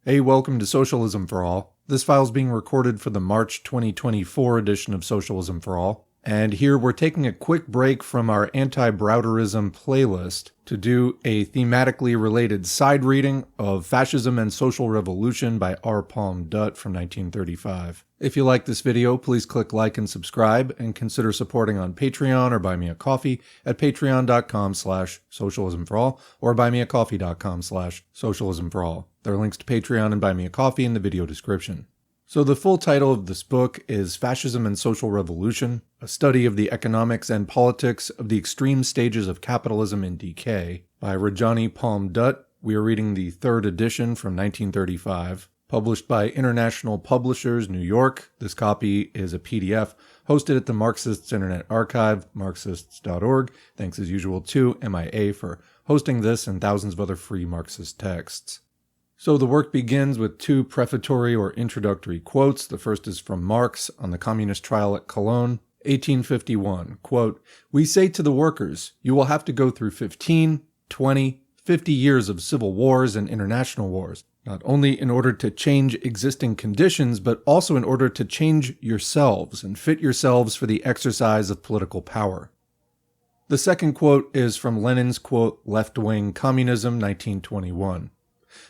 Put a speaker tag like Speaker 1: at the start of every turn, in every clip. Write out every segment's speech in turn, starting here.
Speaker 1: Hey, welcome to Socialism for All. This file is being recorded for the March 2024 edition of Socialism for All. And here we're taking a quick break from our anti-Browderism playlist to do a thematically related side reading of Fascism and Social Revolution by R. Palme Dutt from 1935. If you like this video, please click like and subscribe, and consider supporting on Patreon or Buy Me a Coffee at patreon.com/socialismforall or buymeacoffee.com/socialismforall. There are links to Patreon and Buy Me a Coffee in the video description. So the full title of this book is Fascism and Social Revolution, a study of the economics and politics of the extreme stages of capitalism in decay, by Rajani Palme Dutt. We are reading the third edition from 1935, published by International Publishers, New York. This copy is a PDF hosted at the Marxists Internet Archive, marxists.org. Thanks as usual to MIA for hosting this and thousands of other free Marxist texts. So the work begins with two prefatory or introductory quotes. The first is from Marx on the communist trial at Cologne, 1851. Quote, "We say to the workers, you will have to go through 15, 20, 50 years of civil wars and international wars, not only in order to change existing conditions, but also in order to change yourselves and fit yourselves for the exercise of political power." The second quote is from Lenin's quote, "Left-wing Communism," 1921.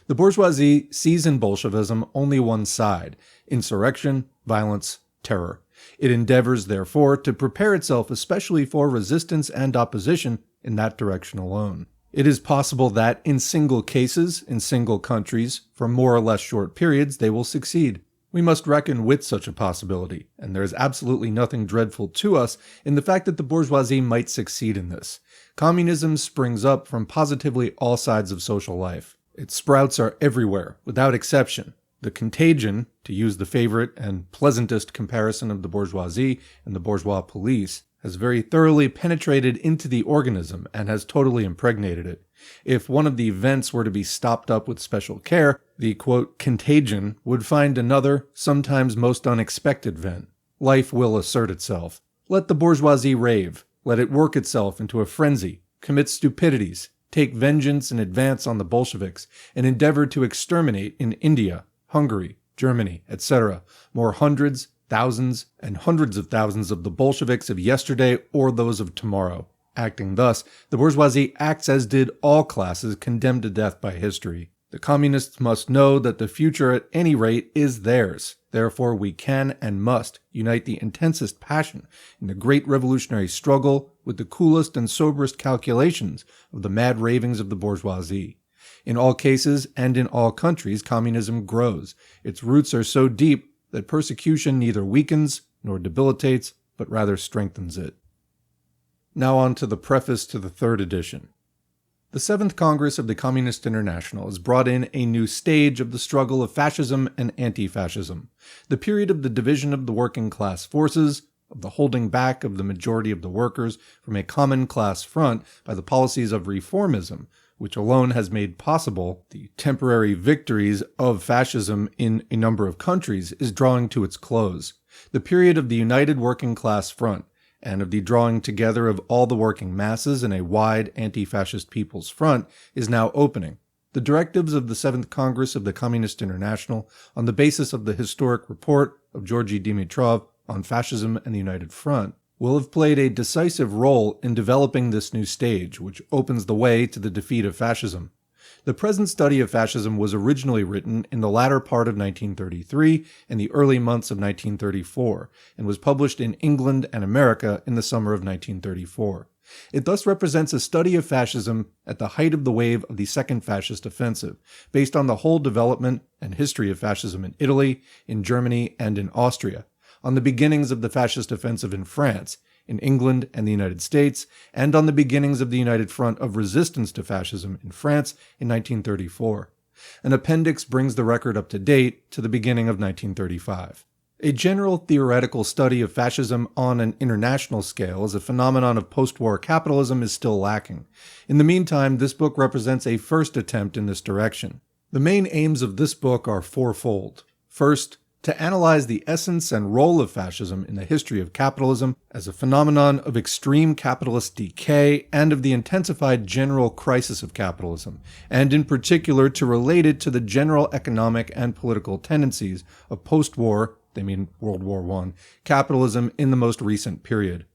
Speaker 1: The bourgeoisie sees in Bolshevism only one side: insurrection, violence, terror. It endeavors, therefore, to prepare itself especially for resistance and opposition in that direction alone. It is possible that, in single cases, in single countries, for more or less short periods, they will succeed. We must reckon with such a possibility, and there is absolutely nothing dreadful to us in the fact that the bourgeoisie might succeed in this. Communism springs up from positively all sides of social life. Its sprouts are everywhere, without exception. The contagion, to use the favorite and pleasantest comparison of the bourgeoisie and the bourgeois police, has very thoroughly penetrated into the organism and has totally impregnated it. If one of the vents were to be stopped up with special care, the, quote, "contagion" would find another, sometimes most unexpected vent. Life will assert itself. Let the bourgeoisie rave. Let it work itself into a frenzy, commit stupidities, take vengeance in advance on the Bolsheviks, and endeavor to exterminate in India, Hungary, Germany, etc. more hundreds, thousands, and hundreds of thousands of the Bolsheviks of yesterday or those of tomorrow. Acting thus, the bourgeoisie acts as did all classes condemned to death by history. The communists must know that the future at any rate is theirs. Therefore, we can and must unite the intensest passion in the great revolutionary struggle with the coolest and soberest calculations of the mad ravings of the bourgeoisie. In all cases and in all countries, communism grows. Its roots are so deep that persecution neither weakens nor debilitates, but rather strengthens it. Now on to the preface to the third edition. The 7th Congress of the Communist International has brought in a new stage of the struggle of fascism and anti-fascism, the period of the division of the working class forces, of the holding back of the majority of the workers from a common class front by the policies of reformism, which alone has made possible the temporary victories of fascism in a number of countries, is drawing to its close. The period of the united working class front, and of the drawing together of all the working masses in a wide anti-fascist people's front, is now opening. The directives of the 7th Congress of the Communist International, on the basis of the historic report of Georgy Dimitrov on Fascism and the United Front, will have played a decisive role in developing this new stage, which opens the way to the defeat of fascism. The present study of fascism was originally written in the latter part of 1933 and the early months of 1934, and was published in England and America in the summer of 1934. It thus represents a study of fascism at the height of the wave of the Second Fascist Offensive, based on the whole development and history of fascism in Italy, in Germany, and in Austria, on the beginnings of the fascist offensive in France, in England and the United States, and on the beginnings of the United Front of Resistance to Fascism in France in 1934. An appendix brings the record up to date to the beginning of 1935. A general theoretical study of fascism on an international scale as a phenomenon of post-war capitalism is still lacking. In the meantime, this book represents a first attempt in this direction. The main aims of this book are fourfold. First, to analyze the essence and role of fascism in the history of capitalism as a phenomenon of extreme capitalist decay and of the intensified general crisis of capitalism, and in particular to relate it to the general economic and political tendencies of post-war, they mean World War I, capitalism in the most recent period.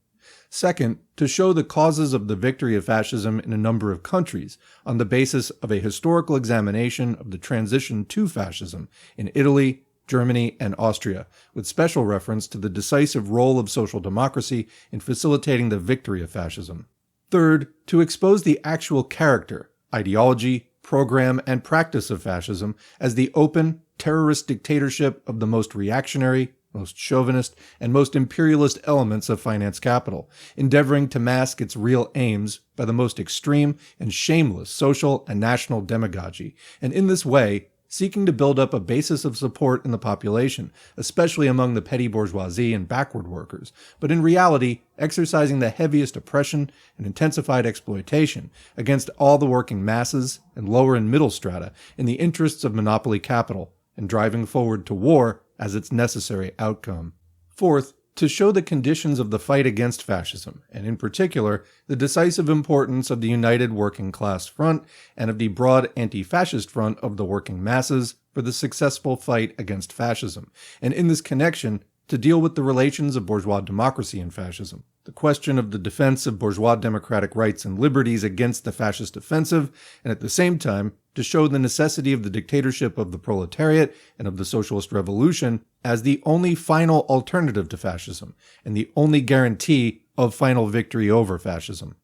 Speaker 1: Second, to show the causes of the victory of fascism in a number of countries on the basis of a historical examination of the transition to fascism in Italy, Germany, and Austria, with special reference to the decisive role of social democracy in facilitating the victory of fascism. Third, to expose the actual character, ideology, program, and practice of fascism as the open, terrorist dictatorship of the most reactionary, most chauvinist, and most imperialist elements of finance capital, endeavoring to mask its real aims by the most extreme and shameless social and national demagogy, and in this way, seeking to build up a basis of support in the population, especially among the petty bourgeoisie and backward workers, but in reality, exercising the heaviest oppression and intensified exploitation against all the working masses and lower and middle strata in the interests of monopoly capital, and driving forward to war as its necessary outcome. Fourth, to show the conditions of the fight against fascism, and in particular, the decisive importance of the united working class front and of the broad anti-fascist front of the working masses for the successful fight against fascism, and in this connection, to deal with the relations of bourgeois democracy and fascism, the question of the defense of bourgeois democratic rights and liberties against the fascist offensive, and at the same time, to show the necessity of the dictatorship of the proletariat and of the socialist revolution as the only final alternative to fascism, and the only guarantee of final victory over fascism.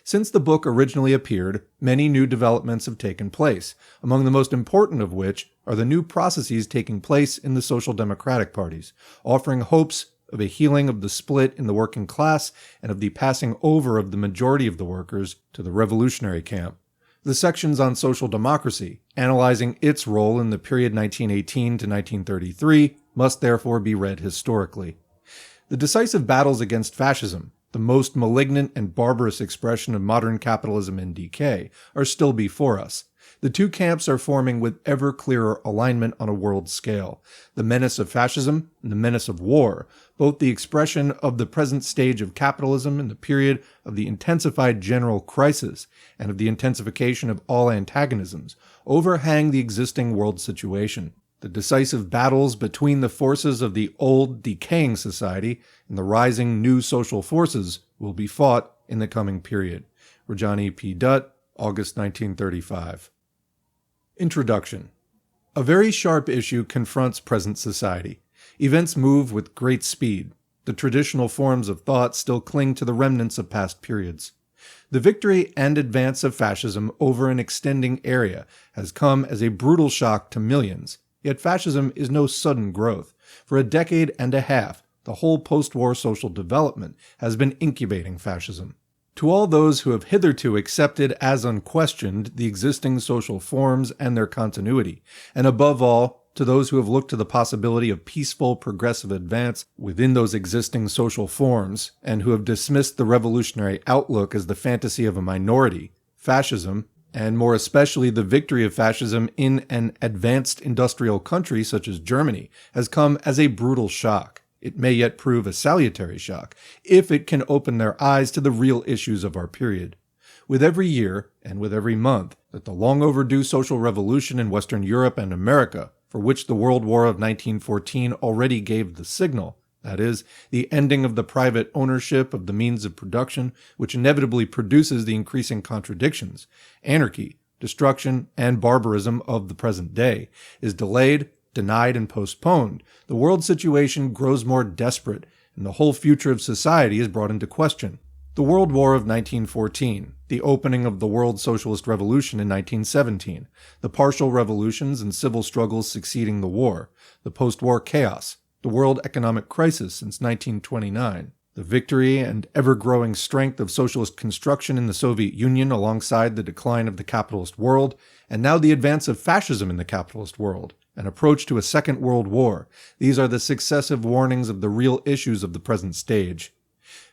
Speaker 1: Since the book originally appeared, many new developments have taken place, among the most important of which are the new processes taking place in the social democratic parties, offering hopes of a healing of the split in the working class and of the passing over of the majority of the workers to the revolutionary camp. The sections on social democracy, analyzing its role in the period 1918 to 1933, must therefore be read historically. The decisive battles against fascism, the most malignant and barbarous expression of modern capitalism in decay, are still before us. The two camps are forming with ever clearer alignment on a world scale. The menace of fascism and the menace of war, both the expression of the present stage of capitalism in the period of the intensified general crisis and of the intensification of all antagonisms, overhang the existing world situation. The decisive battles between the forces of the old, decaying society and the rising new social forces will be fought in the coming period. Rajani P. Dutt, August 1935. Introduction. A very sharp issue confronts present society. Events move with great speed. The traditional forms of thought still cling to the remnants of past periods. The victory and advance of fascism over an extending area has come as a brutal shock to millions. Yet fascism is no sudden growth. For a decade and a half, the whole post-war social development has been incubating fascism. To all those who have hitherto accepted as unquestioned the existing social forms and their continuity, and above all, to those who have looked to the possibility of peaceful progressive advance within those existing social forms, and who have dismissed the revolutionary outlook as the fantasy of a minority, fascism, and more especially the victory of fascism in an advanced industrial country such as Germany, has come as a brutal shock. It may yet prove a salutary shock, if it can open their eyes to the real issues of our period. With every year, and with every month, that the long overdue social revolution in Western Europe and America, for which the World War of 1914 already gave the signal, that is, the ending of the private ownership of the means of production, which inevitably produces the increasing contradictions, anarchy, destruction, and barbarism of the present day, is delayed, denied, and postponed, the world situation grows more desperate, and the whole future of society is brought into question. The World War of 1914, the opening of the World Socialist Revolution in 1917, the partial revolutions and civil struggles succeeding the war, the post-war chaos, the world economic crisis since 1929, the victory and ever-growing strength of socialist construction in the Soviet Union alongside the decline of the capitalist world, and now the advance of fascism in the capitalist world, an approach to a second world war. These are the successive warnings of the real issues of the present stage.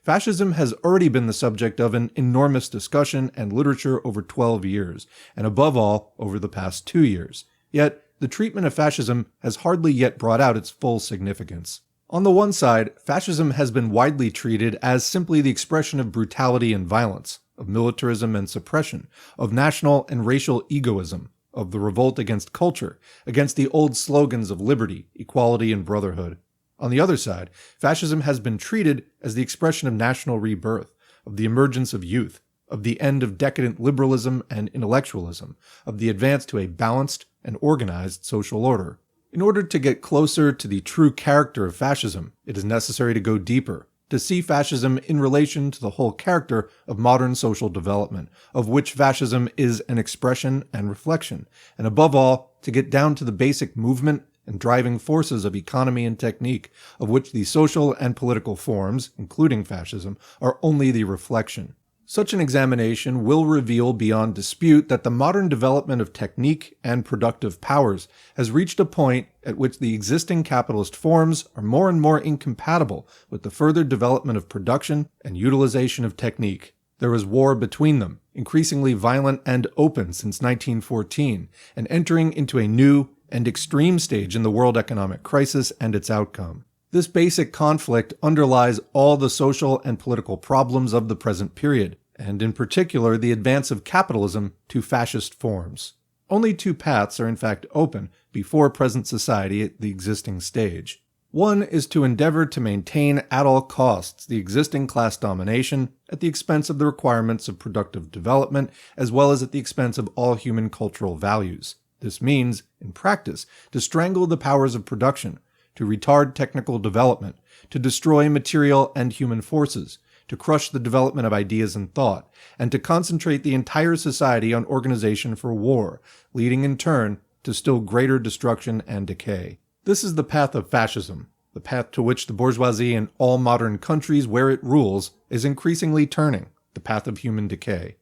Speaker 1: Fascism has already been the subject of an enormous discussion and literature over 12 years, and above all, over the past 2 years. Yet, the treatment of fascism has hardly yet brought out its full significance. On the one side, fascism has been widely treated as simply the expression of brutality and violence, of militarism and suppression, of national and racial egoism, of the revolt against culture, against the old slogans of liberty, equality, and brotherhood. On the other side, fascism has been treated as the expression of national rebirth, of the emergence of youth, of the end of decadent liberalism and intellectualism, of the advance to a balanced and organized social order. In order to get closer to the true character of fascism, it is necessary to go deeper, to see fascism in relation to the whole character of modern social development, of which fascism is an expression and reflection, and above all, to get down to the basic movement and driving forces of economy and technique, of which the social and political forms, including fascism, are only the reflection. Such an examination will reveal beyond dispute that the modern development of technique and productive powers has reached a point at which the existing capitalist forms are more and more incompatible with the further development of production and utilization of technique. There is war between them, increasingly violent and open since 1914, and entering into a new and extreme stage in the world economic crisis and its outcome. This basic conflict underlies all the social and political problems of the present period, and in particular the advance of capitalism to fascist forms. Only two paths are in fact open before present society at the existing stage. One is to endeavor to maintain at all costs the existing class domination at the expense of the requirements of productive development as well as at the expense of all human cultural values. This means, in practice, to strangle the powers of production, to retard technical development, to destroy material and human forces, to crush the development of ideas and thought, and to concentrate the entire society on organization for war, leading in turn to still greater destruction and decay. This is the path of fascism, the path to which the bourgeoisie in all modern countries where it rules is increasingly turning, the path of human decay.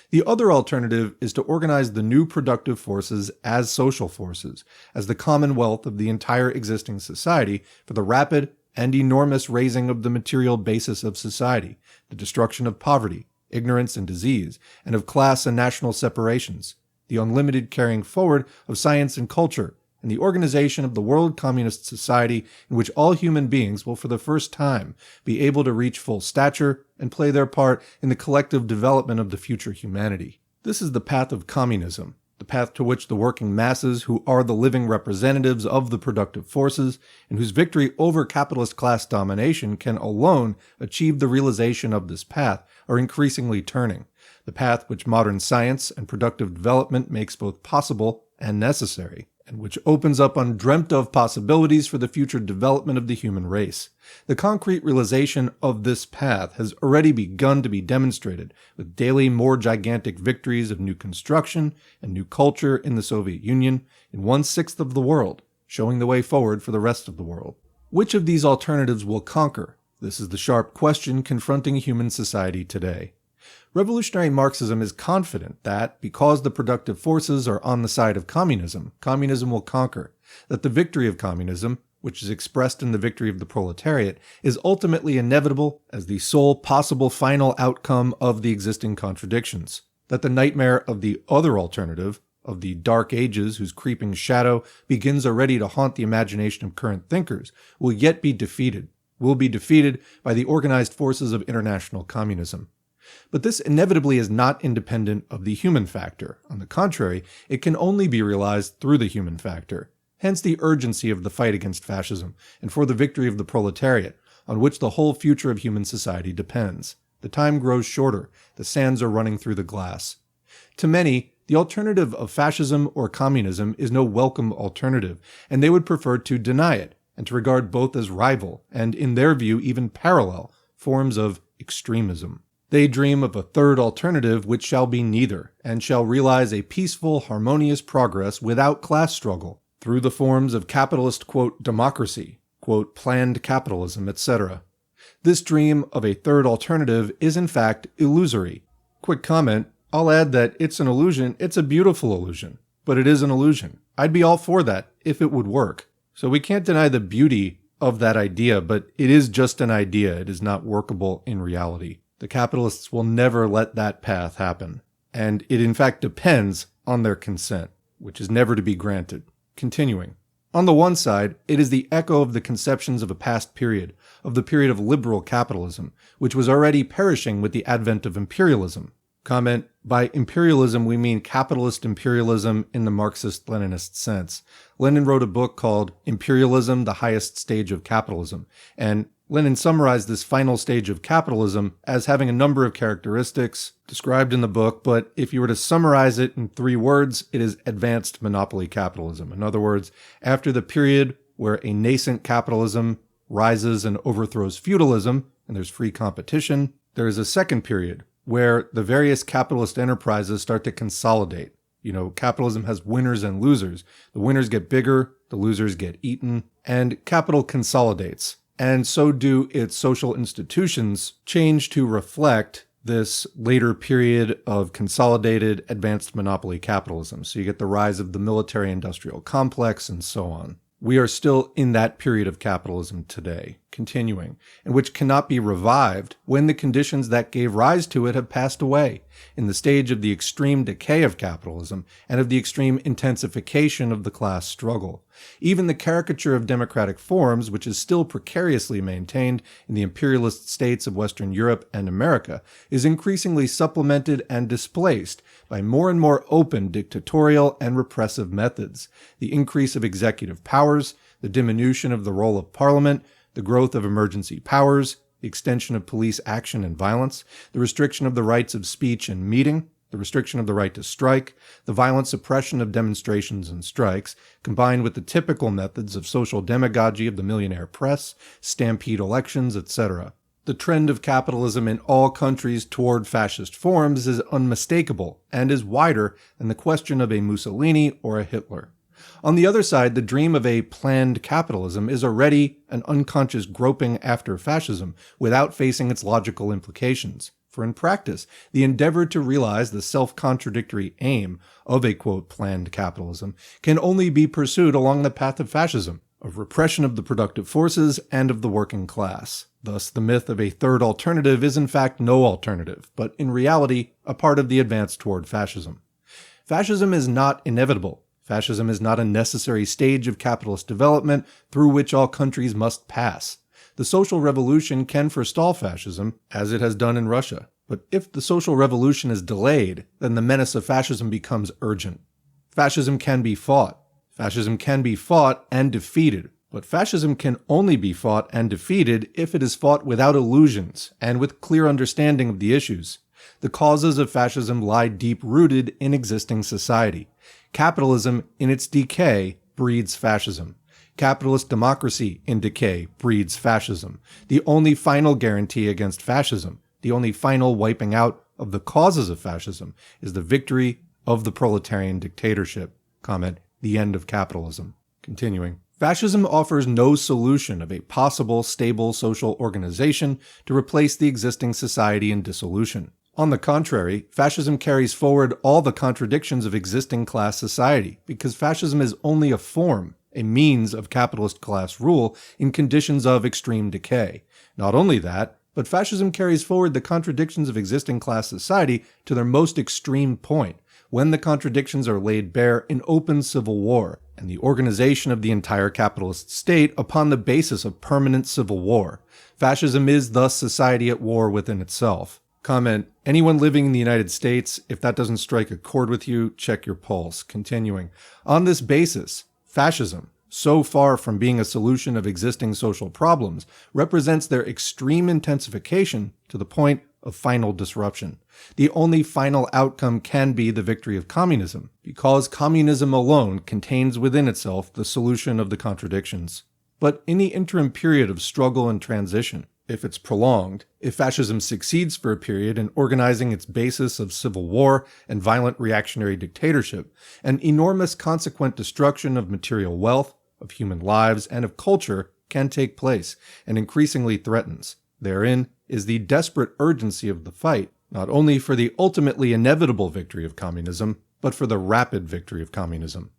Speaker 1: The other alternative is to organize the new productive forces as social forces, as the commonwealth of the entire existing society for the rapid and enormous raising of the material basis of society, the destruction of poverty, ignorance and disease, and of class and national separations, the unlimited carrying forward of science and culture, and the organization of the world communist society in which all human beings will for the first time be able to reach full stature and play their part in the collective development of the future humanity. This is the path of communism, the path to which the working masses, who are the living representatives of the productive forces, and whose victory over capitalist class domination can alone achieve the realization of this path, are increasingly turning, the path which modern science and productive development makes both possible and necessary, and which opens up undreamt of possibilities for the future development of the human race. The concrete realization of this path has already begun to be demonstrated with daily more gigantic victories of new construction and new culture in the Soviet Union in 1/6 of the world, showing the way forward for the rest of the world. Which of these alternatives will conquer? This is the sharp question confronting human society today. Revolutionary Marxism is confident that, because the productive forces are on the side of communism, communism will conquer, that the victory of communism, which is expressed in the victory of the proletariat, is ultimately inevitable as the sole possible final outcome of the existing contradictions, that the nightmare of the other alternative, of the dark ages whose creeping shadow begins already to haunt the imagination of current thinkers, will yet be defeated, by the organized forces of international communism. But this inevitably is not independent of the human factor. On the contrary, it can only be realized through the human factor. Hence the urgency of the fight against fascism, and for the victory of the proletariat, on which the whole future of human society depends. The time grows shorter, the sands are running through the glass. To many, the alternative of fascism or communism is no welcome alternative, and they would prefer to deny it, and to regard both as rival, and in their view even parallel, forms of extremism. They dream of a third alternative which shall be neither, and shall realize a peaceful, harmonious progress without class struggle, through the forms of capitalist, quote, democracy, quote, planned capitalism, etc. This dream of a third alternative is in fact illusory. Quick comment, I'll add that it's an illusion, it's a beautiful illusion, but it is an illusion. I'd be all for that if it would work. So we can't deny the beauty of that idea, but it is just an idea, it is not workable in reality. The capitalists will never let that path happen, and it in fact depends on their consent, which is never to be granted. Continuing. On the one side, it is the echo of the conceptions of a past period, of the period of liberal capitalism, which was already perishing with the advent of imperialism. Comment, by imperialism we mean capitalist imperialism in the Marxist-Leninist sense. Lenin wrote a book called Imperialism, the Highest Stage of Capitalism, and Lenin summarized this final stage of capitalism as having a number of characteristics described in the book, but if you were to summarize it in 3 words, it is advanced monopoly capitalism. In other words, after the period where a nascent capitalism rises and overthrows feudalism, and there's free competition, there is a second period where the various capitalist enterprises start to consolidate. Capitalism has winners and losers. The winners get bigger, the losers get eaten, and capital consolidates. And so do its social institutions change to reflect this later period of consolidated advanced monopoly capitalism. So you get the rise of the military-industrial complex and so on. We are still in that period of capitalism today, continuing, and which cannot be revived when the conditions that gave rise to it have passed away, in the stage of the extreme decay of capitalism and of the extreme intensification of the class struggle. Even the caricature of democratic forms, which is still precariously maintained in the imperialist states of Western Europe and America, is increasingly supplemented and displaced by more and more open dictatorial and repressive methods, the increase of executive powers, the diminution of the role of parliament, the growth of emergency powers, the extension of police action and violence, the restriction of the rights of speech and meeting, the restriction of the right to strike, the violent suppression of demonstrations and strikes, combined with the typical methods of social demagogy of the millionaire press, stampede elections, etc. The trend of capitalism in all countries toward fascist forms is unmistakable and is wider than the question of a Mussolini or a Hitler. On the other side, the dream of a planned capitalism is already an unconscious groping after fascism without facing its logical implications. For in practice, the endeavor to realize the self-contradictory aim of a, quote, planned capitalism can only be pursued along the path of fascism, of repression of the productive forces and of the working class. Thus, the myth of a third alternative is in fact no alternative, but in reality, a part of the advance toward fascism. Fascism is not inevitable. Fascism is not a necessary stage of capitalist development through which all countries must pass. The social revolution can forestall fascism, as it has done in Russia. But if the social revolution is delayed, then the menace of fascism becomes urgent. Fascism can be fought. Fascism can be fought and defeated. But fascism can only be fought and defeated if it is fought without illusions and with clear understanding of the issues. The causes of fascism lie deep-rooted in existing society. Capitalism, in its decay, breeds fascism. Capitalist democracy in decay breeds fascism. The only final guarantee against fascism, the only final wiping out of the causes of fascism, is the victory of the proletarian dictatorship. Comment, the end of capitalism. Continuing. Fascism offers no solution of a possible stable social organization to replace the existing society in dissolution. On the contrary, fascism carries forward all the contradictions of existing class society, because fascism is only a form, a means of capitalist class rule in conditions of extreme decay. Not only that, but fascism carries forward the contradictions of existing class society to their most extreme point, when the contradictions are laid bare in open civil war, and the organization of the entire capitalist state upon the basis of permanent civil war. Fascism is thus society at war within itself. Comment, anyone living in the United States, if that doesn't strike a chord with you, check your pulse. Continuing. On this basis, fascism, so far from being a solution of existing social problems, represents their extreme intensification to the point of final disruption. The only final outcome can be the victory of communism, because communism alone contains within itself the solution of the contradictions. But in the interim period of struggle and transition, if it's prolonged, if fascism succeeds for a period in organizing its basis of civil war and violent reactionary dictatorship, an enormous consequent destruction of material wealth, of human lives, and of culture can take place, and increasingly threatens. Therein is the desperate urgency of the fight, not only for the ultimately inevitable victory of communism, but for the rapid victory of communism.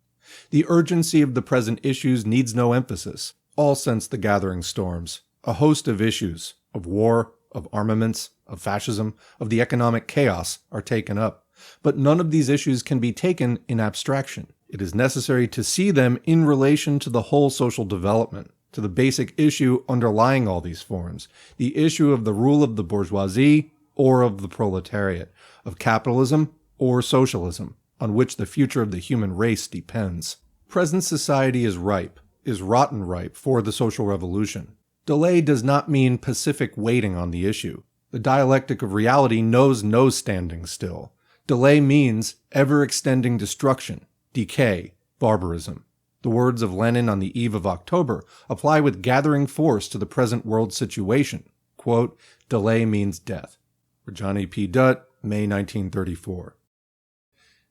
Speaker 1: The urgency of the present issues needs no emphasis. All sense the gathering storms. A host of issues, of war, of armaments, of fascism, of the economic chaos, are taken up. But none of these issues can be taken in abstraction. It is necessary to see them in relation to the whole social development, to the basic issue underlying all these forms, the issue of the rule of the bourgeoisie or of the proletariat, of capitalism or socialism, on which the future of the human race depends. Present society is ripe, is rotten ripe for the social revolution. Delay does not mean pacific waiting on the issue. The dialectic of reality knows no standing still. Delay means ever-extending destruction, decay, barbarism. The words of Lenin on the eve of October apply with gathering force to the present world situation. Quote, "Delay means death." Rajani P. Dutt, May 1934.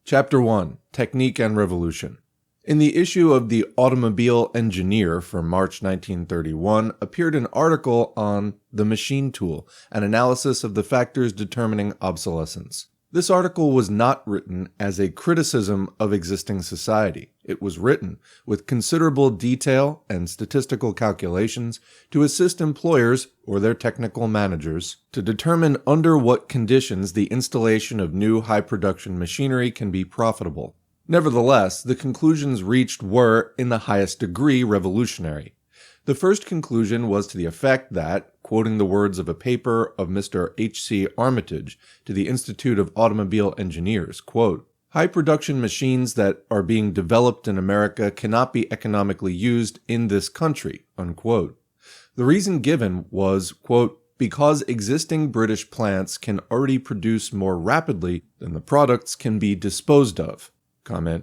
Speaker 1: Chapter 1. Technique and Revolution. In the issue of the Automobile Engineer from March 1931 appeared an article on the machine tool, an analysis of the factors determining obsolescence. This article was not written as a criticism of existing society. It was written with considerable detail and statistical calculations to assist employers or their technical managers to determine under what conditions the installation of new high-production machinery can be profitable. Nevertheless, the conclusions reached were, in the highest degree, revolutionary. The first conclusion was to the effect that, quoting the words of a paper of Mr. H.C. Armitage to the Institute of Automobile Engineers, quote, "High production machines that are being developed in America cannot be economically used in this country," unquote. The reason given was, quote, "because existing British plants can already produce more rapidly than the products can be disposed of,"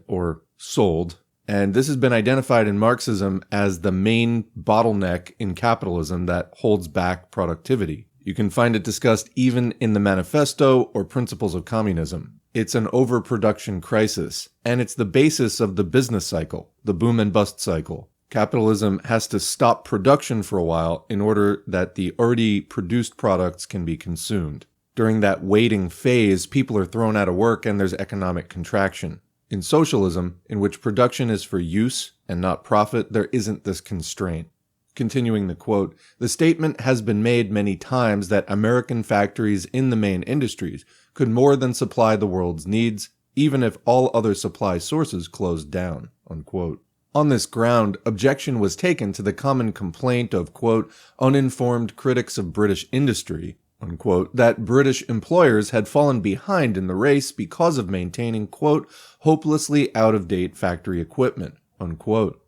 Speaker 1: or sold. And this has been identified in Marxism as the main bottleneck in capitalism that holds back productivity. You can find it discussed even in the Manifesto or Principles of Communism. It's an overproduction crisis, and it's the basis of the business cycle, the boom and bust cycle. Capitalism has to stop production for a while in order that the already produced products can be consumed. During that waiting phase, people are thrown out of work and there's economic contraction. In socialism, in which production is for use and not profit, there isn't this constraint. Continuing the quote, "The statement has been made many times that American factories in the main industries could more than supply the world's needs, even if all other supply sources closed down," unquote. On this ground, objection was taken to the common complaint of, quote, "uninformed critics of British industry," unquote, that British employers had fallen behind in the race because of maintaining, quote, "hopelessly out-of-date factory equipment," unquote.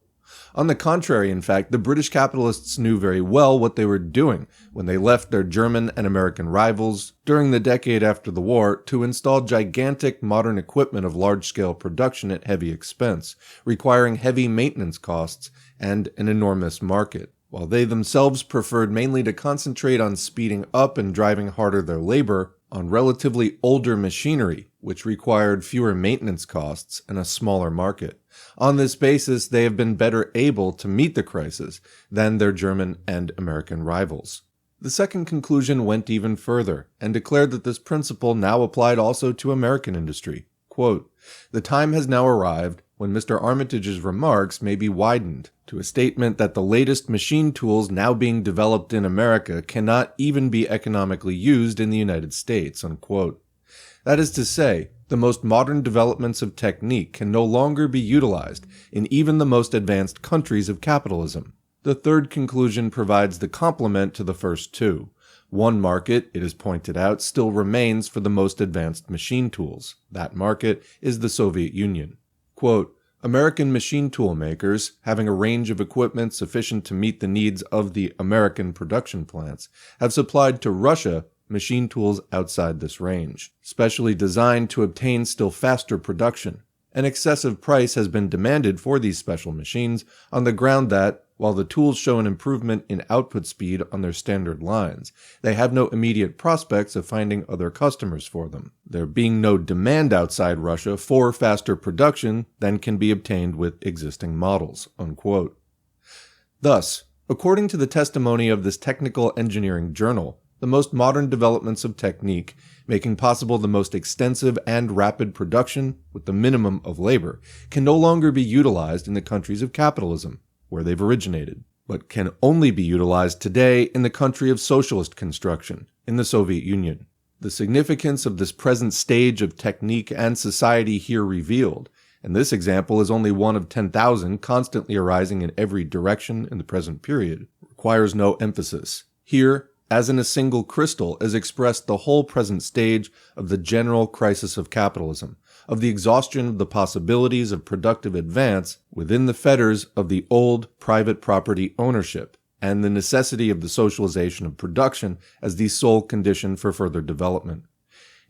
Speaker 1: On the contrary, in fact, the British capitalists knew very well what they were doing when they left their German and American rivals during the decade after the war to install gigantic modern equipment of large-scale production at heavy expense, requiring heavy maintenance costs and an enormous market. While they themselves preferred mainly to concentrate on speeding up and driving harder their labor on relatively older machinery, which required fewer maintenance costs and a smaller market. On this basis, they have been better able to meet the crisis than their German and American rivals. The second conclusion went even further and declared that this principle now applied also to American industry. Quote, "The time has now arrived when Mr. Armitage's remarks may be widened to a statement that the latest machine tools now being developed in America cannot even be economically used in the United States," unquote. That is to say, the most modern developments of technique can no longer be utilized in even the most advanced countries of capitalism. The third conclusion provides the complement to the first two. One market, it is pointed out, still remains for the most advanced machine tools. That market is the Soviet Union. Quote, "American machine tool makers, having a range of equipment sufficient to meet the needs of the American production plants, have supplied to Russia machine tools outside this range, specially designed to obtain still faster production. An excessive price has been demanded for these special machines on the ground that, while the tools show an improvement in output speed on their standard lines, they have no immediate prospects of finding other customers for them, there being no demand outside Russia for faster production than can be obtained with existing models," unquote. Thus, according to the testimony of this technical engineering journal, the most modern developments of technique, making possible the most extensive and rapid production with the minimum of labor, can no longer be utilized in the countries of capitalism, where they've originated, but can only be utilized today in the country of socialist construction, in the Soviet Union. The significance of this present stage of technique and society here revealed, and this example is only one of 10,000 constantly arising in every direction in the present period, requires no emphasis. Here, as in a single crystal, is expressed the whole present stage of the general crisis of capitalism, of the exhaustion of the possibilities of productive advance within the fetters of the old private property ownership, and the necessity of the socialization of production as the sole condition for further development.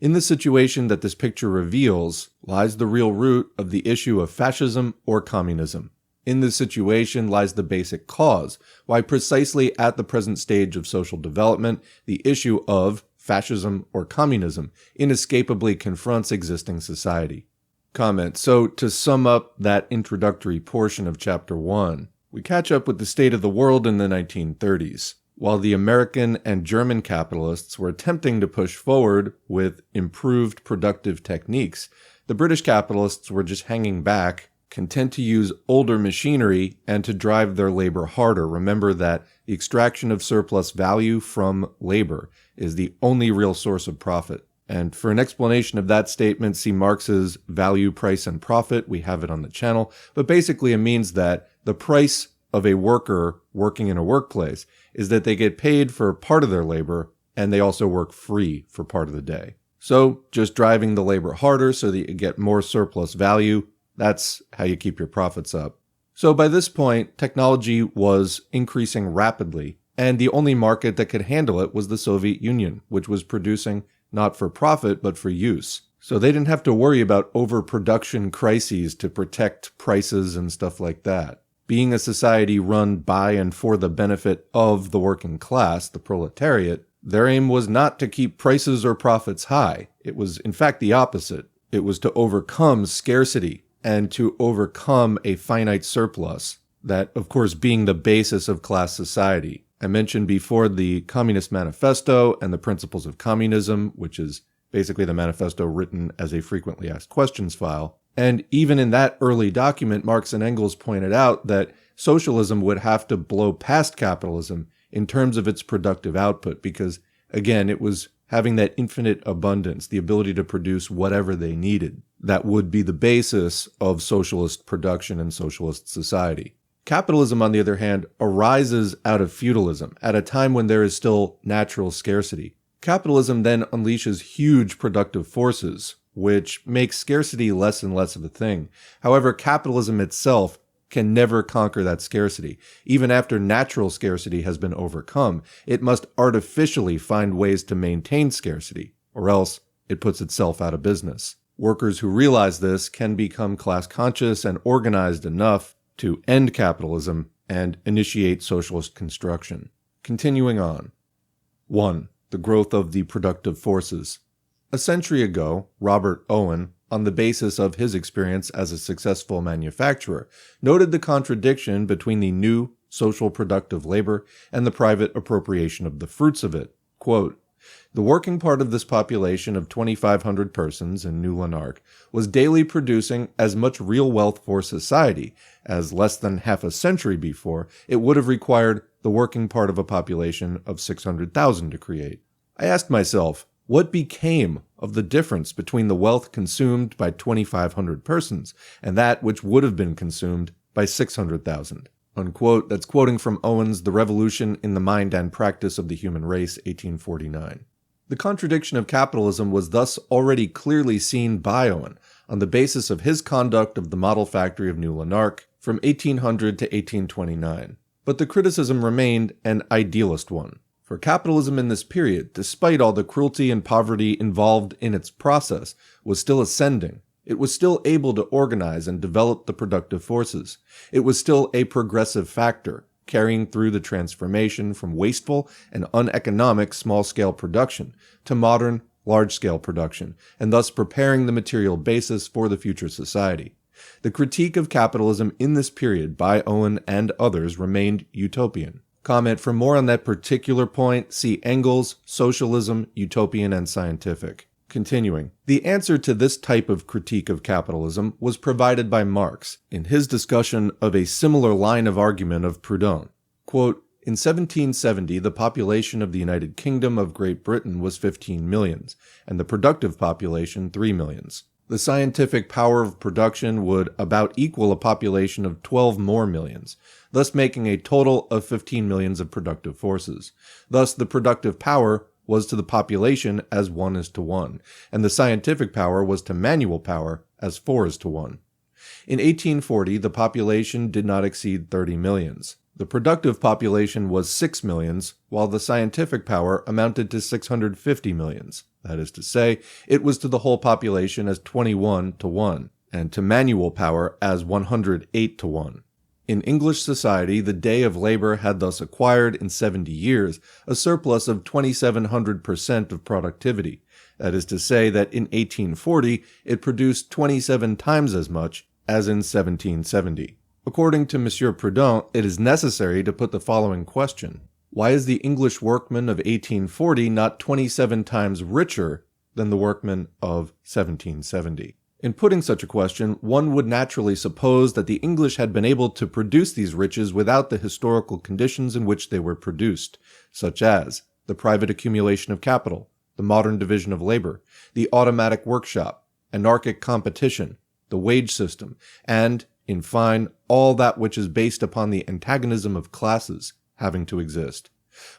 Speaker 1: In the situation that this picture reveals lies the real root of the issue of fascism or communism. In this situation lies the basic cause why precisely at the present stage of social development, the issue of fascism or communism inescapably confronts existing society. Comment. So to sum up that introductory portion of Chapter 1, we catch up with the state of the world in the 1930s. While the American and German capitalists were attempting to push forward with improved productive techniques, the British capitalists were just hanging back, content to use older machinery and to drive their labor harder. Remember that the extraction of surplus value from labor is the only real source of profit. And for an explanation of that statement, see Marx's Value, Price, and Profit. We have it on the channel. But basically it means that the price of a worker working in a workplace is that they get paid for part of their labor and they also work free for part of the day. So just driving the labor harder so that you get more surplus value, that's how you keep your profits up. So by this point, technology was increasing rapidly, and the only market that could handle it was the Soviet Union, which was producing not for profit but for use. So they didn't have to worry about overproduction crises to protect prices and stuff like that. Being a society run by and for the benefit of the working class, the proletariat, their aim was not to keep prices or profits high. It was, in fact, the opposite. It was to overcome scarcity and to overcome a finite surplus, that, of course, being the basis of class society. I mentioned before the Communist Manifesto and the Principles of Communism, which is basically the manifesto written as a frequently asked questions file. And even in that early document, Marx and Engels pointed out that socialism would have to blow past capitalism in terms of its productive output because, again, it was having that infinite abundance, the ability to produce whatever they needed, that would be the basis of socialist production and socialist society. Capitalism, on the other hand, arises out of feudalism at a time when there is still natural scarcity. Capitalism then unleashes huge productive forces, which makes scarcity less and less of a thing. However, capitalism itself can never conquer that scarcity. Even after natural scarcity has been overcome, it must artificially find ways to maintain scarcity, or else it puts itself out of business. Workers who realize this can become class conscious and organized enough to end capitalism and initiate socialist construction. Continuing on. 1. The growth of the productive forces. A century ago, Robert Owen, on the basis of his experience as a successful manufacturer, noted the contradiction between the new social productive labor and the private appropriation of the fruits of it. Quote, "The working part of this population of 2,500 persons in New Lanark was daily producing as much real wealth for society as less than half a century before it would have required the working part of a population of 600,000 to create. I asked myself, what became of the difference between the wealth consumed by 2,500 persons and that which would have been consumed by 600,000? Unquote. That's quoting from Owen's The Revolution in the Mind and Practice of the Human Race, 1849. The contradiction of capitalism was thus already clearly seen by Owen on the basis of his conduct of the model factory of New Lanark from 1800 to 1829. But the criticism remained an idealist one. For capitalism in this period, despite all the cruelty and poverty involved in its process, was still ascending. It was still able to organize and develop the productive forces. It was still a progressive factor, carrying through the transformation from wasteful and uneconomic small-scale production to modern, large-scale production, and thus preparing the material basis for the future society. The critique of capitalism in this period by Owen and others remained utopian. Comment. For more on that particular point, see Engels, Socialism, Utopian, and Scientific. Continuing. The answer to this type of critique of capitalism was provided by Marx in his discussion of a similar line of argument of Proudhon. Quote, "In 1770, the population of the United Kingdom of Great Britain was 15 millions, and the productive population 3 millions. The scientific power of production would about equal a population of 12 more millions, thus making a total of 15 millions of productive forces. Thus, the productive power was to the population as 1:1, and the scientific power was to manual power as 4:1. In 1840, the population did not exceed 30 millions. The productive population was 6 millions, while the scientific power amounted to 650 millions. That is to say, it was to the whole population as 21:1, and to manual power as 108:1. In English society, the day of labor had thus acquired, in 70 years, a surplus of 2,700% of productivity. That is to say that in 1840, it produced 27 times as much as in 1770. According to M. Proudhon, it is necessary to put the following question. Why is the English workman of 1840 not 27 times richer than the workman of 1770? In putting such a question, one would naturally suppose that the English had been able to produce these riches without the historical conditions in which they were produced, such as the private accumulation of capital, the modern division of labor, the automatic workshop, anarchic competition, the wage system, and, in fine, all that which is based upon the antagonism of classes having to exist.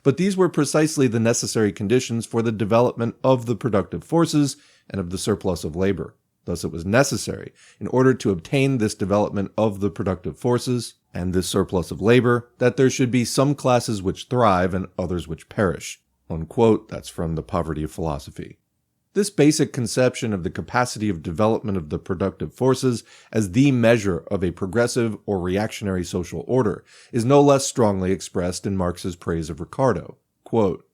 Speaker 1: But these were precisely the necessary conditions for the development of the productive forces and of the surplus of labor. Thus it was necessary, in order to obtain this development of the productive forces and this surplus of labor, that there should be some classes which thrive and others which perish. Unquote. That's from The Poverty of Philosophy. This basic conception of the capacity of development of the productive forces as the measure of a progressive or reactionary social order is no less strongly expressed in Marx's praise of Ricardo. Quote,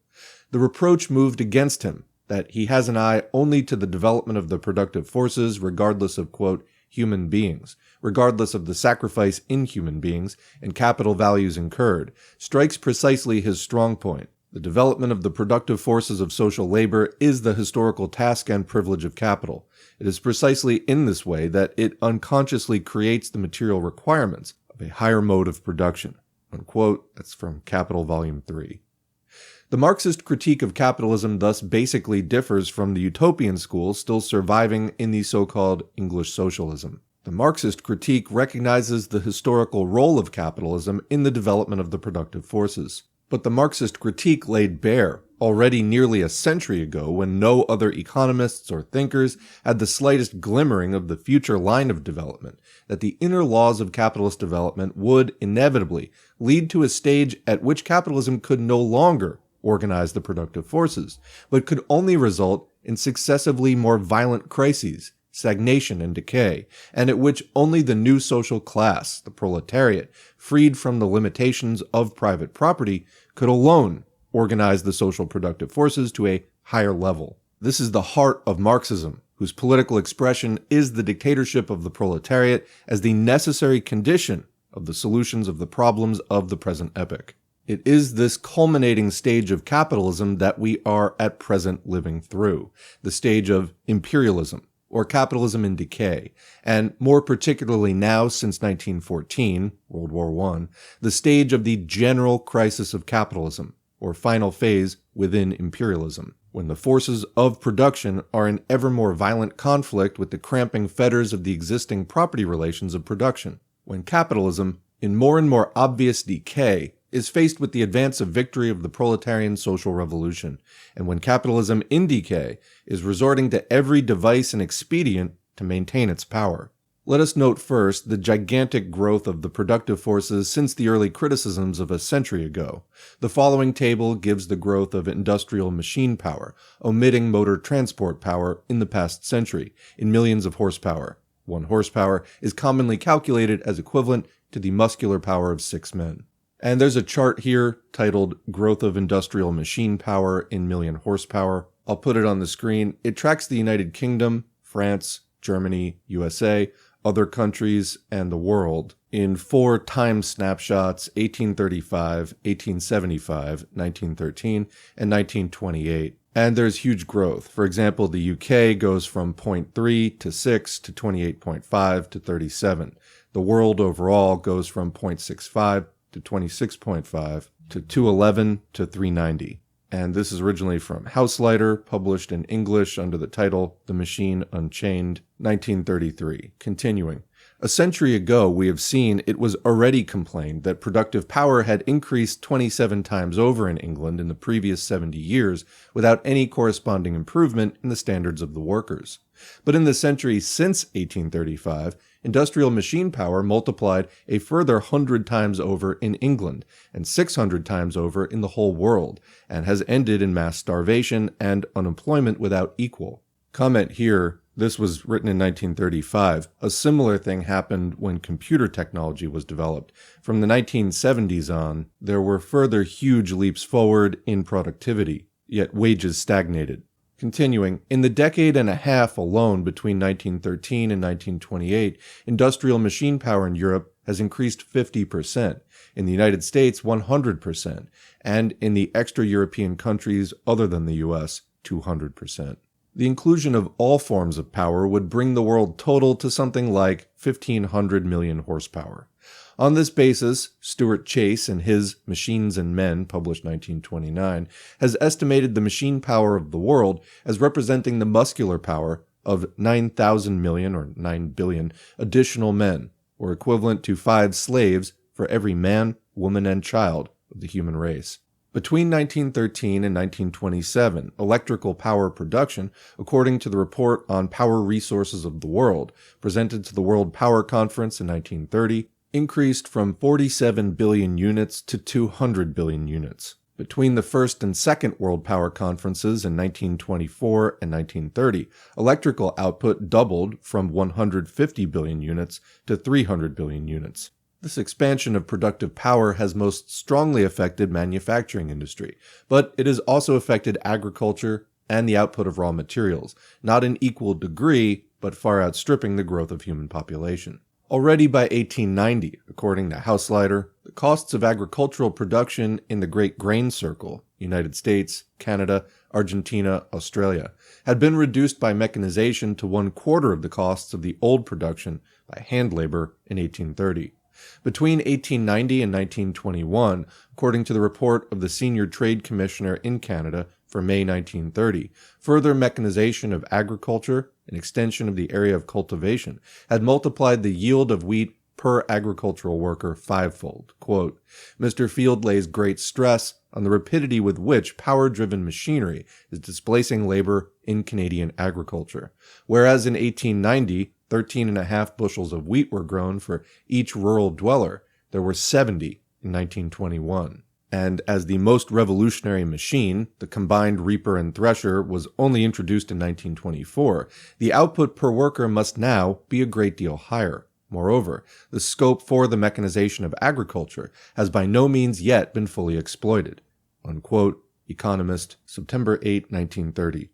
Speaker 1: "The reproach moved against him, that he has an eye only to the development of the productive forces regardless of, quote, human beings, regardless of the sacrifice in human beings and capital values incurred, strikes precisely his strong point. The development of the productive forces of social labor is the historical task and privilege of capital. It is precisely in this way that it unconsciously creates the material requirements of a higher mode of production." Unquote. That's from Capital Volume 3. The Marxist critique of capitalism thus basically differs from the utopian school still surviving in the so-called English socialism. The Marxist critique recognizes the historical role of capitalism in the development of the productive forces. But the Marxist critique laid bare, already nearly a century ago when no other economists or thinkers had the slightest glimmering of the future line of development, that the inner laws of capitalist development would inevitably lead to a stage at which capitalism could no longer organize the productive forces, but could only result in successively more violent crises, stagnation and decay, and at which only the new social class, the proletariat, freed from the limitations of private property, could alone organize the social productive forces to a higher level. This is the heart of Marxism, whose political expression is the dictatorship of the proletariat as the necessary condition of the solutions of the problems of the present epoch. It is this culminating stage of capitalism that we are at present living through, the stage of imperialism, or capitalism in decay, and more particularly now since 1914, World War I, the stage of the general crisis of capitalism, or final phase within imperialism, when the forces of production are in ever more violent conflict with the cramping fetters of the existing property relations of production, when capitalism, in more and more obvious decay, is faced with the advance of victory of the proletarian social revolution, and when capitalism in decay is resorting to every device and expedient to maintain its power. Let us note first the gigantic growth of the productive forces since the early criticisms of a century ago. The following table gives the growth of industrial machine power, omitting motor transport power in the past century, in millions of horsepower. 1 horsepower is commonly calculated as equivalent to the muscular power of 6 men. And there's a chart here titled Growth of Industrial Machine Power in Million Horsepower. I'll put it on the screen. It tracks the United Kingdom, France, Germany, USA, other countries, and the world in 4 time snapshots, 1835, 1875, 1913, and 1928. And there's huge growth. For example, the UK goes from 0.3 to 6 to 28.5 to 37. The world overall goes from 0.65 to 26.5 to 211 to 390. and this is originally from Hausleiter, published in English under the title The Machine Unchained, 1933. Continuing. A century ago, we have seen it was already complained that productive power had increased 27 times over in England in the previous 70 years without any corresponding improvement in the standards of the workers. But in the century since 1835, industrial machine power multiplied a further 100 times over in England and 600 times over in the whole world, and has ended in mass starvation and unemployment without equal. Comment here. This was written in 1935. A similar thing happened when computer technology was developed. From the 1970s on, there were further huge leaps forward in productivity, yet wages stagnated. Continuing, in the decade and a half alone between 1913 and 1928, industrial machine power in Europe has increased 50%, in the United States 100%, and in the extra-European countries other than the US, 200%. The inclusion of all forms of power would bring the world total to something like 1,500 million horsepower. On this basis, Stuart Chase in his Machines and Men, published 1929, has estimated the machine power of the world as representing the muscular power of 9,000 million or 9 billion additional men, or equivalent to 5 slaves for every man, woman, and child of the human race. Between 1913 and 1927, electrical power production, according to the Report on Power Resources of the World, presented to the World Power Conference in 1930, increased from 47 billion units to 200 billion units. Between the First and Second World Power Conferences in 1924 and 1930, electrical output doubled from 150 billion units to 300 billion units. This expansion of productive power has most strongly affected manufacturing industry, but it has also affected agriculture and the output of raw materials, not in equal degree, but far outstripping the growth of human population. Already by 1890, according to Hausleiter, the costs of agricultural production in the Great Grain Circle, United States, Canada, Argentina, Australia, had been reduced by mechanization to 1/4 of the costs of the old production by hand labor in 1830. Between 1890 and 1921, according to the report of the Senior Trade Commissioner in Canada for May 1930, further mechanization of agriculture and extension of the area of cultivation had multiplied the yield of wheat per agricultural worker 5-fold. Quote, Mr. Field lays great stress on the rapidity with which power-driven machinery is displacing labor in Canadian agriculture. Whereas in 1890, 13.5 bushels of wheat were grown for each rural dweller, there were 70 in 1921. And as the most revolutionary machine, the combined reaper and thresher, was only introduced in 1924, the output per worker must now be a great deal higher. Moreover, the scope for the mechanization of agriculture has by no means yet been fully exploited. Unquote, Economist, September 8, 1930.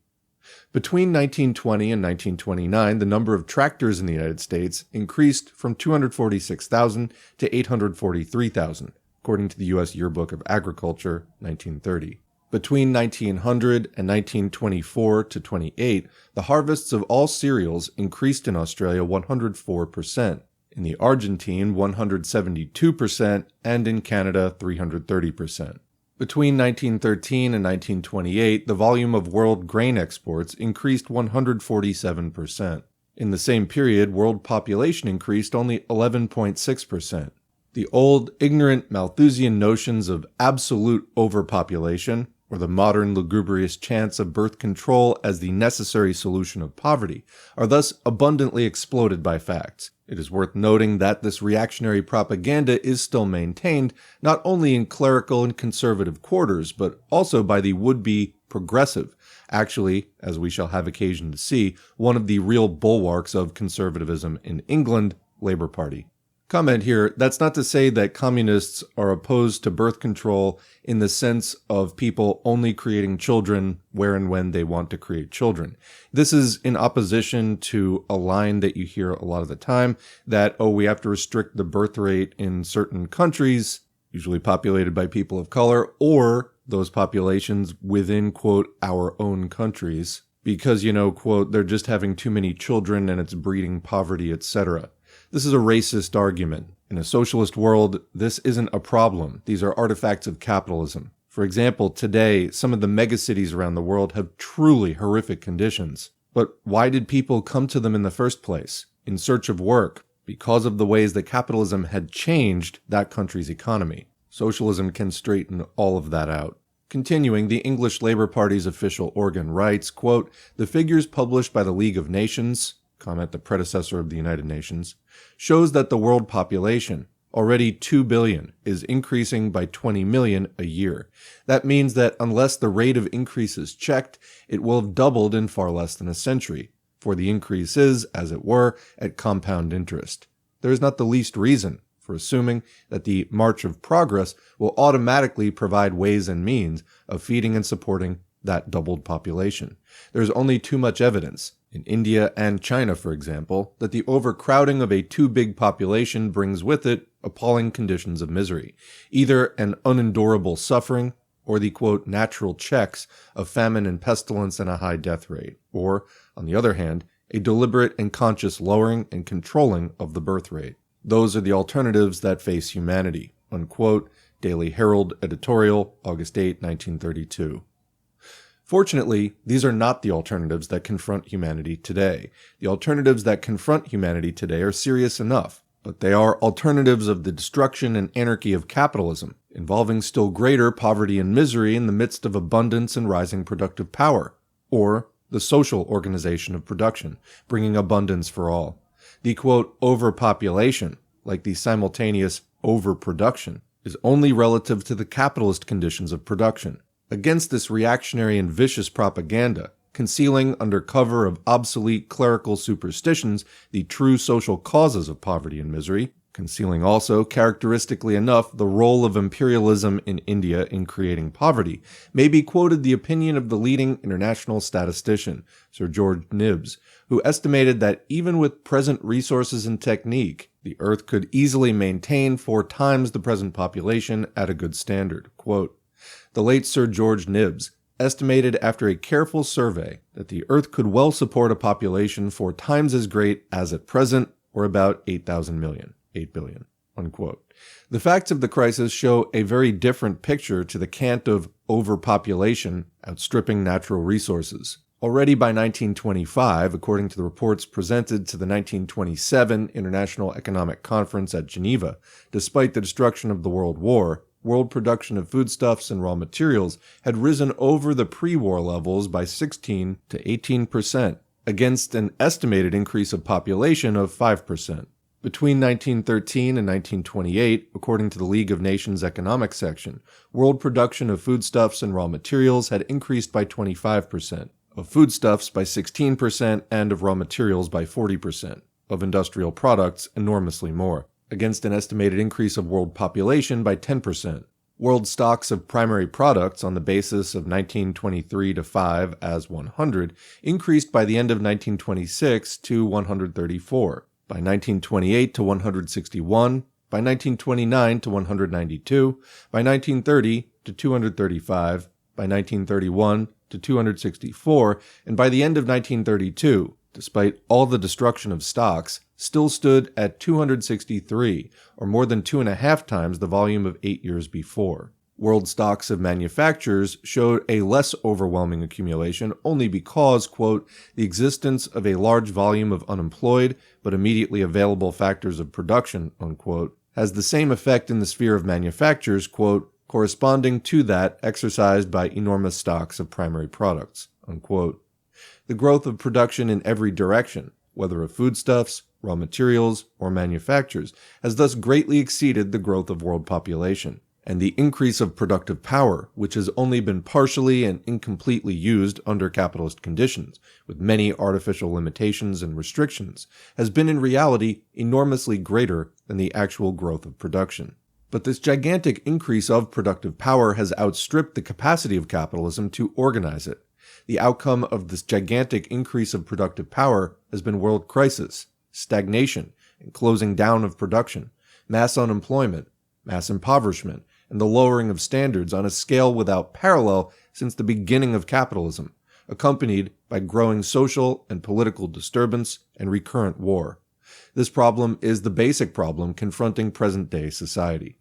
Speaker 1: Between 1920 and 1929, the number of tractors in the United States increased from 246,000 to 843,000, according to the U.S. Yearbook of Agriculture, 1930. Between 1900 and 1924 to 28, the harvests of all cereals increased in Australia 104%, in the Argentine 172%, and in Canada 330%. Between 1913 and 1928, the volume of world grain exports increased 147%. In the same period, world population increased only 11.6%. The old, ignorant Malthusian notions of absolute overpopulation, or the modern lugubrious chants of birth control as the necessary solution of poverty, are thus abundantly exploded by facts. It is worth noting that this reactionary propaganda is still maintained not only in clerical and conservative quarters, but also by the would-be progressive, actually, as we shall have occasion to see, one of the real bulwarks of conservatism in England, Labour Party. Comment here, that's not to say that communists are opposed to birth control in the sense of people only creating children where and when they want to create children. This is in opposition to a line that you hear a lot of the time that, we have to restrict the birth rate in certain countries, usually populated by people of color, or those populations within, quote, our own countries, because, quote, they're just having too many children and it's breeding poverty, etc. This is a racist argument. In a socialist world, this isn't a problem. These are artifacts of capitalism. For example, today, some of the megacities around the world have truly horrific conditions. But why did people come to them in the first place? In search of work, because of the ways that capitalism had changed that country's economy. Socialism can straighten all of that out. Continuing, the English Labour Party's official organ writes, quote, "The figures published by the League of Nations," comment the predecessor of the United Nations, "shows that the world population, already 2 billion, is increasing by 20 million a year. That means that unless the rate of increase is checked, it will have doubled in far less than a century, for the increase is, as it were, at compound interest. There is not the least reason for assuming that the march of progress will automatically provide ways and means of feeding and supporting that doubled population. There is only too much evidence, in India and China, for example, that the overcrowding of a too big population brings with it appalling conditions of misery, either an unendurable suffering or the, quote, natural checks of famine and pestilence and a high death rate, or, on the other hand, a deliberate and conscious lowering and controlling of the birth rate. Those are the alternatives that face humanity," unquote, Daily Herald editorial, August 8, 1932. Fortunately, these are not the alternatives that confront humanity today. The alternatives that confront humanity today are serious enough, but they are alternatives of the destruction and anarchy of capitalism, involving still greater poverty and misery in the midst of abundance and rising productive power, or the social organization of production, bringing abundance for all. The, quote, overpopulation, like the simultaneous overproduction, is only relative to the capitalist conditions of production. Against this reactionary and vicious propaganda, concealing under cover of obsolete clerical superstitions the true social causes of poverty and misery, concealing also, characteristically enough, the role of imperialism in India in creating poverty, may be quoted the opinion of the leading international statistician, Sir George Nibs, who estimated that even with present resources and technique, the Earth could easily maintain 4 times the present population at a good standard. Quote, "The late Sir George Nibs estimated after a careful survey that the Earth could well support a population 4 times as great as at present, or about 8,000 million. 8 billion, unquote. The facts of the crisis show a very different picture to the cant of overpopulation outstripping natural resources. Already by 1925, according to the reports presented to the 1927 International Economic Conference at Geneva, despite the destruction of the World War, world production of foodstuffs and raw materials had risen over the pre-war levels by 16 to 18%, against an estimated increase of population of 5%. Between 1913 and 1928, according to the League of Nations Economic Section, world production of foodstuffs and raw materials had increased by 25%, of foodstuffs by 16%, and of raw materials by 40%, of industrial products enormously more, against an estimated increase of world population by 10%. World stocks of primary products on the basis of 1923 to 5 as 100 increased by the end of 1926 to 134. By 1928 to 161, by 1929 to 192, by 1930 to 235, by 1931 to 264, and by the end of 1932, despite all the destruction of stocks, still stood at 263, or more than 2.5 times the volume of 8 years before. World stocks of manufactures showed a less overwhelming accumulation only because, quote, the existence of a large volume of unemployed but immediately available factors of production, unquote, has the same effect in the sphere of manufactures, quote, corresponding to that exercised by enormous stocks of primary products, unquote. The growth of production in every direction, whether of foodstuffs, raw materials, or manufactures, has thus greatly exceeded the growth of world population. And the increase of productive power, which has only been partially and incompletely used under capitalist conditions, with many artificial limitations and restrictions, has been in reality enormously greater than the actual growth of production. But this gigantic increase of productive power has outstripped the capacity of capitalism to organize it. The outcome of this gigantic increase of productive power has been world crisis, stagnation, and closing down of production, mass unemployment, mass impoverishment, and the lowering of standards on a scale without parallel since the beginning of capitalism, accompanied by growing social and political disturbance and recurrent war. This problem is the basic problem confronting present-day society.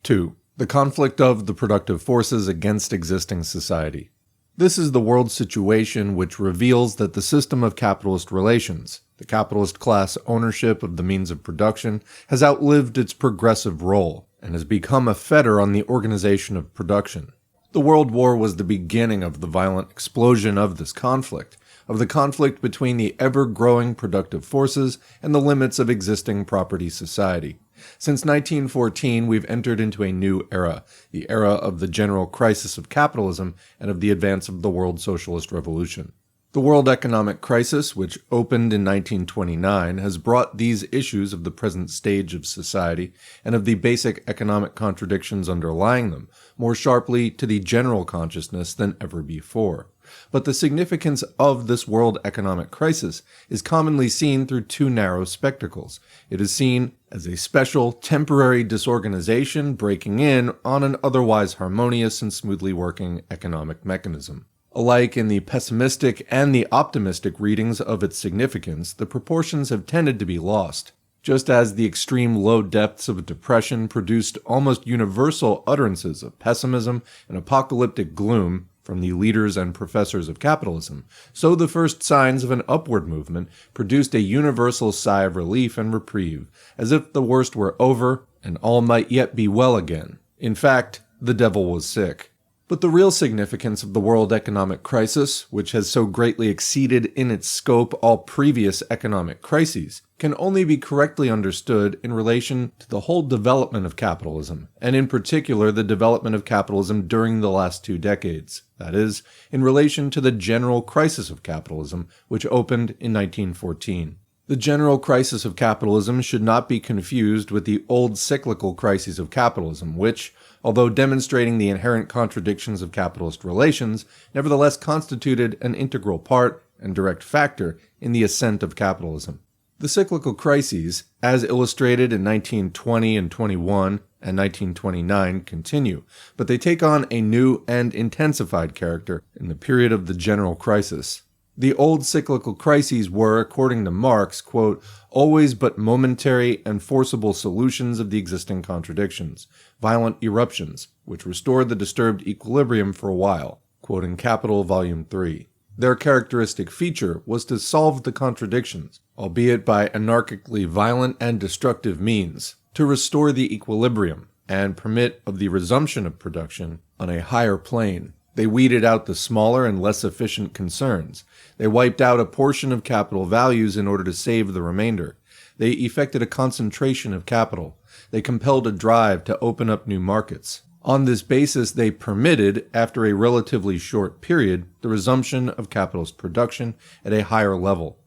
Speaker 1: 2. The conflict of the productive forces against existing society. This is the world situation which reveals that the system of capitalist relations, the capitalist class ownership of the means of production, has outlived its progressive role, and has become a fetter on the organization of production. The World War was the beginning of the violent explosion of this conflict, of the conflict between the ever-growing productive forces and the limits of existing property society. Since 1914, we've entered into a new era, the era of the general crisis of capitalism and of the advance of the world socialist revolution. The world economic crisis, which opened in 1929, has brought these issues of the present stage of society and of the basic economic contradictions underlying them more sharply to the general consciousness than ever before. But the significance of this world economic crisis is commonly seen through two narrow spectacles. It is seen as a special, temporary disorganization breaking in on an otherwise harmonious and smoothly working economic mechanism. Alike in the pessimistic and the optimistic readings of its significance, the proportions have tended to be lost. Just as the extreme low depths of depression produced almost universal utterances of pessimism and apocalyptic gloom from the leaders and professors of capitalism, so the first signs of an upward movement produced a universal sigh of relief and reprieve, as if the worst were over and all might yet be well again. In fact, the devil was sick. But the real significance of the world economic crisis, which has so greatly exceeded in its scope all previous economic crises, can only be correctly understood in relation to the whole development of capitalism, and in particular the development of capitalism during the last 2 decades. That is, in relation to the general crisis of capitalism, which opened in 1914. The general crisis of capitalism should not be confused with the old cyclical crises of capitalism, which, although demonstrating the inherent contradictions of capitalist relations, nevertheless constituted an integral part and direct factor in the ascent of capitalism. The cyclical crises, as illustrated in 1920 and 21 and 1929, continue, but they take on a new and intensified character in the period of the general crisis. The old cyclical crises were, according to Marx, quote, always but momentary and forcible solutions of the existing contradictions, violent eruptions, which restored the disturbed equilibrium for a while, quoting Capital, Volume 3. Their characteristic feature was to solve the contradictions, albeit by anarchically violent and destructive means, to restore the equilibrium, and permit of the resumption of production on a higher plane. They weeded out the smaller and less efficient concerns. They wiped out a portion of capital values in order to save the remainder. They effected a concentration of capital. They compelled a drive to open up new markets. On this basis, they permitted, after a relatively short period, the resumption of capitalist production at a higher level.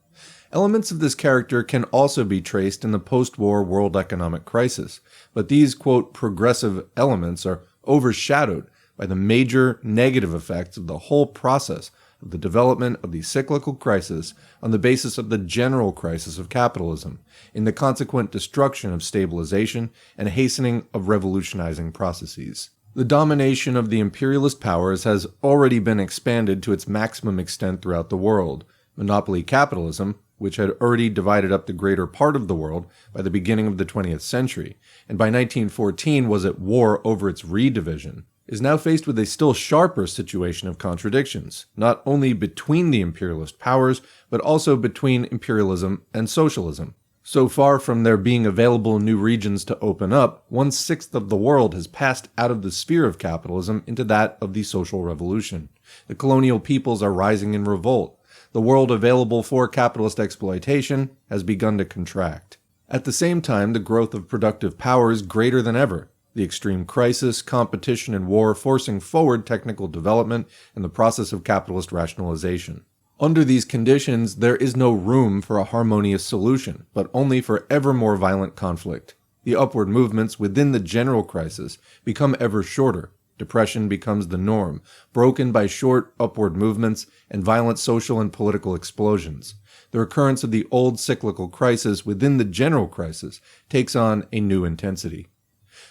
Speaker 1: Elements of this character can also be traced in the post-war world economic crisis, but these, quote, progressive elements are overshadowed by the major negative effects of the whole process of the development of the cyclical crisis on the basis of the general crisis of capitalism, in the consequent destruction of stabilization and hastening of revolutionizing processes. The domination of the imperialist powers has already been expanded to its maximum extent throughout the world. Monopoly capitalism, which had already divided up the greater part of the world by the beginning of the 20th century, and by 1914 was at war over its redivision, is now faced with a still sharper situation of contradictions, not only between the imperialist powers, but also between imperialism and socialism. So far from there being available new regions to open up, 1/6 of the world has passed out of the sphere of capitalism into that of the social revolution. The colonial peoples are rising in revolt. The world available for capitalist exploitation has begun to contract. At the same time, the growth of productive power is greater than ever. The extreme crisis, competition, and war forcing forward technical development and the process of capitalist rationalization. Under these conditions, there is no room for a harmonious solution, but only for ever more violent conflict. The upward movements within the general crisis become ever shorter. Depression becomes the norm, broken by short upward movements and violent social and political explosions. The recurrence of the old cyclical crisis within the general crisis takes on a new intensity.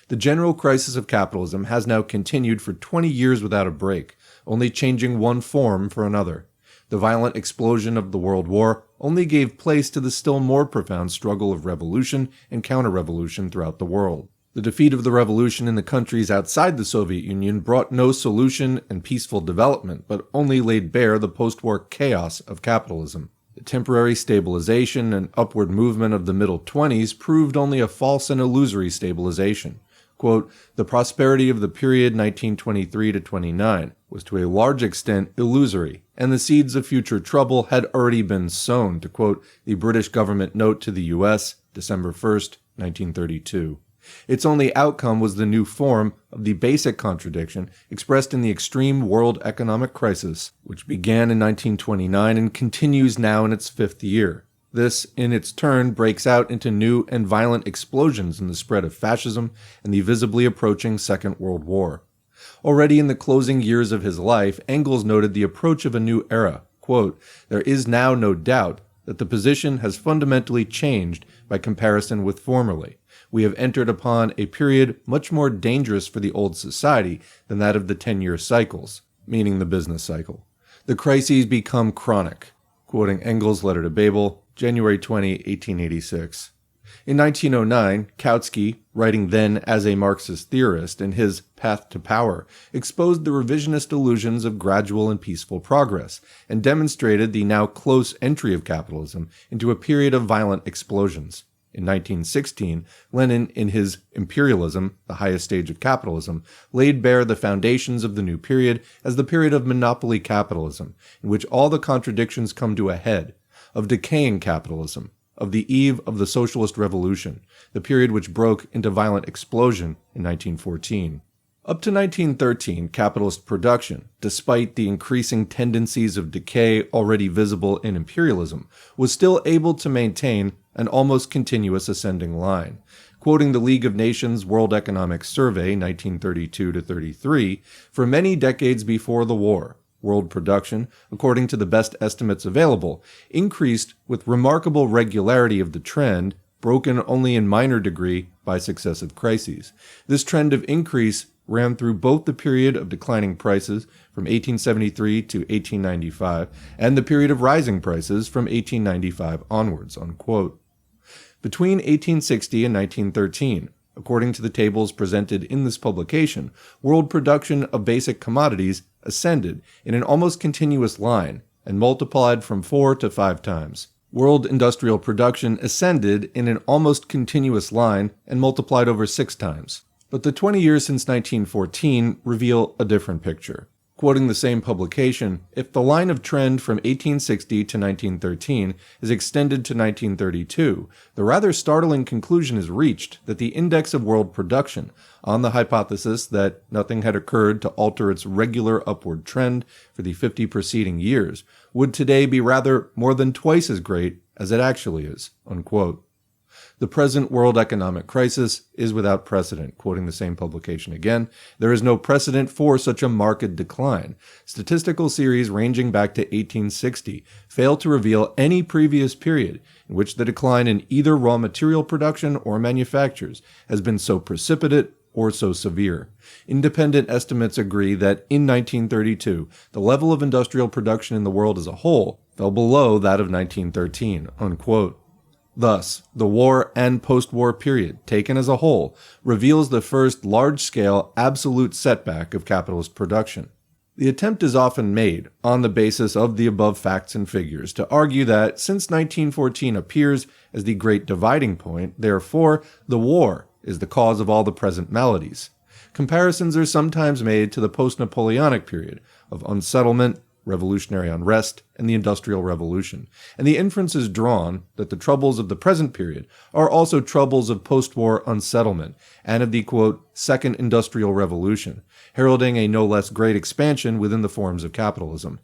Speaker 1: The general crisis of capitalism has now continued for 20 years without a break, only changing one form for another. The violent explosion of the World War only gave place to the still more profound struggle of revolution and counter-revolution throughout the world. The defeat of the revolution in the countries outside the Soviet Union brought no solution and peaceful development, but only laid bare the post-war chaos of capitalism. The temporary stabilization and upward movement of the middle 20s proved only a false and illusory stabilization. Quote, the prosperity of the period 1923 to 29 was to a large extent illusory, and the seeds of future trouble had already been sown, to quote the British government note to the U.S., December 1st, 1932. Its only outcome was the new form of the basic contradiction expressed in the extreme world economic crisis, which began in 1929 and continues now in its fifth year. This, in its turn, breaks out into new and violent explosions in the spread of fascism and the visibly approaching Second World War. Already in the closing years of his life, Engels noted the approach of a new era. Quote, there is now no doubt that the position has fundamentally changed by comparison with formerly. We have entered upon a period much more dangerous for the old society than that of the 10-year cycles, meaning the business cycle. The crises become chronic. Quoting Engels' letter to Babel, January 20, 1886. In 1909, Kautsky, writing then as a Marxist theorist in his Path to Power, exposed the revisionist illusions of gradual and peaceful progress, and demonstrated the now close entry of capitalism into a period of violent explosions. In 1916, Lenin, in his Imperialism, the highest stage of capitalism, laid bare the foundations of the new period as the period of monopoly capitalism, in which all the contradictions come to a head, of decaying capitalism, of the eve of the socialist revolution, the period which broke into violent explosion in 1914. Up to 1913, capitalist production, despite the increasing tendencies of decay already visible in imperialism, was still able to maintain an almost continuous ascending line. Quoting the League of Nations World Economic Survey 1932-33, for many decades before the war, world production, according to the best estimates available, increased with remarkable regularity of the trend, broken only in minor degree by successive crises. This trend of increase ran through both the period of declining prices from 1873 to 1895 and the period of rising prices from 1895 onwards, unquote. Between 1860 and 1913, according to the tables presented in this publication, world production of basic commodities ascended in an almost continuous line and multiplied from 4 to 5 times. World industrial production ascended in an almost continuous line and multiplied over 6 times. But the 20 years since 1914 reveal a different picture. Quoting the same publication, if the line of trend from 1860 to 1913 is extended to 1932, the rather startling conclusion is reached that the index of world production, on the hypothesis that nothing had occurred to alter its regular upward trend for the 50 preceding years, would today be rather more than twice as great as it actually is, unquote. The present world economic crisis is without precedent. Quoting the same publication again, there is no precedent for such a marked decline. Statistical series ranging back to 1860 fail to reveal any previous period in which the decline in either raw material production or manufactures has been so precipitate or so severe. Independent estimates agree that in 1932, the level of industrial production in the world as a whole fell below that of 1913, unquote. Thus, the war and post-war period, taken as a whole, reveals the first large-scale, absolute setback of capitalist production. The attempt is often made, on the basis of the above facts and figures, to argue that since 1914 appears as the great dividing point, therefore, the war is the cause of all the present maladies. Comparisons are sometimes made to the post-Napoleonic period of unsettlement, revolutionary unrest, and the Industrial Revolution, and the inference is drawn that the troubles of the present period are also troubles of post-war unsettlement and of the, quote, Second Industrial Revolution, heralding a no less great expansion within the forms of capitalism.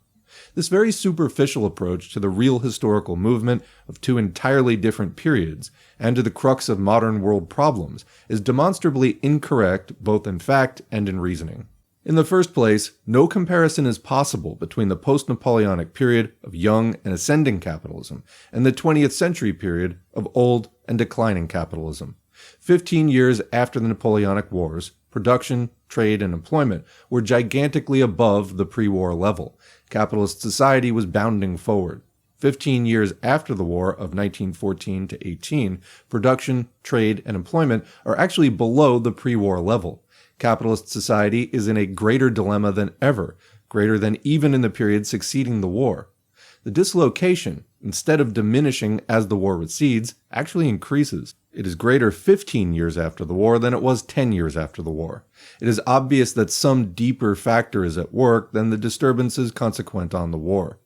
Speaker 1: This very superficial approach to the real historical movement of two entirely different periods and to the crux of modern world problems is demonstrably incorrect both in fact and in reasoning. In the first place, no comparison is possible between the post-Napoleonic period of young and ascending capitalism and the 20th century period of old and declining capitalism. 15 years after the Napoleonic Wars, production, trade, and employment were gigantically above the pre-war level. Capitalist society was bounding forward. 15 years after the war of 1914 to 18, production, trade, and employment are actually below the pre-war level. Capitalist society is in a greater dilemma than ever, greater than even in the period succeeding the war. The dislocation, instead of diminishing as the war recedes, actually increases. It is greater 15 years after the war than it was 10 years after the war. It is obvious that some deeper factor is at work than the disturbances consequent on the war.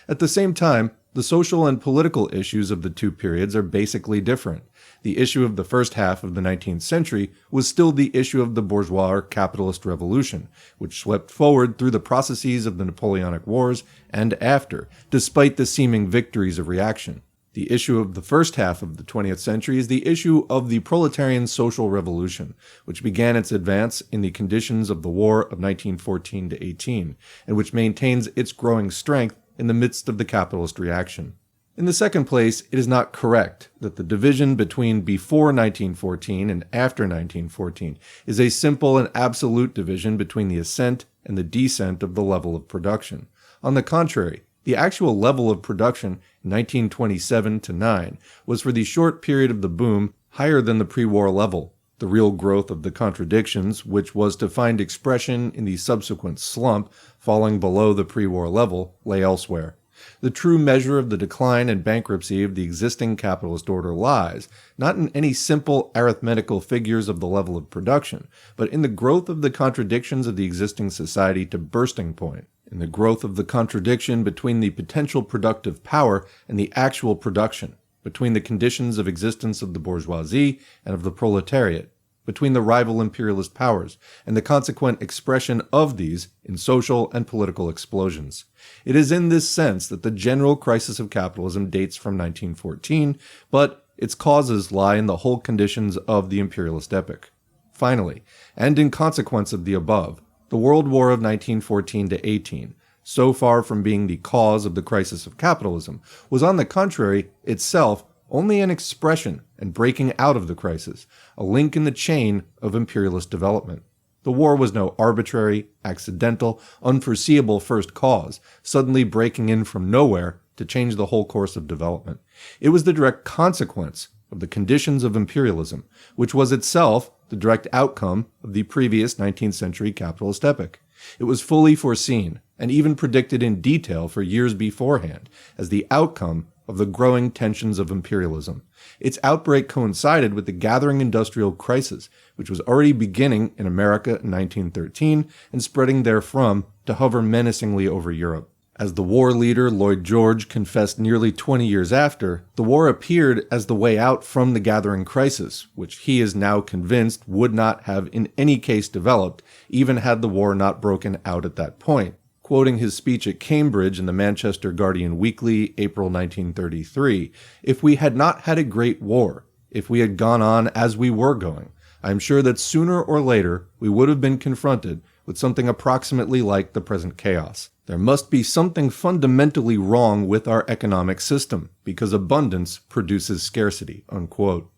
Speaker 1: At the same time, the social and political issues of the two periods are basically different. The issue of the first half of the 19th century was still the issue of the bourgeois or capitalist revolution, which swept forward through the processes of the Napoleonic Wars and after, despite the seeming victories of reaction. The issue of the first half of the 20th century is the issue of the proletarian social revolution, which began its advance in the conditions of the war of 1914 to 18, and which maintains its growing strength in the midst of the capitalist reaction. In the second place, it is not correct that the division between before 1914 and after 1914 is a simple and absolute division between the ascent and the descent of the level of production. On the contrary, the actual level of production in 1927 to 9 was for the short period of the boom higher than the pre-war level. The real growth of the contradictions, which was to find expression in the subsequent slump, falling below the pre-war level, lay elsewhere. The true measure of the decline and bankruptcy of the existing capitalist order lies, not in any simple arithmetical figures of the level of production, but in the growth of the contradictions of the existing society to bursting point, in the growth of the contradiction between the potential productive power and the actual production, between the conditions of existence of the bourgeoisie and of the proletariat, between the rival imperialist powers, and the consequent expression of these in social and political explosions. It is in this sense that the general crisis of capitalism dates from 1914, but its causes lie in the whole conditions of the imperialist epoch. Finally, and in consequence of the above, the World War of 1914 to 18, so far from being the cause of the crisis of capitalism, was on the contrary itself only an expression and breaking out of the crisis, a link in the chain of imperialist development. The war was no arbitrary, accidental, unforeseeable first cause, suddenly breaking in from nowhere to change the whole course of development. It was the direct consequence of the conditions of imperialism, which was itself the direct outcome of the previous 19th century capitalist epoch. It was fully foreseen, and even predicted in detail for years beforehand, as the outcome of the growing tensions of imperialism. Its outbreak coincided with the gathering industrial crisis, which was already beginning in America in 1913 and spreading therefrom to hover menacingly over Europe. As the war leader Lloyd George confessed nearly 20 years after, the war appeared as the way out from the gathering crisis, which he is now convinced would not have in any case developed, even had the war not broken out at that point. Quoting his speech at Cambridge in the Manchester Guardian Weekly, April 1933, "If we had not had a great war, if we had gone on as we were going, I am sure that sooner or later we would have been confronted with something approximately like the present chaos. There must be something fundamentally wrong with our economic system, because abundance produces scarcity." Unquote.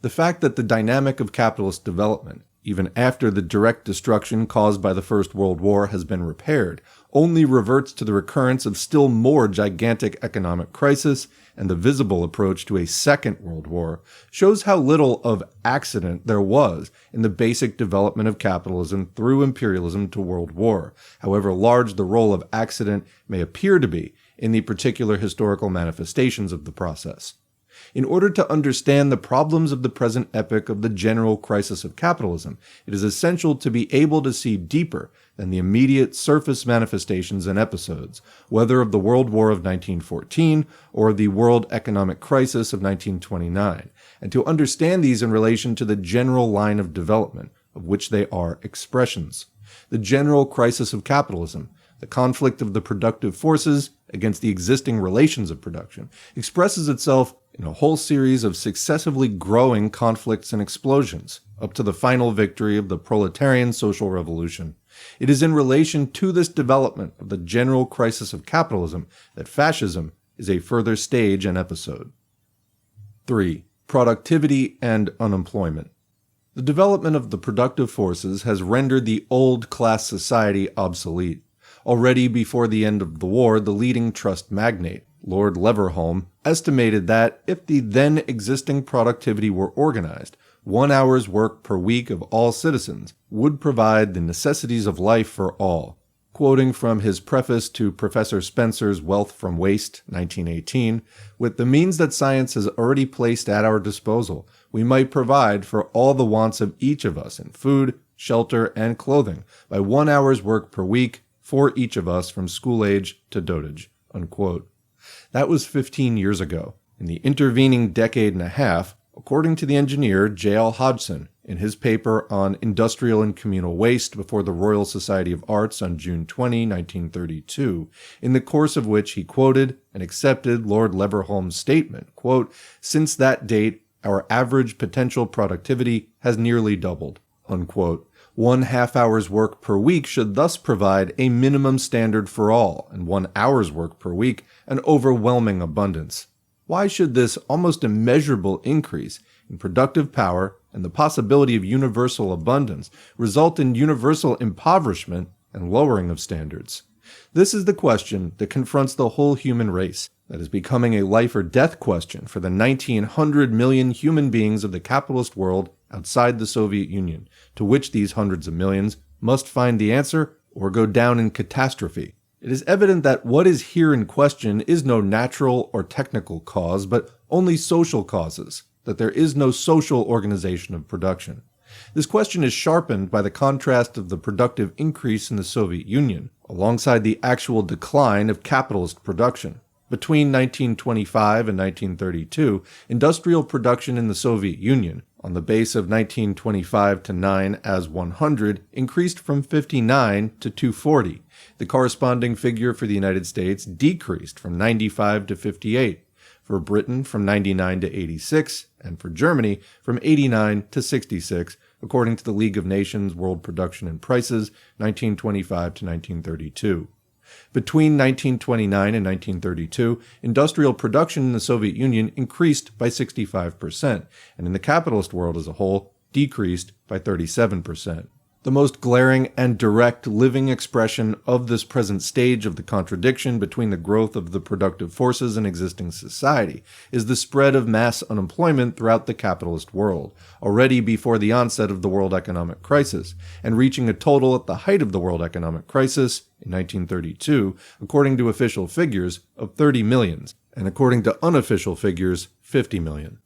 Speaker 1: The fact that the dynamic of capitalist development, even after the direct destruction caused by the First World War has been repaired, only reverts to the recurrence of still more gigantic economic crisis and the visible approach to a Second World War, shows how little of accident there was in the basic development of capitalism through imperialism to world war, however large the role of accident may appear to be in the particular historical manifestations of the process. In order to understand the problems of the present epoch of the general crisis of capitalism, it is essential to be able to see deeper than the immediate surface manifestations and episodes, whether of the World War of 1914 or the world economic crisis of 1929, and to understand these in relation to the general line of development, of which they are expressions. The general crisis of capitalism, the conflict of the productive forces against the existing relations of production, expresses itself in a whole series of successively growing conflicts and explosions, up to the final victory of the proletarian social revolution. It is in relation to this development of the general crisis of capitalism that fascism is a further stage and episode. 3. Productivity and unemployment. The development of the productive forces has rendered the old class society obsolete. Already before the end of the war, the leading trust magnate, Lord Leverhulme, estimated that if the then existing productivity were organized, 1 hour's work per week of all citizens would provide the necessities of life for all. Quoting from his preface to Professor Spencer's Wealth from Waste, 1918, with the means that science has already placed at our disposal, we might provide for all the wants of each of us in food, shelter, and clothing by 1 hour's work per week for each of us from school age to dotage. Unquote. That was 15 years ago. In the intervening decade and a half, according to the engineer J.L. Hodgson, in his paper on industrial and communal waste before the Royal Society of Arts on June 20, 1932, in the course of which he quoted and accepted Lord Leverhulme's statement, quote, "Since that date, our average potential productivity has nearly doubled," unquote. 1 half-hour's work per week should thus provide a minimum standard for all, and 1 hour's work per week an overwhelming abundance. Why should this almost immeasurable increase in productive power and the possibility of universal abundance result in universal impoverishment and lowering of standards? This is the question that confronts the whole human race, that is becoming a life or death question for the 1,900 million human beings of the capitalist world outside the Soviet Union, to which these hundreds of millions must find the answer or go down in catastrophe. It is evident that what is here in question is no natural or technical cause, but only social causes, that there is no social organization of production. This question is sharpened by the contrast of the productive increase in the Soviet Union, alongside the actual decline of capitalist production. Between 1925 and 1932, industrial production in the Soviet Union, on the base of 1925 to 9 as 100, increased from 59 to 240. The corresponding figure for the United States decreased from 95 to 58, for Britain from 99 to 86, and for Germany from 89 to 66, according to the League of Nations World Production and Prices, 1925 to 1932. Between 1929 and 1932, industrial production in the Soviet Union increased by 65%, and in the capitalist world as a whole, decreased by 37%. The most glaring and direct living expression of this present stage of the contradiction between the growth of the productive forces in existing society is the spread of mass unemployment throughout the capitalist world, already before the onset of the world economic crisis, and reaching a total at the height of the world economic crisis, in 1932, according to official figures, of 30 million, and according to unofficial figures, 50 million.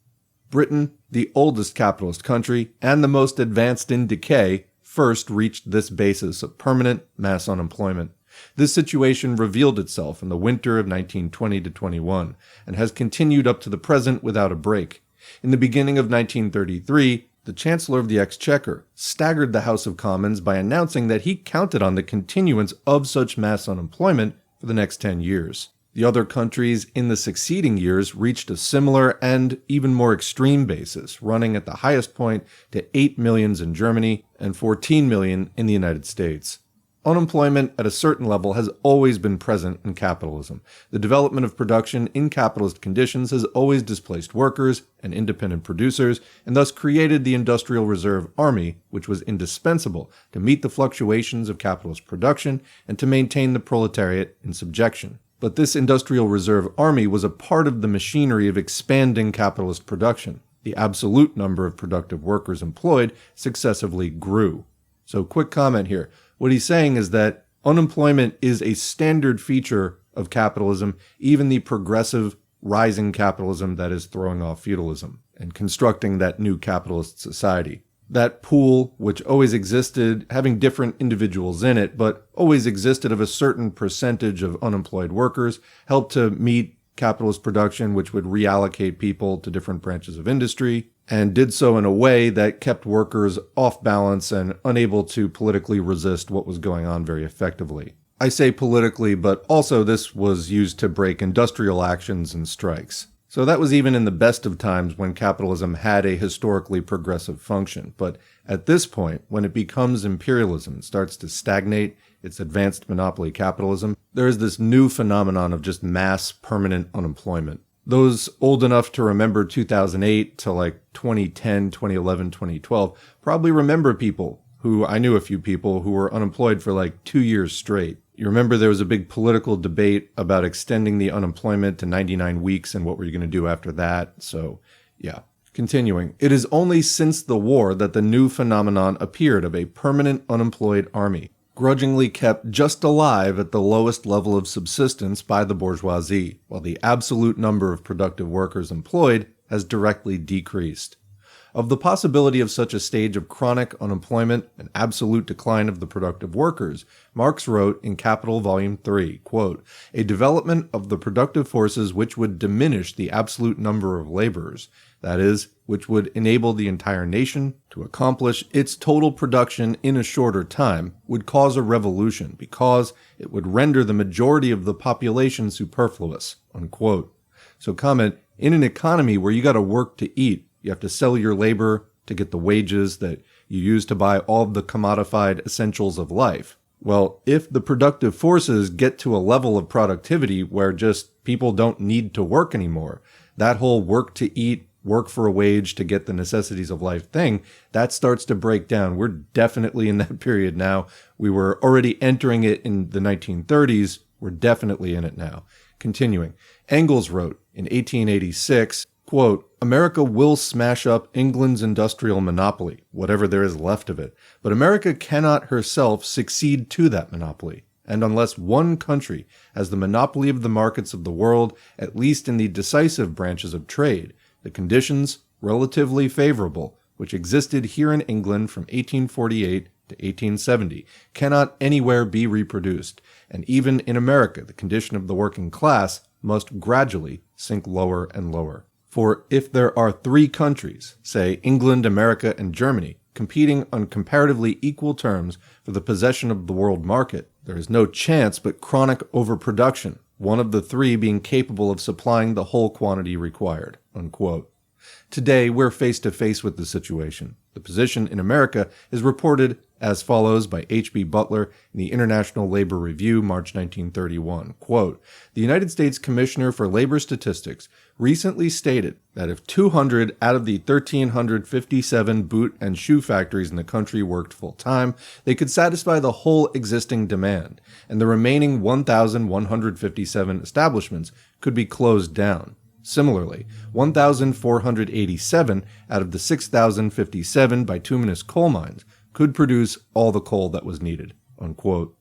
Speaker 1: Britain, the oldest capitalist country, and the most advanced in decay, first reached this basis of permanent mass unemployment. This situation revealed itself in the winter of 1920 to 21, and has continued up to the present without a break. In the beginning of 1933, the Chancellor of the Exchequer staggered the House of Commons by announcing that he counted on the continuance of such mass unemployment for the next 10 years. The other countries in the succeeding years reached a similar and even more extreme basis, running at the highest point to 8 million in Germany and 14 million in the United States. Unemployment at a certain level has always been present in capitalism. The development of production in capitalist conditions has always displaced workers and independent producers, and thus created the Industrial Reserve Army, which was indispensable to meet the fluctuations of capitalist production and to maintain the proletariat in subjection. But this Industrial Reserve Army was a part of the machinery of expanding capitalist production. The absolute number of productive workers employed successively grew. So quick comment here. What he's saying is that unemployment is a standard feature of capitalism, even the progressive, rising capitalism that is throwing off feudalism and constructing that new capitalist society. That pool, which always existed, having different individuals in it, but always existed of a certain percentage of unemployed workers, helped to meet capitalist production, which would reallocate people to different branches of industry, and did so in a way that kept workers off balance and unable to politically resist what was going on very effectively. I say politically, but also this was used to break industrial actions and strikes. So that was even in the best of times when capitalism had a historically progressive function. But at this point, when it becomes imperialism and starts to stagnate, its advanced monopoly capitalism, there is this new phenomenon of just mass permanent unemployment. Those old enough to remember 2008 to like 2010, 2011, 2012 probably remember people who I knew a few people who were unemployed for like 2 years straight. You remember there was a big political debate about extending the unemployment to 99 weeks and what were you going to do after that? So, yeah. Continuing, it is only since the war that the new phenomenon appeared of a permanent unemployed army, grudgingly kept just alive at the lowest level of subsistence by the bourgeoisie, while the absolute number of productive workers employed has directly decreased. Of the possibility of such a stage of chronic unemployment and absolute decline of the productive workers, Marx wrote in Capital Volume 3, quote, "A development of the productive forces which would diminish the absolute number of laborers, that is, which would enable the entire nation to accomplish its total production in a shorter time, would cause a revolution because it would render the majority of the population superfluous," unquote. So comment, in an economy where you got to work to eat, you have to sell your labor to get the wages that you use to buy all of the commodified essentials of life. Well, if the productive forces get to a level of productivity where just people don't need to work anymore, that whole work to eat, work for a wage to get the necessities of life thing, that starts to break down. We're definitely in that period now. We were already entering it in the 1930s. We're definitely in it now. Continuing, Engels wrote in 1886, quote, "America will smash up England's industrial monopoly, whatever there is left of it, but America cannot herself succeed to that monopoly. And unless one country has the monopoly of the markets of the world, at least in the decisive branches of trade, the conditions, relatively favorable, which existed here in England from 1848 to 1870, cannot anywhere be reproduced, and even in America the condition of the working class must gradually sink lower and lower. For if there are three countries, say England, America, and Germany, competing on comparatively equal terms for the possession of the world market, there is no chance but chronic overproduction, one of the three being capable of supplying the whole quantity required," unquote. Today, we're face to face with the situation. The position in America is reported as follows by H.B. Butler in the International Labor Review, March 1931. Quote, "The United States Commissioner for Labor Statistics recently stated that if 200 out of the 1,357 boot and shoe factories in the country worked full-time, they could satisfy the whole existing demand, and the remaining 1,157 establishments could be closed down. Similarly, 1,487 out of the 6,057 bituminous coal mines could produce all the coal that was needed," unquote.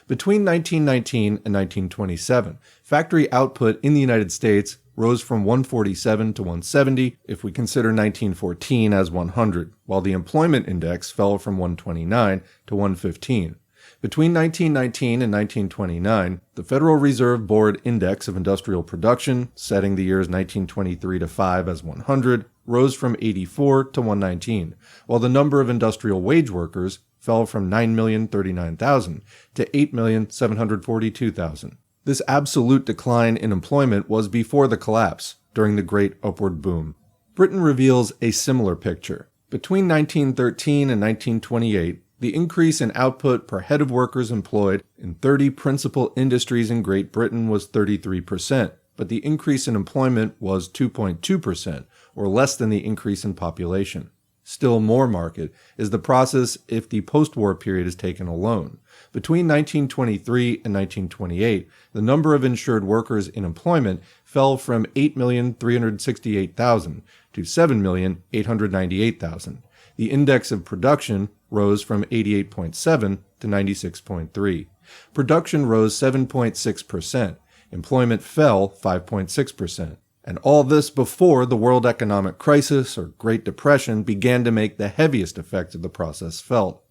Speaker 1: Between 1919 and 1927, factory output in the United States rose from 147 to 170 if we consider 1914 as 100, while the employment index fell from 129 to 115. Between 1919 and 1929, the Federal Reserve Board Index of Industrial Production, setting the years 1923 to 5 as 100, rose from 84 to 119, while the number of industrial wage workers fell from 9,039,000 to 8,742,000. This absolute decline in employment was before the collapse, during the Great Upward Boom. Britain reveals a similar picture. Between 1913 and 1928, the increase in output per head of workers employed in 30 principal industries in Great Britain was 33%, but the increase in employment was 2.2%, or less than the increase in population. Still more marked is the process if the post-war period is taken alone. Between 1923 and 1928, the number of insured workers in employment fell from 8,368,000 to 7,898,000. The index of production rose from 88.7 to 96.3. Production rose 7.6%. Employment fell 5.6%. And all this before the world economic crisis or Great Depression began to make the heaviest effects of the process felt.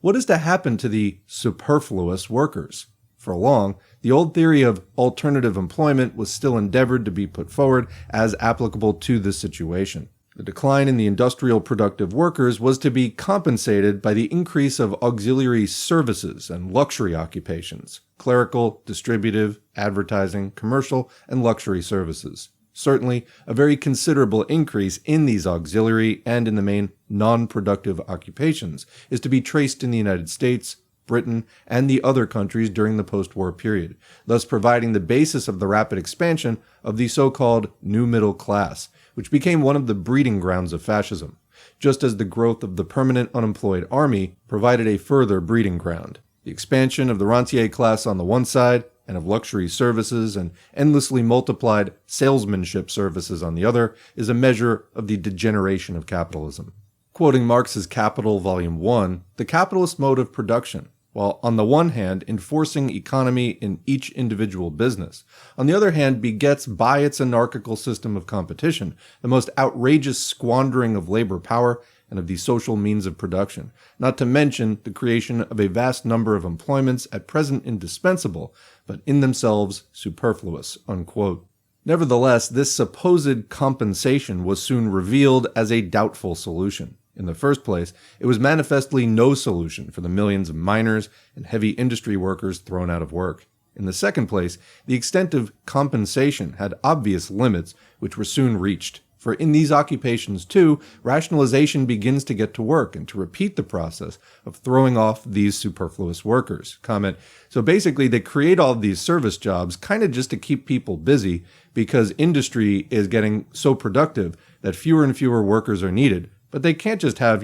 Speaker 1: What is to happen to the superfluous workers? For long, the old theory of alternative employment was still endeavored to be put forward as applicable to this situation. The decline in the industrial productive workers was to be compensated by the increase of auxiliary services and luxury occupations, clerical, distributive, advertising, commercial, and luxury services. Certainly, a very considerable increase in these auxiliary and in the main non-productive occupations is to be traced in the United States, Britain, and the other countries during the post-war period, thus providing the basis of the rapid expansion of the so-called new middle class, which became one of the breeding grounds of fascism. just as the growth of the permanent unemployed army provided a further breeding ground. The expansion of the rentier class on the one side, and of luxury services and endlessly multiplied salesmanship services on the other, is a measure of the degeneration of capitalism. Quoting Marx's Capital, Volume 1, the capitalist mode of production, while on the one hand enforcing economy in each individual business, on the other hand begets by its anarchical system of competition the most outrageous squandering of labor power and of the social means of production, not to mention the creation of a vast number of employments at present indispensable, but in themselves superfluous." Unquote. Nevertheless, this supposed compensation was soon revealed as a doubtful solution. In the first place, it was manifestly no solution for the millions of miners and heavy industry workers thrown out of work. In the second place, the extent of compensation had obvious limits which were soon reached. For in these occupations, too, rationalization begins to get to work and to repeat the process of throwing off these superfluous workers. Comment, so basically they create all of these service jobs kind of just to keep people busy because industry is getting so productive that fewer and fewer workers are needed. But they can't just have,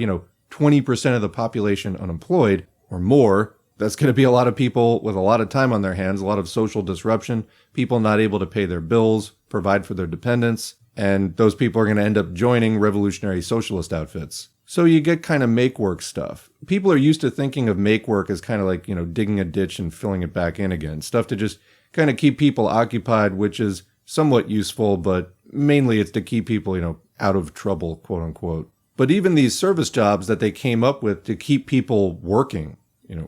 Speaker 1: 20% of the population unemployed or more. That's going to be a lot of people with a lot of time on their hands, a lot of social disruption, people not able to pay their bills, provide for their dependents. And those people are going to end up joining revolutionary socialist outfits. So you get kind of make-work stuff. People are used to thinking of make-work as kind of like, digging a ditch and filling it back in again. Stuff to just kind of keep people occupied, which is somewhat useful, but mainly it's to keep people, out of trouble, quote unquote. But even these service jobs that they came up with to keep people working,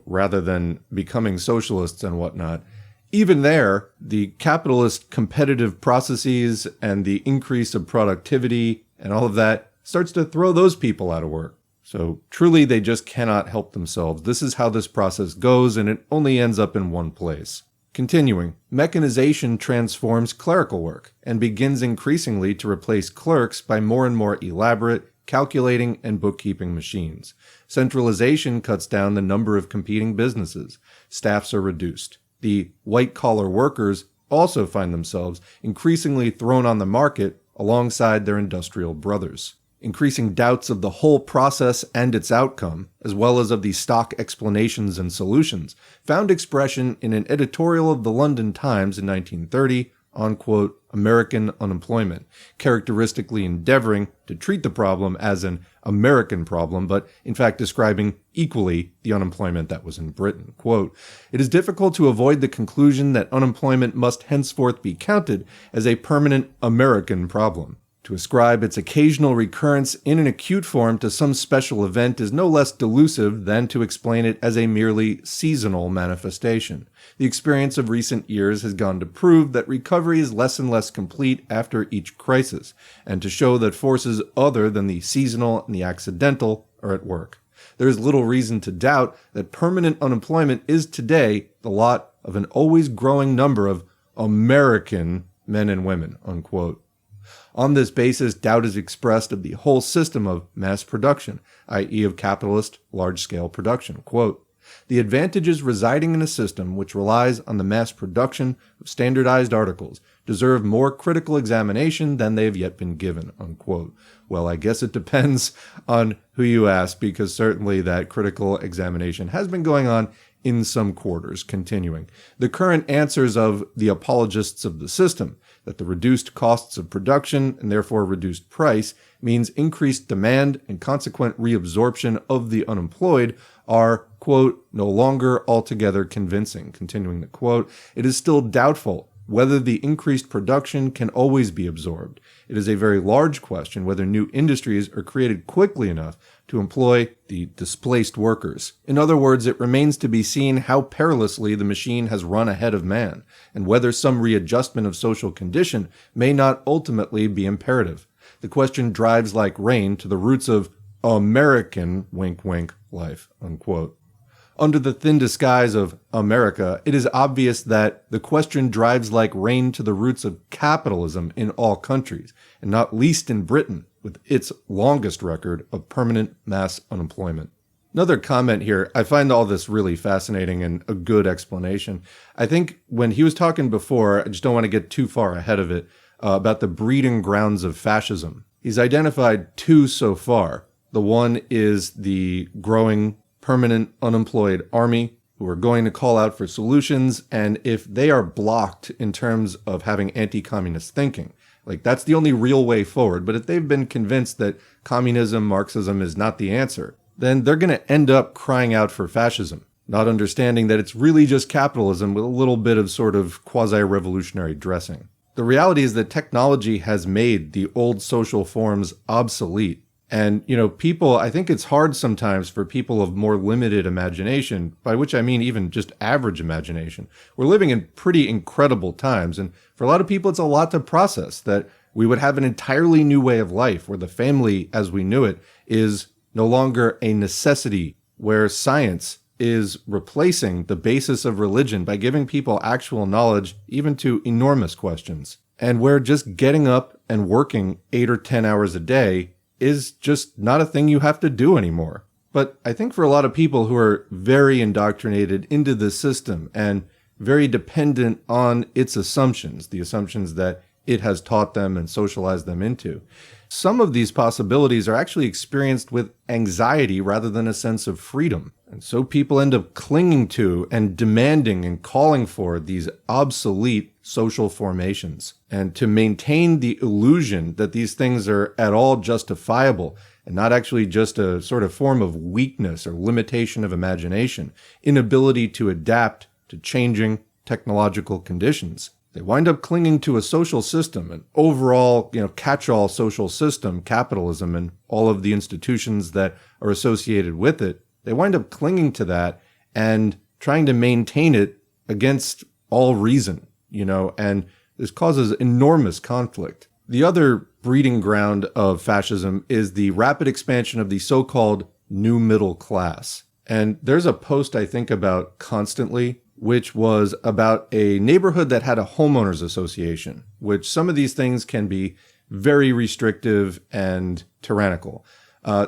Speaker 1: rather than becoming socialists and whatnot, even there, the capitalist competitive processes and the increase of productivity and all of that starts to throw those people out of work. So truly, they just cannot help themselves. This is how this process goes, and it only ends up in one place. Continuing, mechanization transforms clerical work and begins increasingly to replace clerks by more and more elaborate calculating and bookkeeping machines. Centralization cuts down the number of competing businesses. Staffs are reduced. The white-collar workers also find themselves increasingly thrown on the market alongside their industrial brothers. Increasing doubts of the whole process and its outcome, as well as of the stock explanations and solutions, found expression in an editorial of the London Times in 1930 on, quote, American unemployment, characteristically endeavoring to treat the problem as an American problem, but in fact describing equally the unemployment that was in Britain. Quote, "It is difficult to avoid the conclusion that unemployment must henceforth be counted as a permanent American problem. To ascribe its occasional recurrence in an acute form to some special event is no less delusive than to explain it as a merely seasonal manifestation. The experience of recent years has gone to prove that recovery is less and less complete after each crisis, and to show that forces other than the seasonal and the accidental are at work. There is little reason to doubt that permanent unemployment is today the lot of an always growing number of American men and women," unquote. On this basis, doubt is expressed of the whole system of mass production, i.e. of capitalist large-scale production. Quote, "The advantages residing in a system which relies on the mass production of standardized articles deserve more critical examination than they have yet been given," unquote. Well, I guess it depends on who you ask, because certainly that critical examination has been going on in some quarters. Continuing, "The current answers of the apologists of the system, that the reduced costs of production and therefore reduced price means increased demand and consequent reabsorption of the unemployed, are, quote, no longer altogether convincing." Continuing the quote, "It is still doubtful whether the increased production can always be absorbed. It is a very large question whether new industries are created quickly enough to employ the displaced workers. In other words, it remains to be seen how perilously the machine has run ahead of man, and whether some readjustment of social condition may not ultimately be imperative. The question drives like rain to the roots of American, wink wink, life," unquote. Under the thin disguise of America, it is obvious that the question drives like rain to the roots of capitalism in all countries, and not least in Britain, with its longest record of permanent mass unemployment. Another comment here, I find all this really fascinating and a good explanation. I think when he was talking before, I just don't want to get too far ahead of it, about the breeding grounds of fascism. He's identified two so far. The one is the growing permanent unemployed army who are going to call out for solutions, and if they are blocked in terms of having anti-communist thinking, like that's the only real way forward, but if they've been convinced that communism, Marxism is not the answer, then they're going to end up crying out for fascism, not understanding that it's really just capitalism with a little bit of sort of quasi-revolutionary dressing. The reality is that technology has made the old social forms obsolete. And, people, I think it's hard sometimes for people of more limited imagination, by which I mean even just average imagination. We're living in pretty incredible times, and for a lot of people, it's a lot to process that we would have an entirely new way of life where the family as we knew it is no longer a necessity, where science is replacing the basis of religion by giving people actual knowledge, even to enormous questions, and where just getting up and working 8 or 10 hours a day is just not a thing you have to do anymore. But I think for a lot of people who are very indoctrinated into the system and very dependent on its assumptions, the assumptions that it has taught them and socialized them into, some of these possibilities are actually experienced with anxiety rather than a sense of freedom. And so people end up clinging to and demanding and calling for these obsolete social formations. And to maintain the illusion that these things are at all justifiable and not actually just a sort of form of weakness or limitation of imagination, inability to adapt to changing technological conditions, they wind up clinging to a social system, an overall, catch-all social system, capitalism, and all of the institutions that are associated with it. They wind up clinging to that and trying to maintain it against all reason, and this causes enormous conflict. The other breeding ground of fascism is the rapid expansion of the so-called new middle class. And there's a post I think about constantly, which was about a neighborhood that had a homeowners association, which some of these things can be very restrictive and tyrannical.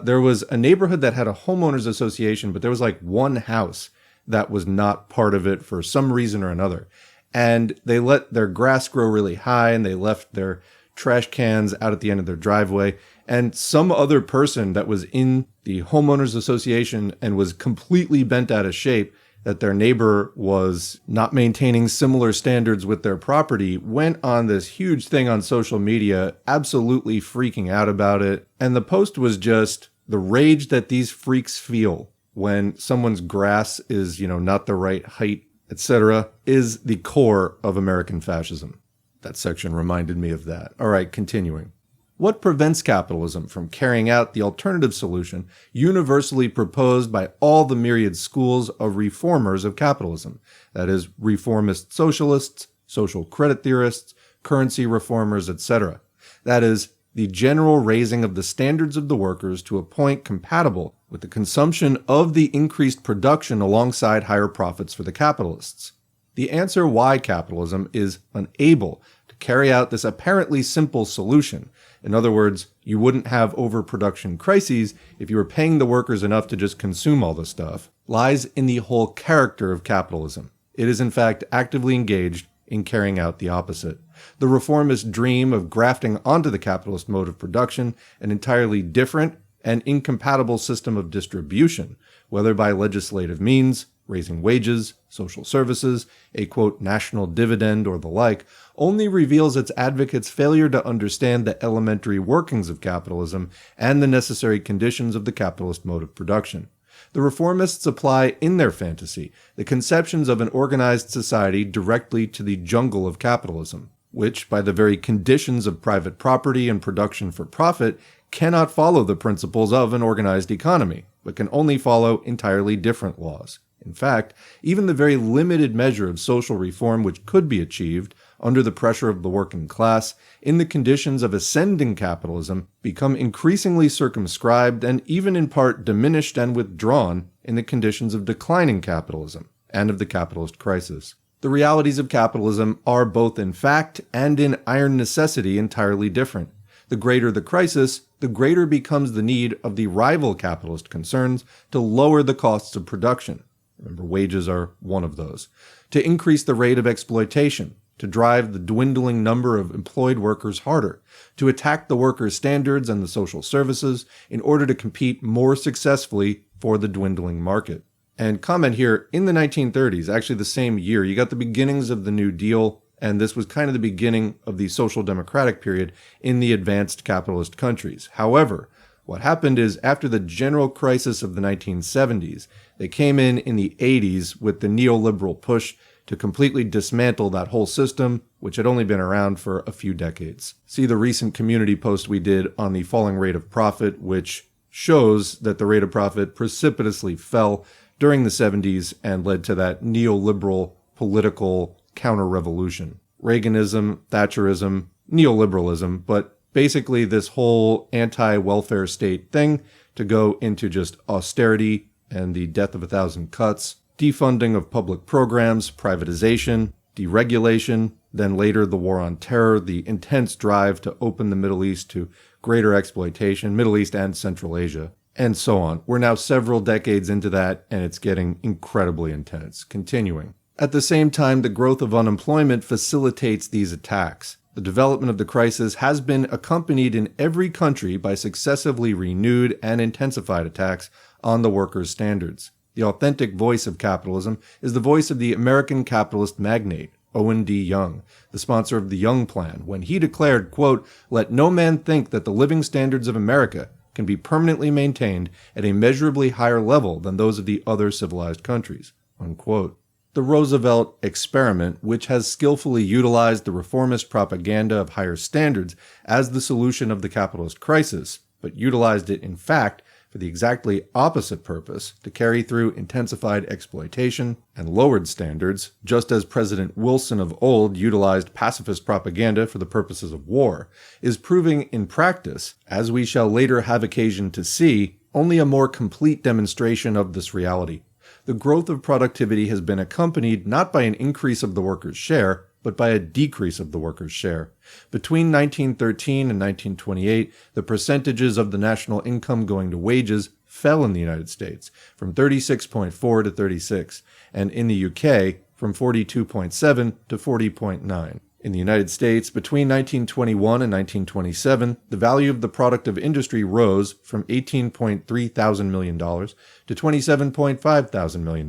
Speaker 1: There was a neighborhood that had a homeowners association, but there was like one house that was not part of it for some reason or another. And they let their grass grow really high, and they left their trash cans out at the end of their driveway. And some other person that was in the homeowners association and was completely bent out of shape that their neighbor was not maintaining similar standards with their property went on this huge thing on social media, absolutely freaking out about it. And the post was just the rage that these freaks feel when someone's grass is, not the right height, etc., is the core of American fascism. That section reminded me of that. All right, continuing. What prevents capitalism from carrying out the alternative solution universally proposed by all the myriad schools of reformers of capitalism? That is, reformist socialists, social credit theorists, currency reformers, etc. That is, the general raising of the standards of the workers to a point compatible with the consumption of the increased production alongside higher profits for the capitalists. The answer why capitalism is unable to carry out this apparently simple solution, in other words, you wouldn't have overproduction crises if you were paying the workers enough to just consume all the stuff, lies in the whole character of capitalism. It is in fact actively engaged in carrying out the opposite. The reformist dream of grafting onto the capitalist mode of production an entirely different and incompatible system of distribution, whether by legislative means, raising wages, social services, a quote, national dividend or the like, only reveals its advocates' failure to understand the elementary workings of capitalism and the necessary conditions of the capitalist mode of production. The reformists apply in their fantasy the conceptions of an organized society directly to the jungle of capitalism, which, by the very conditions of private property and production for profit, cannot follow the principles of an organized economy, but can only follow entirely different laws. In fact, even the very limited measure of social reform which could be achieved under the pressure of the working class in the conditions of ascending capitalism become increasingly circumscribed and even in part diminished and withdrawn in the conditions of declining capitalism and of the capitalist crisis. The realities of capitalism are both in fact and in iron necessity entirely different. The greater the crisis, the greater becomes the need of the rival capitalist concerns to lower the costs of production. Remember, wages are one of those. To increase the rate of exploitation, to drive the dwindling number of employed workers harder, to attack the workers' standards and the social services in order to compete more successfully for the dwindling market. And comment here, in the 1930s, actually the same year, you got the beginnings of the New Deal, and this was kind of the beginning of the social democratic period in the advanced capitalist countries. However, what happened is after the general crisis of the 1970s, they came in the 80s with the neoliberal push to completely dismantle that whole system, which had only been around for a few decades. See the recent community post we did on the falling rate of profit, which shows that the rate of profit precipitously fell during the 70s and led to that neoliberal political counter-revolution. Reaganism, Thatcherism, neoliberalism, but basically this whole anti-welfare state thing to go into just austerity and the death of 1,000 cuts, defunding of public programs, privatization, deregulation, then later the war on terror, the intense drive to open the Middle East to greater exploitation, Middle East and Central Asia, and so on. We're now several decades into that, and it's getting incredibly intense. Continuing. At the same time, the growth of unemployment facilitates these attacks. The development of the crisis has been accompanied in every country by successively renewed and intensified attacks on the workers' standards. The authentic voice of capitalism is the voice of the American capitalist magnate, Owen D. Young, the sponsor of the Young Plan, when he declared, quote, "Let no man think that the living standards of America can be permanently maintained at a measurably higher level than those of the other civilized countries," unquote. The Roosevelt experiment, which has skillfully utilized the reformist propaganda of higher standards as the solution of the capitalist crisis, but utilized it in fact for the exactly opposite purpose, to carry through intensified exploitation and lowered standards, just as President Wilson of old utilized pacifist propaganda for the purposes of war, is proving in practice, as we shall later have occasion to see, only a more complete demonstration of this reality. The growth of productivity has been accompanied not by an increase of the workers' share, but by a decrease of the workers' share. Between 1913 and 1928, the percentages of the national income going to wages fell in the United States, from 36.4 to 36, and in the UK, from 42.7 to 40.9. In the United States, between 1921 and 1927, the value of the product of industry rose from $18.3 thousand million to $27.5 thousand million.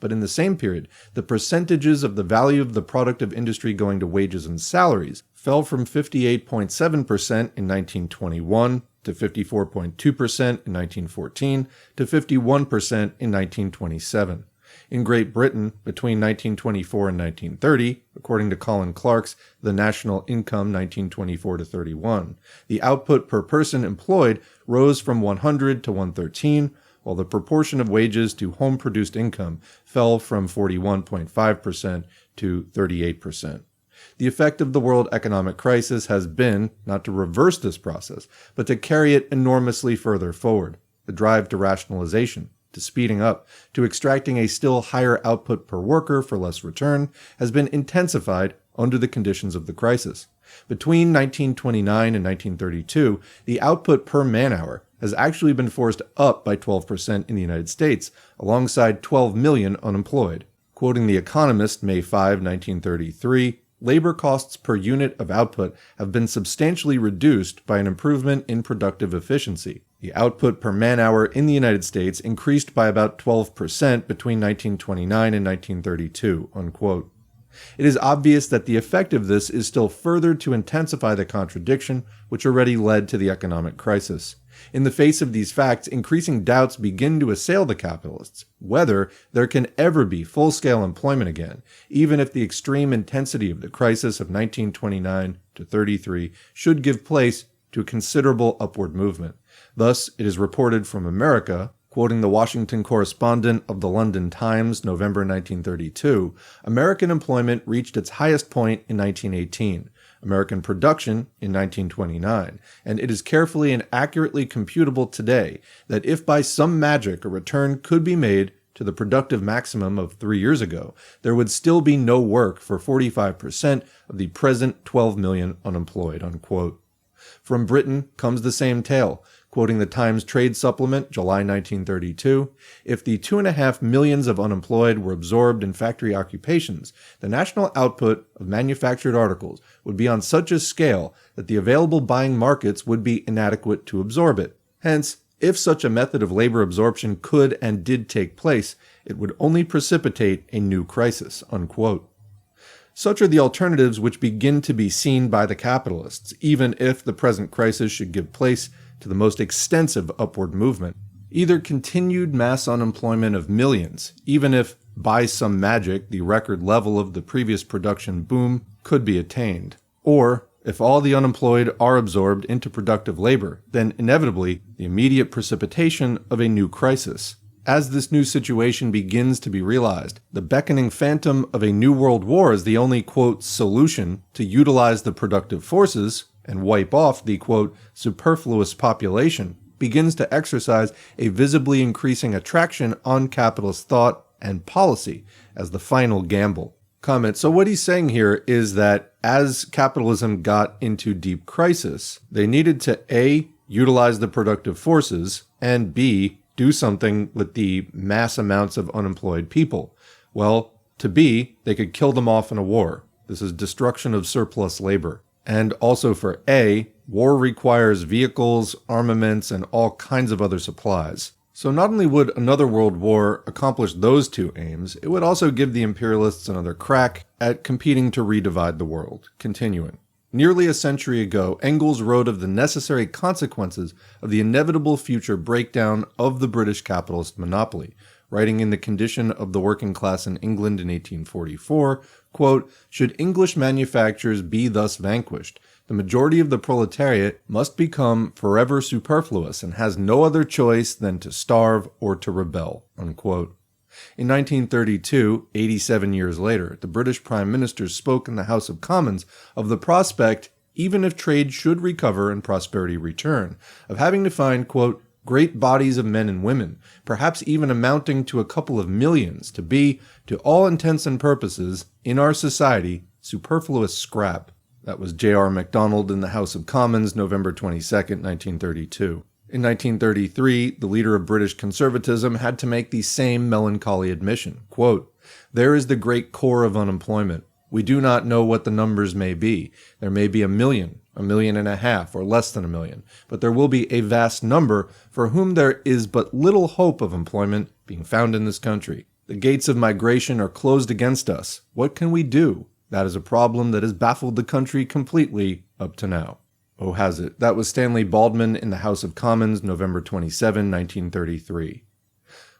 Speaker 1: But in the same period, the percentages of the value of the product of industry going to wages and salaries fell from 58.7% in 1921 to 54.2% in 1914 to 51% in 1927. In Great Britain, between 1924 and 1930, according to Colin Clark's The National Income 1924 to 31, the output per person employed rose from 100 to 113, while the proportion of wages to home-produced income fell from 41.5% to 38%. The effect of the world economic crisis has been, not to reverse this process, but to carry it enormously further forward. The drive to rationalization, to speeding up, to extracting a still higher output per worker for less return, has been intensified under the conditions of the crisis. Between 1929 and 1932, the output per man-hour has actually been forced up by 12% in the United States, alongside 12 million unemployed. Quoting The Economist, May 5, 1933, labor costs per unit of output have been substantially reduced by an improvement in productive efficiency. The output per man-hour in the United States increased by about 12% between 1929 and 1932, unquote. It is obvious that the effect of this is still further to intensify the contradiction which already led to the economic crisis. In the face of these facts, increasing doubts begin to assail the capitalists, whether there can ever be full-scale employment again, even if the extreme intensity of the crisis of 1929 to 33 should give place to a considerable upward movement. Thus, it is reported from America, quoting the Washington correspondent of the London Times, November 1932, American employment reached its highest point in 1918, American production in 1929, and it is carefully and accurately computable today that if by some magic a return could be made to the productive maximum of 3 years ago, there would still be no work for 45% of the present 12 million unemployed, unquote. From Britain comes the same tale. Quoting the Times Trade Supplement, July 1932, if the 2.5 million of unemployed were absorbed in factory occupations, the national output of manufactured articles would be on such a scale that the available buying markets would be inadequate to absorb it. Hence, if such a method of labor absorption could and did take place, it would only precipitate a new crisis, unquote. Such are the alternatives which begin to be seen by the capitalists, even if the present crisis should give place to the most extensive upward movement. Either continued mass unemployment of millions, even if, by some magic, the record level of the previous production boom could be attained, or, if all the unemployed are absorbed into productive labor, then inevitably the immediate precipitation of a new crisis. As this new situation begins to be realized, the beckoning phantom of a new world war is the only, quote, solution to utilize the productive forces and wipe off the, quote, superfluous population begins to exercise a visibly increasing attraction on capitalist thought and policy as the final gamble. Comment. So what he's saying here is that as capitalism got into deep crisis, they needed to A, utilize the productive forces, and B, do something with the mass amounts of unemployed people. Well, to B, they could kill them off in a war. This is destruction of surplus labor. And also for A, war requires vehicles, armaments, and all kinds of other supplies. So not only would another world war accomplish those two aims, it would also give the imperialists another crack at competing to redivide the world. Continuing. Nearly a century ago, Engels wrote of the necessary consequences of the inevitable future breakdown of the British capitalist monopoly, writing in The Condition of the Working Class in England in 1844, quote, should English manufactures be thus vanquished, the majority of the proletariat must become forever superfluous and has no other choice than to starve or to rebel, unquote. In 1932, 87 years later, the British Prime Minister spoke in the House of Commons of the prospect, even if trade should recover and prosperity return, of having to find, quote, great bodies of men and women, perhaps even amounting to a couple of millions, to be, to all intents and purposes, in our society, superfluous scrap. That was J.R. MacDonald in the House of Commons, November 22, 1932. In 1933, the leader of British conservatism had to make the same melancholy admission, quote, there is the great core of unemployment. We do not know what the numbers may be. There may be 1 million, 1.5 million, or less than 1 million, but there will be a vast number for whom there is but little hope of employment being found in this country. The gates of migration are closed against us. What can we do? That is a problem that has baffled the country completely up to now. Oh, has it? That was Stanley Baldwin in the House of Commons, November 27, 1933.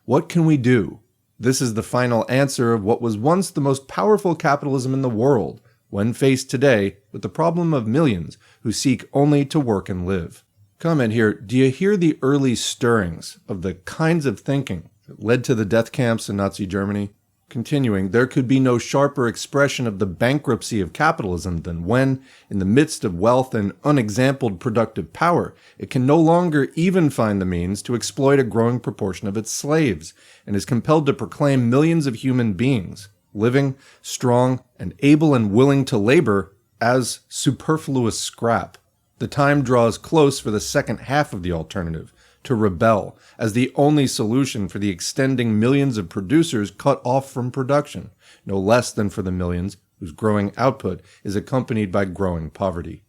Speaker 1: What can we do? This is the final answer of what was once the most powerful capitalism in the world, when faced today with the problem of millions who seek only to work and live. Comment here, do you hear the early stirrings of the kinds of thinking that led to the death camps in Nazi Germany? Continuing, there could be no sharper expression of the bankruptcy of capitalism than when, in the midst of wealth and unexampled productive power, it can no longer even find the means to exploit a growing proportion of its slaves, and is compelled to proclaim millions of human beings, living, strong, and able and willing to labor, as superfluous scrap. The time draws close for the second half of the alternative, to rebel, as the only solution for the extending millions of producers cut off from production, no less than for the millions whose growing output is accompanied by growing poverty.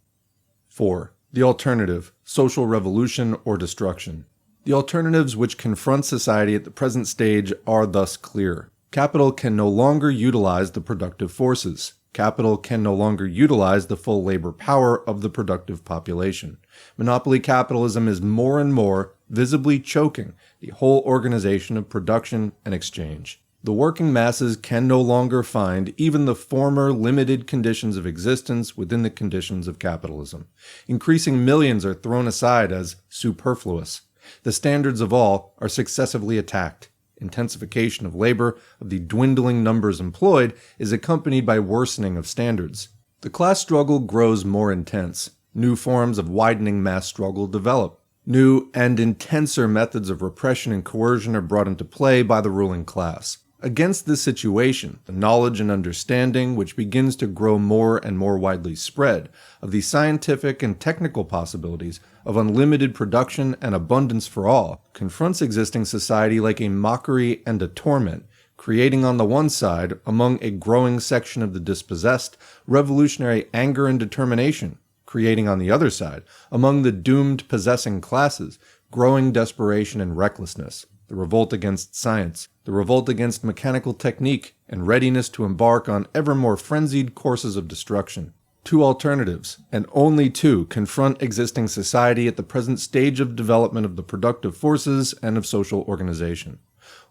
Speaker 1: 4. The alternative, social revolution or destruction. The alternatives which confront society at the present stage are thus clear. Capital can no longer utilize the productive forces. Capital can no longer utilize the full labor power of the productive population. Monopoly capitalism is more and more visibly choking the whole organization of production and exchange. The working masses can no longer find even the former limited conditions of existence within the conditions of capitalism. Increasing millions are thrown aside as superfluous. The standards of all are successively attacked. Intensification of labor of the dwindling numbers employed is accompanied by worsening of standards. The class struggle grows more intense. New forms of widening mass struggle develop. New and intenser methods of repression and coercion are brought into play by the ruling class. Against this situation, the knowledge and understanding which begins to grow more and more widely spread of the scientific and technical possibilities of unlimited production and abundance for all confronts existing society like a mockery and a torment, creating on the one side, among a growing section of the dispossessed, revolutionary anger and determination, creating on the other side, among the doomed possessing classes, growing desperation and recklessness, the revolt against science, the revolt against mechanical technique, and readiness to embark on ever more frenzied courses of destruction. Two alternatives, and only two, confront existing society at the present stage of development of the productive forces and of social organization.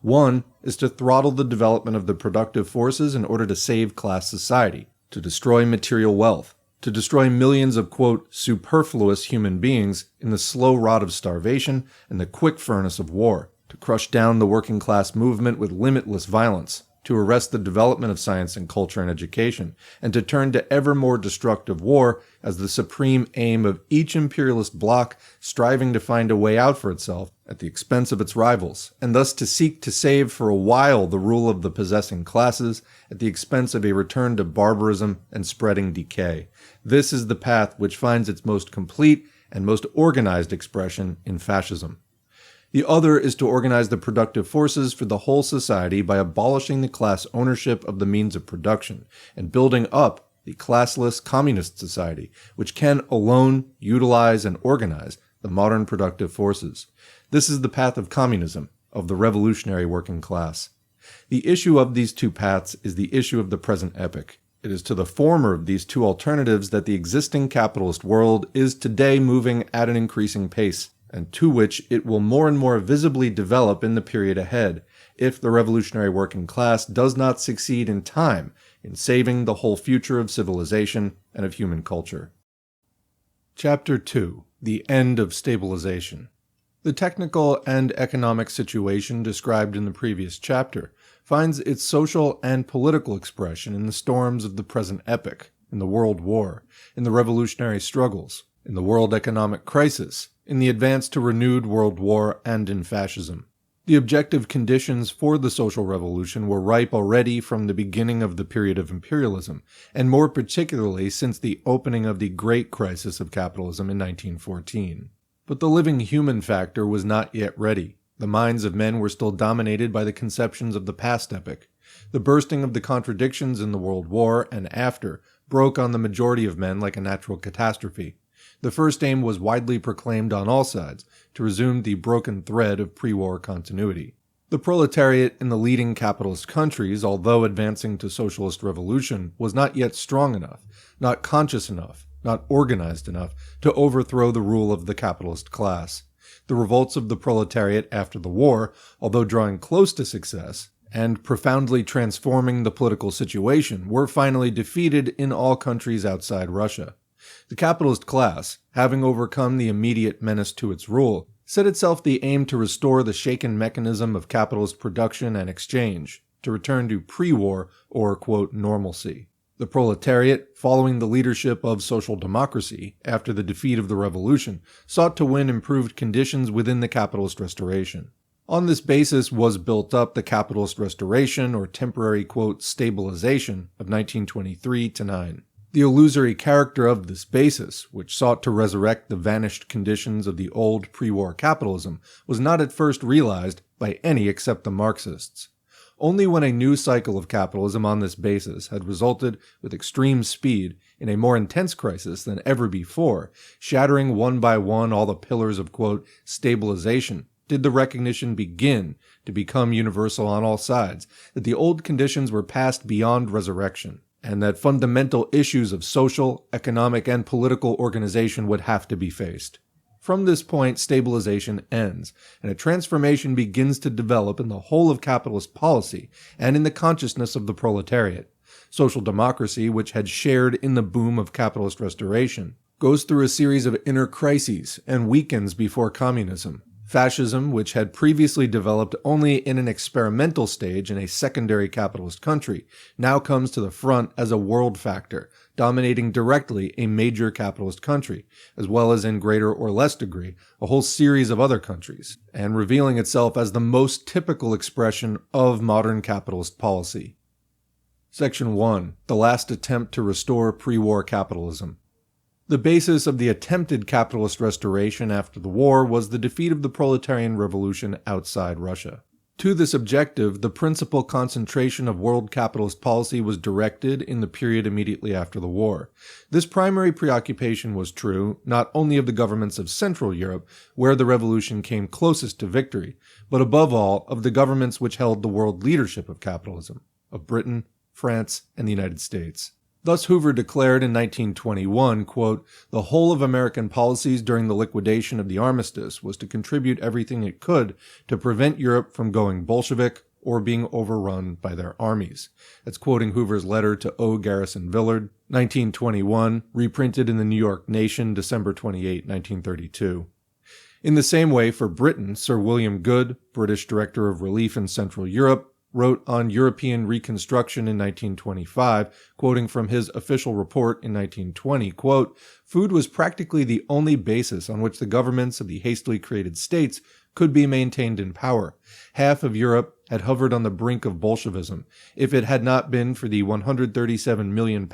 Speaker 1: One is to throttle the development of the productive forces in order to save class society, to destroy material wealth, to destroy millions of, quote, superfluous human beings in the slow rot of starvation and the quick furnace of war, to crush down the working class movement with limitless violence, to arrest the development of science and culture and education, and to turn to ever more destructive war as the supreme aim of each imperialist bloc striving to find a way out for itself at the expense of its rivals, and thus to seek to save for a while the rule of the possessing classes at the expense of a return to barbarism and spreading decay. This is the path which finds its most complete and most organized expression in fascism. The other is to organize the productive forces for the whole society by abolishing the class ownership of the means of production and building up the classless communist society, which can alone utilize and organize the modern productive forces. This is the path of communism, of the revolutionary working class. The issue of these two paths is the issue of the present epoch. It is to the former of these two alternatives that the existing capitalist world is today moving at an increasing pace, and to which it will more and more visibly develop in the period ahead, if the revolutionary working class does not succeed in time in saving the whole future of civilization and of human culture. Chapter 2. The End of Stabilization. The technical and economic situation described in the previous chapter finds its social and political expression in the storms of the present epoch, in the World War, in the revolutionary struggles, in the world economic crisis, in the advance to renewed world war, and in fascism. The objective conditions for the social revolution were ripe already from the beginning of the period of imperialism, and more particularly since the opening of the great crisis of capitalism in 1914. But the living human factor was not yet ready. The minds of men were still dominated by the conceptions of the past epoch. The bursting of the contradictions in the World War and after broke on the majority of men like a natural catastrophe. The first aim was widely proclaimed on all sides, to resume the broken thread of pre-war continuity. The proletariat in the leading capitalist countries, although advancing to socialist revolution, was not yet strong enough, not conscious enough, not organized enough to overthrow the rule of the capitalist class. The revolts of the proletariat after the war, although drawing close to success, and profoundly transforming the political situation, were finally defeated in all countries outside Russia. The capitalist class, having overcome the immediate menace to its rule, set itself the aim to restore the shaken mechanism of capitalist production and exchange, to return to pre-war or, quote, normalcy. The proletariat, following the leadership of social democracy after the defeat of the revolution, sought to win improved conditions within the capitalist restoration. On this basis was built up the capitalist restoration or temporary, quote, stabilization of 1923-9. The illusory character of this basis, which sought to resurrect the vanished conditions of the old pre-war capitalism, was not at first realized by any except the Marxists. Only when a new cycle of capitalism on this basis had resulted with extreme speed in a more intense crisis than ever before, shattering one by one all the pillars of, quote, stabilization, did the recognition begin to become universal on all sides that the old conditions were past beyond resurrection, and that fundamental issues of social, economic, and political organization would have to be faced. From this point, stabilization ends, and a transformation begins to develop in the whole of capitalist policy and in the consciousness of the proletariat. Social democracy, which had shared in the boom of capitalist restoration, goes through a series of inner crises and weakens before communism. Fascism, which had previously developed only in an experimental stage in a secondary capitalist country, now comes to the front as a world factor, dominating directly a major capitalist country, as well as in greater or less degree a whole series of other countries, and revealing itself as the most typical expression of modern capitalist policy. Section 1. The last attempt to restore pre-war capitalism. The basis of the attempted capitalist restoration after the war was the defeat of the proletarian revolution outside Russia. To this objective, the principal concentration of world capitalist policy was directed in the period immediately after the war. This primary preoccupation was true not only of the governments of Central Europe, where the revolution came closest to victory, but above all of the governments which held the world leadership of capitalism, of Britain, France, and the United States. Thus Hoover declared in 1921, quote, "The whole of American policies during the liquidation of the armistice was to contribute everything it could to prevent Europe from going Bolshevik or being overrun by their armies." That's quoting Hoover's letter to O. Garrison Villard, 1921, reprinted in the New York Nation, December 28, 1932. In the same way, for Britain, Sir William Goode, British Director of Relief in Central Europe, wrote on European Reconstruction in 1925, quoting from his official report in 1920, quote, "Food was practically the only basis on which the governments of the hastily created states could be maintained in power. Half of Europe had hovered on the brink of Bolshevism. If it had not been for the £137 million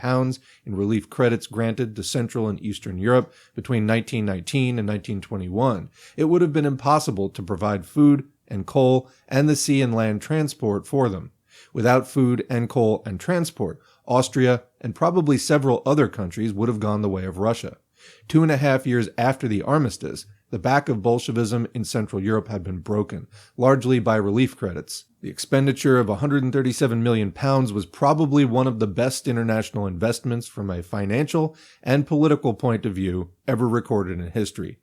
Speaker 1: in relief credits granted to Central and Eastern Europe between 1919 and 1921, it would have been impossible to provide food and coal and the sea and land transport for them. Without food and coal and transport, Austria and probably several other countries would have gone the way of Russia. 2.5 years after the armistice, the back of Bolshevism in Central Europe had been broken, largely by relief credits. The expenditure of £137 million was probably one of the best international investments from a financial and political point of view ever recorded in history."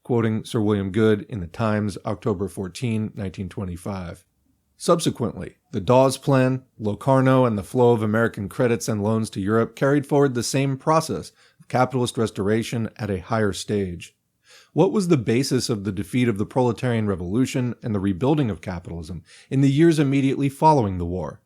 Speaker 1: Quoting Sir William Goode in the Times, October 14, 1925. Subsequently, the Dawes Plan, Locarno, and the flow of American credits and loans to Europe carried forward the same process of capitalist restoration at a higher stage. What was the basis of the defeat of the proletarian revolution and the rebuilding of capitalism in the years immediately following the war?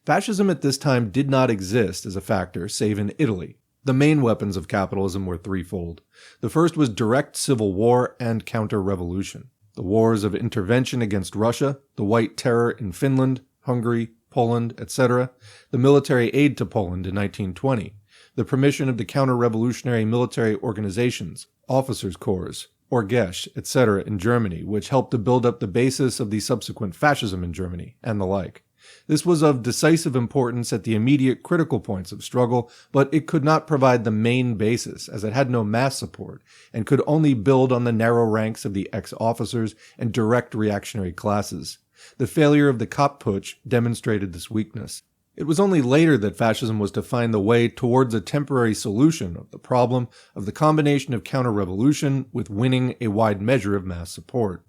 Speaker 1: Fascism at this time did not exist as a factor save in Italy. The main weapons of capitalism were threefold. The first was direct civil war and counter-revolution. The wars of intervention against Russia, the White Terror in Finland, Hungary, Poland, etc., the military aid to Poland in 1920, the permission of the counter-revolutionary military organizations, officers' corps, Orgesch, etc. in Germany, which helped to build up the basis of the subsequent fascism in Germany, and the like. This was of decisive importance at the immediate critical points of struggle, but it could not provide the main basis, as it had no mass support, and could only build on the narrow ranks of the ex-officers and direct reactionary classes. The failure of the Kapp Putsch demonstrated this weakness. It was only later that fascism was to find the way towards a temporary solution of the problem of the combination of counter-revolution with winning a wide measure of mass support.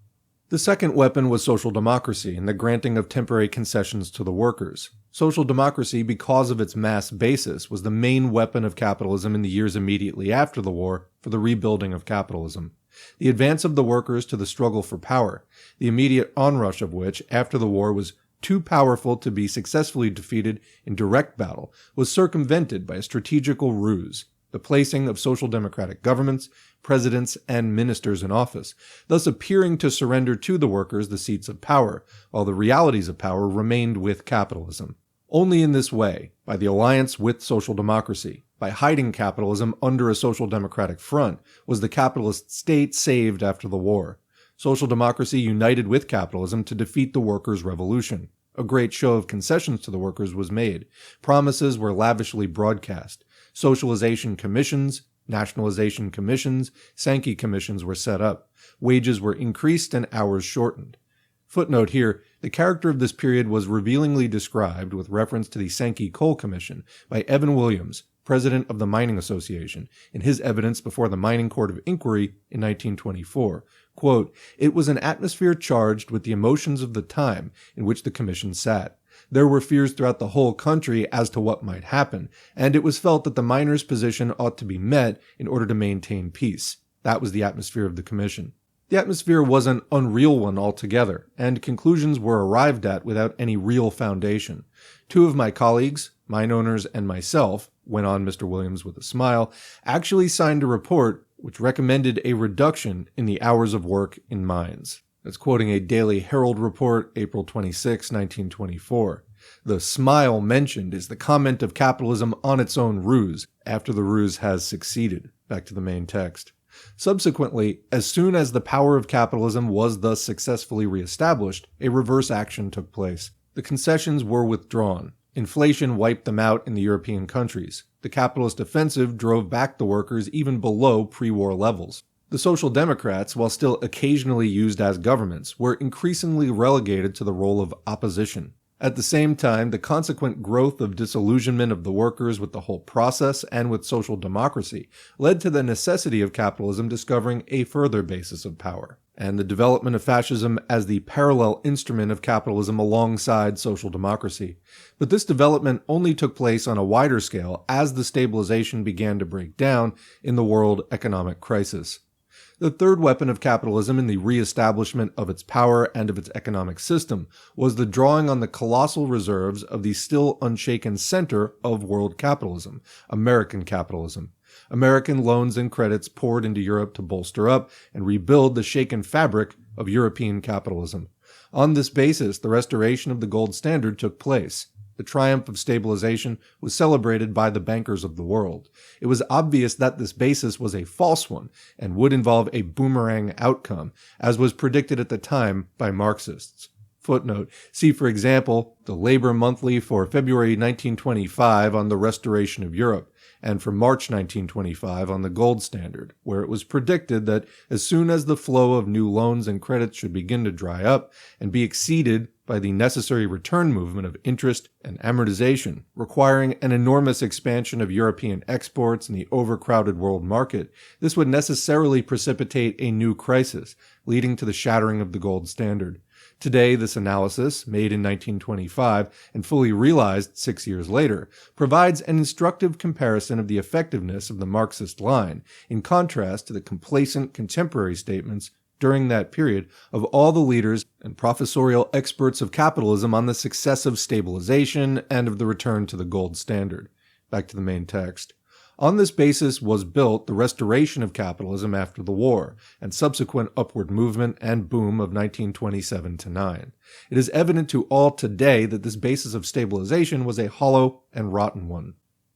Speaker 1: The second weapon was social democracy and the granting of temporary concessions to the workers. Social democracy, because of its mass basis, was the main weapon of capitalism in the years immediately after the war for the rebuilding of capitalism. The advance of the workers to the struggle for power, the immediate onrush of which, after the war, was too powerful to be successfully defeated in direct battle, was circumvented by a strategical ruse, the placing of social democratic governments, presidents, and ministers in office, thus appearing to surrender to the workers the seats of power, while the realities of power remained with capitalism. Only in this way, by the alliance with social democracy, by hiding capitalism under a social democratic front, was the capitalist state saved after the war. Social democracy united with capitalism to defeat the workers' revolution. A great show of concessions to the workers was made. Promises were lavishly broadcast. Socialization commissions, nationalization commissions, Sankey commissions were set up. Wages were increased and hours shortened. Footnote here, the character of this period was revealingly described with reference to the Sankey Coal Commission by Evan Williams, president of the Mining Association, in his evidence before the Mining Court of Inquiry in 1924. Quote, "It was an atmosphere charged with the emotions of the time in which the commission sat. There were fears throughout the whole country as to what might happen, and it was felt that the miners' position ought to be met in order to maintain peace. That was the atmosphere of the commission." The atmosphere was an unreal one altogether, and conclusions were arrived at without any real foundation. Two of my colleagues, mine owners and myself, went on Mr. Williams with a smile, actually signed a report which recommended a reduction in the hours of work in mines. That's quoting a Daily Herald report, April 26, 1924. The smile mentioned is the comment of capitalism on its own ruse, after the ruse has succeeded. Back to the main text. Subsequently, as soon as the power of capitalism was thus successfully reestablished, a reverse action took place. The concessions were withdrawn. Inflation wiped them out in the European countries. The capitalist offensive drove back the workers even below pre-war levels. The Social Democrats, while still occasionally used as governments, were increasingly relegated to the role of opposition. At the same time, the consequent growth of disillusionment of the workers with the whole process and with social democracy led to the necessity of capitalism discovering a further basis of power, and the development of fascism as the parallel instrument of capitalism alongside social democracy. But this development only took place on a wider scale as the stabilization began to break down in the world economic crisis. The third weapon of capitalism in the re-establishment of its power and of its economic system was the drawing on the colossal reserves of the still unshaken center of world capitalism, American capitalism. American loans and credits poured into Europe to bolster up and rebuild the shaken fabric of European capitalism. On this basis, the restoration of the gold standard took place. The triumph of stabilization was celebrated by the bankers of the world. It was obvious that this basis was a false one and would involve a boomerang outcome, as was predicted at the time by Marxists. Footnote: see, for example, the Labor Monthly for February 1925 on the restoration of Europe, and for March 1925 on the gold standard, where it was predicted that as soon as the flow of new loans and credits should begin to dry up and be exceeded by the necessary return movement of interest and amortization, requiring an enormous expansion of European exports in the overcrowded world market, this would necessarily precipitate a new crisis, leading to the shattering of the gold standard. Today, this analysis, made in 1925 and fully realized 6 years later, provides an instructive comparison of the effectiveness of the Marxist line, in contrast to the complacent contemporary statements during that period of all the leaders and professorial experts of capitalism on the success of stabilization and of the return to the gold standard. Back to the main text. On this basis was built the restoration of capitalism after the war, and subsequent upward movement and boom of 1927-9. It is evident to all today that this basis of stabilization was a hollow and rotten one.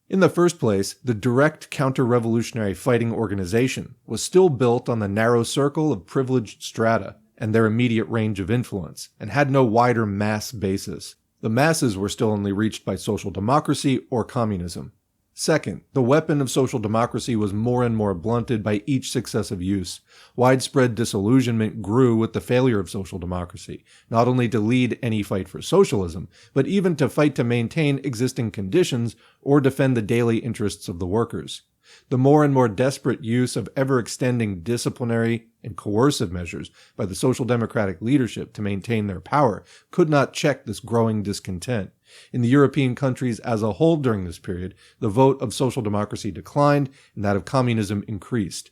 Speaker 1: In the first place, the direct counter-revolutionary fighting organization was still built on the narrow circle of privileged strata and their immediate range of influence, and had no wider mass basis. The masses were still only reached by social democracy or communism. Second, the weapon of social democracy was more and more blunted by each successive use. Widespread disillusionment grew with the failure of social democracy, not only to lead any fight for socialism, but even to fight to maintain existing conditions or defend the daily interests of the workers. The more and more desperate use of ever-extending disciplinary and coercive measures by the social democratic leadership to maintain their power could not check this growing discontent. In the European countries as a whole during this period, the vote of social democracy declined and that of communism increased.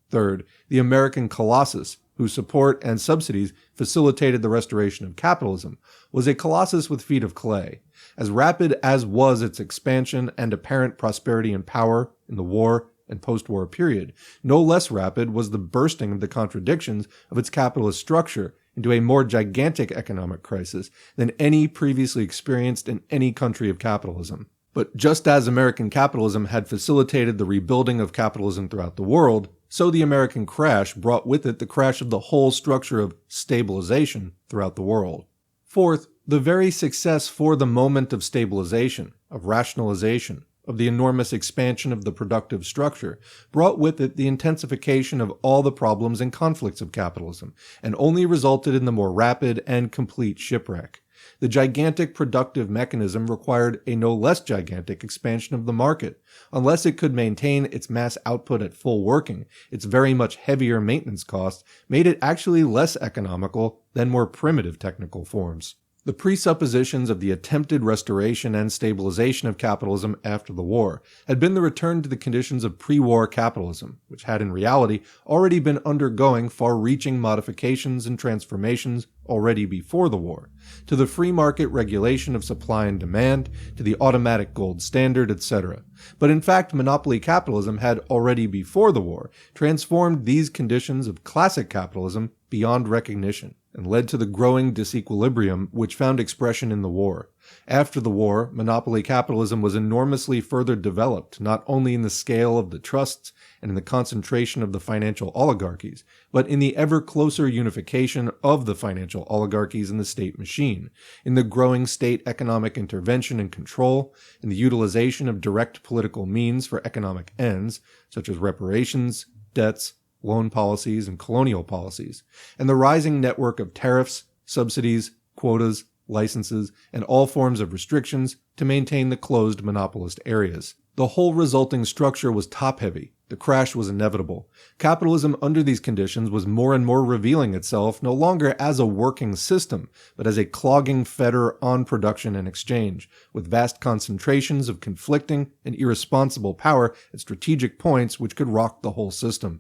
Speaker 1: Third, the American colossus, whose support and subsidies facilitated the restoration of capitalism, was a colossus with feet of clay. As rapid as was its expansion and apparent prosperity and power in the war and post-war period, no less rapid was the bursting of the contradictions of its capitalist structure into a more gigantic economic crisis than any previously experienced in any country of capitalism. But just as American capitalism had facilitated the rebuilding of capitalism throughout the world, so the American crash brought with it the crash of the whole structure of stabilization throughout the world. Fourth, the very success for the moment of stabilization, of rationalization, of the enormous expansion of the productive structure, brought with it the intensification of all the problems and conflicts of capitalism, and only resulted in the more rapid and complete shipwreck. The gigantic productive mechanism required a no less gigantic expansion of the market. Unless it could maintain its mass output at full working, its very much heavier maintenance costs made it actually less economical than more primitive technical forms. The presuppositions of the attempted restoration and stabilization of capitalism after the war had been the return to the conditions of pre-war capitalism, which had in reality already been undergoing far-reaching modifications and transformations already before the war, to the free market regulation of supply and demand, to the automatic gold standard, etc. But in fact, monopoly capitalism had already before the war transformed these conditions of classic capitalism beyond recognition, and led to the growing disequilibrium which found expression in the war. After the war, monopoly capitalism was enormously further developed, not only in the scale of the trusts and in the concentration of the financial oligarchies, but in the ever closer unification of the financial oligarchies in the state machine, in the growing state economic intervention and control, in the utilization of direct political means for economic ends, such as reparations, debts, loan policies, and colonial policies, and the rising network of tariffs, subsidies, quotas, licenses, and all forms of restrictions to maintain the closed monopolist areas. The whole resulting structure was top-heavy. The crash was inevitable. Capitalism under these conditions was more and more revealing itself no longer as a working system, but as a clogging fetter on production and exchange, with vast concentrations of conflicting and irresponsible power at strategic points which could rock the whole system.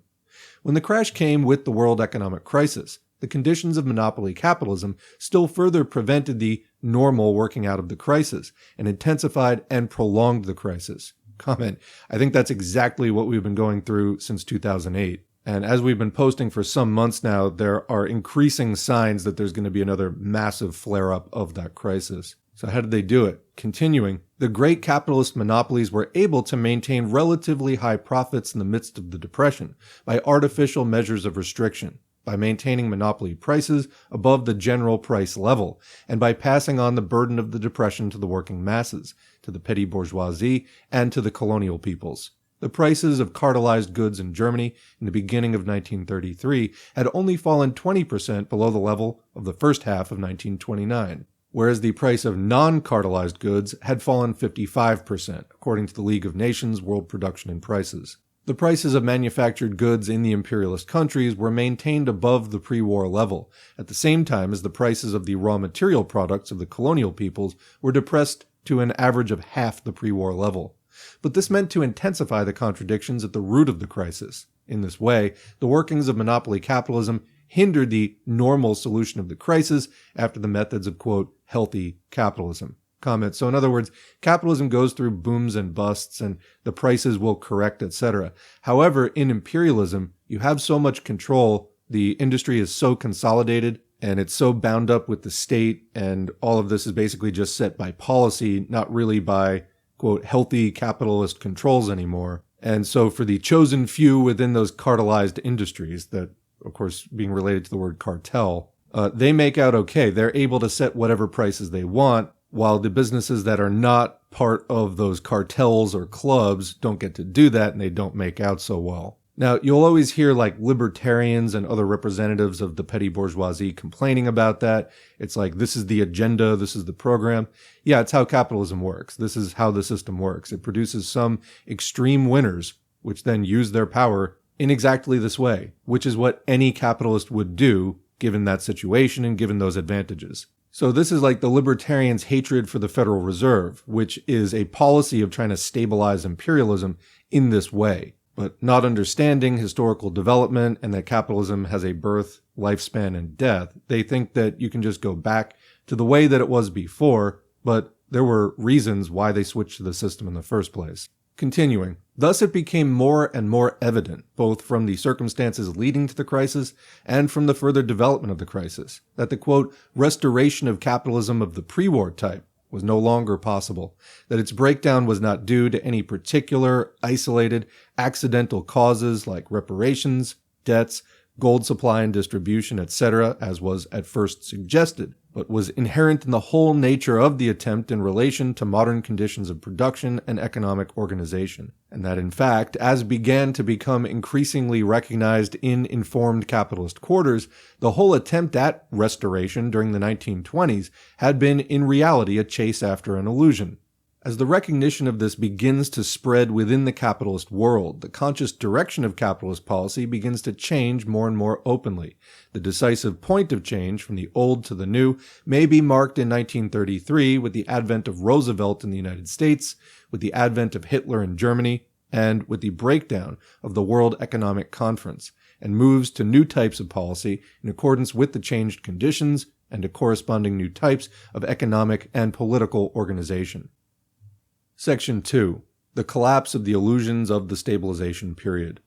Speaker 1: When the crash came with the world economic crisis, the conditions of monopoly capitalism still further prevented the normal working out of the crisis and intensified and prolonged the crisis. Comment: I think that's exactly what we've been going through since 2008. And as we've been posting for some months now, there are increasing signs that there's going to be another massive flare-up of that crisis. So how did they do it? Continuing, the great capitalist monopolies were able to maintain relatively high profits in the midst of the Depression by artificial measures of restriction, by maintaining monopoly prices above the general price level, and by passing on the burden of the Depression to the working masses, to the petty bourgeoisie, and to the colonial peoples. The prices of cartelized goods in Germany in the beginning of 1933 had only fallen 20% below the level of the first half of 1929. Whereas the price of non-cartelized goods had fallen 55%, according to the League of Nations World Production and Prices. The prices of manufactured goods in the imperialist countries were maintained above the pre-war level, at the same time as the prices of the raw material products of the colonial peoples were depressed to an average of half the pre-war level. But this meant to intensify the contradictions at the root of the crisis. In this way, the workings of monopoly capitalism hindered the normal solution of the crisis after the methods of, quote, healthy capitalism. Comment. So in other words, capitalism goes through booms and busts and the prices will correct, etc. However, in imperialism, you have so much control, the industry is so consolidated, and it's so bound up with the state, and all of this is basically just set by policy, not really by, quote, healthy capitalist controls anymore. And so for the chosen few within those cartelized industries that, of course, being related to the word cartel, they make out okay. They're able to set whatever prices they want, while the businesses that are not part of those cartels or clubs don't get to do that, and they don't make out so well. Now, you'll always hear like libertarians and other representatives of the petty bourgeoisie complaining about that. It's like, this is the agenda, this is the program. Yeah, it's how capitalism works. This is how the system works. It produces some extreme winners, which then use their power in exactly this way, which is what any capitalist would do given that situation and given those advantages. So this is like the libertarians' hatred for the Federal Reserve, which is a policy of trying to stabilize imperialism in this way, but not understanding historical development and that capitalism has a birth, lifespan, and death. They think that you can just go back to the way that it was before, but there were reasons why they switched to the system in the first place. Continuing, thus it became more and more evident, both from the circumstances leading to the crisis and from the further development of the crisis, that the, quote, restoration of capitalism of the pre-war type was no longer possible, that its breakdown was not due to any particular, isolated, accidental causes like reparations, debts, gold supply and distribution, etc., as was at first suggested, but was inherent in the whole nature of the attempt in relation to modern conditions of production and economic organization, and that in fact, as began to become increasingly recognized in informed capitalist quarters, the whole attempt at restoration during the 1920s had been in reality a chase after an illusion. As the recognition of this begins to spread within the capitalist world, the conscious direction of capitalist policy begins to change more and more openly. The decisive point of change from the old to the new may be marked in 1933 with the advent of Roosevelt in the United States, with the advent of Hitler in Germany, and with the breakdown of the World Economic Conference, and moves to new types of policy in accordance with the changed conditions and to corresponding new types of economic and political organization. Section 2. The collapse of the illusions of the stabilization period.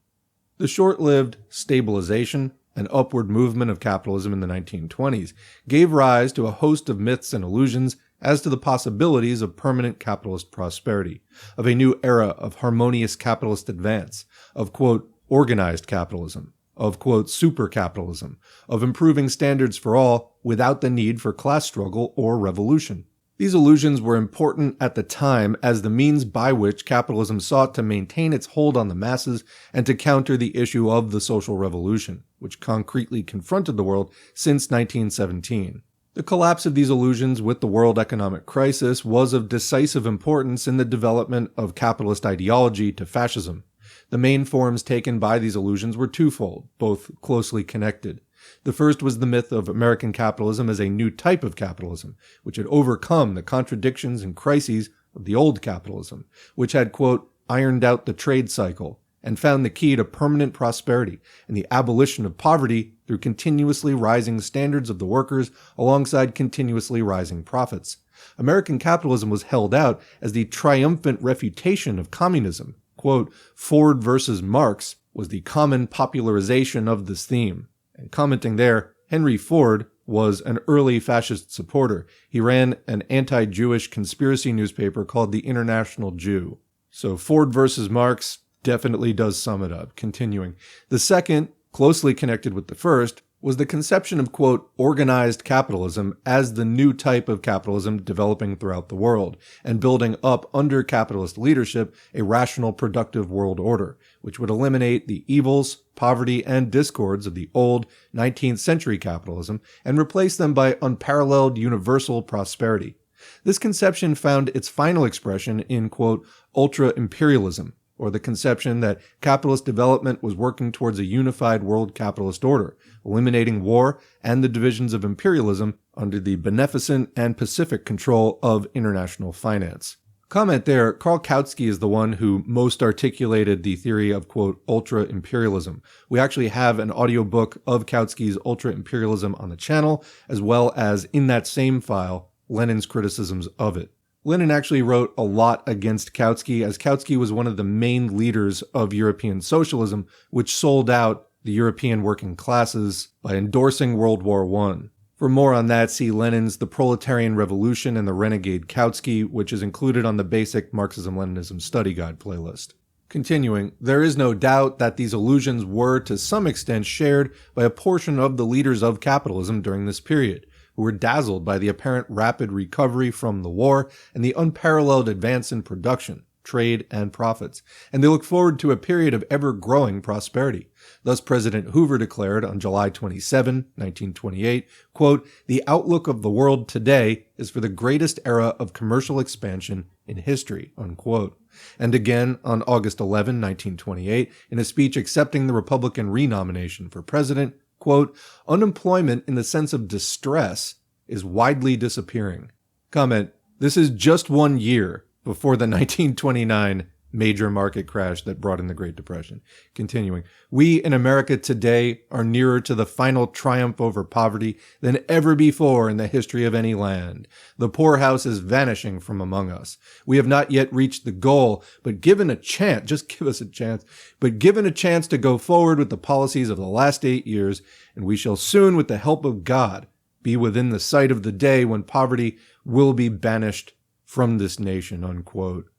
Speaker 1: The short-lived stabilization, an upward movement of capitalism in the 1920s, gave rise to a host of myths and illusions as to the possibilities of permanent capitalist prosperity, of a new era of harmonious capitalist advance, of, quote, organized capitalism, of, quote, super-capitalism, of improving standards for all without the need for class struggle or revolution. These illusions were important at the time as the means by which capitalism sought to maintain its hold on the masses and to counter the issue of the social revolution, which concretely confronted the world since 1917. The collapse of these illusions with the world economic crisis was of decisive importance in the development of capitalist ideology to fascism. The main forms taken by these illusions were twofold, both closely connected. The first was the myth of American capitalism as a new type of capitalism, which had overcome the contradictions and crises of the old capitalism, which had, quote, ironed out the trade cycle, and found the key to permanent prosperity and the abolition of poverty through continuously rising standards of the workers alongside continuously rising profits. American capitalism was held out as the triumphant refutation of communism. Quote, Ford versus Marx was the common popularization of this theme. And commenting there, Henry Ford was an early fascist supporter. He ran an anti-Jewish conspiracy newspaper called the International Jew. So Ford versus Marx definitely does sum it up. Continuing. The second, closely connected with the first, was the conception of, quote, organized capitalism as the new type of capitalism developing throughout the world, and building up under capitalist leadership a rational, productive world order, which would eliminate the evils, poverty, and discords of the old 19th century capitalism and replace them by unparalleled universal prosperity. This conception found its final expression in, quote, ultra-imperialism, or the conception that capitalist development was working towards a unified world capitalist order, eliminating war and the divisions of imperialism under the beneficent and pacific control of international finance. Comment there, Karl Kautsky is the one who most articulated the theory of, quote, ultra-imperialism. We actually have an audiobook of Kautsky's ultra-imperialism on the channel, as well as in that same file, Lenin's criticisms of it. Lenin actually wrote a lot against Kautsky, as Kautsky was one of the main leaders of European socialism, which sold out the European working classes by endorsing World War I. For more on that, see Lenin's The Proletarian Revolution and the Renegade Kautsky, which is included on the basic Marxism-Leninism study guide playlist. Continuing, there is no doubt that these illusions were to some extent shared by a portion of the leaders of capitalism during this period, who were dazzled by the apparent rapid recovery from the war and the unparalleled advance in production, trade, and profits, and they look forward to a period of ever-growing prosperity. Thus, President Hoover declared on July 27, 1928, quote, the outlook of the world today is for the greatest era of commercial expansion in history, unquote. And again, on August 11, 1928, in a speech accepting the Republican renomination for president, quote, unemployment in the sense of distress is widely disappearing. Comment, this is just 1 year before the 1929 major market crash that brought in the Great Depression. Continuing, we in America today are nearer to the final triumph over poverty than ever before in the history of any land. The poorhouse is vanishing from among us. We have not yet reached the goal, but given a chance, just give us a chance, but given a chance to go forward with the policies of the last 8 years, and we shall soon, with the help of God, be within the sight of the day when poverty will be banished from this nation, unquote.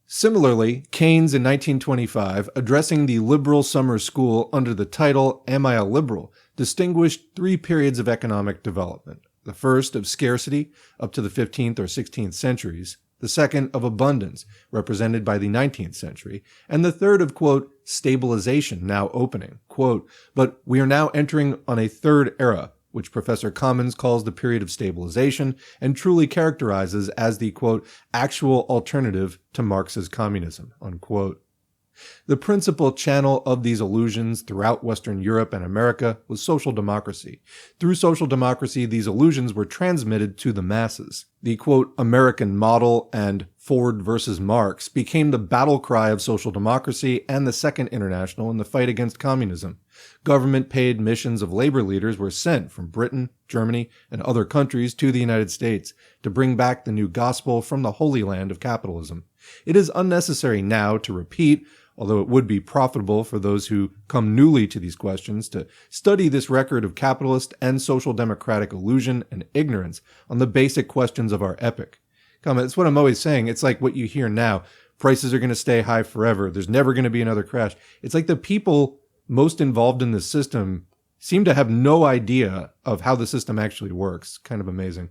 Speaker 1: Similarly, Keynes in 1925, addressing the liberal summer school under the title, Am I a Liberal?, distinguished 3 periods of economic development. The first of scarcity, up to the 15th or 16th centuries, the second of abundance, represented by the 19th century, and the third of, quote, stabilization, now opening, quote, but we are now entering on a third era, which Professor Commons calls the period of stabilization and truly characterizes as the, quote, actual alternative to Marx's communism, unquote. The principal channel of these illusions throughout Western Europe and America was social democracy. Through social democracy, these illusions were transmitted to the masses. The, quote, American model and Ford versus Marx became the battle cry of social democracy and the Second International in the fight against communism. Government-paid missions of labor leaders were sent from Britain, Germany, and other countries to the United States to bring back the new gospel from the Holy Land of capitalism. It is unnecessary now to repeat, although it would be profitable for those who come newly to these questions, to study this record of capitalist and social democratic illusion and ignorance on the basic questions of our epoch. It's what I'm always saying. It's like what you hear now. Prices are going to stay high forever. There's never going to be another crash. It's like the people most involved in this system seem to have no idea of how the system actually works. Kind of amazing.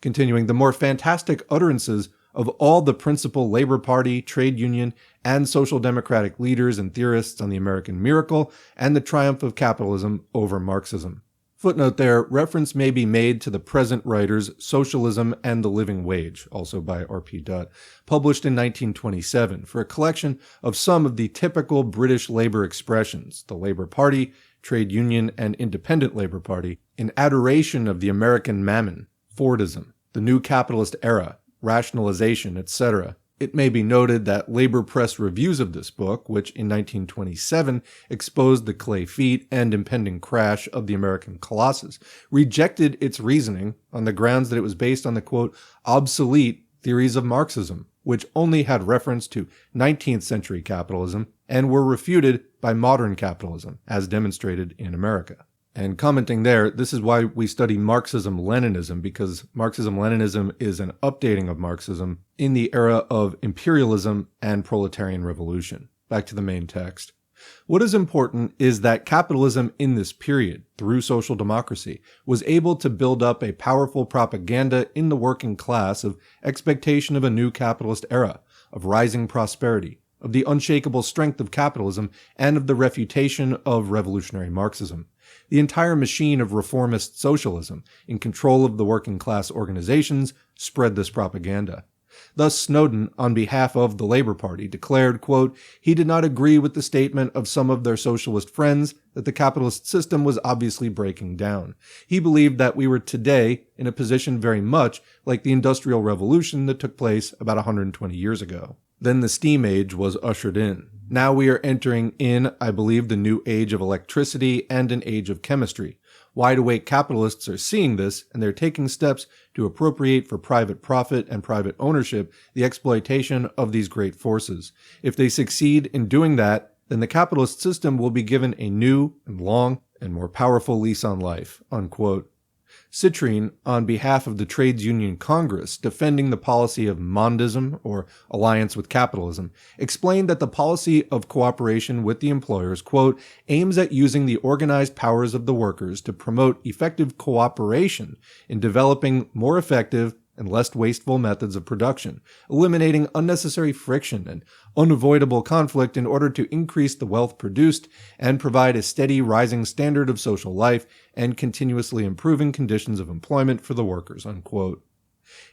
Speaker 1: Continuing, the more fantastic utterances of all the principal Labor Party, trade union, and social democratic leaders and theorists on the American miracle and the triumph of capitalism over Marxism. Footnote there, reference may be made to the present writer's Socialism and the Living Wage, also by R.P. Dutt, published in 1927, for a collection of some of the typical British labor expressions, the Labor Party, trade union, and independent Labor Party, in adoration of the American mammon, Fordism, the new capitalist era, rationalization, etc. It may be noted that labor press reviews of this book, which in 1927 exposed the clay feet and impending crash of the American colossus, rejected its reasoning on the grounds that it was based on the, quote, obsolete theories of Marxism, which only had reference to 19th century capitalism and were refuted by modern capitalism, as demonstrated in America. And commenting there, this is why we study Marxism-Leninism, because Marxism-Leninism is an updating of Marxism in the era of imperialism and proletarian revolution. Back to the main text. What is important is that capitalism in this period, through social democracy, was able to build up a powerful propaganda in the working class of expectation of a new capitalist era, of rising prosperity, of the unshakable strength of capitalism, and of the refutation of revolutionary Marxism. The entire machine of reformist socialism, in control of the working class organizations, spread this propaganda. Thus Snowden, on behalf of the Labor Party, declared, quote, he did not agree with the statement of some of their socialist friends that the capitalist system was obviously breaking down. He believed that we were today in a position very much like the Industrial Revolution that took place about 120 years ago. Then the steam age was ushered in. Now we are entering in, I believe, the new age of electricity and an age of chemistry. Wide-awake capitalists are seeing this, and they're taking steps to appropriate for private profit and private ownership the exploitation of these great forces. If they succeed in doing that, then the capitalist system will be given a new and long and more powerful lease on life, unquote. Citrine, on behalf of the Trades Union Congress, defending the policy of Mondism, or alliance with capitalism, explained that the policy of cooperation with the employers, quote, aims at using the organized powers of the workers to promote effective cooperation in developing more effective and less wasteful methods of production, eliminating unnecessary friction and unavoidable conflict in order to increase the wealth produced and provide a steady rising standard of social life and continuously improving conditions of employment for the workers, unquote.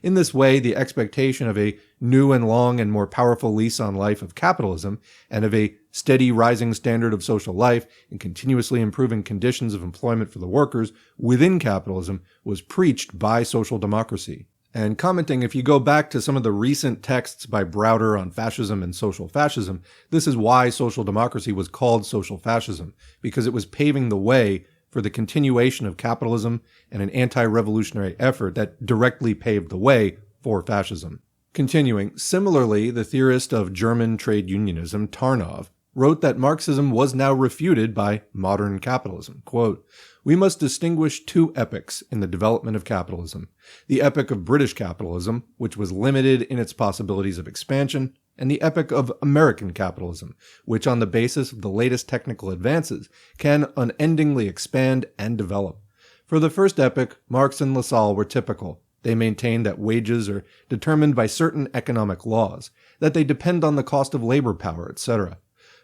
Speaker 1: In this way, the expectation of a new and long and more powerful lease on life of capitalism and of a steady rising standard of social life and continuously improving conditions of employment for the workers within capitalism was preached by social democracy. And commenting, if you go back to some of the recent texts by Browder on fascism and social fascism, this is why social democracy was called social fascism, because it was paving the way for the continuation of capitalism and an anti-revolutionary effort that directly paved the way for fascism. Continuing, similarly, the theorist of German trade unionism, Tarnov, wrote that Marxism was now refuted by modern capitalism. Quote, we must distinguish two epochs in the development of capitalism. The epoch of British capitalism, which was limited in its possibilities of expansion, and the epoch of American capitalism, which on the basis of the latest technical advances can unendingly expand and develop. For the first epoch, Marx and Lassalle were typical. They maintained that wages are determined by certain economic laws, that they depend on the cost of labor power, etc.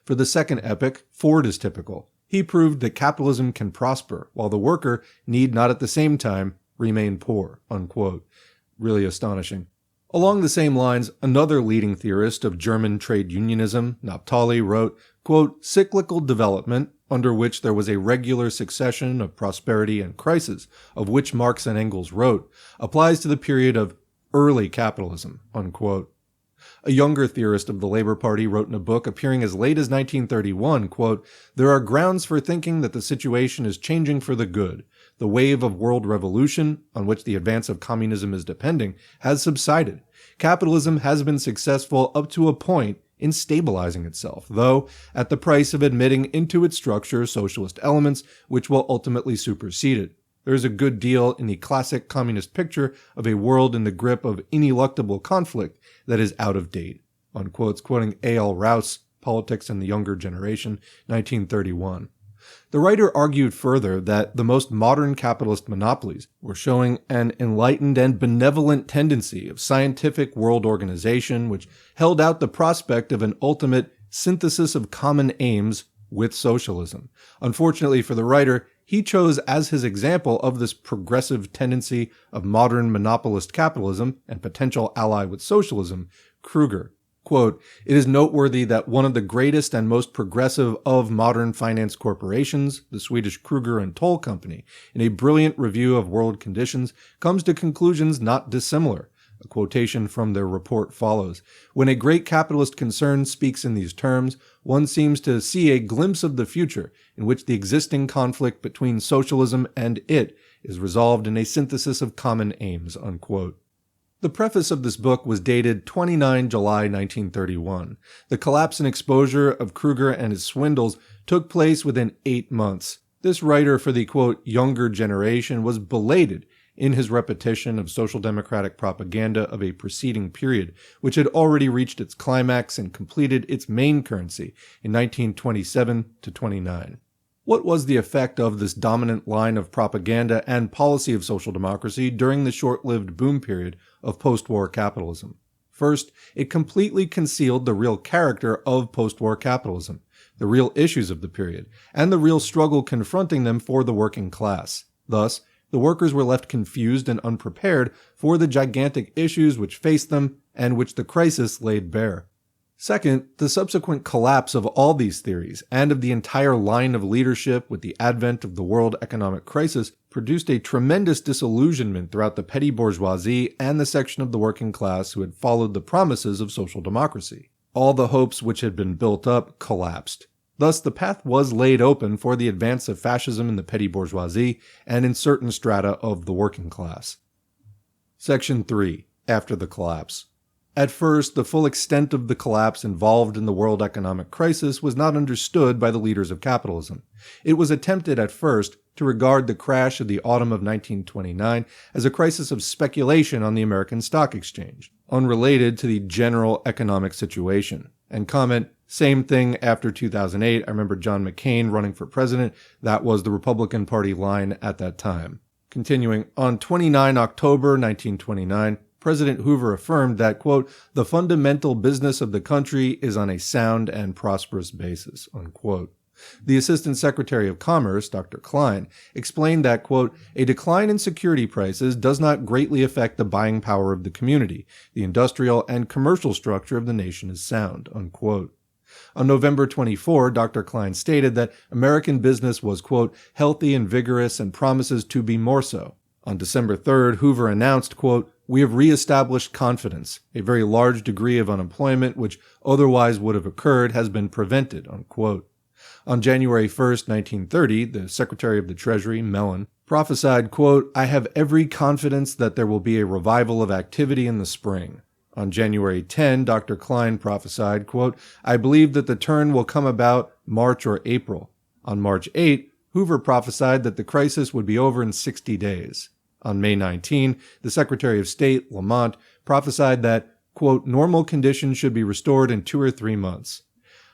Speaker 1: For the second epoch, Ford is typical. He proved that capitalism can prosper, while the worker need not at the same time remain poor, unquote. Really astonishing. Along the same lines, another leading theorist of German trade unionism, Naphtali, wrote, quote, cyclical development, under which there was a regular succession of prosperity and crisis, of which Marx and Engels wrote, applies to the period of early capitalism, unquote. A younger theorist of the Labour Party wrote in a book appearing as late as 1931, quote, there are grounds for thinking that the situation is changing for the good. The wave of world revolution, on which the advance of communism is depending, has subsided. Capitalism has been successful up to a point in stabilizing itself, though at the price of admitting into its structure socialist elements which will ultimately supersede it. There is a good deal in the classic communist picture of a world in the grip of ineluctable conflict that is out of date. Unquote, quoting A.L. Rouse, Politics and the Younger Generation, 1931. The writer argued further that the most modern capitalist monopolies were showing an enlightened and benevolent tendency of scientific world organization which held out the prospect of an ultimate synthesis of common aims with socialism. Unfortunately for the writer, he chose as his example of this progressive tendency of modern monopolist capitalism and potential ally with socialism, Kruger. Quote, it is noteworthy that one of the greatest and most progressive of modern finance corporations, the Swedish Kruger and Toll Company, in a brilliant review of world conditions, comes to conclusions not dissimilar. A quotation from their report follows. When a great capitalist concern speaks in these terms, one seems to see a glimpse of the future in which the existing conflict between socialism and it is resolved in a synthesis of common aims, unquote. The preface of this book was dated 29 July 1931. The collapse and exposure of Kruger and his swindles took place within 8 months. This writer for the, quote, younger generation was belated in his repetition of social democratic propaganda of a preceding period, which had already reached its climax and completed its main currency in 1927-29. What was the effect of this dominant line of propaganda and policy of social democracy during the short-lived boom period of post-war capitalism? First, it completely concealed the real character of post-war capitalism, the real issues of the period, and the real struggle confronting them for the working class. Thus, the workers were left confused and unprepared for the gigantic issues which faced them and which the crisis laid bare. Second, the subsequent collapse of all these theories and of the entire line of leadership with the advent of the world economic crisis produced a tremendous disillusionment throughout the petty bourgeoisie and the section of the working class who had followed the promises of social democracy. All the hopes which had been built up collapsed. Thus, the path was laid open for the advance of fascism in the petty bourgeoisie and in certain strata of the working class. Section 3. After the collapse. At first, the full extent of the collapse involved in the world economic crisis was not understood by the leaders of capitalism. It was attempted at first to regard the crash of the autumn of 1929 as a crisis of speculation on the American stock exchange, unrelated to the general economic situation, and comment, same thing after 2008. I remember John McCain running for president. That was the Republican Party line at that time. Continuing, on 29 October 1929, President Hoover affirmed that, quote, the fundamental business of the country is on a sound and prosperous basis, unquote. The Assistant Secretary of Commerce, Dr. Klein, explained that, quote, a decline in security prices does not greatly affect the buying power of the community. The industrial and commercial structure of the nation is sound, unquote. On November 24, Dr. Klein stated that American business was, quote, healthy and vigorous and promises to be more so. On December 3rd, Hoover announced, quote, we have reestablished confidence. A very large degree of unemployment, which otherwise would have occurred, has been prevented, unquote. On January 1st, 1930, the Secretary of the Treasury, Mellon, prophesied, quote, I have every confidence that there will be a revival of activity in the spring. On January 10, Dr. Klein prophesied, quote, I believe that the turn will come about March or April. On March 8, Hoover prophesied that the crisis would be over in 60 days. On May 19, the Secretary of State, Lamont, prophesied that, quote, normal conditions should be restored in 2 or 3 months.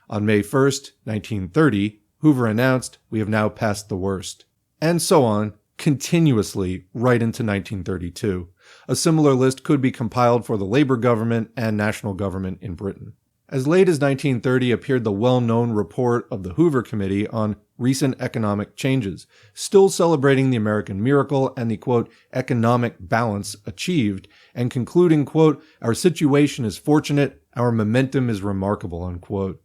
Speaker 1: On May 1st, 1930, Hoover announced, we have now passed the worst. And so on, continuously right into 1932. A similar list could be compiled for the Labour government and national government in Britain. As late as 1930 appeared the well-known report of the Hoover Committee on recent economic changes, still celebrating the American miracle and the, quote, economic balance achieved, and concluding, quote, our situation is fortunate, our momentum is remarkable, unquote.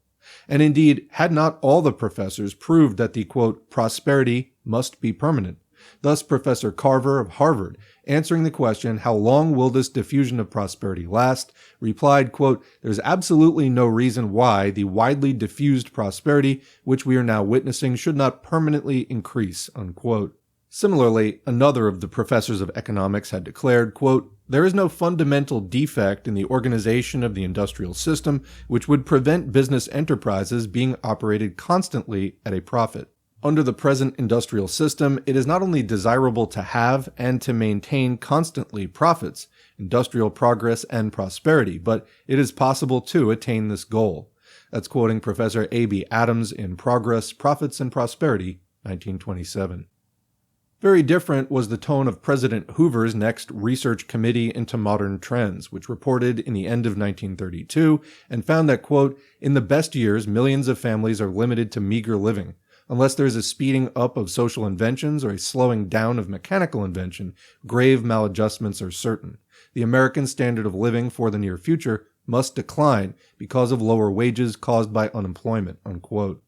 Speaker 1: And indeed, had not all the professors proved that the, quote, prosperity must be permanent? Thus, Professor Carver of Harvard, answering the question, how long will this diffusion of prosperity last, replied, quote, there's absolutely no reason why the widely diffused prosperity which we are now witnessing should not permanently increase, unquote. Similarly, another of the professors of economics had declared, quote, there is no fundamental defect in the organization of the industrial system which would prevent business enterprises being operated constantly at a profit. Under the present industrial system, it is not only desirable to have and to maintain constantly profits, industrial progress, and prosperity, but it is possible to attain this goal. That's quoting Professor A.B. Adams in Progress, Profits, and Prosperity, 1927. Very different was the tone of President Hoover's next Research Committee into Modern Trends, which reported in the end of 1932 and found that, quote, in the best years, millions of families are limited to meager living. Unless there is a speeding up of social inventions or a slowing down of mechanical invention, grave maladjustments are certain. The American standard of living for the near future must decline because of lower wages caused by unemployment, unquote.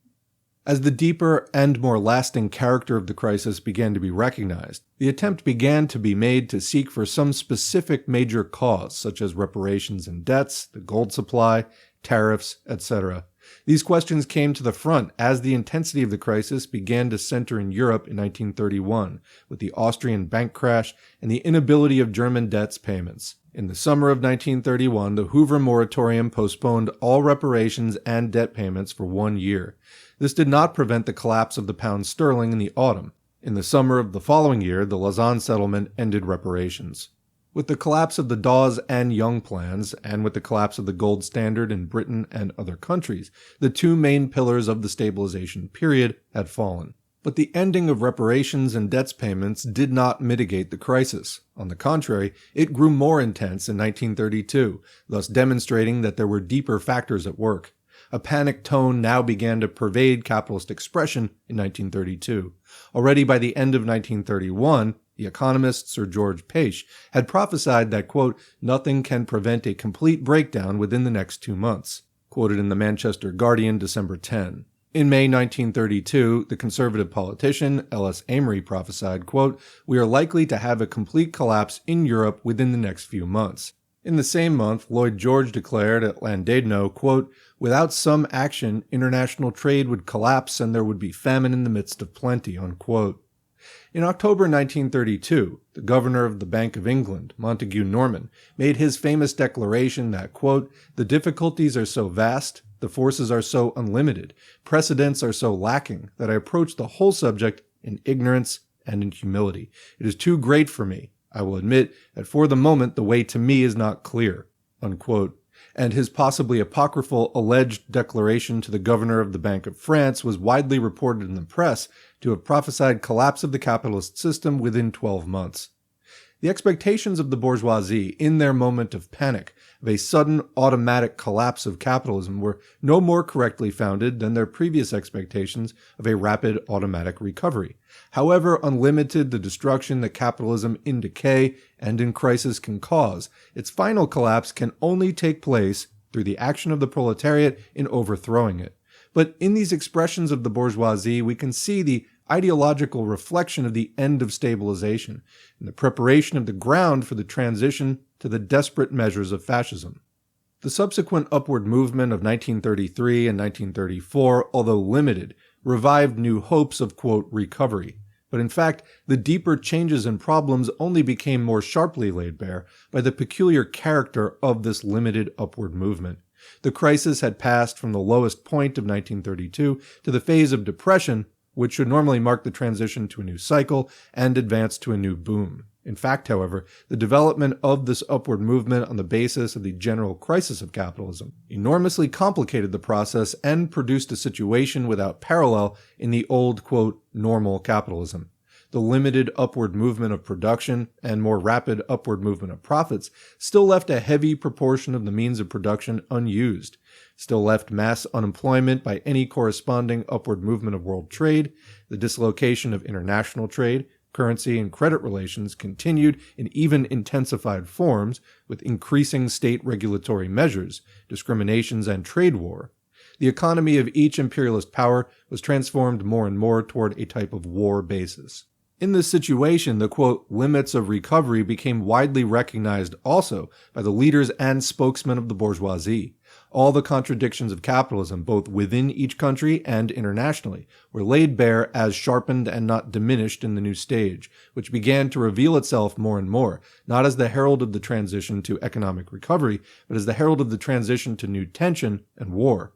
Speaker 1: As the deeper and more lasting character of the crisis began to be recognized, the attempt began to be made to seek for some specific major cause, such as reparations and debts, the gold supply, tariffs, etc. These questions came to the front as the intensity of the crisis began to center in Europe in 1931, with the Austrian bank crash and the inability of German debts payments. In the summer of 1931, the Hoover moratorium postponed all reparations and debt payments for 1 year. This did not prevent the collapse of the pound sterling in the autumn. In the summer of the following year, the Lausanne settlement ended reparations. With the collapse of the Dawes and Young plans, and with the collapse of the gold standard in Britain and other countries, the two main pillars of the stabilization period had fallen. But the ending of reparations and debts payments did not mitigate the crisis. On the contrary, it grew more intense in 1932, thus demonstrating that there were deeper factors at work. A panic tone now began to pervade capitalist expression in 1932. Already by the end of 1931, the economist Sir George Page had prophesied that, quote, nothing can prevent a complete breakdown within the next 2 months, quoted in the Manchester Guardian, December 10. In May 1932, the conservative politician L.S. Amory prophesied, quote, we are likely to have a complete collapse in Europe within the next few months. In the same month, Lloyd George declared at Llandudno, quote, without some action, international trade would collapse and there would be famine in the midst of plenty, unquote. In October 1932, the governor of the Bank of England, Montague Norman, made his famous declaration that, quote, the difficulties are so vast, the forces are so unlimited, precedents are so lacking, that I approach the whole subject in ignorance and in humility. It is too great for me. I will admit that for the moment the way to me is not clear, unquote. And his possibly apocryphal alleged declaration to the governor of the Bank of France was widely reported in the press to have prophesied collapse of the capitalist system within 12 months. The expectations of the bourgeoisie in their moment of panic of a sudden automatic collapse of capitalism were no more correctly founded than their previous expectations of a rapid automatic recovery. However unlimited the destruction that capitalism in decay and in crisis can cause, its final collapse can only take place through the action of the proletariat in overthrowing it. But in these expressions of the bourgeoisie, we can see the ideological reflection of the end of stabilization and the preparation of the ground for the transition to the desperate measures of fascism. The subsequent upward movement of 1933 and 1934, although limited, revived new hopes of, quote, recovery. But in fact, the deeper changes and problems only became more sharply laid bare by the peculiar character of this limited upward movement. The crisis had passed from the lowest point of 1932 to the phase of depression, which should normally mark the transition to a new cycle and advance to a new boom. In fact, however, the development of this upward movement on the basis of the general crisis of capitalism enormously complicated the process and produced a situation without parallel in the old, quote, normal capitalism. the limited upward movement of production and more rapid upward movement of profits still left a heavy proportion of the means of production unused, still left mass unemployment by any corresponding upward movement of world trade, the dislocation of international trade, currency and credit relations continued in even intensified forms with increasing state regulatory measures, discriminations, and trade war. The economy of each imperialist power was transformed more and more toward a type of war basis. In this situation, the quote, limits of recovery became widely recognized also by the leaders and spokesmen of the bourgeoisie. All the contradictions of capitalism, both within each country and internationally, were laid bare as sharpened and not diminished in the new stage, which began to reveal itself more and more, not as the herald of the transition to economic recovery, but as the herald of the transition to new tension and war.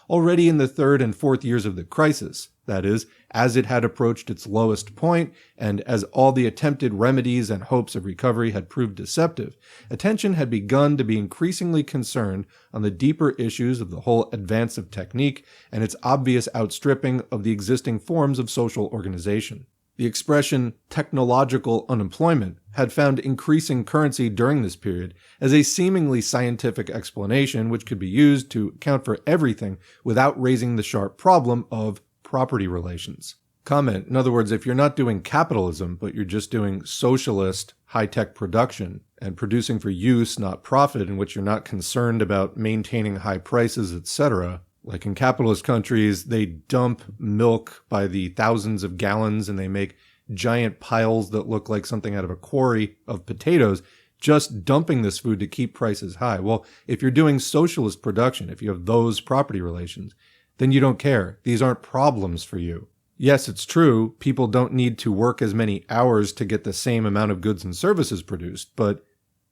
Speaker 1: Already in the third and fourth years of the crisis, that is, as it had approached its lowest point, and as all the attempted remedies and hopes of recovery had proved deceptive, attention had begun to be increasingly concerned on the deeper issues of the whole advance of technique and its obvious outstripping of the existing forms of social organization. The expression technological unemployment had found increasing currency during this period as a seemingly scientific explanation which could be used to account for everything without raising the sharp problem of property relations. Comment, in other words, if you're not doing capitalism, but you're just doing socialist high-tech production and producing for use, not profit, in which you're not concerned about maintaining high prices, etc., like in capitalist countries, they dump milk by the thousands of gallons and they make giant piles that look like something out of a quarry of potatoes, just dumping this food to keep prices high. Well, if you're doing socialist production, if you have those property relations, then you don't care. These aren't problems for you. Yes, it's true, people don't need to work as many hours to get the same amount of goods and services produced, but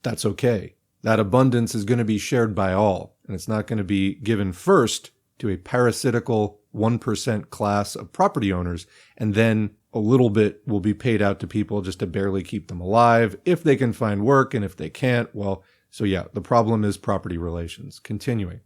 Speaker 1: that's okay. That abundance is going to be shared by all, and it's not going to be given first to a parasitical 1% class of property owners, and then a little bit will be paid out to people just to barely keep them alive, if they can find work, and if they can't, well, so yeah, the problem is property relations. Continuing.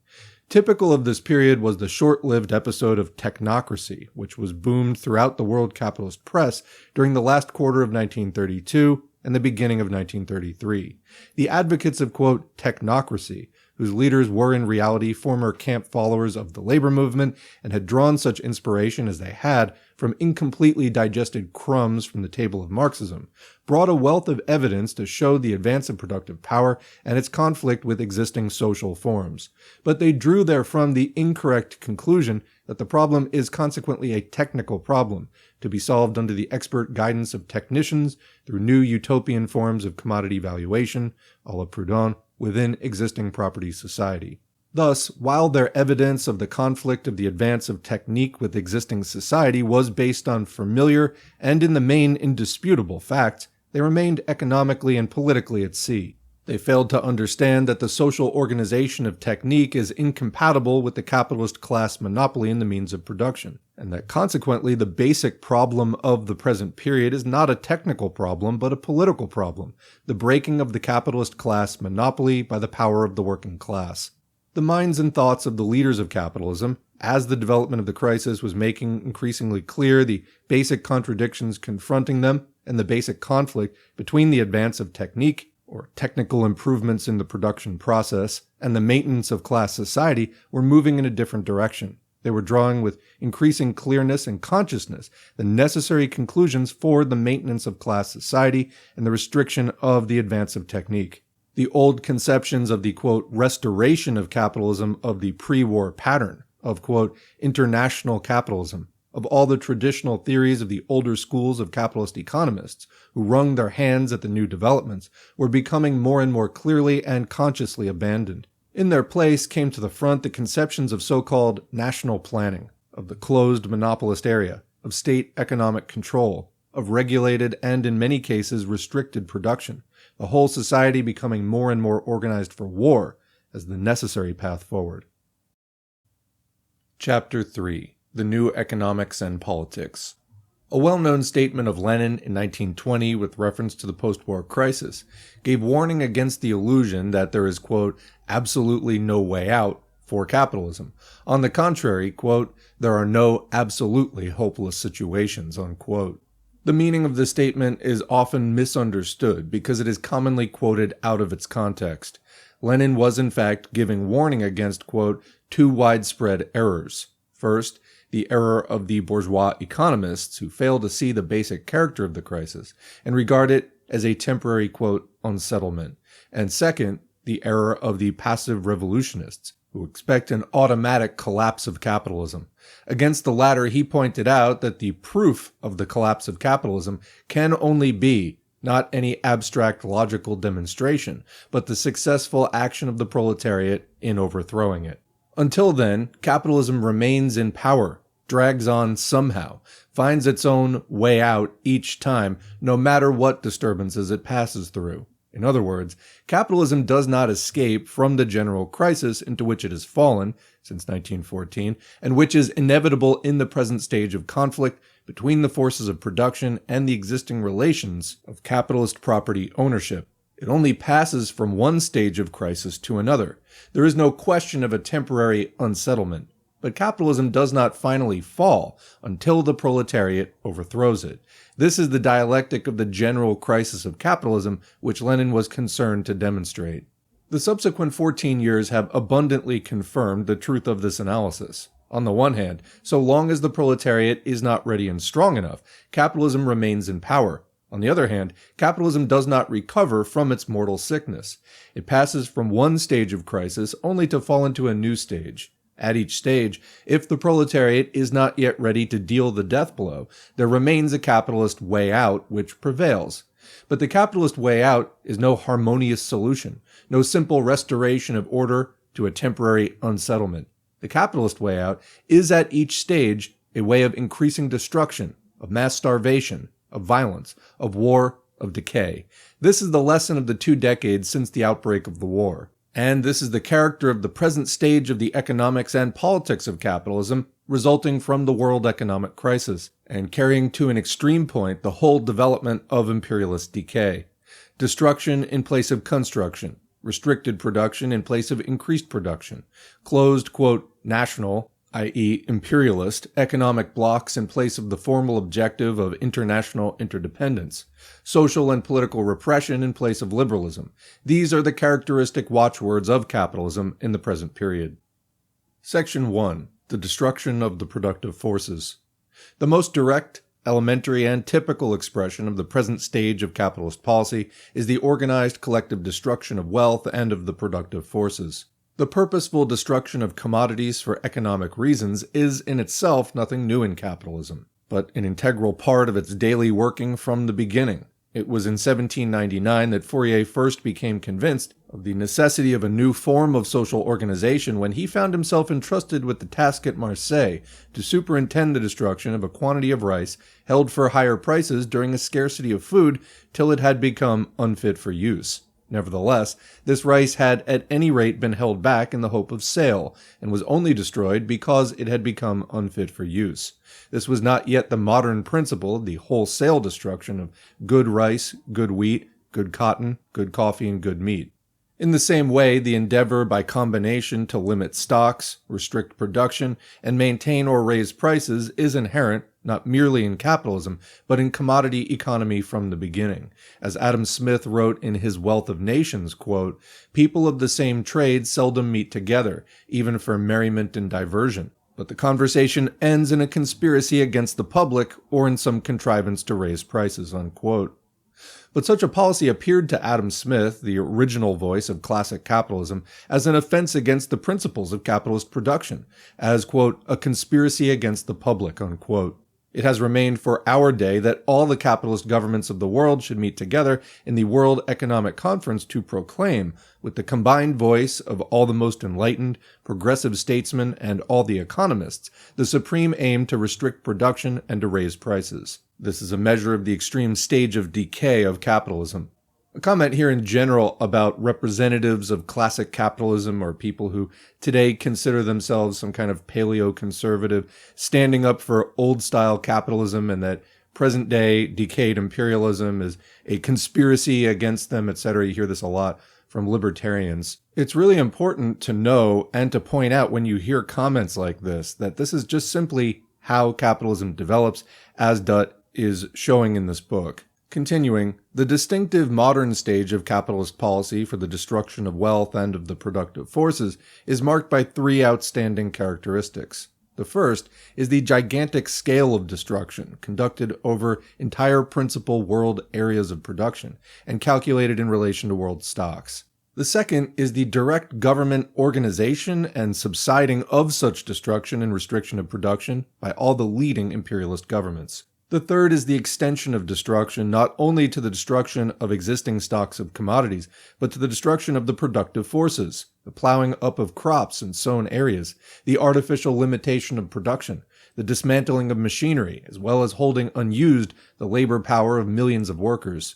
Speaker 1: Typical of this period was the short-lived episode of technocracy, which was boomed throughout the world capitalist press during the last quarter of 1932 and the beginning of 1933. The advocates of, quote, technocracy, whose leaders were in reality former camp followers of the labor movement and had drawn such inspiration as they had from incompletely digested crumbs from the table of Marxism, brought a wealth of evidence to show the advance of productive power and its conflict with existing social forms. But they drew therefrom the incorrect conclusion that the problem is consequently a technical problem, to be solved under the expert guidance of technicians through new utopian forms of commodity valuation, a la Proudhon, within existing property society. Thus, while their evidence of the conflict of the advance of technique with existing society was based on familiar and in the main indisputable facts, they remained economically and politically at sea. They failed to understand that the social organization of technique is incompatible with the capitalist class monopoly in the means of production, and that consequently the basic problem of the present period is not a technical problem but a political problem, the breaking of the capitalist class monopoly by the power of the working class. The minds and thoughts of the leaders of capitalism, as the development of the crisis was making increasingly clear the basic contradictions confronting them and the basic conflict between the advance of technique, or technical improvements in the production process, and the maintenance of class society, were moving in a different direction. They were drawing with increasing clearness and consciousness the necessary conclusions for the maintenance of class society and the restriction of the advance of technique. The old conceptions of the, quote, restoration of capitalism of the pre-war pattern, of, quote, international capitalism, of all the traditional theories of the older schools of capitalist economists who wrung their hands at the new developments, were becoming more and more clearly and consciously abandoned. In their place came to the front the conceptions of so-called national planning, of the closed monopolist area, of state economic control, of regulated and in many cases restricted production, the whole society becoming more and more organized for war as the necessary path forward. Chapter 3. The New Economics and Politics. A well-known statement of Lenin in 1920 with reference to the post-war crisis gave warning against the illusion that there is, quote, absolutely no way out for capitalism. On the contrary, quote, there are no absolutely hopeless situations, unquote. The meaning of this statement is often misunderstood because it is commonly quoted out of its context. Lenin was in fact giving warning against, quote, two widespread errors. First, the error of the bourgeois economists who fail to see the basic character of the crisis and regard it as a temporary, quote, unsettlement. And second, the error of the passive revolutionists who expect an automatic collapse of capitalism. Against the latter, he pointed out that the proof of the collapse of capitalism can only be not any abstract logical demonstration, but the successful action of the proletariat in overthrowing it. Until then, capitalism remains in power, drags on somehow, finds its own way out each time, no matter what disturbances it passes through. In other words, capitalism does not escape from the general crisis into which it has fallen since 1914, and which is inevitable in the present stage of conflict between the forces of production and the existing relations of capitalist property ownership. It only passes from one stage of crisis to another. There is no question of a temporary unsettlement. But capitalism does not finally fall until the proletariat overthrows it. This is the dialectic of the general crisis of capitalism, which Lenin was concerned to demonstrate. The subsequent 14 years have abundantly confirmed the truth of this analysis. On the one hand, so long as the proletariat is not ready and strong enough, capitalism remains in power. On the other hand, capitalism does not recover from its mortal sickness. It passes from one stage of crisis only to fall into a new stage. At each stage, if the proletariat is not yet ready to deal the death blow, there remains a capitalist way out which prevails. But the capitalist way out is no harmonious solution, no simple restoration of order to a temporary unsettlement. The capitalist way out is at each stage a way of increasing destruction, of mass starvation, of violence, of war, of decay. This is the lesson of the 2 decades since the outbreak of the war. And this is the character of the present stage of the economics and politics of capitalism, resulting from the world economic crisis, and carrying to an extreme point the whole development of imperialist decay. Destruction in place of construction, restricted production in place of increased production, closed, quote, national, i.e. imperialist, economic blocks in place of the formal objective of international interdependence, social and political repression in place of liberalism. These are the characteristic watchwords of capitalism in the present period. Section 1. The destruction of the productive forces. The most direct, elementary, and typical expression of the present stage of capitalist policy is the organized collective destruction of wealth and of the productive forces. The purposeful destruction of commodities for economic reasons is in itself nothing new in capitalism, but an integral part of its daily working from the beginning. It was in 1799 that Fourier first became convinced of the necessity of a new form of social organization when he found himself entrusted with the task at Marseille to superintend the destruction of a quantity of rice held for higher prices during a scarcity of food till it had become unfit for use. Nevertheless, this rice had at any rate been held back in the hope of sale, and was only destroyed because it had become unfit for use. This was not yet the modern principle of the wholesale destruction of good rice, good wheat, good cotton, good coffee, and good meat. In the same way, the endeavor by combination to limit stocks, restrict production, and maintain or raise prices is inherent not merely in capitalism, but in commodity economy from the beginning. As Adam Smith wrote in his Wealth of Nations, quote, "People of the same trade seldom meet together, even for merriment and diversion, but the conversation ends in a conspiracy against the public or in some contrivance to raise prices," unquote. But such a policy appeared to Adam Smith, the original voice of classic capitalism, as an offense against the principles of capitalist production, as, quote, "a conspiracy against the public," unquote. It has remained for our day that all the capitalist governments of the world should meet together in the World Economic Conference to proclaim, with the combined voice of all the most enlightened, progressive statesmen and all the economists, the supreme aim to restrict production and to raise prices. This is a measure of the extreme stage of decay of capitalism. A comment here in general about representatives of classic capitalism, or people who today consider themselves some kind of paleo-conservative, standing up for old-style capitalism and that present-day decayed imperialism is a conspiracy against them, etc. You hear this a lot from libertarians. It's really important to know and to point out when you hear comments like this, that this is just simply how capitalism develops, as Dutt is showing in this book. Continuing, the distinctive modern stage of capitalist policy for the destruction of wealth and of the productive forces is marked by three outstanding characteristics. The first is the gigantic scale of destruction conducted over entire principal world areas of production and calculated in relation to world stocks. The second is the direct government organization and subsiding of such destruction and restriction of production by all the leading imperialist governments. The third is the extension of destruction not only to the destruction of existing stocks of commodities, but to the destruction of the productive forces, the plowing up of crops and sown areas, the artificial limitation of production, the dismantling of machinery, as well as holding unused the labor power of millions of workers.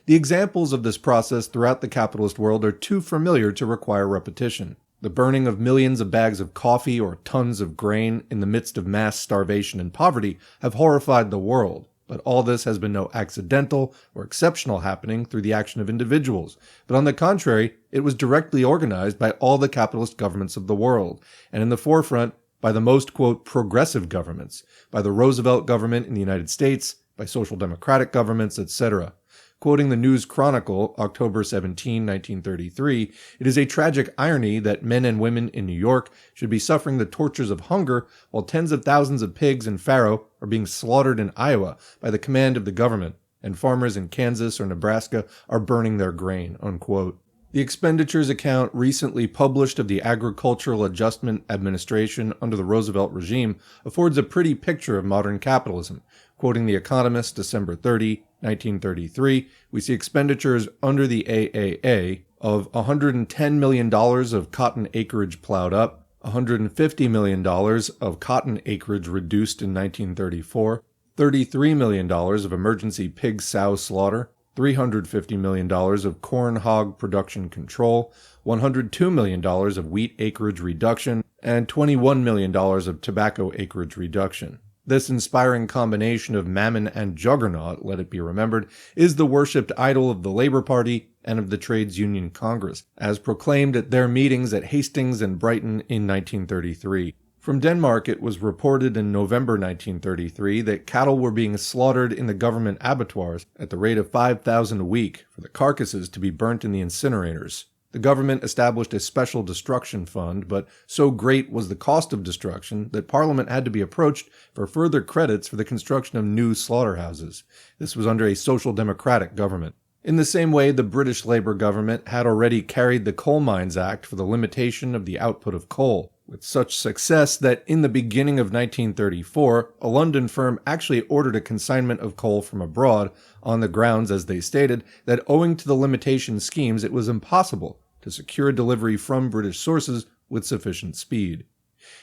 Speaker 1: The examples of this process throughout the capitalist world are too familiar to require repetition. The burning of millions of bags of coffee or tons of grain in the midst of mass starvation and poverty have horrified the world, but all this has been no accidental or exceptional happening through the action of individuals, but on the contrary, it was directly organized by all the capitalist governments of the world, and in the forefront by the most, quote, progressive governments, by the Roosevelt government in the United States, by social democratic governments, etc. Quoting the News Chronicle, October 17, 1933, it is a tragic irony that men and women in New York should be suffering the tortures of hunger while tens of thousands of pigs in Faro are being slaughtered in Iowa by the command of the government, and farmers in Kansas or Nebraska are burning their grain, unquote. The expenditures account recently published of the Agricultural Adjustment Administration under the Roosevelt regime affords a pretty picture of modern capitalism. Quoting The Economist, December 30, 1933, we see expenditures under the AAA of $110 million of cotton acreage plowed up, $150 million of cotton acreage reduced in 1934, $33 million of emergency pig-sow slaughter, $350 million of corn hog production control, $102 million of wheat acreage reduction, and $21 million of tobacco acreage reduction. This inspiring combination of mammon and juggernaut, let it be remembered, is the worshipped idol of the Labour Party and of the Trades Union Congress, as proclaimed at their meetings at Hastings and Brighton in 1933. From Denmark, it was reported in November 1933 that cattle were being slaughtered in the government abattoirs at the rate of 5,000 a week for the carcasses to be burnt in the incinerators. The government established a special destruction fund, but so great was the cost of destruction that Parliament had to be approached for further credits for the construction of new slaughterhouses. This was under a social democratic government. In the same way, the British Labour government had already carried the Coal Mines Act for the limitation of the output of coal, with such success that in the beginning of 1934, a London firm actually ordered a consignment of coal from abroad on the grounds, as they stated, that owing to the limitation schemes it was impossible to secure a delivery from British sources with sufficient speed.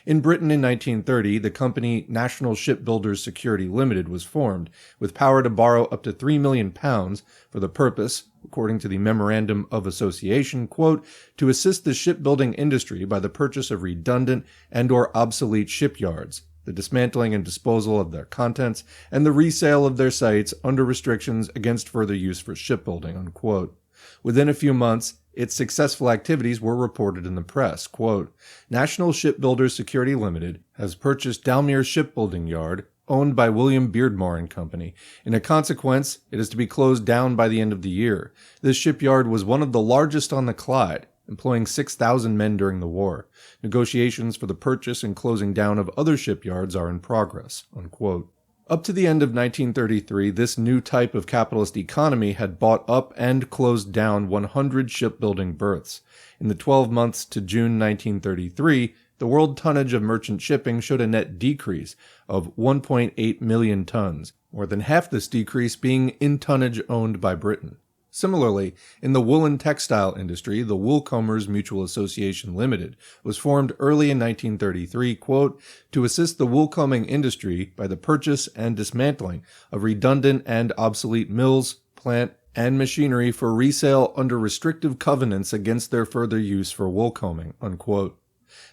Speaker 1: In Britain in 1930, the company National Shipbuilders Security Limited was formed, with power to borrow up to £3 million for the purpose, according to the Memorandum of Association, quote, to assist the shipbuilding industry by the purchase of redundant and/or obsolete shipyards, the dismantling and disposal of their contents, and the resale of their sites under restrictions against further use for shipbuilding, unquote. Within a few months, its successful activities were reported in the press. Quote, National Shipbuilders Security Limited has purchased Dalmere Shipbuilding Yard, owned by William Beardmore and Company. In a consequence, it is to be closed down by the end of the year. This shipyard was one of the largest on the Clyde, employing 6,000 men during the war. Negotiations for the purchase and closing down of other shipyards are in progress, unquote. Up to the end of 1933, this new type of capitalist economy had bought up and closed down 100 shipbuilding berths. In the 12 months to June 1933, the world tonnage of merchant shipping showed a net decrease of 1.8 million tons, more than half this decrease being in tonnage owned by Britain. Similarly, in the woolen textile industry, the Woolcombers Mutual Association Limited was formed early in 1933, quote, to assist the woolcombing industry by the purchase and dismantling of redundant and obsolete mills, plant, and machinery for resale under restrictive covenants against their further use for woolcombing, unquote.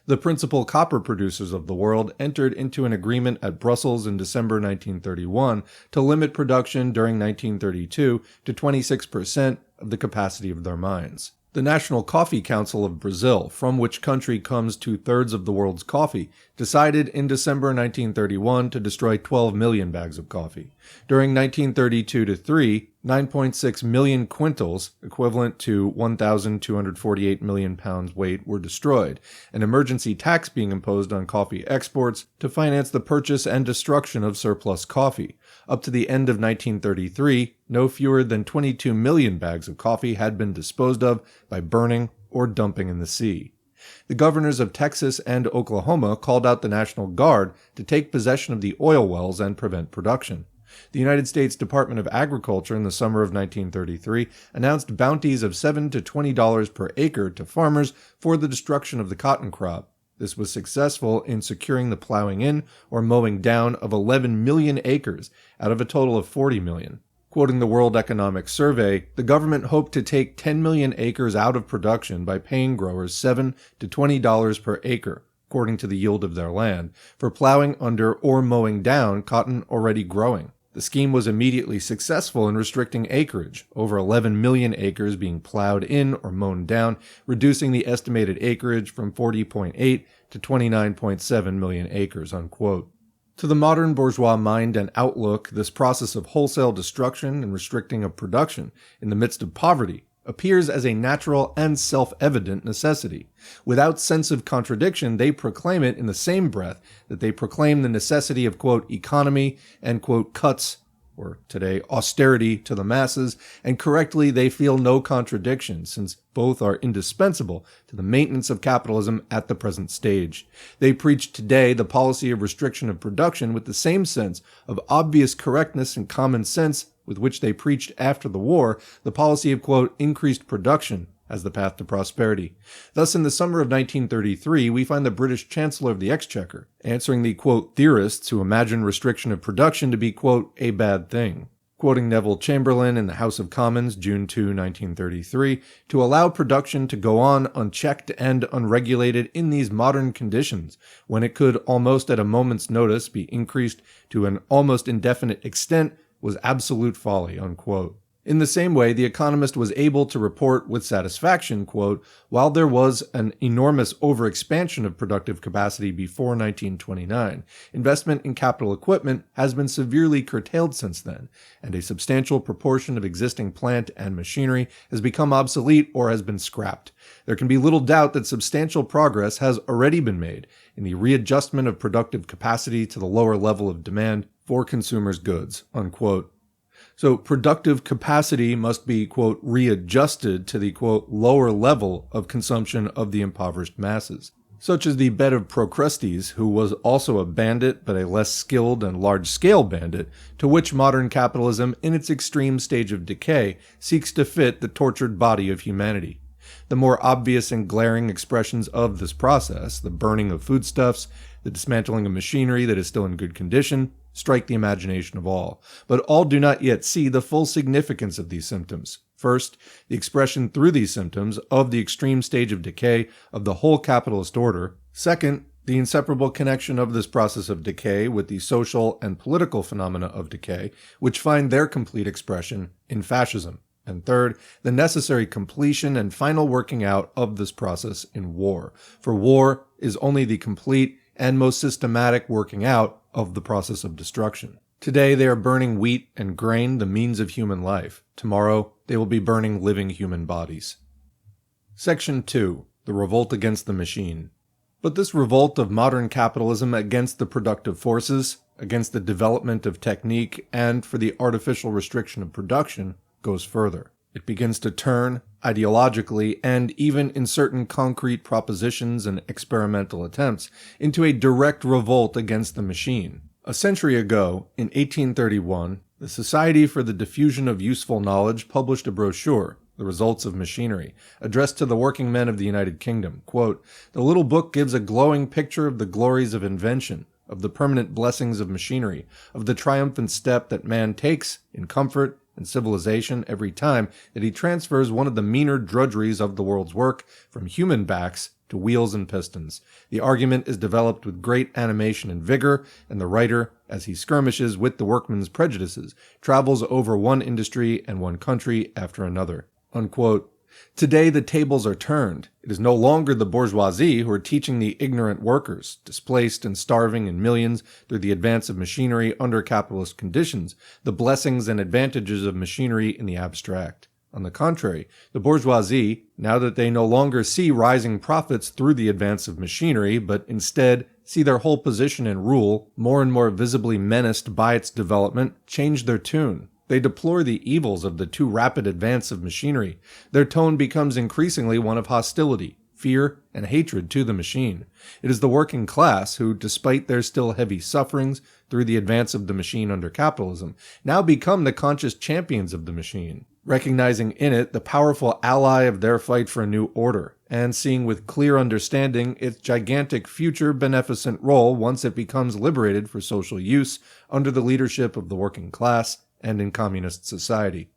Speaker 1: The principal copper producers of the world entered into an agreement at Brussels in December 1931 to limit production during 1932 to 26% of the capacity of their mines. The National Coffee Council of Brazil, from which country comes 2/3 of the world's coffee, decided in December 1931 to destroy 12 million bags of coffee. During 1932-3, 9.6 million quintals, equivalent to 1,248 million pounds weight, were destroyed, an emergency tax being imposed on coffee exports to finance the purchase and destruction of surplus coffee. Up to the end of 1933, no fewer than 22 million bags of coffee had been disposed of by burning or dumping in the sea. The governors of Texas and Oklahoma called out the National Guard to take possession of the oil wells and prevent production. The United States Department of Agriculture in the summer of 1933 announced bounties of $7 to $20 per acre to farmers for the destruction of the cotton crop. This was successful in securing the plowing in or mowing down of 11 million acres out of a total of 40 million. Quoting the World Economic Survey, the government hoped to take 10 million acres out of production by paying growers $7 to $20 per acre, according to the yield of their land, for plowing under or mowing down cotton already growing. The scheme was immediately successful in restricting acreage, over 11 million acres being plowed in or mown down, reducing the estimated acreage from 40.8 to 29.7 million acres, unquote. To the modern bourgeois mind and outlook, this process of wholesale destruction and restricting of production in the midst of poverty appears as a natural and self-evident necessity. Without sense of contradiction, they proclaim it in the same breath that they proclaim the necessity of, quote, economy and, quote, cuts, or today, austerity to the masses, and correctly they feel no contradiction, since both are indispensable to the maintenance of capitalism at the present stage. They preach today the policy of restriction of production with the same sense of obvious correctness and common sense with which they preached after the war the policy of, quote, increased production as the path to prosperity. Thus, in the summer of 1933, we find the British Chancellor of the Exchequer answering the, quote, theorists who imagine restriction of production to be, quote, a bad thing. Quoting Neville Chamberlain in the House of Commons, June 2, 1933, to allow production to go on unchecked and unregulated in these modern conditions, when it could almost at a moment's notice be increased to an almost indefinite extent, was absolute folly, unquote. In the same way, The Economist was able to report with satisfaction, quote, while there was an enormous overexpansion of productive capacity before 1929, investment in capital equipment has been severely curtailed since then, and a substantial proportion of existing plant and machinery has become obsolete or has been scrapped. There can be little doubt that substantial progress has already been made in the readjustment of productive capacity to the lower level of demand for consumers' goods, unquote. So productive capacity must be, quote, readjusted to the, quote, lower level of consumption of the impoverished masses. Such as the bed of Procrustes, who was also a bandit, but a less skilled and large-scale bandit, to which modern capitalism, in its extreme stage of decay, seeks to fit the tortured body of humanity. The more obvious and glaring expressions of this process, the burning of foodstuffs, the dismantling of machinery that is still in good condition, strike the imagination of all. But all do not yet see the full significance of these symptoms. First, the expression through these symptoms of the extreme stage of decay of the whole capitalist order. Second, the inseparable connection of this process of decay with the social and political phenomena of decay, which find their complete expression in fascism. And third, the necessary completion and final working out of this process in war. For war is only the complete and most systematic working out of the process of destruction. Today they are burning wheat and grain, the means of human life. Tomorrow they will be burning living human bodies. Section 2. The Revolt Against the Machine. But this revolt of modern capitalism against the productive forces, against the development of technique, and for the artificial restriction of production, goes further. It begins to turn, ideologically, and even in certain concrete propositions and experimental attempts, into a direct revolt against the machine. A century ago, in 1831, the Society for the Diffusion of Useful Knowledge published a brochure, The Results of Machinery, addressed to the working men of the United Kingdom. Quote, the little book gives a glowing picture of the glories of invention, of the permanent blessings of machinery, of the triumphant step that man takes in comfort and civilization every time that he transfers one of the meaner drudgeries of the world's work from human backs to wheels and pistons. The argument is developed with great animation and vigor, and the writer, as he skirmishes with the workman's prejudices, travels over one industry and one country after another. Unquote. Today the tables are turned. It is no longer the bourgeoisie who are teaching the ignorant workers, displaced and starving in millions through the advance of machinery under capitalist conditions, the blessings and advantages of machinery in the abstract. On the contrary, the bourgeoisie, now that they no longer see rising profits through the advance of machinery, but instead see their whole position and rule more and more visibly menaced by its development, change their tune. They deplore the evils of the too rapid advance of machinery. Their tone becomes increasingly one of hostility, fear, and hatred to the machine. It is the working class who, despite their still heavy sufferings through the advance of the machine under capitalism, now become the conscious champions of the machine, recognizing in it the powerful ally of their fight for a new order, and seeing with clear understanding its gigantic future beneficent role once it becomes liberated for social use under the leadership of the working class and in communist society.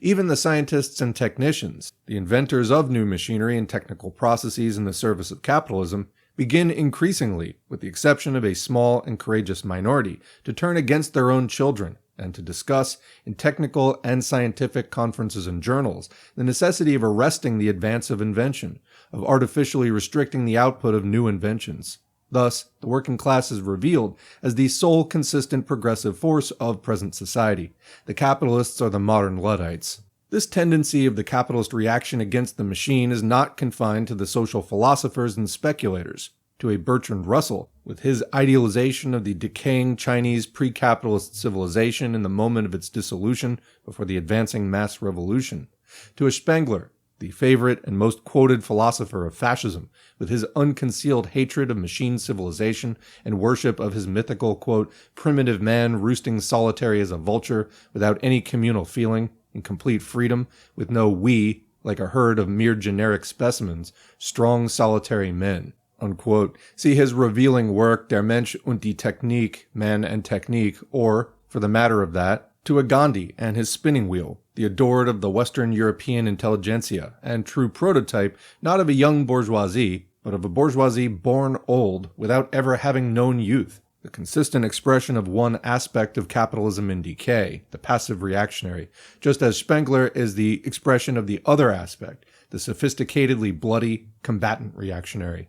Speaker 1: Even the scientists and technicians, the inventors of new machinery and technical processes in the service of capitalism, begin increasingly, with the exception of a small and courageous minority, to turn against their own children and to discuss, in technical and scientific conferences and journals, the necessity of arresting the advance of invention, of artificially restricting the output of new inventions. Thus, the working class is revealed as the sole consistent progressive force of present society. The capitalists are the modern Luddites. This tendency of the capitalist reaction against the machine is not confined to the social philosophers and speculators, to a Bertrand Russell, with his idealization of the decaying Chinese pre-capitalist civilization in the moment of its dissolution before the advancing mass revolution, to a Spengler, the favorite and most quoted philosopher of fascism, with his unconcealed hatred of machine civilization and worship of his mythical, quote, primitive man roosting solitary as a vulture, without any communal feeling, in complete freedom, with no we, like a herd of mere generic specimens, strong solitary men, unquote. See his revealing work Der Mensch und die Technik, Man and Technique, or, for the matter of that, to a Gandhi and his spinning wheel, the adored of the Western European intelligentsia, and true prototype not of a young bourgeoisie, but of a bourgeoisie born old without ever having known youth, the consistent expression of one aspect of capitalism in decay, the passive reactionary, just as Spengler is the expression of the other aspect, the sophisticatedly bloody, combatant reactionary.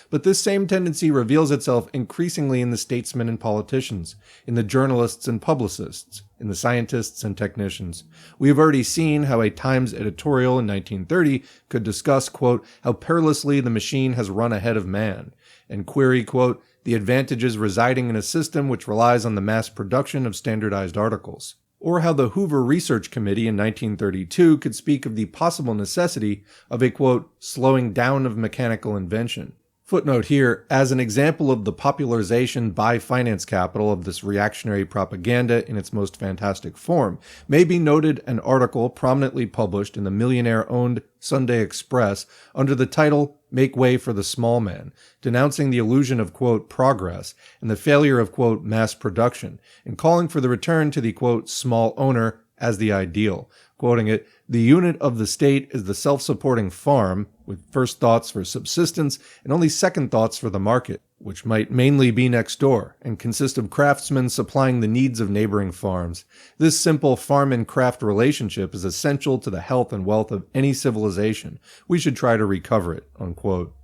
Speaker 1: But this same tendency reveals itself increasingly in the statesmen and politicians, in the journalists and publicists, in the scientists and technicians. We have already seen how a Times editorial in 1930 could discuss, quote, how perilously the machine has run ahead of man, and query, quote, the advantages residing in a system which relies on the mass production of standardized articles. Or how the Hoover Research Committee in 1932 could speak of the possible necessity of a, quote, slowing down of mechanical invention. Footnote here, as an example of the popularization by finance capital of this reactionary propaganda in its most fantastic form, may be noted an article prominently published in the millionaire-owned Sunday Express under the title Make Way for the Small Man, denouncing the illusion of, quote, progress and the failure of, quote, mass production, and calling for the return to the, quote, small owner as the ideal. Quoting it, the unit of the state is the self-supporting farm, with first thoughts for subsistence and only second thoughts for the market, which might mainly be next door, and consist of craftsmen supplying the needs of neighboring farms. This simple farm and craft relationship is essential to the health and wealth of any civilization. We should try to recover it, unquote.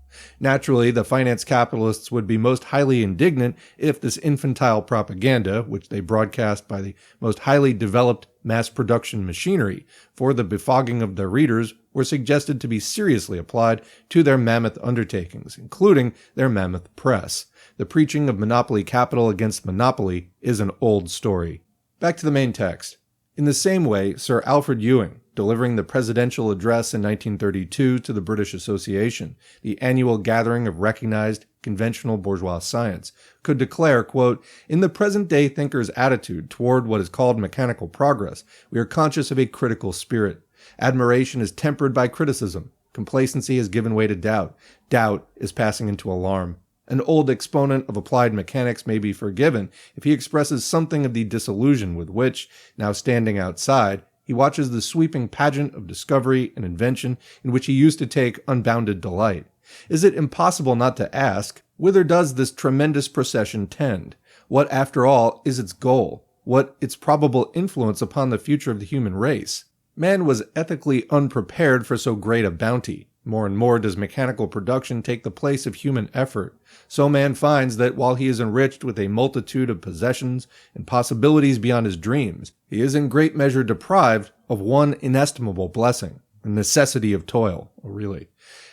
Speaker 1: Naturally, the finance capitalists would be most highly indignant if this infantile propaganda, which they broadcast by the most highly developed mass production machinery for the befogging of their readers, were suggested to be seriously applied to their mammoth undertakings, including their mammoth press. The preaching of monopoly capital against monopoly is an old story. Back to the main text. In the same way, Sir Alfred Ewing, delivering the presidential address in 1932 to the British Association, the annual gathering of recognized conventional bourgeois science, could declare, quote, in the present-day thinker's attitude toward what is called mechanical progress, we are conscious of a critical spirit. Admiration is tempered by criticism. Complacency has given way to doubt. Doubt is passing into alarm. An old exponent of applied mechanics may be forgiven if he expresses something of the disillusion with which, now standing outside, he watches the sweeping pageant of discovery and invention in which he used to take unbounded delight. Is it impossible not to ask, whither does this tremendous procession tend? What, after all, is its goal? What its probable influence upon the future of the human race? Man was ethically unprepared for so great a bounty. More and more does mechanical production take the place of human effort. So man finds that while he is enriched with a multitude of possessions and possibilities beyond his dreams, he is in great measure deprived of one inestimable blessing, the necessity of toil. Oh, really?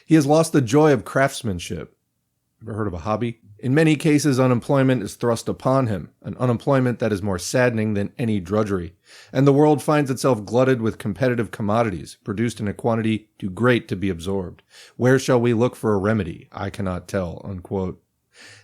Speaker 1: He has lost the joy of craftsmanship. Ever heard of a hobby? In many cases, unemployment is thrust upon him, an unemployment that is more saddening than any drudgery, and the world finds itself glutted with competitive commodities, produced in a quantity too great to be absorbed. Where shall we look for a remedy? I cannot tell." Unquote.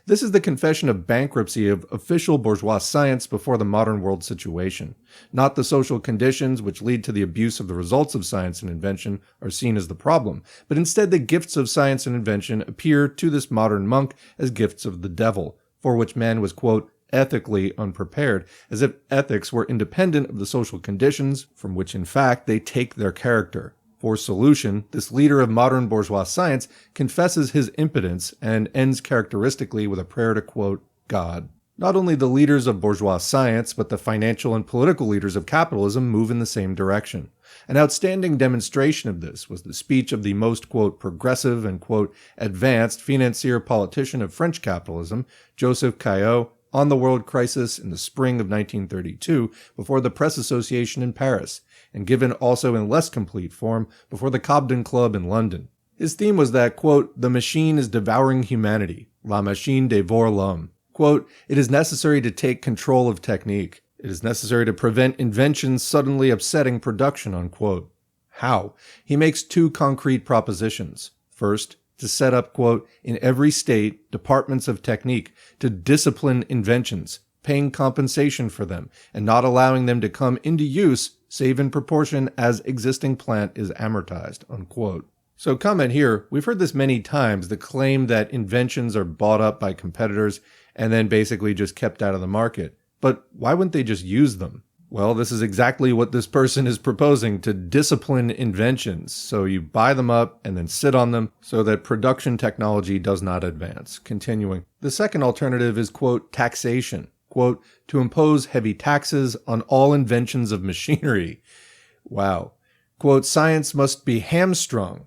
Speaker 1: This is the confession of bankruptcy of official bourgeois science before the modern world situation. Not the social conditions which lead to the abuse of the results of science and invention are seen as the problem, but instead the gifts of science and invention appear to this modern monk as gifts of the devil, for which man was, quote, ethically unprepared, as if ethics were independent of the social conditions from which in fact they take their character. For solution, this leader of modern bourgeois science confesses his impotence and ends characteristically with a prayer to, quote, God. Not only the leaders of bourgeois science, but the financial and political leaders of capitalism move in the same direction. An outstanding demonstration of this was the speech of the most, quote, progressive and, quote, advanced financier politician of French capitalism, Joseph Caillaux, on the world crisis in the spring of 1932 before the Press Association in Paris, and given also in less complete form before the Cobden Club in London. His theme was that, quote, the machine is devouring humanity. La machine dévore l'homme. Quote, it is necessary to take control of technique. It is necessary to prevent inventions suddenly upsetting production, unquote. How? He makes two concrete propositions. First, to set up, quote, in every state, departments of technique, to discipline inventions, paying compensation for them, and not allowing them to come into use save in proportion as existing plant is amortized, unquote. So comment here, we've heard this many times, the claim that inventions are bought up by competitors and then basically just kept out of the market. But why wouldn't they just use them? Well, this is exactly what this person is proposing, to discipline inventions. So you buy them up and then sit on them so that production technology does not advance. Continuing. The second alternative is, quote, taxation. Quote, to impose heavy taxes on all inventions of machinery. Wow. Quote, science must be hamstrung.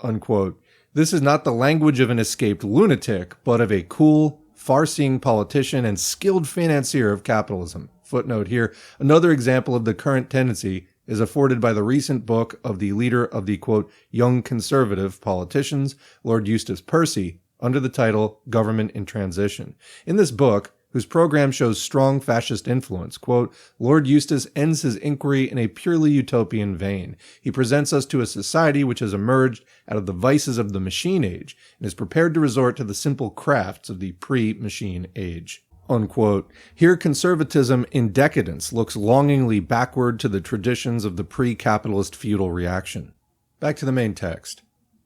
Speaker 1: Unquote. This is not the language of an escaped lunatic, but of a cool, far-seeing politician and skilled financier of capitalism. Footnote here, another example of the current tendency is afforded by the recent book of the leader of the, quote, young conservative politicians, Lord Eustace Percy, under the title Government in Transition. In this book, whose program shows strong fascist influence, quote, Lord Eustace ends his inquiry in a purely utopian vein. He presents us to a society which has emerged out of the vices of the machine age and is prepared to resort to the simple crafts of the pre-machine age. Unquote. Here conservatism in decadence looks longingly backward to the traditions of the pre-capitalist feudal reaction. Back to the main text.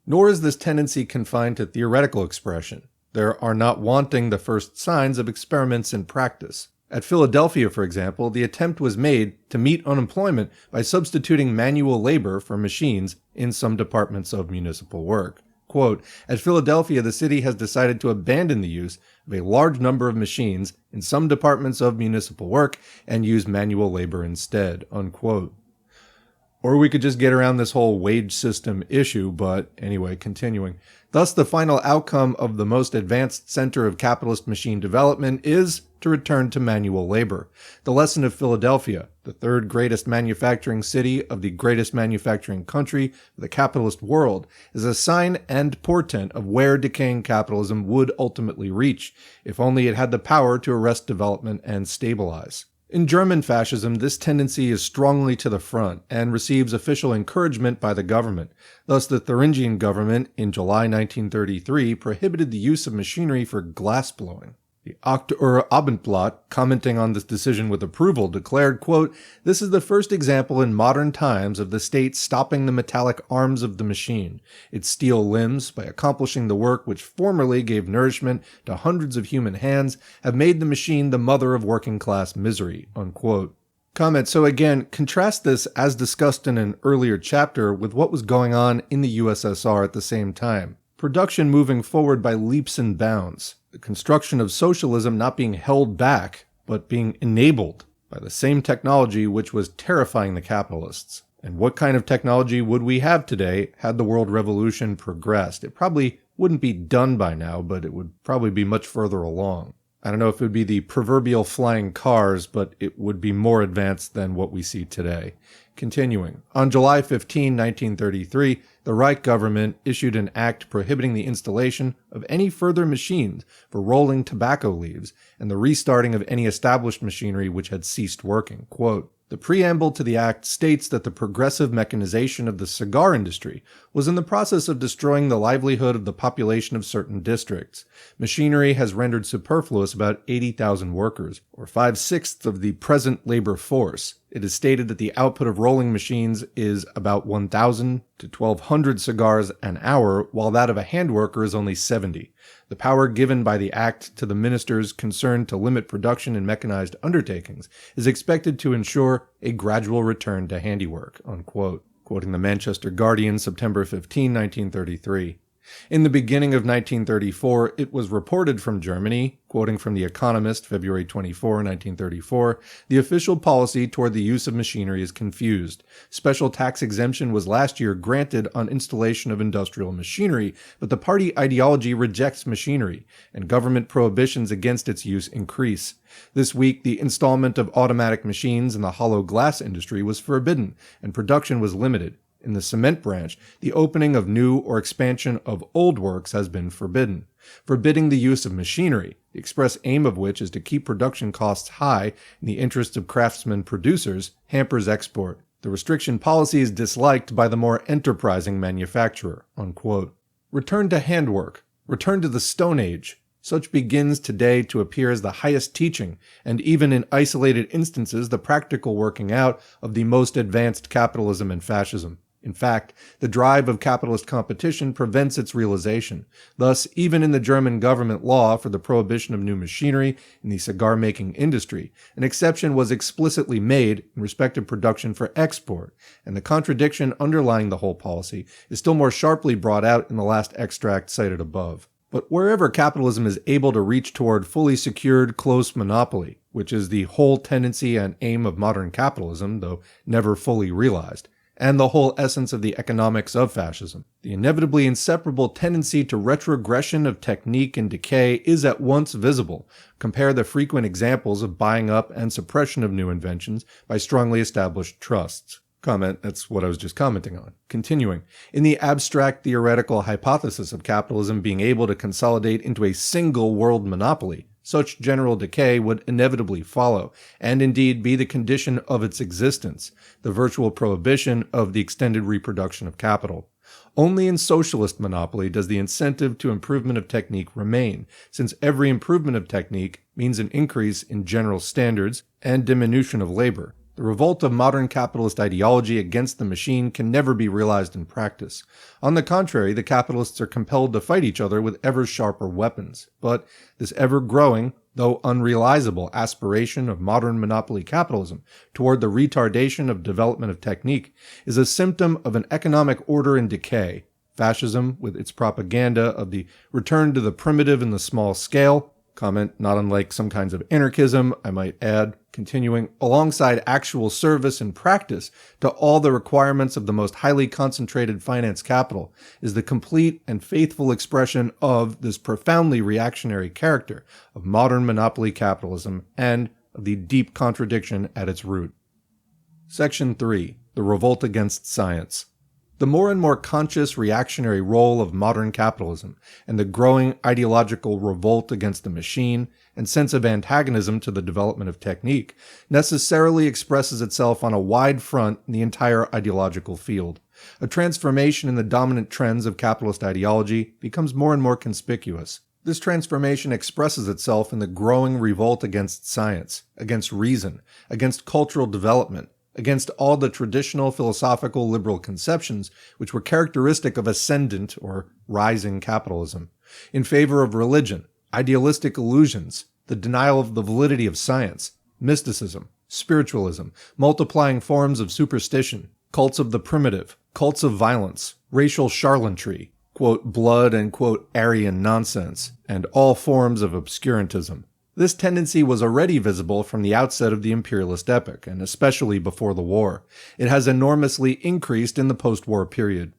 Speaker 1: Nor is this tendency confined to theoretical expression. There are not wanting the first signs of experiments in practice. At Philadelphia, for example, the attempt was made to meet unemployment by substituting manual labor for machines in some departments of municipal work. Quote, at Philadelphia, the city has decided to abandon the use of a large number of machines in some departments of municipal work and use manual labor instead, unquote. Or we could just get around this whole wage system issue, but anyway, continuing. Thus, the final outcome of the most advanced center of capitalist machine development is to return to manual labor. The lesson of Philadelphia, the third greatest manufacturing city of the greatest manufacturing country of the capitalist world, is a sign and portent of where decaying capitalism would ultimately reach, if only it had the power to arrest development and stabilize. In German fascism, this tendency is strongly to the front and receives official encouragement by the government. Thus, the Thuringian government in July 1933 prohibited the use of machinery for glassblowing. The Aktuelle Abendblatt, commenting on this decision with approval, declared, quote, this is the first example in modern times of the state stopping the metallic arms of the machine, its steel limbs, by accomplishing the work which formerly gave nourishment to hundreds of human hands, have made the machine the mother of working-class misery, unquote. Comment, so again, contrast this as discussed in an earlier chapter with what was going on in the USSR at the same time. Production moving forward by leaps and bounds. The construction of socialism not being held back, but being enabled. by the same technology which was terrifying the capitalists. And what kind of technology would we have today had the world revolution progressed? It probably wouldn't be done by now, but it would probably be much further along. I don't know if it would be the proverbial flying cars, but it would be more advanced than what we see today. Continuing, on July 15, 1933, the Reich government issued an act prohibiting the installation of any further machines for rolling tobacco leaves and the restarting of any established machinery which had ceased working. Quote, the preamble to the act states that the progressive mechanization of the cigar industry was in the process of destroying the livelihood of the population of certain districts. Machinery has rendered superfluous about 80,000 workers, or 5/6 of the present labor force. It is stated that the output of rolling machines is about 1,000 to 1,200 cigars an hour, while that of a hand worker is only 70. The power given by the Act to the ministers concerned to limit production in mechanized undertakings is expected to ensure a gradual return to handiwork, unquote. Quoting the Manchester Guardian, September 15, 1933. In the beginning of 1934, it was reported from Germany, quoting from The Economist, February 24, 1934, the official policy toward the use of machinery is confused. Special tax exemption was last year granted on installation of industrial machinery, but the party ideology rejects machinery, and government prohibitions against its use increase. This week, the installment of automatic machines in the hollow glass industry was forbidden, and production was limited. In the cement branch, the opening of new or expansion of old works has been forbidden. Forbidding the use of machinery, the express aim of which is to keep production costs high in the interests of craftsmen producers, hampers export. The restriction policy is disliked by the more enterprising manufacturer, unquote. Return to handwork. Return to the Stone Age. Such begins today to appear as the highest teaching, and even in isolated instances the practical working out of the most advanced capitalism and fascism. In fact, the drive of capitalist competition prevents its realization. Thus, even in the German government law for the prohibition of new machinery in the cigar-making industry, an exception was explicitly made in respect of production for export, and the contradiction underlying the whole policy is still more sharply brought out in the last extract cited above. But wherever capitalism is able to reach toward fully secured close monopoly, which is the whole tendency and aim of modern capitalism, though never fully realized, and the whole essence of the economics of fascism, the inevitably inseparable tendency to retrogression of technique and decay is at once visible. Compare the frequent examples of buying up and suppression of new inventions by strongly established trusts. Comment, that's what I was just commenting on. Continuing, in the abstract theoretical hypothesis of capitalism being able to consolidate into a single world monopoly, such general decay would inevitably follow, and indeed be the condition of its existence, the virtual prohibition of the extended reproduction of capital. Only in socialist monopoly does the incentive to improvement of technique remain, since every improvement of technique means an increase in general standards and diminution of labor. The revolt of modern capitalist ideology against the machine can never be realized in practice. On the contrary, the capitalists are compelled to fight each other with ever sharper weapons. But this ever-growing, though unrealizable, aspiration of modern monopoly capitalism toward the retardation of development of technique is a symptom of an economic order in decay. Fascism, with its propaganda of the return to the primitive and the small scale, comment, not unlike some kinds of anarchism, I might add, continuing, alongside actual service and practice to all the requirements of the most highly concentrated finance capital, is the complete and faithful expression of this profoundly reactionary character of modern monopoly capitalism and of the deep contradiction at its root. Section 3. The Revolt Against Science. The more and more conscious reactionary role of modern capitalism and the growing ideological revolt against the machine and sense of antagonism to the development of technique necessarily expresses itself on a wide front in the entire ideological field. A transformation in the dominant trends of capitalist ideology becomes more and more conspicuous. This transformation expresses itself in the growing revolt against science, against reason, against cultural development, against all the traditional philosophical liberal conceptions which were characteristic of ascendant or rising capitalism, in favor of religion, idealistic illusions, the denial of the validity of science, mysticism, spiritualism, multiplying forms of superstition, cults of the primitive, cults of violence, racial charlatanry, quote, blood and quote, Aryan nonsense, and all forms of obscurantism. This tendency was already visible from the outset of the imperialist epoch, and especially before the war. It has enormously increased in the post-war period.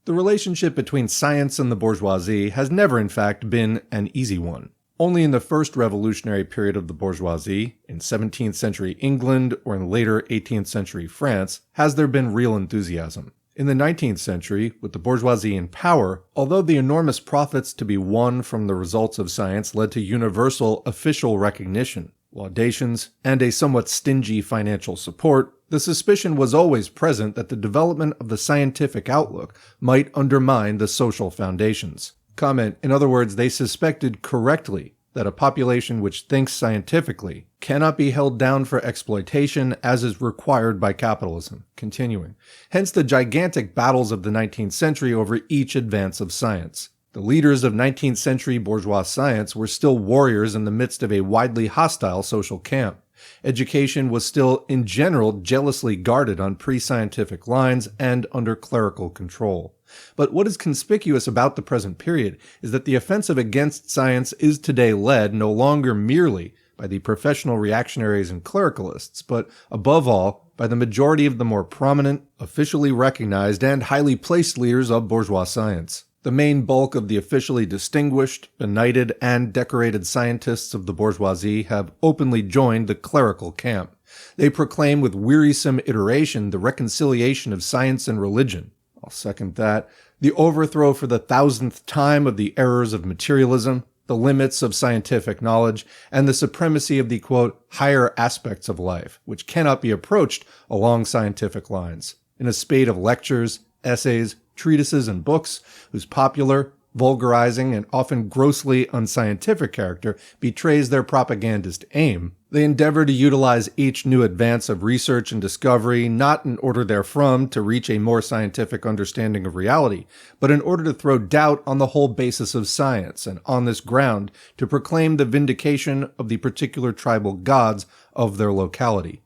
Speaker 1: The relationship between science and the bourgeoisie has never in fact been an easy one. Only in the first revolutionary period of the bourgeoisie, in 17th century England or in later 18th century France, has there been real enthusiasm. In the 19th century, with the bourgeoisie in power, although the enormous profits to be won from the results of science led to universal official recognition, laudations, and a somewhat stingy financial support, the suspicion was always present that the development of the scientific outlook might undermine the social foundations. Comment, in other words, they suspected correctly that a population which thinks scientifically cannot be held down for exploitation as is required by capitalism. Continuing. Hence the gigantic battles of the 19th century over each advance of science. The leaders of 19th century bourgeois science were still warriors in the midst of a widely hostile social camp. Education was still, in general, jealously guarded on pre-scientific lines and under clerical control. But what is conspicuous about the present period is that the offensive against science is today led no longer merely by the professional reactionaries and clericalists, but above all by the majority of the more prominent, officially recognized, and highly placed leaders of bourgeois science. The main bulk of the officially distinguished, benighted, and decorated scientists of the bourgeoisie have openly joined the clerical camp. They proclaim with wearisome iteration the reconciliation of science and religion. I'll second that. The overthrow for the 1000th time of the errors of materialism, the limits of scientific knowledge, and the supremacy of the, quote, higher aspects of life, which cannot be approached along scientific lines. In a spate of lectures, essays, treatises, and books, whose popular, vulgarizing, and often grossly unscientific character betrays their propagandist aim, they endeavor to utilize each new advance of research and discovery not in order therefrom to reach a more scientific understanding of reality, but in order to throw doubt on the whole basis of science, and on this ground to proclaim the vindication of the particular tribal gods of their locality.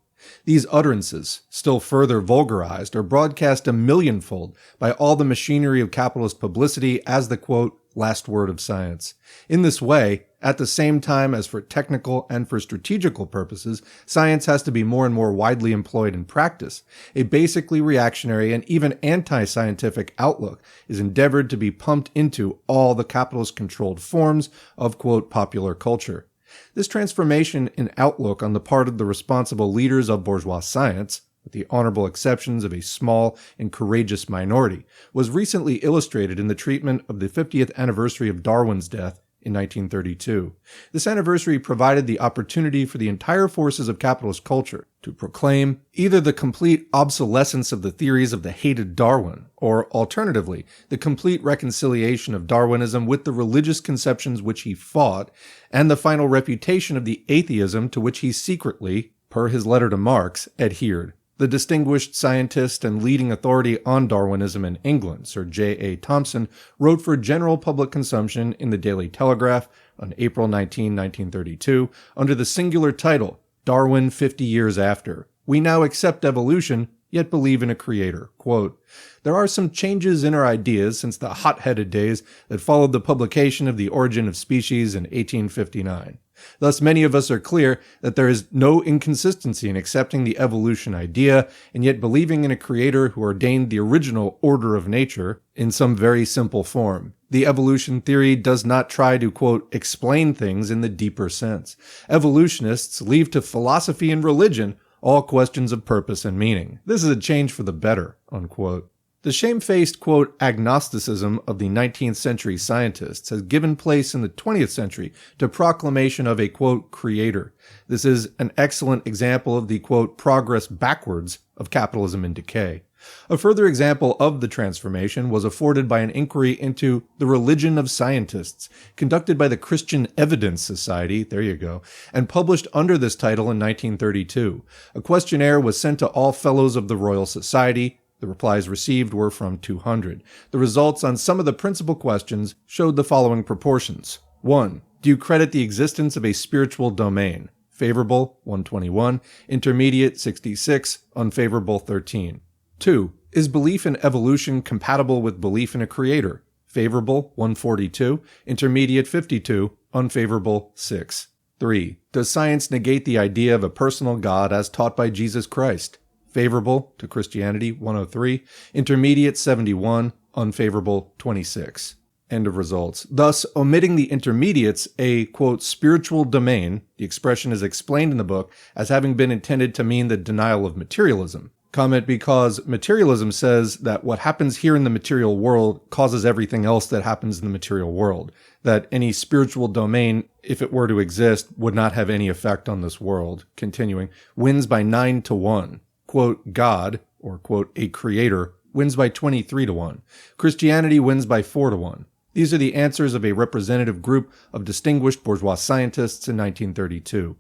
Speaker 1: These utterances, still further vulgarized, are broadcast a millionfold by all the machinery of capitalist publicity as the, quote, last word of science. In this way, at the same time as for technical and for strategical purposes, science has to be more and more widely employed in practice. A basically reactionary and even anti-scientific outlook is endeavored to be pumped into all the capitalist-controlled forms of, quote, popular culture. This transformation in outlook on the part of the responsible leaders of bourgeois science, with the honorable exceptions of a small and courageous minority, was recently illustrated in the treatment of the 50th anniversary of Darwin's death in 1932. This anniversary provided the opportunity for the entire forces of capitalist culture to proclaim either the complete obsolescence of the theories of the hated Darwin, or alternatively, the complete reconciliation of Darwinism with the religious conceptions which he fought, and the final refutation of the atheism to which he secretly, per his letter to Marx, adhered. The distinguished scientist and leading authority on Darwinism in England, Sir J.A. Thomson, wrote for general public consumption in the Daily Telegraph on April 19, 1932, under the singular title, Darwin 50 Years After. We now accept evolution, yet believe in a creator. Quote, there are some changes in our ideas since the hot-headed days that followed the publication of The Origin of Species in 1859. Thus, many of us are clear that there is no inconsistency in accepting the evolution idea and yet believing in a creator who ordained the original order of nature in some very simple form. The evolution theory does not try to, quote, explain things in the deeper sense. Evolutionists leave to philosophy and religion all questions of purpose and meaning. This is a change for the better, unquote. The shamefaced, quote, agnosticism of the 19th century scientists has given place in the 20th century to proclamation of a, quote, creator. This is an excellent example of the, quote, progress backwards of capitalism in decay. A further example of the transformation was afforded by an inquiry into the religion of scientists, conducted by the Christian Evidence Society, there you go, and published under this title in 1932. A questionnaire was sent to all fellows of the Royal Society. The replies received were from 200. The results on some of the principal questions showed the following proportions. 1. Do you credit the existence of a spiritual domain? Favorable, 121. Intermediate, 66. Unfavorable, 13. 2. Is belief in evolution compatible with belief in a creator? Favorable, 142. Intermediate, 52. Unfavorable, 6. 3. Does science negate the idea of a personal God as taught by Jesus Christ? Favorable to Christianity, 103. Intermediate, 71. Unfavorable, 26. End of results. Thus, omitting the intermediates, a, quote, spiritual domain, the expression is explained in the book as having been intended to mean the denial of materialism. Comment because materialism says that what happens here in the material world causes everything else that happens in the material world. That any spiritual domain, if it were to exist, would not have any effect on this world. Continuing, wins by 9-1. Quote, God, or quote, a creator, wins by 23-1. Christianity wins by 4-1. These are the answers of a representative group of distinguished bourgeois scientists in 1932.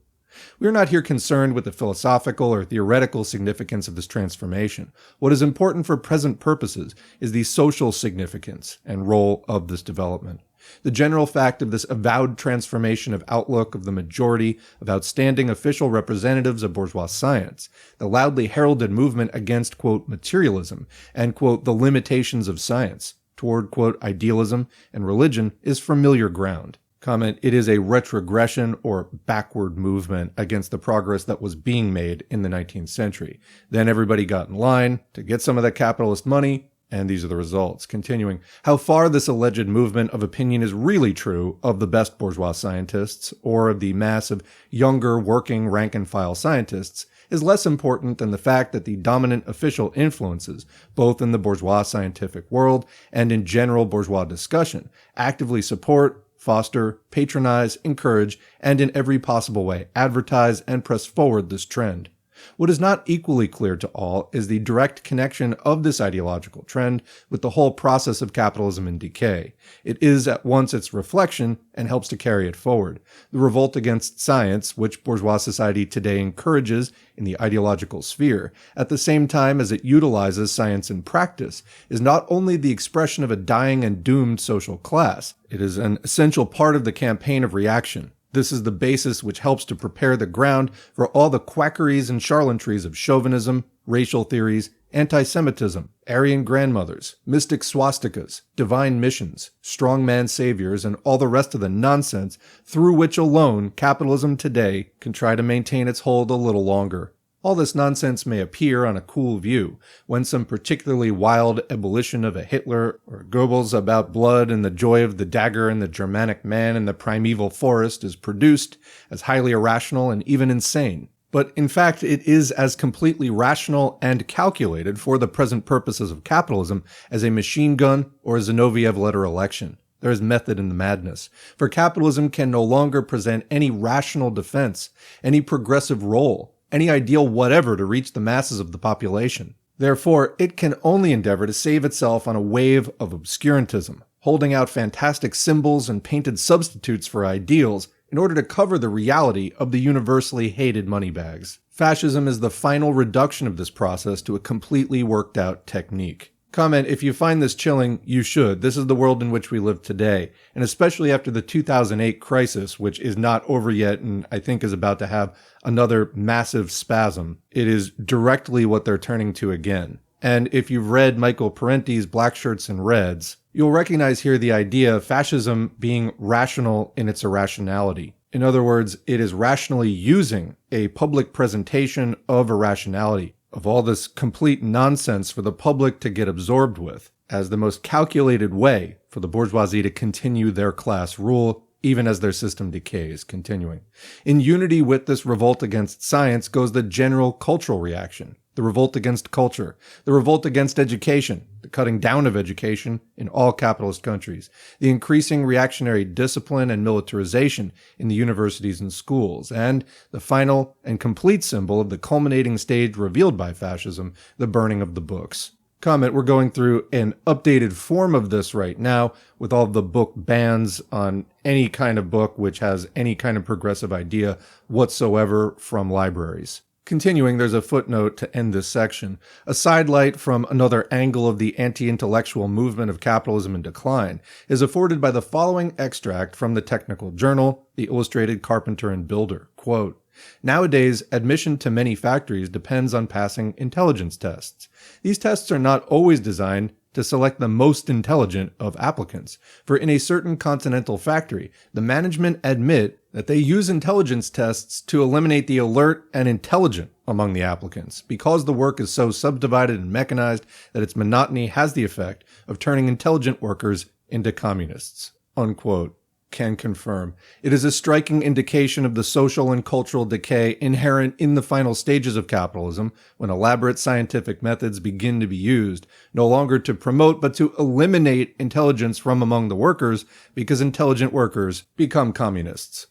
Speaker 1: We are not here concerned with the philosophical or theoretical significance of this transformation. What is important for present purposes is the social significance and role of this development. The general fact of this avowed transformation of outlook of the majority of outstanding official representatives of bourgeois science, the loudly heralded movement against, quote, materialism and, quote, the limitations of science, toward, quote, idealism and religion is familiar ground. Comment, it is a retrogression or backward movement against the progress that was being made in the 19th century. Then everybody got in line to get some of that capitalist money, and these are the results. Continuing, how far this alleged movement of opinion is really true of the best bourgeois scientists or of the mass of younger working rank-and-file scientists is less important than the fact that the dominant official influences, both in the bourgeois scientific world and in general bourgeois discussion, actively support, foster, patronize, encourage, and in every possible way advertise and press forward this trend. What is not equally clear to all is the direct connection of this ideological trend with the whole process of capitalism in decay. It is at once its reflection and helps to carry it forward. The revolt against science, which bourgeois society today encourages in the ideological sphere, at the same time as it utilizes science in practice, is not only the expression of a dying and doomed social class, it is an essential part of the campaign of reaction. This is the basis which helps to prepare the ground for all the quackeries and charlatries of chauvinism, racial theories, anti-Semitism, Aryan grandmothers, mystic swastikas, divine missions, strongman saviors, and all the rest of the nonsense through which alone capitalism today can try to maintain its hold a little longer. All this nonsense may appear on a cool view, when some particularly wild ebullition of a Hitler or Goebbels about blood and the joy of the dagger and the Germanic man in the primeval forest is produced as highly irrational and even insane. But in fact, it is as completely rational and calculated for the present purposes of capitalism as a machine gun or a Zinoviev letter election. There is method in the madness, for capitalism can no longer present any rational defense, any progressive role, any ideal whatever to reach the masses of the population. Therefore, it can only endeavor to save itself on a wave of obscurantism, holding out fantastic symbols and painted substitutes for ideals in order to cover the reality of the universally hated moneybags. Fascism is the final reduction of this process to a completely worked out technique. Comment, if you find this chilling, you should. This is the world in which we live today, and especially after the 2008 crisis, which is not over yet and I think is about to have another massive spasm. It is directly what they're turning to again. And if you've read Michael Parenti's Black Shirts and Reds, you'll recognize here the idea of fascism being rational in its irrationality. In other words, it is rationally using a public presentation of irrationality, of all this complete nonsense for the public to get absorbed with, as the most calculated way for the bourgeoisie to continue their class rule, even as their system decays. Continuing. In unity with this revolt against science goes the general cultural reaction, the revolt against culture, the revolt against education, the cutting down of education in all capitalist countries, the increasing reactionary discipline and militarization in the universities and schools, and the final and complete symbol of the culminating stage revealed by fascism, the burning of the books. Comment, we're going through an updated form of this right now with all the book bans on any kind of book which has any kind of progressive idea whatsoever from libraries. Continuing, there's a footnote to end this section. A sidelight from another angle of the anti-intellectual movement of capitalism in decline is afforded by the following extract from the technical journal, The Illustrated Carpenter and Builder. Quote, nowadays, admission to many factories depends on passing intelligence tests. These tests are not always designed to select the most intelligent of applicants. For in a certain continental factory, the management admit that they use intelligence tests to eliminate the alert and intelligent among the applicants, because the work is so subdivided and mechanized that its monotony has the effect of turning intelligent workers into communists." Unquote. Can confirm. It is a striking indication of the social and cultural decay inherent in the final stages of capitalism, when elaborate scientific methods begin to be used, no longer to promote but to eliminate intelligence from among the workers, because intelligent workers become communists.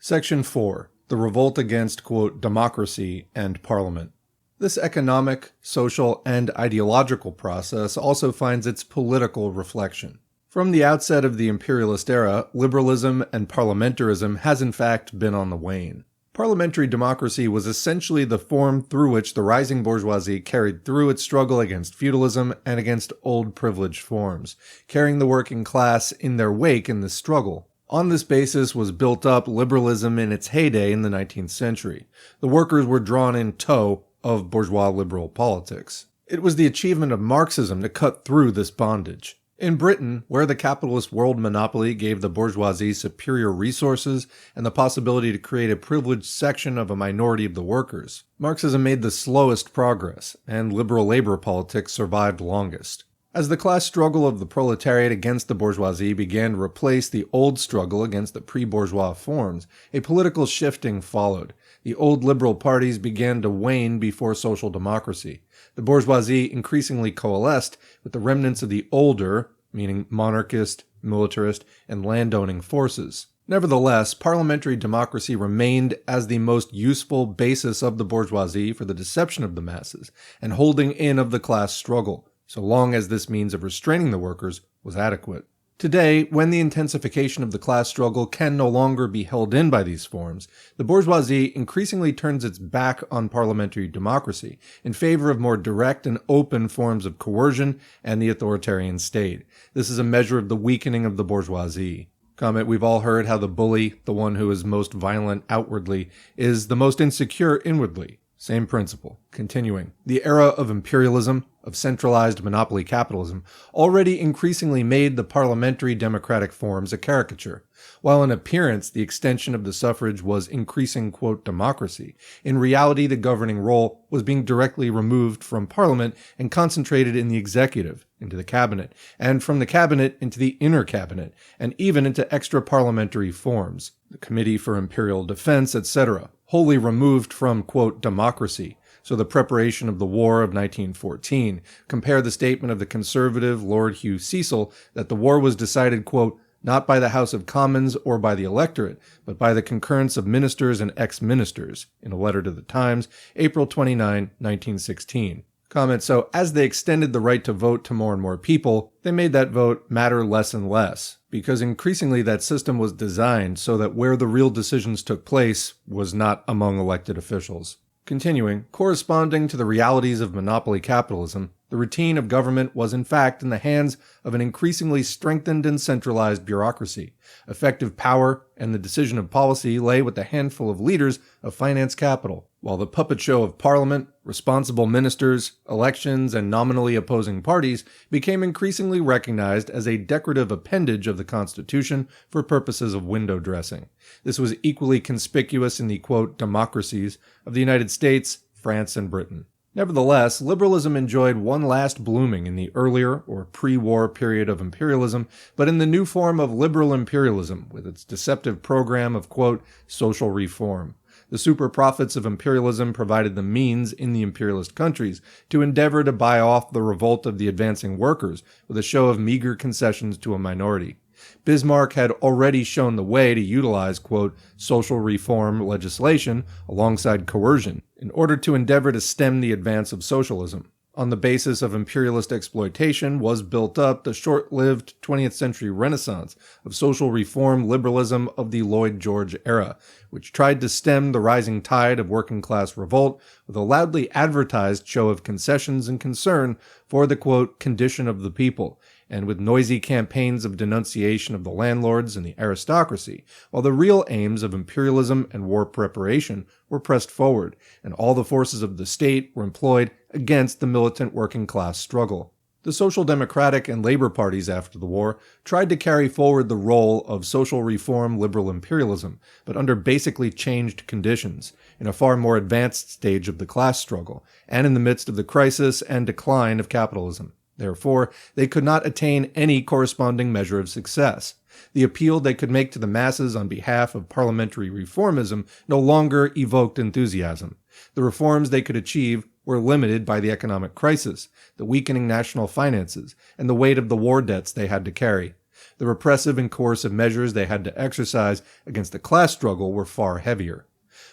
Speaker 1: Section 4. The revolt against, quote, democracy and parliament. This economic, social, and ideological process also finds its political reflection. From the outset of the imperialist era, liberalism and parliamentarism has in fact been on the wane. Parliamentary democracy was essentially the form through which the rising bourgeoisie carried through its struggle against feudalism and against old privileged forms, carrying the working class in their wake in this struggle. On this basis was built up liberalism in its heyday in the 19th century. The workers were drawn in tow of bourgeois liberal politics. It was the achievement of Marxism to cut through this bondage. In Britain, where the capitalist world monopoly gave the bourgeoisie superior resources and the possibility to create a privileged section of a minority of the workers, Marxism made the slowest progress, and liberal labor politics survived longest. As the class struggle of the proletariat against the bourgeoisie began to replace the old struggle against the pre-bourgeois forms, a political shifting followed. The old liberal parties began to wane before social democracy. The bourgeoisie increasingly coalesced with the remnants of the older, meaning monarchist, militarist, and landowning forces. Nevertheless, parliamentary democracy remained as the most useful basis of the bourgeoisie for the deception of the masses and holding in of the class struggle, so long as this means of restraining the workers was adequate. Today, when the intensification of the class struggle can no longer be held in by these forms, the bourgeoisie increasingly turns its back on parliamentary democracy in favor of more direct and open forms of coercion and the authoritarian state. This is a measure of the weakening of the bourgeoisie. Comment: we've all heard how the bully, the one who is most violent outwardly, is the most insecure inwardly. Same principle. Continuing. The era of imperialism, of centralized monopoly capitalism, already increasingly made the parliamentary democratic forms a caricature. While in appearance the extension of the suffrage was increasing, quote, democracy, in reality the governing role was being directly removed from parliament and concentrated in the executive, into the cabinet, and from the cabinet into the inner cabinet, and even into extra-parliamentary forms, the Committee for Imperial Defense, etc., wholly removed from, quote, democracy. So the preparation of the War of 1914, compare the statement of the conservative Lord Hugh Cecil that the war was decided, quote, not by the House of Commons or by the electorate, but by the concurrence of ministers and ex-ministers, in a letter to the Times, April 29, 1916. Comment: so as they extended the right to vote to more and more people, they made that vote matter less and less, because increasingly that system was designed so that where the real decisions took place was not among elected officials. Continuing, corresponding to the realities of monopoly capitalism, the routine of government was in fact in the hands of an increasingly strengthened and centralized bureaucracy. Effective power and the decision of policy lay with a handful of leaders of finance capital, while the puppet show of parliament, responsible ministers, elections, and nominally opposing parties became increasingly recognized as a decorative appendage of the Constitution for purposes of window dressing. This was equally conspicuous in the, quote, democracies of the United States, France, and Britain. Nevertheless, liberalism enjoyed one last blooming in the earlier or pre-war period of imperialism, but in the new form of liberal imperialism with its deceptive program of, quote, social reform. The super profits of imperialism provided the means in the imperialist countries to endeavor to buy off the revolt of the advancing workers with a show of meager concessions to a minority. Bismarck had already shown the way to utilize, quote, social reform legislation alongside coercion in order to endeavor to stem the advance of socialism. On the basis of imperialist exploitation was built up the short-lived 20th century renaissance of social reform liberalism of the Lloyd George era, which tried to stem the rising tide of working-class revolt with a loudly advertised show of concessions and concern for the, quote, condition of the people, and with noisy campaigns of denunciation of the landlords and the aristocracy, while the real aims of imperialism and war preparation were pressed forward, and all the forces of the state were employed against the militant working class struggle. The Social Democratic and Labor parties after the war tried to carry forward the role of social reform liberal imperialism, but under basically changed conditions, in a far more advanced stage of the class struggle, and in the midst of the crisis and decline of capitalism. Therefore, they could not attain any corresponding measure of success. The appeal they could make to the masses on behalf of parliamentary reformism no longer evoked enthusiasm. The reforms they could achieve were limited by the economic crisis, the weakening national finances, and the weight of the war debts they had to carry. The repressive and coercive measures they had to exercise against the class struggle were far heavier.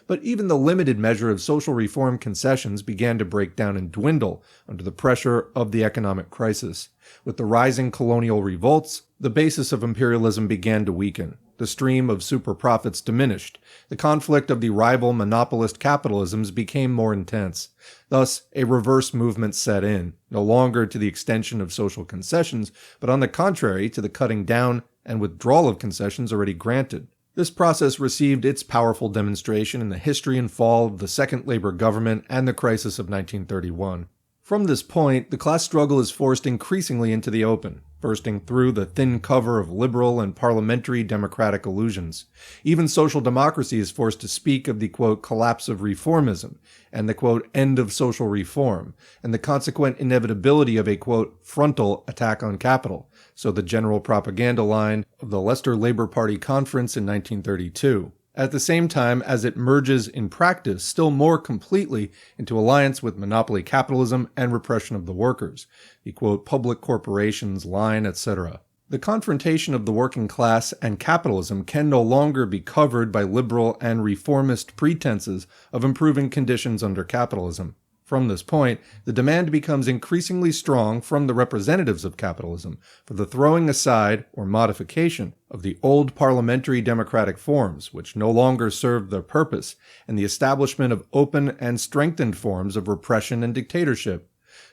Speaker 1: But even the limited measure of social reform concessions began to break down and dwindle under the pressure of the economic crisis. With the rising colonial revolts, the basis of imperialism began to weaken. The stream of super profits diminished. The conflict of the rival monopolist capitalisms became more intense. Thus, a reverse movement set in, no longer to the extension of social concessions, but on the contrary to the cutting down and withdrawal of concessions already granted. This process received its powerful demonstration in the history and fall of the Second Labor Government and the crisis of 1931. From this point, the class struggle is forced increasingly into the open, bursting through the thin cover of liberal and parliamentary democratic illusions. Even social democracy is forced to speak of the, quote, collapse of reformism, and the, quote, end of social reform, and the consequent inevitability of a, quote, frontal attack on capital, so the general propaganda line of the Leicester Labour Party Conference in 1932. At the same time as it merges in practice still more completely into alliance with monopoly capitalism and repression of the workers, the, quote, public corporations line, etc. The confrontation of the working class and capitalism can no longer be covered by liberal and reformist pretenses of improving conditions under capitalism. From this point, the demand becomes increasingly strong from the representatives of capitalism for the throwing aside or modification of the old parliamentary democratic forms, which no longer served their purpose, and the establishment of open and strengthened forms of repression and dictatorship.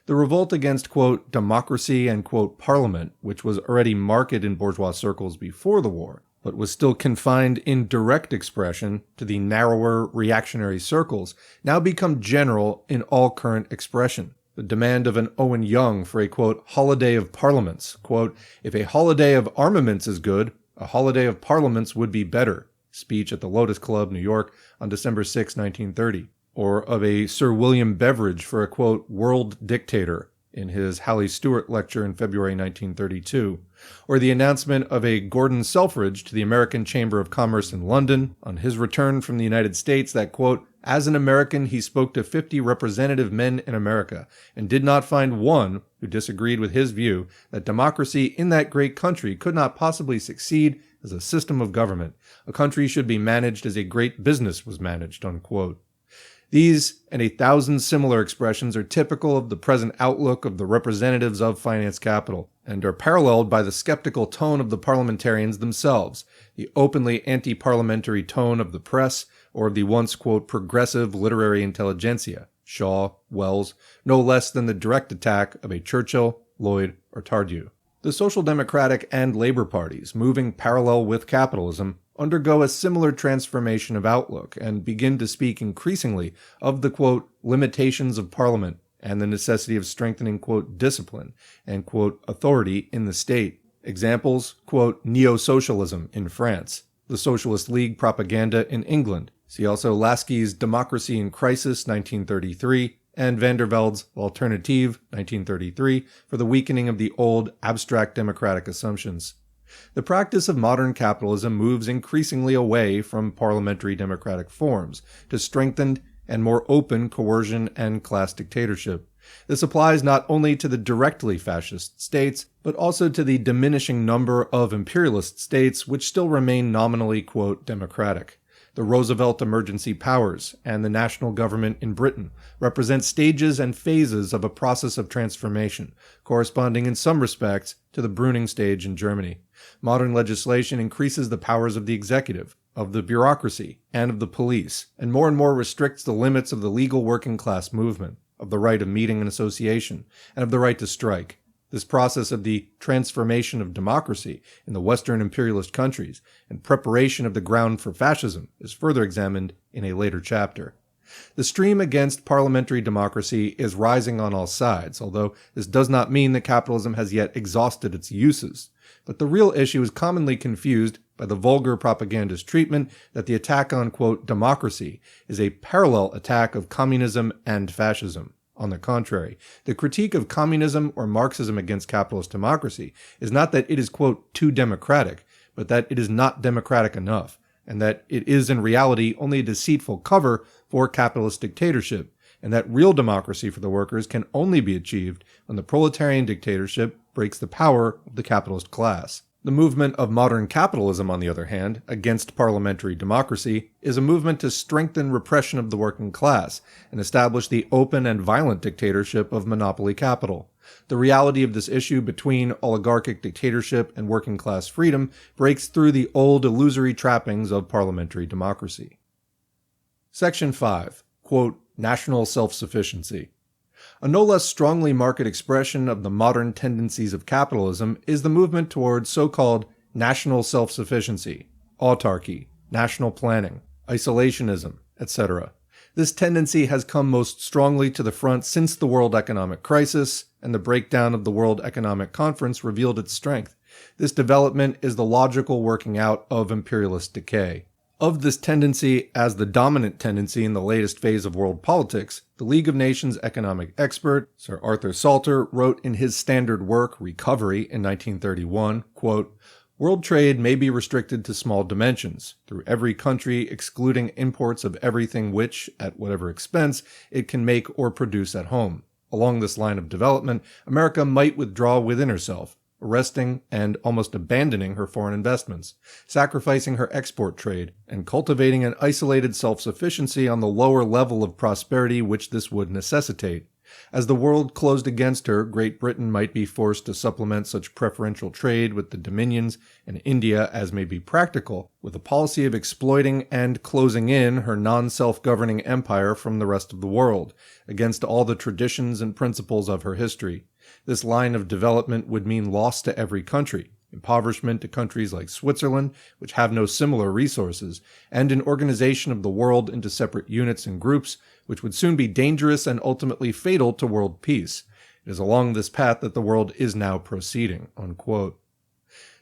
Speaker 1: The revolt against, quote, democracy and, quote, parliament, which was already marked in bourgeois circles before the war, but was still confined in direct expression to the narrower reactionary circles, now become general in all current expression. The demand of an Owen Young for a, quote, holiday of parliaments, quote, if a holiday of armaments is good, a holiday of parliaments would be better, speech at the Lotus Club, New York, on December 6, 1930, or of a Sir William Beveridge for a, quote, world dictator, in his Halley Stewart lecture in February 1932, or the announcement of a Gordon Selfridge to the American Chamber of Commerce in London on his return from the United States that, quote, as an American he spoke to 50 representative men in America and did not find one who disagreed with his view that democracy in that great country could not possibly succeed as a system of government. A country should be managed as a great business was managed, unquote. These and 1,000 similar expressions are typical of the present outlook of the representatives of finance capital, and are paralleled by the skeptical tone of the parliamentarians themselves, the openly anti-parliamentary tone of the press, or of the once, quote, progressive literary intelligentsia, Shaw, Wells, no less than the direct attack of a Churchill, Lloyd, or Tardieu. The Social Democratic and Labor parties, moving parallel with capitalism, undergo a similar transformation of outlook and begin to speak increasingly of the, quote, limitations of parliament and the necessity of strengthening, quote, discipline and, quote, authority in the state. Examples, quote, neo-socialism in France, the Socialist League propaganda in England. See also Lasky's Democracy in Crisis, 1933, and Van der Velde's Alternative, 1933, for the weakening of the old abstract democratic assumptions. The practice of modern capitalism moves increasingly away from parliamentary democratic forms to strengthened and more open coercion and class dictatorship. This applies not only to the directly fascist states, but also to the diminishing number of imperialist states which still remain nominally, quote, democratic. The Roosevelt emergency powers and the national government in Britain represent stages and phases of a process of transformation, corresponding in some respects to the Brüning stage in Germany. Modern legislation increases the powers of the executive, of the bureaucracy, and of the police, and more restricts the limits of the legal working class movement, of the right of meeting and association, and of the right to strike. This process of the transformation of democracy in the Western imperialist countries and preparation of the ground for fascism is further examined in a later chapter. The stream against parliamentary democracy is rising on all sides, although this does not mean that capitalism has yet exhausted its uses. But the real issue is commonly confused by the vulgar propagandist treatment that the attack on, quote, democracy is a parallel attack of communism and fascism. On the contrary, the critique of communism or Marxism against capitalist democracy is not that it is, quote, too democratic, but that it is not democratic enough, and that it is in reality only a deceitful cover for capitalist dictatorship, and that real democracy for the workers can only be achieved when the proletarian dictatorship breaks the power of the capitalist class. The movement of modern capitalism, on the other hand, against parliamentary democracy, is a movement to strengthen repression of the working class and establish the open and violent dictatorship of monopoly capital. The reality of this issue between oligarchic dictatorship and working class freedom breaks through the old illusory trappings of parliamentary democracy. Section 5. Quote, national self-sufficiency. A no less strongly marked expression of the modern tendencies of capitalism is the movement towards so-called national self-sufficiency, autarky, national planning, isolationism, etc. This tendency has come most strongly to the front since the world economic crisis, and the breakdown of the World Economic Conference revealed its strength. This development is the logical working out of imperialist decay. Of this tendency as the dominant tendency in the latest phase of world politics, the League of Nations economic expert, Sir Arthur Salter, wrote in his standard work, Recovery, in 1931, quote, world trade may be restricted to small dimensions, through every country excluding imports of everything which, at whatever expense, it can make or produce at home. Along this line of development, America might withdraw within herself, arresting and almost abandoning her foreign investments, sacrificing her export trade, and cultivating an isolated self-sufficiency on the lower level of prosperity which this would necessitate. As the world closed against her, Great Britain might be forced to supplement such preferential trade with the dominions, and India, as may be practical, with a policy of exploiting and closing in her non-self-governing empire from the rest of the world, against all the traditions and principles of her history. This line of development would mean loss to every country, impoverishment to countries like Switzerland, which have no similar resources, and an organization of the world into separate units and groups, which would soon be dangerous and ultimately fatal to world peace. It is along this path that the world is now proceeding." Unquote.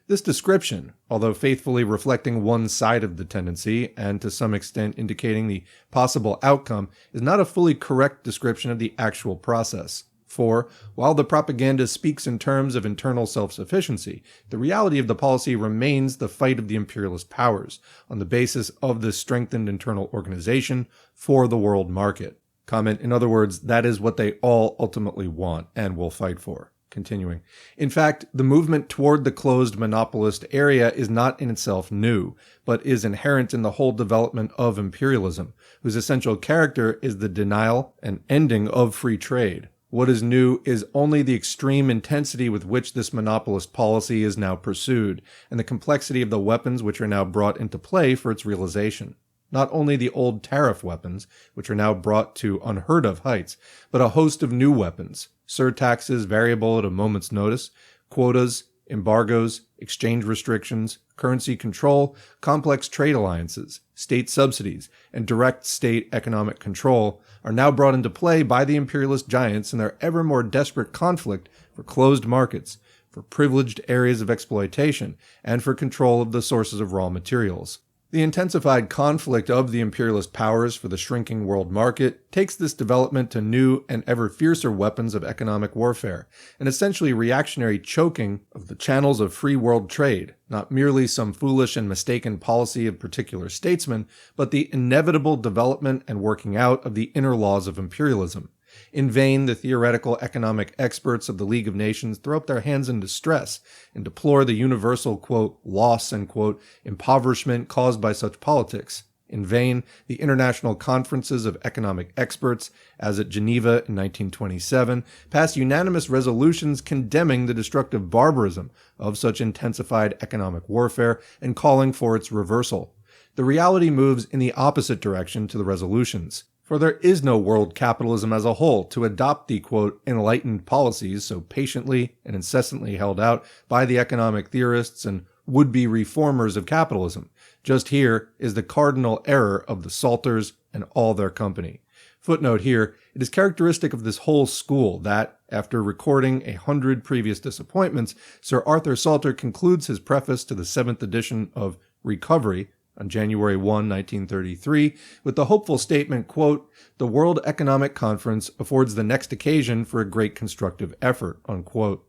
Speaker 1: This description, although faithfully reflecting one side of the tendency and to some extent indicating the possible outcome, is not a fully correct description of the actual process. For, while the propaganda speaks in terms of internal self-sufficiency, the reality of the policy remains the fight of the imperialist powers, on the basis of this strengthened internal organization for the world market. Comment, in other words, that is what they all ultimately want and will fight for. Continuing. In fact, the movement toward the closed monopolist area is not in itself new, but is inherent in the whole development of imperialism, whose essential character is the denial and ending of free trade. What is new is only the extreme intensity with which this monopolist policy is now pursued, and the complexity of the weapons which are now brought into play for its realization. Not only the old tariff weapons, which are now brought to unheard-of heights, but a host of new weapons, surtaxes variable at a moment's notice, quotas, embargoes, exchange restrictions, currency control, complex trade alliances, state subsidies, and direct state economic control are now brought into play by the imperialist giants in their ever more desperate conflict for closed markets, for privileged areas of exploitation, and for control of the sources of raw materials. The intensified conflict of the imperialist powers for the shrinking world market takes this development to new and ever fiercer weapons of economic warfare, an essentially reactionary choking of the channels of free world trade, not merely some foolish and mistaken policy of particular statesmen, but the inevitable development and working out of the inner laws of imperialism. In vain, the theoretical economic experts of the League of Nations throw up their hands in distress and deplore the universal, quote, loss and, quote, impoverishment caused by such politics. In vain, the international conferences of economic experts, as at Geneva in 1927, pass unanimous resolutions condemning the destructive barbarism of such intensified economic warfare and calling for its reversal. The reality moves in the opposite direction to the resolutions. For there is no world capitalism as a whole to adopt the, quote, enlightened policies so patiently and incessantly held out by the economic theorists and would-be reformers of capitalism. Just here is the cardinal error of the Salters and all their company. Footnote here, it is characteristic of this whole school that, after recording 100 previous disappointments, Sir Arthur Salter concludes his preface to the 7th edition of Recovery on January 1, 1933, with the hopeful statement, quote, "The World Economic Conference affords the next occasion for a great constructive effort," unquote.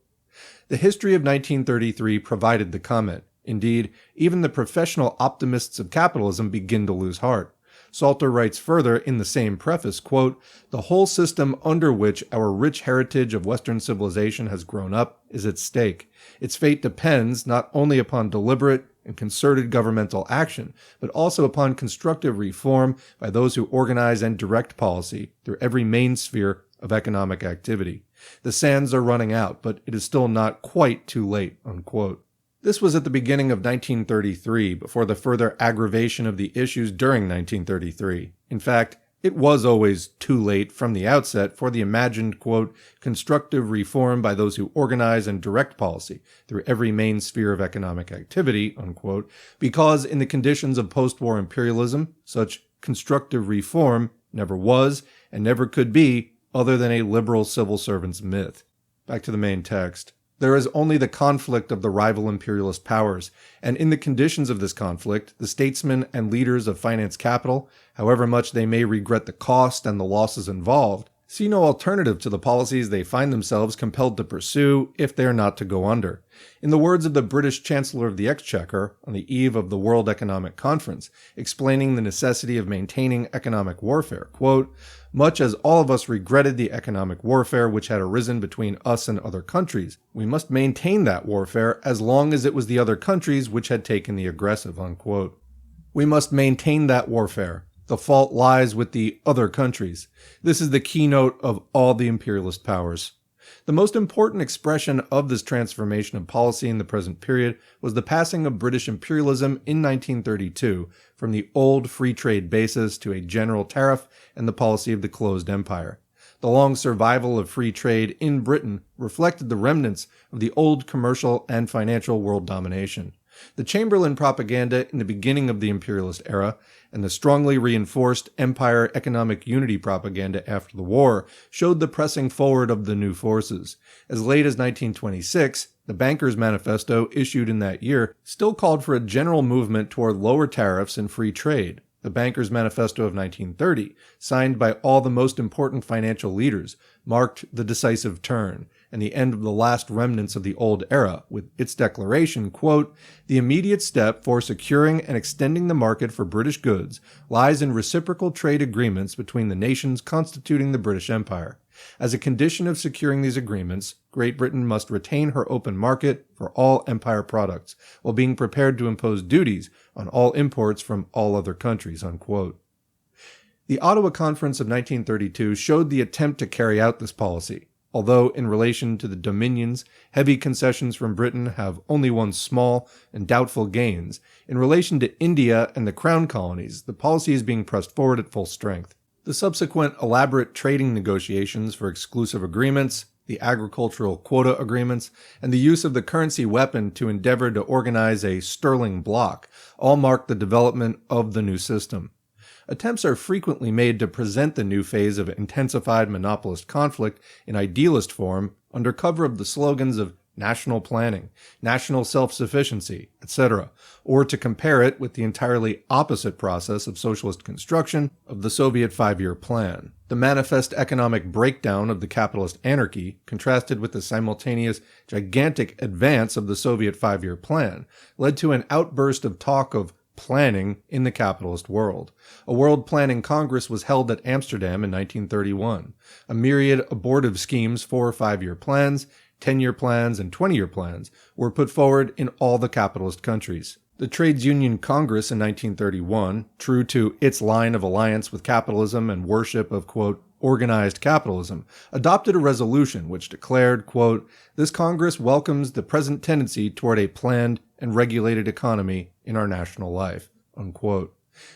Speaker 1: The history of 1933 provided the comment. Indeed, even the professional optimists of capitalism begin to lose heart. Salter writes further in the same preface, quote, "The whole system under which our rich heritage of Western civilization has grown up is at stake. Its fate depends not only upon deliberate and concerted governmental action, but also upon constructive reform by those who organize and direct policy through every main sphere of economic activity. The sands are running out, but it is still not quite too late," unquote. This was at the beginning of 1933, before the further aggravation of the issues during 1933. In fact, it was always too late from the outset for the imagined, quote, "constructive reform by those who organize and direct policy through every main sphere of economic activity," unquote, because in the conditions of post-war imperialism, such constructive reform never was and never could be other than a liberal civil servant's myth. Back to the main text. There is only the conflict of the rival imperialist powers, and in the conditions of this conflict, the statesmen and leaders of finance capital, however much they may regret the cost and the losses involved, see no alternative to the policies they find themselves compelled to pursue if they are not to go under. In the words of the British Chancellor of the Exchequer on the eve of the World Economic Conference, explaining the necessity of maintaining economic warfare, quote, "Much as all of us regretted the economic warfare which had arisen between us and other countries, we must maintain that warfare as long as it was the other countries which had taken the aggressive," unquote. We must maintain that warfare. The fault lies with the other countries. This is the keynote of all the imperialist powers. The most important expression of this transformation of policy in the present period was the passing of British imperialism in 1932 from the old free trade basis to a general tariff and the policy of the closed empire. The long survival of free trade in Britain reflected the remnants of the old commercial and financial world domination. The Chamberlain propaganda in the beginning of the imperialist era and the strongly reinforced empire economic unity propaganda after the war showed the pressing forward of the new forces. As late as 1926, the Bankers' Manifesto issued in that year still called for a general movement toward lower tariffs and free trade. The Bankers' Manifesto of 1930, signed by all the most important financial leaders, marked the decisive turn and the end of the last remnants of the old era, with its declaration, quote, "The immediate step for securing and extending the market for British goods lies in reciprocal trade agreements between the nations constituting the British Empire. As a condition of securing these agreements, Great Britain must retain her open market for all empire products, while being prepared to impose duties on all imports from all other countries," unquote. The Ottawa Conference of 1932 showed the attempt to carry out this policy. Although in relation to the dominions, heavy concessions from Britain have only won small and doubtful gains, in relation to India and the Crown colonies, the policy is being pressed forward at full strength. The subsequent elaborate trading negotiations for exclusive agreements, the agricultural quota agreements, and the use of the currency weapon to endeavor to organize a sterling bloc all mark the development of the new system. Attempts are frequently made to present the new phase of intensified monopolist conflict in idealist form under cover of the slogans of national planning, national self-sufficiency, etc., or to compare it with the entirely opposite process of socialist construction of the Soviet five-year plan. The manifest economic breakdown of the capitalist anarchy, contrasted with the simultaneous gigantic advance of the Soviet five-year plan, led to an outburst of talk of planning in the capitalist world. A World Planning Congress was held at Amsterdam in 1931. A myriad abortive schemes for five-year plans, 10-year plans, and 20-year plans were put forward in all the capitalist countries. The Trades Union Congress in 1931, true to its line of alliance with capitalism and worship of, quote, organized capitalism, adopted a resolution which declared, quote, "This Congress welcomes the present tendency toward a planned and regulated economy in our national life," unquote.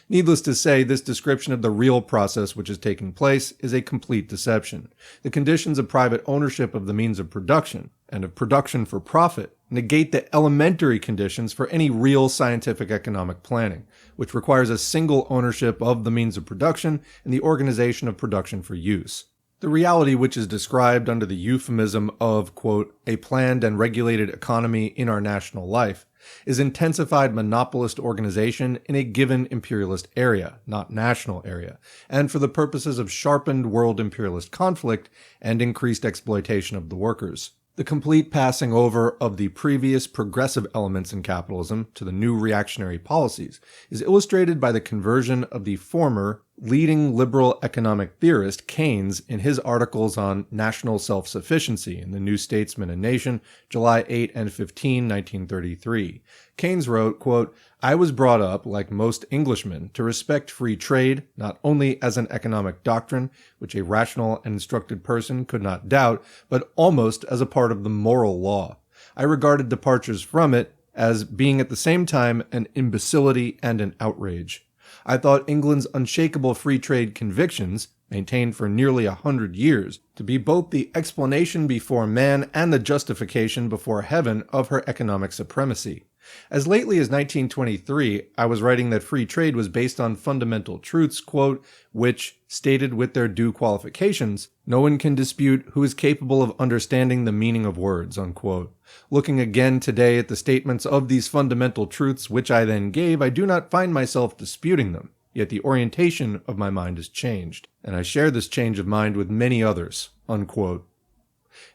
Speaker 1: Needless to say, this description of the real process which is taking place is a complete deception. The conditions of private ownership of the means of production, and of production for profit, negate the elementary conditions for any real scientific economic planning, which requires a single ownership of the means of production and the organization of production for use. The reality which is described under the euphemism of, quote, a planned and regulated economy in our national life, is intensified monopolist organization in a given imperialist area, not national area, and for the purposes of sharpened world imperialist conflict and increased exploitation of the workers. The complete passing over of the previous progressive elements in capitalism to the new reactionary policies is illustrated by the conversion of the former leading liberal economic theorist Keynes in his articles on national self-sufficiency in the New Statesman and Nation, July 8 and 15, 1933. Keynes wrote, quote, I was brought up, like most Englishmen, to respect free trade, not only as an economic doctrine, which a rational and instructed person could not doubt, but almost as a part of the moral law. I regarded departures from it as being at the same time an imbecility and an outrage. I thought England's unshakable free trade convictions, maintained for nearly 100 years, to be both the explanation before man and the justification before heaven of her economic supremacy. As lately as 1923, I was writing that free trade was based on fundamental truths, quote, which, stated with their due qualifications, no one can dispute who is capable of understanding the meaning of words, unquote. Looking again today at the statements of these fundamental truths which I then gave, I do not find myself disputing them, yet the orientation of my mind has changed, and I share this change of mind with many others, unquote.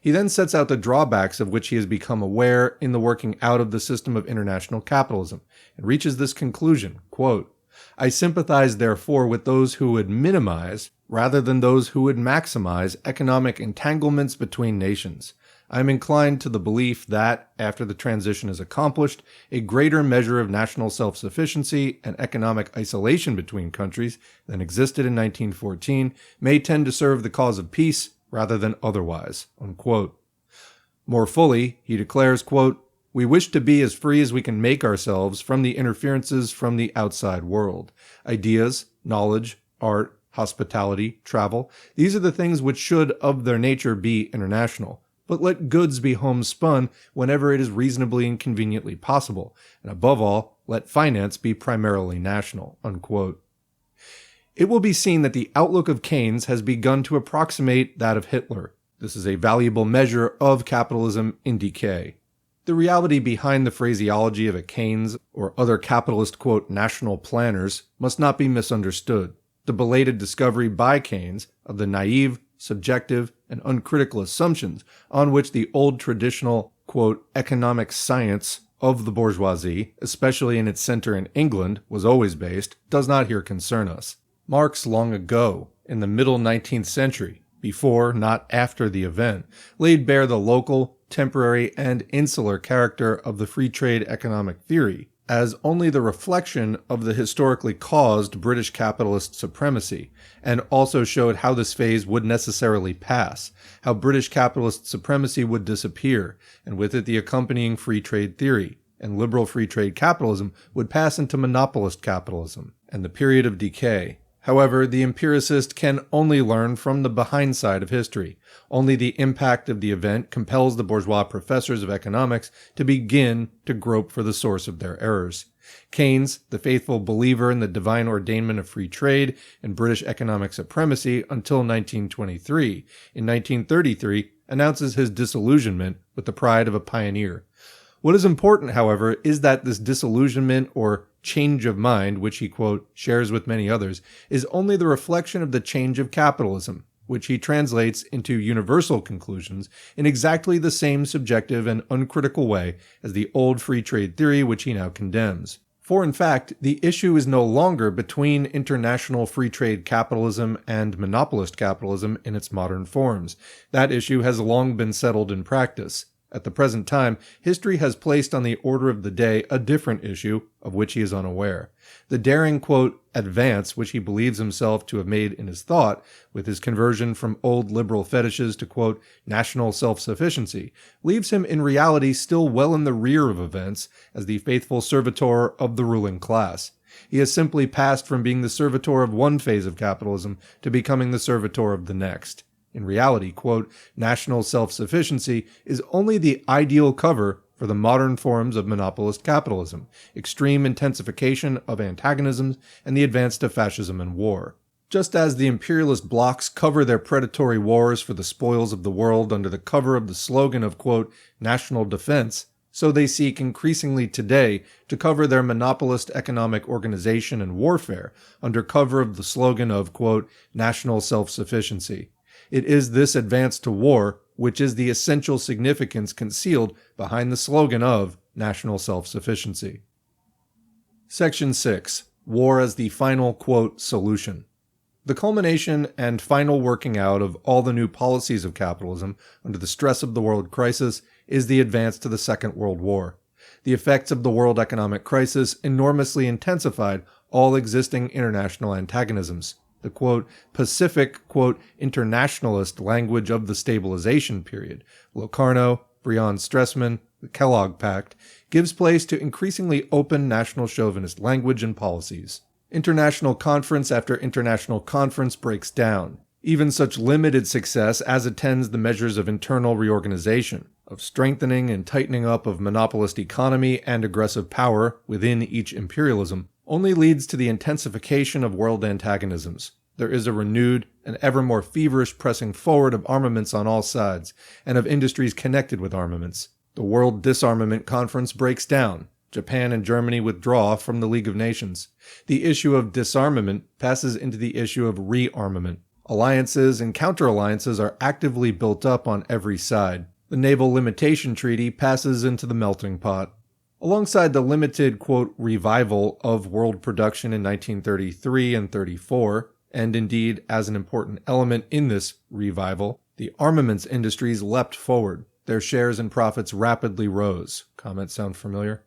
Speaker 1: He then sets out the drawbacks of which he has become aware in the working out of the system of international capitalism, and reaches this conclusion, quote, I sympathize therefore with those who would minimize, rather than those who would maximize, economic entanglements between nations. I am inclined to the belief that, after the transition is accomplished, a greater measure of national self-sufficiency and economic isolation between countries than existed in 1914 may tend to serve the cause of peace rather than otherwise, unquote. More fully, he declares, quote, we wish to be as free as we can make ourselves from the interferences from the outside world. Ideas, knowledge, art, hospitality, travel, these are the things which should of their nature be international. But let goods be homespun whenever it is reasonably and conveniently possible, and above all, let finance be primarily national, unquote. It will be seen that the outlook of Keynes has begun to approximate that of Hitler. This is a valuable measure of capitalism in decay. The reality behind the phraseology of a Keynes or other capitalist, quote, national planners must not be misunderstood. The belated discovery by Keynes of the naive, subjective, and uncritical assumptions on which the old traditional, quote, economic science of the bourgeoisie, especially in its center in England, was always based, does not here concern us. Marx long ago, in the middle 19th century, before, not after the event, laid bare the local, temporary, and insular character of the free trade economic theory as only the reflection of the historically caused British capitalist supremacy, and also showed how this phase would necessarily pass, how British capitalist supremacy would disappear, and with it the accompanying free trade theory, and liberal free trade capitalism would pass into monopolist capitalism, and the period of decay. However, the empiricist can only learn from the behind side of history. Only the impact of the event compels the bourgeois professors of economics to begin to grope for the source of their errors. Keynes, the faithful believer in the divine ordainment of free trade and British economic supremacy until 1923, in 1933 announces his disillusionment with the pride of a pioneer. What is important, however, is that this disillusionment or change of mind, which he, quote, shares with many others, is only the reflection of the change of capitalism, which he translates into universal conclusions in exactly the same subjective and uncritical way as the old free trade theory which he now condemns. For in fact, the issue is no longer between international free trade capitalism and monopolist capitalism in its modern forms. That issue has long been settled in practice. At the present time, history has placed on the order of the day a different issue of which he is unaware. The daring, quote, advance which he believes himself to have made in his thought, with his conversion from old liberal fetishes to, quote, national self-sufficiency, leaves him in reality still well in the rear of events as the faithful servitor of the ruling class. He has simply passed from being the servitor of one phase of capitalism to becoming the servitor of the next. In reality, quote, national self-sufficiency is only the ideal cover for the modern forms of monopolist capitalism, extreme intensification of antagonisms, and the advance to fascism and war. Just as the imperialist blocs cover their predatory wars for the spoils of the world under the cover of the slogan of, quote, national defense, so they seek increasingly today to cover their monopolist economic organization and warfare under cover of the slogan of, quote, national self-sufficiency. It is this advance to war which is the essential significance concealed behind the slogan of national self-sufficiency. Section 6. War as the final, quote, solution. The culmination and final working out of all the new policies of capitalism under the stress of the world crisis is the advance to the Second World War. The effects of the world economic crisis enormously intensified all existing international antagonisms. The, quote, Pacific, quote, internationalist language of the stabilization period, Locarno, Briand-Stresemann, the Kellogg Pact, gives place to increasingly open national chauvinist language and policies. International conference after international conference breaks down. Even such limited success as attends the measures of internal reorganization, of strengthening and tightening up of monopolist economy and aggressive power within each imperialism, only leads to the intensification of world antagonisms. There is a renewed and ever more feverish pressing forward of armaments on all sides, and of industries connected with armaments. The World Disarmament Conference breaks down. Japan and Germany withdraw from the League of Nations. The issue of disarmament passes into the issue of rearmament. Alliances and counter-alliances are actively built up on every side. The Naval Limitation Treaty passes into the melting pot. Alongside the limited, quote, revival of world production in 1933 and 34, and indeed as an important element in this revival, the armaments industries leapt forward. Their shares and profits rapidly rose. Comments sound familiar?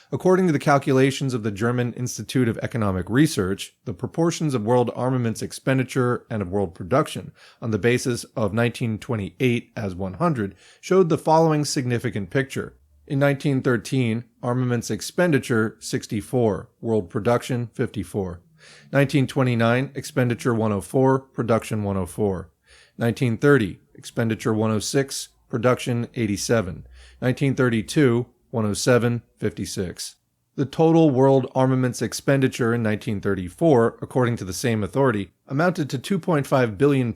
Speaker 1: According to the calculations of the German Institute of Economic Research, the proportions of world armaments expenditure and of world production on the basis of 1928 as 100 showed the following significant picture. In 1913, armaments expenditure 64, world production 54. 1929, expenditure 104, production 104. 1930, expenditure 106, production 87. 1932, 107, 56. The total world armaments expenditure in 1934, according to the same authority, amounted to £2.5 billion,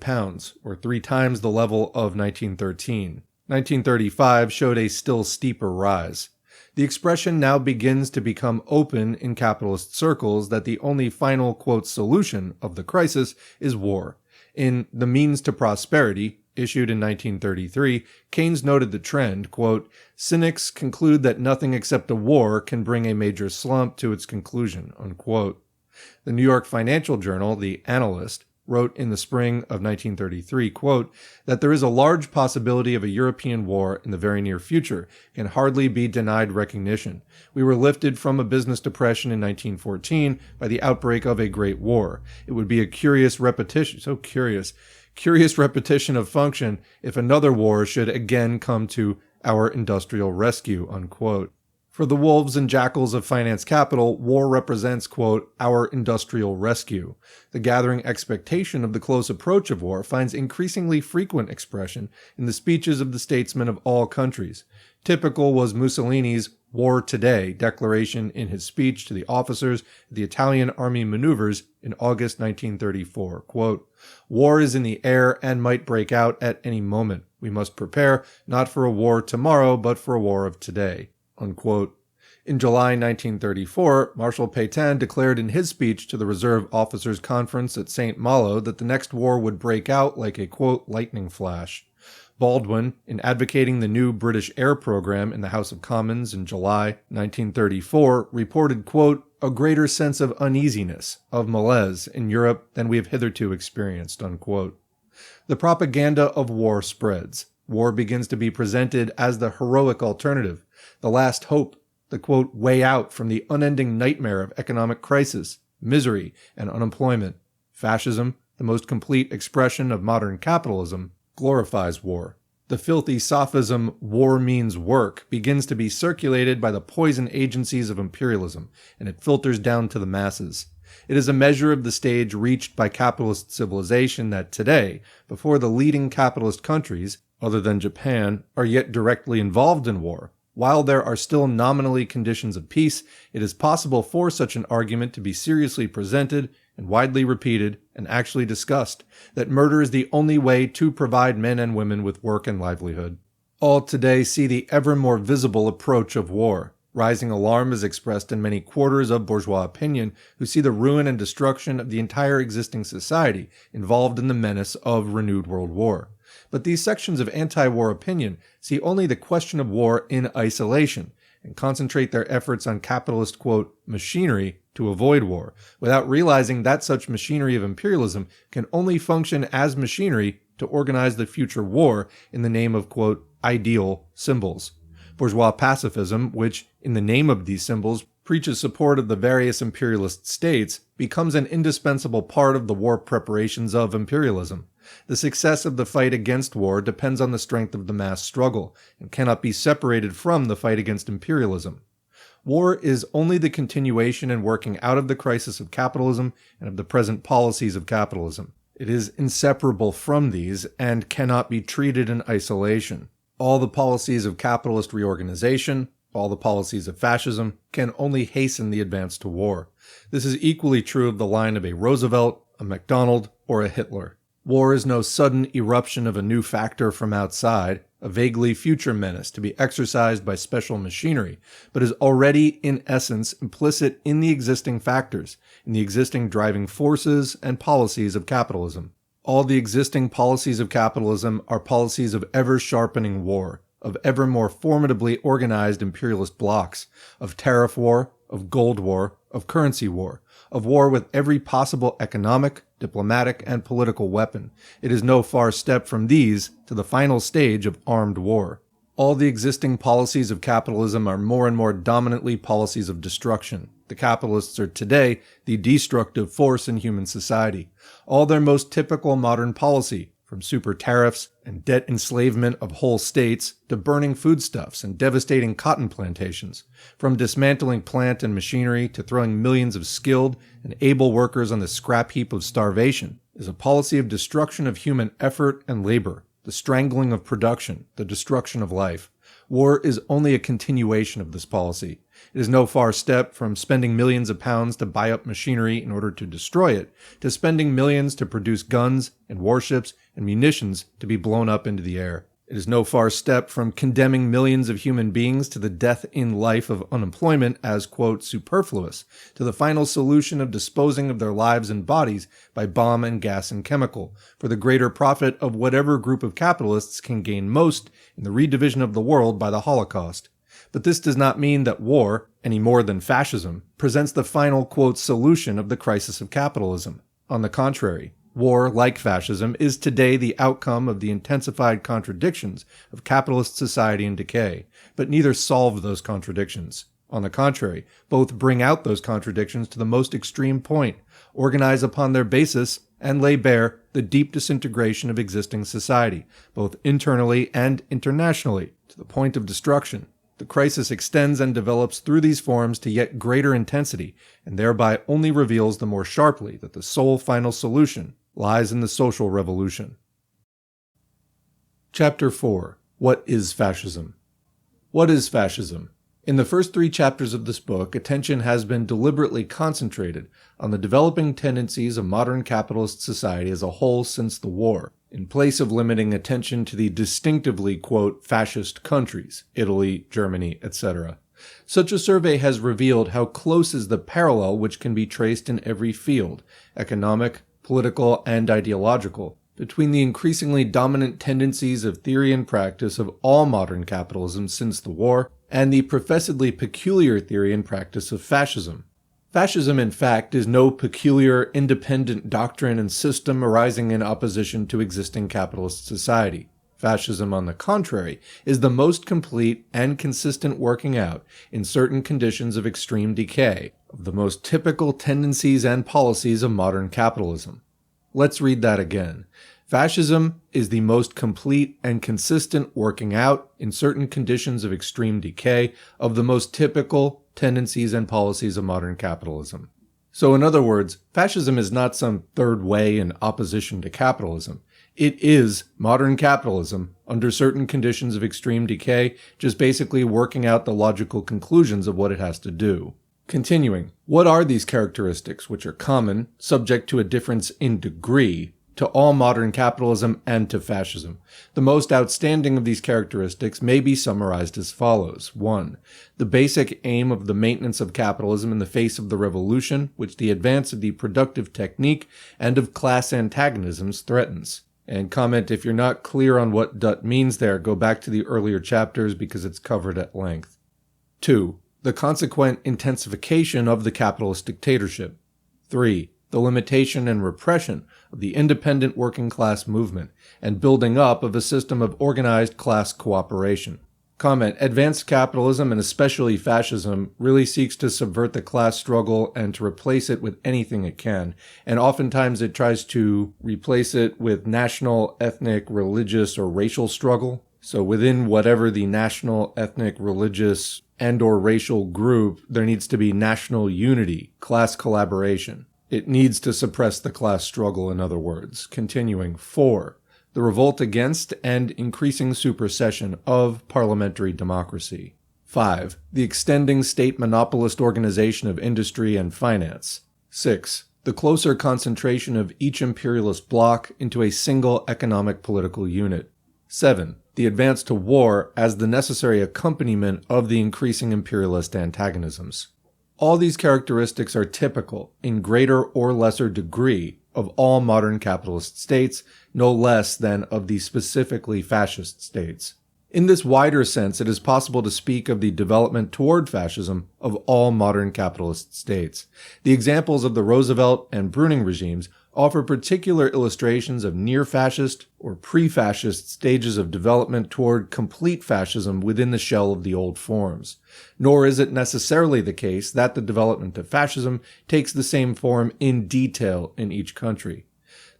Speaker 1: or 3 times the level of 1913. 1935 showed a still steeper rise. The expression now begins to become open in capitalist circles that the only final, quote, solution of the crisis is war. In The Means to Prosperity, issued in 1933, Keynes noted the trend, quote, cynics conclude that nothing except a war can bring a major slump to its conclusion, unquote. The New York Financial Journal, The Analyst, wrote in the spring of 1933, quote, that there is a large possibility of a European war in the very near future can hardly be denied recognition. We were lifted from a business depression in 1914 by the outbreak of a great war. It would be a curious repetition of function if another war should again come to our industrial rescue, unquote. For the wolves and jackals of finance capital, war represents, quote, our industrial rescue. The gathering expectation of the close approach of war finds increasingly frequent expression in the speeches of the statesmen of all countries. Typical was Mussolini's War Today declaration in his speech to the officers at the Italian army maneuvers in August 1934, quote, war is in the air and might break out at any moment. We must prepare not for a war tomorrow, but for a war of today, unquote. In July 1934, Marshal Pétain declared in his speech to the Reserve Officers' Conference at St. Malo that the next war would break out like a, quote, lightning flash. Baldwin, in advocating the new British air program in the House of Commons in July 1934, reported, quote, a greater sense of uneasiness, of malaise in Europe than we have hitherto experienced, unquote. The propaganda of war spreads. War begins to be presented as the heroic alternative, the last hope, the, quote, way out from the unending nightmare of economic crisis, misery, and unemployment. Fascism, the most complete expression of modern capitalism, glorifies war. The filthy sophism, war means work, begins to be circulated by the poison agencies of imperialism, and it filters down to the masses. It is a measure of the stage reached by capitalist civilization that today, before the leading capitalist countries, other than Japan, are yet directly involved in war, While there are still nominally conditions of peace, it is possible for such an argument to be seriously presented and widely repeated and actually discussed, that murder is the only way to provide men and women with work and livelihood. All today see the ever more visible approach of war. Rising alarm is expressed in many quarters of bourgeois opinion who see the ruin and destruction of the entire existing society involved in the menace of renewed world war. But these sections of anti-war opinion see only the question of war in isolation and concentrate their efforts on capitalist, quote, machinery to avoid war, without realizing that such machinery of imperialism can only function as machinery to organize the future war in the name of, quote, ideal symbols. Bourgeois pacifism, which, in the name of these symbols, preaches support of the various imperialist states, becomes an indispensable part of the war preparations of imperialism. The success of the fight against war depends on the strength of the mass struggle, and cannot be separated from the fight against imperialism. War is only the continuation and working out of the crisis of capitalism and of the present policies of capitalism. It is inseparable from these and cannot be treated in isolation. All the policies of capitalist reorganization, all the policies of fascism, can only hasten the advance to war. This is equally true of the line of a Roosevelt, a MacDonald, or a Hitler. War is no sudden eruption of a new factor from outside, a vaguely future menace to be exercised by special machinery, but is already in essence implicit in the existing factors, in the existing driving forces and policies of capitalism. All the existing policies of capitalism are policies of ever-sharpening war, of ever more formidably organized imperialist blocs, of tariff war, of gold war, of currency war, of war with every possible economic, diplomatic, and political weapon. It is no far step from these to the final stage of armed war. All the existing policies of capitalism are more and more dominantly policies of destruction. The capitalists are today the destructive force in human society. All their most typical modern policy, from super tariffs and debt enslavement of whole states to burning foodstuffs and devastating cotton plantations, from dismantling plant and machinery to throwing millions of skilled and able workers on the scrap heap of starvation, is a policy of destruction of human effort and labor, the strangling of production, the destruction of life. War is only a continuation of this policy. It is no far step from spending millions of pounds to buy up machinery in order to destroy it, to spending millions to produce guns and warships and munitions to be blown up into the air. It is no far step from condemning millions of human beings to the death in life of unemployment as, quote, superfluous, to the final solution of disposing of their lives and bodies by bomb and gas and chemical, for the greater profit of whatever group of capitalists can gain most in the redivision of the world by the Holocaust. But this does not mean that war, any more than fascism, presents the final, quote, solution of the crisis of capitalism. On the contrary, war, like fascism, is today the outcome of the intensified contradictions of capitalist society in decay, but neither solve those contradictions. On the contrary, both bring out those contradictions to the most extreme point, organize upon their basis, and lay bare the deep disintegration of existing society, both internally and internationally, to the point of destruction. The crisis extends and develops through these forms to yet greater intensity, and thereby only reveals the more sharply that the sole final solution lies in the social revolution. Chapter 4. What is Fascism? What is fascism? In the first 3 chapters of this book, attention has been deliberately concentrated on the developing tendencies of modern capitalist society as a whole since the war, in place of limiting attention to the distinctively, quote, fascist countries, Italy, Germany, etc. Such a survey has revealed how close is the parallel which can be traced in every field, economic, political, and ideological, between the increasingly dominant tendencies of theory and practice of all modern capitalism since the war, and the professedly peculiar theory and practice of fascism. Fascism, in fact, is no peculiar, independent doctrine and system arising in opposition to existing capitalist society. Fascism, on the contrary, is the most complete and consistent working out, in certain conditions of extreme decay, of the most typical tendencies and policies of modern capitalism. Let's read that again. Fascism is the most complete and consistent working out, in certain conditions of extreme decay, of the most typical tendencies and policies of modern capitalism. So in other words, fascism is not some third way in opposition to capitalism. It is modern capitalism, under certain conditions of extreme decay, just basically working out the logical conclusions of what it has to do. Continuing, what are these characteristics which are common, subject to a difference in degree, to all modern capitalism and to fascism? The most outstanding of these characteristics may be summarized as follows. 1. The basic aim of the maintenance of capitalism in the face of the revolution, which the advance of the productive technique and of class antagonisms threatens. And comment if you're not clear on what Dutt means there, go back to the earlier chapters because it's covered at length. 2. The consequent intensification of the capitalist dictatorship. 3. The limitation and repression of the independent working class movement, and building up of a system of organized class cooperation. Comment, advanced capitalism, and especially fascism, really seeks to subvert the class struggle and to replace it with anything it can, and oftentimes it tries to replace it with national, ethnic, religious, or racial struggle. So within whatever the national, ethnic, religious, and/or racial group, there needs to be national unity, class collaboration. It needs to suppress the class struggle, in other words. Continuing. 4. The revolt against and increasing supersession of parliamentary democracy. 5. The extending state monopolist organization of industry and finance. 6. The closer concentration of each imperialist bloc into a single economic political unit. 7. The advance to war as the necessary accompaniment of the increasing imperialist antagonisms. All these characteristics are typical, in greater or lesser degree, of all modern capitalist states, no less than of the specifically fascist states. In this wider sense, it is possible to speak of the development toward fascism of all modern capitalist states. The examples of the Roosevelt and Brüning regimes offer particular illustrations of near-fascist or pre-fascist stages of development toward complete fascism within the shell of the old forms. Nor is it necessarily the case that the development of fascism takes the same form in detail in each country.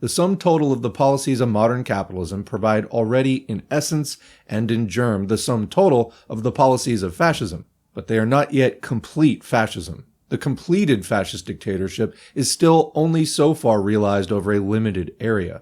Speaker 1: The sum total of the policies of modern capitalism provide already in essence and in germ the sum total of the policies of fascism, but they are not yet complete fascism. The completed fascist dictatorship is still only so far realized over a limited area.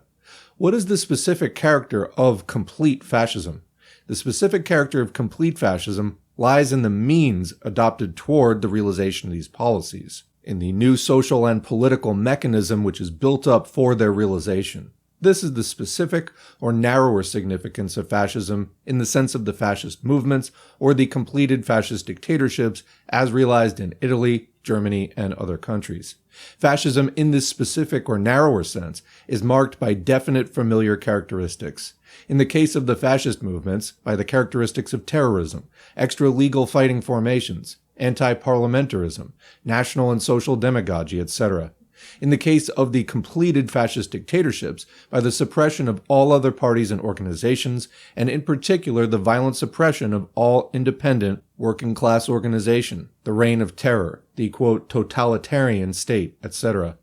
Speaker 1: What is the specific character of complete fascism? The specific character of complete fascism lies in the means adopted toward the realization of these policies, in the new social and political mechanism which is built up for their realization. This is the specific or narrower significance of fascism in the sense of the fascist movements or the completed fascist dictatorships as realized in Italy, Germany, and other countries. Fascism in this specific or narrower sense is marked by definite familiar characteristics. In the case of the fascist movements, by the characteristics of terrorism, extra-legal fighting formations, anti-parliamentarism, national and social demagogy, etc. In the case of the completed fascist dictatorships, by the suppression of all other parties and organizations, and in particular the violent suppression of all independent working-class organization, the reign of terror, the, quote, totalitarian state, etc.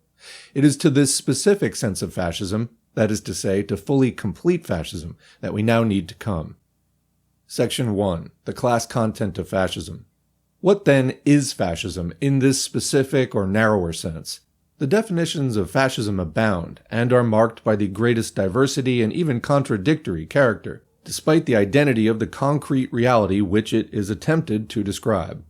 Speaker 1: It is to this specific sense of fascism, that is to say, to fully complete fascism, that we now need to come. Section 1. The class content of fascism. What then is fascism in this specific or narrower sense? The definitions of fascism abound, and are marked by the greatest diversity and even contradictory character, despite the identity of the concrete reality which it is attempted to describe.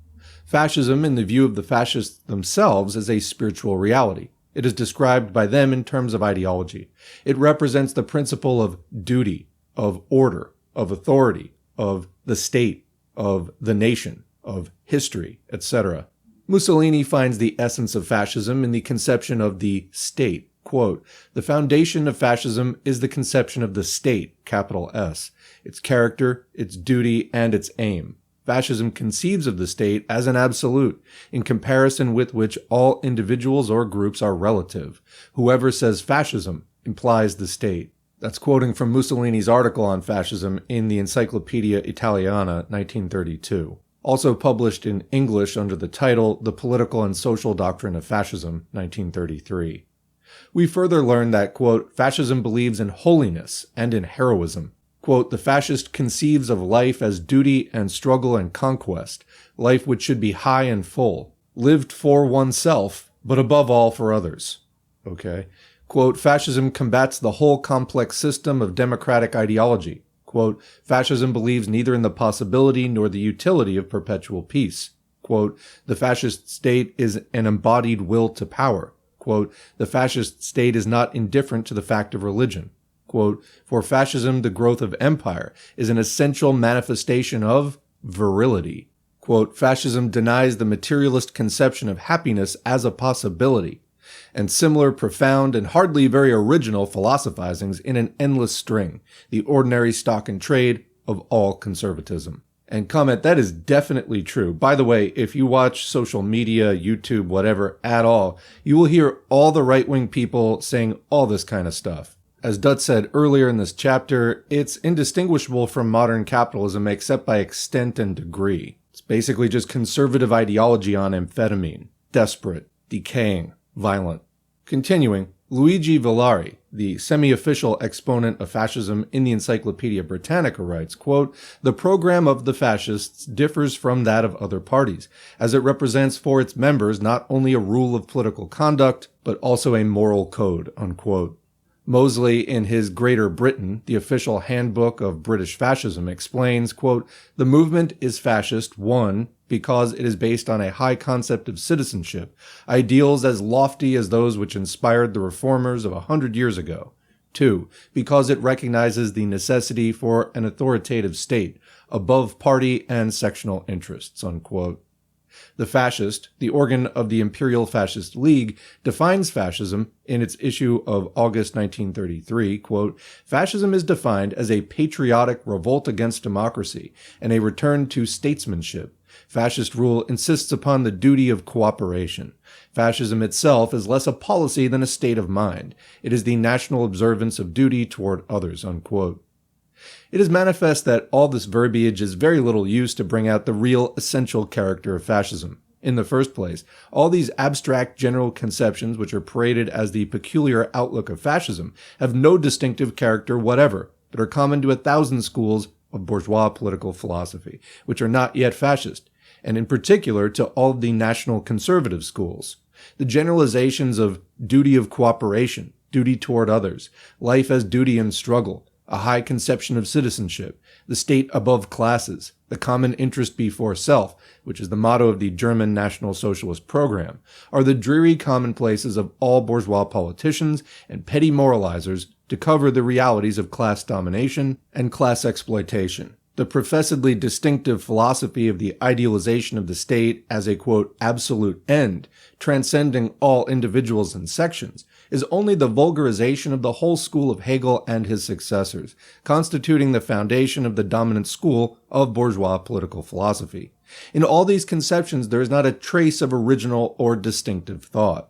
Speaker 1: Fascism, in the view of the fascists themselves, is a spiritual reality. It is described by them in terms of ideology. It represents the principle of duty, of order, of authority, of the state, of the nation, of history, etc. Mussolini finds the essence of fascism in the conception of the state. Quote, the foundation of fascism is the conception of the state, capital S, its character, its duty, and its aim. Fascism conceives of the state as an absolute, in comparison with which all individuals or groups are relative. Whoever says fascism implies the state. That's quoting from Mussolini's article on fascism in the Encyclopedia Italiana, 1932. Also published in English under the title The Political and Social Doctrine of Fascism, 1933. We further learn that, quote, fascism believes in holiness and in heroism. Quote, the fascist conceives of life as duty and struggle and conquest, life which should be high and full, lived for oneself, but above all for others. Okay? Quote, fascism combats the whole complex system of democratic ideology. Quote, fascism believes neither in the possibility nor the utility of perpetual peace. Quote, the fascist state is an embodied will to power. Quote, the fascist state is not indifferent to the fact of religion. Quote, for fascism, the growth of empire is an essential manifestation of virility. Quote, fascism denies the materialist conception of happiness as a possibility, and similar profound and hardly very original philosophizings in an endless string, the ordinary stock and trade of all conservatism. And comment, that is definitely true. By the way, if you watch social media, YouTube, whatever, at all, you will hear all the right-wing people saying all this kind of stuff. As Dutt said earlier in this chapter, it's indistinguishable from modern capitalism except by extent and degree. It's basically just conservative ideology on amphetamine, desperate, decaying, violent. Continuing, Luigi Villari, the semi-official exponent of fascism in the Encyclopedia Britannica, writes, quote, the program of the fascists differs from that of other parties, as it represents for its members not only a rule of political conduct, but also a moral code, unquote. Mosley, in his Greater Britain, the official handbook of British fascism, explains, quote, the movement is fascist, 1, because it is based on a high concept of citizenship, ideals as lofty as those which inspired the reformers of 100 years ago. 2, because it recognizes the necessity for an authoritative state, above party and sectional interests, unquote. The Fascist, the organ of the Imperial Fascist League, defines fascism in its issue of August 1933, quote, fascism is defined as a patriotic revolt against democracy and a return to statesmanship. Fascist rule insists upon the duty of cooperation. Fascism itself is less a policy than a state of mind. It is the national observance of duty toward others, unquote. It is manifest that all this verbiage is very little use to bring out the real essential character of fascism. In the first place, all these abstract general conceptions which are paraded as the peculiar outlook of fascism have no distinctive character whatever, but are common to 1,000 schools of bourgeois political philosophy, which are not yet fascist, and in particular to all of the national conservative schools. The generalizations of duty of cooperation, duty toward others, life as duty and struggle, a high conception of citizenship, the state above classes, the common interest before self, which is the motto of the German National Socialist program, are the dreary commonplaces of all bourgeois politicians and petty moralizers to cover the realities of class domination and class exploitation. The professedly distinctive philosophy of the idealization of the state as a, quote, absolute end, transcending all individuals and sections, is only the vulgarization of the whole school of Hegel and his successors, constituting the foundation of the dominant school of bourgeois political philosophy. In all these conceptions, there is not a trace of original or distinctive thought.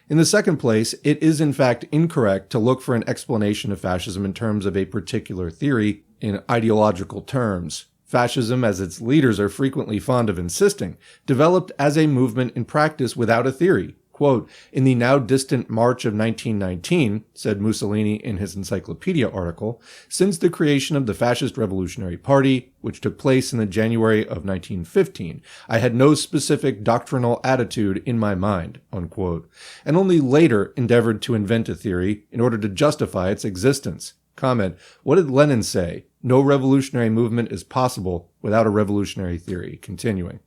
Speaker 1: In the second place, it is in fact incorrect to look for an explanation of fascism in terms of a particular theory in ideological terms. Fascism, as its leaders are frequently fond of insisting, developed as a movement in practice without a theory. Quote, in the now distant March of 1919, said Mussolini in his Encyclopedia article, since the creation of the Fascist Revolutionary Party, which took place in the January of 1915, I had no specific doctrinal attitude in my mind, unquote, and only later endeavored to invent a theory in order to justify its existence. Comment, what did Lenin say? No revolutionary movement is possible without a revolutionary theory. Continuing.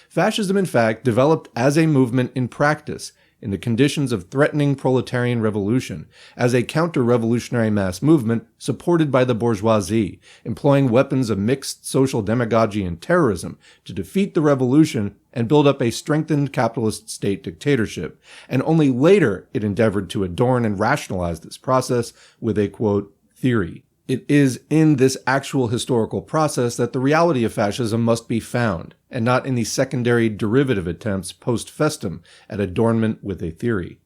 Speaker 1: Fascism, in fact, developed as a movement in practice, in the conditions of threatening proletarian revolution, as a counter-revolutionary mass movement supported by the bourgeoisie, employing weapons of mixed social demagogy and terrorism to defeat the revolution and build up a strengthened capitalist state dictatorship, and only later it endeavored to adorn and rationalize this process with a, quote, theory. It is in this actual historical process that the reality of fascism must be found, and not in the secondary derivative attempts post festum at adornment with a theory.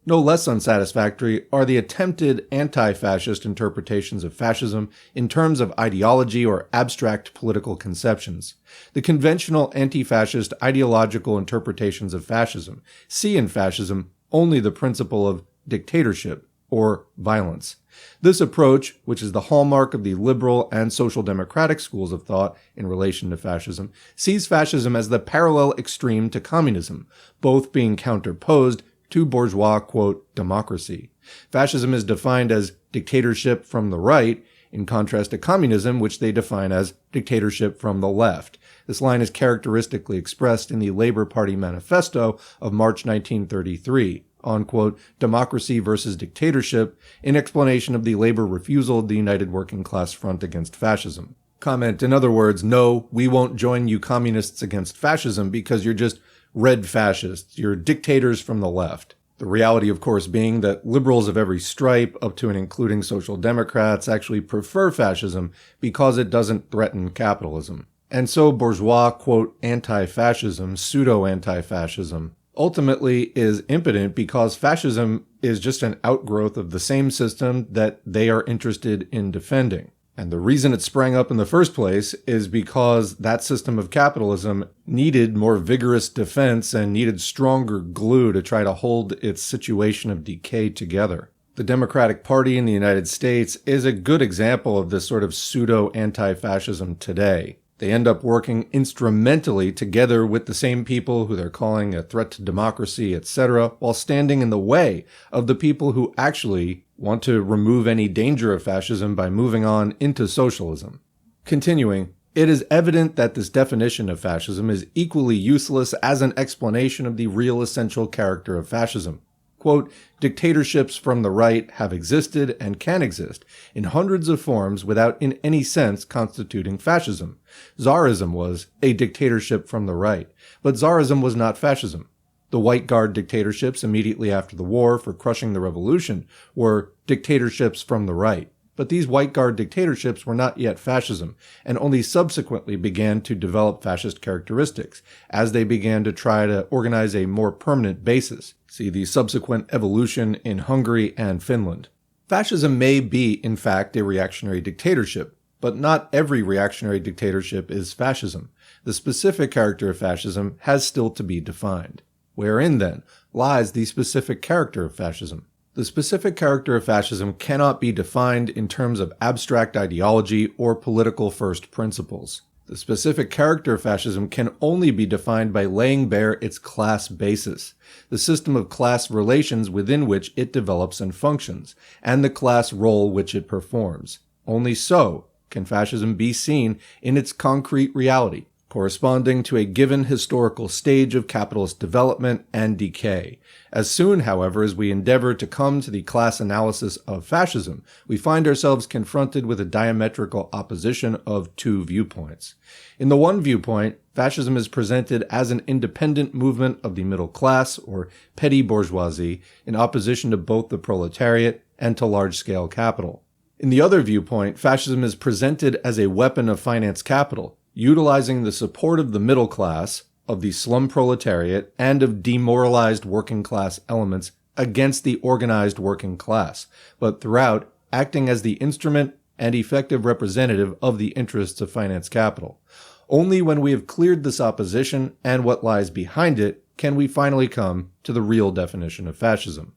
Speaker 1: No less unsatisfactory are the attempted anti-fascist interpretations of fascism in terms of ideology or abstract political conceptions. The conventional anti-fascist ideological interpretations of fascism see in fascism only the principle of dictatorship or violence. This approach, which is the hallmark of the liberal and social democratic schools of thought in relation to fascism, sees fascism as the parallel extreme to communism, both being counterposed to bourgeois, quote, democracy. Fascism is defined as dictatorship from the right, in contrast to communism, which they define as dictatorship from the left. This line is characteristically expressed in the Labour Party manifesto of March 1933 on, quote, democracy versus dictatorship, in explanation of the Labour refusal of the United Working Class Front against fascism. Comment, in other words, no, we won't join you communists against fascism because you're just red fascists. You're dictators from the left. The reality, of course, being that liberals of every stripe, up to and including social democrats, actually prefer fascism because it doesn't threaten capitalism. And so bourgeois, quote, anti-fascism, pseudo-anti-fascism, ultimately is impotent because fascism is just an outgrowth of the same system that they are interested in defending. And the reason it sprang up in the first place is because that system of capitalism needed more vigorous defense and needed stronger glue to try to hold its situation of decay together. The Democratic Party in the United States is a good example of this sort of pseudo-anti-fascism today. They end up working instrumentally together with the same people who they're calling a threat to democracy, etc., while standing in the way of the people who actually want to remove any danger of fascism by moving on into socialism. Continuing, it is evident that this definition of fascism is equally useless as an explanation of the real essential character of fascism. Quote, dictatorships from the right have existed and can exist in hundreds of forms without in any sense constituting fascism. Tsarism was a dictatorship from the right, but Tsarism was not fascism. The White Guard dictatorships immediately after the war for crushing the revolution were dictatorships from the right. But these White Guard dictatorships were not yet fascism, and only subsequently began to develop fascist characteristics, as they began to try to organize a more permanent basis. See the subsequent evolution in Hungary and Finland. Fascism may be, in fact, a reactionary dictatorship, but not every reactionary dictatorship is fascism. The specific character of fascism has still to be defined. Wherein, then, lies the specific character of fascism? The specific character of fascism cannot be defined in terms of abstract ideology or political first principles. The specific character of fascism can only be defined by laying bare its class basis, the system of class relations within which it develops and functions, and the class role which it performs. Only so can fascism be seen in its concrete reality, corresponding to a given historical stage of capitalist development and decay. As soon, however, as we endeavor to come to the class analysis of fascism, we find ourselves confronted with a diametrical opposition of two viewpoints. In the one viewpoint, fascism is presented as an independent movement of the middle class, or petty bourgeoisie, in opposition to both the proletariat and to large-scale capital. In the other viewpoint, fascism is presented as a weapon of finance capital, utilizing the support of the middle class, of the slum proletariat, and of demoralized working class elements against the organized working class, but throughout acting as the instrument and effective representative of the interests of finance capital. Only when we have cleared this opposition and what lies behind it can we finally come to the real definition of fascism.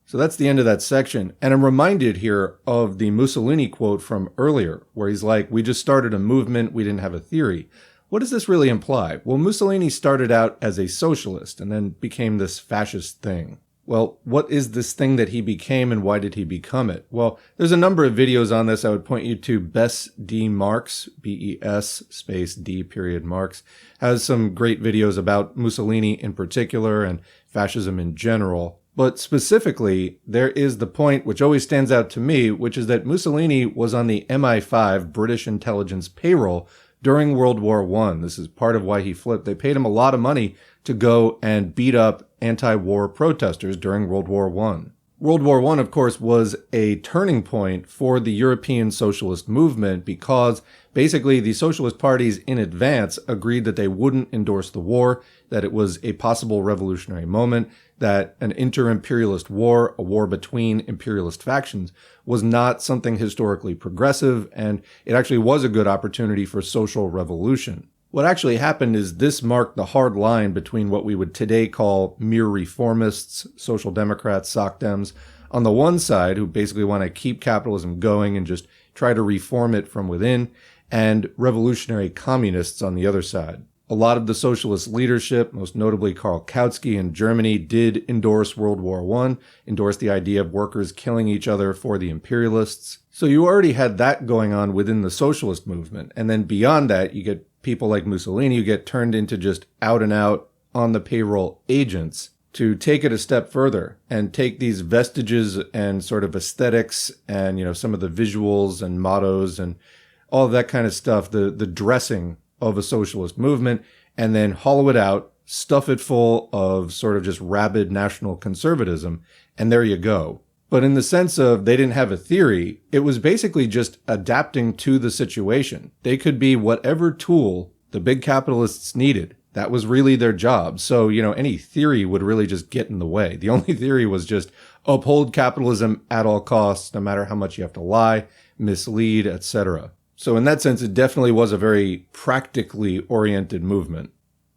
Speaker 1: So that's the end of that section, and I'm reminded here of the Mussolini quote from earlier, where he's like, we just started a movement, we didn't have a theory. What does this really imply? Well, Mussolini started out as a socialist and then became this fascist thing. Well, what is this thing that he became and why did he become it? Well, there's a number of videos on this. I would point you to Bess D. Marx, B-E-S space D period Marx, has some great videos about Mussolini in particular and fascism in general. But specifically, there is the point which always stands out to me, which is that Mussolini was on the MI5 British intelligence payroll during World War I. This is part of why he flipped. They paid him a lot of money to go and beat up anti-war protesters during World War I. World War I, of course, was a turning point for the European socialist movement because basically the socialist parties in advance agreed that they wouldn't endorse the war, that it was a possible revolutionary moment, that an inter-imperialist war, a war between imperialist factions, was not something historically progressive, and it actually was a good opportunity for social revolution. What actually happened is this marked the hard line between what we would today call mere reformists, social democrats, SocDems, on the one side, who basically want to keep capitalism going and just try to reform it from within, and revolutionary communists on the other side. A lot of the socialist leadership, most notably Karl Kautsky in Germany, did endorse World War I, endorse the idea of workers killing each other for the imperialists. So you already had that going on within the socialist movement. And then beyond that, you get people like Mussolini who get turned into just out and out on the payroll agents to take it a step further and take these vestiges and sort of aesthetics and, some of the visuals and mottos and all of that kind of stuff, the dressing of a socialist movement, and then hollow it out, stuff it full of sort of just rabid national conservatism, and there you go. But in the sense of they didn't have a theory, it was basically just adapting to the situation. They could be whatever tool the big capitalists needed. That was really their job. So, any theory would really just get in the way. The only theory was just uphold capitalism at all costs, no matter how much you have to lie, mislead, etc. So in that sense, it definitely was a very practically oriented movement.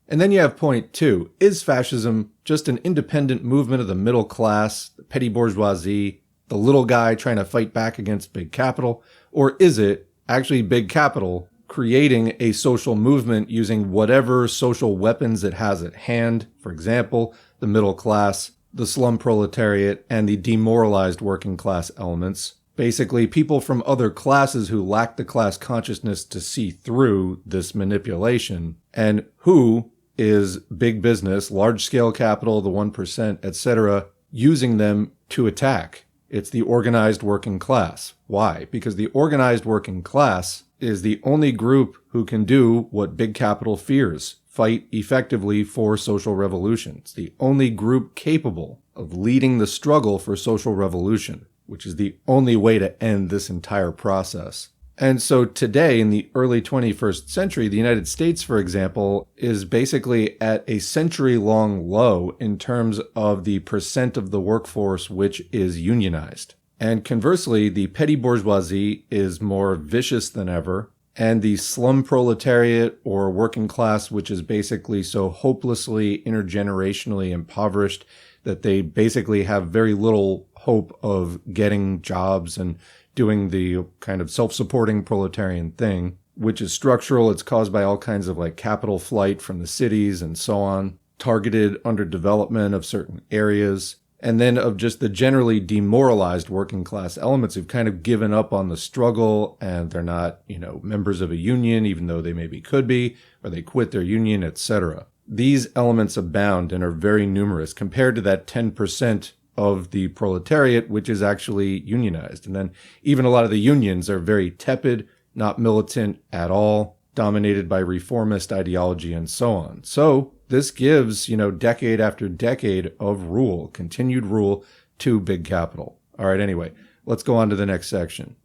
Speaker 1: And then you have point 2. Is fascism just an independent movement of the middle class, the petty bourgeoisie, the little guy trying to fight back against big capital? Or is it actually big capital creating a social movement using whatever social weapons it has at hand? For example, the middle class, the slum proletariat, and the demoralized working class elements. Basically, people from other classes who lack the class consciousness to see through this manipulation. And who is big business, large-scale capital, the 1%, etc., using them to attack? It's the organized working class. Why? Because the organized working class is the only group who can do what big capital fears: fight effectively for social revolution. It's the only group capable of leading the struggle for social revolution, which is the only way to end this entire process. And so today, in the early 21st century, the United States, for example, is basically at a century-long low in terms of the percent of the workforce which is unionized. And conversely, the petty bourgeoisie is more vicious than ever, and the slum proletariat or working class, which is basically so hopelessly intergenerationally impoverished that they basically have very little hope of getting jobs and doing the kind of self-supporting proletarian thing, which is structural. It's caused by all kinds of capital flight from the cities and so on, targeted underdevelopment of certain areas, and then of just the generally demoralized working class elements who've kind of given up on the struggle, and they're not, members of a union, even though they maybe could be, or they quit their union, etc. These elements abound and are very numerous compared to that 10% of the proletariat, which is actually unionized. And then even a lot of the unions are very tepid, not militant at all, dominated by reformist ideology and so on. So this gives, decade after decade of rule, continued rule to big capital. All right, anyway, let's go on to the next section.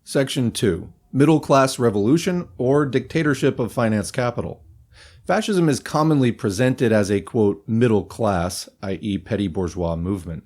Speaker 1: Section 2, middle class revolution or dictatorship of finance capital. Fascism is commonly presented as a, quote, middle class, i.e. petty bourgeois movement.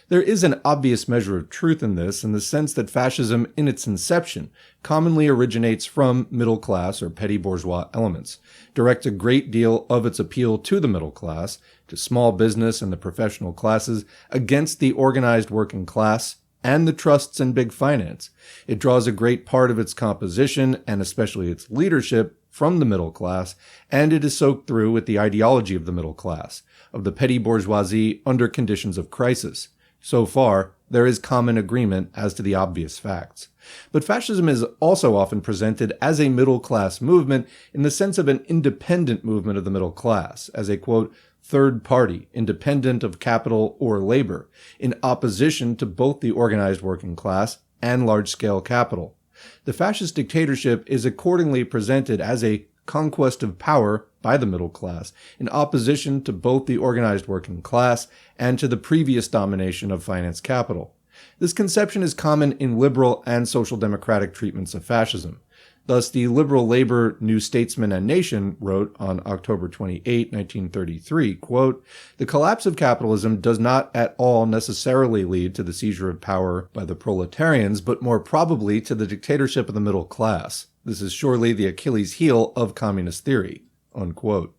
Speaker 1: There is an obvious measure of truth in this, in the sense that fascism, in its inception, commonly originates from middle class or petty bourgeois elements, directs a great deal of its appeal to the middle class, to small business and the professional classes, against the organized working class and the trusts and big finance. It draws a great part of its composition, and especially its leadership, from the middle class, and it is soaked through with the ideology of the middle class, of the petty bourgeoisie under conditions of crisis. So far, there is common agreement as to the obvious facts. But fascism is also often presented as a middle-class movement in the sense of an independent movement of the middle class, as a, quote, third party, independent of capital or labor, in opposition to both the organized working class and large-scale capital. The fascist dictatorship is accordingly presented as a conquest of power by the middle class, in opposition to both the organized working class and to the previous domination of finance capital. This conception is common in liberal and social democratic treatments of fascism. Thus, the liberal labor New Statesman and Nation wrote on October 28, 1933, quote, "The collapse of capitalism does not at all necessarily lead to the seizure of power by the proletarians, but more probably to the dictatorship of the middle class. This is surely the Achilles heel of communist theory," unquote.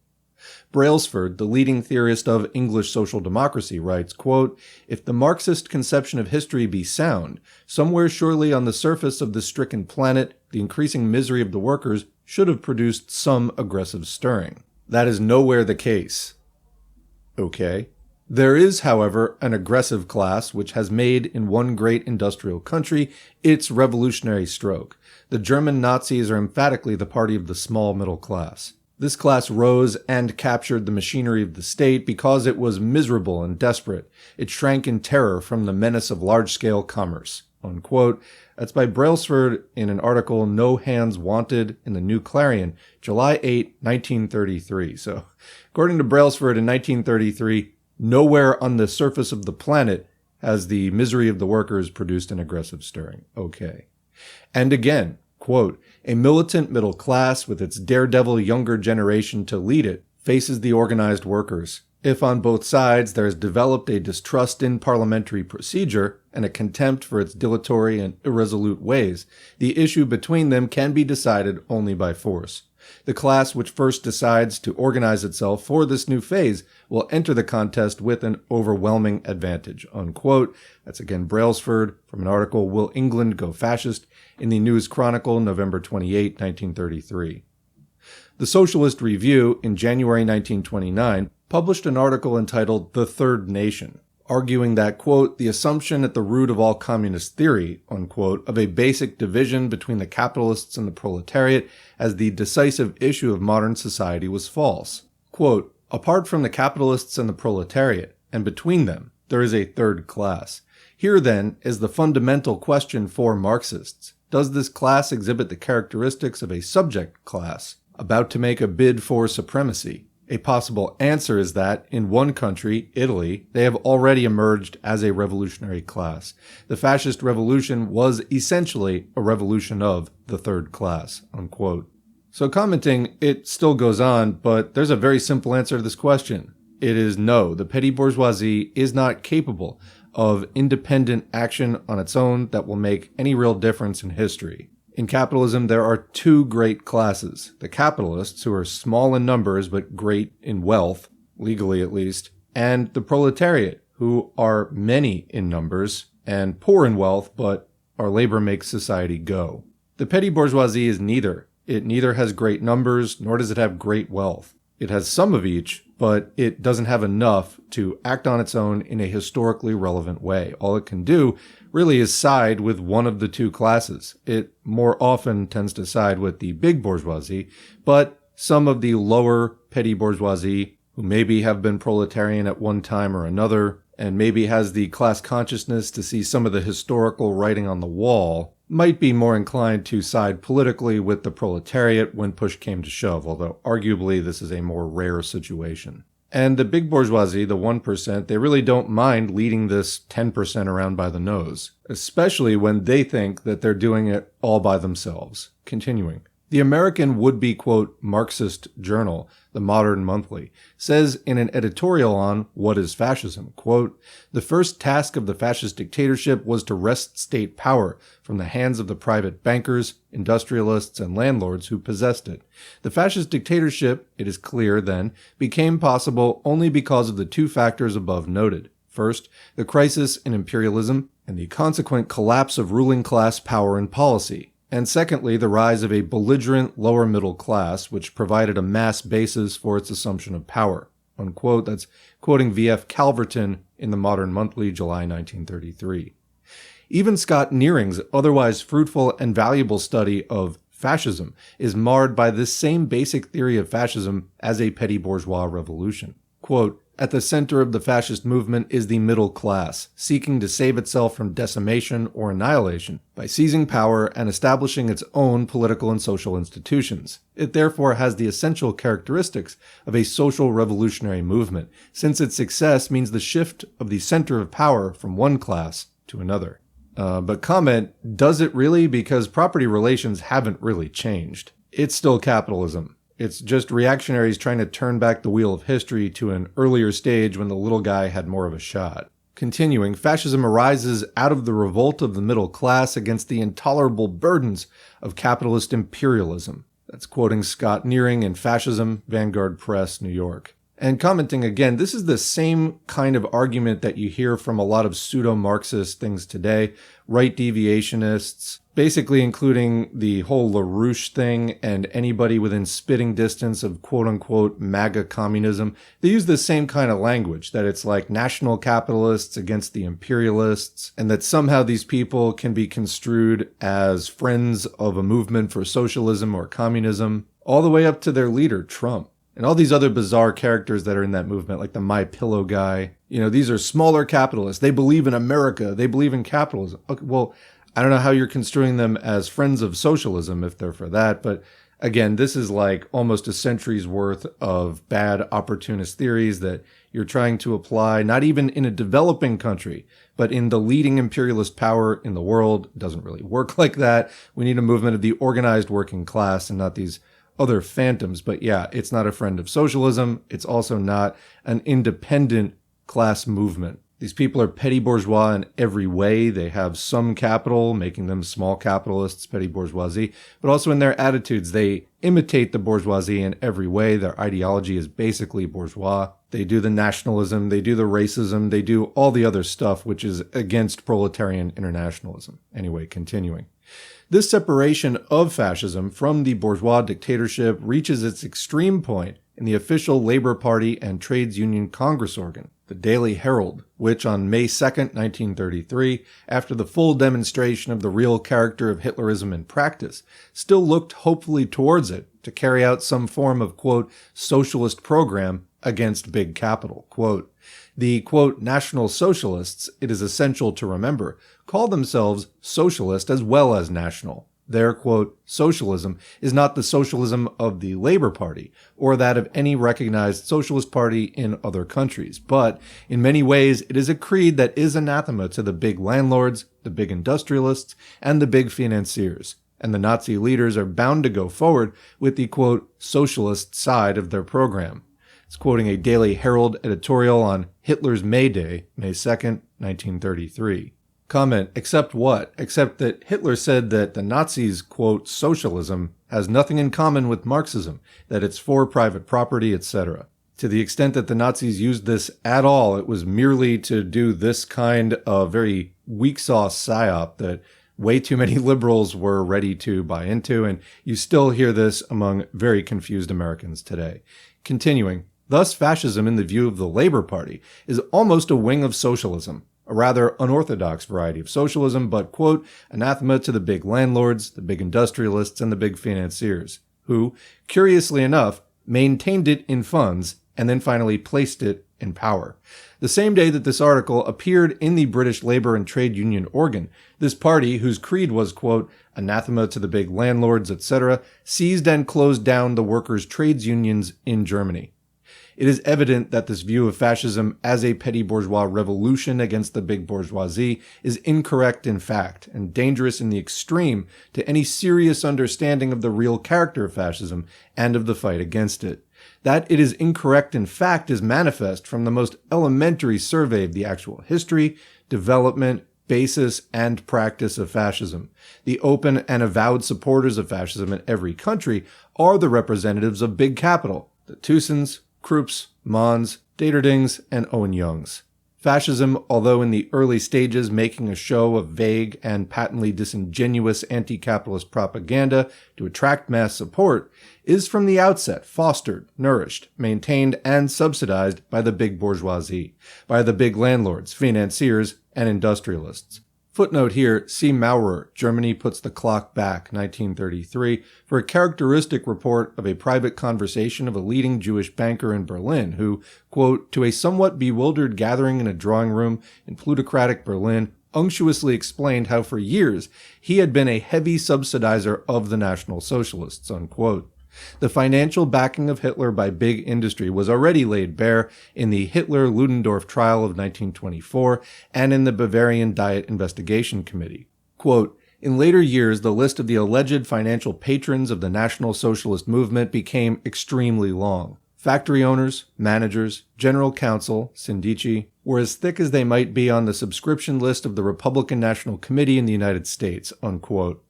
Speaker 1: Brailsford, the leading theorist of English social democracy, writes, quote, "If the Marxist conception of history be sound, somewhere surely on the surface of this stricken planet, the increasing misery of the workers should have produced some aggressive stirring." That is nowhere the case. Okay. There is, however, an aggressive class which has made in one great industrial country its revolutionary stroke. The German Nazis are emphatically the party of the small middle class. This class rose and captured the machinery of the state because it was miserable and desperate. It shrank in terror from the menace of large-scale commerce. Unquote. That's by Brailsford in an article, No Hands Wanted, in the New Clarion, July 8, 1933. So, according to Brailsford in 1933, nowhere on the surface of the planet has the misery of the workers produced an aggressive stirring. Okay. And again, quote, a militant middle class with its daredevil younger generation to lead it faces the organized workers. If on both sides there has developed a distrust in parliamentary procedure and a contempt for its dilatory and irresolute ways, the issue between them can be decided only by force. The class which first decides to organize itself for this new phase will enter the contest with an overwhelming advantage. Unquote. That's again Brailsford from an article, Will England Go Fascist? In the News Chronicle, November 28, 1933. The Socialist Review, in January 1929, published an article entitled The Third Nation, arguing that, quote, the assumption at the root of all communist theory, unquote, of a basic division between the capitalists and the proletariat as the decisive issue of modern society was false. Quote, apart from the capitalists and the proletariat, and between them, there is a third class. Here, then, is the fundamental question for Marxists. Does this class exhibit the characteristics of a subject class about to make a bid for supremacy? A possible answer is that, in one country, Italy, they have already emerged as a revolutionary class. The fascist revolution was essentially a revolution of the third class, unquote. So commenting, it still goes on, but there's a very simple answer to this question. It is no, the petty bourgeoisie is not capable of independent action on its own that will make any real difference in history. In capitalism, there are two great classes. The capitalists, who are small in numbers but great in wealth, legally at least, and the proletariat, who are many in numbers and poor in wealth, but our labor makes society go. The petty bourgeoisie is neither. It neither has great numbers, nor does it have great wealth. It has some of each, but it doesn't have enough to act on its own in a historically relevant way. All it can do really is side with one of the two classes. It more often tends to side with the big bourgeoisie, but some of the lower petty bourgeoisie, who maybe have been proletarian at one time or another, and maybe has the class consciousness to see some of the historical writing on the wall, might be more inclined to side politically with the proletariat when push came to shove, although arguably this is a more rare situation. And the big bourgeoisie, the 1%, they really don't mind leading this 10% around by the nose, especially when they think that they're doing it all by themselves. Continuing. The American would-be, quote, Marxist journal, The Modern Monthly, says in an editorial on What is Fascism, quote, the first task of the fascist dictatorship was to wrest state power from the hands of the private bankers, industrialists, and landlords who possessed it. The fascist dictatorship, it is clear then, became possible only because of the two factors above noted. First, the crisis in imperialism and the consequent collapse of ruling class power and policy. And secondly, the rise of a belligerent lower middle class, which provided a mass basis for its assumption of power. Unquote. That's quoting V.F. Calverton in the Modern Monthly, July 1933. Even Scott Nearing's otherwise fruitful and valuable study of fascism is marred by this same basic theory of fascism as a petty bourgeois revolution. Quote, at the center of the fascist movement is the middle class, seeking to save itself from decimation or annihilation by seizing power and establishing its own political and social institutions. It therefore has the essential characteristics of a social revolutionary movement, since its success means the shift of the center of power from one class to another. But comment, does it really? Because property relations haven't really changed. It's still capitalism. It's just reactionaries trying to turn back the wheel of history to an earlier stage when the little guy had more of a shot. Continuing, fascism arises out of the revolt of the middle class against the intolerable burdens of capitalist imperialism. That's quoting Scott Nearing in Fascism, Vanguard Press, New York. And commenting again, this is the same kind of argument that you hear from a lot of pseudo-Marxist things today, right deviationists, basically including the whole LaRouche thing and anybody within spitting distance of quote-unquote MAGA communism. They use the same kind of language, that it's like national capitalists against the imperialists, and that somehow these people can be construed as friends of a movement for socialism or communism, all the way up to their leader, Trump. And all these other bizarre characters that are in that movement, like the My Pillow guy. You know, these are smaller capitalists. They believe in America. They believe in capitalism. Okay, well, I don't know how you're construing them as friends of socialism if they're for that. But again, this is like almost a century's worth of bad opportunist theories that you're trying to apply, not even in a developing country, but in the leading imperialist power in the world. It doesn't really work like that. We need a movement of the organized working class and not these other phantoms. But yeah, it's not a friend of socialism. It's also not an independent class movement. These people are petty bourgeois in every way. They have some capital, making them small capitalists, petty bourgeoisie, but also in their attitudes. They imitate the bourgeoisie in every way. Their ideology is basically bourgeois. They do the nationalism, they do the racism, they do all the other stuff which is against proletarian internationalism. Anyway, continuing. This separation of fascism from the bourgeois dictatorship reaches its extreme point in the official Labor Party and trades union Congress organ, the Daily Herald, which on May 2nd, 1933, after the full demonstration of the real character of Hitlerism in practice, still looked hopefully towards it to carry out some form of, quote, socialist program against big capital. Quote, the, quote, National Socialists, it is essential to remember, call themselves socialist as well as national. Their, quote, socialism is not the socialism of the Labor Party or that of any recognized socialist party in other countries, but in many ways it is a creed that is anathema to the big landlords, the big industrialists, and the big financiers. And the Nazi leaders are bound to go forward with the, quote, socialist side of their program. It's quoting a Daily Herald editorial on Hitler's May Day, May 2nd, 1933. Comment, except what? Except that Hitler said that the Nazis' quote, socialism has nothing in common with Marxism, that it's for private property, etc. To the extent that the Nazis used this at all, it was merely to do this kind of very weak sauce psyop that way too many liberals were ready to buy into, and you still hear this among very confused Americans today. Continuing, thus fascism in the view of the Labor Party is almost a wing of socialism, a rather unorthodox variety of socialism, but, quote, anathema to the big landlords, the big industrialists, and the big financiers, who, curiously enough, maintained it in funds and then finally placed it in power. The same day that this article appeared in the British Labour and Trade Union organ, this party, whose creed was, quote, anathema to the big landlords, etc., seized and closed down the workers' trades unions in Germany. It is evident that this view of fascism as a petty bourgeois revolution against the big bourgeoisie is incorrect in fact and dangerous in the extreme to any serious understanding of the real character of fascism and of the fight against it. That it is incorrect in fact is manifest from the most elementary survey of the actual history, development, basis, and practice of fascism. The open and avowed supporters of fascism in every country are the representatives of big capital, the Thyssens, Krupps, Mons, Daterdings, and Owen Youngs. Fascism, although in the early stages making a show of vague and patently disingenuous anti-capitalist propaganda to attract mass support, is from the outset fostered, nourished, maintained, and subsidized by the big bourgeoisie, by the big landlords, financiers, and industrialists. Footnote here, see Maurer, Germany Puts the Clock Back, 1933, for a characteristic report of a private conversation of a leading Jewish banker in Berlin who, quote, to a somewhat bewildered gathering in a drawing room in plutocratic Berlin, unctuously explained how for years he had been a heavy subsidizer of the National Socialists, unquote. The financial backing of Hitler by big industry was already laid bare in the Hitler-Ludendorff trial of 1924 and in the Bavarian Diet Investigation Committee. Quote, in later years, the list of the alleged financial patrons of the National Socialist movement became extremely long. Factory owners, managers, general counsel, syndici, were as thick as they might be on the subscription list of the Republican National Committee in the United States, unquote.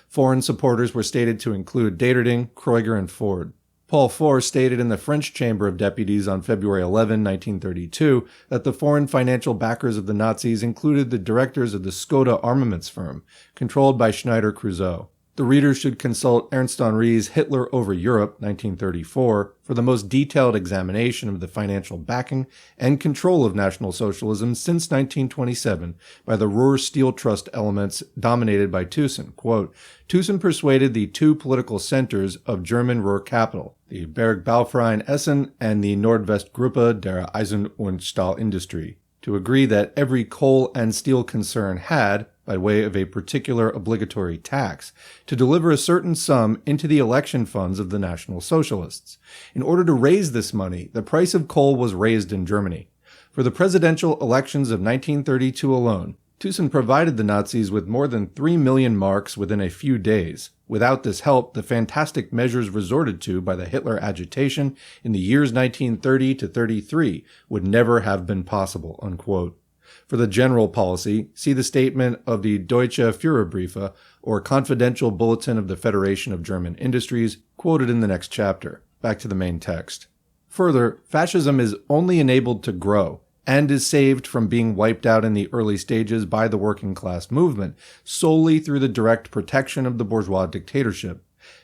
Speaker 1: Foreign supporters were stated to include Daterding, Kreuger, and Ford. Paul Four stated in the French Chamber of Deputies on February 11, 1932, that the foreign financial backers of the Nazis included the directors of the Skoda armaments firm, controlled by Schneider-Kreuzeau. The reader should consult Ernst Henri's Hitler over Europe, 1934, for the most detailed examination of the financial backing and control of National Socialism since 1927 by the Ruhr Steel Trust elements dominated by Thyssen. Quote, Thyssen persuaded the two political centers of German Ruhr capital, the Bergbauverein Essen and the Nordwestgruppe der Eisen- und Stahlindustrie, to agree that every coal and steel concern had, by way of a particular obligatory tax, to deliver a certain sum into the election funds of the National Socialists. In order to raise this money, the price of coal was raised in Germany. For the presidential elections of 1932 alone, Thyssen provided the Nazis with more than 3 million marks within a few days. Without this help, the fantastic measures resorted to by the Hitler agitation in the years 1930 to 33 would never have been possible. Unquote. For the general policy, see the statement of the Deutsche Führerbriefe, or Confidential Bulletin of the Federation of German Industries, quoted in the next chapter. Back to the main text. Further, fascism is only enabled to grow, and is saved from being wiped out in the early stages by the working class movement, solely through the direct protection of the bourgeois dictatorship.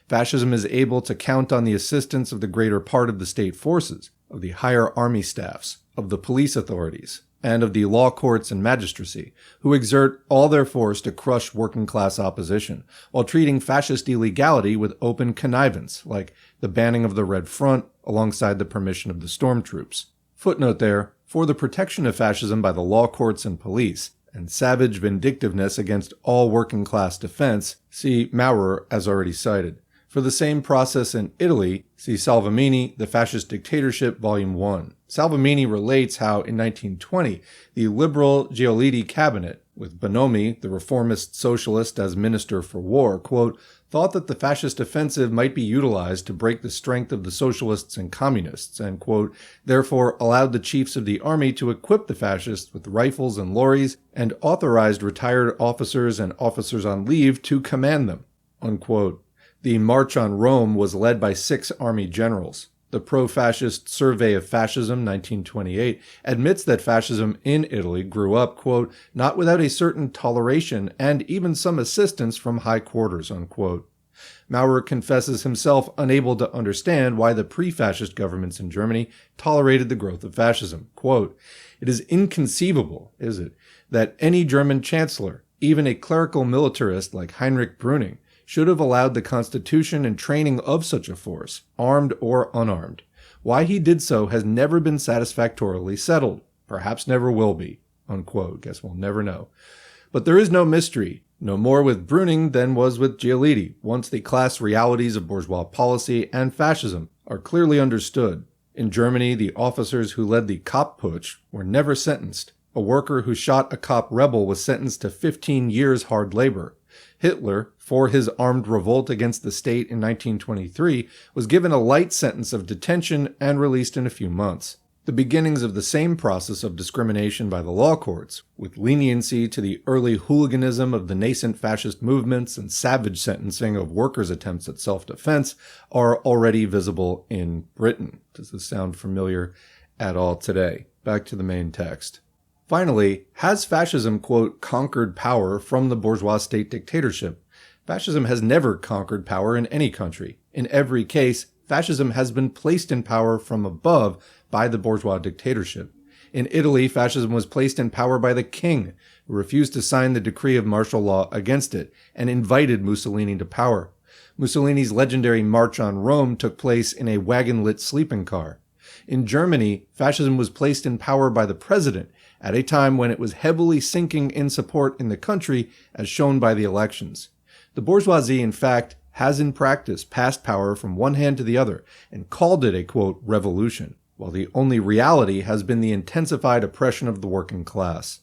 Speaker 1: Fascism is able to count on the assistance of the greater part of the state forces, of the higher army staffs, of the police authorities, and of the law courts and magistracy, who exert all their force to crush working-class opposition, while treating fascist illegality with open connivance, like the banning of the Red Front alongside the permission of the stormtroops. Footnote there, for the protection of fascism by the law courts and police, and savage vindictiveness against all working-class defense, see Maurer as already cited. For the same process in Italy, see Salvemini, The Fascist Dictatorship, Volume 1. Salvemini relates how, in 1920, the liberal Giolitti cabinet, with Bonomi, the reformist socialist, as Minister for War, quote, thought that the fascist offensive might be utilized to break the strength of the socialists and communists, and, quote, therefore allowed the chiefs of the army to equip the fascists with rifles and lorries, and authorized retired officers and officers on leave to command them, unquote. The March on Rome was led by 6 army generals. The pro-fascist Survey of Fascism, 1928, admits that fascism in Italy grew up, quote, not without a certain toleration and even some assistance from high quarters, unquote. Maurer confesses himself unable to understand why the pre-fascist governments in Germany tolerated the growth of fascism. Quote, it is inconceivable, is it, that any German chancellor, even a clerical militarist like Heinrich Brüning, should have allowed the constitution and training of such a force, armed or unarmed. Why he did so has never been satisfactorily settled. Perhaps never will be. Unquote. Guess we'll never know. But there is no mystery, no more with Brüning than was with Giolitti, once the class realities of bourgeois policy and fascism are clearly understood. In Germany, the officers who led the Kapp-Putsch were never sentenced. A worker who shot a Kapp rebel was sentenced to 15 years hard labor. Hitler, for his armed revolt against the state in 1923, was given a light sentence of detention and released in a few months. The beginnings of the same process of discrimination by the law courts, with leniency to the early hooliganism of the nascent fascist movements and savage sentencing of workers' attempts at self-defense, are already visible in Britain. Does this sound familiar at all today? Back to the main text. Finally, has fascism, quote, conquered power from the bourgeois state dictatorship? Fascism has never conquered power in any country. In every case, fascism has been placed in power from above by the bourgeois dictatorship. In Italy, fascism was placed in power by the king, who refused to sign the decree of martial law against it, and invited Mussolini to power. Mussolini's legendary March on Rome took place in a wagon-lit sleeping car. In Germany, fascism was placed in power by the president, at a time when it was heavily sinking in support in the country, as shown by the elections. The bourgeoisie, in fact, has in practice passed power from one hand to the other, and called it a, quote, revolution, while the only reality has been the intensified oppression of the working class.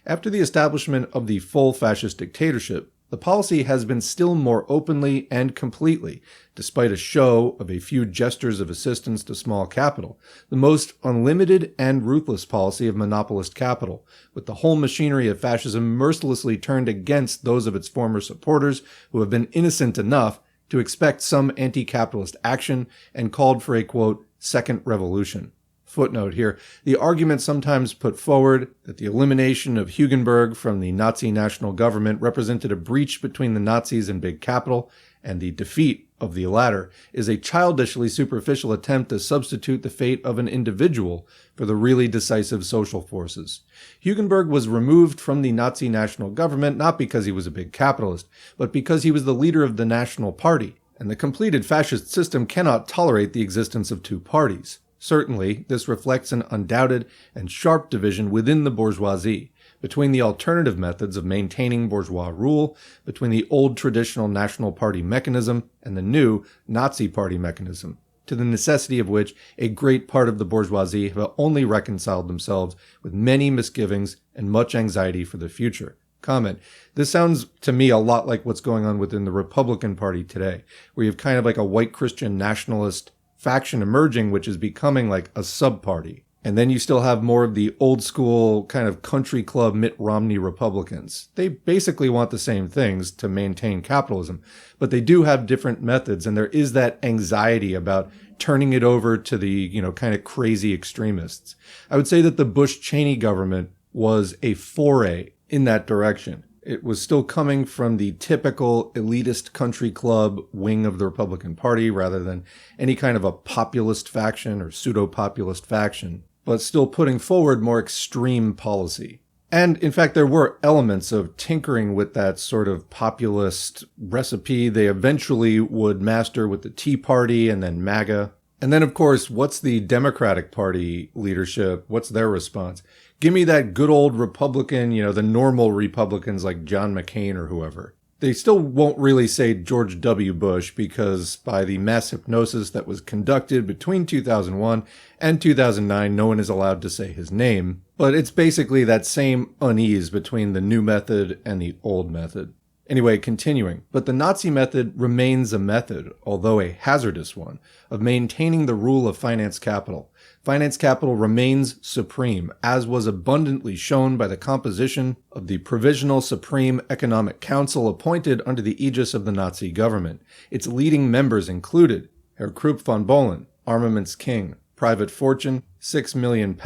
Speaker 1: After the establishment of the full fascist dictatorship, the policy has been still more openly and completely, despite a show of a few gestures of assistance to small capital, the most unlimited and ruthless policy of monopolist capital, with the whole machinery of fascism mercilessly turned against those of its former supporters who have been innocent enough to expect some anti-capitalist action and called for a, quote, second revolution. Footnote here, the argument sometimes put forward that the elimination of Hugenberg from the Nazi national government represented a breach between the Nazis and big capital, and the defeat of the latter is a childishly superficial attempt to substitute the fate of an individual for the really decisive social forces. Hugenberg was removed from the Nazi national government not because he was a big capitalist, but because he was the leader of the National Party, and the completed fascist system cannot tolerate the existence of two parties. Certainly, this reflects an undoubted and sharp division within the bourgeoisie, between the alternative methods of maintaining bourgeois rule, between the old traditional National Party mechanism and the new Nazi Party mechanism, to the necessity of which a great part of the bourgeoisie have only reconciled themselves with many misgivings and much anxiety for the future. Comment. This sounds to me a lot like what's going on within the Republican Party today, where you have kind of like a white Christian nationalist faction emerging, which is becoming like a sub-party. And then you still have more of the old school kind of country club Mitt Romney Republicans. They basically want the same things to maintain capitalism, but they do have different methods. And there is that anxiety about turning it over to the, kind of crazy extremists. I would say that the Bush-Cheney government was a foray in that direction. It was still coming from the typical elitist country club wing of the Republican Party rather than any kind of a populist faction or pseudo-populist faction, but still putting forward more extreme policy. And in fact, there were elements of tinkering with that sort of populist recipe they eventually would master with the Tea Party and then MAGA. And then, of course, what's the Democratic Party leadership? What's their response? Give me that good old Republican, the normal Republicans like John McCain or whoever. They still won't really say George W. Bush because by the mass hypnosis that was conducted between 2001 and 2009, no one is allowed to say his name. But it's basically that same unease between the new method and the old method. Anyway, continuing. But the Nazi method remains a method, although a hazardous one, of maintaining the rule of finance capital. Finance capital remains supreme, as was abundantly shown by the composition of the Provisional Supreme Economic Council appointed under the aegis of the Nazi government. Its leading members included Herr Krupp von Bohlen, armaments king, private fortune, £6 million,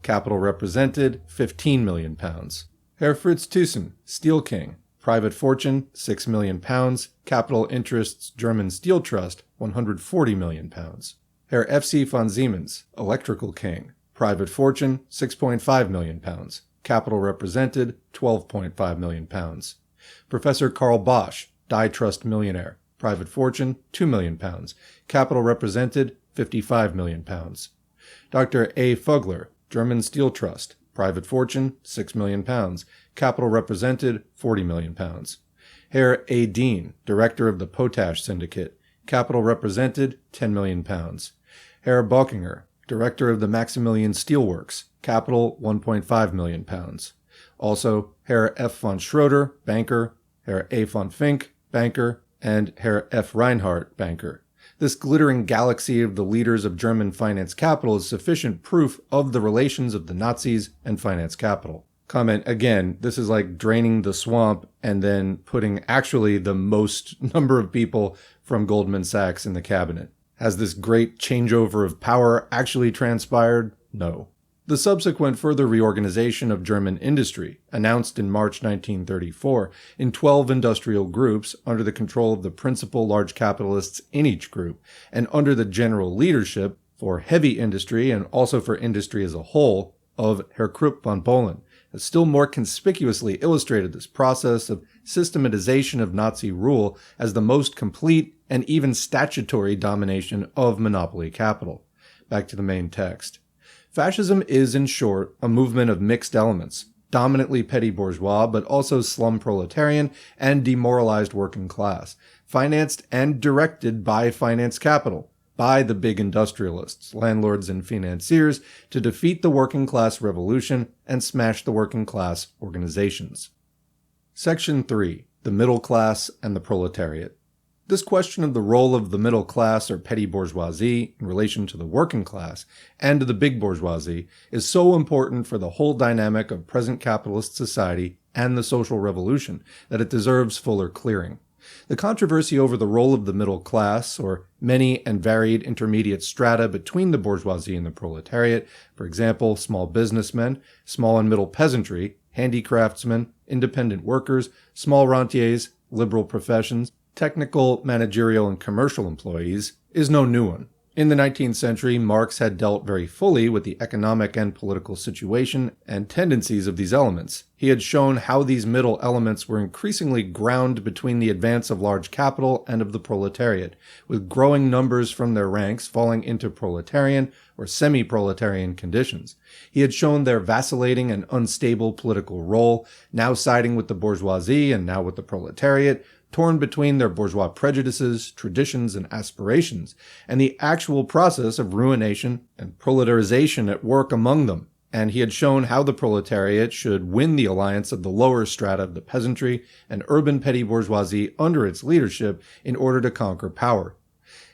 Speaker 1: capital represented, £15 million. Herr Fritz Thyssen, steel king, private fortune, £6 million, capital interests German Steel Trust, £140 million. Herr F.C. von Siemens, electrical king, private fortune, £6.5 million, capital represented, £12.5 million. Professor Karl Bosch, die trust millionaire, private fortune, £2 million, capital represented, £55 million. Dr. A. Fugler, German Steel Trust, private fortune, £6 million, capital represented, £40 million. Herr A. Dean, director of the Potash Syndicate, capital represented, £10 million. Herr Bockinger, director of the Maximilian Steelworks, capital £1.5 million. Also, Herr F. von Schroeder, banker, Herr A. von Fink, banker, and Herr F. Reinhardt, banker. This glittering galaxy of the leaders of German finance capital is sufficient proof of the relations of the Nazis and finance capital. Comment, again, this is like draining the swamp and then putting actually the most number of people from Goldman Sachs in the cabinet. Has this great changeover of power actually transpired? No. The subsequent further reorganization of German industry, announced in March 1934, in 12 industrial groups under the control of the principal large capitalists in each group, and under the general leadership, for heavy industry and also for industry as a whole, of Herr Krupp von Bohlen, has still more conspicuously illustrated this process of systematization of Nazi rule as the most complete and even statutory domination of monopoly capital. Back to the main text. Fascism is, in short, a movement of mixed elements, dominantly petty bourgeois, but also slum proletarian and demoralized working class, financed and directed by finance capital, by the big industrialists, landlords, and financiers to defeat the working class revolution and smash the working class organizations. Section 3. The Middle Class and the Proletariat. This question of the role of the middle class or petty bourgeoisie in relation to the working class and to the big bourgeoisie is so important for the whole dynamic of present capitalist society and the social revolution that it deserves fuller clearing. The controversy over the role of the middle class, or many and varied intermediate strata between the bourgeoisie and the proletariat, for example, small businessmen, small and middle peasantry, handicraftsmen, independent workers, small rentiers, liberal professions, technical, managerial, and commercial employees, is no new one. In the 19th century, Marx had dealt very fully with the economic and political situation and tendencies of these elements. He had shown how these middle elements were increasingly ground between the advance of large capital and of the proletariat, with growing numbers from their ranks falling into proletarian or semi-proletarian conditions. He had shown their vacillating and unstable political role, now siding with the bourgeoisie and now with the proletariat, torn between their bourgeois prejudices, traditions, and aspirations, and the actual process of ruination and proletarization at work among them. And he had shown how the proletariat should win the alliance of the lower strata of the peasantry and urban petty bourgeoisie under its leadership in order to conquer power.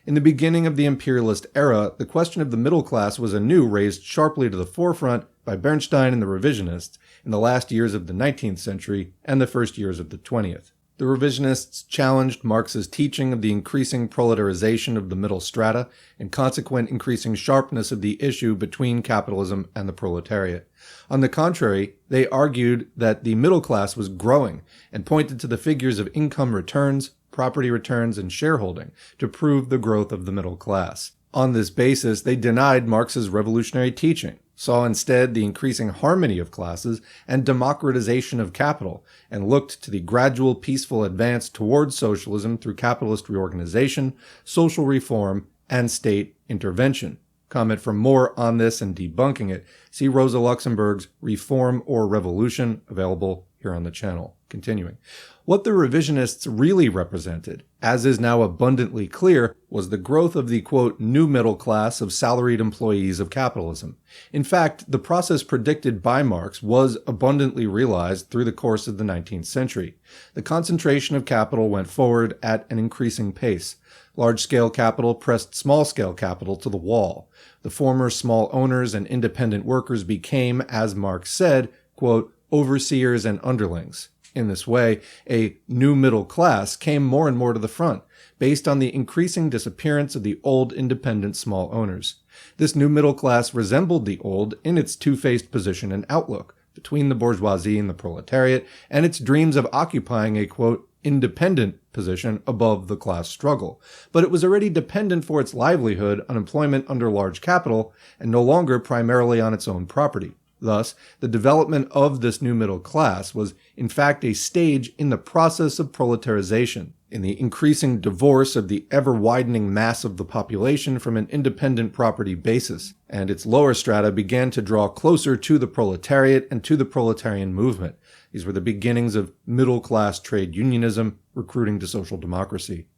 Speaker 1: In the beginning of the imperialist era, the question of the middle class was anew raised sharply to the forefront by Bernstein and the revisionists in the last years of the 19th century and the first years of the 20th. The revisionists challenged Marx's teaching of the increasing proletarization of the middle strata and consequent increasing sharpness of the issue between capitalism and the proletariat. On the contrary, they argued that the middle class was growing and pointed to the figures of income returns, property returns, and shareholding to prove the growth of the middle class. On this basis, they denied Marx's revolutionary teaching, saw instead the increasing harmony of classes and democratization of capital, and looked to the gradual peaceful advance towards socialism through capitalist reorganization, social reform, and state intervention. Comment for more on this and debunking it, see Rosa Luxemburg's Reform or Revolution, available here on the channel. Continuing. What the revisionists really represented, as is now abundantly clear, was the growth of the, quote, new middle class of salaried employees of capitalism. In fact, the process predicted by Marx was abundantly realized through the course of the 19th century. The concentration of capital went forward at an increasing pace. Large-scale capital pressed small-scale capital to the wall. The former small owners and independent workers became, as Marx said, quote, overseers and underlings. In this way, a new middle class came more and more to the front, based on the increasing disappearance of the old independent small owners. This new middle class resembled the old in its two-faced position and outlook, between the bourgeoisie and the proletariat, and its dreams of occupying a, quote, independent position above the class struggle. But it was already dependent for its livelihood on employment under large capital, and no longer primarily on its own property. Thus, the development of this new middle class was in fact a stage in the process of proletarization, in the increasing divorce of the ever-widening mass of the population from an independent property basis, and its lower strata began to draw closer to the proletariat and to the proletarian movement. These were the beginnings of middle-class trade unionism, recruiting to social democracy.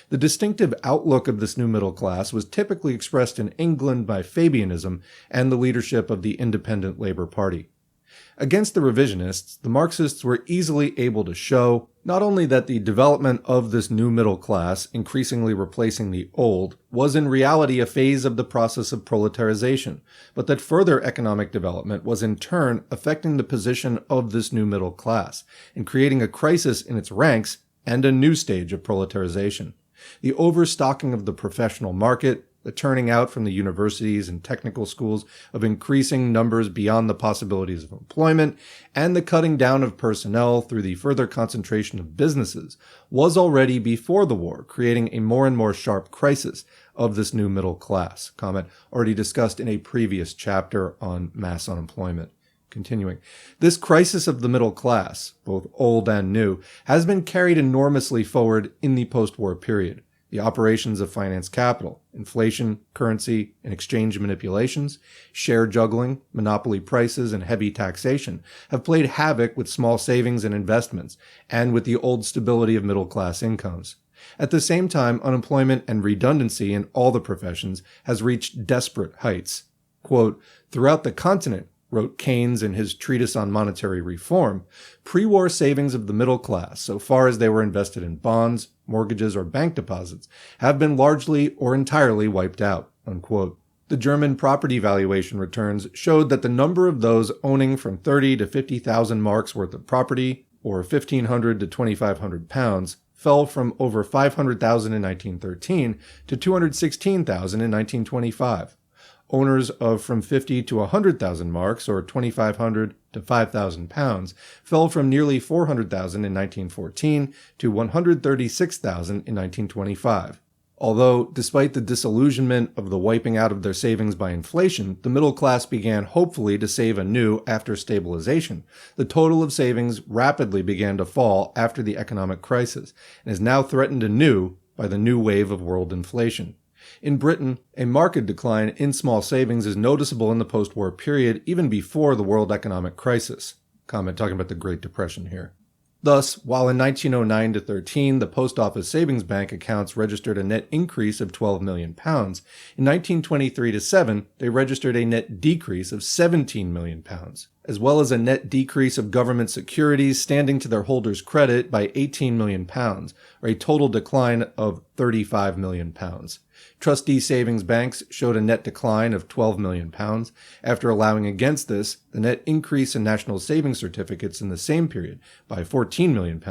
Speaker 1: The distinctive outlook of this new middle class was typically expressed in England by Fabianism and the leadership of the Independent Labour Party. Against the revisionists, the Marxists were easily able to show not only that the development of this new middle class, increasingly replacing the old, was in reality a phase of the process of proletarization, but that further economic development was in turn affecting the position of this new middle class and creating a crisis in its ranks and a new stage of proletarization. The overstocking of the professional market, the turning out from the universities and technical schools of increasing numbers beyond the possibilities of employment, and the cutting down of personnel through the further concentration of businesses was already before the war creating a more and more sharp crisis of this new middle class. Comment already discussed in a previous chapter on mass unemployment. Continuing. This crisis of the middle class, both old and new, has been carried enormously forward in the post-war period. The operations of finance capital, inflation, currency, and exchange manipulations, share juggling, monopoly prices, and heavy taxation have played havoc with small savings and investments, and with the old stability of middle-class incomes. At the same time, unemployment and redundancy in all the professions has reached desperate heights. Quote, throughout the continent, wrote Keynes in his Treatise on Monetary Reform, pre-war savings of the middle class, so far as they were invested in bonds, mortgages, or bank deposits, have been largely or entirely wiped out. Unquote. The German property valuation returns showed that the number of those owning from 30 to 50,000 marks worth of property, or 1,500 to 2,500 pounds, fell from over 500,000 in 1913 to 216,000 in 1925. Owners of from 50 to 100,000 marks, or 2,500 to 5,000 pounds, fell from nearly 400,000 in 1914 to 136,000 in 1925. Although, despite the disillusionment of the wiping out of their savings by inflation, the middle class began hopefully to save anew after stabilization. The total of savings rapidly began to fall after the economic crisis, and is now threatened anew by the new wave of world inflation. In Britain, a marked decline in small savings is noticeable in the post-war period, even before the world economic crisis. Comment talking about the Great Depression here. Thus, while in 1909 to 13 the Post Office Savings Bank accounts registered a net increase of £12 million, in 1923 to 7 they registered a net decrease of £17 million, as well as a net decrease of government securities standing to their holders' credit by £18 million, or a total decline of £35 million. Trustee savings banks showed a net decline of £12 million. After allowing against this, the net increase in national savings certificates in the same period by £14 million,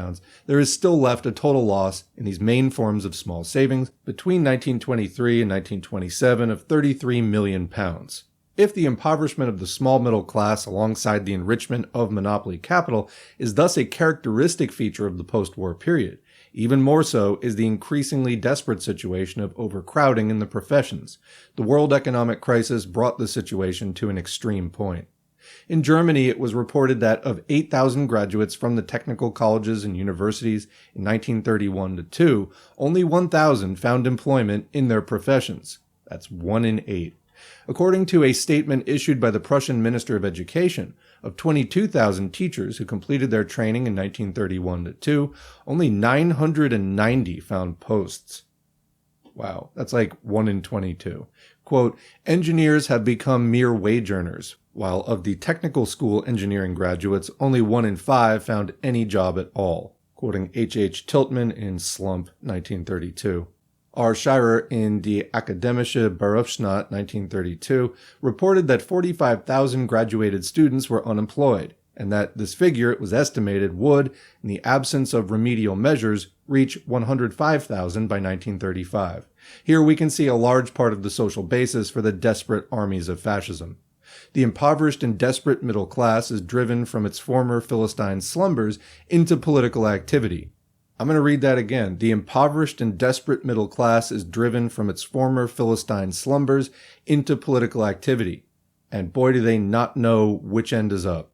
Speaker 1: there is still left a total loss in these main forms of small savings between 1923 and 1927 of £33 million. If the impoverishment of the small middle class alongside the enrichment of monopoly capital is thus a characteristic feature of the post-war period, even more so is the increasingly desperate situation of overcrowding in the professions. The world economic crisis brought the situation to an extreme point. In Germany, it was reported that of 8,000 graduates from the technical colleges and universities in 1931 to 2, only 1,000 found employment in their professions. That's 1 in 8. According to a statement issued by the Prussian Minister of Education, of 22,000 teachers who completed their training in 1931 to 2, only 990 found posts. Wow, that's like 1 in 22. Quote, engineers have become mere wage earners, while of the technical school engineering graduates, only 1 in 5 found any job at all. Quoting H. Tiltman in Slump, 1932. R. Scheirer in Die Akademische Berufsschnitt 1932 reported that 45,000 graduated students were unemployed, and that this figure, it was estimated, would, in the absence of remedial measures, reach 105,000 by 1935. Here we can see a large part of the social basis for the desperate armies of fascism. The impoverished and desperate middle class is driven from its former Philistine slumbers into political activity. I'm going to read that again. The impoverished and desperate middle class is driven from its former Philistine slumbers into political activity. And boy, do they not know which end is up.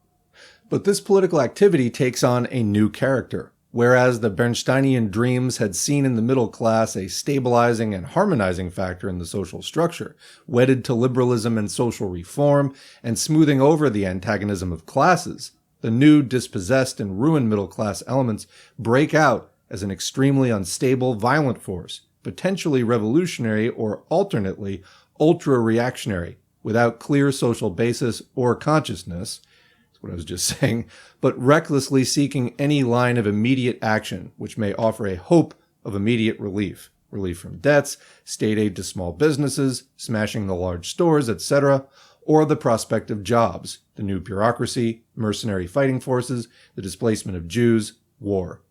Speaker 1: But this political activity takes on a new character. Whereas the Bernsteinian dreams had seen in the middle class a stabilizing and harmonizing factor in the social structure, wedded to liberalism and social reform, and smoothing over the antagonism of classes, the new dispossessed and ruined middle class elements break out as an extremely unstable, violent force, potentially revolutionary or alternately ultra-reactionary, without clear social basis or consciousness, that's what I was just saying, but recklessly seeking any line of immediate action which may offer a hope of immediate relief. Relief from debts, state aid to small businesses, smashing the large stores, etc., or the prospect of jobs, the new bureaucracy, mercenary fighting forces, the displacement of Jews, war.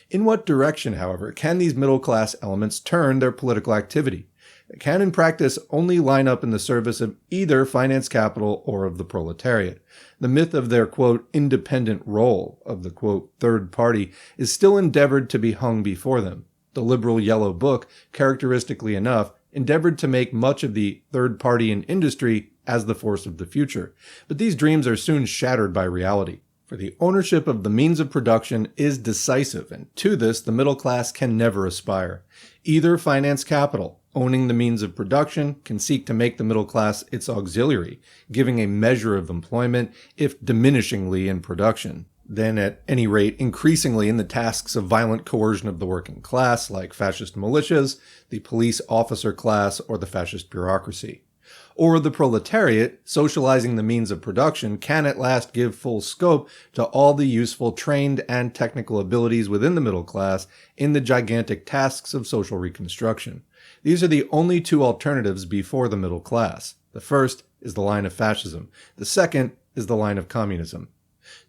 Speaker 1: In what direction, however, can these middle-class elements turn their political activity? They can, in practice, only line up in the service of either finance capital or of the proletariat. The myth of their, quote, independent role, of the, quote, third party, is still endeavored to be hung before them. The liberal Yellow Book, characteristically enough, endeavored to make much of the third party in industry as the force of the future. But these dreams are soon shattered by reality. For the ownership of the means of production is decisive, and to this the middle class can never aspire. Either finance capital, owning the means of production, can seek to make the middle class its auxiliary, giving a measure of employment, if diminishingly in production. Then, at any rate, increasingly in the tasks of violent coercion of the working class, like fascist militias, the police officer class, or the fascist bureaucracy. Or the proletariat, socializing the means of production, can at last give full scope to all the useful trained and technical abilities within the middle class in the gigantic tasks of social reconstruction. These are the only two alternatives before the middle class. The first is the line of fascism. The second is the line of communism.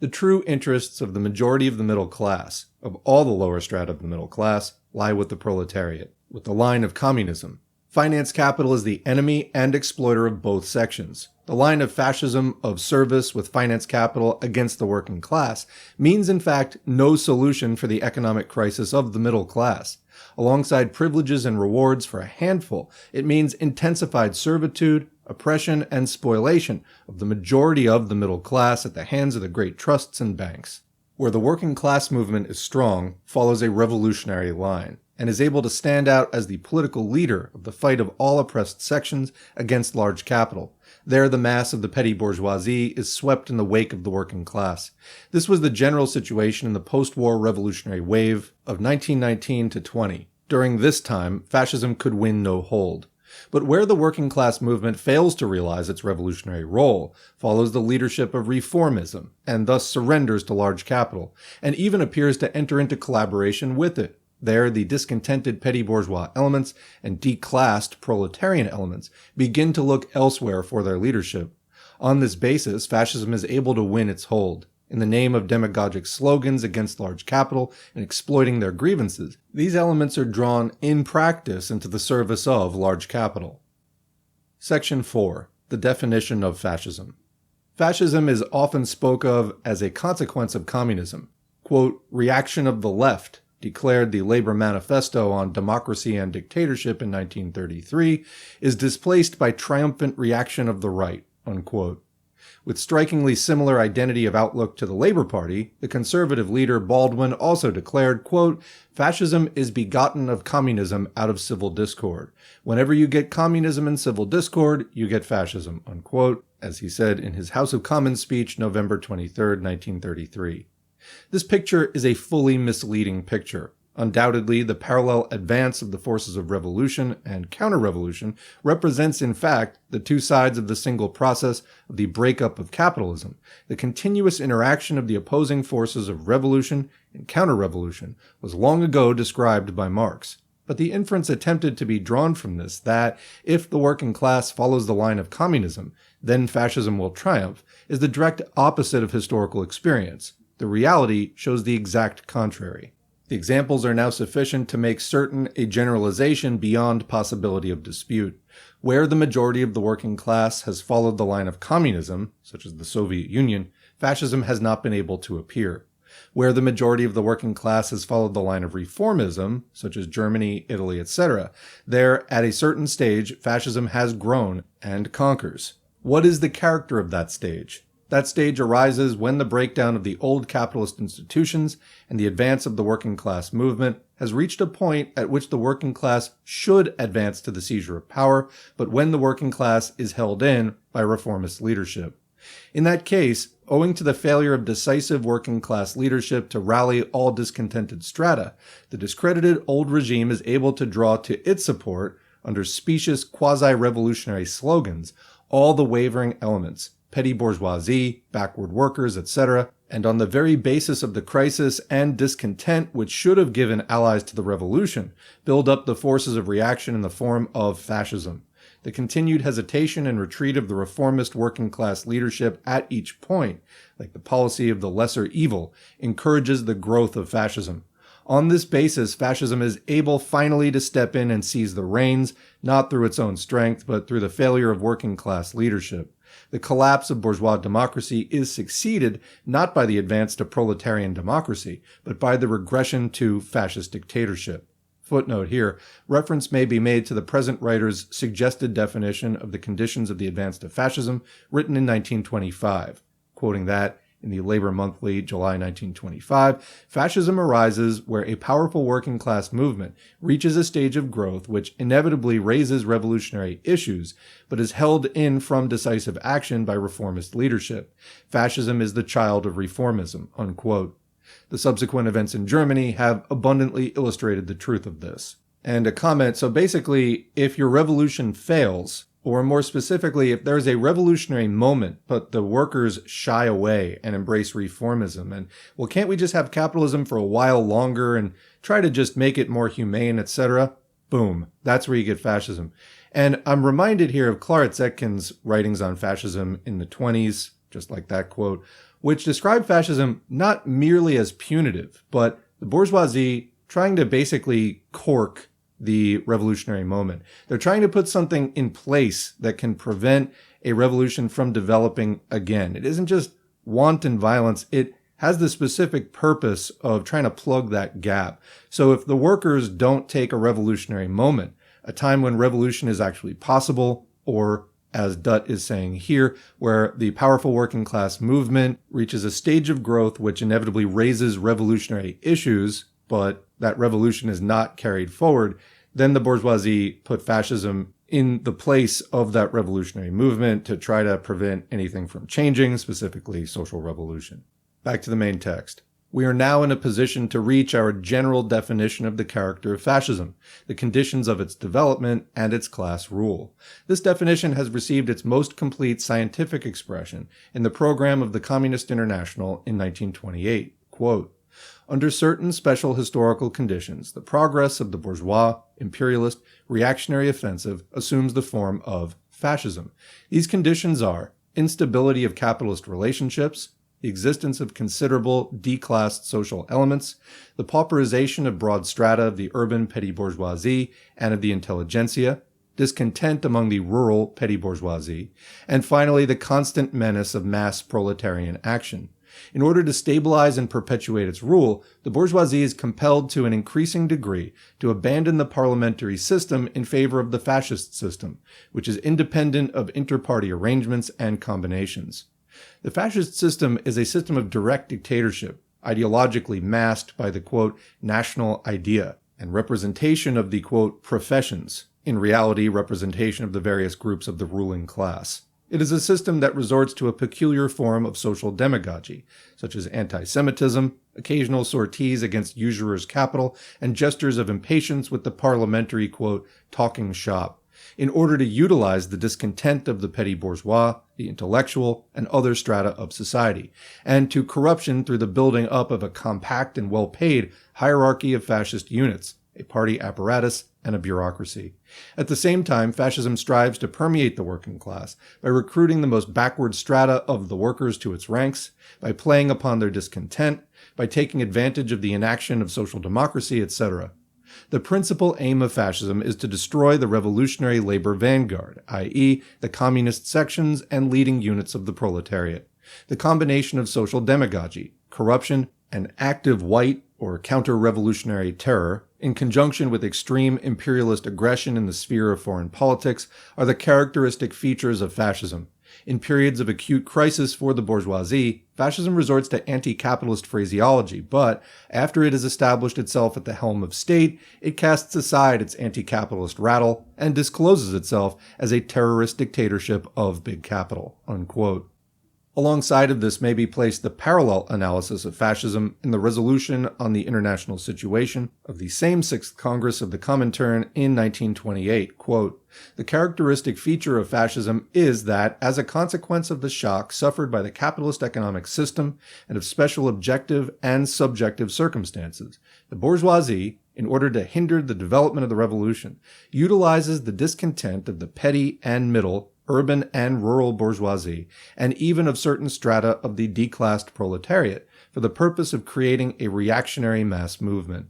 Speaker 1: The true interests of the majority of the middle class, of all the lower strata of the middle class, lie with the proletariat, with the line of communism. Finance capital is the enemy and exploiter of both sections. The line of fascism of service with finance capital against the working class means in fact no solution for the economic crisis of the middle class. Alongside privileges and rewards for a handful, it means intensified servitude, oppression, and spoliation of the majority of the middle class at the hands of the great trusts and banks. Where the working class movement is strong, follows a revolutionary line, and is able to stand out as the political leader of the fight of all oppressed sections against large capital. There the mass of the petty bourgeoisie is swept in the wake of the working class. This was the general situation in the post-war revolutionary wave of 1919 to 20. During this time, fascism could win no hold. But where the working class movement fails to realize its revolutionary role, follows the leadership of reformism, and thus surrenders to large capital, and even appears to enter into collaboration with it. There, the discontented petty bourgeois elements and declassed proletarian elements begin to look elsewhere for their leadership. On this basis, fascism is able to win its hold. In the name of demagogic slogans against large capital and exploiting their grievances, these elements are drawn in practice into the service of large capital. Section 4. The definition of fascism. Fascism is often spoke of as a consequence of communism. Quote, reaction of the left, declared the Labor Manifesto on Democracy and Dictatorship in 1933, is displaced by triumphant reaction of the right, unquote. With strikingly similar identity of outlook to the Labour Party, the conservative leader Baldwin also declared, quote, fascism is begotten of communism out of civil discord. Whenever you get communism and civil discord, you get fascism, unquote, as he said in his House of Commons speech November 23, 1933. This picture is a fully misleading picture. Undoubtedly, the parallel advance of the forces of revolution and counter-revolution represents, in fact, the two sides of the single process of the breakup of capitalism. The continuous interaction of the opposing forces of revolution and counter-revolution was long ago described by Marx. But the inference attempted to be drawn from this that, if the working class follows the line of communism, then fascism will triumph, is the direct opposite of historical experience. The reality shows the exact contrary. The examples are now sufficient to make certain a generalization beyond possibility of dispute. Where the majority of the working class has followed the line of communism, such as the Soviet Union, fascism has not been able to appear. Where the majority of the working class has followed the line of reformism, such as Germany, Italy, etc., there, at a certain stage, fascism has grown and conquers. What is the character of that stage? That stage arises when the breakdown of the old capitalist institutions and the advance of the working class movement has reached a point at which the working class should advance to the seizure of power, but when the working class is held in by reformist leadership. In that case, owing to the failure of decisive working class leadership to rally all discontented strata, the discredited old regime is able to draw to its support, under specious quasi-revolutionary slogans, all the wavering elements, petty bourgeoisie, backward workers, etc., and on the very basis of the crisis and discontent which should have given allies to the revolution, build up the forces of reaction in the form of fascism. The continued hesitation and retreat of the reformist working class leadership at each point, like the policy of the lesser evil, encourages the growth of fascism. On this basis, fascism is able finally to step in and seize the reins, not through its own strength, but through the failure of working class leadership. The collapse of bourgeois democracy is succeeded not by the advance to proletarian democracy, but by the regression to fascist dictatorship. Footnote here, reference may be made to the present writer's suggested definition of the conditions of the advance to fascism, written in 1925. Quoting that, in the Labor Monthly, July 1925, fascism arises where a powerful working class movement reaches a stage of growth which inevitably raises revolutionary issues, but is held in from decisive action by reformist leadership. Fascism is the child of reformism, unquote. The subsequent events in Germany have abundantly illustrated the truth of this. And a comment, so basically, if your revolution fails, or more specifically, if there's a revolutionary moment, but the workers shy away and embrace reformism, and, well, can't we just have capitalism for a while longer and try to just make it more humane, etc.? Boom. That's where you get fascism. And I'm reminded here of Clara Zetkin's writings on fascism in the 20s, just like that quote. which describe fascism not merely as punitive, but the bourgeoisie trying to basically cork the revolutionary moment. They're trying to put something in place that can prevent a revolution from developing again. It isn't just wanton violence. It has the specific purpose of trying to plug that gap. So if the workers don't take a revolutionary moment, a time when revolution is actually possible, or as Dutt is saying here, where the powerful working class movement reaches a stage of growth which inevitably raises revolutionary issues, but that revolution is not carried forward, then the bourgeoisie put fascism in the place of that revolutionary movement to try to prevent anything from changing, specifically social revolution. Back to the main text. We are now in a position to reach our general definition of the character of fascism, the conditions of its development, and its class rule. This definition has received its most complete scientific expression in the program of the Communist International in 1928. Quote, "Under certain special historical conditions, the progress of the bourgeois, imperialist, reactionary offensive assumes the form of fascism. These conditions are instability of capitalist relationships, the existence of considerable declassed social elements, the pauperization of broad strata of the urban petty bourgeoisie and of the intelligentsia, discontent among the rural petty bourgeoisie, and finally the constant menace of mass proletarian action. In order to stabilize and perpetuate its rule, the bourgeoisie is compelled to an increasing degree to abandon the parliamentary system in favor of the fascist system, which is independent of inter-party arrangements and combinations. The fascist system is a system of direct dictatorship, ideologically masked by the, quote, national idea and representation of the, quote, professions, in reality representation of the various groups of the ruling class. It is a system that resorts to a peculiar form of social demagogy, such as anti-Semitism, occasional sorties against usurers' capital, and gestures of impatience with the parliamentary, quote, talking shop, in order to utilize the discontent of the petty bourgeois, the intellectual, and other strata of society, and to corruption through the building up of a compact and well-paid hierarchy of fascist units, a party apparatus, and a bureaucracy. At the same time, fascism strives to permeate the working class by recruiting the most backward strata of the workers to its ranks, by playing upon their discontent, by taking advantage of the inaction of social democracy, etc. The principal aim of fascism is to destroy the revolutionary labor vanguard, i.e., the communist sections and leading units of the proletariat. The combination of social demagogy, corruption, and active white or counter-revolutionary terror, in conjunction with extreme imperialist aggression in the sphere of foreign politics, are the characteristic features of fascism. In periods of acute crisis for the bourgeoisie, fascism resorts to anti-capitalist phraseology, but after it has established itself at the helm of state, it casts aside its anti-capitalist rattle and discloses itself as a terrorist dictatorship of big capital." Unquote. Alongside of this may be placed the parallel analysis of fascism in the resolution on the international situation of the same Sixth Congress of the Comintern in 1928. Quote, "The characteristic feature of fascism is that, as a consequence of the shock suffered by the capitalist economic system and of special objective and subjective circumstances, the bourgeoisie, in order to hinder the development of the revolution, utilizes the discontent of the petty and middle, urban and rural bourgeoisie, and even of certain strata of the declassed proletariat, for the purpose of creating a reactionary mass movement.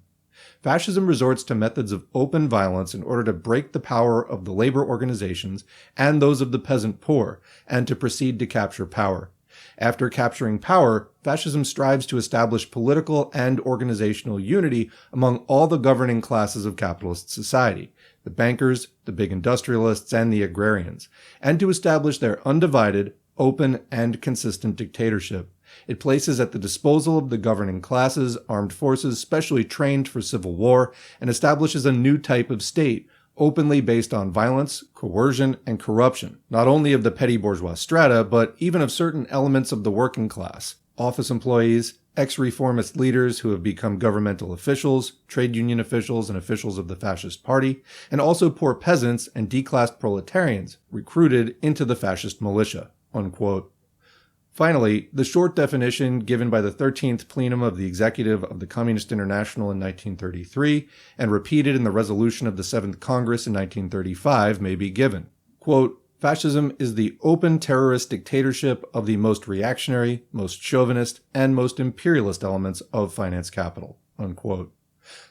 Speaker 1: Fascism resorts to methods of open violence in order to break the power of the labor organizations and those of the peasant poor, and to proceed to capture power. After capturing power, fascism strives to establish political and organizational unity among all the governing classes of capitalist society, the bankers, the big industrialists, and the agrarians, and to establish their undivided, open, and consistent dictatorship. It places at the disposal of the governing classes armed forces specially trained for civil war, and establishes a new type of state, openly based on violence, coercion, and corruption, not only of the petty bourgeois strata, but even of certain elements of the working class, office employees, ex-reformist leaders who have become governmental officials, trade union officials, and officials of the fascist party, and also poor peasants and declassed proletarians recruited into the fascist militia." Unquote. Finally, the short definition given by the 13th Plenum of the Executive of the Communist International in 1933 and repeated in the resolution of the 7th Congress in 1935 may be given. Quote, Fascism is the open terrorist dictatorship of the most reactionary, most chauvinist, and most imperialist elements of finance capital." Unquote.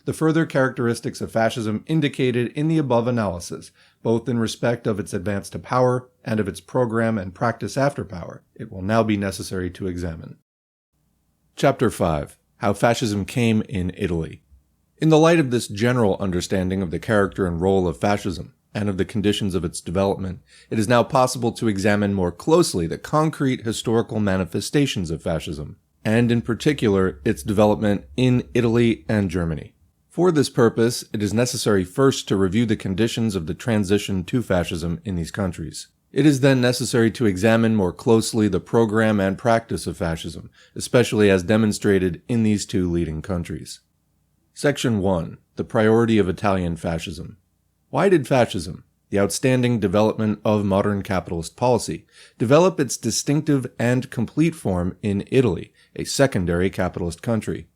Speaker 1: The further characteristics of fascism indicated in the above analysis, both in respect of its advance to power and of its program and practice after power, it will now be necessary to examine. Chapter 5. How Fascism Came in Italy. In the light of this general understanding of the character and role of fascism, and of the conditions of its development, it is now possible to examine more closely the concrete historical manifestations of fascism, and in particular its development in Italy and Germany. For this purpose, it is necessary first to review the conditions of the transition to fascism in these countries. It is then necessary to examine more closely the program and practice of fascism, especially as demonstrated in these two leading countries. Section 1. The priority of Italian fascism. Why did fascism, the outstanding development of modern capitalist policy, develop its distinctive and complete form in Italy, a secondary capitalist country?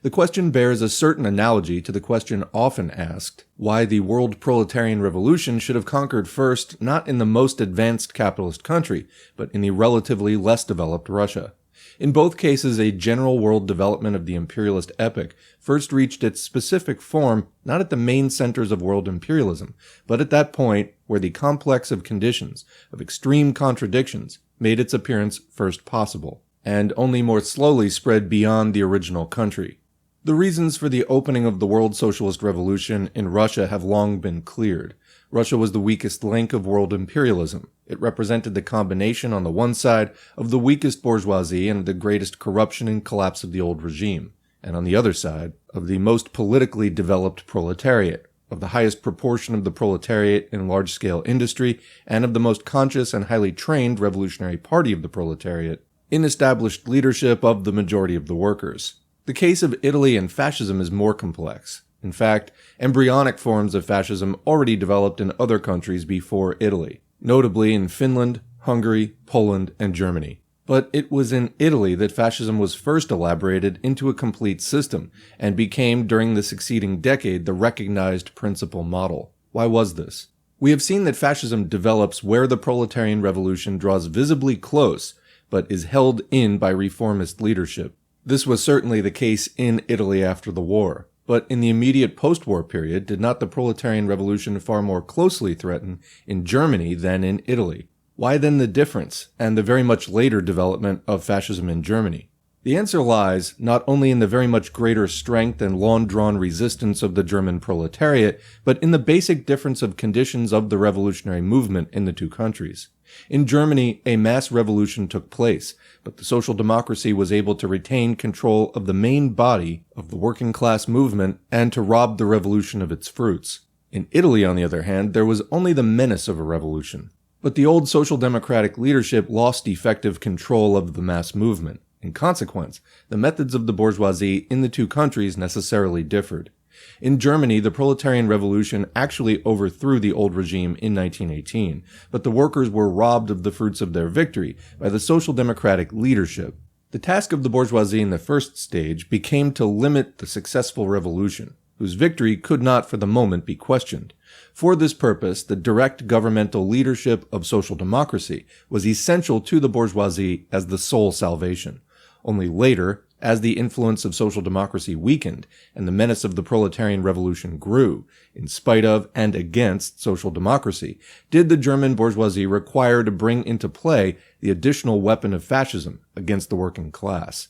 Speaker 1: The question bears a certain analogy to the question often asked, why the world proletarian revolution should have conquered first not in the most advanced capitalist country, but in the relatively less developed Russia. In both cases, a general world development of the imperialist epoch first reached its specific form not at the main centers of world imperialism, but at that point where the complex of conditions, of extreme contradictions, made its appearance first possible, and only more slowly spread beyond the original country. The reasons for the opening of the world socialist revolution in Russia have long been cleared. Russia was the weakest link of world imperialism. It represented the combination on the one side of the weakest bourgeoisie and the greatest corruption and collapse of the old regime, and on the other side of the most politically developed proletariat, of the highest proportion of the proletariat in large-scale industry, and of the most conscious and highly trained revolutionary party of the proletariat, in established leadership of the majority of the workers. The case of Italy and fascism is more complex. In fact, embryonic forms of fascism already developed in other countries before Italy, notably in Finland, Hungary, Poland, and Germany. But it was in Italy that fascism was first elaborated into a complete system, and became during the succeeding decade the recognized principal model. Why was this? We have seen that fascism develops where the proletarian revolution draws visibly close, but is held in by reformist leadership. This was certainly the case in Italy after the war. But in the immediate post-war period, did not the proletarian revolution far more closely threaten in Germany than in Italy? Why then the difference, and the very much later development of fascism in Germany? The answer lies not only in the very much greater strength and long-drawn resistance of the German proletariat, but in the basic difference of conditions of the revolutionary movement in the two countries. In Germany, a mass revolution took place, but the social democracy was able to retain control of the main body of the working class movement and to rob the revolution of its fruits. In Italy, on the other hand, there was only the menace of a revolution. But the old social democratic leadership lost effective control of the mass movement. In consequence, the methods of the bourgeoisie in the two countries necessarily differed. In Germany, the proletarian revolution actually overthrew the old regime in 1918, but the workers were robbed of the fruits of their victory by the social democratic leadership. The task of the bourgeoisie in the first stage became to limit the successful revolution, whose victory could not for the moment be questioned. For this purpose, the direct governmental leadership of social democracy was essential to the bourgeoisie as the sole salvation. Only later, as the influence of social democracy weakened and the menace of the proletarian revolution grew, in spite of and against social democracy, did the German bourgeoisie require to bring into play the additional weapon of fascism against the working class.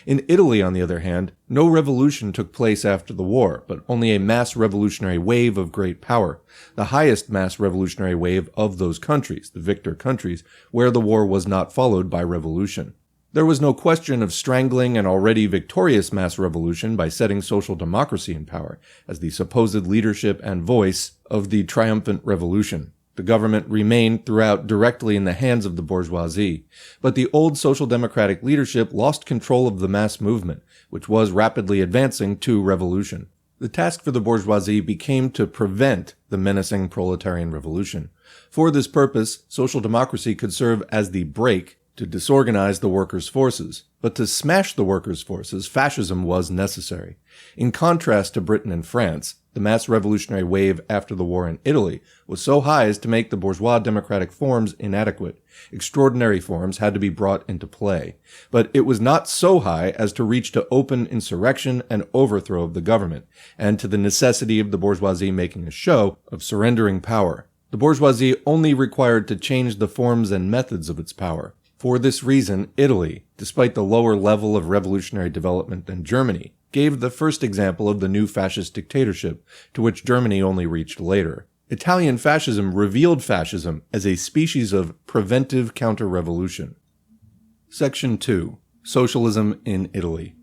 Speaker 1: In Italy, on the other hand, no revolution took place after the war, but only a mass revolutionary wave of great power, the highest mass revolutionary wave of those countries, the victor countries, where the war was not followed by revolution. There was no question of strangling an already victorious mass revolution by setting social democracy in power as the supposed leadership and voice of the triumphant revolution. The government remained throughout directly in the hands of the bourgeoisie, but the old social democratic leadership lost control of the mass movement, which was rapidly advancing to revolution. The task for the bourgeoisie became to prevent the menacing proletarian revolution. For this purpose, social democracy could serve as the brake to disorganize the workers' forces, but to smash the workers' forces, fascism was necessary. In contrast to Britain and France, the mass revolutionary wave after the war in Italy was so high as to make the bourgeois democratic forms inadequate. Extraordinary forms had to be brought into play. But it was not so high as to reach to open insurrection and overthrow of the government, and to the necessity of the bourgeoisie making a show of surrendering power. The bourgeoisie only required to change the forms and methods of its power. For this reason, Italy, despite the lower level of revolutionary development than Germany, gave the first example of the new fascist dictatorship, to which Germany only reached later. Italian fascism revealed fascism as a species of preventive counter-revolution. Section 2. Socialism in Italy.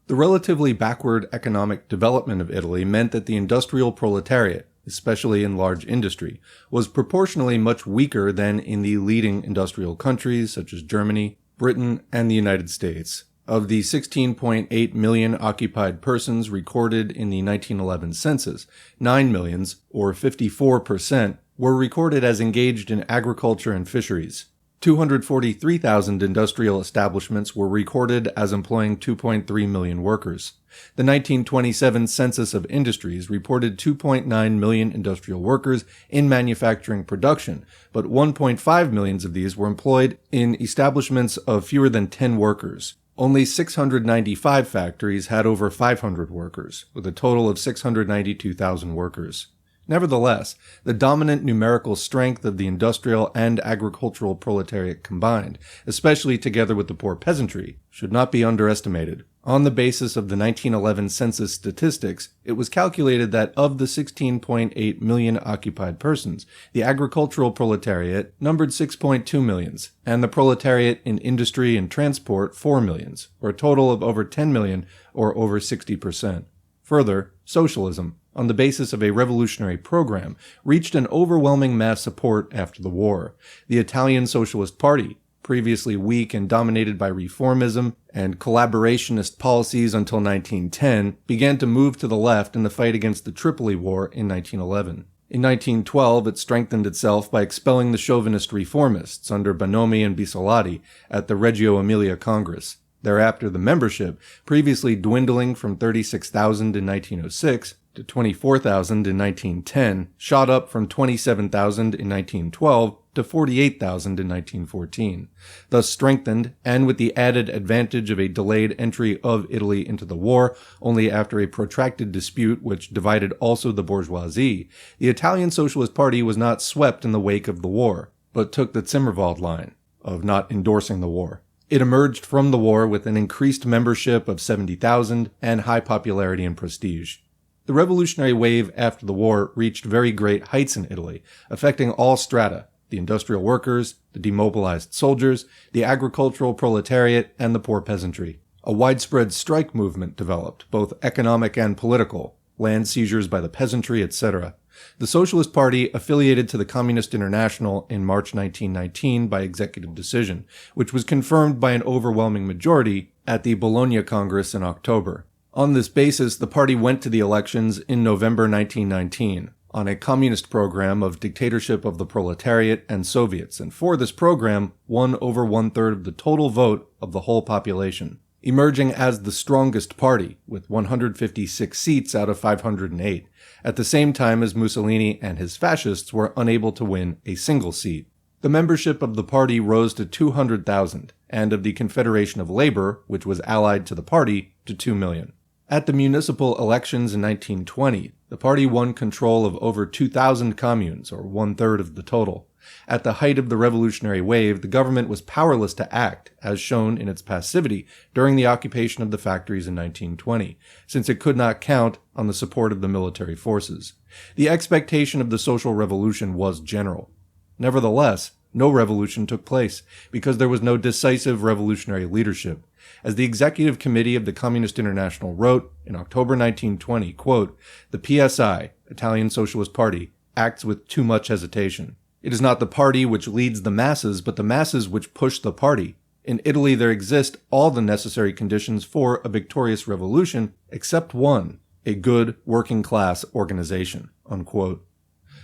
Speaker 1: The relatively backward economic development of Italy meant that the industrial proletariat, especially in large industry, was proportionally much weaker than in the leading industrial countries such as Germany, Britain, and the United States. Of the 16.8 million occupied persons recorded in the 1911 census, 9 million, or 54%, were recorded as engaged in agriculture and fisheries. 243,000 industrial establishments were recorded as employing 2.3 million workers. The 1927 Census of Industries reported 2.9 million industrial workers in manufacturing production, but 1.5 million of these were employed in establishments of fewer than 10 workers. Only 695 factories had over 500 workers, with a total of 692,000 workers. Nevertheless, the dominant numerical strength of the industrial and agricultural proletariat combined, especially together with the poor peasantry, should not be underestimated. On the basis of the 1911 census statistics, it was calculated that of the 16.8 million occupied persons, the agricultural proletariat numbered 6.2 millions, and the proletariat in industry and transport 4 millions, or a total of over 10 million, or over 60%. Further, socialism, on the basis of a revolutionary program, reached an overwhelming mass support after the war. The Italian Socialist Party, previously weak and dominated by reformism and collaborationist policies until 1910, began to move to the left in the fight against the Tripoli War in 1911. In 1912, it strengthened itself by expelling the chauvinist reformists under Bonomi and Bisolati at the Reggio Emilia Congress. Thereafter, the membership, previously dwindling from 36,000 in 1906 to 24,000 in 1910, shot up from 27,000 in 1912 to 48,000 in 1914. Thus strengthened, and with the added advantage of a delayed entry of Italy into the war only after a protracted dispute which divided also the bourgeoisie, the Italian Socialist Party was not swept in the wake of the war, but took the Zimmerwald line of not endorsing the war. It emerged from the war with an increased membership of 70,000 and high popularity and prestige. The revolutionary wave after the war reached very great heights in Italy, affecting all strata, the industrial workers, the demobilized soldiers, the agricultural proletariat, and the poor peasantry. A widespread strike movement developed, both economic and political, land seizures by the peasantry, etc. The Socialist Party affiliated to the Communist International in March 1919 by executive decision, which was confirmed by an overwhelming majority at the Bologna Congress in October. On this basis, the party went to the elections in November 1919 on a communist program of dictatorship of the proletariat and Soviets, and for this program won over one-third of the total vote of the whole population, emerging as the strongest party with 156 seats out of 508, at the same time as Mussolini and his fascists were unable to win a single seat. The membership of the party rose to 200,000, and of the Confederation of Labor, which was allied to the party, to 2 million. At the municipal elections in 1920, the party won control of over 2,000 communes, or one-third of the total. At the height of the revolutionary wave, the government was powerless to act, as shown in its passivity during the occupation of the factories in 1920, since it could not count on the support of the military forces. The expectation of the social revolution was general. Nevertheless, no revolution took place, because there was no decisive revolutionary leadership. As the Executive Committee of the Communist International wrote in October 1920, quote, "The PSI, Italian Socialist Party, acts with too much hesitation. It is not the party which leads the masses, but the masses which push the party. In Italy there exist all the necessary conditions for a victorious revolution, except one, a good working-class organization." Unquote.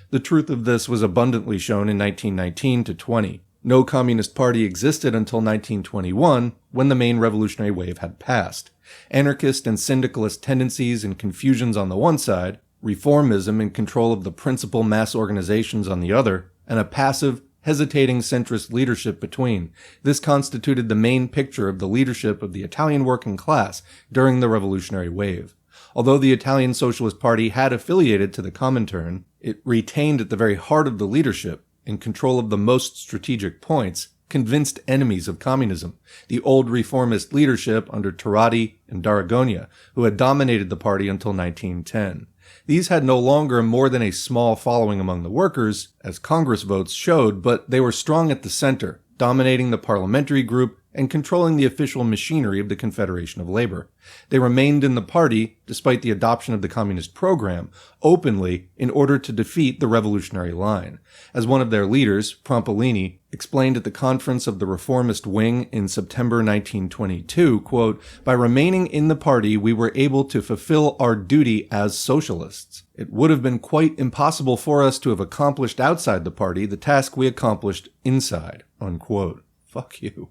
Speaker 1: The truth of this was abundantly shown in 1919-20. No communist party existed until 1921, when the main revolutionary wave had passed. Anarchist and syndicalist tendencies and confusions on the one side, reformism and control of the principal mass organizations on the other, and a passive, hesitating centrist leadership between. This constituted the main picture of the leadership of the Italian working class during the revolutionary wave. Although the Italian Socialist Party had affiliated to the Comintern, it retained at the very heart of the leadership, in control of the most strategic points, convinced enemies of communism, the old reformist leadership under Turati and d'Aragona, who had dominated the party until 1910. These had no longer more than a small following among the workers, as Congress votes showed, but they were strong at the center, dominating the parliamentary group and controlling the official machinery of the Confederation of Labor. They remained in the party, despite the adoption of the communist program, openly in order to defeat the revolutionary line. As one of their leaders, Prompolini, explained at the conference of the reformist wing in September 1922, quote, "By remaining in the party, we were able to fulfill our duty as socialists. It would have been quite impossible for us to have accomplished outside the party the task we accomplished inside," unquote. Fuck you.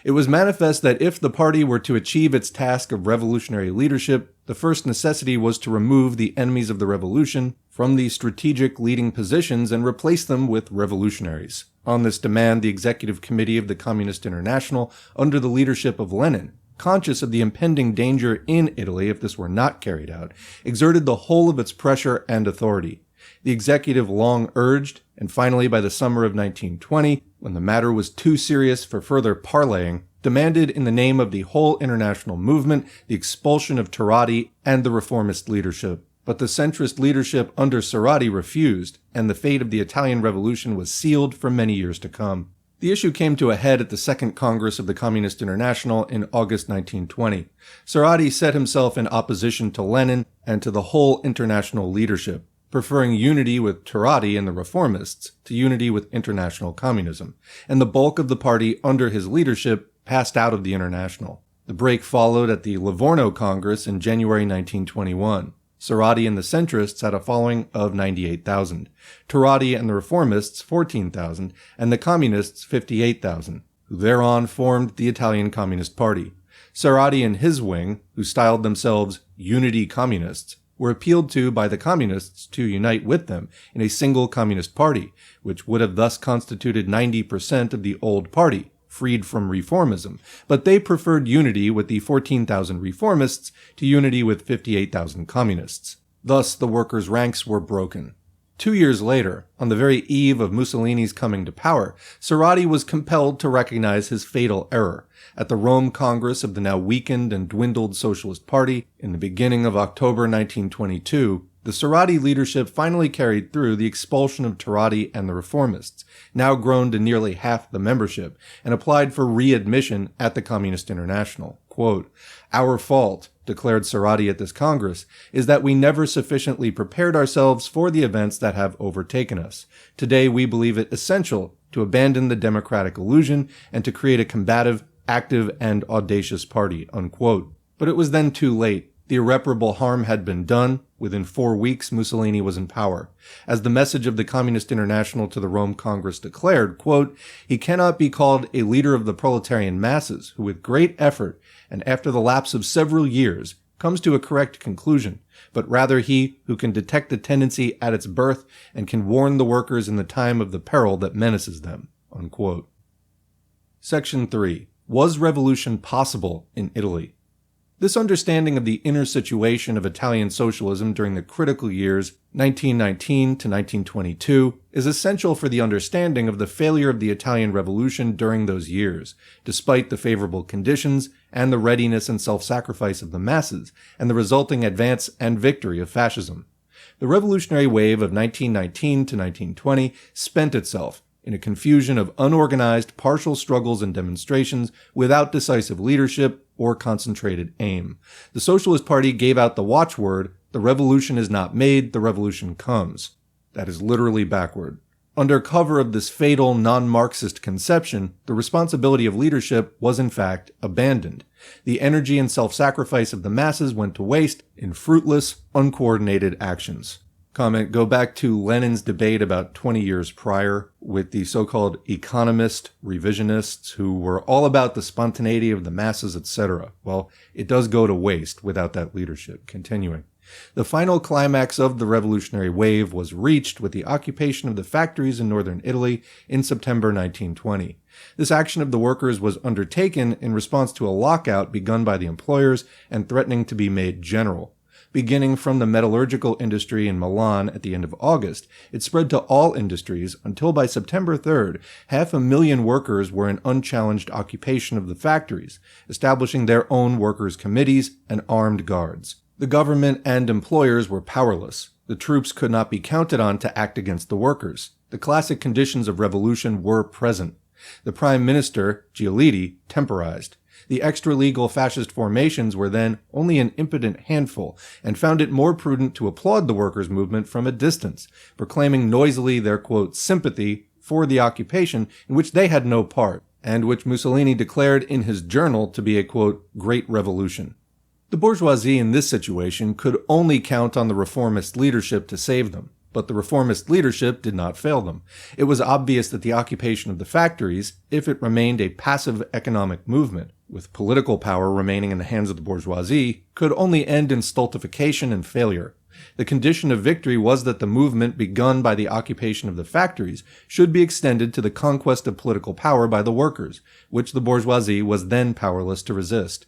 Speaker 1: It was manifest that if the party were to achieve its task of revolutionary leadership, the first necessity was to remove the enemies of the revolution from the strategic leading positions and replace them with revolutionaries. On this demand, the Executive Committee of the Communist International, under the leadership of Lenin, conscious of the impending danger in Italy if this were not carried out, exerted the whole of its pressure and authority. The executive long urged, and finally by the summer of 1920, when the matter was too serious for further parleying, demanded in the name of the whole international movement the expulsion of Turati and the reformist leadership. But the centrist leadership under Turati refused, and the fate of the Italian Revolution was sealed for many years to come. The issue came to a head at the Second Congress of the Communist International in August 1920. Turati set himself in opposition to Lenin and to the whole international leadership, preferring unity with Turati and the reformists to unity with international communism, and the bulk of the party under his leadership passed out of the International. The break followed at the Livorno Congress in January 1921. Turati and the centrists had a following of 98,000, Turati and the reformists 14,000, and the communists 58,000, who thereon formed the Italian Communist Party. Turati and his wing, who styled themselves Unity Communists, were appealed to by the communists to unite with them in a single communist party, which would have thus constituted 90% of the old party, freed from reformism, but they preferred unity with the 14,000 reformists to unity with 58,000 communists. Thus, the workers' ranks were broken. 2 years later, on the very eve of Mussolini's coming to power, Turati was compelled to recognize his fatal error. At the Rome Congress of the now weakened and dwindled Socialist Party, in the beginning of October 1922, the Turati leadership finally carried through the expulsion of Turati and the reformists, now grown to nearly half the membership, and applied for readmission at the Communist International. Quote, "Our fault," declared Turati at this Congress, "is that we never sufficiently prepared ourselves for the events that have overtaken us. Today we believe it essential to abandon the democratic illusion and to create a combative, active, and audacious party," unquote. But it was then too late. The irreparable harm had been done. Within 4 weeks, Mussolini was in power. As the message of the Communist International to the Rome Congress declared, quote, "He cannot be called a leader of the proletarian masses, who with great effort, and after the lapse of several years, comes to a correct conclusion, but rather he who can detect the tendency at its birth and can warn the workers in the time of the peril that menaces them," unquote. Section 3. Was revolution possible in Italy? This understanding of the inner situation of Italian socialism during the critical years 1919 to 1922 is essential for the understanding of the failure of the Italian Revolution during those years, despite the favorable conditions and the readiness and self-sacrifice of the masses, and the resulting advance and victory of fascism. The revolutionary wave of 1919 to 1920 spent itself in a confusion of unorganized partial struggles and demonstrations without decisive leadership or concentrated aim. The Socialist Party gave out the watchword, "The revolution is not made, the revolution comes." That is literally backward. Under cover of this fatal non-Marxist conception, the responsibility of leadership was in fact abandoned. The energy and self-sacrifice of the masses went to waste in fruitless, uncoordinated actions. Comment, go back to Lenin's debate about 20 years prior with the so-called economist revisionists who were all about the spontaneity of the masses, etc. Well, it does go to waste without that leadership. Continuing. The final climax of the revolutionary wave was reached with the occupation of the factories in northern Italy in September 1920. This action of the workers was undertaken in response to a lockout begun by the employers and threatening to be made general. Beginning from the metallurgical industry in Milan at the end of August, it spread to all industries until by September 3rd, 500,000 workers were in unchallenged occupation of the factories, establishing their own workers' committees and armed guards. The government and employers were powerless. The troops could not be counted on to act against the workers. The classic conditions of revolution were present. The Prime Minister, Giolitti, temporized. The extra-legal fascist formations were then only an impotent handful and found it more prudent to applaud the workers' movement from a distance, proclaiming noisily their, quote, sympathy for the occupation in which they had no part, and which Mussolini declared in his journal to be a, quote, great revolution. The bourgeoisie in this situation could only count on the reformist leadership to save them. But the reformist leadership did not fail them. It was obvious that the occupation of the factories, if it remained a passive economic movement, with political power remaining in the hands of the bourgeoisie, could only end in stultification and failure. The condition of victory was that the movement begun by the occupation of the factories should be extended to the conquest of political power by the workers, which the bourgeoisie was then powerless to resist.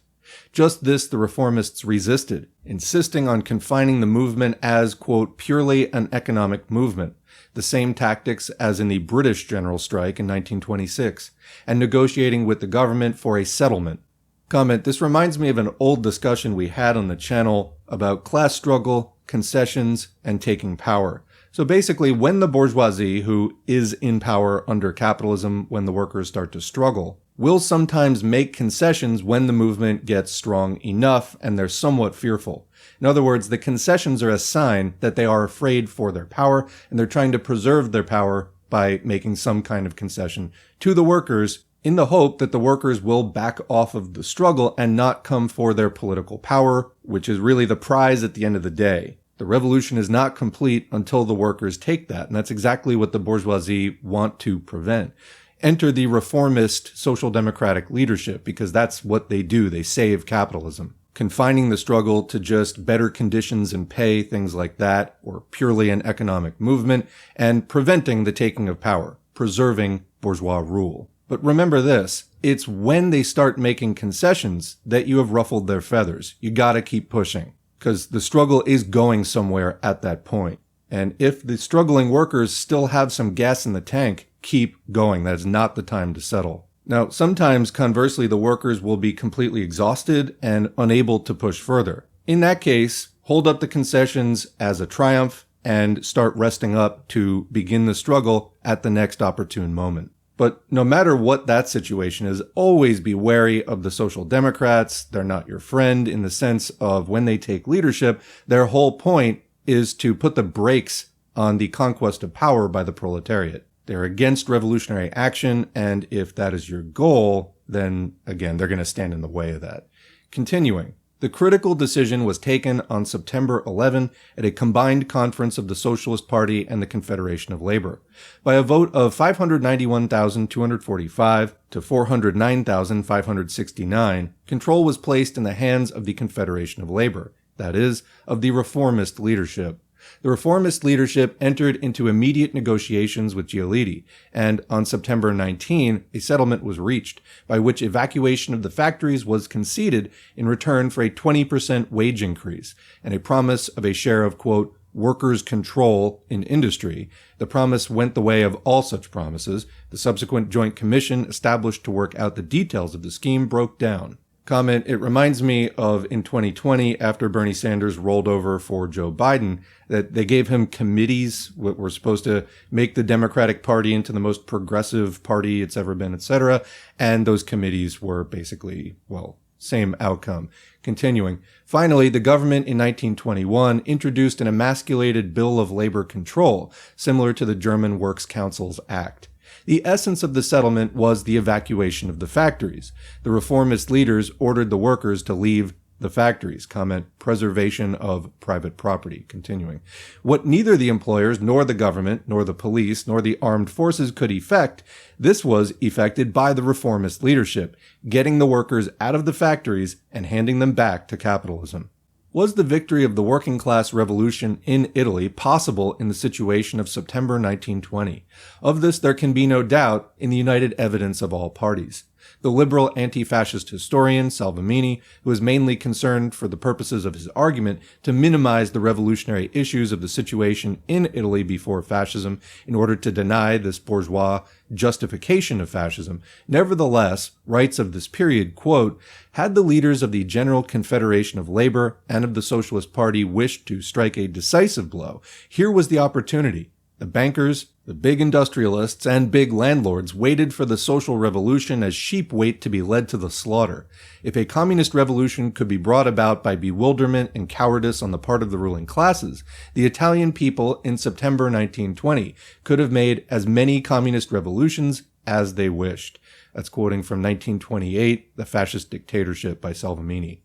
Speaker 1: Just this the reformists resisted, insisting on confining the movement as, quote, purely an economic movement, the same tactics as in the British general strike in 1926, and negotiating with the government for a settlement. Comment, this reminds me of an old discussion we had on the channel about class struggle, concessions, and taking power. So basically, when the bourgeoisie, who is in power under capitalism when the workers start to struggle, will sometimes make concessions when the movement gets strong enough and they're somewhat fearful. In other words, the concessions are a sign that they are afraid for their power and they're trying to preserve their power by making some kind of concession to the workers in the hope that the workers will back off of the struggle and not come for their political power, which is really the prize at the end of the day. The revolution is not complete until the workers take that, and that's exactly what the bourgeoisie want to prevent. Enter the reformist social democratic leadership, because that's what they do. They save capitalism. Confining the struggle to just better conditions and pay, things like that, or purely an economic movement, and preventing the taking of power, preserving bourgeois rule. But remember this, it's when they start making concessions that you have ruffled their feathers. You gotta keep pushing, because the struggle is going somewhere at that point. And if the struggling workers still have some gas in the tank, keep going. That is not the time to settle. Now, sometimes, conversely, the workers will be completely exhausted and unable to push further. In that case, hold up the concessions as a triumph and start resting up to begin the struggle at the next opportune moment. But no matter what that situation is, always be wary of the social democrats. They're not your friend in the sense of when they take leadership, their whole point is to put the brakes on the conquest of power by the proletariat. They're against revolutionary action, and if that is your goal, then again, they're going to stand in the way of that. Continuing. The critical decision was taken on September 11 at a combined conference of the Socialist Party and the Confederation of Labor. By a vote of 591,245 to 409,569, control was placed in the hands of the Confederation of Labor, that is, of the reformist leadership. The reformist leadership entered into immediate negotiations with Giolitti, and on September 19, a settlement was reached, by which evacuation of the factories was conceded in return for a 20% wage increase, and a promise of a share of, quote, workers' control in industry. The promise went the way of all such promises. The subsequent Joint Commission established to work out the details of the scheme broke down. Comment, it reminds me of in 2020, after Bernie Sanders rolled over for Joe Biden, that they gave him committees that were supposed to make the Democratic Party into the most progressive party it's ever been, etc. And those committees were basically, well, same outcome. Continuing. Finally, the government in 1921 introduced an emasculated Bill of Labor Control, similar to the German Works Council's Act. The essence of the settlement was the evacuation of the factories. The reformist leaders ordered the workers to leave the factories. Comment, preservation of private property. Continuing. What neither the employers, nor the government, nor the police, nor the armed forces could effect, this was effected by the reformist leadership, getting the workers out of the factories and handing them back to capitalism. Was the victory of the working class revolution in Italy possible in the situation of September 1920? Of this there can be no doubt in the united evidence of all parties. The liberal anti-fascist historian Salvemini, who is mainly concerned for the purposes of his argument to minimize the revolutionary issues of the situation in Italy before fascism in order to deny this bourgeois justification of fascism, nevertheless writes of this period, quote, "Had the leaders of the General Confederation of Labor and of the Socialist Party wished to strike a decisive blow, here was the opportunity. The bankers, the big industrialists, and big landlords waited for the social revolution as sheep wait to be led to the slaughter. If a communist revolution could be brought about by bewilderment and cowardice on the part of the ruling classes, the Italian people in September 1920 could have made as many communist revolutions as they wished." That's quoting from 1928, The Fascist Dictatorship by Salvemini.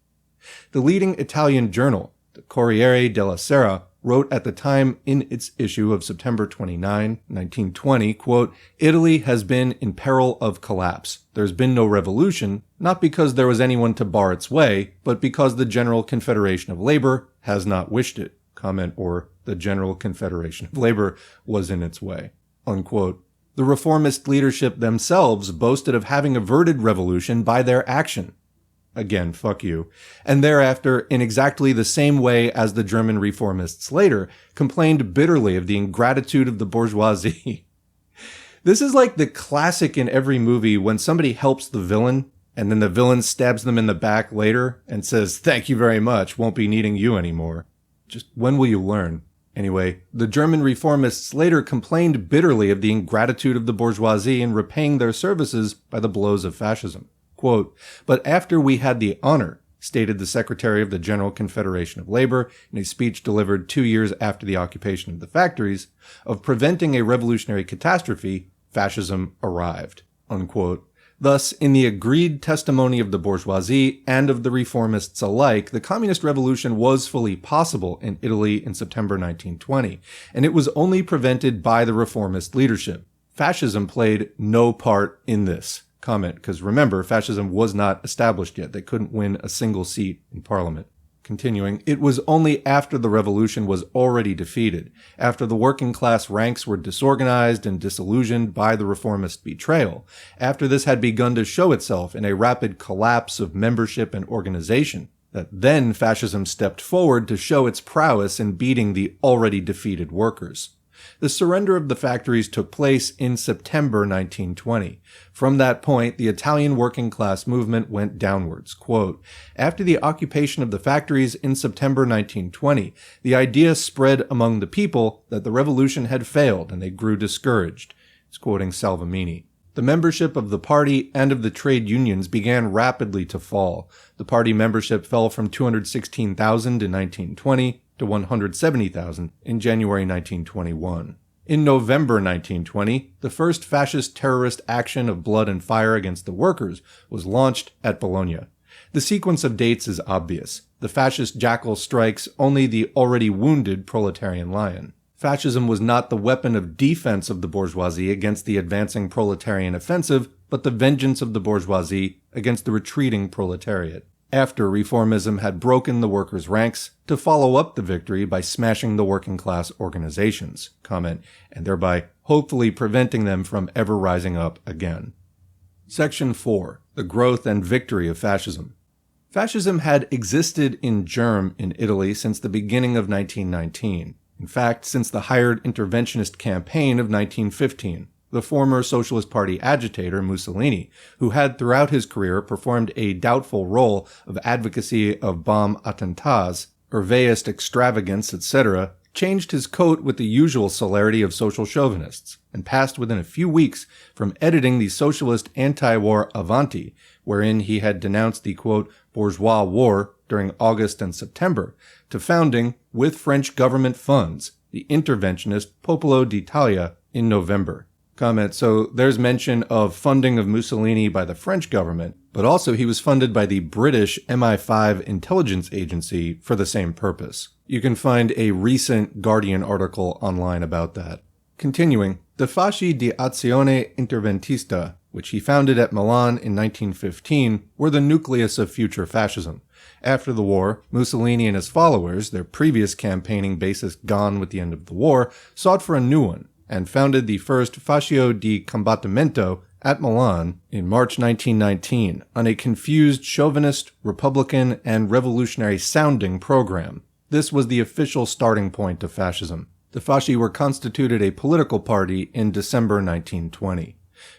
Speaker 1: The leading Italian journal, the Corriere della Sera, wrote at the time in its issue of September 29, 1920, quote, "Italy has been in peril of collapse. There's been no revolution, not because there was anyone to bar its way, but because the General Confederation of Labor has not wished it." Comment, or the General Confederation of Labor was in its way. Unquote. The reformist leadership themselves boasted of having averted revolution by their action. Again, fuck you. And thereafter, in exactly the same way as the German reformists later, complained bitterly of the ingratitude of the bourgeoisie. This is like the classic in every movie when somebody helps the villain, and then the villain stabs them in the back later and says, "Thank you very much, won't be needing you anymore." Just when will you learn? Anyway, the German reformists later complained bitterly of the ingratitude of the bourgeoisie in repaying their services by the blows of fascism. Quote, "But after we had the honor," stated the Secretary of the General Confederation of Labor in a speech delivered 2 years after the occupation of the factories, "of preventing a revolutionary catastrophe, fascism arrived." Unquote. Thus, in the agreed testimony of the bourgeoisie and of the reformists alike, the communist revolution was fully possible in Italy in September 1920, and it was only prevented by the reformist leadership. Fascism played no part in this. Comment, because remember, fascism was not established yet. They couldn't win a single seat in parliament. Continuing, it was only after the revolution was already defeated, after the working class ranks were disorganized and disillusioned by the reformist betrayal, after this had begun to show itself in a rapid collapse of membership and organization, that then fascism stepped forward to show its prowess in beating the already defeated workers. The surrender of the factories took place in September 1920. From that point, the Italian working class movement went downwards. Quote, "After the occupation of the factories in September 1920, the idea spread among the people that the revolution had failed and they grew discouraged." It's quoting Salvemini. The membership of the party and of the trade unions began rapidly to fall. The party membership fell from 216,000 in 1920 to 170,000 in January 1921. In November 1920, the first fascist terrorist action of blood and fire against the workers was launched at Bologna. The sequence of dates is obvious. The fascist jackal strikes only the already wounded proletarian lion. Fascism was not the weapon of defense of the bourgeoisie against the advancing proletarian offensive, but the vengeance of the bourgeoisie against the retreating proletariat. After reformism had broken the workers' ranks, to follow up the victory by smashing the working class organizations, comment, and thereby hopefully preventing them from ever rising up again. Section 4. The Growth and Victory of Fascism. Fascism had existed in germ in Italy since the beginning of 1919. In fact, since the hired interventionist campaign of 1915. The former Socialist Party agitator Mussolini, who had throughout his career performed a doubtful role of advocacy of bomb attentats, Hervéist extravagance, etc., changed his coat with the usual celerity of social chauvinists, and passed within a few weeks from editing the socialist anti-war Avanti, wherein he had denounced the, quote, bourgeois war during August and September, to founding, with French government funds, the interventionist Popolo d'Italia in November. Comment, so there's mention of funding of Mussolini by the French government, but also he was funded by the British MI5 intelligence agency for the same purpose. You can find a recent Guardian article online about that. Continuing, the Fasci di Azione Interventista, which he founded at Milan in 1915, were the nucleus of future fascism. After the war, Mussolini and his followers, their previous campaigning basis gone with the end of the war, sought for a new one, and founded the first Fascio di Combattimento at Milan in March 1919 on a confused chauvinist, republican, and revolutionary-sounding program. This was the official starting point of fascism. The Fasci were constituted a political party in December 1920.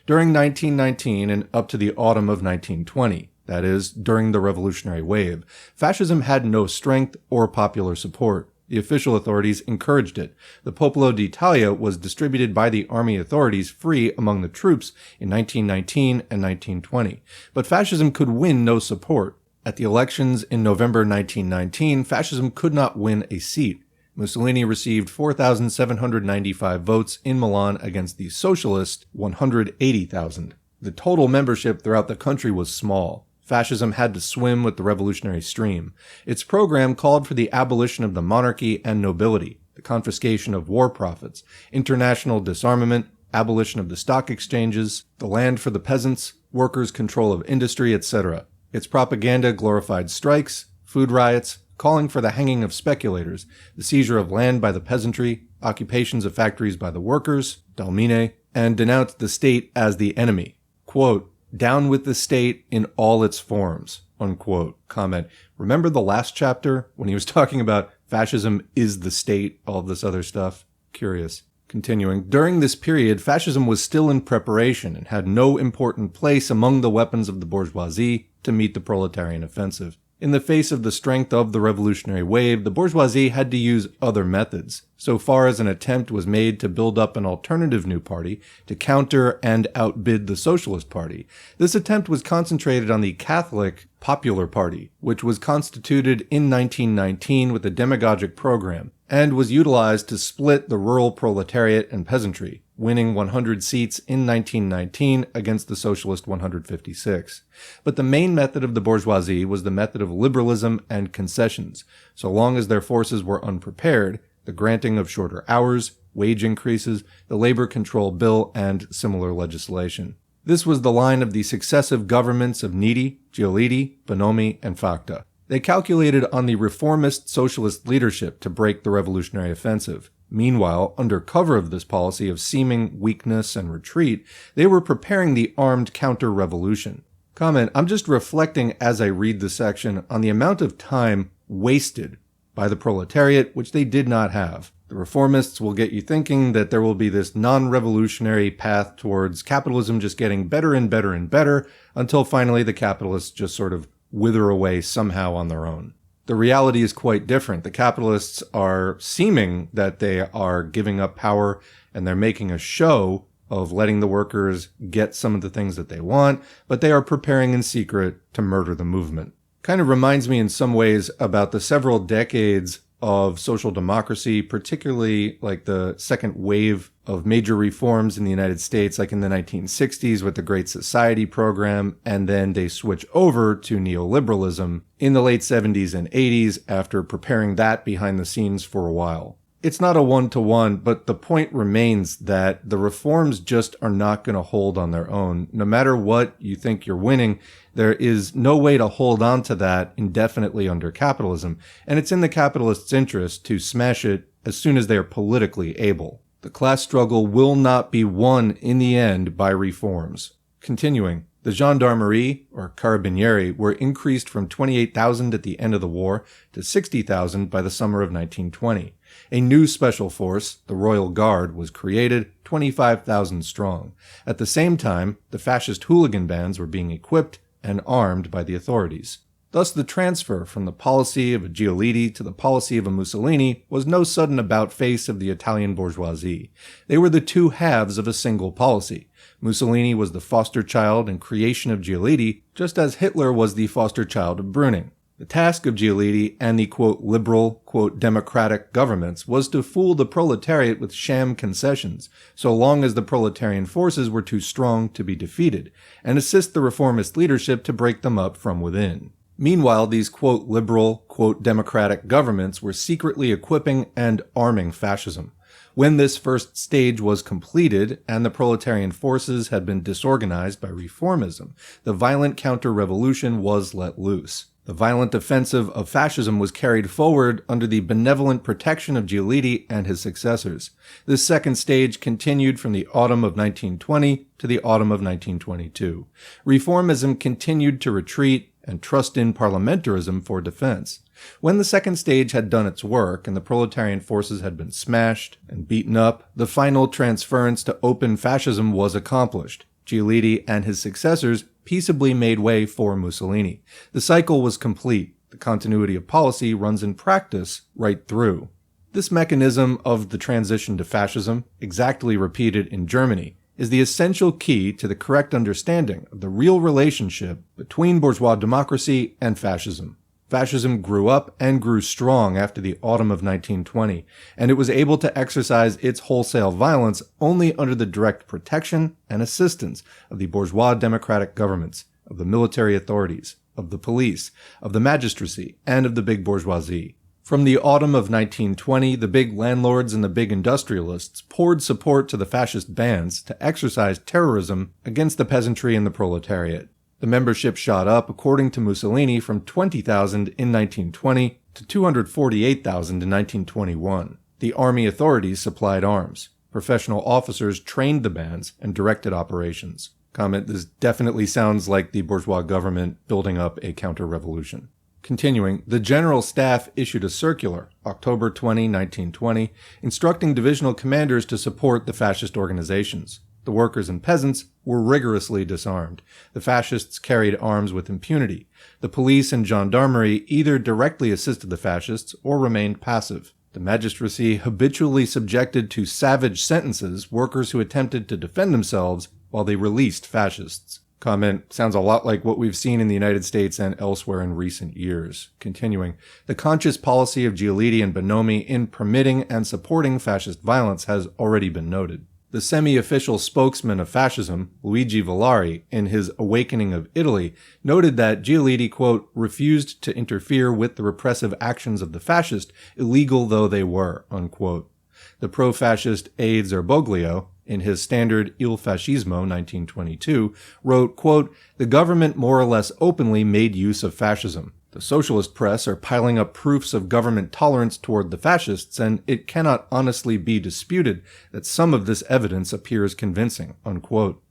Speaker 1: During 1919 and up to the autumn of 1920, that is, during the revolutionary wave, fascism had no strength or popular support. The official authorities encouraged it. The Popolo d'Italia was distributed by the army authorities free among the troops in 1919 and 1920. But fascism could win no support. At the elections in November 1919, fascism could not win a seat. Mussolini received 4,795 votes in Milan against the Socialists' 180,000. The total membership throughout the country was small. Fascism had to swim with the revolutionary stream. Its program called for the abolition of the monarchy and nobility, the confiscation of war profits, international disarmament, abolition of the stock exchanges, the land for the peasants, workers' control of industry, etc. Its propaganda glorified strikes, food riots, calling for the hanging of speculators, the seizure of land by the peasantry, occupations of factories by the workers, dalmine, and denounced the state as the enemy. Quote, "Down with the state in all its forms," unquote. Comment, remember the last chapter when he was talking about fascism is the state, all this other stuff? Curious. Continuing, during this period, fascism was still in preparation and had no important place among the weapons of the bourgeoisie to meet the proletarian offensive. In the face of the strength of the revolutionary wave, the bourgeoisie had to use other methods, so far as an attempt was made to build up an alternative new party to counter and outbid the Socialist Party. This attempt was concentrated on the Catholic Popular Party, which was constituted in 1919 with a demagogic program, and was utilized to split the rural proletariat and peasantry, winning 100 seats in 1919 against the Socialist 156. But the main method of the bourgeoisie was the method of liberalism and concessions. So long as their forces were unprepared, the granting of shorter hours, wage increases, the labor control bill, and similar legislation. This was the line of the successive governments of Nitti, Giolitti, Bonomi, and Facta. They calculated on the reformist socialist leadership to break the revolutionary offensive. Meanwhile, under cover of this policy of seeming weakness and retreat, they were preparing the armed counter-revolution. Comment, I'm just reflecting as I read the section on the amount of time wasted by the proletariat, which they did not have. The reformists will get you thinking that there will be this non-revolutionary path towards capitalism just getting better and better and better until finally the capitalists just sort of wither away somehow on their own. The reality is quite different. The capitalists are seeming that they are giving up power and they're making a show of letting the workers get some of the things that they want, but they are preparing in secret to murder the movement. Kind of reminds me in some ways about the several decades of social democracy, particularly like the second wave of major reforms in the United States, like in the 1960s with the Great Society program, and then they switch over to neoliberalism in the late 70s and 80s after preparing that behind the scenes for a while. It's not a one-to-one, but the point remains that the reforms just are not going to hold on their own. No matter what you think you're winning, there is no way to hold on to that indefinitely under capitalism, and it's in the capitalists' interest to smash it as soon as they are politically able. The class struggle will not be won in the end by reforms. Continuing, the gendarmerie, or carabinieri, were increased from 28,000 at the end of the war to 60,000 by the summer of 1920. A new special force, the Royal Guard, was created, 25,000 strong. At the same time, the fascist hooligan bands were being equipped and armed by the authorities. Thus, the transfer from the policy of a Giolitti to the policy of a Mussolini was no sudden about-face of the Italian bourgeoisie. They were the two halves of a single policy. Mussolini was the foster child and creation of Giolitti, just as Hitler was the foster child of Brüning. The task of Giolitti and the, quote, liberal, quote, democratic governments was to fool the proletariat with sham concessions, so long as the proletarian forces were too strong to be defeated, and assist the reformist leadership to break them up from within. Meanwhile, these, quote, liberal, quote, democratic governments were secretly equipping and arming fascism. When this first stage was completed and the proletarian forces had been disorganized by reformism, the violent counter-revolution was let loose. The violent offensive of fascism was carried forward under the benevolent protection of Giolitti and his successors. This second stage continued from the autumn of 1920 to the autumn of 1922. Reformism continued to retreat and trust in parliamentarism for defense. When the second stage had done its work and the proletarian forces had been smashed and beaten up, the final transference to open fascism was accomplished. Giolitti and his successors peaceably made way for Mussolini. The cycle was complete. The continuity of policy runs in practice right through. This mechanism of the transition to fascism, exactly repeated in Germany, is the essential key to the correct understanding of the real relationship between bourgeois democracy and fascism. Fascism grew up and grew strong after the autumn of 1920, and it was able to exercise its wholesale violence only under the direct protection and assistance of the bourgeois democratic governments, of the military authorities, of the police, of the magistracy, and of the big bourgeoisie. From the autumn of 1920, the big landlords and the big industrialists poured support to the fascist bands to exercise terrorism against the peasantry and the proletariat. The membership shot up, according to Mussolini, from 20,000 in 1920 to 248,000 in 1921. The army authorities supplied arms. Professional officers trained the bands and directed operations. Comment, this definitely sounds like the bourgeois government building up a counter-revolution. Continuing, the General Staff issued a circular, October 20, 1920, instructing divisional commanders to support the fascist organizations. The workers and peasants were rigorously disarmed. The fascists carried arms with impunity. The police and gendarmerie either directly assisted the fascists or remained passive. The magistracy habitually subjected to savage sentences workers who attempted to defend themselves while they released fascists. Comment, sounds a lot like what we've seen in the United States and elsewhere in recent years. Continuing, the conscious policy of Giolitti and Bonomi in permitting and supporting fascist violence has already been noted. The semi-official spokesman of fascism, Luigi Villari, in his Awakening of Italy, noted that Giolitti, quote, refused to interfere with the repressive actions of the fascist, illegal though they were, unquote. The pro-fascist A. Zerboglio, in his standard Il Fascismo 1922, wrote, quote, the government more or less openly made use of fascism. The socialist press are piling up proofs of government tolerance toward the fascists, and it cannot honestly be disputed that some of this evidence appears convincing, unquote.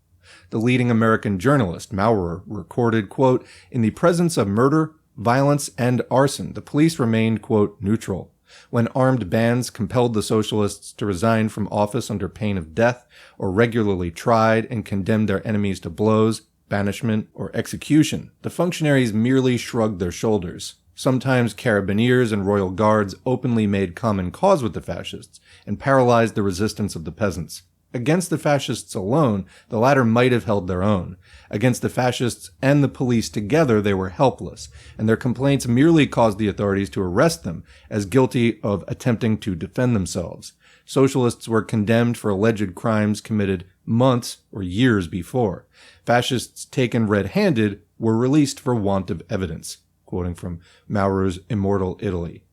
Speaker 1: The leading American journalist, Maurer, recorded, quote, in the presence of murder, violence, and arson, the police remained, quote, neutral. When armed bands compelled the socialists to resign from office under pain of death, or regularly tried and condemned their enemies to blows, banishment, or execution, the functionaries merely shrugged their shoulders. Sometimes carabineers and royal guards openly made common cause with the fascists and paralyzed the resistance of the peasants. Against the fascists alone, the latter might have held their own. Against the fascists and the police together, they were helpless, and their complaints merely caused the authorities to arrest them as guilty of attempting to defend themselves. Socialists were condemned for alleged crimes committed months or years before. Fascists taken red-handed were released for want of evidence, quoting from Maurer's Immortal Italy.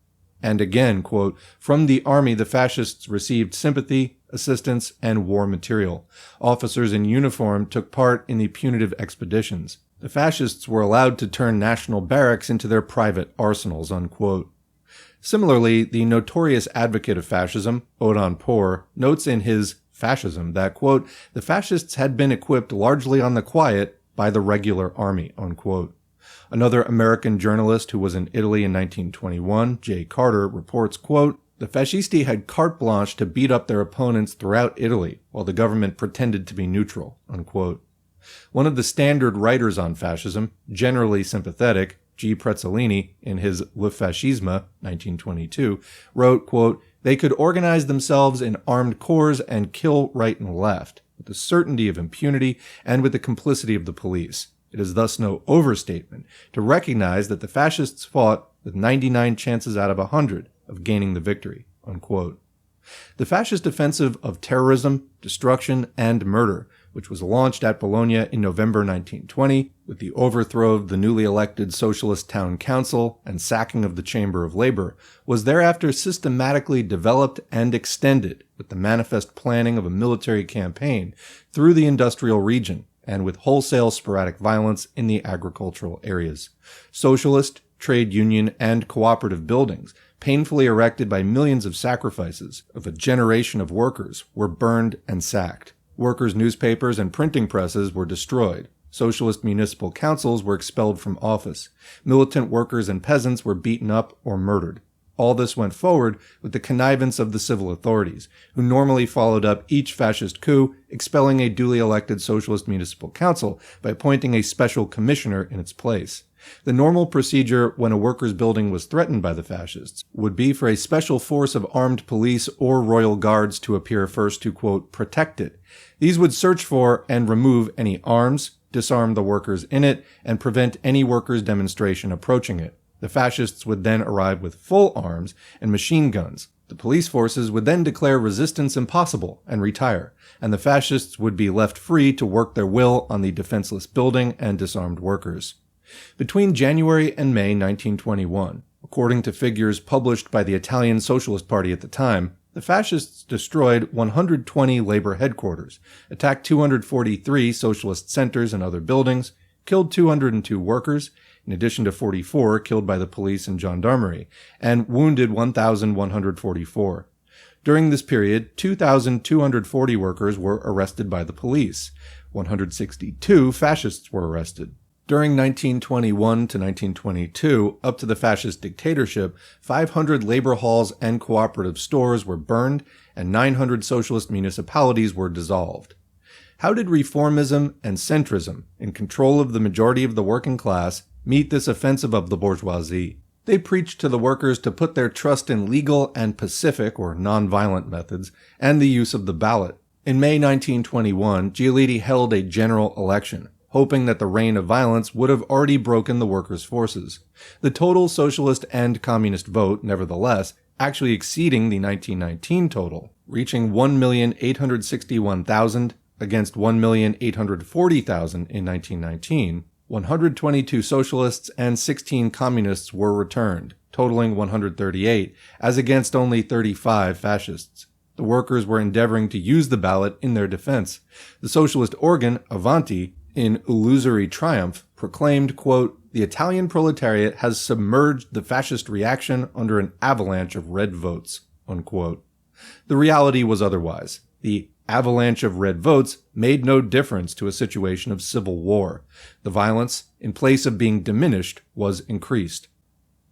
Speaker 1: And again, quote, from the army the fascists received sympathy, assistance, and war material. Officers in uniform took part in the punitive expeditions. The fascists were allowed to turn national barracks into their private arsenals, unquote. Similarly, the notorious advocate of fascism, Odon Poor, notes in his Fascism that, quote, the fascists had been equipped largely on the quiet by the regular army, unquote. Another American journalist who was in Italy in 1921, Jay Carter, reports, quote, the fascisti had carte blanche to beat up their opponents throughout Italy, while the government pretended to be neutral, unquote. One of the standard writers on fascism, generally sympathetic, G. Prezzolini, in his Le Fascisme, 1922, wrote, quote, they could organize themselves in armed corps and kill right and left, with the certainty of impunity and with the complicity of the police. It is thus no overstatement to recognize that the fascists fought with 99 chances out of 100 of gaining the victory." Unquote. The fascist offensive of terrorism, destruction, and murder, which was launched at Bologna in November 1920, with the overthrow of the newly elected Socialist Town Council and sacking of the Chamber of Labor, was thereafter systematically developed and extended with the manifest planning of a military campaign through the industrial region and with wholesale sporadic violence in the agricultural areas. Socialist, trade union, and cooperative buildings, painfully erected by millions of sacrifices of a generation of workers, were burned and sacked. Workers' newspapers and printing presses were destroyed. Socialist municipal councils were expelled from office. Militant workers and peasants were beaten up or murdered. All this went forward with the connivance of the civil authorities, who normally followed up each fascist coup, expelling a duly elected socialist municipal council by appointing a special commissioner in its place. The normal procedure when a workers' building was threatened by the fascists would be for a special force of armed police or royal guards to appear first to, quote, protect it. These would search for and remove any arms, disarm the workers in it, and prevent any workers' demonstration approaching it. The fascists would then arrive with full arms and machine guns. The police forces would then declare resistance impossible and retire, and the fascists would be left free to work their will on the defenseless building and disarmed workers. Between January and May 1921, according to figures published by the Italian Socialist Party at the time, the fascists destroyed 120 labor headquarters, attacked 243 socialist centers and other buildings, killed 202 workers, in addition to 44 killed by the police and gendarmerie, and wounded 1,144. During this period, 2,240 workers were arrested by the police. 162 fascists were arrested. During 1921 to 1922, up to the fascist dictatorship, 500 labor halls and cooperative stores were burned, and 900 socialist municipalities were dissolved. How did reformism and centrism, in control of the majority of the working class, meet this offensive of the bourgeoisie? They preached to the workers to put their trust in legal and pacific or non-violent methods and the use of the ballot. In May 1921, Giolitti held a general election, hoping that the reign of violence would have already broken the workers' forces. The total socialist and communist vote, nevertheless, actually exceeding the 1919 total, reaching 1,861,000 against 1,840,000 in 1919, 122 socialists and 16 communists were returned, totaling 138, as against only 35 fascists. The workers were endeavoring to use the ballot in their defense. The socialist organ, Avanti, in illusory triumph, proclaimed, quote, "The Italian proletariat has submerged the fascist reaction under an avalanche of red votes," unquote. The reality was otherwise. The avalanche of red votes made no difference to a situation of civil war. The violence, in place of being diminished, was increased.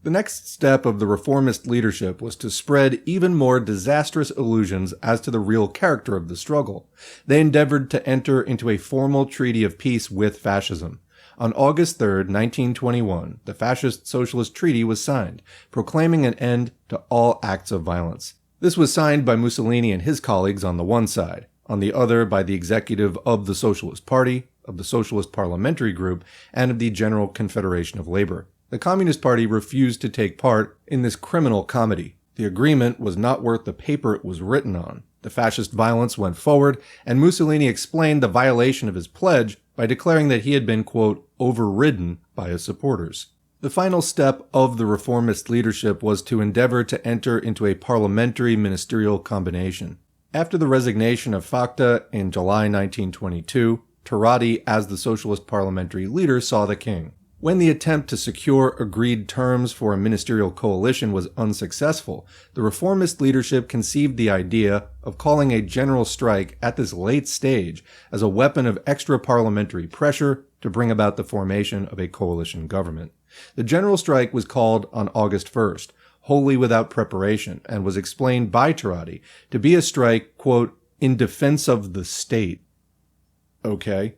Speaker 1: The next step of the reformist leadership was to spread even more disastrous illusions as to the real character of the struggle. They endeavored to enter into a formal treaty of peace with fascism. On August 3, 1921, the Fascist-Socialist Treaty was signed, proclaiming an end to all acts of violence. This was signed by Mussolini and his colleagues on the one side, on the other by the executive of the Socialist Party, of the Socialist Parliamentary Group, and of the General Confederation of Labor. The Communist Party refused to take part in this criminal comedy. The agreement was not worth the paper it was written on. The fascist violence went forward, and Mussolini explained the violation of his pledge by declaring that he had been, quote, overridden by his supporters. The final step of the reformist leadership was to endeavor to enter into a parliamentary ministerial combination. After the resignation of Facta in July 1922, Turati, as the socialist parliamentary leader, saw the king. When the attempt to secure agreed terms for a ministerial coalition was unsuccessful, the reformist leadership conceived the idea of calling a general strike at this late stage as a weapon of extra-parliamentary pressure to bring about the formation of a coalition government. The general strike was called on August 1st, wholly without preparation, and was explained by Turati to be a strike, quote, in defense of the state. Okay.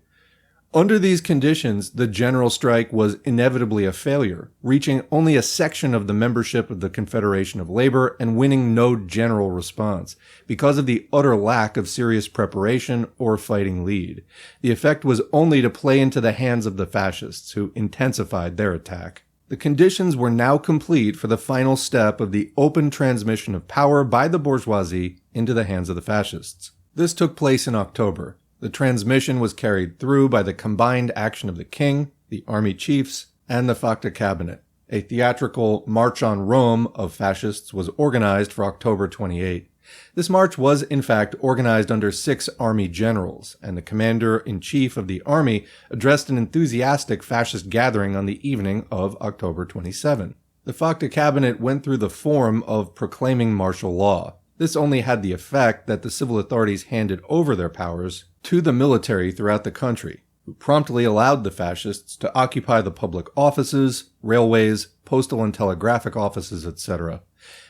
Speaker 1: Under these conditions, the general strike was inevitably a failure, reaching only a section of the membership of the Confederation of Labor and winning no general response, because of the utter lack of serious preparation or fighting lead. The effect was only to play into the hands of the fascists, who intensified their attack. The conditions were now complete for the final step of the open transmission of power by the bourgeoisie into the hands of the fascists. This took place in October. The transmission was carried through by the combined action of the king, the army chiefs, and the Facta cabinet. A theatrical March on Rome of fascists was organized for October 28. This march was, in fact, organized under 6 army generals, and the commander-in-chief of the army addressed an enthusiastic fascist gathering on the evening of October 27. The Facta cabinet went through the form of proclaiming martial law. This only had the effect that the civil authorities handed over their powers to the military throughout the country, who promptly allowed the fascists to occupy the public offices, railways, postal and telegraphic offices, etc.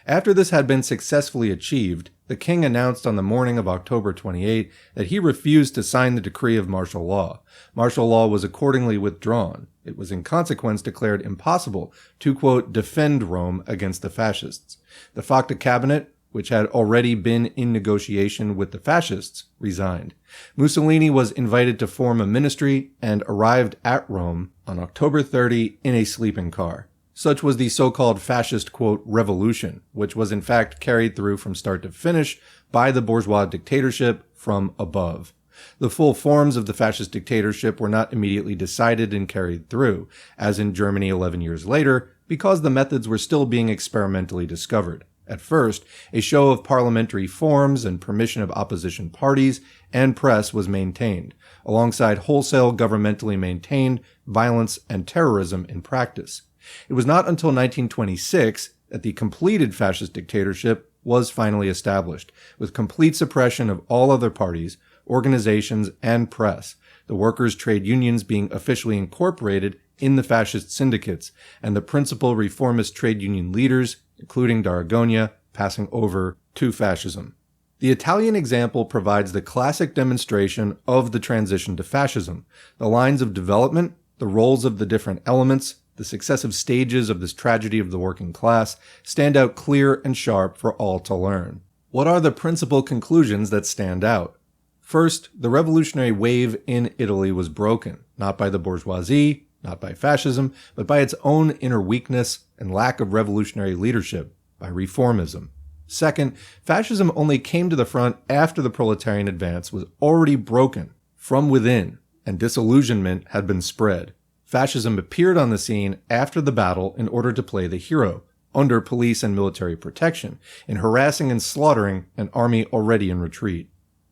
Speaker 1: After this had been successfully achieved, the king announced on the morning of October 28 that he refused to sign the decree of martial law. Martial law was accordingly withdrawn. It was in consequence declared impossible to, quote, defend Rome against the fascists. The Facta cabinet, which had already been in negotiation with the fascists, resigned. Mussolini was invited to form a ministry and arrived at Rome on October 30 in a sleeping car. Such was the so-called fascist, quote, revolution, which was in fact carried through from start to finish by the bourgeois dictatorship from above. The full forms of the fascist dictatorship were not immediately decided and carried through, as in Germany 11 years later, because the methods were still being experimentally discovered. At first, a show of parliamentary forms and permission of opposition parties and press was maintained, alongside wholesale governmentally maintained violence and terrorism in practice. It was not until 1926 that the completed fascist dictatorship was finally established, with complete suppression of all other parties, organizations, and press, the workers' trade unions being officially incorporated in the fascist syndicates, and the principal reformist trade union leaders, including d'Aragona, passing over to fascism. The Italian example provides the classic demonstration of the transition to fascism. The lines of development, the roles of the different elements, the successive stages of this tragedy of the working class stand out clear and sharp for all to learn. What are the principal conclusions that stand out? First, the revolutionary wave in Italy was broken, not by the bourgeoisie, not by fascism, but by its own inner weakness and lack of revolutionary leadership, by reformism. Second, fascism only came to the front after the proletarian advance was already broken from within and disillusionment had been spread. Fascism appeared on the scene after the battle in order to play the hero, under police and military protection, in harassing and slaughtering an army already in retreat.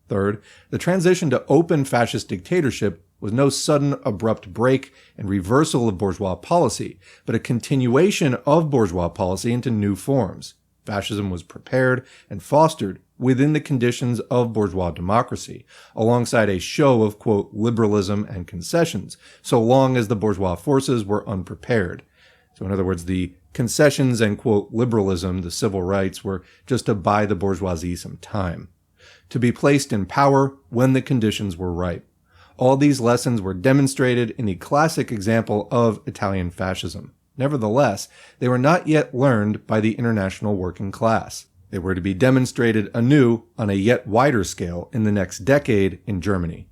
Speaker 1: Third, the transition to open fascist dictatorship was no sudden abrupt break and reversal of bourgeois policy, but a continuation of bourgeois policy into new forms. Fascism was prepared and fostered within the conditions of bourgeois democracy, alongside a show of, quote, liberalism and concessions, so long as the bourgeois forces were unprepared. So in other words, the concessions and, quote, liberalism, the civil rights, were just to buy the bourgeoisie some time, to be placed in power when the conditions were ripe. All these lessons were demonstrated in the classic example of Italian fascism. Nevertheless, they were not yet learned by the international working class. They were to be demonstrated anew on a yet wider scale in the next decade in Germany.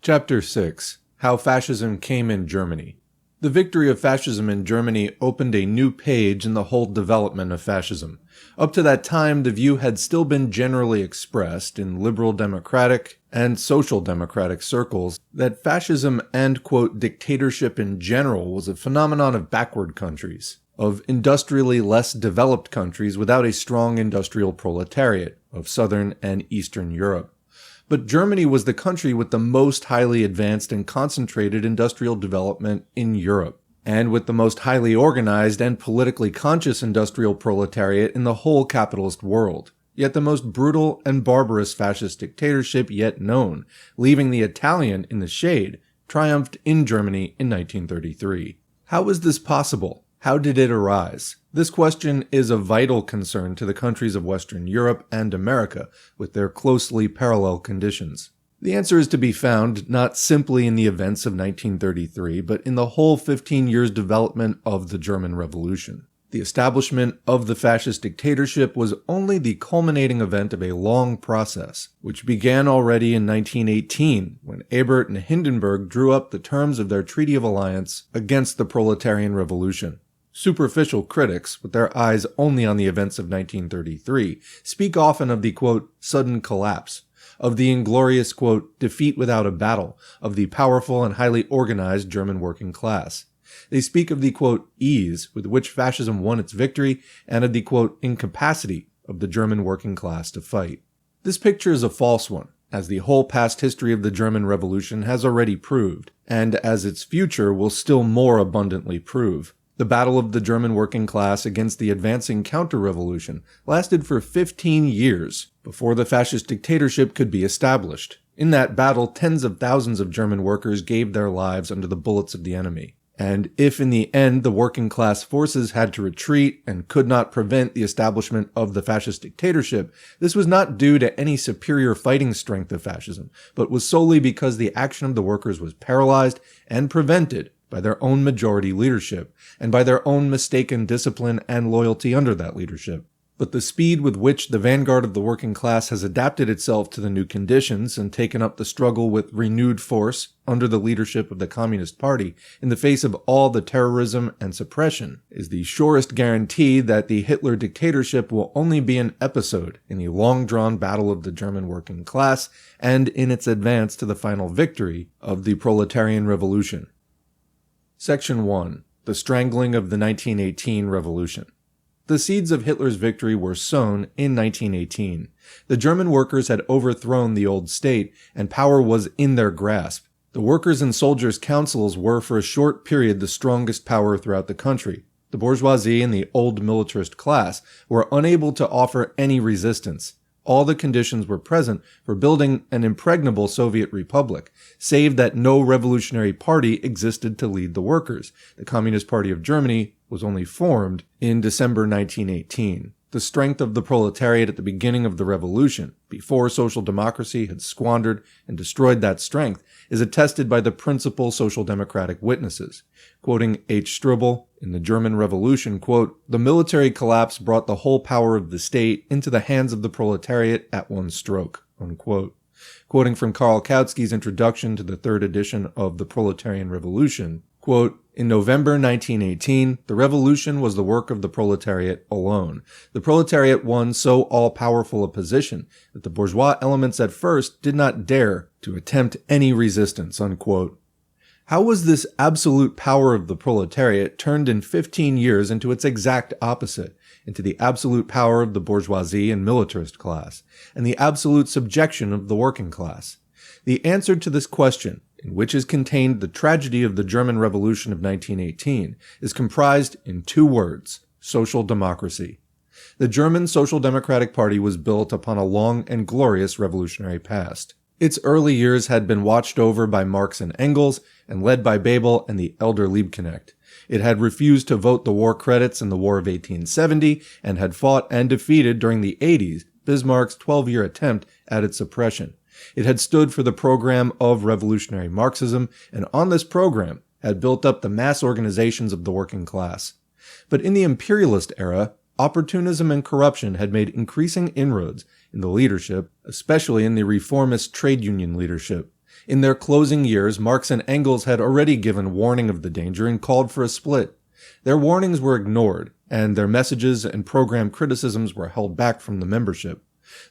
Speaker 1: Chapter 6. How Fascism Came in Germany. The victory of fascism in Germany opened a new page in the whole development of fascism. Up to that time, the view had still been generally expressed in liberal democratic and social democratic circles that fascism and, quote, dictatorship in general was a phenomenon of backward countries, of industrially less developed countries without a strong industrial proletariat, of Southern and Eastern Europe. But Germany was the country with the most highly advanced and concentrated industrial development in Europe, and with the most highly organized and politically conscious industrial proletariat in the whole capitalist world. Yet the most brutal and barbarous fascist dictatorship yet known, leaving the Italian in the shade, triumphed in Germany in 1933. How was this possible? How did it arise? This question is of vital concern to the countries of Western Europe and America, with their closely parallel conditions. The answer is to be found not simply in the events of 1933, but in the whole 15 years development of the German Revolution. The establishment of the fascist dictatorship was only the culminating event of a long process, which began already in 1918, when Ebert and Hindenburg drew up the terms of their Treaty of Alliance against the proletarian revolution. Superficial critics, with their eyes only on the events of 1933, speak often of the, quote, sudden collapse, of the inglorious, quote, defeat without a battle, of the powerful and highly organized German working class. They speak of the, quote, ease with which fascism won its victory, and of the, quote, incapacity of the German working class to fight. This picture is a false one, as the whole past history of the German Revolution has already proved, and as its future will still more abundantly prove. The battle of the German working class against the advancing counter-revolution lasted for 15 years before the fascist dictatorship could be established. In that battle, tens of thousands of German workers gave their lives under the bullets of the enemy. And if in the end the working class forces had to retreat and could not prevent the establishment of the fascist dictatorship, this was not due to any superior fighting strength of fascism, but was solely because the action of the workers was paralyzed and prevented by their own majority leadership, and by their own mistaken discipline and loyalty under that leadership. But the speed with which the vanguard of the working class has adapted itself to the new conditions and taken up the struggle with renewed force under the leadership of the Communist Party in the face of all the terrorism and suppression is the surest guarantee that the Hitler dictatorship will only be an episode in the long-drawn battle of the German working class and in its advance to the final victory of the proletarian revolution. Section 1. The Strangling of the 1918 Revolution. The seeds of Hitler's victory were sown in 1918. The German workers had overthrown the old state, and power was in their grasp. The workers' and soldiers' councils were for a short period the strongest power throughout the country. The bourgeoisie and the old militarist class were unable to offer any resistance. All the conditions were present for building an impregnable Soviet republic, save that no revolutionary party existed to lead the workers. The Communist Party of Germany was only formed in December 1918. The strength of the proletariat at the beginning of the revolution, before social democracy had squandered and destroyed that strength, is attested by the principal social democratic witnesses. Quoting H. Stribel, in the German Revolution, quote, "The military collapse brought the whole power of the state into the hands of the proletariat at one stroke," unquote. Quoting from Karl Kautsky's introduction to the third edition of The Proletarian Revolution, quote, "In November 1918, the revolution was the work of the proletariat alone. The proletariat won so all-powerful a position that the bourgeois elements at first did not dare to attempt any resistance," unquote. How was this absolute power of the proletariat turned in 15 years into its exact opposite, into the absolute power of the bourgeoisie and militarist class, and the absolute subjection of the working class? The answer to this question, in which is contained the tragedy of the German Revolution of 1918, is comprised in two words: social democracy. The German Social Democratic Party was built upon a long and glorious revolutionary past. Its early years had been watched over by Marx and Engels, and led by Bebel and the elder Liebknecht. It had refused to vote the war credits in the War of 1870, and had fought and defeated during the 80s Bismarck's 12-year attempt at its suppression. It had stood for the program of revolutionary Marxism, and on this program had built up the mass organizations of the working class. But in the imperialist era, opportunism and corruption had made increasing inroads in the leadership, especially in the reformist trade union leadership. In their closing years, Marx and Engels had already given warning of the danger and called for a split. Their warnings were ignored, and their messages and program criticisms were held back from the membership.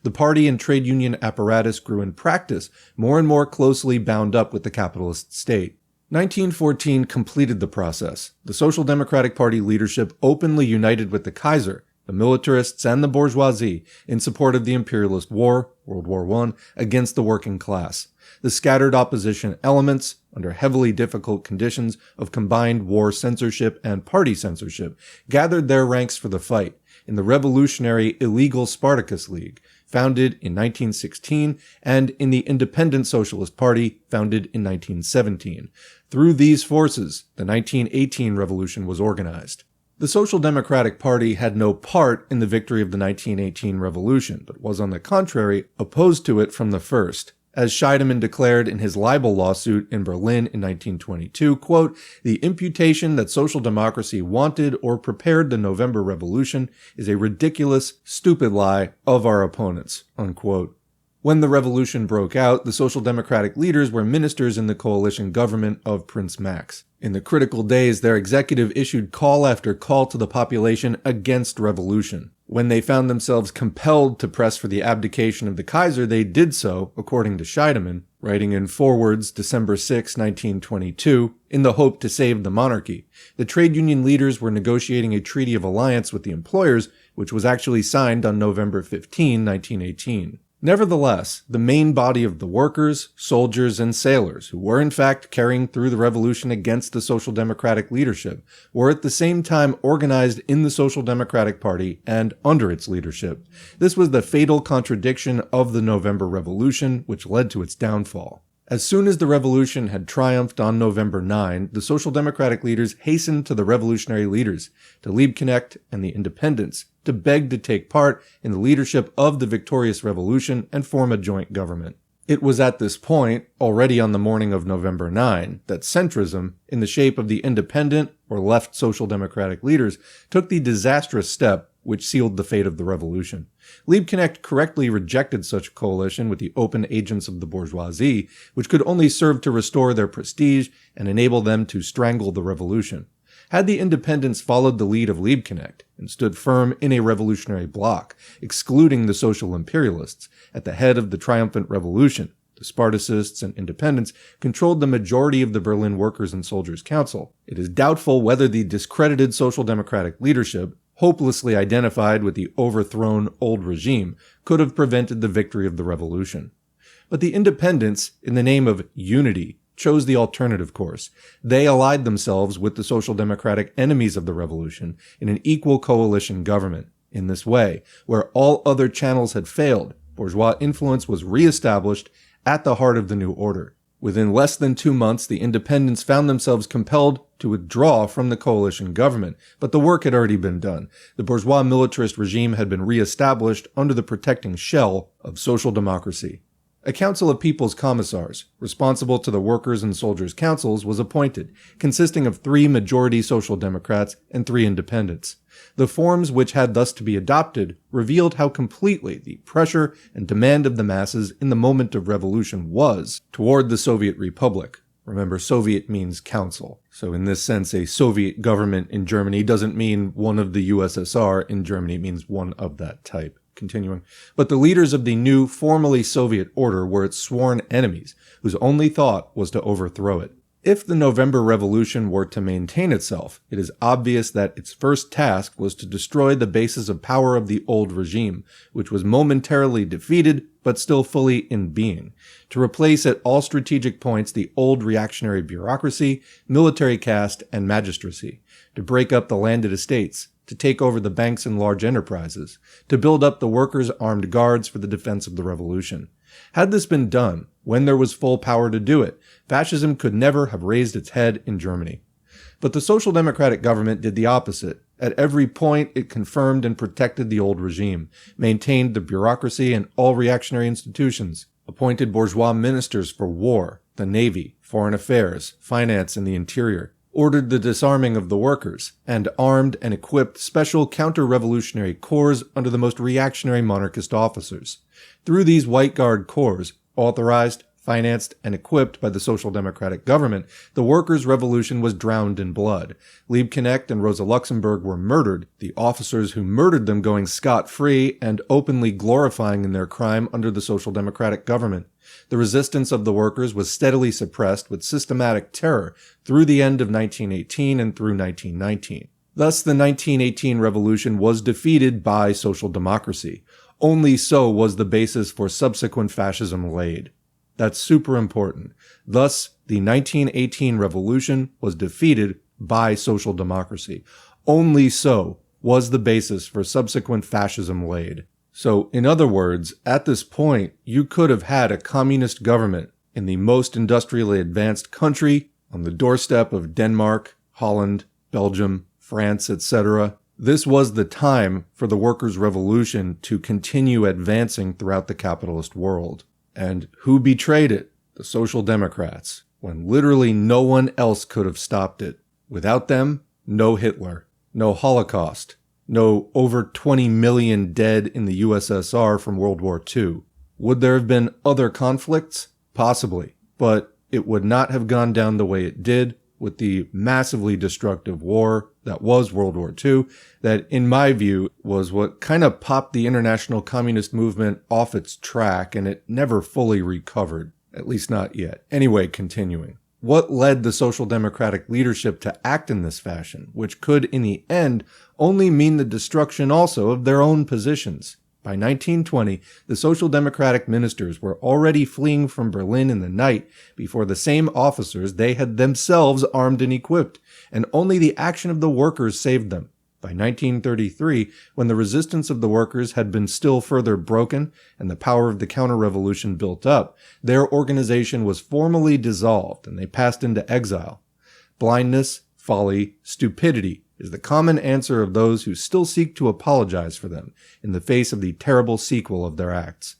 Speaker 1: The party and trade union apparatus grew in practice more and more closely bound up with the capitalist state. 1914 completed the process. The Social Democratic Party leadership openly united with the Kaiser, the militarists, and the bourgeoisie in support of the imperialist war, World War I, against the working class. The scattered opposition elements, under heavily difficult conditions of combined war censorship and party censorship, gathered their ranks for the fight in the revolutionary illegal Spartacus League, founded in 1916, and in the Independent Socialist Party, founded in 1917. Through these forces, the 1918 revolution was organized. The Social Democratic Party had no part in the victory of the 1918 revolution, but was on the contrary opposed to it from the first. As Scheidemann declared in his libel lawsuit in Berlin in 1922, quote, "The imputation that social democracy wanted or prepared the November Revolution is a ridiculous, stupid lie of our opponents," unquote. When the revolution broke out, the Social Democratic leaders were ministers in the coalition government of Prince Max. In the critical days, their executive issued call after call to the population against revolution. When they found themselves compelled to press for the abdication of the Kaiser, they did so, according to Scheidemann, writing in Forwards, December 6, 1922, in the hope to save the monarchy. The trade union leaders were negotiating a treaty of alliance with the employers, which was actually signed on November 15, 1918. Nevertheless, the main body of the workers, soldiers, and sailors, who were in fact carrying through the revolution against the Social Democratic leadership, were at the same time organized in the Social Democratic Party and under its leadership. This was the fatal contradiction of the November Revolution, which led to its downfall. As soon as the revolution had triumphed on November 9, the Social Democratic leaders hastened to the revolutionary leaders, to Liebknecht and the independents, to beg to take part in the leadership of the victorious revolution and form a joint government. It was at this point, already on the morning of November 9, that centrism, in the shape of the independent or left Social Democratic leaders, took the disastrous step which sealed the fate of the revolution. Liebknecht correctly rejected such a coalition with the open agents of the bourgeoisie, which could only serve to restore their prestige and enable them to strangle the revolution. Had the independents followed the lead of Liebknecht and stood firm in a revolutionary bloc, excluding the social imperialists, at the head of the triumphant revolution, the Spartacists and independents controlled the majority of the Berlin Workers' and Soldiers' Council. It is doubtful whether the discredited Social Democratic leadership, hopelessly identified with the overthrown old regime, could have prevented the victory of the revolution. But the independents, in the name of unity, chose the alternative course. They allied themselves with the Social Democratic enemies of the revolution in an equal coalition government. In this way, where all other channels had failed, bourgeois influence was re-established at the heart of the new order. Within less than 2 months, the independents found themselves compelled to withdraw from the coalition government, but the work had already been done. The bourgeois militarist regime had been re-established under the protecting shell of social democracy. A council of people's commissars, responsible to the workers' and soldiers' councils, was appointed, consisting of 3 majority Social Democrats and 3 independents. The forms which had thus to be adopted revealed how completely the pressure and demand of the masses in the moment of revolution was toward the Soviet Republic. Remember, Soviet means council. So in this sense, a Soviet government in Germany doesn't mean one of the USSR in Germany, it means one of that type. Continuing. But the leaders of the new, formerly Soviet order were its sworn enemies, whose only thought was to overthrow it. If the November Revolution were to maintain itself, it is obvious that its first task was to destroy the basis of power of the old regime, which was momentarily defeated but still fully in being, to replace at all strategic points the old reactionary bureaucracy, military caste, and magistracy, to break up the landed estates, to take over the banks and large enterprises, to build up the workers' armed guards for the defense of the revolution. Had this been done, when there was full power to do it, fascism could never have raised its head in Germany. But the Social Democratic government did the opposite. At every point, it confirmed and protected the old regime, maintained the bureaucracy and all reactionary institutions, appointed bourgeois ministers for war, the navy, foreign affairs, finance, and the interior, ordered the disarming of the workers, and armed and equipped special counter-revolutionary corps under the most reactionary monarchist officers. Through these White Guard corps, authorized, financed, and equipped by the Social Democratic government, the workers' revolution was drowned in blood. Liebknecht and Rosa Luxemburg were murdered, the officers who murdered them going scot-free and openly glorifying in their crime under the Social Democratic government. The resistance of the workers was steadily suppressed with systematic terror through the end of 1918 and through 1919. Thus, the 1918 revolution was defeated by social democracy. Only so was the basis for subsequent fascism laid. That's super important. Thus, the 1918 revolution was defeated by social democracy. Only so was the basis for subsequent fascism laid. So, in other words, at this point, you could have had a communist government in the most industrially advanced country on the doorstep of Denmark, Holland, Belgium, France, etc. This was the time for the workers' revolution to continue advancing throughout the capitalist world. And who betrayed it? The Social Democrats, when literally no one else could have stopped it. Without them, no Hitler, no Holocaust, no over 20 million dead in the USSR from World War II. Would there have been other conflicts? Possibly, but it would not have gone down the way it did with the massively destructive war that was World War II, that in my view was what kind of popped the international communist movement off its track, and it never fully recovered, at least not yet. Anyway, continuing. What led the Social Democratic leadership to act in this fashion, which could in the end only mean the destruction also of their own positions? By 1920, the Social Democratic ministers were already fleeing from Berlin in the night before the same officers they had themselves armed and equipped, and only the action of the workers saved them. By 1933, when the resistance of the workers had been still further broken and the power of the counter-revolution built up, their organization was formally dissolved and they passed into exile. Blindness, folly, stupidity is the common answer of those who still seek to apologize for them in the face of the terrible sequel of their acts.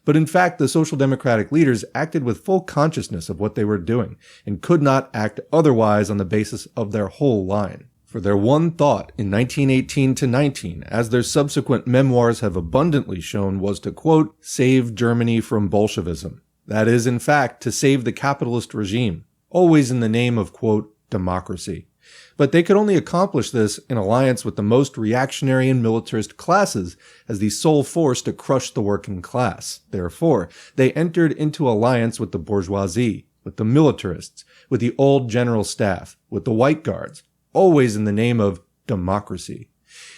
Speaker 1: But in fact, the Social Democratic leaders acted with full consciousness of what they were doing and could not act otherwise on the basis of their whole line. For their one thought in 1918-19, as their subsequent memoirs have abundantly shown, was to, quote, save Germany from Bolshevism. That is, in fact, to save the capitalist regime, always in the name of, quote, democracy. But they could only accomplish this in alliance with the most reactionary and militarist classes as the sole force to crush the working class. Therefore, they entered into alliance with the bourgeoisie, with the militarists, with the old general staff, with the white guards, always in the name of democracy.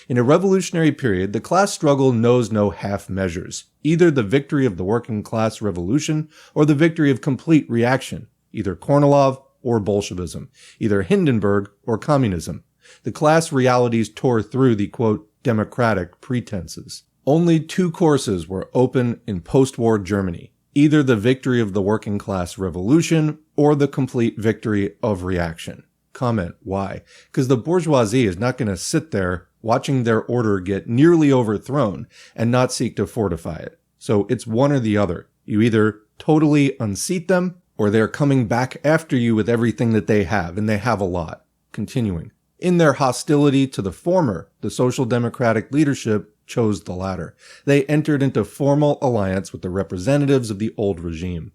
Speaker 1: In a revolutionary period, the class struggle knows no half measures, either the victory of the working class revolution or the victory of complete reaction, either Kornilov or Bolshevism, either Hindenburg or communism. The class realities tore through the, quote, democratic pretenses. Only two courses were open in post-war Germany, either the victory of the working class revolution or the complete victory of reaction. Comment, why? Because the bourgeoisie is not going to sit there watching their order get nearly overthrown and not seek to fortify it. So it's one or the other. You either totally unseat them, or they're coming back after you with everything that they have, and they have a lot. Continuing. In their hostility to the former, the Social Democratic leadership chose the latter. They entered into formal alliance with the representatives of the old regime.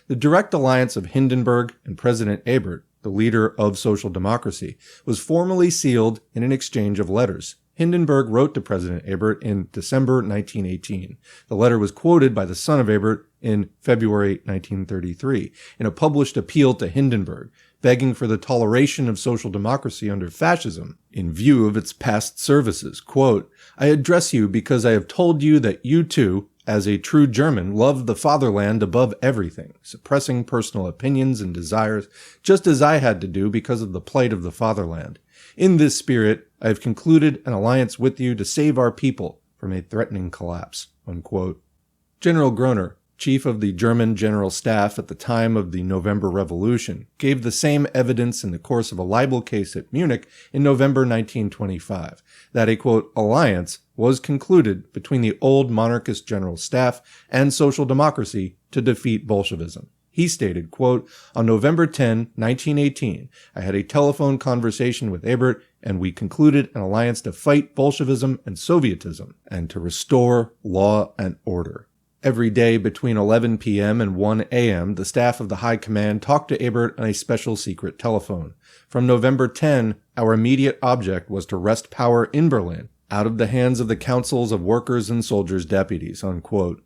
Speaker 1: The direct alliance of Hindenburg and President Ebert, the leader of social democracy, was formally sealed in an exchange of letters. Hindenburg wrote to President Ebert in December 1918. The letter was quoted by the son of Ebert in February 1933 in a published appeal to Hindenburg, begging for the toleration of social democracy under fascism in view of its past services. Quote, I address you because I have told you that you too, as a true German, loved the fatherland above everything, suppressing personal opinions and desires, just as I had to do because of the plight of the fatherland. In this spirit, I have concluded an alliance with you to save our people from a threatening collapse. Unquote. General Groener, chief of the German General Staff at the time of the November Revolution, gave the same evidence in the course of a libel case at Munich in November 1925, that a, quote, alliance was concluded between the old monarchist General Staff and social democracy to defeat Bolshevism. He stated, quote, on November 10, 1918, I had a telephone conversation with Ebert, and we concluded an alliance to fight Bolshevism and Sovietism and to restore law and order. Every day between 11 p.m. and 1 a.m., the staff of the High Command talked to Ebert on a special secret telephone. From November 10, our immediate object was to wrest power in Berlin out of the hands of the councils of workers' and soldiers' deputies, unquote.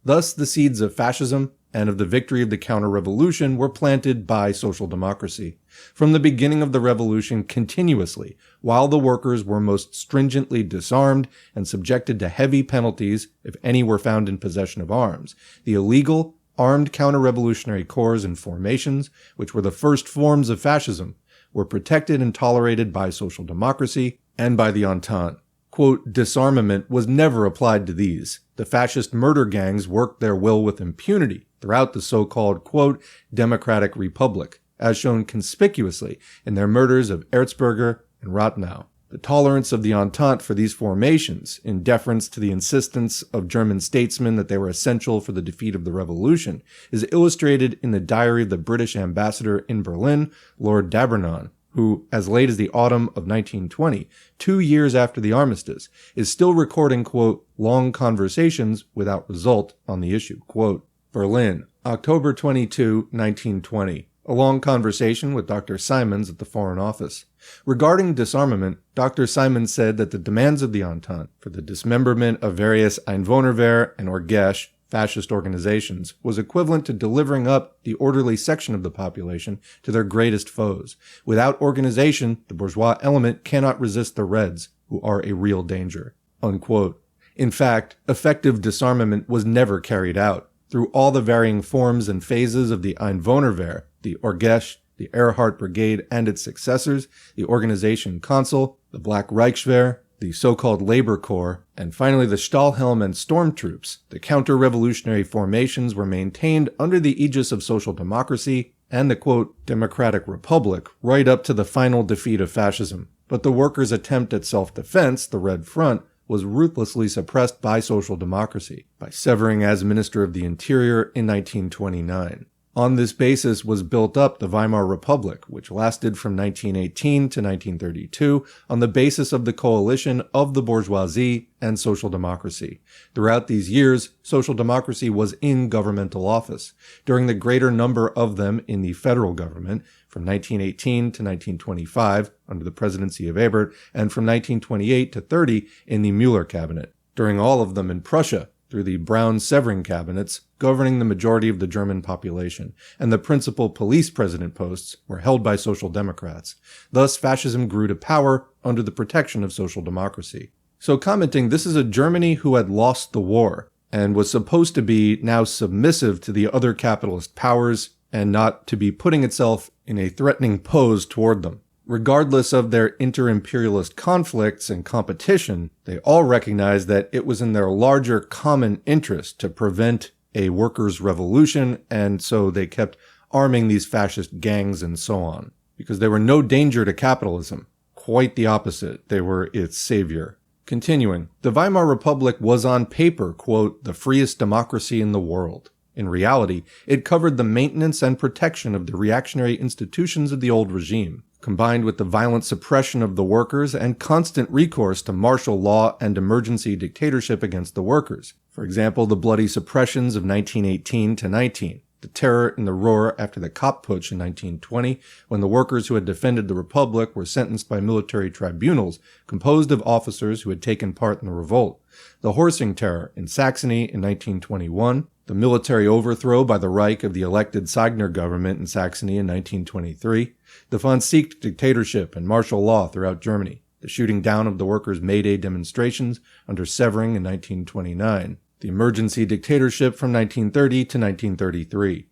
Speaker 1: Thus, the seeds of fascism and of the victory of the counter-revolution were planted by social democracy. From the beginning of the revolution continuously, while the workers were most stringently disarmed and subjected to heavy penalties if any were found in possession of arms, the illegal, armed counter-revolutionary corps and formations, which were the first forms of fascism, were protected and tolerated by social democracy and by the Entente. Quote, disarmament was never applied to these. The fascist murder gangs worked their will with impunity throughout the so-called, quote, democratic republic, as shown conspicuously in their murders of Erzberger and Rathenau. The tolerance of the Entente for these formations, in deference to the insistence of German statesmen that they were essential for the defeat of the revolution, is illustrated in the diary of the British ambassador in Berlin, Lord D'Abernon, who, as late as the autumn of 1920, 2 years after the armistice, is still recording, quote, long conversations without result on the issue. Quote, Berlin, October 22, 1920. A long conversation with Dr. Simons at the Foreign Office. Regarding disarmament, Dr. Simons said that the demands of the Entente for the dismemberment of various Einwohnerwehr and Orgesch fascist organizations was equivalent to delivering up the orderly section of the population to their greatest foes. Without organization, the bourgeois element cannot resist the Reds, who are a real danger. Unquote. In fact, effective disarmament was never carried out. Through all the varying forms and phases of the Einwohnerwehr, the Orgesch, the Erhard Brigade and its successors, the Organization Consul, the Black Reichswehr, the so-called Labor Corps, and finally the Stahlhelm and Stormtroops, the counter-revolutionary formations were maintained under the aegis of social democracy and the, quote, democratic republic, right up to the final defeat of fascism. But the workers' attempt at self-defense, the Red Front, was ruthlessly suppressed by social democracy, by severing as Minister of the Interior in 1929. On this basis was built up the Weimar Republic, which lasted from 1918 to 1932 on the basis of the coalition of the bourgeoisie and social democracy. Throughout these years, social democracy was in governmental office, during the greater number of them in the federal government, from 1918 to 1925 under the presidency of Ebert, and from 1928 to 30 in the Müller cabinet. During all of them in Prussia, through the Brown-Severing cabinets, governing the majority of the German population, and the principal police president posts were held by Social Democrats. Thus, fascism grew to power under the protection of social democracy. So commenting, this is a Germany who had lost the war, and was supposed to be now submissive to the other capitalist powers, and not to be putting itself in a threatening pose toward them. Regardless of their inter-imperialist conflicts and competition, they all recognized that it was in their larger common interest to prevent a workers' revolution, and so they kept arming these fascist gangs and so on. Because they were no danger to capitalism. Quite the opposite. They were its savior. Continuing, the Weimar Republic was on paper, quote, the freest democracy in the world. In reality, it covered the maintenance and protection of the reactionary institutions of the old regime, combined with the violent suppression of the workers and constant recourse to martial law and emergency dictatorship against the workers. For example, the bloody suppressions of 1918 to 19, the terror in the Ruhr after the Kapp Putsch in 1920, when the workers who had defended the Republic were sentenced by military tribunals composed of officers who had taken part in the revolt, the Horsing Terror in Saxony in 1921, the military overthrow by the Reich of the elected Seigner government in Saxony in 1923, the von Seeckt dictatorship and martial law throughout Germany, the shooting down of the workers' May Day demonstrations under Severing in 1929, the emergency dictatorship from 1930 to 1933.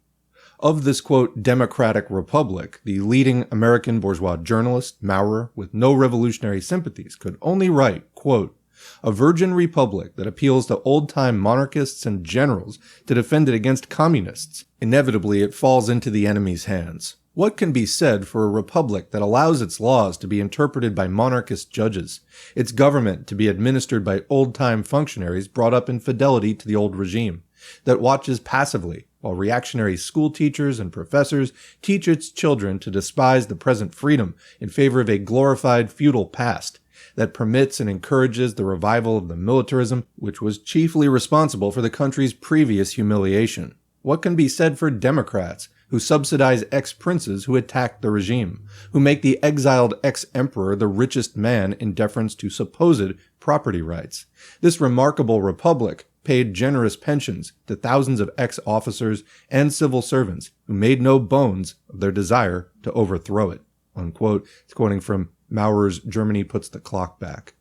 Speaker 1: Of this, quote, democratic republic, the leading American bourgeois journalist, Maurer, with no revolutionary sympathies, could only write, quote, a virgin republic that appeals to old-time monarchists and generals to defend it against communists. Inevitably, it falls into the enemy's hands. What can be said for a republic that allows its laws to be interpreted by monarchist judges, its government to be administered by old-time functionaries brought up in fidelity to the old regime, that watches passively while reactionary school teachers and professors teach its children to despise the present freedom in favor of a glorified feudal past, that permits and encourages the revival of the militarism which was chiefly responsible for the country's previous humiliation? What can be said for Democrats who subsidize ex-princes who attack the regime, who make the exiled ex-emperor the richest man in deference to supposed property rights? This remarkable republic paid generous pensions to thousands of ex-officers and civil servants who made no bones of their desire to overthrow it. Unquote. It's quoting from Maurer's Germany Puts the Clock Back.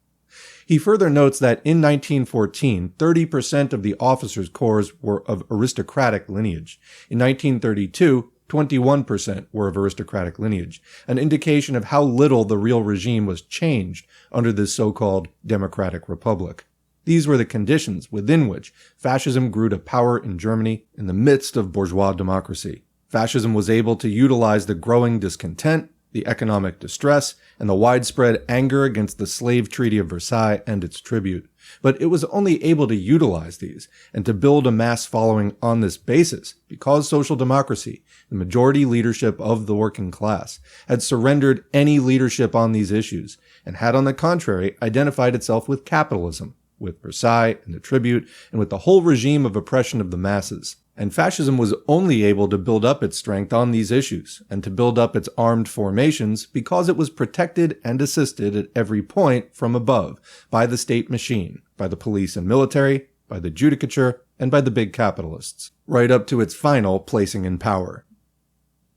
Speaker 1: He further notes that in 1914, 30% of the officers' corps were of aristocratic lineage. In 1932, 21% were of aristocratic lineage, an indication of how little the real regime was changed under this so-called democratic republic. These were the conditions within which fascism grew to power in Germany in the midst of bourgeois democracy. Fascism was able to utilize the growing discontent, the economic distress, and the widespread anger against the slave treaty of Versailles and its tribute. But it was only able to utilize these and to build a mass following on this basis because social democracy, the majority leadership of the working class, had surrendered any leadership on these issues and had, on the contrary, identified itself with capitalism, with Versailles and the tribute, and with the whole regime of oppression of the masses. And fascism was only able to build up its strength on these issues and to build up its armed formations because it was protected and assisted at every point from above by the state machine, by the police and military, by the judicature, and by the big capitalists, right up to its final placing in power.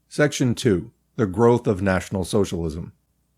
Speaker 1: Section 2. The growth of National Socialism.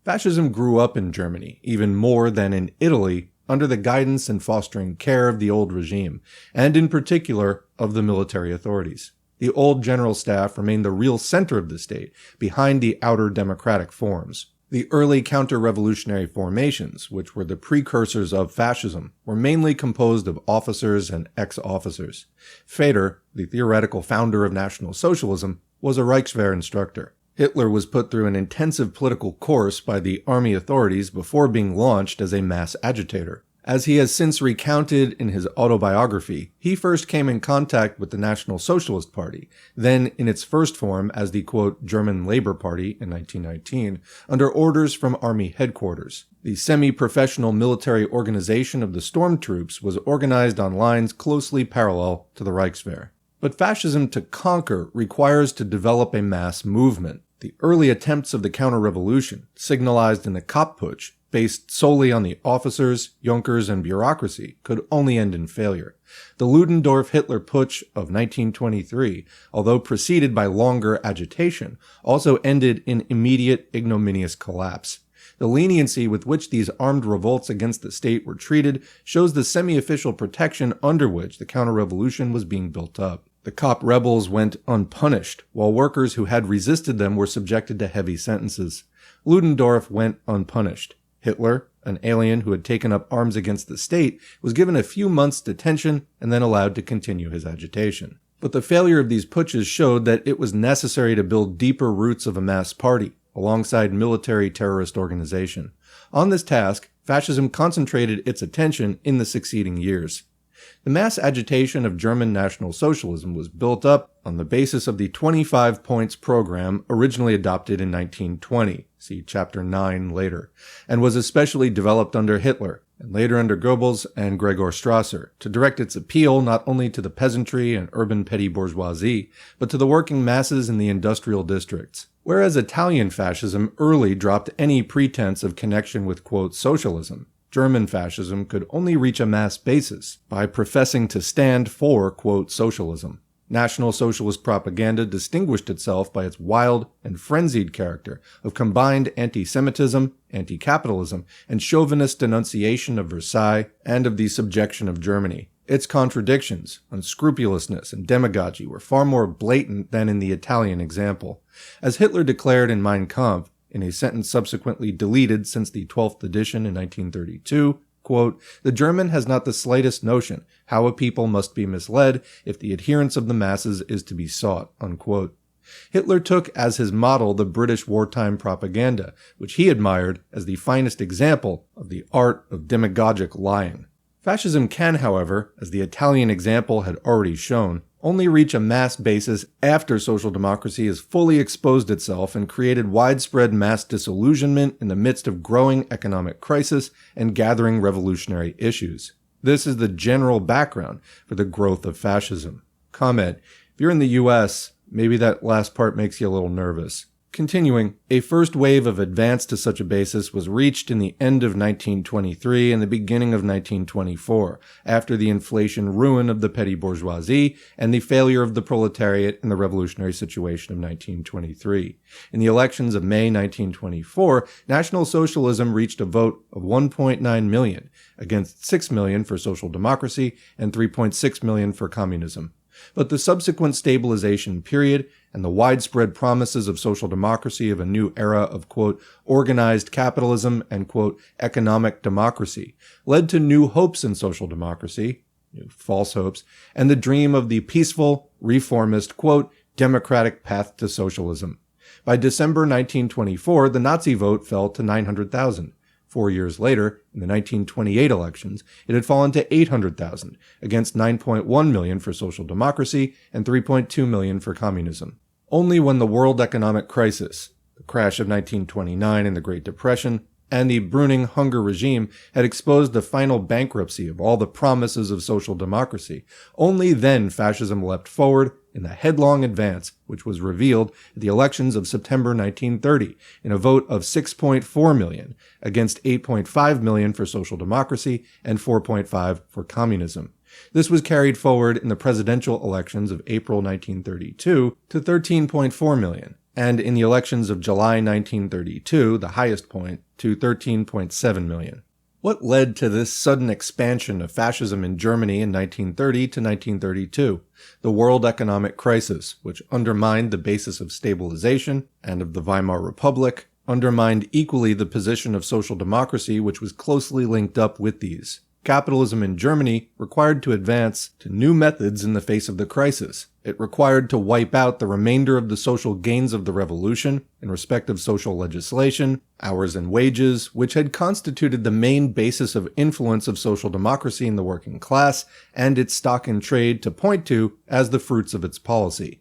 Speaker 1: Fascism grew up in Germany, even more than in Italy, under the guidance and fostering care of the old regime, and in particular of the military authorities. The old general staff remained the real center of the state, behind the outer democratic forms. The early counter-revolutionary formations, which were the precursors of fascism, were mainly composed of officers and ex-officers. Feder, the theoretical founder of National Socialism, was a Reichswehr instructor. Hitler was put through an intensive political course by the army authorities before being launched as a mass agitator. As he has since recounted in his autobiography, he first came in contact with the National Socialist Party, then in its first form as the, quote, German Labor Party in 1919, under orders from army headquarters. The semi-professional military organization of the stormtroops was organized on lines closely parallel to the Reichswehr. But fascism to conquer requires to develop a mass movement. The early attempts of the counter-revolution, signalized in the Kapp-Putsch, based solely on the officers, Junkers, and bureaucracy, could only end in failure. The Ludendorff-Hitler Putsch of 1923, although preceded by longer agitation, also ended in immediate ignominious collapse. The leniency with which these armed revolts against the state were treated shows the semi-official protection under which the counter-revolution was being built up. The Kapp rebels went unpunished, while workers who had resisted them were subjected to heavy sentences. Ludendorff went unpunished. Hitler, an alien who had taken up arms against the state, was given a few months' detention and then allowed to continue his agitation. But the failure of these putsches showed that it was necessary to build deeper roots of a mass party, alongside military terrorist organization. On this task, fascism concentrated its attention in the succeeding years. The mass agitation of German National Socialism was built up on the basis of the 25 points program originally adopted in 1920, see Chapter 9 later, and was especially developed under Hitler, and later under Goebbels and Gregor Strasser, to direct its appeal not only to the peasantry and urban petty bourgeoisie, but to the working masses in the industrial districts. Whereas Italian fascism early dropped any pretense of connection with, quote, socialism, German fascism could only reach a mass basis by professing to stand for, quote, socialism. National Socialist propaganda distinguished itself by its wild and frenzied character of combined anti-Semitism, anti-capitalism, and chauvinist denunciation of Versailles and of the subjection of Germany. Its contradictions, unscrupulousness, and demagogy were far more blatant than in the Italian example. As Hitler declared in Mein Kampf, in a sentence subsequently deleted since the 12th edition in 1932, quote, "The German has not the slightest notion how a people must be misled if the adherence of the masses is to be sought," unquote. Hitler took as his model the British wartime propaganda, which he admired as the finest example of the art of demagogic lying. Fascism can, however, as the Italian example had already shown, only reach a mass basis after social democracy has fully exposed itself and created widespread mass disillusionment in the midst of growing economic crisis and gathering revolutionary issues. This is the general background for the growth of fascism. Comment: if you're in the US, maybe that last part makes you a little nervous. Continuing, a first wave of advance to such a basis was reached in the end of 1923 and the beginning of 1924, after the inflation ruin of the petty bourgeoisie and the failure of the proletariat in the revolutionary situation of 1923. In the elections of May 1924, National Socialism reached a vote of 1.9 million, against 6 million for social democracy and 3.6 million for communism. But the subsequent stabilization period and the widespread promises of social democracy of a new era of, quote, organized capitalism and, quote, economic democracy led to new hopes in social democracy, new false hopes, and the dream of the peaceful, reformist, quote, democratic path to socialism. By December 1924, the Nazi vote fell to 900,000. 4 years later, in the 1928 elections, it had fallen to 800,000, against 9.1 million for social democracy and 3.2 million for communism. Only when the world economic crisis, the crash of 1929 and the Great Depression, and the Brüning hunger regime had exposed the final bankruptcy of all the promises of social democracy, only then fascism leapt forward in the headlong advance which was revealed at the elections of September 1930 in a vote of 6.4 million against 8.5 million for social democracy and 4.5 for communism. This was carried forward in the presidential elections of April 1932 to 13.4 million, and in the elections of July 1932, the highest point, to 13.7 million. What led to this sudden expansion of fascism in Germany in 1930 to 1932? The world economic crisis, which undermined the basis of stabilization and of the Weimar Republic, undermined equally the position of social democracy, which was closely linked up with these. Capitalism in Germany required to advance to new methods in the face of the crisis. It required to wipe out the remainder of the social gains of the revolution in respect of social legislation, hours and wages, which had constituted the main basis of influence of social democracy in the working class, and its stock in trade to point to as the fruits of its policy.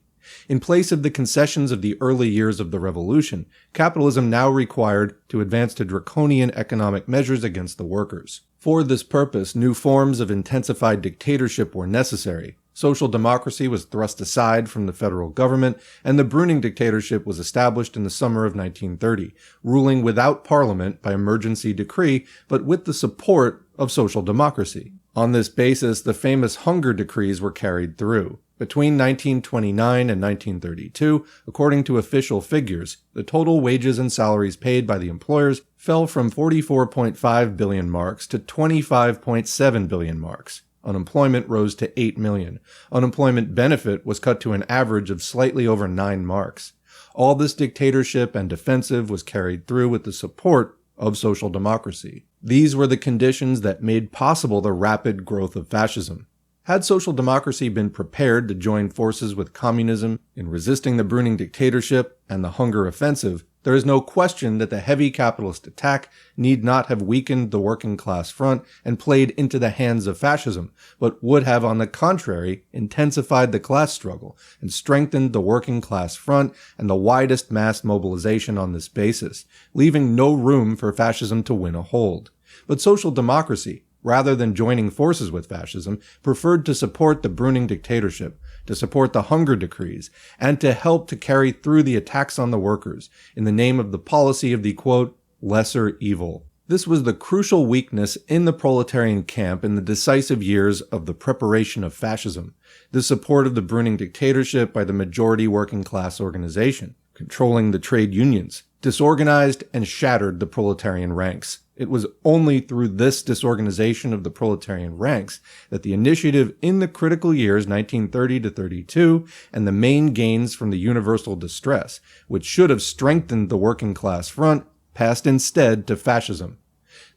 Speaker 1: In place of the concessions of the early years of the revolution, capitalism now required to advance to draconian economic measures against the workers. For this purpose, new forms of intensified dictatorship were necessary. Social democracy was thrust aside from the federal government, and the Brüning dictatorship was established in the summer of 1930, ruling without parliament by emergency decree, but with the support of social democracy. On this basis, the famous hunger decrees were carried through. Between 1929 and 1932, according to official figures, the total wages and salaries paid by the employers fell from 44.5 billion marks to 25.7 billion marks. Unemployment rose to 8 million. Unemployment benefit was cut to an average of slightly over 9 marks. All this dictatorship and defensive was carried through with the support of social democracy. These were the conditions that made possible the rapid growth of fascism. Had social democracy been prepared to join forces with communism in resisting the Brüning dictatorship and the hunger offensive, there is no question that the heavy capitalist attack need not have weakened the working class front and played into the hands of fascism, but would have, on the contrary, intensified the class struggle and strengthened the working class front and the widest mass mobilization on this basis, leaving no room for fascism to win a hold. But social democracy, rather than joining forces with fascism, preferred to support the Brüning dictatorship, to support the hunger decrees, and to help to carry through the attacks on the workers in the name of the policy of the, quote, lesser evil. This was the crucial weakness in the proletarian camp in the decisive years of the preparation of fascism, the support of the Brüning dictatorship by the majority working class organization, controlling the trade unions, disorganized and shattered the proletarian ranks. It was only through this disorganization of the proletarian ranks that the initiative in the critical years 1930 to 32 and the main gains from the universal distress, which should have strengthened the working class front, passed instead to fascism.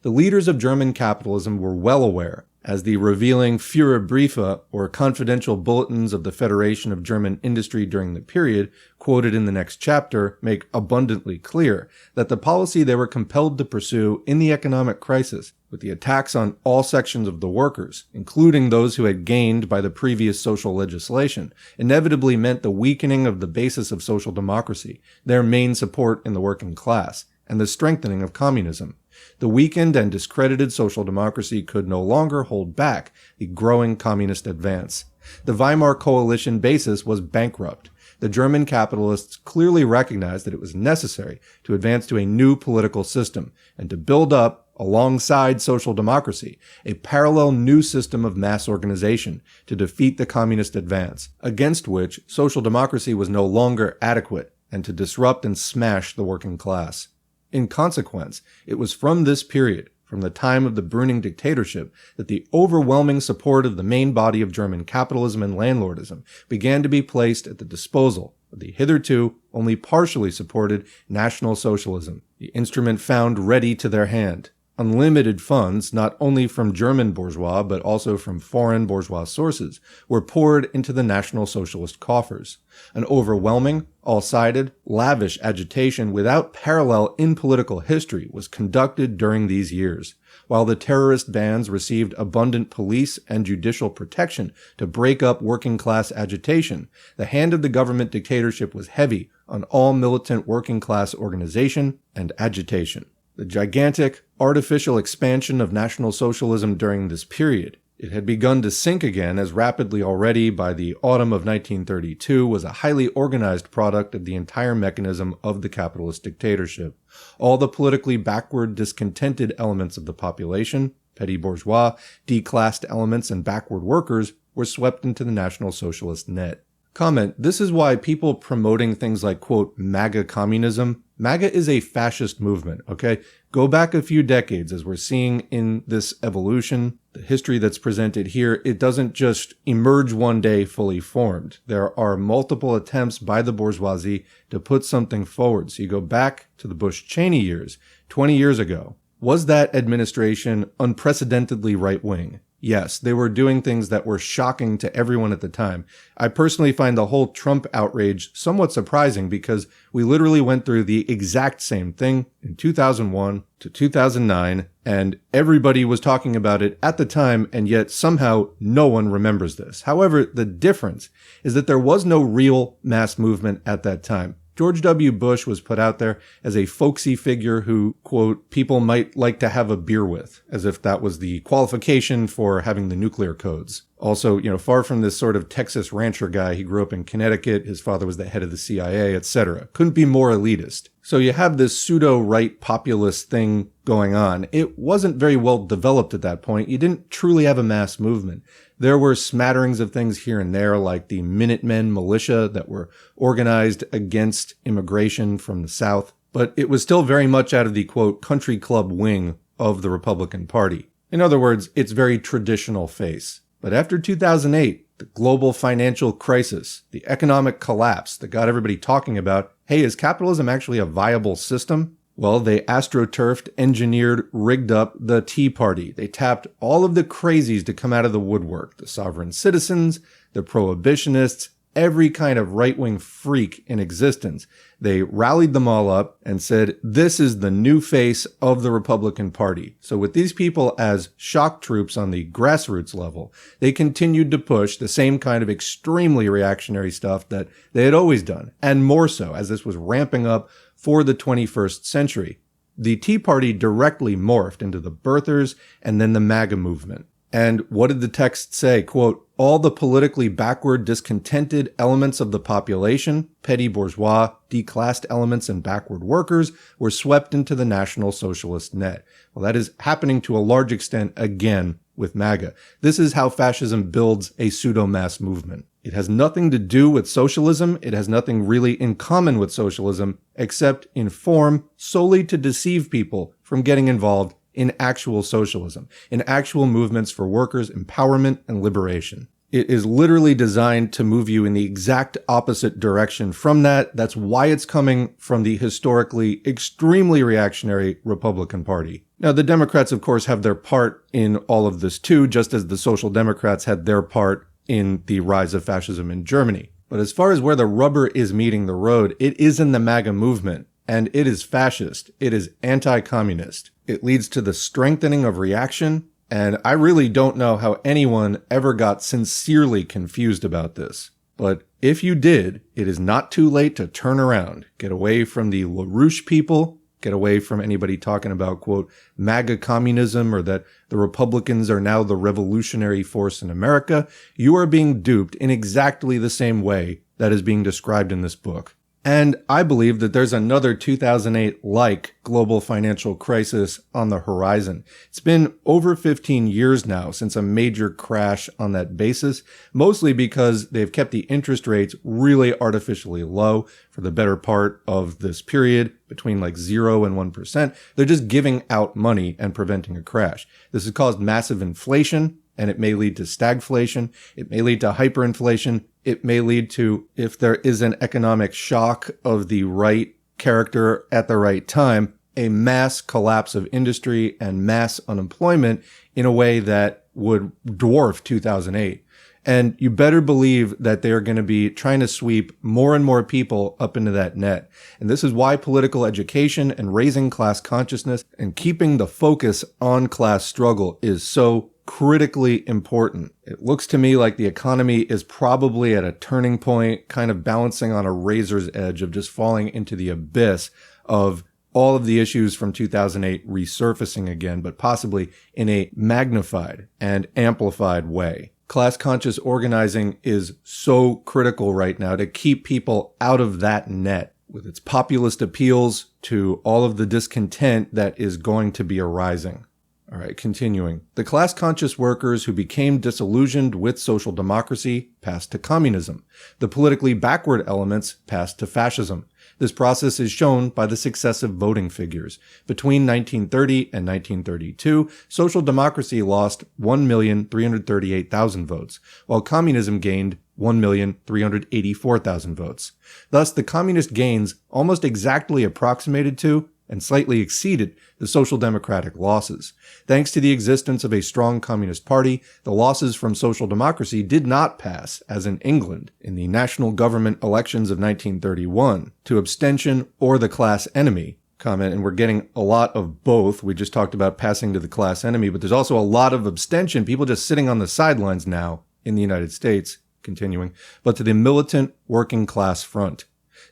Speaker 1: The leaders of German capitalism were well aware, as the revealing Führerbriefe, or confidential bulletins of the Federation of German Industry during the period, quoted in the next chapter, make abundantly clear, that the policy they were compelled to pursue in the economic crisis, with the attacks on all sections of the workers, including those who had gained by the previous social legislation, inevitably meant the weakening of the basis of social democracy, their main support in the working class, and the strengthening of communism. The weakened and discredited social democracy could no longer hold back the growing communist advance. The Weimar coalition basis was bankrupt. The German capitalists clearly recognized that it was necessary to advance to a new political system and to build up, alongside social democracy, a parallel new system of mass organization to defeat the communist advance, against which social democracy was no longer adequate, and to disrupt and smash the working class. In consequence, it was from this period, from the time of the Brüning dictatorship, that the overwhelming support of the main body of German capitalism and landlordism began to be placed at the disposal of the hitherto only partially supported National Socialism, the instrument found ready to their hand. unlimited funds, not only from German bourgeois, but also from foreign bourgeois sources, were poured into the National Socialist coffers. An overwhelming, all-sided, lavish agitation without parallel in political history was conducted during these years. While the terrorist bands received abundant police and judicial protection to break up working-class agitation, the hand of the government dictatorship was heavy on all militant working-class organization and agitation. The gigantic, artificial expansion of National Socialism during this period, it had begun to sink again as rapidly already by the autumn of 1932, was a highly organized product of the entire mechanism of the capitalist dictatorship. All the politically backward, discontented elements of the population, petty bourgeois, declassed elements, and backward workers, were swept into the National Socialist net. Comment: this is why people promoting things like, quote, MAGA communism, MAGA is a fascist movement, okay? Go back a few decades as we're seeing in this evolution, the history that's presented here, it doesn't just emerge one day fully formed. There are multiple attempts by the bourgeoisie to put something forward. So you go back to the Bush-Cheney years, 20 years ago. Was that administration unprecedentedly right-wing? Yes, they were doing things that were shocking to everyone at the time. I personally find the whole Trump outrage somewhat surprising because we literally went through the exact same thing in 2001 to 2009, and everybody was talking about it at the time, and yet somehow no one remembers this. However, the difference is that there was no real mass movement at that time. George W. Bush was put out there as a folksy figure who, quote, people might like to have a beer with, as if that was the qualification for having the nuclear codes. Also, far from this sort of Texas rancher guy, he grew up in Connecticut, his father was the head of the CIA, etc. Couldn't be more elitist. So you have this pseudo-right populist thing going on. It wasn't very well developed at that point. You didn't truly have a mass movement. There were smatterings of things here and there, like the Minutemen militia that were organized against immigration from the South, but it was still very much out of the, quote, country club wing of the Republican Party. In other words, its very traditional face. But after 2008, the global financial crisis, the economic collapse that got everybody talking about, hey, is capitalism actually a viable system? Well, they astroturfed, engineered, rigged up the Tea Party. They tapped all of the crazies to come out of the woodwork. The sovereign citizens, the prohibitionists, every kind of right-wing freak in existence. They rallied them all up and said, this is the new face of the Republican Party. So with these people as shock troops on the grassroots level, they continued to push the same kind of extremely reactionary stuff that they had always done, and more so as this was ramping up for the 21st century. The Tea Party directly morphed into the birthers and then the MAGA movement. And what did the text say? Quote, all the politically backward, discontented elements of the population, petty bourgeois, declassed elements, and backward workers were swept into the National Socialist net. Well, that is happening to a large extent again with MAGA. This is how fascism builds a pseudo-mass movement. It has nothing to do with socialism. It has nothing really in common with socialism, except in form solely to deceive people from getting involved in actual socialism, in actual movements for workers' empowerment and liberation. It is literally designed to move you in the exact opposite direction from that. That's why it's coming from the historically extremely reactionary Republican Party. Now, the Democrats, of course, have their part in all of this too, just as the Social Democrats had their part in the rise of fascism in Germany. But as far as where the rubber is meeting the road, it is in the MAGA movement, and it is fascist. It is anti-communist. It leads to the strengthening of reaction, and I really don't know how anyone ever got sincerely confused about this. But if you did, it is not too late to turn around, get away from the LaRouche people, get away from anybody talking about, quote, MAGA communism or that the Republicans are now the revolutionary force in America. You are being duped in exactly the same way that is being described in this book. And I believe that there's another 2008-like global financial crisis on the horizon. It's been over 15 years now since a major crash on that basis, mostly because they've kept the interest rates really artificially low for the better part of this period, between like 0 and 1%. They're just giving out money and preventing a crash. This has caused massive inflation, and it may lead to stagflation. It may lead to hyperinflation. It may lead to, if there is an economic shock of the right character at the right time, a mass collapse of industry and mass unemployment in a way that would dwarf 2008. And you better believe that they are going to be trying to sweep more and more people up into that net. And this is why political education and raising class consciousness and keeping the focus on class struggle is so critically important. It looks to me like the economy is probably at a turning point, kind of balancing on a razor's edge of just falling into the abyss of all of the issues from 2008 resurfacing again, but possibly in a magnified and amplified way. Class-conscious organizing is so critical right now to keep people out of that net with its populist appeals to all of the discontent that is going to be arising. All right, continuing. The class-conscious workers who became disillusioned with social democracy passed to communism. The politically backward elements passed to fascism. This process is shown by the successive voting figures. Between 1930 and 1932, social democracy lost 1,338,000 votes, while communism gained 1,384,000 votes. Thus, the communist gains almost exactly approximated to and slightly exceeded the social democratic losses. Thanks to the existence of a strong communist party, the losses from social democracy did not pass, as in England, in the national government elections of 1931, to abstention or the class enemy. Comment, and we're getting a lot of both. We just talked about passing to the class enemy, but there's also a lot of abstention, people just sitting on the sidelines now in the United States, continuing, but to the militant working class front.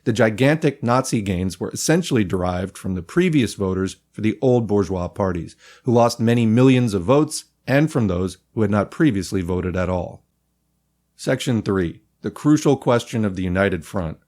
Speaker 1: The gigantic Nazi gains were essentially derived from the previous voters for the old bourgeois parties, who lost many millions of votes, and from those who had not previously voted at all. Section 3. The crucial question of the United Front.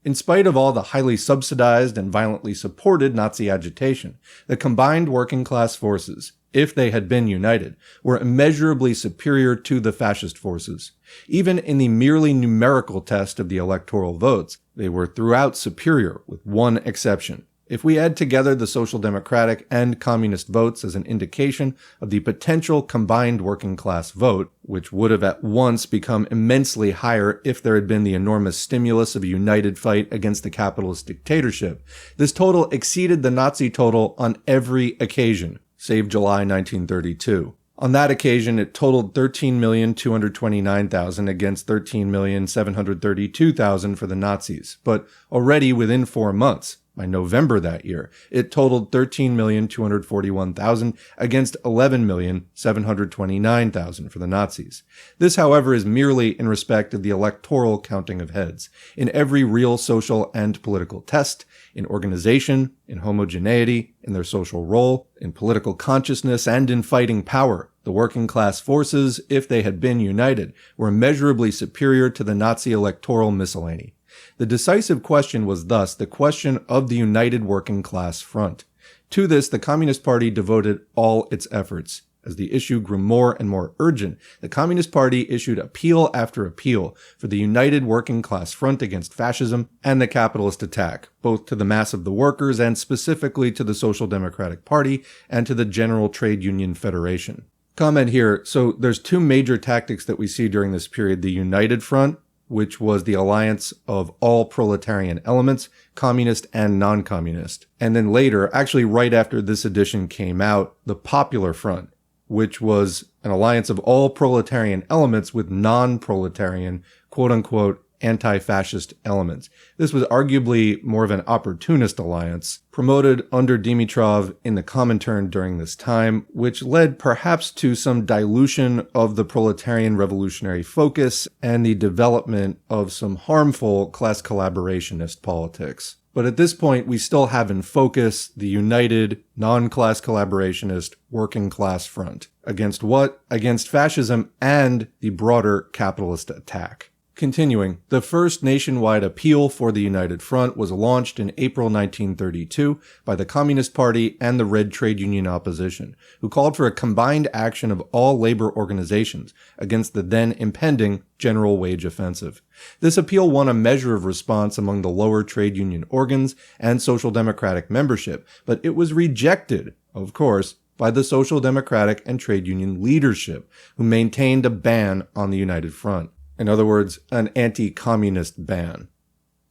Speaker 1: In spite of all the highly subsidized and violently supported Nazi agitation, the combined working class forces, if they had been united, were immeasurably superior to the fascist forces. Even in the merely numerical test of the electoral votes, they were throughout superior, with one exception. If we add together the Social Democratic and Communist votes as an indication of the potential combined working class vote, which would have at once become immensely higher if there had been the enormous stimulus of a united fight against the capitalist dictatorship, this total exceeded the Nazi total on every occasion, save July 1932. On that occasion, it totaled 13,229,000 against 13,732,000 for the Nazis. But already within 4 months, by November that year, it totaled 13,241,000 against 11,729,000 for the Nazis. This, however, is merely in respect of the electoral counting of heads. In every real social and political test, in organization, in homogeneity, in their social role, in political consciousness, and in fighting power, the working class forces, if they had been united, were immeasurably superior to the Nazi electoral miscellany. The decisive question was thus the question of the united working class front. To this, the Communist Party devoted all its efforts. As the issue grew more and more urgent, the Communist Party issued appeal after appeal for the united working class front against fascism and the capitalist attack, both to the mass of the workers and specifically to the Social Democratic Party and to the General Trade Union Federation. Comment here, so there's two major tactics that we see during this period, the United Front, which was the alliance of all proletarian elements, communist and non-communist. And then later, actually right after this edition came out, the Popular Front, which was an alliance of all proletarian elements with non-proletarian, quote-unquote, anti-fascist elements. This was arguably more of an opportunist alliance, promoted under Dimitrov in the Comintern during this time, which led perhaps to some dilution of the proletarian revolutionary focus and the development of some harmful class collaborationist politics. But at this point, we still have in focus the united, non-class collaborationist working class front. Against what? Against fascism and the broader capitalist attack. Continuing, the first nationwide appeal for the United Front was launched in April 1932 by the Communist Party and the Red Trade Union opposition, who called for a combined action of all labor organizations against the then impending general wage offensive. This appeal won a measure of response among the lower trade union organs and Social Democratic membership, but it was rejected, of course, by the Social Democratic and trade union leadership, who maintained a ban on the United Front. In other words, an anti-communist ban.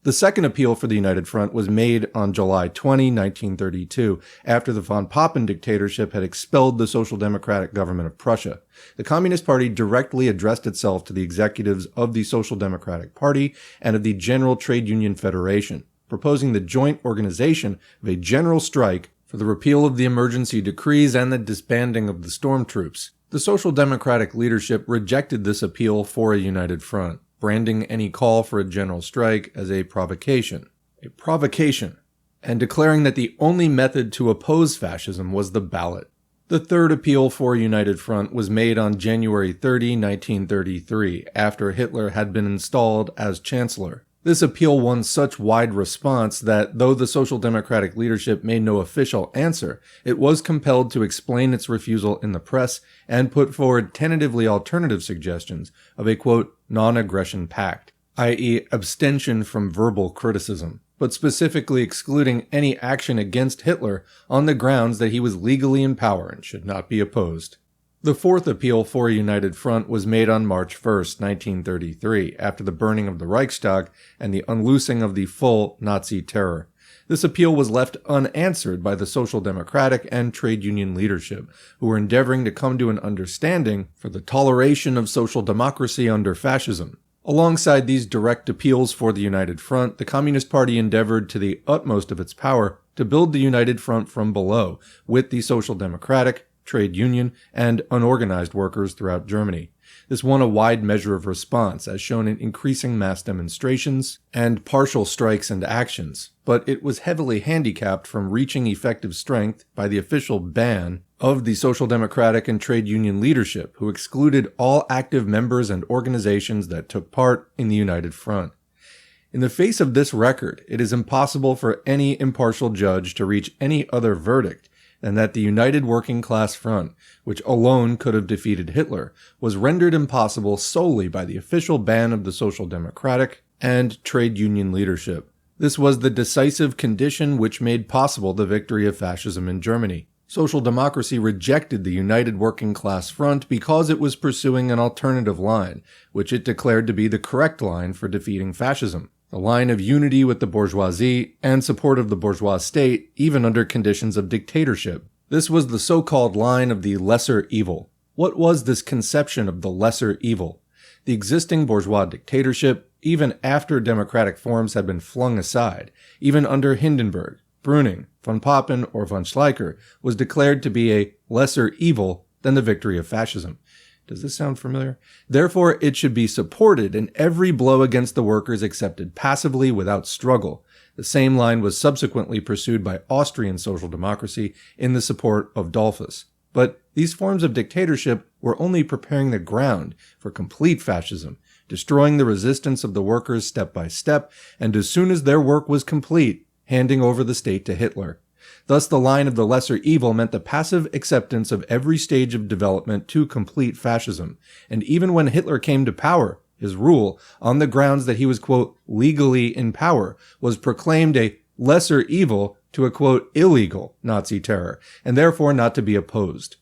Speaker 1: The second appeal for the United Front was made on July 20, 1932, after the von Papen dictatorship had expelled the Social Democratic government of Prussia. The Communist Party directly addressed itself to the executives of the Social Democratic Party and of the General Trade Union Federation, proposing the joint organization of a general strike for the repeal of the emergency decrees and the disbanding of the stormtroops. The Social Democratic leadership rejected this appeal for a united front, branding any call for a general strike as a provocation, and declaring that the only method to oppose fascism was the ballot. The third appeal for a united front was made on January 30, 1933, after Hitler had been installed as Chancellor. This appeal won such wide response that, though the Social Democratic leadership made no official answer, it was compelled to explain its refusal in the press and put forward tentatively alternative suggestions of a, quote, non-aggression pact, i.e. abstention from verbal criticism, but specifically excluding any action against Hitler on the grounds that he was legally in power and should not be opposed. The fourth appeal for a united front was made on March 1, 1933, after the burning of the Reichstag and the unloosing of the full Nazi terror. This appeal was left unanswered by the Social Democratic and trade union leadership, who were endeavoring to come to an understanding for the toleration of social democracy under fascism. Alongside these direct appeals for the United Front, the Communist Party endeavored to the utmost of its power to build the United Front from below, with the Social Democratic, trade union, and unorganized workers throughout Germany. This won a wide measure of response, as shown in increasing mass demonstrations and partial strikes and actions, but it was heavily handicapped from reaching effective strength by the official ban of the Social Democratic and trade union leadership, who excluded all active members and organizations that took part in the United Front. In the face of this record, it is impossible for any impartial judge to reach any other verdict than that the United Working Class Front, which alone could have defeated Hitler, was rendered impossible solely by the official ban of the Social Democratic and trade union leadership. This was the decisive condition which made possible the victory of fascism in Germany. Social democracy rejected the United Working Class Front because it was pursuing an alternative line, which it declared to be the correct line for defeating fascism. The line of unity with the bourgeoisie and support of the bourgeois state, even under conditions of dictatorship. This was the so-called line of the lesser evil. What was this conception of the lesser evil? The existing bourgeois dictatorship, even after democratic forms had been flung aside, even under Hindenburg, Brüning, von Papen, or von Schleicher, was declared to be a lesser evil than the victory of fascism. Does this sound familiar? Therefore, it should be supported, and every blow against the workers accepted passively without struggle. The same line was subsequently pursued by Austrian social democracy in the support of Dollfuss. But these forms of dictatorship were only preparing the ground for complete fascism, destroying the resistance of the workers step by step, and as soon as their work was complete, handing over the state to Hitler. Thus, the line of the lesser evil meant the passive acceptance of every stage of development to complete fascism. And even when Hitler came to power, his rule, on the grounds that he was, quote, legally in power, was proclaimed a lesser evil to a, quote, illegal Nazi terror, and therefore not to be opposed.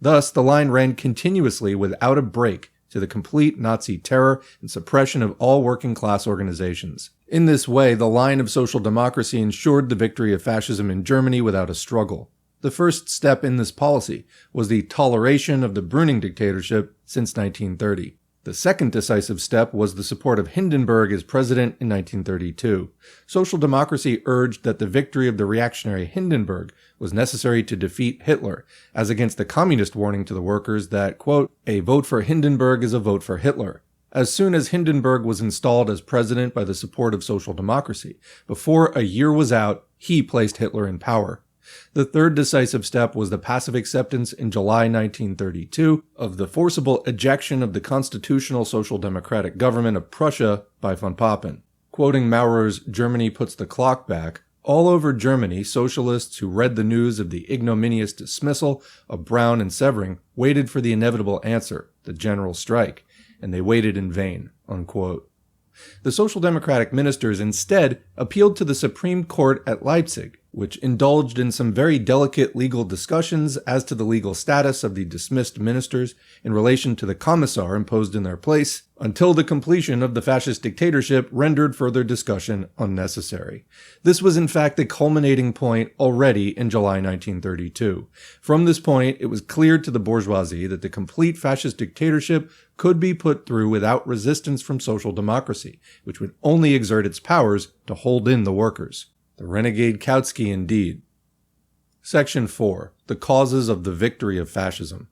Speaker 1: Thus, the line ran continuously without a break to the complete Nazi terror and suppression of all working class organizations. In this way, the line of social democracy ensured the victory of fascism in Germany without a struggle. The first step in this policy was the toleration of the Brüning dictatorship since 1930. The second decisive step was the support of Hindenburg as president in 1932. Social democracy urged that the victory of the reactionary Hindenburg was necessary to defeat Hitler, as against the communist warning to the workers that, quote, a vote for Hindenburg is a vote for Hitler. As soon as Hindenburg was installed as president by the support of social democracy, before a year was out, he placed Hitler in power. The third decisive step was the passive acceptance in July 1932 of the forcible ejection of the constitutional social democratic government of Prussia by von Papen. Quoting Maurer's Germany Puts the Clock Back, all over Germany, socialists who read the news of the ignominious dismissal of Braun and Severing waited for the inevitable answer, the general strike, and they waited in vain, unquote. The Social Democratic ministers instead appealed to the Supreme Court at Leipzig, which indulged in some very delicate legal discussions as to the legal status of the dismissed ministers in relation to the commissar imposed in their place until the completion of the fascist dictatorship rendered further discussion unnecessary. This was in fact the culminating point already in July 1932. From this point, it was clear to the bourgeoisie that the complete fascist dictatorship could be put through without resistance from social democracy, which would only exert its powers to hold in the workers. The renegade Kautsky indeed. Section 4. The causes of the victory of fascism.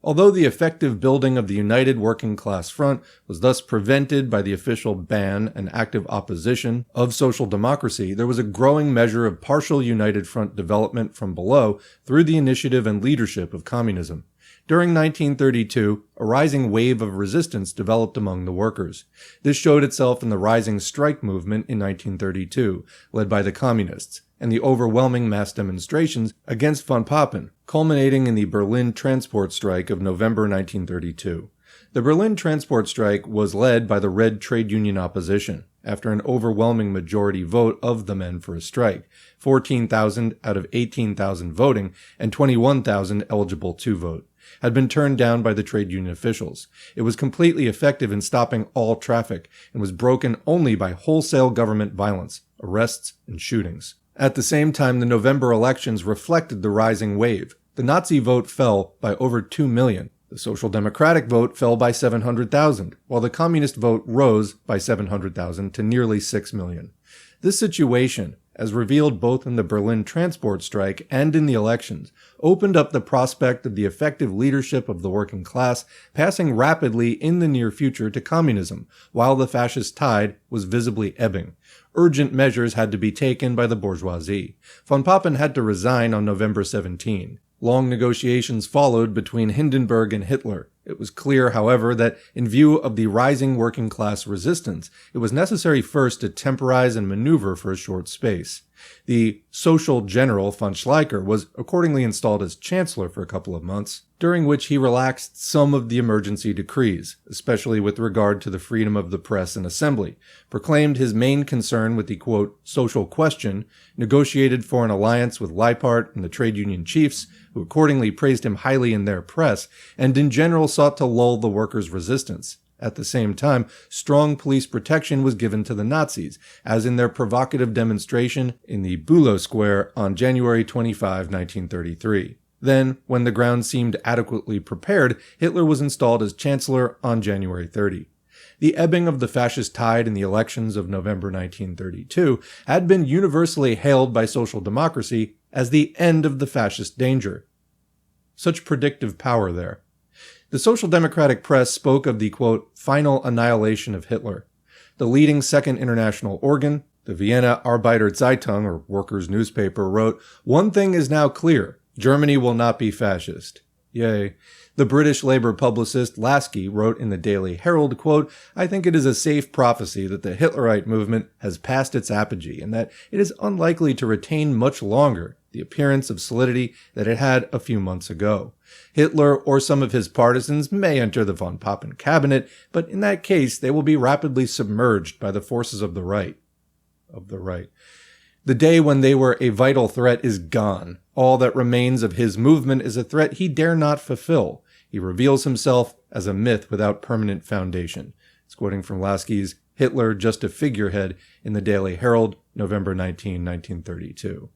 Speaker 1: Although the effective building of the united working class front was thus prevented by the official ban and active opposition of social democracy, there was a growing measure of partial united front development from below through the initiative and leadership of communism. During 1932, a rising wave of resistance developed among the workers. This showed itself in the rising strike movement in 1932, led by the communists, and the overwhelming mass demonstrations against von Papen, culminating in the Berlin transport strike of November 1932. The Berlin transport strike was led by the Red trade union opposition, after an overwhelming majority vote of the men for a strike, 14,000 out of 18,000 voting, and 21,000 eligible to vote, had been turned down by the trade union officials. It was completely effective in stopping all traffic, and was broken only by wholesale government violence, arrests, and shootings. At the same time, the November elections reflected the rising wave. The Nazi vote fell by over 2 million. The Social Democratic vote fell by 700,000, while the Communist vote rose by 700,000 to nearly 6 million. This situation, as revealed both in the Berlin transport strike and in the elections, opened up the prospect of the effective leadership of the working class passing rapidly in the near future to communism, while the fascist tide was visibly ebbing. Urgent measures had to be taken by the bourgeoisie. Von Papen had to resign on November 17. Long negotiations followed between Hindenburg and Hitler. It was clear, however, that in view of the rising working class resistance, it was necessary first to temporize and maneuver for a short space. The social general von Schleicher was accordingly installed as chancellor for a couple of months, during which he relaxed some of the emergency decrees, especially with regard to the freedom of the press and assembly, proclaimed his main concern with the, quote, social question, negotiated for an alliance with Leipart and the trade union chiefs, who accordingly praised him highly in their press, and in general sought to lull the workers' resistance. At the same time, strong police protection was given to the Nazis, as in their provocative demonstration in the Bülow Square on January 25, 1933. Then, when the ground seemed adequately prepared, Hitler was installed as Chancellor on January 30. The ebbing of the fascist tide in the elections of November 1932 had been universally hailed by social democracy as the end of the fascist danger. Such predictive power there. The Social Democratic press spoke of the, quote, final annihilation of Hitler. The leading second international organ, the Vienna Arbeiter Zeitung, or workers' newspaper, wrote, "One thing is now clear. Germany will not be fascist." Yay. The British Labour publicist Lasky wrote in the Daily Herald, quote, "I think it is a safe prophecy that the Hitlerite movement has passed its apogee and that it is unlikely to retain much longer the appearance of solidity that it had a few months ago. Hitler or some of his partisans may enter the von Papen cabinet, but in that case they will be rapidly submerged by the forces of the right. The day when they were a vital threat is gone. All that remains of his movement is a threat he dare not fulfill. He reveals himself as a myth without permanent foundation." It's quoting from Lasky's Hitler, Just a Figurehead in the Daily Herald, November 19, 1932.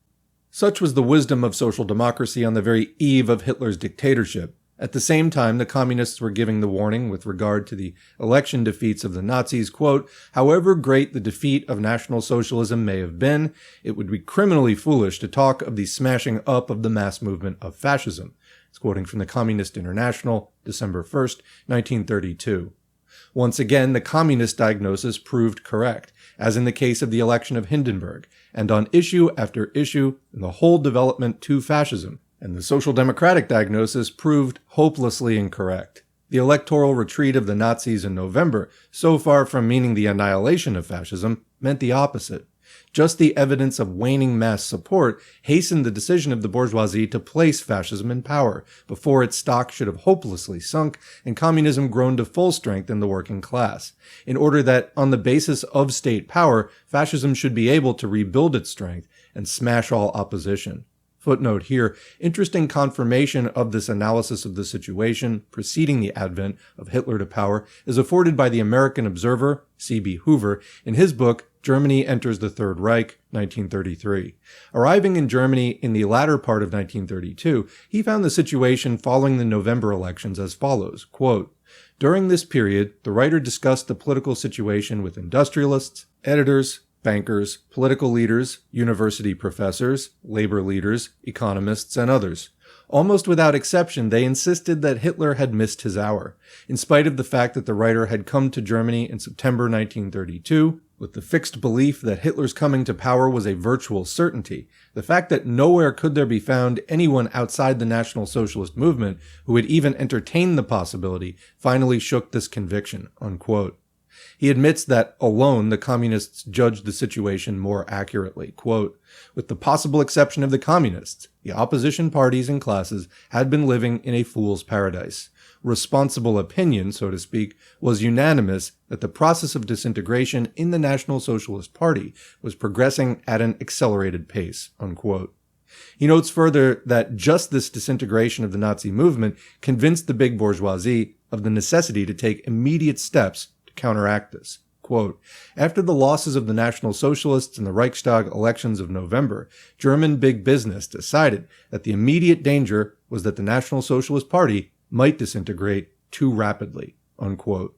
Speaker 1: Such was the wisdom of social democracy on the very eve of Hitler's dictatorship. At the same time, the communists were giving the warning with regard to the election defeats of the Nazis, quote, "However great the defeat of National Socialism may have been, it would be criminally foolish to talk of the smashing up of the mass movement of fascism." It's quoting from the Communist International, December 1st, 1932. Once again, the communist diagnosis proved correct, as in the case of the election of Hindenburg, and on issue after issue in the whole development to fascism, and the social democratic diagnosis proved hopelessly incorrect. The electoral retreat of the Nazis in November, so far from meaning the annihilation of fascism, meant the opposite. Just the evidence of waning mass support hastened the decision of the bourgeoisie to place fascism in power, before its stock should have hopelessly sunk and communism grown to full strength in the working class, in order that, on the basis of state power, fascism should be able to rebuild its strength and smash all opposition. Footnote here, interesting confirmation of this analysis of the situation preceding the advent of Hitler to power is afforded by the American observer, C.B. Hoover, in his book, Germany Enters the Third Reich, 1933. Arriving in Germany in the latter part of 1932, he found the situation following the November elections as follows, quote, "During this period, the writer discussed the political situation with industrialists, editors, bankers, political leaders, university professors, labor leaders, economists, and others. Almost without exception, they insisted that Hitler had missed his hour, in spite of the fact that the writer had come to Germany in September 1932, with the fixed belief that Hitler's coming to power was a virtual certainty. The fact that nowhere could there be found anyone outside the National Socialist movement who would even entertain the possibility finally shook this conviction," unquote. He admits that alone the communists judged the situation more accurately. Quote, "With the possible exception of the communists, the opposition parties and classes had been living in a fool's paradise. Responsible opinion, so to speak, was unanimous that the process of disintegration in the National Socialist Party was progressing at an accelerated pace," unquote. He notes further that just this disintegration of the Nazi movement convinced the big bourgeoisie of the necessity to take immediate steps to counteract this. Quote, "After the losses of the National Socialists in the Reichstag elections of November, German big business decided that the immediate danger was that the National Socialist Party might disintegrate too rapidly," unquote.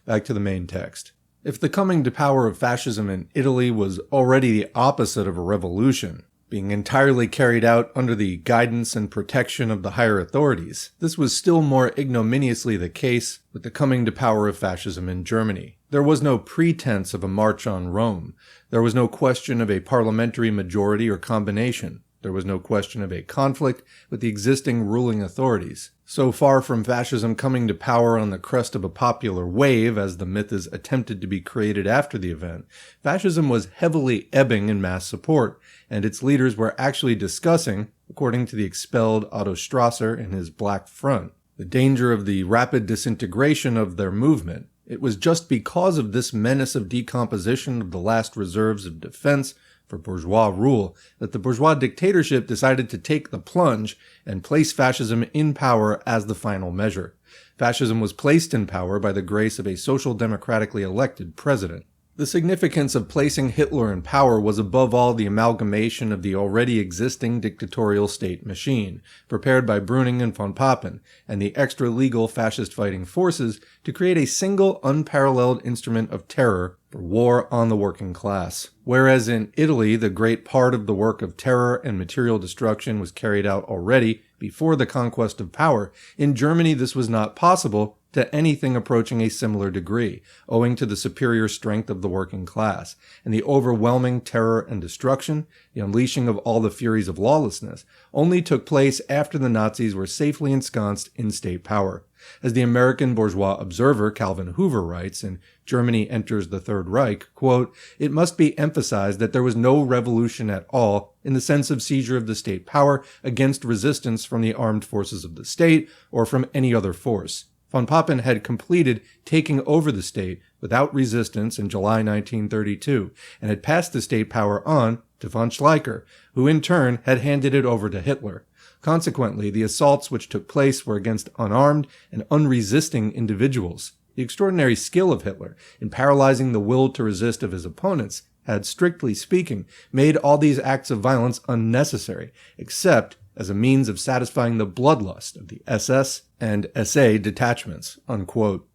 Speaker 1: Back to the main text. If the coming to power of fascism in Italy was already the opposite of a revolution, being entirely carried out under the guidance and protection of the higher authorities, this was still more ignominiously the case with the coming to power of fascism in Germany. There was no pretense of a march on Rome. There was no question of a parliamentary majority or combination. There was no question of a conflict with the existing ruling authorities. So far from fascism coming to power on the crest of a popular wave, as the myth is attempted to be created after the event, fascism was heavily ebbing in mass support, and its leaders were actually discussing, according to the expelled Otto Strasser in his Black Front, the danger of the rapid disintegration of their movement. It was just because of this menace of decomposition of the last reserves of defense for bourgeois rule that the bourgeois dictatorship decided to take the plunge and place fascism in power as the final measure. Fascism was placed in power by the grace of a social democratically elected president. The significance of placing Hitler in power was above all the amalgamation of the already existing dictatorial state machine, prepared by Brüning and von Papen, and the extra-legal fascist fighting forces to create a single unparalleled instrument of terror for war on the working class. Whereas in Italy, the great part of the work of terror and material destruction was carried out already before the conquest of power, in Germany this was not possible to anything approaching a similar degree, owing to the superior strength of the working class, and the overwhelming terror and destruction, the unleashing of all the furies of lawlessness, only took place after the Nazis were safely ensconced in state power. As the American bourgeois observer Calvin Hoover writes in Germany Enters the Third Reich, quote, "It must be emphasized that there was no revolution at all in the sense of seizure of the state power against resistance from the armed forces of the state or from any other force. Von Papen had completed taking over the state without resistance in July 1932 and had passed the state power on to von Schleicher, who in turn had handed it over to Hitler. Consequently, the assaults which took place were against unarmed and unresisting individuals. The extraordinary skill of Hitler in paralyzing the will to resist of his opponents had, strictly speaking, made all these acts of violence unnecessary, except as a means of satisfying the bloodlust of the SS and SA detachments," unquote.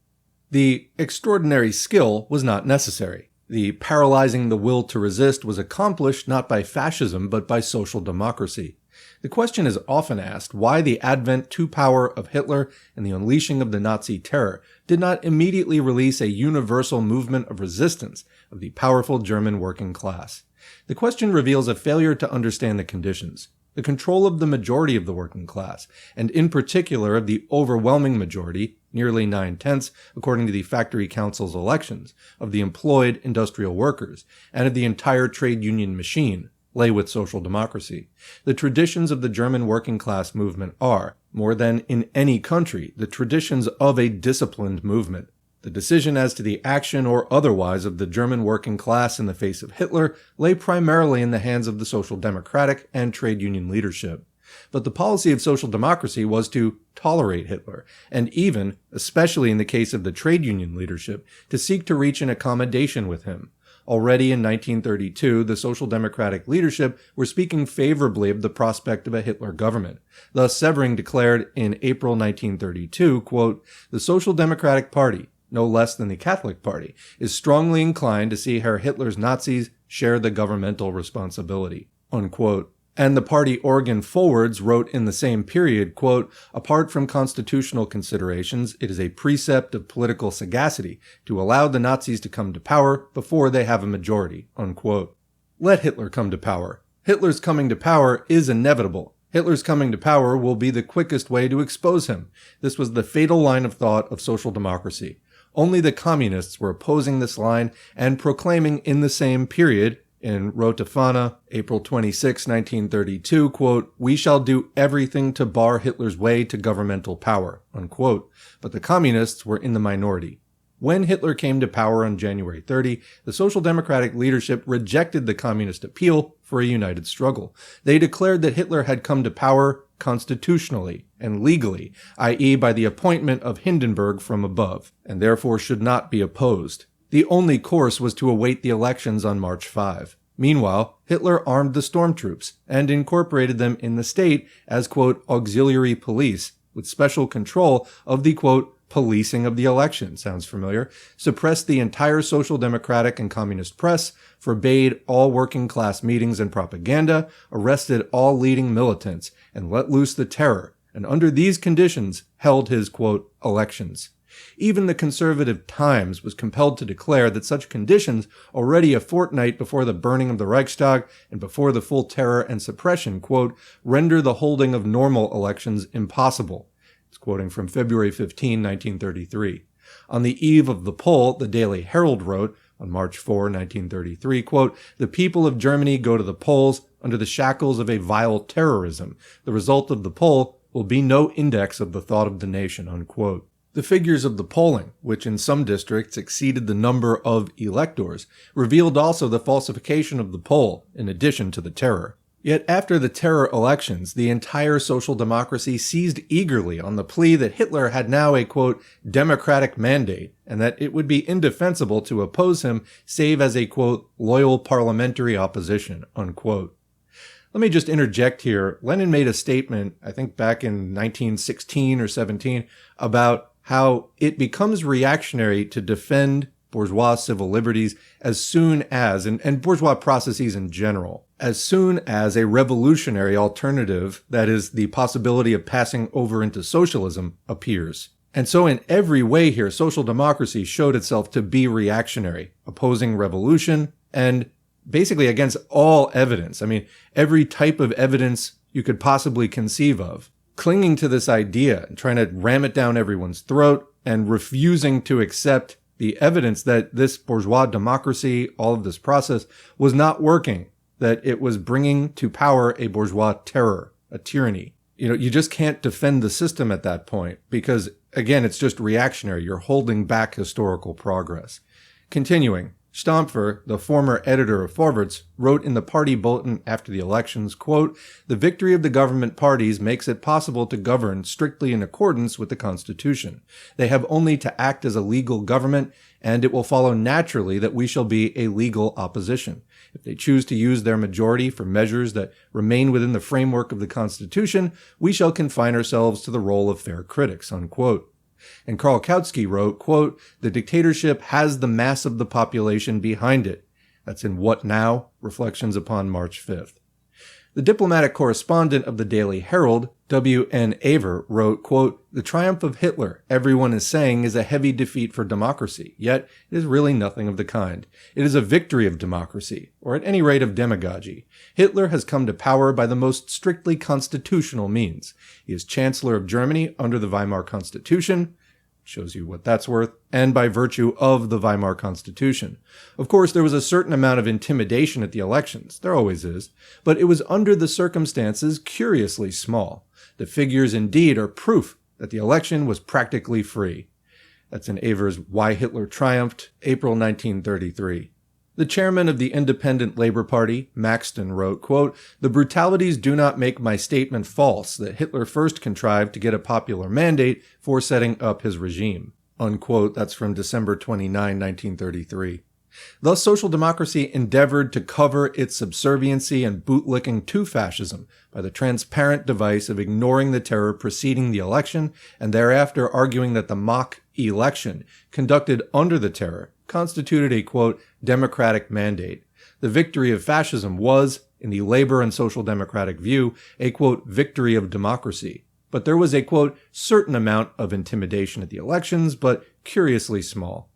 Speaker 1: The extraordinary skill was not necessary. The paralyzing the will to resist was accomplished not by fascism but by social democracy. The question is often asked why the advent to power of Hitler and the unleashing of the Nazi terror did not immediately release a universal movement of resistance of the powerful German working class. The question reveals a failure to understand the conditions. The control of the majority of the working class, and in particular of the overwhelming majority, nearly 9/10, according to the Factory Council's elections, of the employed industrial workers, and of the entire trade union machine, lay with social democracy. The traditions of the German working class movement are, more than in any country, the traditions of a disciplined movement. The The decision as to the action or otherwise of the German working class in the face of Hitler lay primarily in the hands of the Social Democratic and trade union leadership. But the policy of social democracy was to tolerate Hitler, and even, especially in the case of the trade union leadership, to seek to reach an accommodation with him. Already in 1932, the Social Democratic leadership were speaking favorably of the prospect of a Hitler government. Thus, Severing declared in April 1932, quote, "The Social Democratic Party, no less than the Catholic Party, is strongly inclined to see Herr Hitler's Nazis share the governmental responsibility," unquote. And the party organ forwards wrote in the same period, quote, "Apart from constitutional considerations, it is a precept of political sagacity to allow the Nazis to come to power before they have a majority," unquote. Let Hitler come to power. Hitler's coming to power is inevitable. Hitler's coming to power will be the quickest way to expose him. This was the fatal line of thought of social democracy. Only the communists were opposing this line and proclaiming in the same period, in Rota Fana, April 26, 1932, quote, "We shall do everything to bar Hitler's way to governmental power," unquote. But the communists were in the minority. When Hitler came to power on January 30, the Social Democratic leadership rejected the communist appeal for a united struggle. They declared that Hitler had come to power constitutionally and legally, i.e. by the appointment of Hindenburg from above, and therefore should not be opposed. The only course was to await the elections on March 5. Meanwhile, Hitler armed the stormtroops and incorporated them in the state as, quote, auxiliary police, with special control of the, quote, policing of the election, sounds familiar, suppressed the entire Social Democratic and Communist press, forbade all working class meetings and propaganda, arrested all leading militants, and let loose the terror, and under these conditions held his, quote, elections. Even the conservative Times was compelled to declare that such conditions, already a fortnight before the burning of the Reichstag and before the full terror and suppression, quote, render the holding of normal elections impossible. It's quoting from February 15, 1933. On the eve of the poll, the Daily Herald wrote, on March 4, 1933, quote, "The people of Germany go to the polls under the shackles of a vile terrorism. The result of the poll will be no index of the thought of the nation," unquote. The figures of the polling, which in some districts exceeded the number of electors, revealed also the falsification of the poll, in addition to the terror. Yet after the terror elections, the entire social democracy seized eagerly on the plea that Hitler had now a, quote, democratic mandate, and that it would be indefensible to oppose him save as a, quote, loyal parliamentary opposition, unquote. Let me just interject here. Lenin made a statement, I think back in 1916 or 17, about how it becomes reactionary to defend bourgeois civil liberties as soon as, and bourgeois processes in general, as soon as a revolutionary alternative, that is, the possibility of passing over into socialism, appears. And so in every way here, social democracy showed itself to be reactionary, opposing revolution, and basically against all evidence. I mean, every type of evidence you could possibly conceive of. Clinging to this idea and trying to ram it down everyone's throat and refusing to accept the evidence that this bourgeois democracy, all of this process, was not working, that it was bringing to power a bourgeois terror, a tyranny. You just can't defend the system at that point because, again, it's just reactionary. You're holding back historical progress. Continuing. Stampfer, the former editor of Vorwärts, wrote in the party bulletin after the elections, quote, "The victory of the government parties makes it possible to govern strictly in accordance with the Constitution. They have only to act as a legal government, and it will follow naturally that we shall be a legal opposition. If they choose to use their majority for measures that remain within the framework of the Constitution, we shall confine ourselves to the role of fair critics," unquote. And Karl Kautsky wrote, quote, "The dictatorship has the mass of the population behind it." That's in What Now? Reflections upon March 5th. The diplomatic correspondent of the Daily Herald, W.N. Aver, wrote, quote, "The triumph of Hitler, everyone is saying, is a heavy defeat for democracy, yet it is really nothing of the kind. It is a victory of democracy, or at any rate of demagogy. Hitler has come to power by the most strictly constitutional means. He is Chancellor of Germany under the Weimar Constitution," shows you what that's worth, "and by virtue of the Weimar Constitution. Of course, there was a certain amount of intimidation at the elections, there always is, but it was under the circumstances curiously small. The figures indeed are proof that the election was practically free." That's in Aver's Why Hitler Triumphed, April 1933. The chairman of the Independent Labor Party, Maxton, wrote, quote, "The brutalities do not make my statement false that Hitler first contrived to get a popular mandate for setting up his regime." Unquote. That's from December 29, 1933. Thus, social democracy endeavored to cover its subserviency and bootlicking to fascism by the transparent device of ignoring the terror preceding the election and thereafter arguing that the mock election conducted under the terror constituted a, quote, democratic mandate. The victory of fascism was, in the labor and social democratic view, a, quote, victory of democracy. But there was a, quote, certain amount of intimidation at the elections, but curiously small.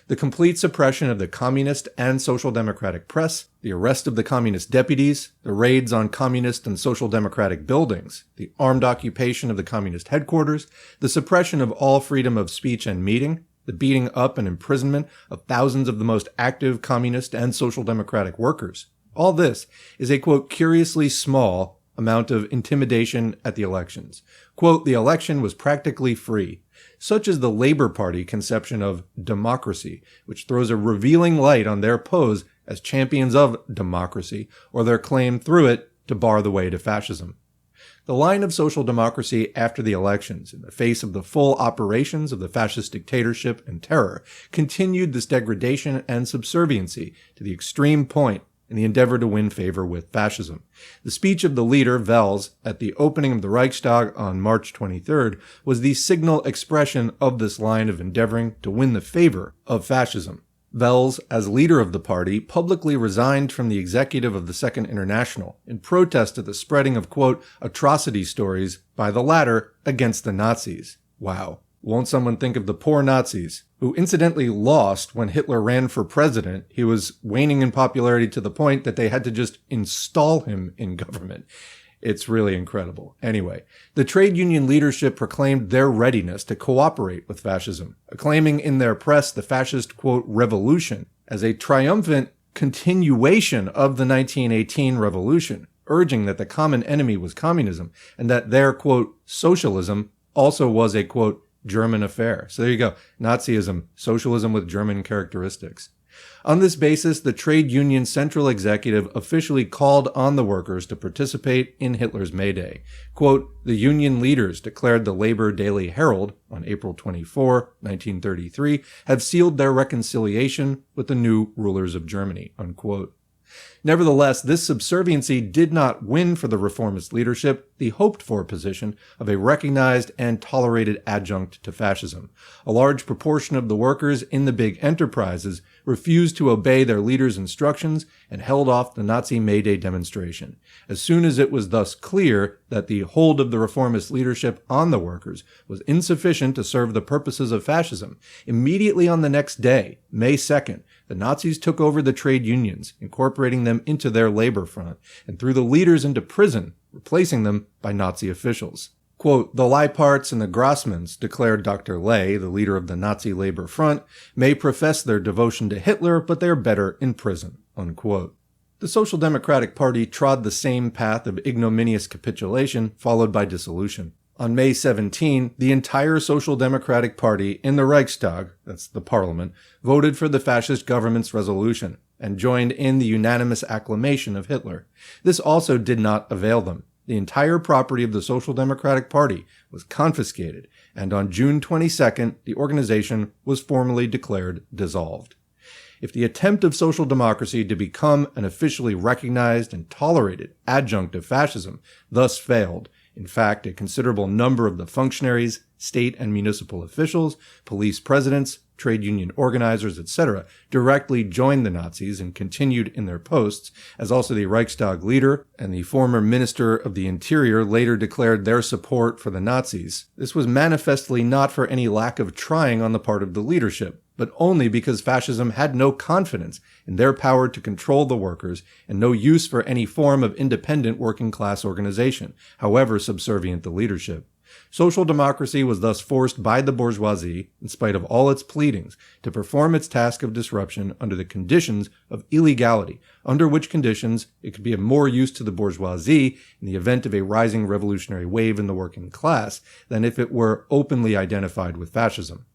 Speaker 1: The complete suppression of the communist and social democratic press, the arrest of the communist deputies, the raids on communist and social democratic buildings, the armed occupation of the communist headquarters, the suppression of all freedom of speech and meeting, the beating up and imprisonment of thousands of the most active communist and social democratic workers. All this is a, quote, curiously small amount of intimidation at the elections. Quote, the election was practically free. Such is the Labor Party conception of democracy, which throws a revealing light on their pose as champions of democracy, or their claim through it to bar the way to fascism. The line of social democracy after the elections, in the face of the full operations of the fascist dictatorship and terror, continued this degradation and subserviency to the extreme point in the endeavor to win favor with fascism. The speech of the leader, Wels, at the opening of the Reichstag on March 23rd was the signal expression of this line of endeavoring to win the favor of fascism. Wels, as leader of the party, publicly resigned from the executive of the Second International in protest at the spreading of, quote, atrocity stories by the latter against the Nazis. Wow. Won't someone think of the poor Nazis, who incidentally lost when Hitler ran for president? He was waning in popularity to the point that they had to just install him in government. It's really incredible. Anyway, the trade union leadership proclaimed their readiness to cooperate with fascism, acclaiming in their press the fascist, quote, revolution as a triumphant continuation of the 1918 revolution, urging that the common enemy was communism and that their, quote, socialism also was a, quote, German affair. So there you go. Nazism, socialism with German characteristics. On this basis, the trade union central executive officially called on the workers to participate in Hitler's May Day. Quote, the union leaders, declared the Labor Daily Herald on April 24, 1933, have sealed their reconciliation with the new rulers of Germany, unquote. Nevertheless, this subserviency did not win for the reformist leadership the hoped-for position of a recognized and tolerated adjunct to fascism. A large proportion of the workers in the big enterprises refused to obey their leaders' instructions and held off the Nazi May Day demonstration. As soon as it was thus clear that the hold of the reformist leadership on the workers was insufficient to serve the purposes of fascism, immediately on the next day, May 2nd, the Nazis took over the trade unions, incorporating them into their labor front, and threw the leaders into prison, replacing them by Nazi officials. Quote, the Leiparts and the Grossmans, declared Dr. Ley, the leader of the Nazi labor front, may profess their devotion to Hitler, but they are better in prison, unquote. The Social Democratic Party trod the same path of ignominious capitulation, followed by dissolution. On May 17, the entire Social Democratic Party in the Reichstag, that's the parliament, voted for the fascist government's resolution and joined in the unanimous acclamation of Hitler. This also did not avail them. The entire property of the Social Democratic Party was confiscated, and on June 22nd, the organization was formally declared dissolved. If the attempt of social democracy to become an officially recognized and tolerated adjunct of fascism thus failed, in fact, a considerable number of the functionaries, state and municipal officials, police presidents, trade union organizers, etc., directly joined the Nazis and continued in their posts, as also the Reichstag leader and the former Minister of the Interior later declared their support for the Nazis. This was manifestly not for any lack of trying on the part of the leadership, but only because fascism had no confidence in their power to control the workers and no use for any form of independent working-class organization, however subservient the leadership. Social democracy was thus forced by the bourgeoisie, in spite of all its pleadings, to perform its task of disruption under the conditions of illegality, under which conditions it could be of more use to the bourgeoisie in the event of a rising revolutionary wave in the working class than if it were openly identified with fascism.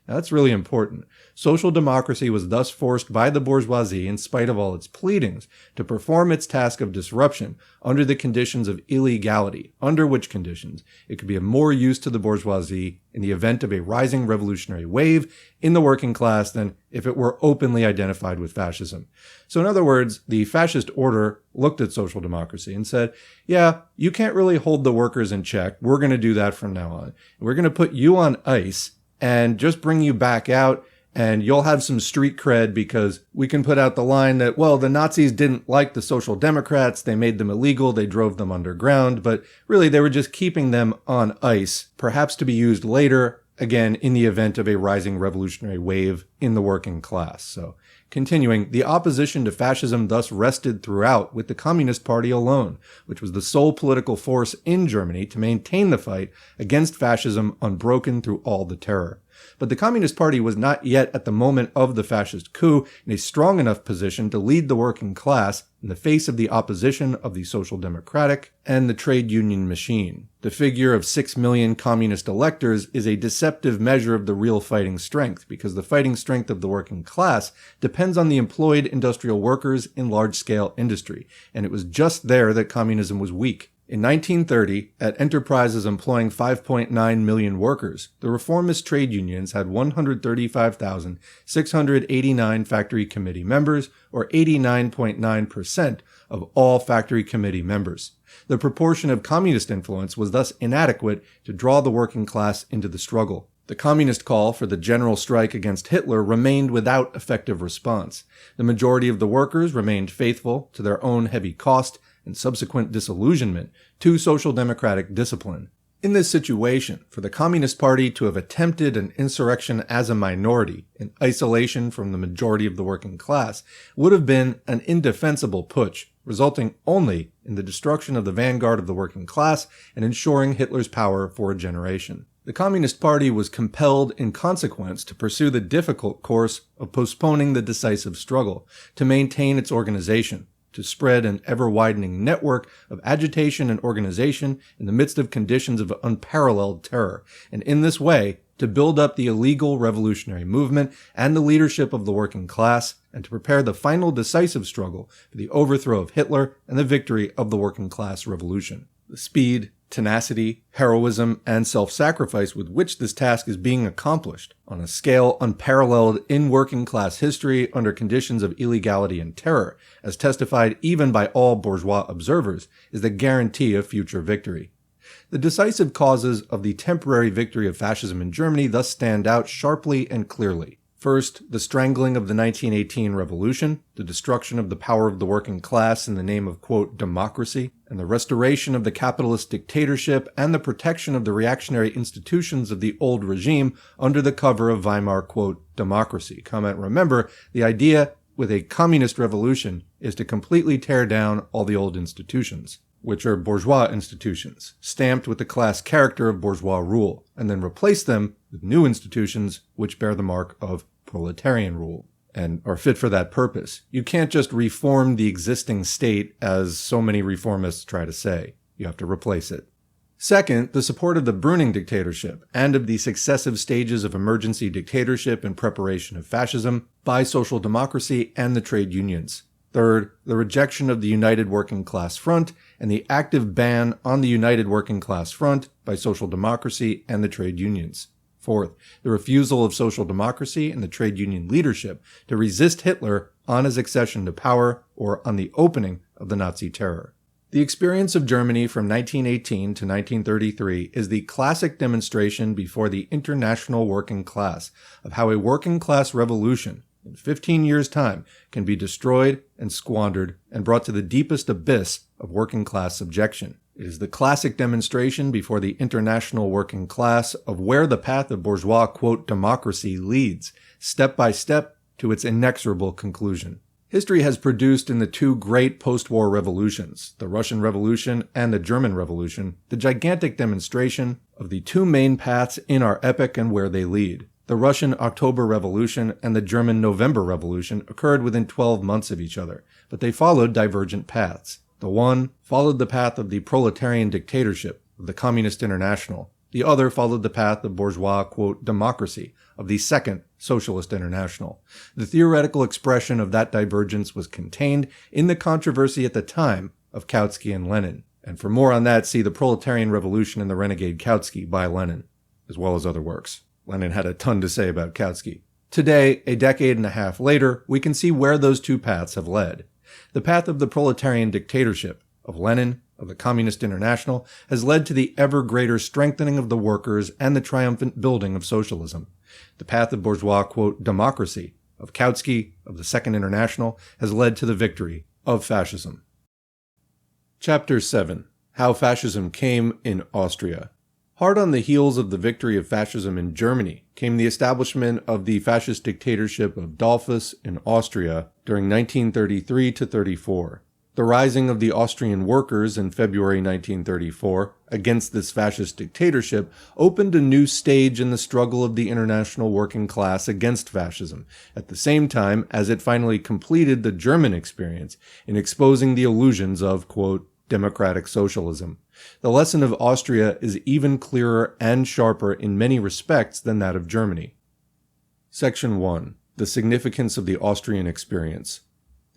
Speaker 1: Now, that's really important. Social democracy was thus forced by the bourgeoisie, in spite of all its pleadings, to perform its task of disruption under the conditions of illegality, under which conditions it could be of more use to the bourgeoisie in the event of a rising revolutionary wave in the working class than if it were openly identified with fascism. So in other words, the fascist order looked at social democracy and said, yeah, you can't really hold the workers in check. We're going to do that from now on. We're going to put you on ice and just bring you back out, and you'll have some street cred because we can put out the line that, well, the Nazis didn't like the Social Democrats, they made them illegal, they drove them underground, but really they were just keeping them on ice, perhaps to be used later, again, in the event of a rising revolutionary wave in the working class. So, continuing, the opposition to fascism thus rested throughout with the Communist Party alone, which was the sole political force in Germany to maintain the fight against fascism unbroken through all the terror. But the Communist Party was not yet at the moment of the fascist coup in a strong enough position to lead the working class in the face of the opposition of the Social Democratic and the trade union machine. The figure of 6 million communist electors is a deceptive measure of the real fighting strength, because the fighting strength of the working class depends on the employed industrial workers in large-scale industry, and it was just there that communism was weak. In 1930, at enterprises employing 5.9 million workers, the reformist trade unions had 135,689 factory committee members, or 89.9% of all factory committee members. The proportion of communist influence was thus inadequate to draw the working class into the struggle. The communist call for the general strike against Hitler remained without effective response. The majority of the workers remained faithful to their own heavy cost and subsequent disillusionment to social democratic discipline. In this situation, for the Communist Party to have attempted an insurrection as a minority, in isolation from the majority of the working class, would have been an indefensible putsch, resulting only in the destruction of the vanguard of the working class and ensuring Hitler's power for a generation. The Communist Party was compelled in consequence to pursue the difficult course of postponing the decisive struggle, to maintain its organization, to spread an ever-widening network of agitation and organization in the midst of conditions of unparalleled terror, and in this way, to build up the illegal revolutionary movement and the leadership of the working class, and to prepare the final decisive struggle for the overthrow of Hitler and the victory of the working class revolution. The speed, tenacity, heroism, and self-sacrifice with which this task is being accomplished, on a scale unparalleled in working class history under conditions of illegality and terror, as testified even by all bourgeois observers, is the guarantee of future victory. The decisive causes of the temporary victory of fascism in Germany thus stand out sharply and clearly. First, the strangling of the 1918 revolution, the destruction of the power of the working class in the name of, quote, democracy, and the restoration of the capitalist dictatorship and the protection of the reactionary institutions of the old regime under the cover of Weimar, quote, democracy. Comment, remember, the idea with a communist revolution is to completely tear down all the old institutions, which are bourgeois institutions, stamped with the class character of bourgeois rule, and then replace them with new institutions which bear the mark of proletarian rule and are fit for that purpose. You can't just reform the existing state, as so many reformists try to say. You have to replace it. Second, the support of the Brüning dictatorship and of the successive stages of emergency dictatorship in preparation of fascism by social democracy and the trade unions. Third, the rejection of the United Working Class Front and the active ban on the United Working Class Front by social democracy and the trade unions. Fourth, the refusal of social democracy and the trade union leadership to resist Hitler on his accession to power or on the opening of the Nazi terror. The experience of Germany from 1918 to 1933 is the classic demonstration before the international working class of how a working class revolution in 15 years' time can be destroyed and squandered and brought to the deepest abyss of working class subjection. It is the classic demonstration before the international working class of where the path of bourgeois, quote, democracy leads, step by step, to its inexorable conclusion. History has produced in the two great post-war revolutions, the Russian Revolution and the German Revolution, the gigantic demonstration of the two main paths in our epoch and where they lead. The Russian October Revolution and the German November Revolution occurred within 12 months of each other, but they followed divergent paths. The one followed the path of the proletarian dictatorship of the Communist International. The other followed the path of bourgeois, quote, democracy of the Second Socialist International. The theoretical expression of that divergence was contained in the controversy at the time of Kautsky and Lenin. And for more on that, see The Proletarian Revolution and the Renegade Kautsky by Lenin, as well as other works. Lenin had a ton to say about Kautsky. Today, a decade and a half later, we can see where those two paths have led. The path of the proletarian dictatorship, of Lenin, of the Communist International, has led to the ever greater strengthening of the workers and the triumphant building of socialism. The path of bourgeois, quote, democracy, of Kautsky, of the Second International, has led to the victory of fascism. Chapter 7. How Fascism Came in Austria. Hard on the heels of the victory of fascism in Germany came the establishment of the fascist dictatorship of Dollfuss in Austria during 1933-34. The rising of the Austrian workers in February 1934 against this fascist dictatorship opened a new stage in the struggle of the international working class against fascism, at the same time as it finally completed the German experience in exposing the illusions of, quote, democratic socialism. The lesson of Austria is even clearer and sharper in many respects than that of Germany. Section 1. The significance of the Austrian experience.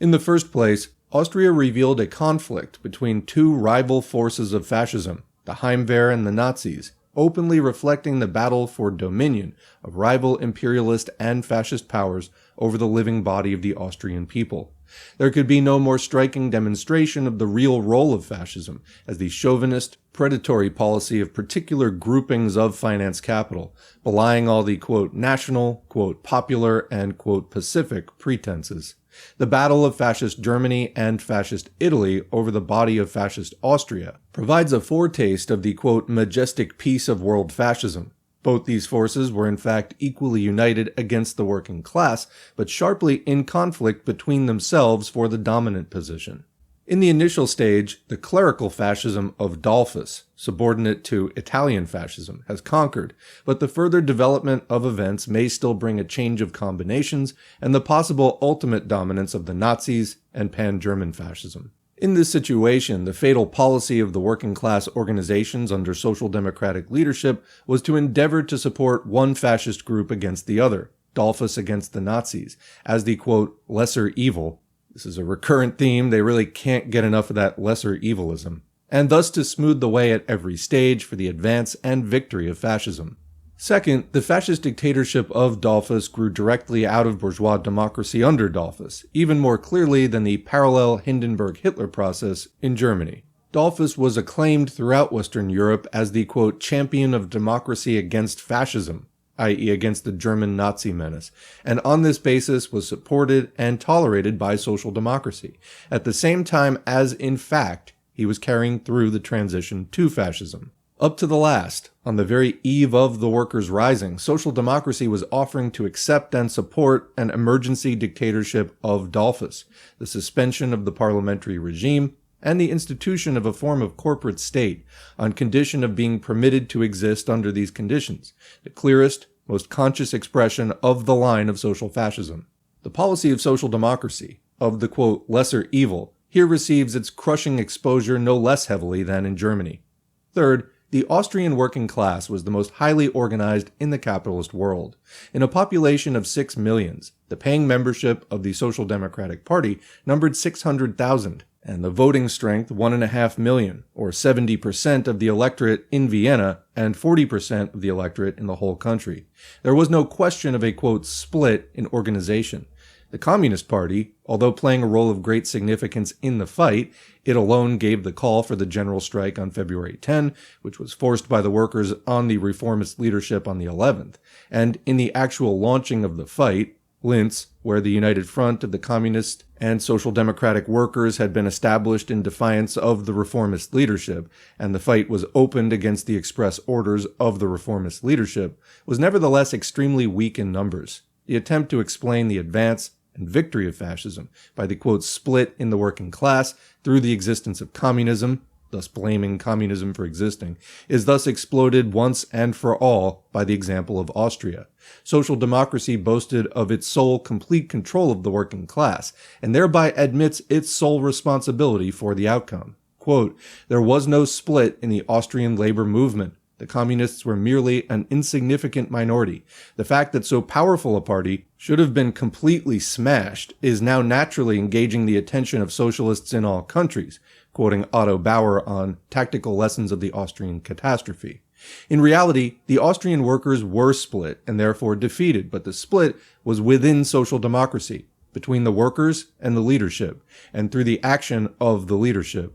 Speaker 1: In the first place, Austria revealed a conflict between two rival forces of fascism, the Heimwehr and the Nazis, openly reflecting the battle for dominion of rival imperialist and fascist powers over the living body of the Austrian people. There could be no more striking demonstration of the real role of fascism as the chauvinist, predatory policy of particular groupings of finance capital, belying all the, quote, national, quote, popular, and, quote, pacific pretenses. The battle of fascist Germany and fascist Italy over the body of fascist Austria provides a foretaste of the, quote, majestic peace of world fascism. Both these forces were in fact equally united against the working class, but sharply in conflict between themselves for the dominant position. In the initial stage, the clerical fascism of Dollfuss, subordinate to Italian fascism, has conquered, but the further development of events may still bring a change of combinations and the possible ultimate dominance of the Nazis and pan-German fascism. In this situation, the fatal policy of the working class organizations under social democratic leadership was to endeavor to support one fascist group against the other, Dollfuss against the Nazis, as the, quote, lesser evil. This is a recurrent theme, they really can't get enough of that lesser evilism, and thus to smooth the way at every stage for the advance and victory of fascism. Second, the fascist dictatorship of Dollfuss grew directly out of bourgeois democracy under Dollfuss, even more clearly than the parallel Hindenburg-Hitler process in Germany. Dollfuss was acclaimed throughout Western Europe as the, quote, champion of democracy against fascism, i.e. against the German Nazi menace, and on this basis was supported and tolerated by social democracy, at the same time as, in fact, he was carrying through the transition to fascism. Up to the last, on the very eve of the workers' rising, social democracy was offering to accept and support an emergency dictatorship of Dollfuss, the suspension of the parliamentary regime, and the institution of a form of corporate state, on condition of being permitted to exist under these conditions, the clearest, most conscious expression of the line of social fascism. The policy of social democracy, of the, quote, lesser evil, here receives its crushing exposure no less heavily than in Germany. Third, the Austrian working class was the most highly organized in the capitalist world. In a population of 6 million, the paying membership of the Social Democratic Party numbered 600,000, and the voting strength 1.5 million, or 70% of the electorate in Vienna and 40% of the electorate in the whole country. There was no question of a, quote, split in organization. The Communist Party, although playing a role of great significance in the fight, it alone gave the call for the general strike on February 10, which was forced by the workers on the reformist leadership on the 11th. And in the actual launching of the fight, Linz, where the united front of the communist and social democratic workers had been established in defiance of the reformist leadership, and the fight was opened against the express orders of the reformist leadership, was nevertheless extremely weak in numbers. The attempt to explain the advance and victory of fascism by the, quote, split in the working class through the existence of communism, thus blaming communism for existing, is thus exploded once and for all by the example of Austria. Social democracy boasted of its sole complete control of the working class, and thereby admits its sole responsibility for the outcome. Quote, there was no split in the Austrian labor movement, The communists were merely an insignificant minority. The fact that so powerful a party should have been completely smashed is now naturally engaging the attention of socialists in all countries, quoting Otto Bauer on Tactical Lessons of the Austrian Catastrophe. In reality, the Austrian workers were split and therefore defeated, but the split was within social democracy, between the workers and the leadership, and through the action of the leadership.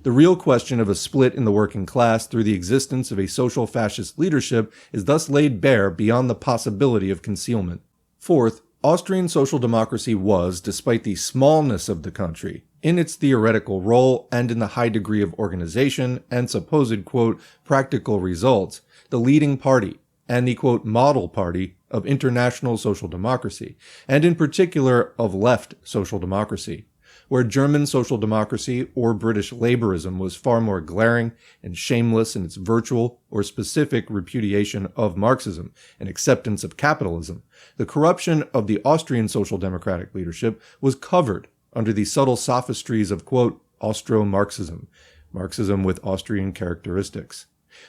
Speaker 1: The real question of a split in the working class through the existence of a social fascist leadership is thus laid bare beyond the possibility of concealment. Fourth, Austrian social democracy was, despite the smallness of the country, in its theoretical role and in the high degree of organization and supposed, quote, practical results, the leading party and the, quote, model party of international social democracy, and in particular of left social democracy, where German social democracy or British laborism was far more glaring and shameless in its virtual or specific repudiation of Marxism and acceptance of capitalism. The corruption of the Austrian social democratic leadership was covered under the subtle sophistries of, quote, Austro-Marxism, Marxism with Austrian characteristics.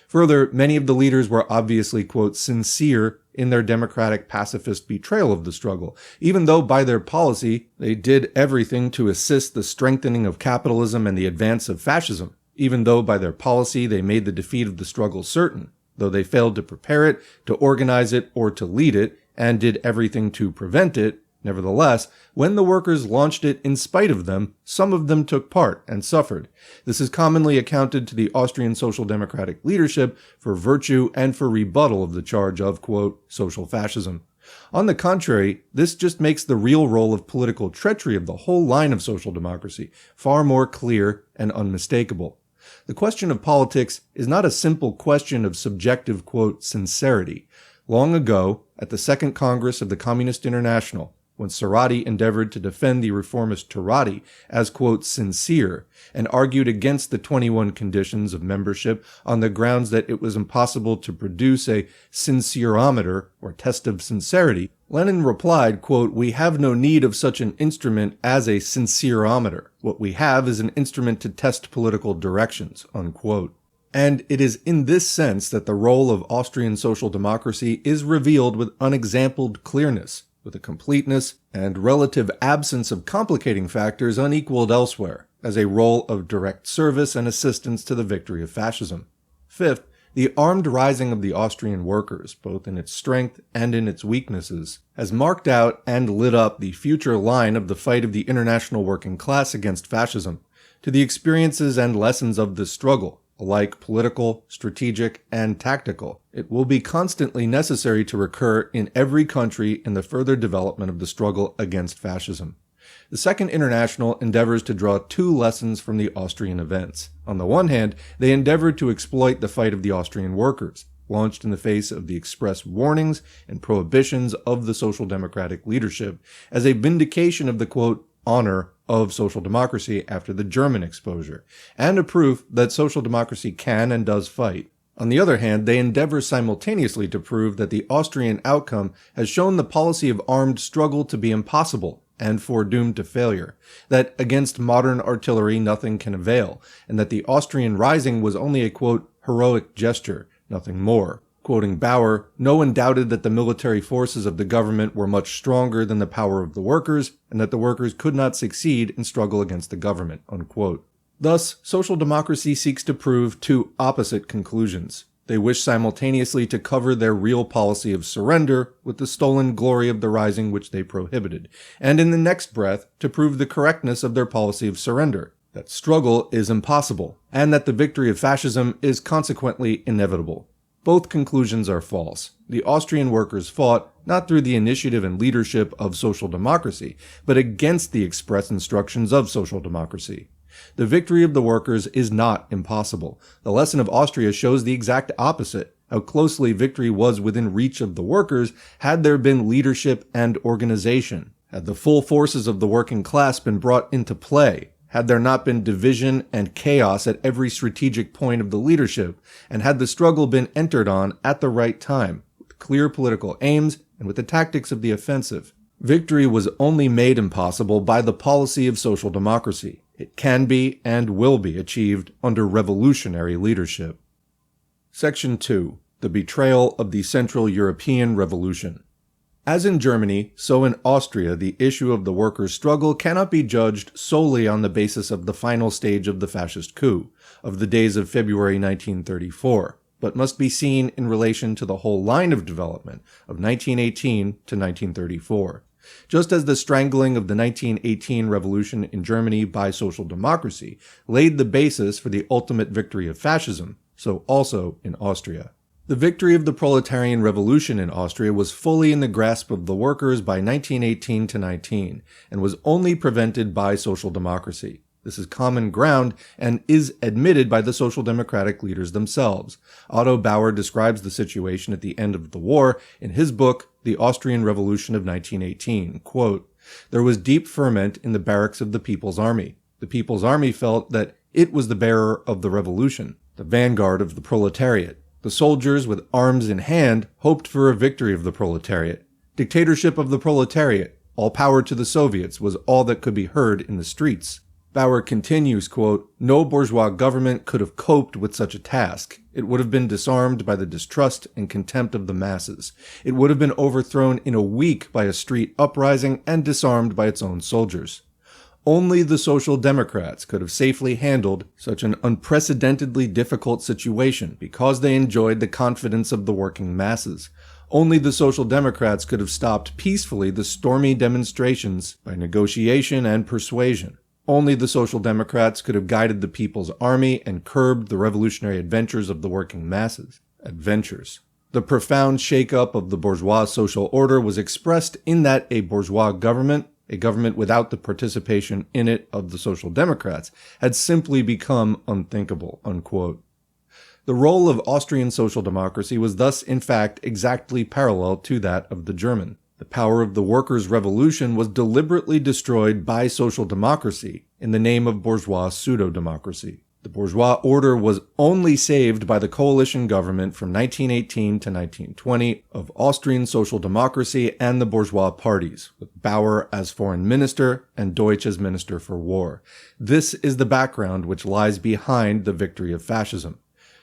Speaker 1: Further, many of the leaders were obviously, quote, sincere in their democratic pacifist betrayal of the struggle, even though by their policy they did everything to assist the strengthening of capitalism and the advance of fascism, even though by their policy they made the defeat of the struggle certain, though they failed to prepare it, to organize it, or to lead it, and did everything to prevent it. Nevertheless, when the workers launched it in spite of them, some of them took part and suffered. This is commonly accounted to the Austrian social democratic leadership for virtue and for rebuttal of the charge of, quote, social fascism. On the contrary, this just makes the real role of political treachery of the whole line of social democracy far more clear and unmistakable. The question of politics is not a simple question of subjective, quote, sincerity. Long ago, at the Second Congress of the Communist International, when Sarati endeavored to defend the reformist Turati as, quote, sincere, and argued against the 21 conditions of membership on the grounds that it was impossible to produce a sincerometer, or test of sincerity, Lenin replied, quote, we have no need of such an instrument as a sincerometer. What we have is an instrument to test political directions, unquote. And it is in this sense that the role of Austrian social democracy is revealed with unexampled clearness, with a completeness and relative absence of complicating factors unequaled elsewhere, as a role of direct service and assistance to the victory of fascism. Fifth, the armed rising of the Austrian workers, both in its strength and in its weaknesses, has marked out and lit up the future line of the fight of the international working class against fascism. To the experiences and lessons of this struggle, alike political, strategic, and tactical, it will be constantly necessary to recur in every country in the further development of the struggle against fascism. The Second International endeavors to draw two lessons from the Austrian events. On the one hand, they endeavored to exploit the fight of the Austrian workers, launched in the face of the express warnings and prohibitions of the social democratic leadership, as a vindication of the, quote, honor of social democracy after the German exposure, and a proof that social democracy can and does fight. On the other hand, they endeavor simultaneously to prove that the Austrian outcome has shown the policy of armed struggle to be impossible and foredoomed to failure, that against modern artillery nothing can avail, and that the Austrian rising was only a, quote, heroic gesture, nothing more. Quoting Bauer, no one doubted that the military forces of the government were much stronger than the power of the workers, and that the workers could not succeed in struggle against the government, unquote. Thus, social democracy seeks to prove two opposite conclusions. They wish simultaneously to cover their real policy of surrender with the stolen glory of the rising which they prohibited, and in the next breath to prove the correctness of their policy of surrender, that struggle is impossible, and that the victory of fascism is consequently inevitable. Both conclusions are false. The Austrian workers fought not through the initiative and leadership of social democracy, but against the express instructions of social democracy. The victory of the workers is not impossible. The lesson of Austria shows the exact opposite, how closely victory was within reach of the workers had there been leadership and organization, had the full forces of the working class been brought into play, had there not been division and chaos at every strategic point of the leadership, and had the struggle been entered on at the right time, with clear political aims and with the tactics of the offensive. Victory was only made impossible by the policy of social democracy. It can be and will be achieved under revolutionary leadership. Section 2. The Betrayal of the Central European Revolution. As in Germany, so in Austria, the issue of the workers' struggle cannot be judged solely on the basis of the final stage of the fascist coup, of the days of February 1934, but must be seen in relation to the whole line of development of 1918 to 1934. Just as the strangling of the 1918 revolution in Germany by social democracy laid the basis for the ultimate victory of fascism, so also in Austria. The victory of the proletarian revolution in Austria was fully in the grasp of the workers by 1918 to 19, and was only prevented by social democracy. This is common ground and is admitted by the social democratic leaders themselves. Otto Bauer describes the situation at the end of the war in his book, The Austrian Revolution of 1918. Quote, "There was deep ferment in the barracks of the People's Army. The People's Army felt that it was the bearer of the revolution, the vanguard of the proletariat. The soldiers, with arms in hand, hoped for a victory of the proletariat. Dictatorship of the proletariat, all power to the Soviets, was all that could be heard in the streets." Bauer continues, quote, "No bourgeois government could have coped with such a task. It would have been disarmed by the distrust and contempt of the masses. It would have been overthrown in a week by a street uprising and disarmed by its own soldiers. Only the Social Democrats could have safely handled such an unprecedentedly difficult situation because they enjoyed the confidence of the working masses. Only the Social Democrats could have stopped peacefully the stormy demonstrations by negotiation and persuasion. Only the Social Democrats could have guided the People's Army and curbed the revolutionary adventures of the working masses. Adventures. The profound shake-up of the bourgeois social order was expressed in that a bourgeois government, a government without the participation in it of the Social Democrats, had simply become unthinkable." Unquote. The role of Austrian social democracy was thus in fact exactly parallel to that of the German. The power of the workers' revolution was deliberately destroyed by social democracy in the name of bourgeois pseudo-democracy. The bourgeois order was only saved by the coalition government from 1918 to 1920 of Austrian social democracy and the bourgeois parties, with Bauer as foreign minister and Deutsch as minister for war. This is the background which lies behind the victory of fascism.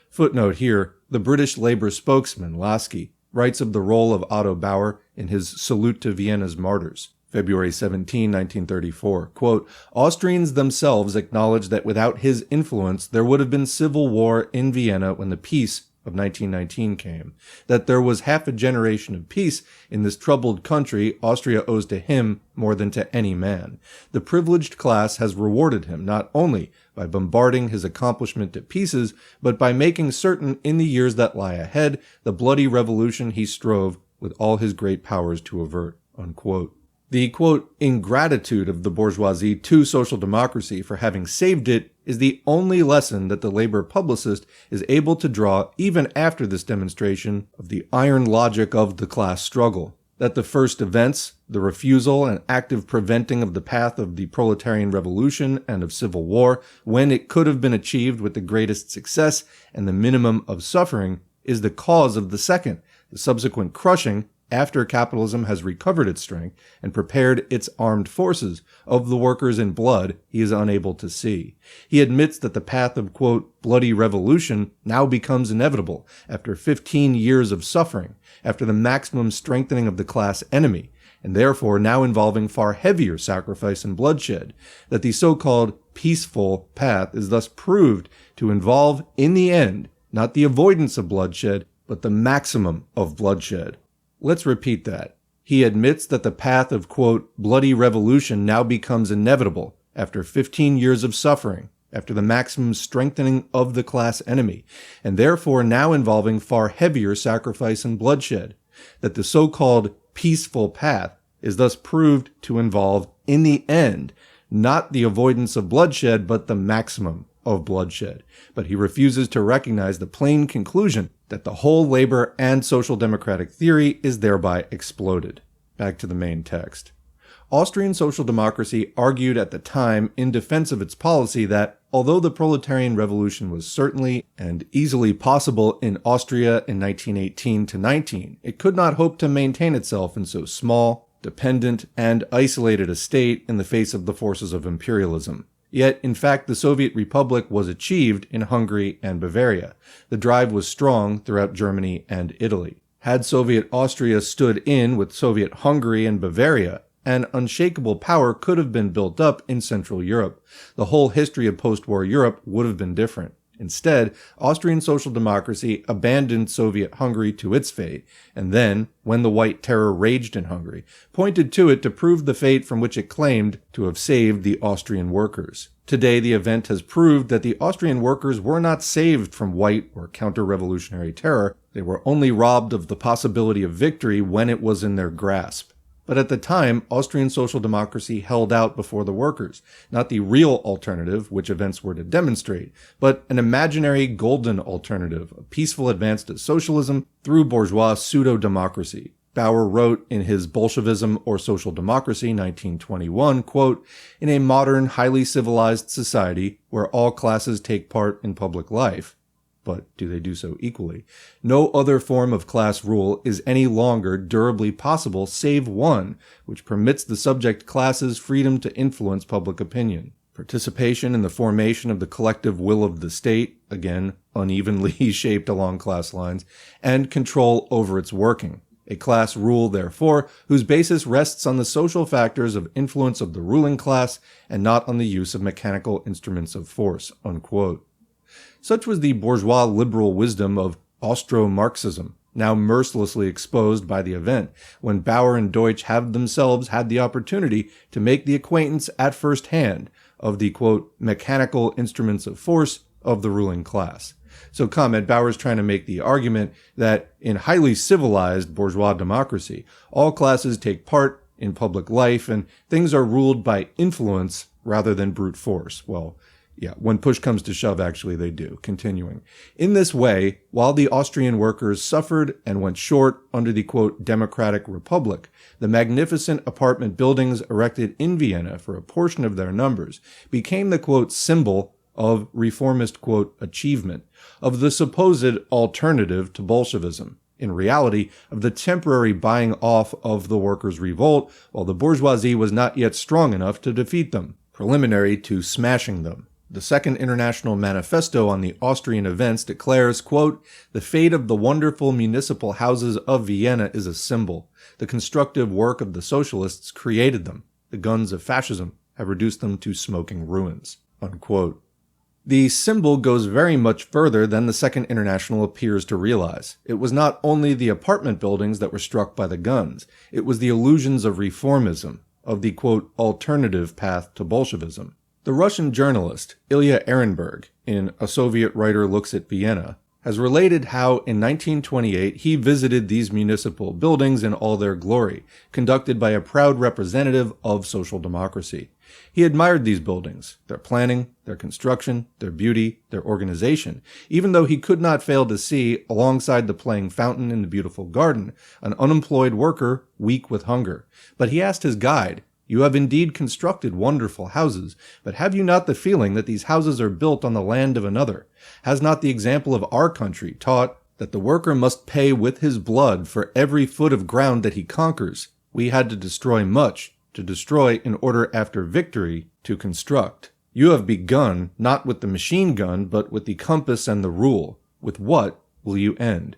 Speaker 1: Footnote here, the British Labour spokesman, Lasky, writes of the role of Otto Bauer in his Salute to Vienna's Martyrs, February 17, 1934. Quote, "Austrians themselves acknowledge that without his influence there would have been civil war in Vienna when the peace of 1919 came. That there was half a generation of peace in this troubled country Austria owes to him more than to any man. The privileged class has rewarded him not only by bombarding his accomplishment to pieces, but by making certain in the years that lie ahead the bloody revolution he strove with all his great powers to avert." Unquote. The, quote, "ingratitude of the bourgeoisie to social democracy for having saved it is the only lesson that the labor publicist is able to draw even after this demonstration of the iron logic of the class struggle. That the first events, the refusal and active preventing of the path of the proletarian revolution and of civil war, when it could have been achieved with the greatest success and the minimum of suffering, is the cause of the second, the subsequent crushing, after capitalism has recovered its strength and prepared its armed forces, of the workers in blood he is unable to see. He admits that the path of, quote, bloody revolution now becomes inevitable after 15 years of suffering, after the maximum strengthening of the class enemy, and therefore now involving far heavier sacrifice and bloodshed, that the so-called peaceful path is thus proved to involve, in the end, not the avoidance of bloodshed, but the maximum of bloodshed. Let's repeat that. He admits that the path of, quote, bloody revolution now becomes inevitable after 15 years of suffering, after the maximum strengthening of the class enemy, and therefore now involving far heavier sacrifice and bloodshed, that the so-called peaceful path is thus proved to involve, in the end, not the avoidance of bloodshed, but the maximum of bloodshed. But he refuses to recognize the plain conclusion that the whole labor and social democratic theory is thereby exploded. Back to the main text. Austrian social democracy argued at the time in defense of its policy that, although the proletarian revolution was certainly and easily possible in Austria in 1918 to 19, it could not hope to maintain itself in so small, dependent, and isolated a state in the face of the forces of imperialism. Yet, in fact, the Soviet Republic was achieved in Hungary and Bavaria. The drive was strong throughout Germany and Italy. Had Soviet Austria stood in with Soviet Hungary and Bavaria, an unshakable power could have been built up in Central Europe. The whole history of post-war Europe would have been different. Instead, Austrian social democracy abandoned Soviet Hungary to its fate, and then, when the White Terror raged in Hungary, pointed to it to prove the fate from which it claimed to have saved the Austrian workers. Today, the event has proved that the Austrian workers were not saved from white or counter-revolutionary terror. They were only robbed of the possibility of victory when it was in their grasp. But at the time, Austrian social democracy held out before the workers, not the real alternative, which events were to demonstrate, but an imaginary golden alternative, a peaceful advance to socialism through bourgeois pseudo-democracy. Bauer wrote in his Bolshevism or Social Democracy, 1921, quote, "In a modern, highly civilized society where all classes take part in public life, but do they do so equally? No other form of class rule is any longer durably possible save one, which permits the subject classes freedom to influence public opinion. Participation in the formation of the collective will of the state, again, unevenly shaped along class lines, and control over its working. A class rule, therefore, whose basis rests on the social factors of influence of the ruling class and not on the use of mechanical instruments of force," unquote. Such was the bourgeois liberal wisdom of Austro-Marxism, now mercilessly exposed by the event, when Bauer and Deutsch have themselves had the opportunity to make the acquaintance at first hand of the, quote, "mechanical instruments of force" of the ruling class. So Bauer's trying to make the argument that in highly civilized bourgeois democracy, all classes take part in public life and things are ruled by influence rather than brute force. Well, yeah, when push comes to shove, actually they do. Continuing. In this way, while the Austrian workers suffered and went short under the, quote, "democratic republic," the magnificent apartment buildings erected in Vienna for a portion of their numbers became the, quote, "symbol of reformist, quote, achievement, of the supposed alternative to Bolshevism, in reality, of the temporary buying off of the workers' revolt, while the bourgeoisie was not yet strong enough to defeat them, preliminary to smashing them." The Second International Manifesto on the Austrian events declares, quote, "The fate of the wonderful municipal houses of Vienna is a symbol. The constructive work of the socialists created them. The guns of fascism have reduced them to smoking ruins," unquote. The symbol goes very much further than the Second International appears to realize. It was not only the apartment buildings that were struck by the guns, it was the illusions of reformism, of the, quote, "alternative path to Bolshevism." The Russian journalist Ilya Ehrenberg, in A Soviet Writer Looks at Vienna, has related how in 1928 he visited these municipal buildings in all their glory, conducted by a proud representative of social democracy. He admired these buildings, their planning, their construction, their beauty, their organization, even though he could not fail to see, alongside the playing fountain in the beautiful garden, an unemployed worker weak with hunger. But he asked his guide, "You have indeed constructed wonderful houses, but have you not the feeling that these houses are built on the land of another? Has not the example of our country taught that the worker must pay with his blood for every foot of ground that he conquers? We had to destroy much, to destroy in order after victory to construct. You have begun, not with the machine gun, but with the compass and the rule. With what will you end?"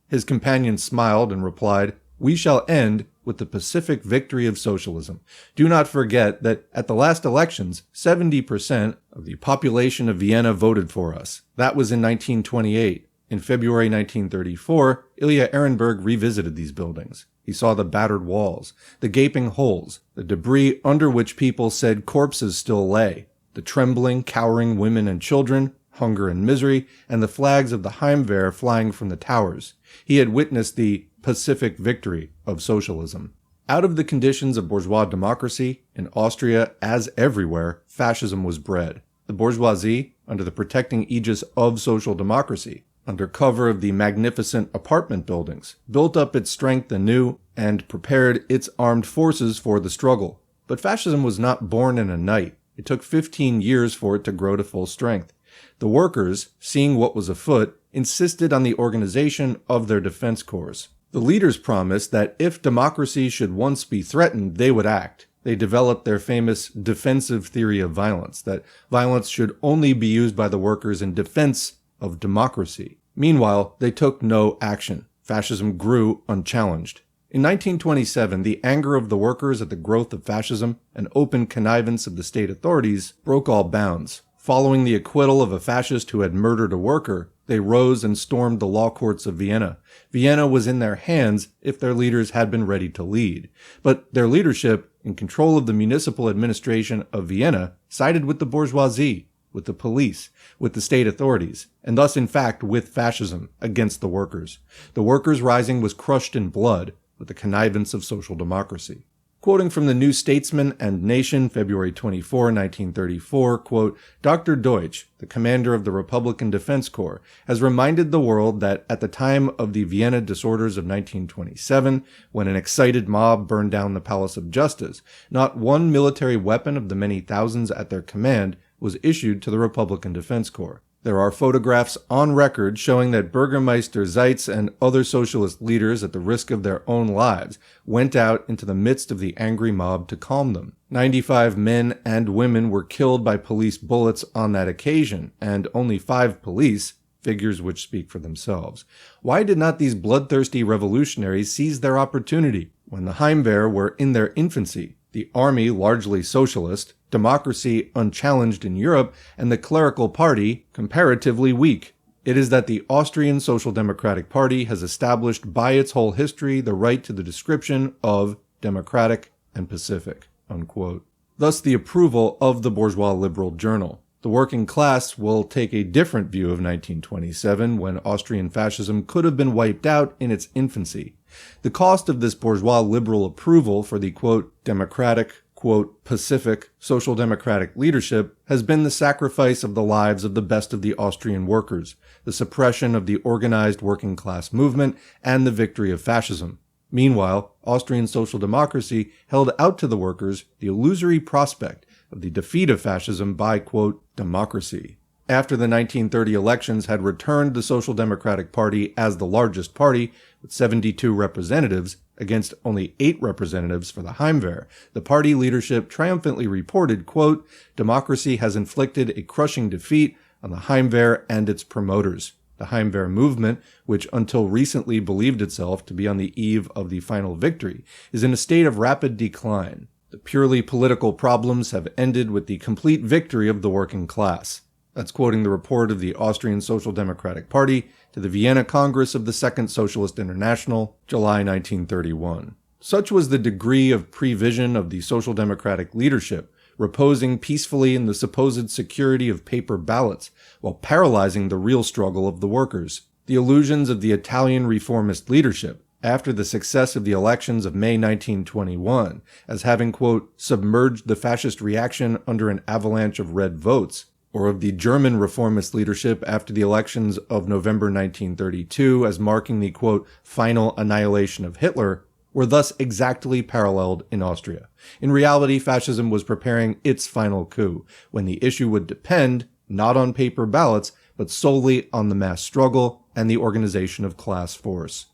Speaker 1: His companion smiled and replied, "We shall end with the pacific victory of socialism. Do not forget that at the last elections, 70% of the population of Vienna voted for us. That was in 1928. In February 1934, Ilya Ehrenberg revisited these buildings. He saw the battered walls, the gaping holes, the debris under which people said corpses still lay, the trembling, cowering women and children, hunger and misery, and the flags of the Heimwehr flying from the towers. He had witnessed the pacific victory of socialism. Out of the conditions of bourgeois democracy, in Austria, as everywhere, fascism was bred. The bourgeoisie, under the protecting aegis of social democracy, under cover of the magnificent apartment buildings, built up its strength anew and prepared its armed forces for the struggle. But fascism was not born in a night. It took 15 years for it to grow to full strength. The workers, seeing what was afoot, insisted on the organization of their defense corps. The leaders promised that if democracy should once be threatened, they would act. They developed their famous defensive theory of violence, that violence should only be used by the workers in defense of democracy. Meanwhile, they took no action. Fascism grew unchallenged. In 1927, the anger of the workers at the growth of fascism and open connivance of the state authorities broke all bounds. Following the acquittal of a fascist who had murdered a worker, they rose and stormed the law courts of Vienna. Vienna was in their hands if their leaders had been ready to lead. But their leadership, in control of the municipal administration of Vienna, sided with the bourgeoisie, with the police, with the state authorities, and thus in fact with fascism against the workers. The workers' rising was crushed in blood with the connivance of social democracy. Quoting from the New Statesman and Nation, February 24, 1934, quote, Dr. Deutsch, the commander of the Republican Defense Corps, has reminded the world that at the time of the Vienna disorders of 1927, when an excited mob burned down the Palace of Justice, not one military weapon of the many thousands at their command was issued to the Republican Defense Corps. There are photographs on record showing that Bürgermeister Seitz and other socialist leaders, at the risk of their own lives, went out into the midst of the angry mob to calm them. 95 men and women were killed by police bullets on that occasion, and only 5 police, figures which speak for themselves. Why did not these bloodthirsty revolutionaries seize their opportunity when the Heimwehr were in their infancy, the army largely socialist, democracy unchallenged in Europe, and the clerical party comparatively weak? It is that the Austrian Social Democratic Party has established by its whole history the right to the description of democratic and pacific, unquote. Thus the approval of the bourgeois liberal journal. The working class will take a different view of 1927, when Austrian fascism could have been wiped out in its infancy. The cost of this bourgeois liberal approval for the, quote, democratic, quote, pacific, social democratic leadership has been the sacrifice of the lives of the best of the Austrian workers, the suppression of the organized working class movement, and the victory of fascism. Meanwhile, Austrian social democracy held out to the workers the illusory prospect of the defeat of fascism by, quote, democracy. After the 1930 elections had returned the Social Democratic Party as the largest party, with 72 representatives against only 8 representatives for the Heimwehr, the party leadership triumphantly reported, quote, democracy has inflicted a crushing defeat on the Heimwehr and its promoters. The Heimwehr movement, which until recently believed itself to be on the eve of the final victory, is in a state of rapid decline. The purely political problems have ended with the complete victory of the working class. That's quoting the report of the Austrian Social Democratic Party to the Vienna Congress of the Second Socialist International, July 1931. Such was the degree of prevision of the Social Democratic leadership, reposing peacefully in the supposed security of paper ballots, while paralyzing the real struggle of the workers. The illusions of the Italian reformist leadership, after the success of the elections of May 1921, as having, quote, submerged the fascist reaction under an avalanche of red votes, or of the German reformist leadership after the elections of November 1932 as marking the, quote, final annihilation of Hitler, were thus exactly paralleled in Austria. In reality, fascism was preparing its final coup, when the issue would depend not on paper ballots, but solely on the mass struggle and the organization of class force.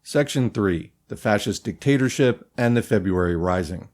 Speaker 1: Section 3. The Fascist Dictatorship and the February Rising.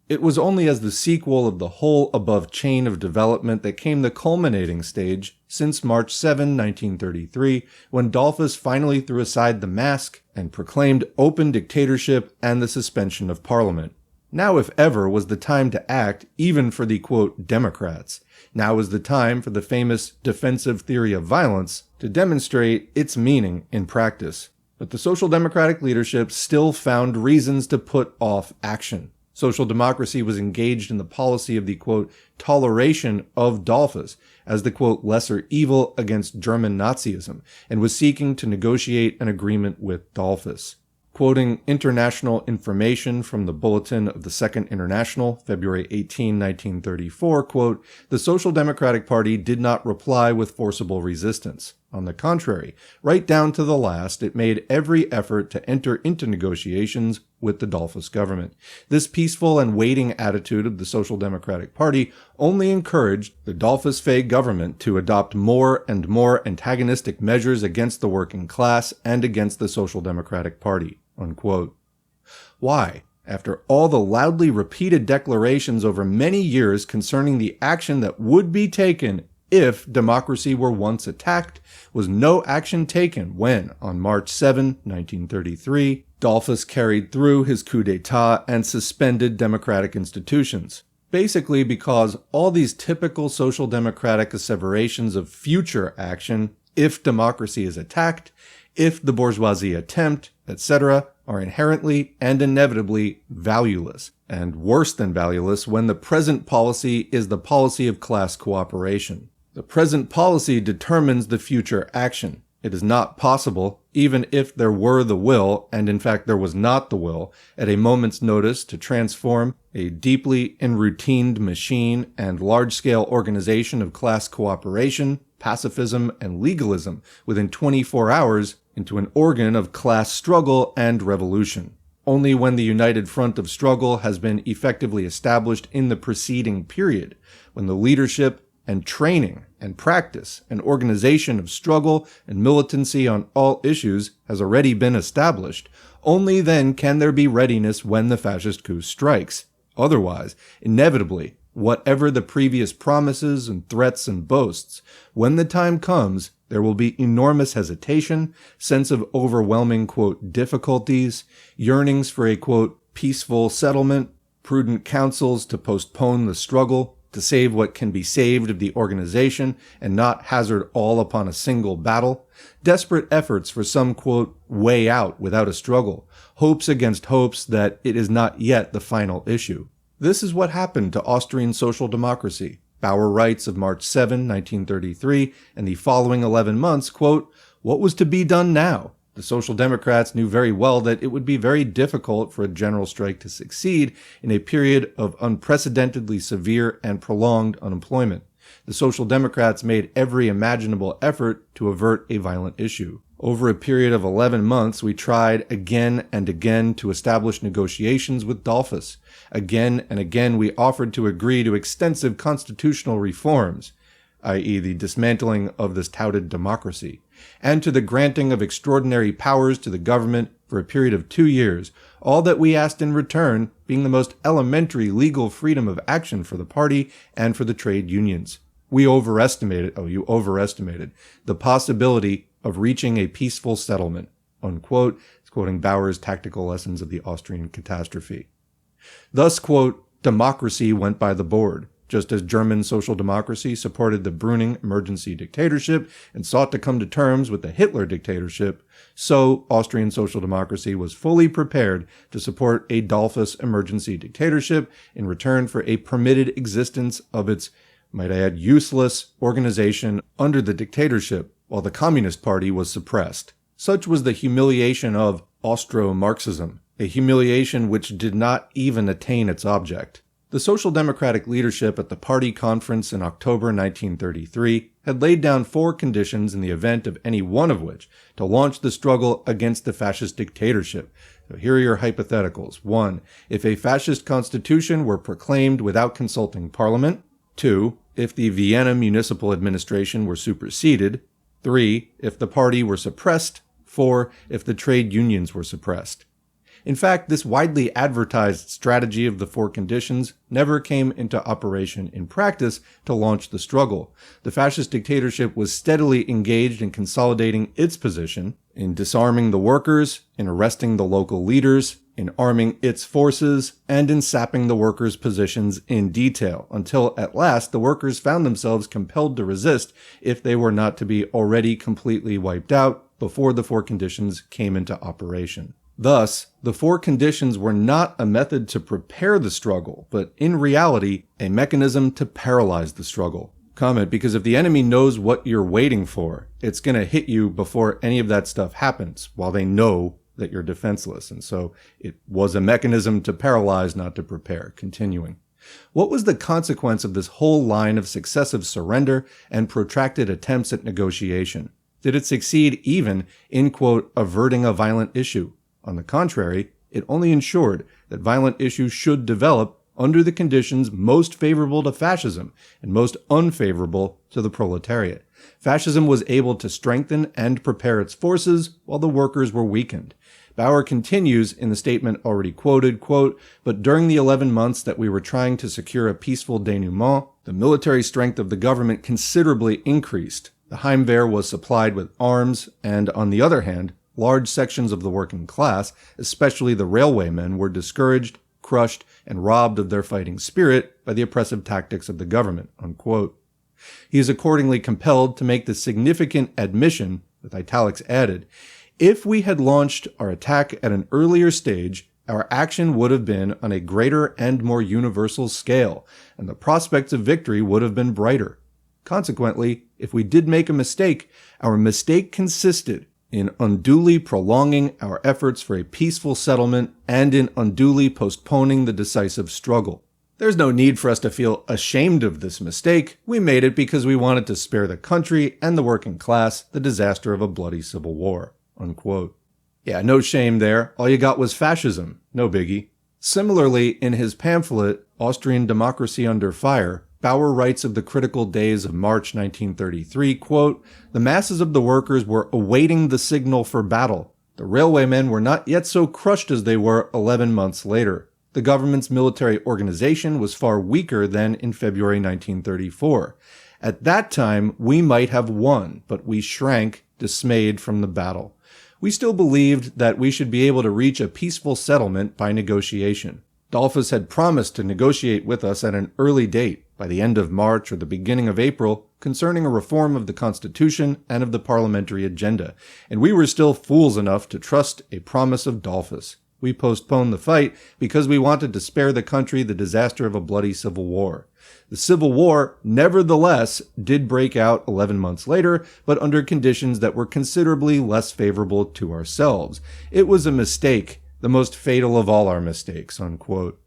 Speaker 1: It was only as the sequel of the whole above chain of development that came the culminating stage since March 7, 1933, when Dollfuss finally threw aside the mask and proclaimed open dictatorship and the suspension of Parliament. Now, if ever, was the time to act, even for the, quote, Democrats. Now was the time for the famous defensive theory of violence to demonstrate its meaning in practice. But the Social Democratic leadership still found reasons to put off action. Social democracy was engaged in the policy of the, quote, toleration of Dollfuss as the, quote, lesser evil against German Nazism, and was seeking to negotiate an agreement with Dollfuss. Quoting international information from the Bulletin of the Second International, February 18, 1934, quote, the Social Democratic Party did not reply with forcible resistance. On the contrary, right down to the last, it made every effort to enter into negotiations with the Dollfuss government. This peaceful and waiting attitude of the Social Democratic Party only encouraged the Dollfuss-Fey government to adopt more and more antagonistic measures against the working class and against the Social Democratic Party, unquote. Why? After all the loudly repeated declarations over many years concerning the action that would be taken if democracy were once attacked, was no action taken when, on March 7, 1933, Dollfuss carried through his coup d'etat and suspended democratic institutions. Basically because all these typical social democratic asseverations of future action, if democracy is attacked, if the bourgeoisie attempt, etc., are inherently and inevitably valueless, and worse than valueless when the present policy is the policy of class cooperation. The present policy determines the future action. It is not possible, even if there were the will, and in fact there was not the will, at a moment's notice to transform a deeply enroutined machine and large-scale organization of class cooperation, pacifism, and legalism within 24 hours into an organ of class struggle and revolution. Only when the united front of struggle has been effectively established in the preceding period, when the leadership and training and practice and organization of struggle and militancy on all issues has already been established, only then can there be readiness when the fascist coup strikes. Otherwise, inevitably, whatever the previous promises and threats and boasts, when the time comes, there will be enormous hesitation, sense of overwhelming, quote, difficulties, yearnings for a, quote, peaceful settlement, prudent counsels to postpone the struggle, to save what can be saved of the organization and not hazard all upon a single battle, desperate efforts for some, quote, way out without a struggle, hopes against hopes that it is not yet the final issue. This is what happened to Austrian social democracy. Bauer writes of March 7, 1933, and the following 11 months, quote, what was to be done now? The Social Democrats knew very well that it would be very difficult for a general strike to succeed in a period of unprecedentedly severe and prolonged unemployment. The Social Democrats made every imaginable effort to avert a violent issue. Over a period of 11 months, we tried again and again to establish negotiations with Dollfuss. Again and again, we offered to agree to extensive constitutional reforms, i.e. the dismantling of this touted democracy, and to the granting of extraordinary powers to the government for a period of 2 years, all that we asked in return being the most elementary legal freedom of action for the party and for the trade unions. We overestimated, the possibility of reaching a peaceful settlement, unquote. It's quoting Bauer's Tactical Lessons of the Austrian Catastrophe. Thus, quote, democracy went by the board. Just as German social democracy supported the Brüning emergency dictatorship and sought to come to terms with the Hitler dictatorship, so Austrian social democracy was fully prepared to support a Dollfuss emergency dictatorship in return for a permitted existence of its, might I add, useless organization under the dictatorship, while the Communist Party was suppressed. Such was the humiliation of Austro-Marxism, a humiliation which did not even attain its object. The Social Democratic leadership at the party conference in October 1933 had laid down 4 conditions in the event of any one of which to launch the struggle against the fascist dictatorship. So here are your hypotheticals. 1. If a fascist constitution were proclaimed without consulting Parliament. 2. If the Vienna municipal administration were superseded. 3. If the party were suppressed. 4. If the trade unions were suppressed. In fact, this widely advertised strategy of the 4 conditions never came into operation in practice to launch the struggle. The fascist dictatorship was steadily engaged in consolidating its position, in disarming the workers, in arresting the local leaders, in arming its forces, and in sapping the workers' positions in detail, until at last the workers found themselves compelled to resist if they were not to be already completely wiped out before the 4 conditions came into operation. Thus, the 4 conditions were not a method to prepare the struggle, but in reality, a mechanism to paralyze the struggle. Comment, because if the enemy knows what you're waiting for, it's going to hit you before any of that stuff happens, while they know that you're defenseless. And so it was a mechanism to paralyze, not to prepare. Continuing. What was the consequence of this whole line of successive surrender and protracted attempts at negotiation? Did it succeed even in, quote, averting a violent issue? On the contrary, it only ensured that violent issues should develop under the conditions most favorable to fascism and most unfavorable to the proletariat. Fascism was able to strengthen and prepare its forces while the workers were weakened. Bauer continues in the statement already quoted, quote, "But during the 11 months that we were trying to secure a peaceful denouement, the military strength of the government considerably increased. The Heimwehr was supplied with arms, and on the other hand, large sections of the working class, especially the railwaymen, were discouraged, crushed, and robbed of their fighting spirit by the oppressive tactics of the government," unquote. He is accordingly compelled to make the significant admission, with italics added, "If we had launched our attack at an earlier stage, our action would have been on a greater and more universal scale, and the prospects of victory would have been brighter. Consequently, if we did make a mistake, our mistake consisted in unduly prolonging our efforts for a peaceful settlement and in unduly postponing the decisive struggle. There's no need for us to feel ashamed of this mistake. We made it because we wanted to spare the country and the working class the disaster of a bloody civil war," unquote. Yeah, no shame there. All you got was fascism. No biggie. Similarly, in his pamphlet, Austrian Democracy Under Fire, Bauer writes of the critical days of March 1933, quote, "The masses of the workers were awaiting the signal for battle. The railwaymen were not yet so crushed as they were 11 months later. The government's military organization was far weaker than in February 1934. At that time, we might have won, but we shrank, dismayed from the battle. We still believed that we should be able to reach a peaceful settlement by negotiation. Dollfuss had promised to negotiate with us at an early date, by the end of March or the beginning of April, concerning a reform of the Constitution and of the parliamentary agenda, and we were still fools enough to trust a promise of Dollfuss. We postponed the fight because we wanted to spare the country the disaster of a bloody civil war. The civil war, nevertheless, did break out 11 months later, but under conditions that were considerably less favorable to ourselves. It was a mistake, the most fatal of all our mistakes," unquote.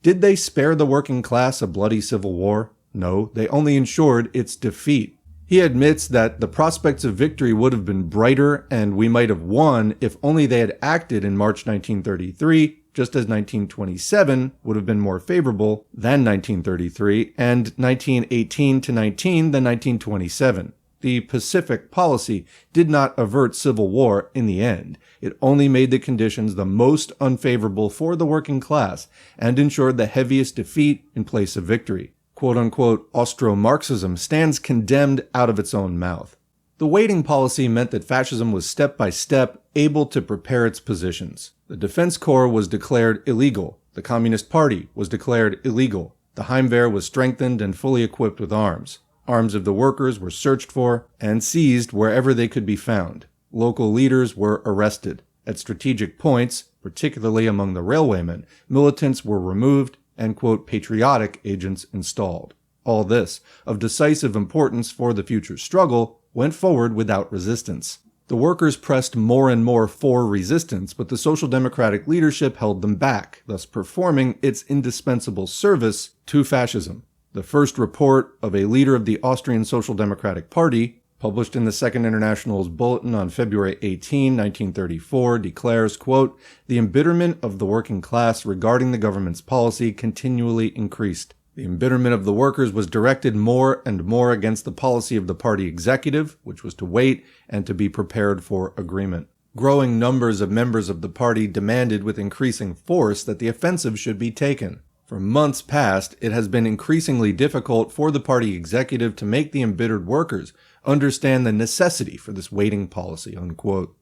Speaker 1: Did they spare the working class a bloody civil war? No, they only ensured its defeat. He admits that the prospects of victory would have been brighter and we might have won if only they had acted in March 1933, just as 1927 would have been more favorable than 1933, and 1918 to 19 than 1927. The Pacific policy did not avert civil war in the end. It only made the conditions the most unfavorable for the working class and ensured the heaviest defeat in place of victory. Quote-unquote Austro-Marxism stands condemned out of its own mouth. The waiting policy meant that fascism was step by step able to prepare its positions. The Defense Corps was declared illegal. The Communist Party was declared illegal. The Heimwehr was strengthened and fully equipped with arms. Arms of the workers were searched for and seized wherever they could be found. Local leaders were arrested. At strategic points, particularly among the railwaymen, militants were removed and, quote, patriotic agents installed. All this, of decisive importance for the future struggle, went forward without resistance. The workers pressed more and more for resistance, but the Social Democratic leadership held them back, thus performing its indispensable service to fascism. The first report of a leader of the Austrian Social Democratic Party, published in the Second International's Bulletin on February 18, 1934, declares, quote, "The embitterment of the working class regarding the government's policy continually increased. The embitterment of the workers was directed more and more against the policy of the party executive, which was to wait and to be prepared for agreement. Growing numbers of members of the party demanded with increasing force that the offensive should be taken. For months past, it has been increasingly difficult for the party executive to make the embittered workers understand the necessity for this waiting policy," unquote.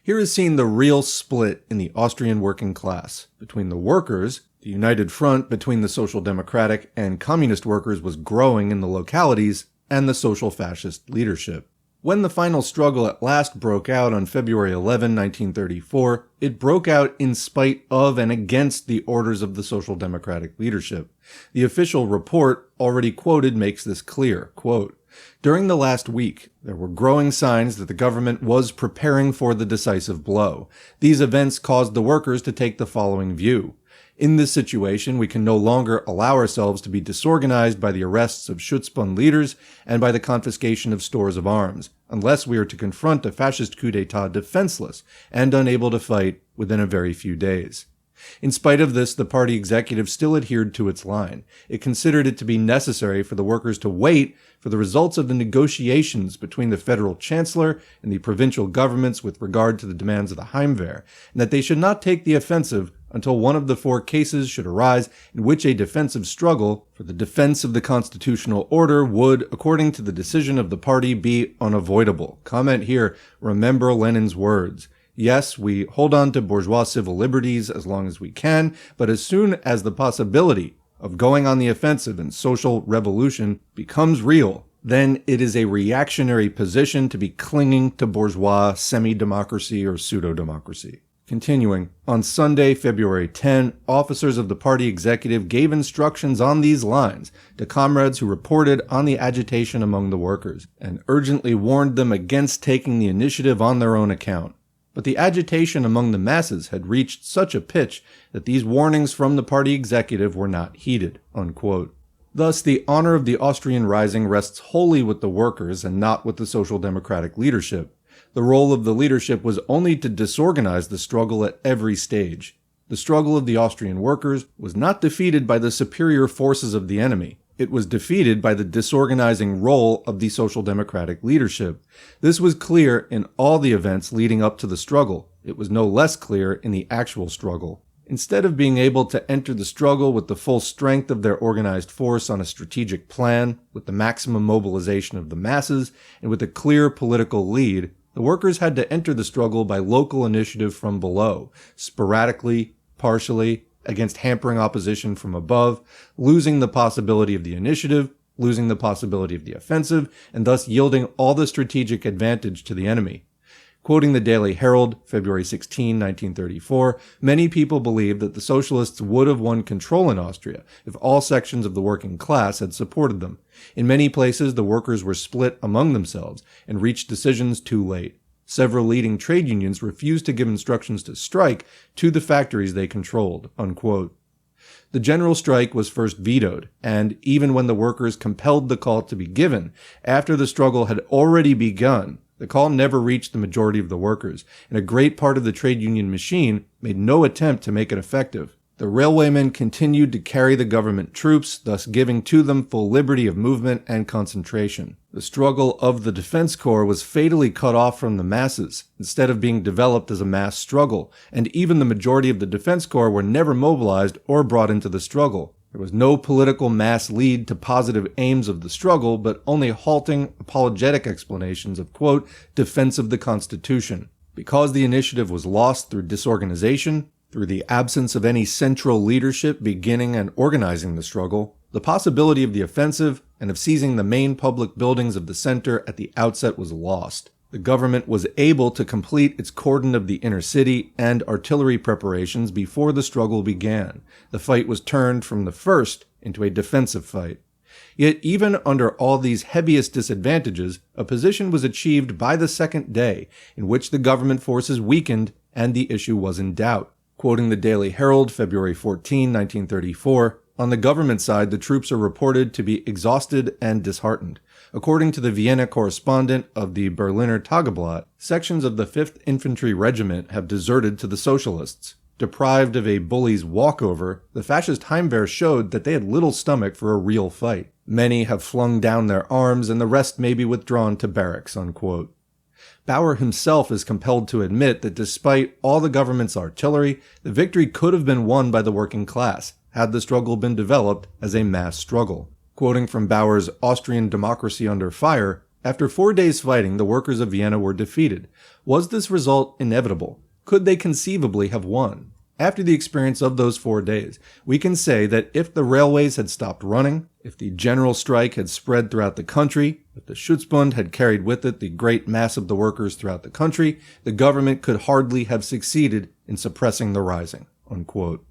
Speaker 1: Here is seen the real split in the Austrian working class. Between the workers, the united front between the Social Democratic and Communist workers was growing in the localities, and the Social Fascist leadership. When the final struggle at last broke out on February 11, 1934, it broke out in spite of and against the orders of the Social Democratic leadership. The official report already quoted makes this clear, quote, "During the last week, there were growing signs that the government was preparing for the decisive blow. These events caused the workers to take the following view. In this situation, we can no longer allow ourselves to be disorganized by the arrests of Schutzbund leaders and by the confiscation of stores of arms, unless we are to confront a fascist coup d'etat defenseless and unable to fight within a very few days. In spite of this, the party executive still adhered to its line. It considered it to be necessary for the workers to wait for the results of the negotiations between the federal chancellor and the provincial governments with regard to the demands of the Heimwehr, and that they should not take the offensive until one of the 4 cases should arise in which a defensive struggle for the defense of the constitutional order would, according to the decision of the party, be unavoidable. Comment here, remember Lenin's words. Yes, we hold on to bourgeois civil liberties as long as we can, but as soon as the possibility of going on the offensive and social revolution becomes real, then it is a reactionary position to be clinging to bourgeois semi-democracy or pseudo-democracy. Continuing, on Sunday, February 10, officers of the party executive gave instructions on these lines to comrades who reported on the agitation among the workers, and urgently warned them against taking the initiative on their own account. But the agitation among the masses had reached such a pitch that these warnings from the party executive were not heeded." Unquote. Thus, the honor of the Austrian rising rests wholly with the workers and not with the social democratic leadership. The role of the leadership was only to disorganize the struggle at every stage. The struggle of the Austrian workers was not defeated by the superior forces of the enemy. It was defeated by the disorganizing role of the social democratic leadership. This was clear in all the events leading up to the struggle. It was no less clear in the actual struggle. Instead of being able to enter the struggle with the full strength of their organized force on a strategic plan, with the maximum mobilization of the masses, and with a clear political lead, the workers had to enter the struggle by local initiative from below, sporadically, partially, against hampering opposition from above, losing the possibility of the initiative, losing the possibility of the offensive, and thus yielding all the strategic advantage to the enemy. Quoting the Daily Herald, February 16, 1934, many people believed that the socialists would have won control in Austria if all sections of the working class had supported them. In many places, the workers were split among themselves and reached decisions too late. Several leading trade unions refused to give instructions to strike to the factories they controlled." Unquote. The general strike was first vetoed, and even when the workers compelled the call to be given, after the struggle had already begun, the call never reached the majority of the workers, and a great part of the trade union machine made no attempt to make it effective. The railwaymen continued to carry the government troops, thus giving to them full liberty of movement and concentration. The struggle of the Defense Corps was fatally cut off from the masses, instead of being developed as a mass struggle, and even the majority of the Defense Corps were never mobilized or brought into the struggle. There was no political mass lead to positive aims of the struggle, but only halting, apologetic explanations of, quote, defense of the Constitution. Because the initiative was lost through disorganization, through the absence of any central leadership beginning and organizing the struggle, the possibility of the offensive and of seizing the main public buildings of the center at the outset was lost. The government was able to complete its cordon of the inner city and artillery preparations before the struggle began. The fight was turned from the first into a defensive fight. Yet even under all these heaviest disadvantages, a position was achieved by the second day in which the government forces weakened and the issue was in doubt. Quoting the Daily Herald, February 14, 1934, on the government side, the troops are reported to be exhausted and disheartened. According to the Vienna correspondent of the Berliner Tageblatt, sections of the 5th Infantry Regiment have deserted to the socialists. Deprived of a bully's walkover, the fascist Heimwehr showed that they had little stomach for a real fight. Many have flung down their arms, and the rest may be withdrawn to barracks, unquote. Bauer himself is compelled to admit that despite all the government's artillery, the victory could have been won by the working class, had the struggle been developed as a mass struggle. Quoting from Bauer's Austrian Democracy Under Fire, after 4 days fighting, the workers of Vienna were defeated. Was this result inevitable? Could they conceivably have won? After the experience of those 4 days, we can say that if the railways had stopped running, if the general strike had spread throughout the country, if the Schutzbund had carried with it the great mass of the workers throughout the country, the government could hardly have succeeded in suppressing the rising." Unquote.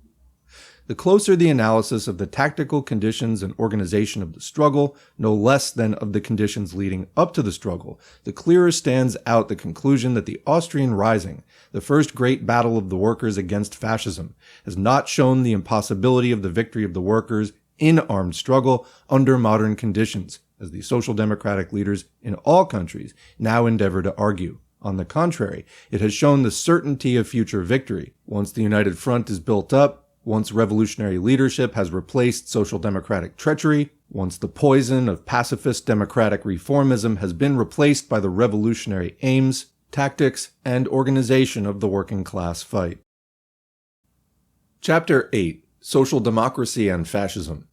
Speaker 1: The closer the analysis of the tactical conditions and organization of the struggle, no less than of the conditions leading up to the struggle, the clearer stands out the conclusion that the Austrian Rising, the first great battle of the workers against fascism, has not shown the impossibility of the victory of the workers in armed struggle under modern conditions, as the social democratic leaders in all countries now endeavor to argue. On the contrary, it has shown the certainty of future victory. Once the United Front is built up, once revolutionary leadership has replaced social democratic treachery, once the poison of pacifist democratic reformism has been replaced by the revolutionary aims, tactics, and organization of the working class fight. Chapter 8. Social Democracy and Fascism.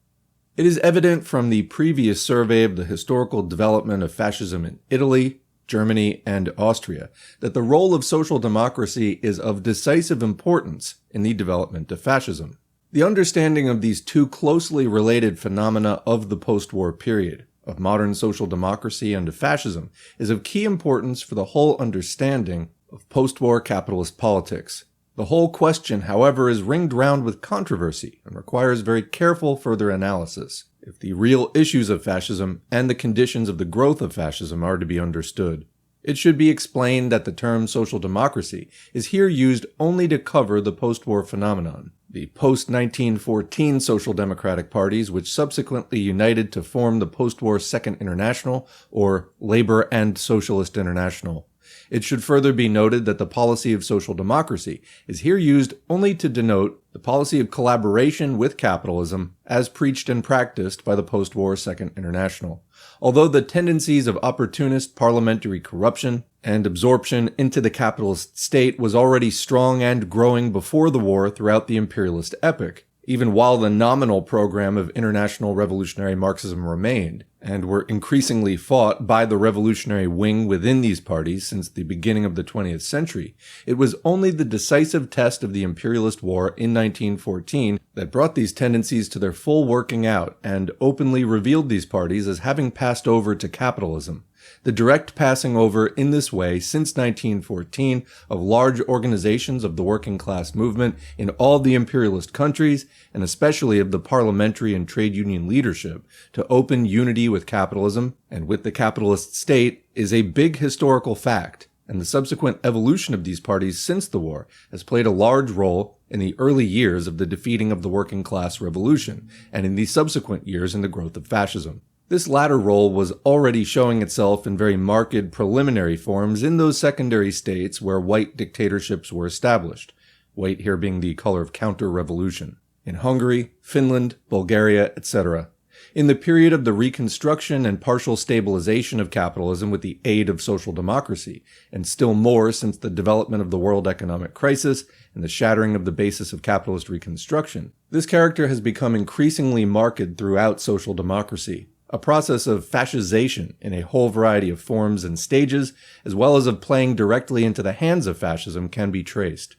Speaker 1: It is evident from the previous survey of the historical development of fascism in Italy, Germany, and Austria that the role of social democracy is of decisive importance in the development of fascism. The understanding of these two closely related phenomena of the post-war period, of modern social democracy and of fascism, is of key importance for the whole understanding of post-war capitalist politics. The whole question, however, is ringed round with controversy and requires very careful further analysis if the real issues of fascism and the conditions of the growth of fascism are to be understood. It should be explained that the term social democracy is here used only to cover the post-war phenomenon. The post-1914 social democratic parties, which subsequently united to form the post-war Second International, or Labor and Socialist International. It should further be noted that the policy of social democracy is here used only to denote the policy of collaboration with capitalism as preached and practiced by the post-war Second International. Although the tendencies of opportunist parliamentary corruption and absorption into the capitalist state was already strong and growing before the war throughout the imperialist epoch, even while the nominal program of international revolutionary Marxism remained, and were increasingly fought by the revolutionary wing within these parties since the beginning of the 20th century, it was only the decisive test of the imperialist war in 1914 that brought these tendencies to their full working out and openly revealed these parties as having passed over to capitalism. The direct passing over in this way since 1914 of large organizations of the working class movement in all the imperialist countries, and especially of the parliamentary and trade union leadership, to open unity with capitalism and with the capitalist state is a big historical fact, and the subsequent evolution of these parties since the war has played a large role in the early years of the defeating of the working class revolution, and in the subsequent years in the growth of fascism. This latter role was already showing itself in very marked preliminary forms in those secondary states where white dictatorships were established, white here being the color of counter-revolution, in Hungary, Finland, Bulgaria, etc. In the period of the reconstruction and partial stabilization of capitalism with the aid of social democracy, and still more since the development of the world economic crisis and the shattering of the basis of capitalist reconstruction, this character has become increasingly marked throughout social democracy. A process of fascization in a whole variety of forms and stages, as well as of playing directly into the hands of fascism, can be traced.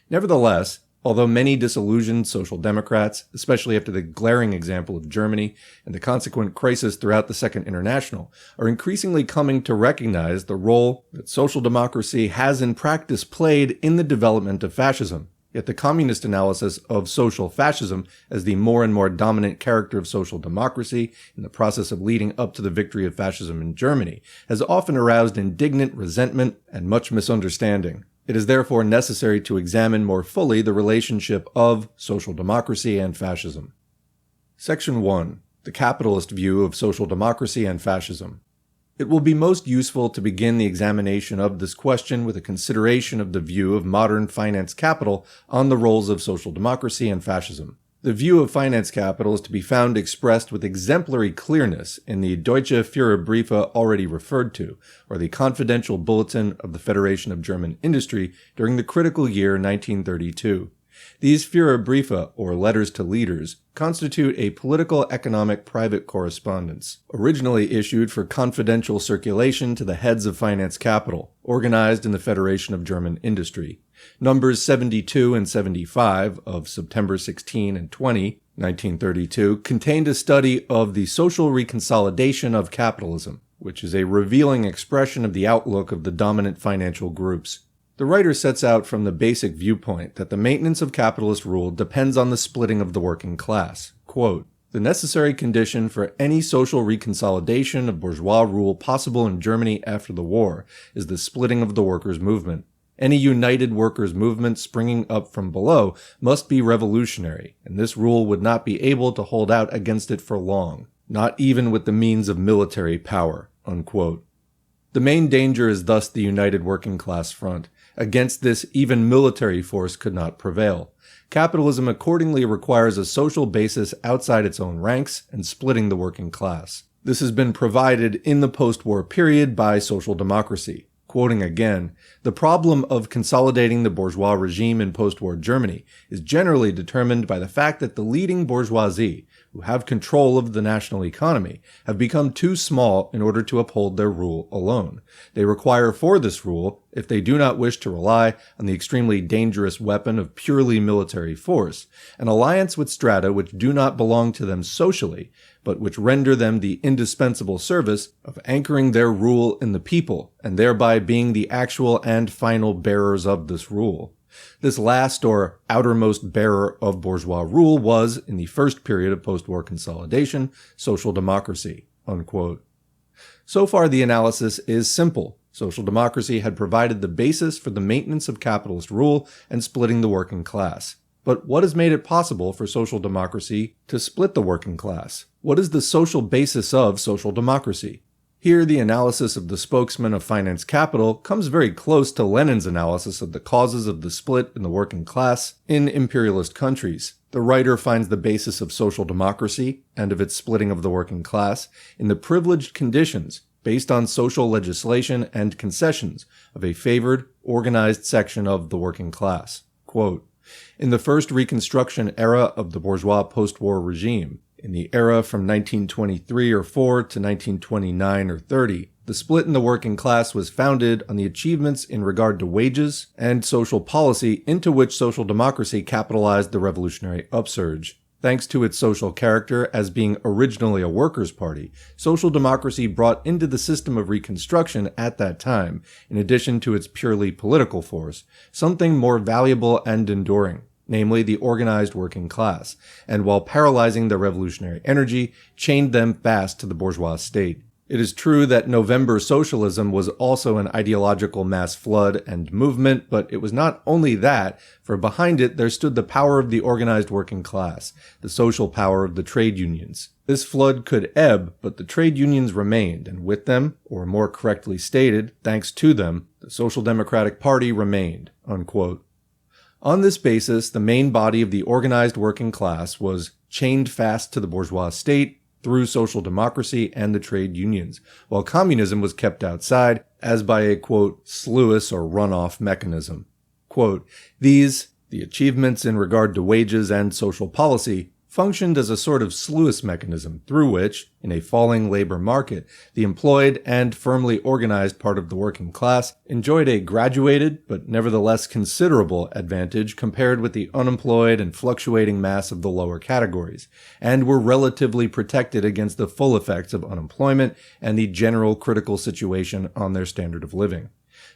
Speaker 1: Nevertheless, although many disillusioned social democrats, especially after the glaring example of Germany and the consequent crisis throughout the Second International, are increasingly coming to recognize the role that social democracy has in practice played in the development of fascism, yet the communist analysis of social fascism as the more and more dominant character of social democracy in the process of leading up to the victory of fascism in Germany has often aroused indignant resentment and much misunderstanding. It is therefore necessary to examine more fully the relationship of social democracy and fascism. Section 1. The capitalist view of social democracy and fascism. It will be most useful to begin the examination of this question with a consideration of the view of modern finance capital on the roles of social democracy and fascism. The view of finance capital is to be found expressed with exemplary clearness in the Deutsche Führerbriefe already referred to, or the Confidential Bulletin of the Federation of German Industry during the critical year 1932. These Führerbriefe, or letters to leaders, constitute a political-economic private correspondence, originally issued for confidential circulation to the heads of finance capital, organized in the Federation of German Industry. Numbers 72 and 75 of September 16 and 20, 1932, contained a study of the social reconsolidation of capitalism, which is a revealing expression of the outlook of the dominant financial groups. The writer sets out from the basic viewpoint that the maintenance of capitalist rule depends on the splitting of the working class. Quote, "The necessary condition for any social reconsolidation of bourgeois rule possible in Germany after the war is the splitting of the workers' movement. Any united workers' movement springing up from below must be revolutionary, and this rule would not be able to hold out against it for long, not even with the means of military power." Unquote. The main danger is thus the united working class front. Against this, even military force could not prevail. Capitalism accordingly requires a social basis outside its own ranks and splitting the working class. This has been provided in the post-war period by social democracy. Quoting again, "The problem of consolidating the bourgeois regime in post-war Germany is generally determined by the fact that the leading bourgeoisie, who have control of the national economy, have become too small in order to uphold their rule alone. They require for this rule, if they do not wish to rely on the extremely dangerous weapon of purely military force, an alliance with strata which do not belong to them socially, but which render them the indispensable service of anchoring their rule in the people, and thereby being the actual and final bearers of this rule. This last or outermost bearer of bourgeois rule was, in the first period of post-war consolidation, social democracy." Unquote. So far the analysis is simple. Social democracy had provided the basis for the maintenance of capitalist rule and splitting the working class. But what has made it possible for social democracy to split the working class? What is the social basis of social democracy? Here, the analysis of the spokesman of finance capital comes very close to Lenin's analysis of the causes of the split in the working class in imperialist countries. The writer finds the basis of social democracy and of its splitting of the working class in the privileged conditions based on social legislation and concessions of a favored, organized section of the working class. Quote, "In the first Reconstruction era of the bourgeois post-war regime, in the era from 1923 or 4 to 1929 or 30, the split in the working class was founded on the achievements in regard to wages and social policy into which social democracy capitalized the revolutionary upsurge. Thanks to its social character as being originally a workers' party, social democracy brought into the system of Reconstruction at that time, in addition to its purely political force, something more valuable and enduring, namely the organized working class, and while paralyzing the revolutionary energy, chained them fast to the bourgeois state. It is true that November socialism was also an ideological mass flood and movement, but it was not only that, for behind it there stood the power of the organized working class, the social power of the trade unions. This flood could ebb, but the trade unions remained, and with them, or more correctly stated, thanks to them, the Social Democratic Party remained." Unquote. On this basis, the main body of the organized working class was chained fast to the bourgeois state through social democracy and the trade unions, while communism was kept outside as by a, quote, sluice or runoff mechanism. Quote, "These, the achievements in regard to wages and social policy, functioned as a sort of sluice mechanism through which, in a falling labor market, the employed and firmly organized part of the working class enjoyed a graduated but nevertheless considerable advantage compared with the unemployed and fluctuating mass of the lower categories, and were relatively protected against the full effects of unemployment and the general critical situation on their standard of living.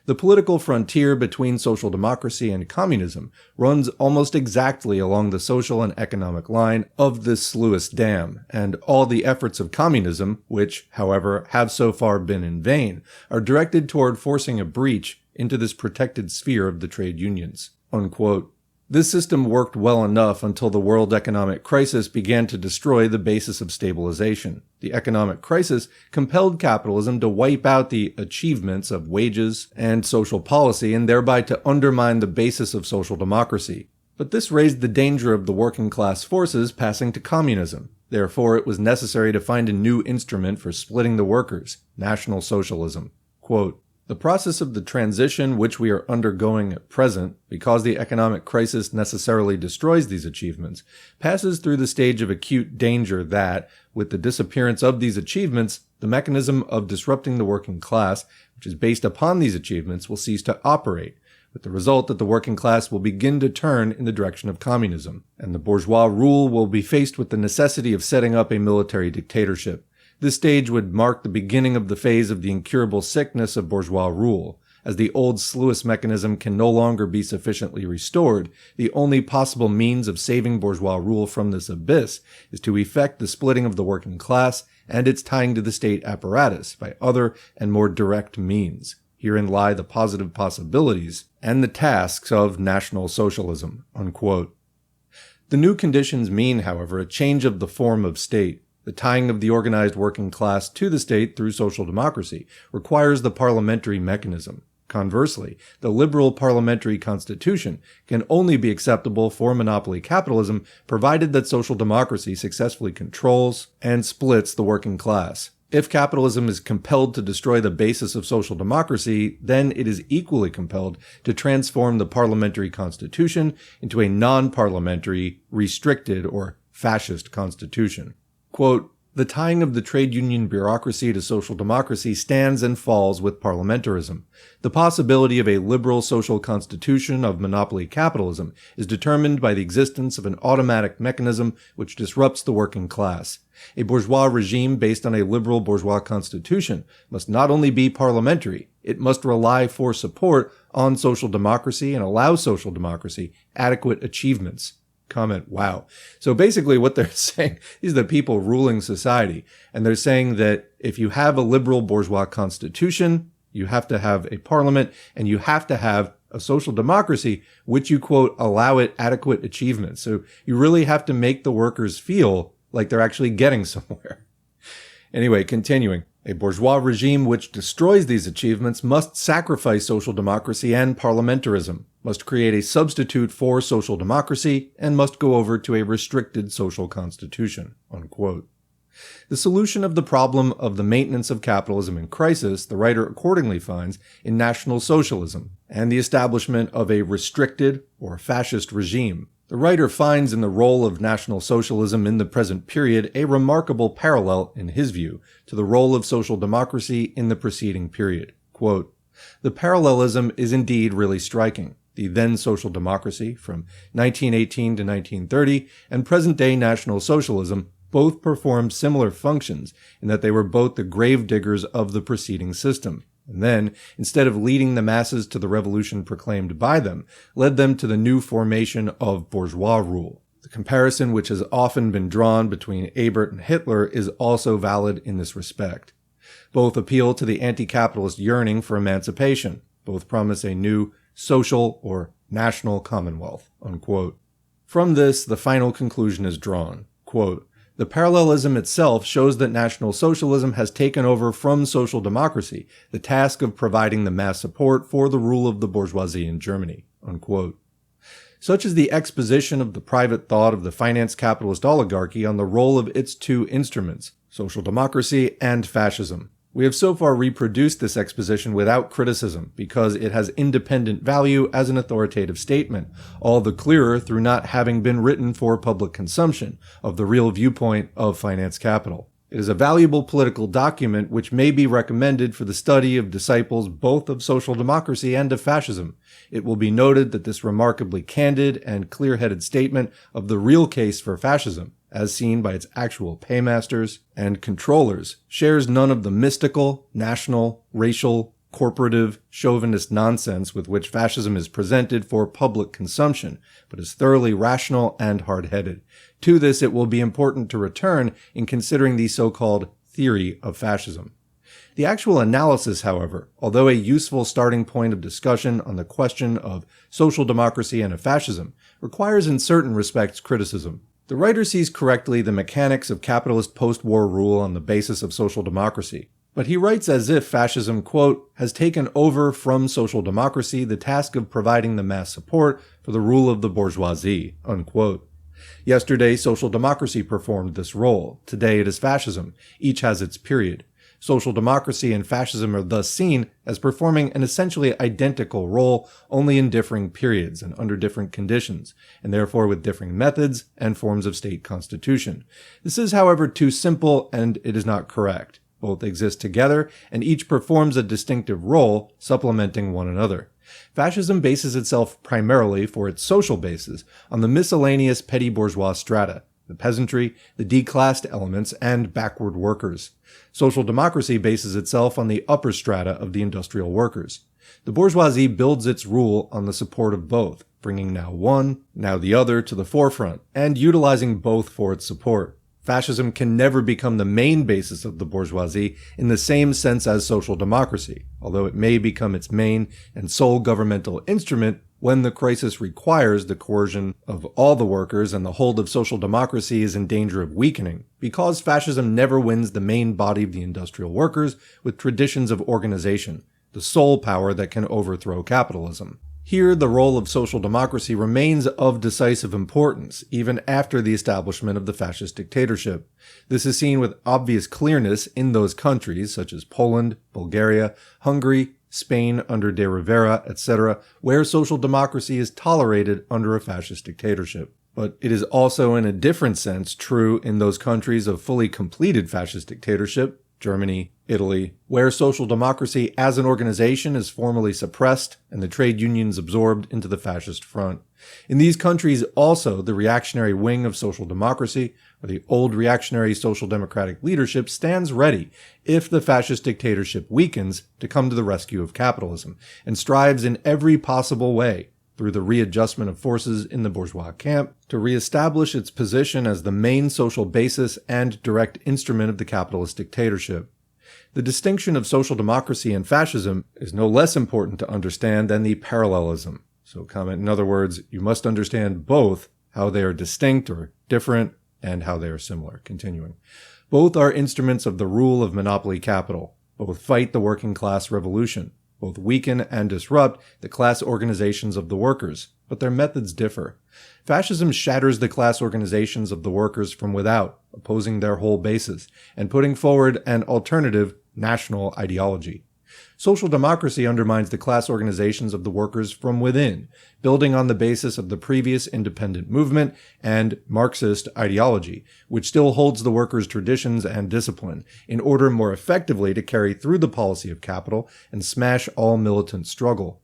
Speaker 1: The political frontier between social democracy and communism runs almost exactly along the social and economic line of this sluice dam, and all the efforts of communism, which, however, have so far been in vain, are directed toward forcing a breach into this protected sphere of the trade unions." Unquote. This system worked well enough until the world economic crisis began to destroy the basis of stabilization. The economic crisis compelled capitalism to wipe out the achievements of wages and social policy and thereby to undermine the basis of social democracy. But this raised the danger of the working class forces passing to communism. Therefore, it was necessary to find a new instrument for splitting the workers, National Socialism. Quote, "The process of the transition which we are undergoing at present, because the economic crisis necessarily destroys these achievements, passes through the stage of acute danger that, with the disappearance of these achievements, the mechanism of disrupting the working class, which is based upon these achievements, will cease to operate, with the result that the working class will begin to turn in the direction of communism, and the bourgeois rule will be faced with the necessity of setting up a military dictatorship. This stage would mark the beginning of the phase of the incurable sickness of bourgeois rule. As the old sluice mechanism can no longer be sufficiently restored, the only possible means of saving bourgeois rule from this abyss is to effect the splitting of the working class and its tying to the state apparatus by other and more direct means. Herein lie the positive possibilities and the tasks of National Socialism." Unquote. The new conditions mean, however, a change of the form of state. The tying of the organized working class to the state through social democracy requires the parliamentary mechanism. Conversely, the liberal parliamentary constitution can only be acceptable for monopoly capitalism provided that social democracy successfully controls and splits the working class. If capitalism is compelled to destroy the basis of social democracy, then it is equally compelled to transform the parliamentary constitution into a non-parliamentary, restricted, or fascist constitution. Quote, "The tying of the trade union bureaucracy to social democracy stands and falls with parliamentarism. The possibility of a liberal social constitution of monopoly capitalism is determined by the existence of an automatic mechanism which disrupts the working class. A bourgeois regime based on a liberal bourgeois constitution must not only be parliamentary, it must rely for support on social democracy and allow social democracy adequate achievements." Comment, wow. So basically what they're saying, these are the people ruling society, and they're saying that if you have a liberal bourgeois constitution, you have to have a parliament, and you have to have a social democracy, which you, quote, allow it adequate achievements. So you really have to make the workers feel like they're actually getting somewhere. Anyway, continuing. A bourgeois regime which destroys these achievements must sacrifice social democracy and parliamentarism, must create a substitute for social democracy, and must go over to a restricted social constitution. Unquote. The solution of the problem of the maintenance of capitalism in crisis, the writer accordingly finds in National Socialism and the establishment of a restricted or fascist regime. The writer finds in the role of National Socialism in the present period a remarkable parallel, in his view, to the role of social democracy in the preceding period. Quote, "The parallelism is indeed really striking. The then social democracy, from 1918 to 1930, and present-day National Socialism both performed similar functions in that they were both the gravediggers of the preceding system, and then, instead of leading the masses to the revolution proclaimed by them, led them to the new formation of bourgeois rule. The comparison which has often been drawn between Ebert and Hitler is also valid in this respect. Both appeal to the anti-capitalist yearning for emancipation. Both promise a new social or national commonwealth." Unquote. From this, the final conclusion is drawn. Quote, "The parallelism itself shows that National Socialism has taken over from social democracy the task of providing the mass support for the rule of the bourgeoisie in Germany." Unquote. Such is the exposition of the private thought of the finance capitalist oligarchy on the role of its two instruments, social democracy and fascism. We have so far reproduced this exposition without criticism, because it has independent value as an authoritative statement, all the clearer through not having been written for public consumption of the real viewpoint of finance capital. It is a valuable political document which may be recommended for the study of disciples both of social democracy and of fascism. It will be noted that this remarkably candid and clear-headed statement of the real case for fascism, as seen by its actual paymasters and controllers, shares none of the mystical, national, racial, corporative, chauvinist nonsense with which fascism is presented for public consumption, but is thoroughly rational and hard-headed. To this it will be important to return in considering the so-called theory of fascism. The actual analysis, however, although a useful starting point of discussion on the question of social democracy and of fascism, requires in certain respects criticism. The writer sees correctly the mechanics of capitalist post-war rule on the basis of social democracy, but he writes as if fascism, quote, has taken over from social democracy the task of providing the mass support for the rule of the bourgeoisie, unquote. Yesterday, social democracy performed this role. Today it is fascism. Each has its period. Social democracy and fascism are thus seen as performing an essentially identical role, only in differing periods and under different conditions, and therefore with differing methods and forms of state constitution. This is, however, too simple, and it is not correct. Both exist together, and each performs a distinctive role, supplementing one another. Fascism bases itself primarily, for its social basis, on the miscellaneous petty bourgeois strata, the peasantry, the declassed elements, and backward workers. Social democracy bases itself on the upper strata of the industrial workers. The bourgeoisie builds its rule on the support of both, bringing now one, now the other to the forefront, and utilizing both for its support. Fascism can never become the main basis of the bourgeoisie in the same sense as social democracy, although it may become its main and sole governmental instrument when the crisis requires the coercion of all the workers and the hold of social democracy is in danger of weakening, because fascism never wins the main body of the industrial workers with traditions of organization, the sole power that can overthrow capitalism. Here, the role of social democracy remains of decisive importance, even after the establishment of the fascist dictatorship. This is seen with obvious clearness in those countries, such as Poland, Bulgaria, Hungary, Spain under de Rivera, etc., where social democracy is tolerated under a fascist dictatorship. But it is also in a different sense true in those countries of fully completed fascist dictatorship, Germany, Italy, where social democracy as an organization is formally suppressed and the trade unions absorbed into the fascist front. In these countries also, the reactionary wing of social democracy, or the old reactionary social democratic leadership, stands ready, if the fascist dictatorship weakens, to come to the rescue of capitalism, and strives in every possible way, through the readjustment of forces in the bourgeois camp, to reestablish its position as the main social basis and direct instrument of the capitalist dictatorship. The distinction of social democracy and fascism is no less important to understand than the parallelism. So comment, in other words, you must understand both how they are distinct or different and how they are similar. Continuing. Both are instruments of the rule of monopoly capital. Both fight the working class revolution. Both weaken and disrupt the class organizations of the workers, but their methods differ. Fascism shatters the class organizations of the workers from without, opposing their whole bases, and putting forward an alternative national ideology. Social democracy undermines the class organizations of the workers from within, building on the basis of the previous independent movement and Marxist ideology, which still holds the workers' traditions and discipline, in order more effectively to carry through the policy of capital and smash all militant struggle.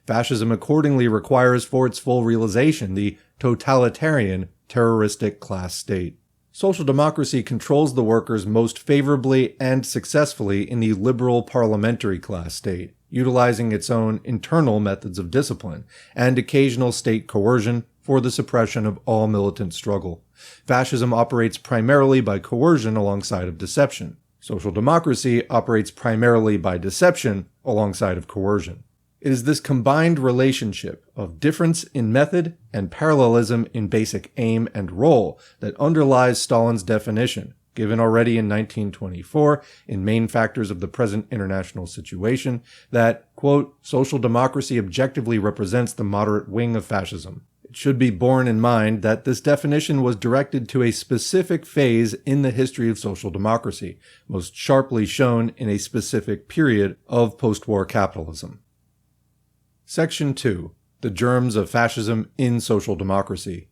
Speaker 1: Fascism accordingly requires for its full realization the totalitarian, terroristic class state. Social democracy controls the workers most favorably and successfully in the liberal parliamentary class state, utilizing its own internal methods of discipline and occasional state coercion for the suppression of all militant struggle. Fascism operates primarily by coercion alongside of deception. Social democracy operates primarily by deception alongside of coercion. It is this combined relationship of difference in method and parallelism in basic aim and role that underlies Stalin's definition, given already in 1924 in Main Factors of the Present International Situation, that, quote, social democracy objectively represents the moderate wing of fascism. It should be borne in mind that this definition was directed to a specific phase in the history of social democracy, most sharply shown in a specific period of post-war capitalism. Section 2. The Germs of Fascism in Social Democracy.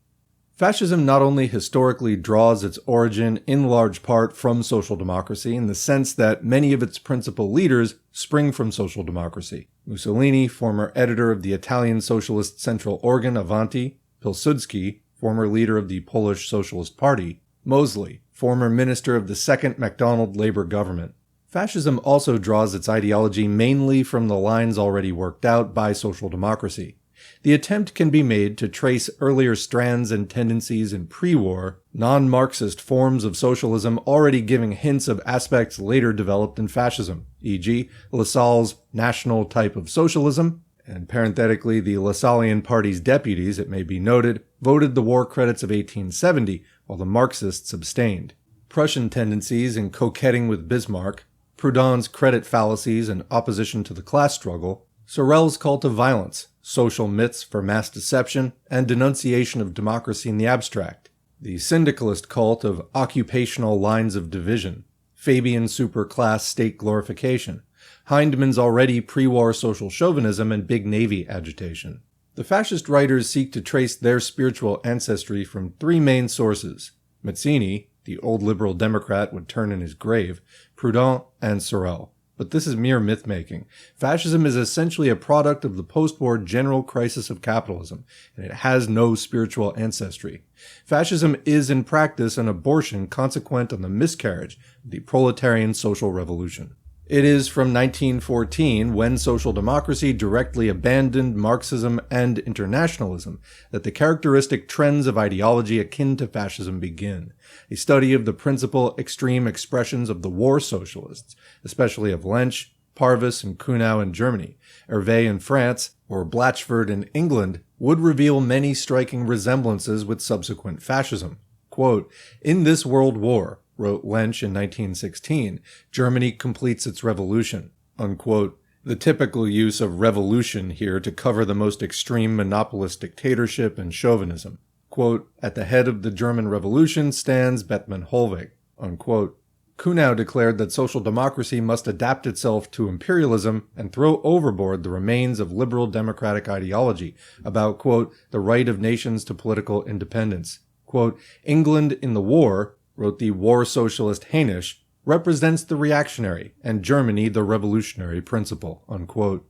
Speaker 1: Fascism not only historically draws its origin in large part from social democracy in the sense that many of its principal leaders spring from social democracy. Mussolini, former editor of the Italian socialist central organ Avanti; Pilsudski, former leader of the Polish Socialist Party; Mosley, former minister of the Second MacDonald Labour government. Fascism also draws its ideology mainly from the lines already worked out by social democracy. The attempt can be made to trace earlier strands and tendencies in pre-war, non-Marxist forms of socialism already giving hints of aspects later developed in fascism, e.g. Lassalle's national type of socialism, and parenthetically the Lassallean Party's deputies, it may be noted, voted the war credits of 1870, while the Marxists abstained. Prussian tendencies in coquetting with Bismarck, Proudhon's credit fallacies and opposition to the class struggle, Sorel's call to violence, social myths for mass deception, and denunciation of democracy in the abstract, the syndicalist cult of occupational lines of division, Fabian superclass state glorification, Hindman's already pre-war social chauvinism and big navy agitation. The fascist writers seek to trace their spiritual ancestry from three main sources: Mazzini, the old liberal Democrat would turn in his grave, Proudhon, and Sorel. But this is mere myth-making. Fascism is essentially a product of the post-war general crisis of capitalism, and it has no spiritual ancestry. Fascism is in practice an abortion consequent on the miscarriage of the proletarian social revolution. It is from 1914, when social democracy directly abandoned Marxism and internationalism, that the characteristic trends of ideology akin to fascism begin. A study of the principal extreme expressions of the war socialists, especially of Lensch, Parvis and Kuhnau in Germany, Hervé in France, or Blatchford in England, would reveal many striking resemblances with subsequent fascism. Quote, "In this world war," wrote Lensch in 1916, "Germany completes its revolution." Unquote. The typical use of revolution here to cover the most extreme monopolist dictatorship and chauvinism. Quote, "At the head of the German Revolution stands Bethmann Hollweg." Unquote. Kuhnau declared that social democracy must adapt itself to imperialism and throw overboard the remains of liberal democratic ideology about, quote, "the right of nations to political independence." Quote, "England in the war," wrote the war socialist Hainisch, "represents the reactionary, and Germany the revolutionary principle." Unquote.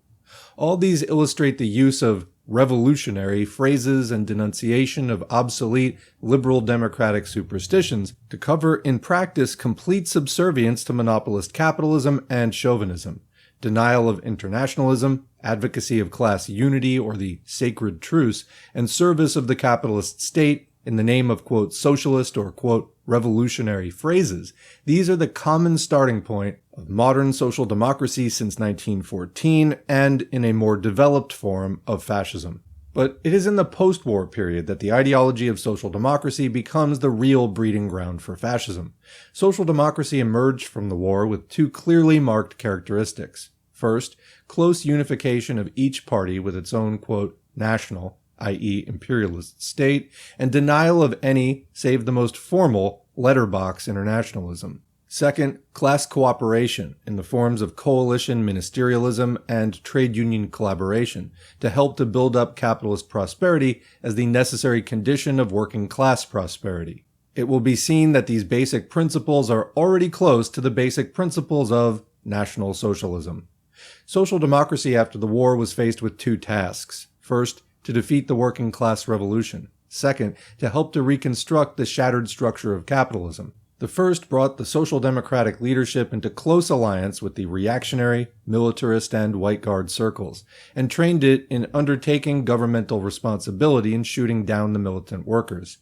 Speaker 1: All these illustrate the use of revolutionary phrases and denunciation of obsolete liberal democratic superstitions to cover in practice complete subservience to monopolist capitalism and chauvinism, denial of internationalism, advocacy of class unity or the sacred truce, and service of the capitalist state in the name of, quote, "socialist" or, quote, "revolutionary" phrases. These are the common starting point of modern social democracy since 1914 and in a more developed form of fascism. But it is in the post-war period that the ideology of social democracy becomes the real breeding ground for fascism. Social democracy emerged from the war with two clearly marked characteristics. First, close unification of each party with its own, quote, "national," i.e. imperialist state, and denial of any, save the most formal, letterbox internationalism. Second, class cooperation in the forms of coalition ministerialism and trade union collaboration to help to build up capitalist prosperity as the necessary condition of working class prosperity. It will be seen that these basic principles are already close to the basic principles of National Socialism. Social democracy after the war was faced with two tasks. First, to defeat the working class revolution. Second, to help to reconstruct the shattered structure of capitalism. The first brought the social democratic leadership into close alliance with the reactionary, militarist, and white guard circles, and trained it in undertaking governmental responsibility in shooting down the militant workers.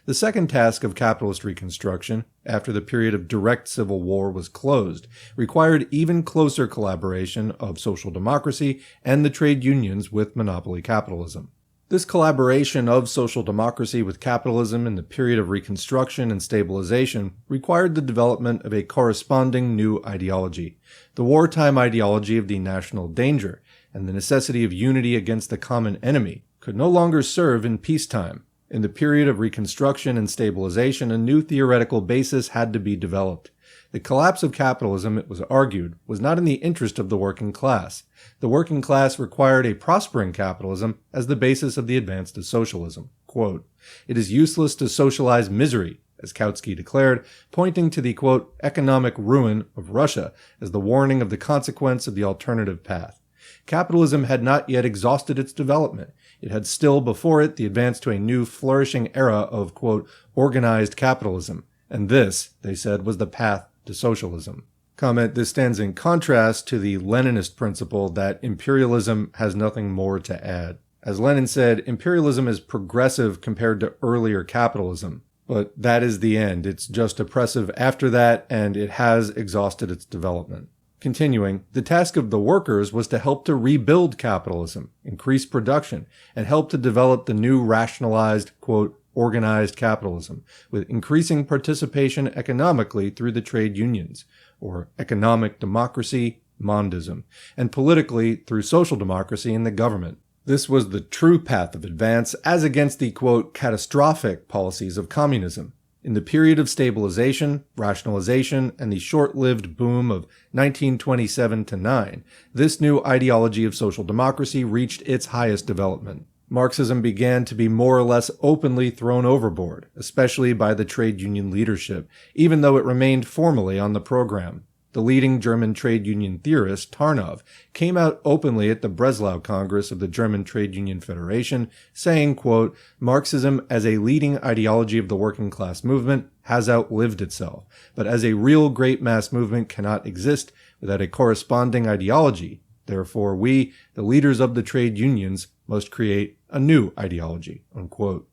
Speaker 1: The second task of capitalist reconstruction, after the period of direct civil war was closed, required even closer collaboration of social democracy and the trade unions with monopoly capitalism. This collaboration of social democracy with capitalism in the period of reconstruction and stabilization required the development of a corresponding new ideology, the wartime ideology of the national danger, and the necessity of unity against the common enemy could no longer serve in peacetime. In the period of reconstruction and stabilization, a new theoretical basis had to be developed. The collapse of capitalism, it was argued, was not in the interest of the working class. The working class required a prospering capitalism as the basis of the advance to socialism. Quote, "It is useless to socialize misery," as Kautsky declared, pointing to the, quote, "economic ruin" of Russia as the warning of the consequence of the alternative path. Capitalism had not yet exhausted its development. It had still before it the advance to a new flourishing era of, quote, "organized capitalism." And this, they said, was the path to socialism. Comment, this stands in contrast to the Leninist principle that imperialism has nothing more to add. As Lenin said, imperialism is progressive compared to earlier capitalism. But that is the end. It's just oppressive after that, and it has exhausted its development. Continuing, the task of the workers was to help to rebuild capitalism, increase production, and help to develop the new rationalized, quote, "organized capitalism," with increasing participation economically through the trade unions, or economic democracy, Mondism, and politically through social democracy in the government. This was the true path of advance as against the, quote, "catastrophic policies of communism." In the period of stabilization, rationalization, and the short-lived boom of 1927-9, this new ideology of social democracy reached its highest development. Marxism began to be more or less openly thrown overboard, especially by the trade union leadership, even though it remained formally on the program. The leading German trade union theorist, Tarnow, came out openly at the Breslau Congress of the German Trade Union Federation, saying, quote, "Marxism as a leading ideology of the working class movement has outlived itself, but as a real great mass movement cannot exist without a corresponding ideology. Therefore we, the leaders of the trade unions, must create a new ideology." Unquote.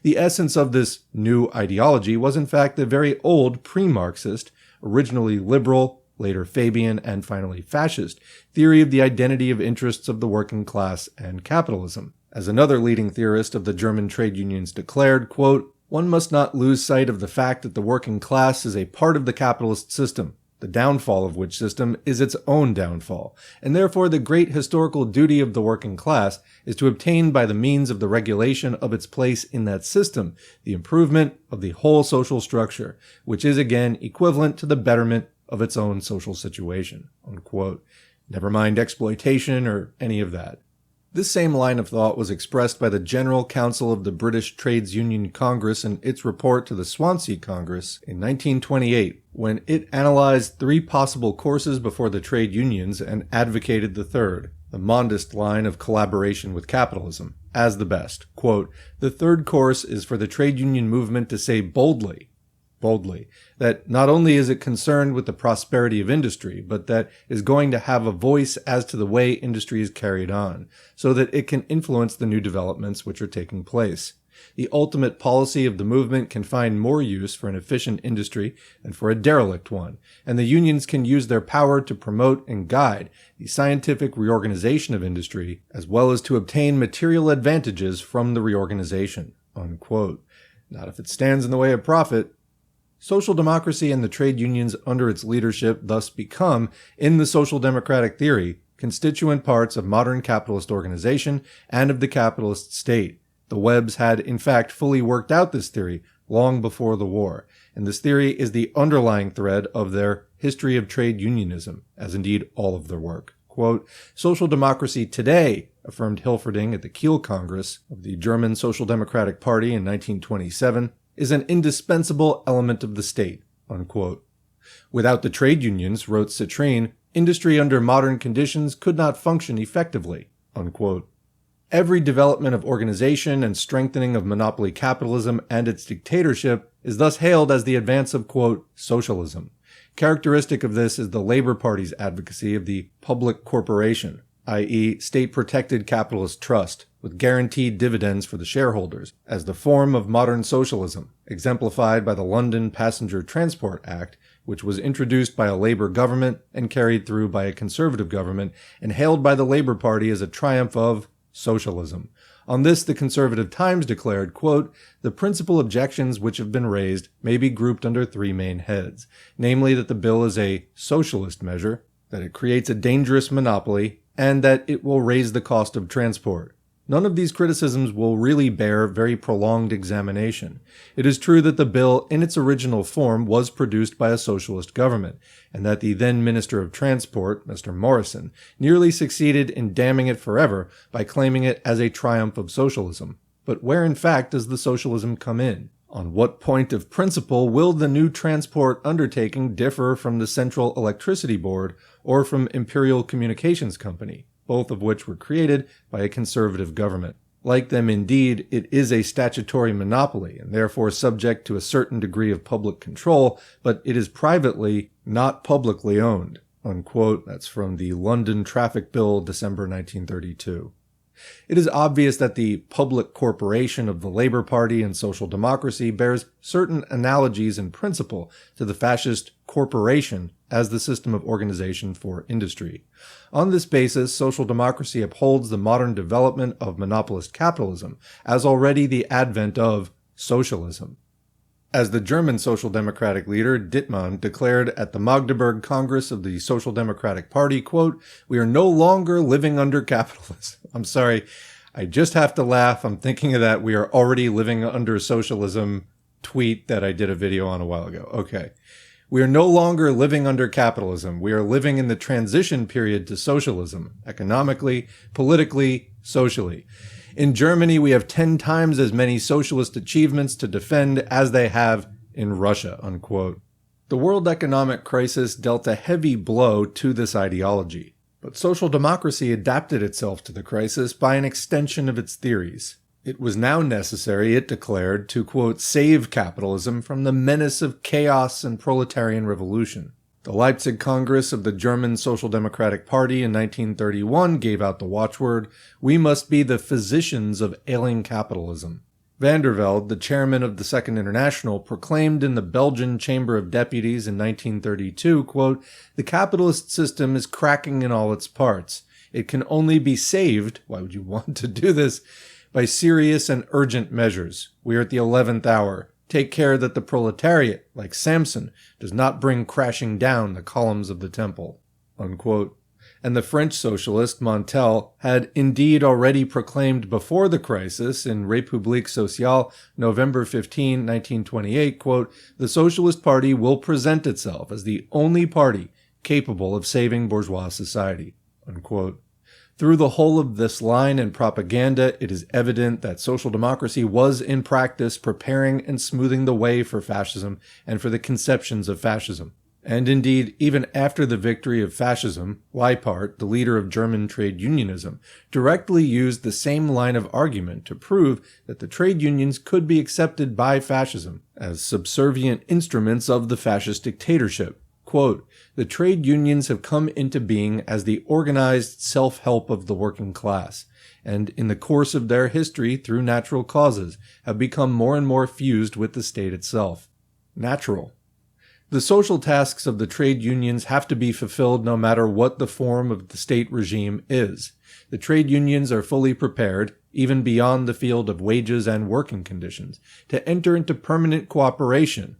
Speaker 1: The essence of this new ideology was in fact the very old pre-Marxist, originally liberal, later Fabian, and finally fascist, theory of the identity of interests of the working class and capitalism. As another leading theorist of the German trade unions declared, quote, "One must not lose sight of the fact that the working class is a part of the capitalist system, the downfall of which system is its own downfall, and therefore the great historical duty of the working class is to obtain by the means of the regulation of its place in that system the improvement of the whole social structure, which is again equivalent to the betterment of its own social situation." Unquote. Never mind exploitation or any of that. This same line of thought was expressed by the General Council of the British Trades Union Congress in its report to the Swansea Congress in 1928, when it analyzed 3 possible courses before the trade unions and advocated the third, the mondist line of collaboration with capitalism, as the best. Quote, "The third course is for the trade union movement to say boldly, that not only is it concerned with the prosperity of industry, but that it is going to have a voice as to the way industry is carried on, so that it can influence the new developments which are taking place. The ultimate policy of the movement can find more use for an efficient industry than for a derelict one, and the unions can use their power to promote and guide the scientific reorganization of industry, as well as to obtain material advantages from the reorganization." Unquote. Not if it stands in the way of profit. Social democracy and the trade unions under its leadership thus become, in the social democratic theory, constituent parts of modern capitalist organization and of the capitalist state. The Webbs had, in fact, fully worked out this theory long before the war, and this theory is the underlying thread of their History of Trade Unionism, as indeed all of their work. Quote, "Social democracy today," affirmed Hilferding at the Kiel Congress of the German Social Democratic Party in 1927, "is an indispensable element of the state." Unquote. Without the trade unions, wrote Citrine, industry under modern conditions could not function effectively. Unquote. Every development of organization and strengthening of monopoly capitalism and its dictatorship is thus hailed as the advance of, quote, socialism. Characteristic of this is the Labor Party's advocacy of the public corporation, i.e., state-protected capitalist trust, with guaranteed dividends for the shareholders, as the form of modern socialism, exemplified by the London Passenger Transport Act, which was introduced by a Labour government and carried through by a Conservative government, and hailed by the Labour Party as a triumph of socialism. On this, the Conservative Times declared, quote, "The principal objections which have been raised may be grouped under 3 main heads, namely that the bill is a socialist measure, that it creates a dangerous monopoly, and that it will raise the cost of transport. None of these criticisms will really bear very prolonged examination. It is true that the bill in its original form was produced by a socialist government, and that the then Minister of Transport, Mr. Morrison, nearly succeeded in damning it forever by claiming it as a triumph of socialism. But where in fact does the socialism come in? On what point of principle will the new transport undertaking differ from the Central Electricity Board or from Imperial Communications Company, both of which were created by a conservative government? Like them, indeed, it is a statutory monopoly and therefore subject to a certain degree of public control, but it is privately, not publicly owned." Unquote. That's from the London Traffic Bill, December 1932. It is obvious that the public corporation of the Labour Party and social democracy bears certain analogies in principle to the fascist corporation as the system of organization for industry. On this basis, social democracy upholds the modern development of monopolist capitalism as already the advent of socialism. As the German Social Democratic leader Dittmann declared at the Magdeburg Congress of the Social Democratic Party, quote, "We are no longer living under capitalism." I'm sorry, I just have to laugh. I'm thinking of that "we are already living under socialism" tweet that I did a video on a while ago. Okay. "We are no longer living under capitalism. We are living in the transition period to socialism, economically, politically, socially. In Germany, we have 10 times as many socialist achievements to defend as they have in Russia." Unquote. The world economic crisis dealt a heavy blow to this ideology, but social democracy adapted itself to the crisis by an extension of its theories. It was now necessary, it declared, to, quote, "save capitalism from the menace of chaos and proletarian revolution." The Leipzig Congress of the German Social Democratic Party in 1931 gave out the watchword, "We must be the physicians of ailing capitalism." Van der Velde, the chairman of the Second International, proclaimed in the Belgian Chamber of Deputies in 1932, quote, "The capitalist system is cracking in all its parts. It can only be saved," why would you want to do this, "by serious and urgent measures. We are at the 11th hour. Take care that the proletariat, like Samson, does not bring crashing down the columns of the temple." Unquote. And the French socialist Montel had indeed already proclaimed before the crisis in République Sociale, November 15, 1928, quote, "The Socialist Party will present itself as the only party capable of saving bourgeois society." Unquote. Through the whole of this line and propaganda, it is evident that social democracy was in practice preparing and smoothing the way for fascism and for the conceptions of fascism. And indeed, even after the victory of fascism, Leipart, the leader of German trade unionism, directly used the same line of argument to prove that the trade unions could be accepted by fascism as subservient instruments of the fascist dictatorship. Quote, "The trade unions have come into being as the organized self-help of the working class, and in the course of their history, through natural causes, have become more and more fused with the state itself." Natural. The social tasks of the trade unions have to be fulfilled no matter what the form of the state regime is. The trade unions are fully prepared, even beyond the field of wages and working conditions, to enter into permanent cooperation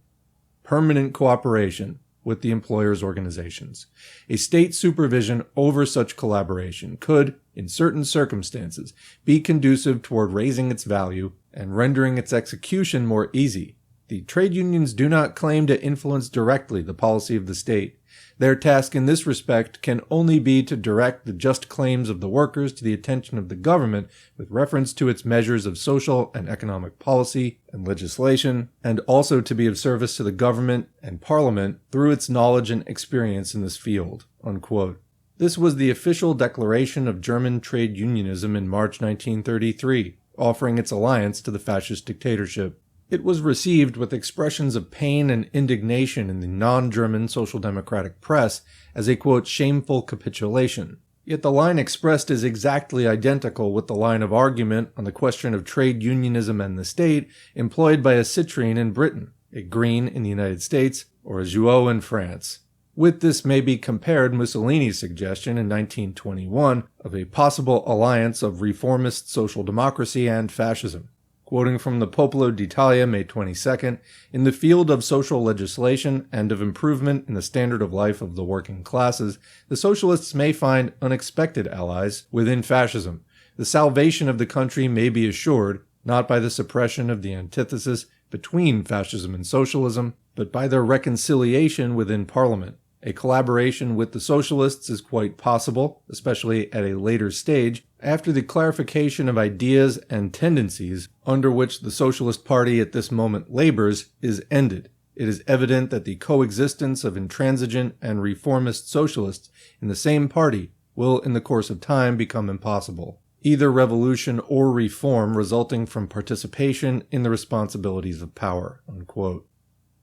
Speaker 1: with the employers' organizations. A state supervision over such collaboration could, in certain circumstances, be conducive toward raising its value and rendering its execution more easy. The trade unions do not claim to influence directly the policy of the state. Their task in this respect can only be to direct the just claims of the workers to the attention of the government with reference to its measures of social and economic policy and legislation, and also to be of service to the government and parliament through its knowledge and experience in this field." Unquote. This was the official declaration of German trade unionism in March 1933, offering its alliance to the fascist dictatorship. It was received with expressions of pain and indignation in the non-German social democratic press as a, quote, "shameful capitulation." Yet the line expressed is exactly identical with the line of argument on the question of trade unionism and the state employed by a Citroën in Britain, a Green in the United States, or a Jouot in France. With this may be compared Mussolini's suggestion in 1921 of a possible alliance of reformist social democracy and fascism. Quoting from the Popolo d'Italia, May 22nd, "In the field of social legislation and of improvement in the standard of life of the working classes, the socialists may find unexpected allies within fascism. The salvation of the country may be assured, not by the suppression of the antithesis between fascism and socialism, but by their reconciliation within Parliament. A collaboration with the socialists is quite possible, especially at a later stage, after the clarification of ideas and tendencies under which the Socialist Party at this moment labors is ended. It is evident that the coexistence of intransigent and reformist socialists in the same party will in the course of time become impossible. Either revolution or reform resulting from participation in the responsibilities of power." Unquote.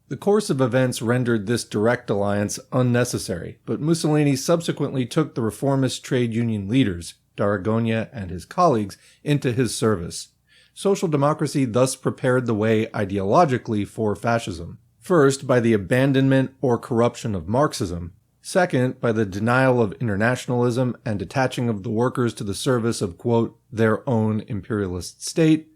Speaker 1: The course of events rendered this direct alliance unnecessary, but Mussolini subsequently took the reformist trade union leaders, d'Aragona and his colleagues, into his service. Social democracy thus prepared the way ideologically for fascism. First, by the abandonment or corruption of Marxism. Second, by the denial of internationalism and detaching of the workers to the service of, quote, "their own imperialist state."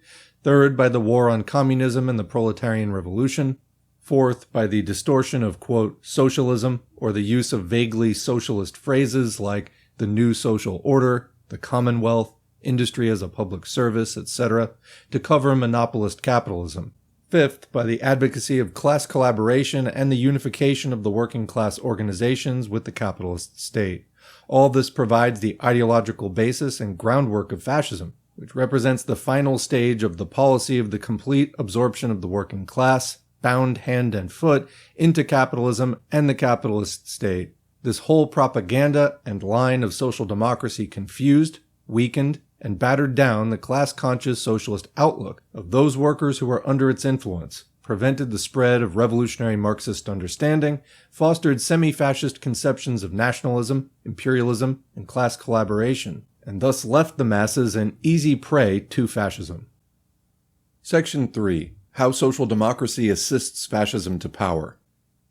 Speaker 1: Third, by the war on communism and the proletarian revolution. Fourth, by the distortion of, quote, "socialism," or the use of vaguely socialist phrases like the new social order, the commonwealth, industry as a public service, etc., to cover monopolist capitalism. Fifth, by the advocacy of class collaboration and the unification of the working class organizations with the capitalist state. All this provides the ideological basis and groundwork of fascism, which represents the final stage of the policy of the complete absorption of the working class, bound hand and foot, into capitalism and the capitalist state. This whole propaganda and line of social democracy confused, weakened, and battered down the class-conscious socialist outlook of those workers who were under its influence, prevented the spread of revolutionary Marxist understanding, fostered semi-fascist conceptions of nationalism, imperialism, and class collaboration, and thus left the masses an easy prey to fascism. Section 3. How Social Democracy Assists Fascism to Power.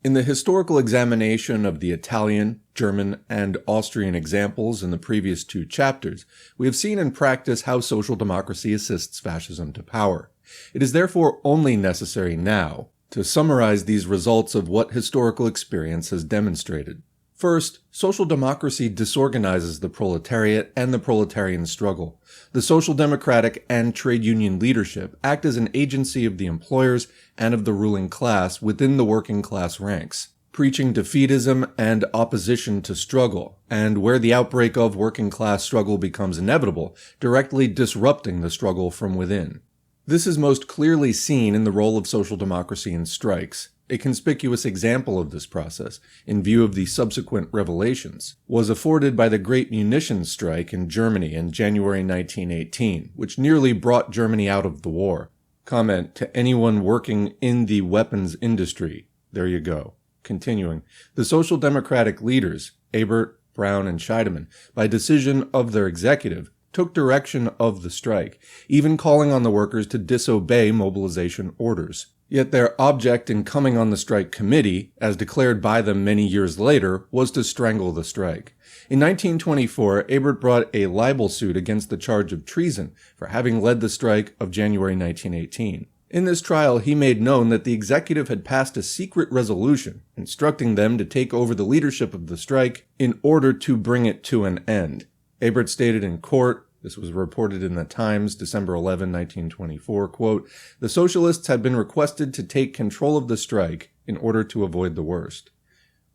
Speaker 1: In the historical examination of the Italian, German, and Austrian examples in the previous 2 chapters, we have seen in practice how social democracy assists fascism to power. It is therefore only necessary now to summarize these results of what historical experience has demonstrated. First, social democracy disorganizes the proletariat and the proletarian struggle. The social democratic and trade union leadership act as an agency of the employers and of the ruling class within the working class ranks, preaching defeatism and opposition to struggle, and where the outbreak of working class struggle becomes inevitable, directly disrupting the struggle from within. This is most clearly seen in the role of social democracy in strikes. A conspicuous example of this process, in view of the subsequent revelations, was afforded by the Great Munitions Strike in Germany in January 1918, which nearly brought Germany out of the war. Comment to anyone working in the weapons industry. There you go. Continuing, the Social Democratic leaders, Ebert, Brown, and Scheidemann, by decision of their executive, took direction of the strike, even calling on the workers to disobey mobilization orders. Yet their object in coming on the strike committee, as declared by them many years later, was to strangle the strike. In 1924, Ebert brought a libel suit against the charge of treason for having led the strike of January 1918. In this trial, he made known that the executive had passed a secret resolution instructing them to take over the leadership of the strike in order to bring it to an end. Ebert stated in court, this was reported in the Times, December 11, 1924, quote, "The socialists had been requested to take control of the strike in order to avoid the worst."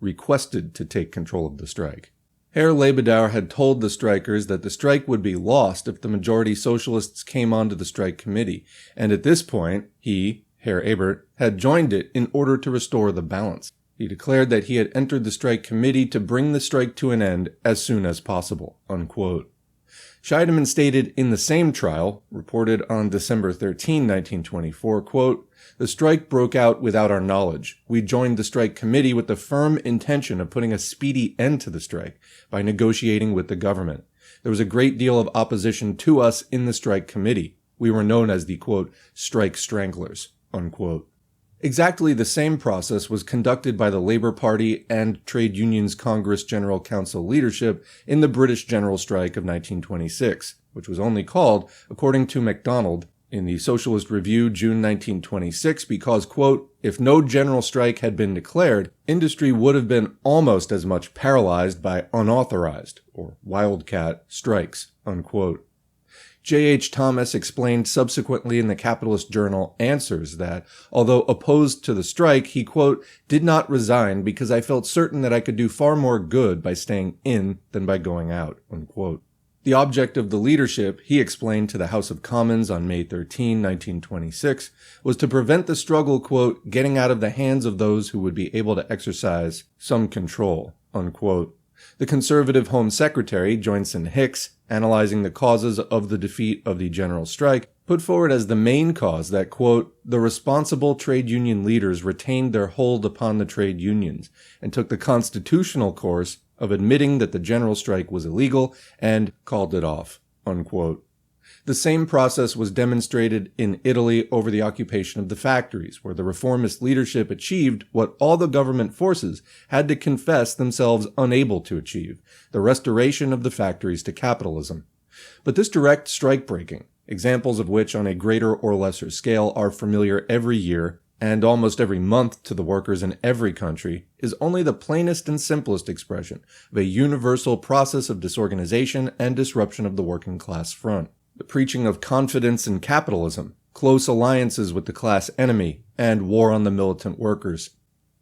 Speaker 1: Requested to take control of the strike. Herr Lebedauer had told the strikers that the strike would be lost if the majority socialists came onto the strike committee, and at this point, he, Herr Ebert, had joined it in order to restore the balance. He declared that he had entered the strike committee to bring the strike to an end as soon as possible, unquote. Scheidemann stated in the same trial, reported on December 13, 1924, quote, "The strike broke out without our knowledge. We joined the strike committee with the firm intention of putting a speedy end to the strike by negotiating with the government. There was a great deal of opposition to us in the strike committee. We were known as the, quote, strike stranglers," unquote. Exactly the same process was conducted by the Labour Party and Trade Unions Congress General Council leadership in the British General Strike of 1926, which was only called, according to MacDonald, in the Socialist Review, June 1926, because, quote, "if no general strike had been declared, industry would have been almost as much paralyzed by unauthorized, or wildcat, strikes," unquote. J.H. Thomas explained subsequently in the capitalist journal Answers that, although opposed to the strike, he, quote, "did not resign because I felt certain that I could do far more good by staying in than by going out," unquote. The object of the leadership, he explained to the House of Commons on May 13, 1926, was to prevent the struggle, quote, "getting out of the hands of those who would be able to exercise some control," unquote. The conservative Home Secretary, Joynson Hicks, analyzing the causes of the defeat of the general strike, put forward as the main cause that, quote, "the responsible trade union leaders retained their hold upon the trade unions and took the constitutional course of admitting that the general strike was illegal and called it off," unquote. The same process was demonstrated in Italy over the occupation of the factories, where the reformist leadership achieved what all the government forces had to confess themselves unable to achieve, the restoration of the factories to capitalism. But this direct strike breaking, examples of which on a greater or lesser scale are familiar every year and almost every month to the workers in every country, is only the plainest and simplest expression of a universal process of disorganization and disruption of the working class front. The preaching of confidence in capitalism, close alliances with the class enemy, and war on the militant workers.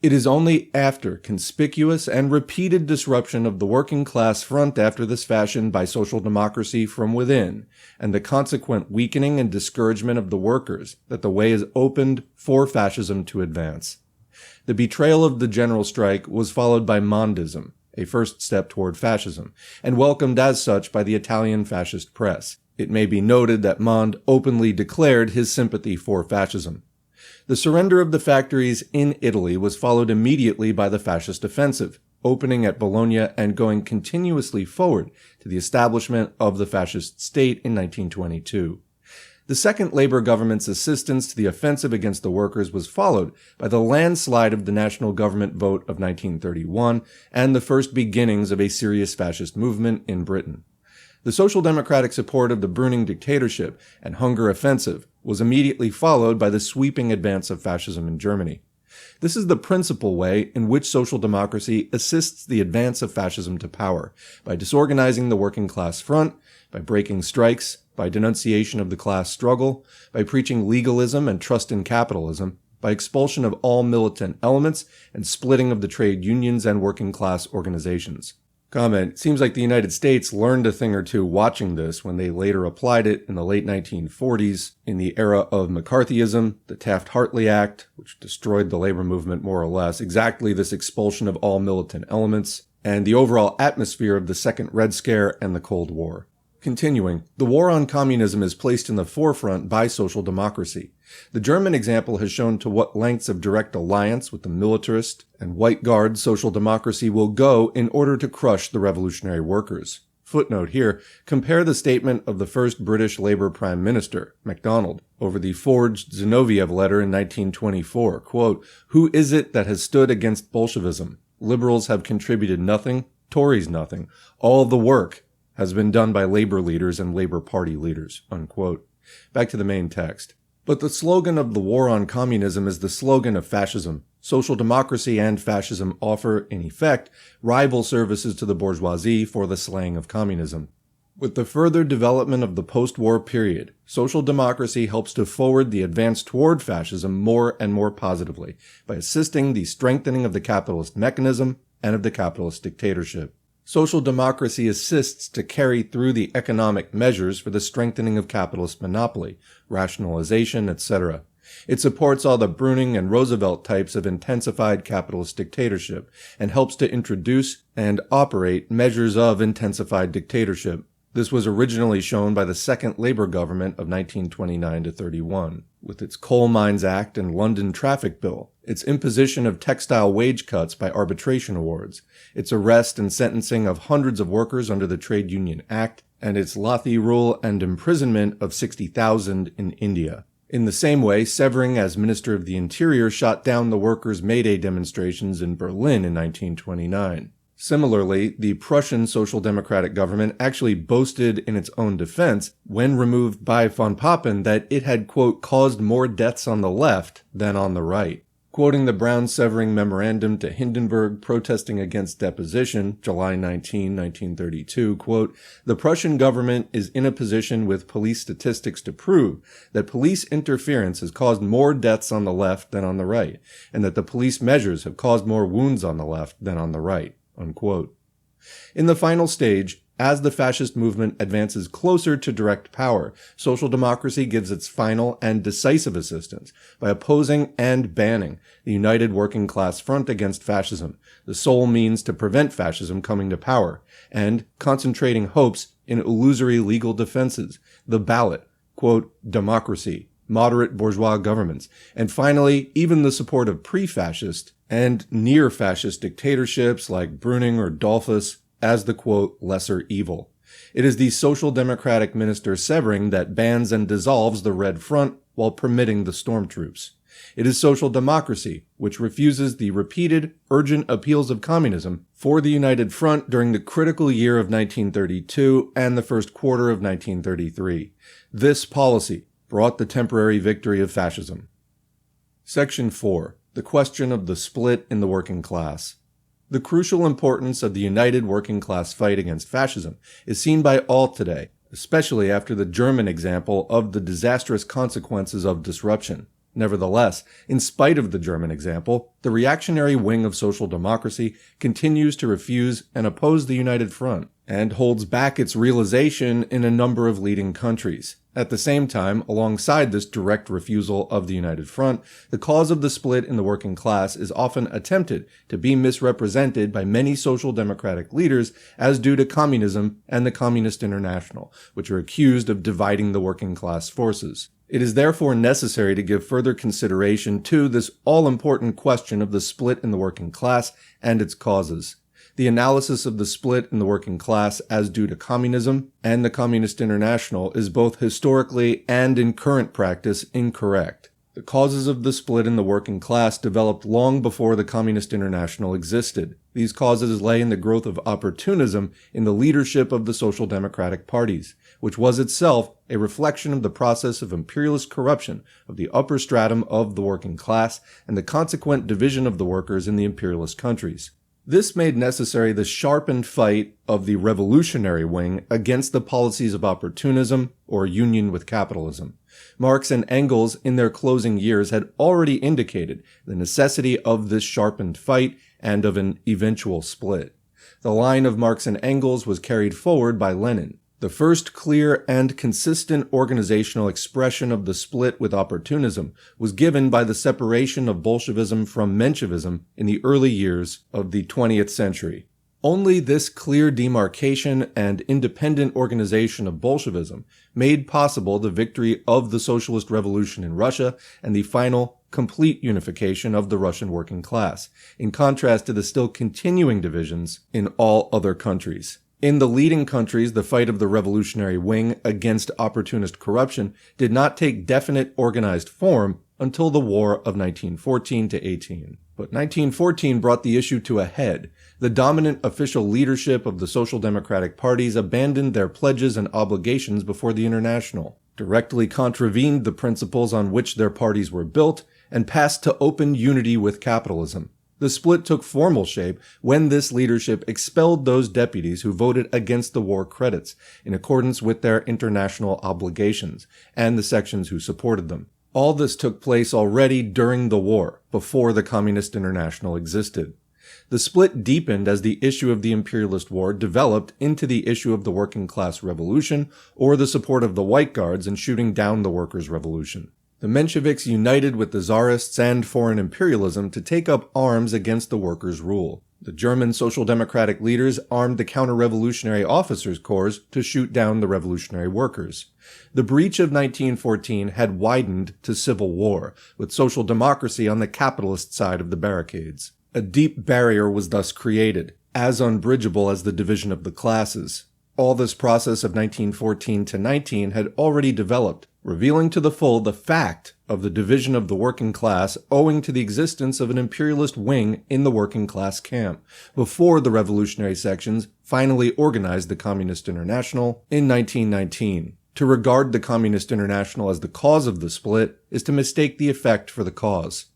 Speaker 1: It is only after conspicuous and repeated disruption of the working class front after this fashion by social democracy from within, and the consequent weakening and discouragement of the workers, that the way is opened for fascism to advance. The betrayal of the general strike was followed by Mondism, a first step toward fascism, and welcomed as such by the Italian fascist press. It may be noted that Mond openly declared his sympathy for fascism. The surrender of the factories in Italy was followed immediately by the fascist offensive, opening at Bologna and going continuously forward to the establishment of the fascist state in 1922. The second Labour government's assistance to the offensive against the workers was followed by the landslide of the national government vote of 1931 and the first beginnings of a serious fascist movement in Britain. The social democratic support of the Brüning dictatorship and hunger offensive was immediately followed by the sweeping advance of fascism in Germany. This is the principal way in which social democracy assists the advance of fascism to power, by disorganizing the working class front, by breaking strikes, by denunciation of the class struggle, by preaching legalism and trust in capitalism, by expulsion of all militant elements, and splitting of the trade unions and working class organizations. Comment: seems like the United States learned a thing or two watching this when they later applied it in the late 1940s in the era of McCarthyism, the Taft-Hartley Act, which destroyed the labor movement more or less, exactly this expulsion of all militant elements, and the overall atmosphere of the Second Red Scare and the Cold War. Continuing, the war on communism is placed in the forefront by social democracy. The German example has shown to what lengths of direct alliance with the militarist and white guard social democracy will go in order to crush the revolutionary workers. Footnote here, compare the statement of the first British Labour Prime Minister, MacDonald, over the forged Zinoviev letter in 1924, quote, "Who is it that has stood against Bolshevism? Liberals have contributed nothing, Tories nothing. All the work has been done by labor leaders and Labor Party leaders," unquote. Back to the main text. But the slogan of the war on communism is the slogan of fascism. Social democracy and fascism offer, in effect, rival services to the bourgeoisie for the slaying of communism. With the further development of the post-war period, social democracy helps to forward the advance toward fascism more and more positively by assisting the strengthening of the capitalist mechanism and of the capitalist dictatorship. Social democracy assists to carry through the economic measures for the strengthening of capitalist monopoly, rationalization, etc. It supports all the Brüning and Roosevelt types of intensified capitalist dictatorship and helps to introduce and operate measures of intensified dictatorship. This was originally shown by the second Labour government of 1929-31, with its Coal Mines Act and London Traffic Bill, its imposition of textile wage cuts by arbitration awards, its arrest and sentencing of hundreds of workers under the Trade Union Act, and its Lathi rule and imprisonment of 60,000 in India. In the same way, Severing, as Minister of the Interior, shot down the workers' May Day demonstrations in Berlin in 1929. Similarly, the Prussian Social Democratic government actually boasted in its own defense, when removed by von Papen, that it had, quote, caused more deaths on the left than on the right. Quoting the Brown-Severing memorandum to Hindenburg protesting against deposition, July 19, 1932, quote, "The Prussian government is in a position with police statistics to prove that police interference has caused more deaths on the left than on the right, and that the police measures have caused more wounds on the left than on the right." Unquote. In the final stage, as the fascist movement advances closer to direct power, social democracy gives its final and decisive assistance by opposing and banning the united working class front against fascism, the sole means to prevent fascism coming to power, and concentrating hopes in illusory legal defenses, the ballot, quote, democracy, moderate bourgeois governments, and finally, even the support of pre-fascist and near-fascist dictatorships like Brüning or Dollfuss as the, quote, lesser evil. It is the social democratic minister Severing that bans and dissolves the Red Front while permitting the stormtroops. It is social democracy which refuses the repeated, urgent appeals of communism for the United Front during the critical year of 1932 and the first quarter of 1933. This policy brought the temporary victory of fascism. Section 4. The question of the split in the working class. The crucial importance of the united working class fight against fascism is seen by all today, especially after the German example of the disastrous consequences of disruption. Nevertheless, in spite of the German example, the reactionary wing of social democracy continues to refuse and oppose the United Front, and holds back its realization in a number of leading countries. At the same time, alongside this direct refusal of the United Front, the cause of the split in the working class is often attempted to be misrepresented by many social democratic leaders as due to communism and the Communist International, which are accused of dividing the working class forces. It is therefore necessary to give further consideration to this all-important question of the split in the working class and its causes. The analysis of the split in the working class as due to communism and the Communist International is both historically and in current practice incorrect. The causes of the split in the working class developed long before the Communist International existed. These causes lay in the growth of opportunism in the leadership of the social democratic parties, which was itself a reflection of the process of imperialist corruption of the upper stratum of the working class and the consequent division of the workers in the imperialist countries. This made necessary the sharpened fight of the revolutionary wing against the policies of opportunism or union with capitalism. Marx and Engels, in their closing years, had already indicated the necessity of this sharpened fight and of an eventual split. The line of Marx and Engels was carried forward by Lenin. The first clear and consistent organizational expression of the split with opportunism was given by the separation of Bolshevism from Menshevism in the early years of the 20th century. Only this clear demarcation and independent organization of Bolshevism made possible the victory of the socialist revolution in Russia and the final complete unification of the Russian working class, in contrast to the still continuing divisions in all other countries. In the leading countries, the fight of the revolutionary wing against opportunist corruption did not take definite organized form until the War of 1914-18. But 1914 brought the issue to a head. The dominant official leadership of the social democratic parties abandoned their pledges and obligations before the International, directly contravened the principles on which their parties were built, and passed to open unity with capitalism. The split took formal shape when this leadership expelled those deputies who voted against the war credits, in accordance with their international obligations, and the sections who supported them. All this took place already during the war, before the Communist International existed. The split deepened as the issue of the imperialist war developed into the issue of the working class revolution, or the support of the White Guards in shooting down the workers' revolution. The Mensheviks united with the Tsarists and foreign imperialism to take up arms against the workers' rule. The German social democratic leaders armed the counter-revolutionary officers' corps to shoot down the revolutionary workers. The breach of 1914 had widened to civil war, with social democracy on the capitalist side of the barricades. A deep barrier was thus created, as unbridgeable as the division of the classes. All this process of 1914 to 19 had already developed, revealing to the full the fact of the division of the working class owing to the existence of an imperialist wing in the working class camp, before the revolutionary sections finally organized the Communist International in 1919. To regard the Communist International as the cause of the split is to mistake the effect for the cause.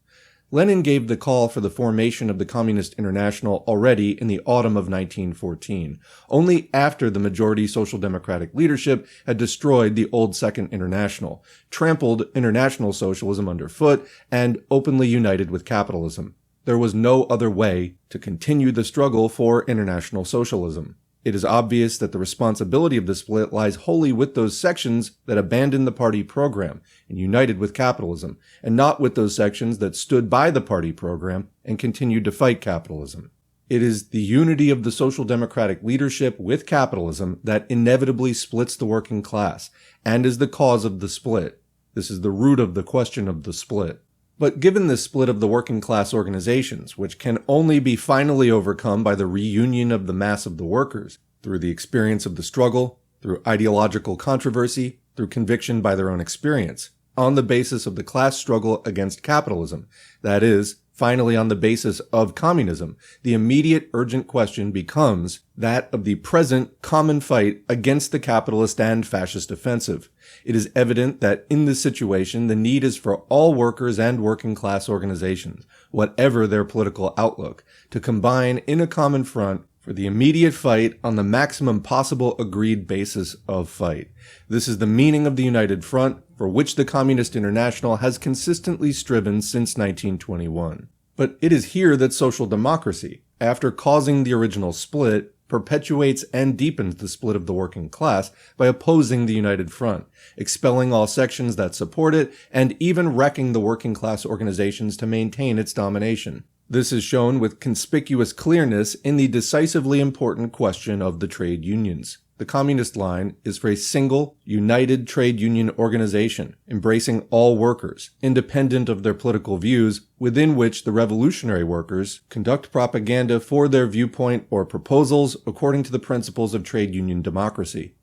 Speaker 1: Lenin gave the call for the formation of the Communist International already in the autumn of 1914, only after the majority social democratic leadership had destroyed the old Second International, trampled international socialism underfoot, and openly united with capitalism. There was no other way to continue the struggle for international socialism. It is obvious that the responsibility of the split lies wholly with those sections that abandoned the party program and united with capitalism, and not with those sections that stood by the party program and continued to fight capitalism. It is the unity of the social democratic leadership with capitalism that inevitably splits the working class, and is the cause of the split. This is the root of the question of the split. But given this split of the working class organizations, which can only be finally overcome by the reunion of the mass of the workers, through the experience of the struggle, through ideological controversy, through conviction by their own experience, on the basis of the class struggle against capitalism, that is, finally on the basis of communism, the immediate urgent question becomes that of the present common fight against the capitalist and fascist offensive. It is evident that in this situation the need is for all workers and working class organizations, whatever their political outlook, to combine in a common front for the immediate fight on the maximum possible agreed basis of fight. This is the meaning of the United Front, for which the Communist International has consistently striven since 1921. But it is here that social democracy, after causing the original split, perpetuates and deepens the split of the working class by opposing the United Front, expelling all sections that support it, and even wrecking the working class organizations to maintain its domination. This is shown with conspicuous clearness in the decisively important question of the trade unions. The communist line is for a single, united trade union organization, embracing all workers, independent of their political views, within which the revolutionary workers conduct propaganda for their viewpoint or proposals according to the principles of trade union democracy.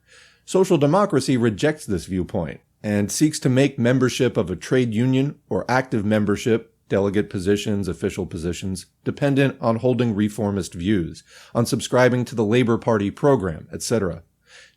Speaker 1: Social democracy rejects this viewpoint and seeks to make membership of a trade union or active membership, delegate positions, official positions, dependent on holding reformist views, on subscribing to the Labor Party program, etc.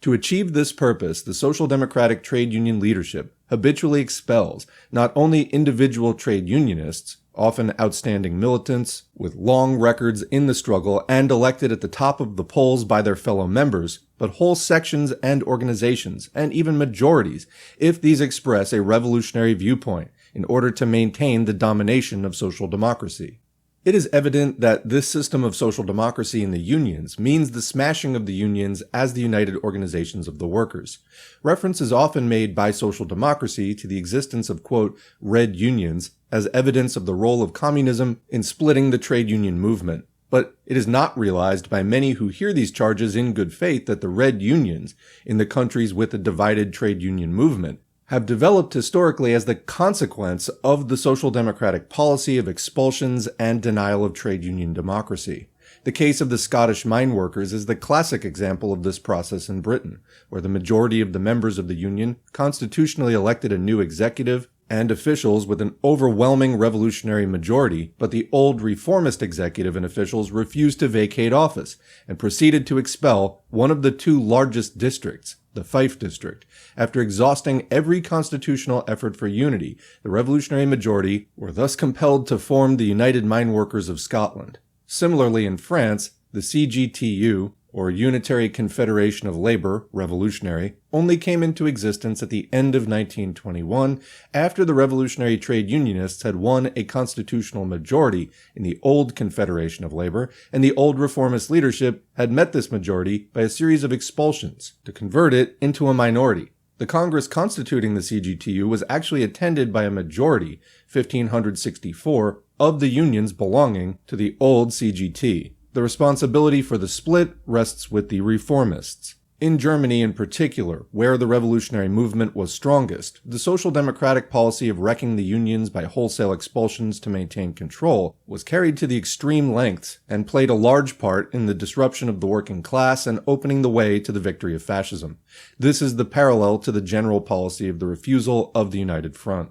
Speaker 1: To achieve this purpose, the Social Democratic trade union leadership habitually expels not only individual trade unionists, often outstanding militants with long records in the struggle and elected at the top of the polls by their fellow members, but whole sections and organizations, and even majorities, if these express a revolutionary viewpoint, in order to maintain the domination of social democracy. It is evident that this system of social democracy in the unions means the smashing of the unions as the united organizations of the workers. Reference is often made by social democracy to the existence of, quote, red unions as evidence of the role of communism in splitting the trade union movement. But it is not realized by many who hear these charges in good faith that the red unions in the countries with a divided trade union movement have developed historically as the consequence of the social democratic policy of expulsions and denial of trade union democracy. The case of the Scottish mine workers is the classic example of this process in Britain, where the majority of the members of the union constitutionally elected a new executive and officials with an overwhelming revolutionary majority, but the old reformist executive and officials refused to vacate office and proceeded to expel one of the two largest districts, the Fife district. After exhausting every constitutional effort for unity, the revolutionary majority were thus compelled to form the United Mine Workers of Scotland. Similarly, in France, the CGTU, or Unitary Confederation of Labour, Revolutionary, only came into existence at the end of 1921 after the revolutionary trade unionists had won a constitutional majority in the old Confederation of Labour, and the old reformist leadership had met this majority by a series of expulsions to convert it into a minority. The Congress constituting the CGTU was actually attended by a majority, 1564, of the unions belonging to the old CGT. The responsibility for the split rests with the reformists. In Germany in particular, where the revolutionary movement was strongest, the social democratic policy of wrecking the unions by wholesale expulsions to maintain control was carried to the extreme lengths and played a large part in the disruption of the working class and opening the way to the victory of fascism. This is the parallel to the general policy of the refusal of the United Front.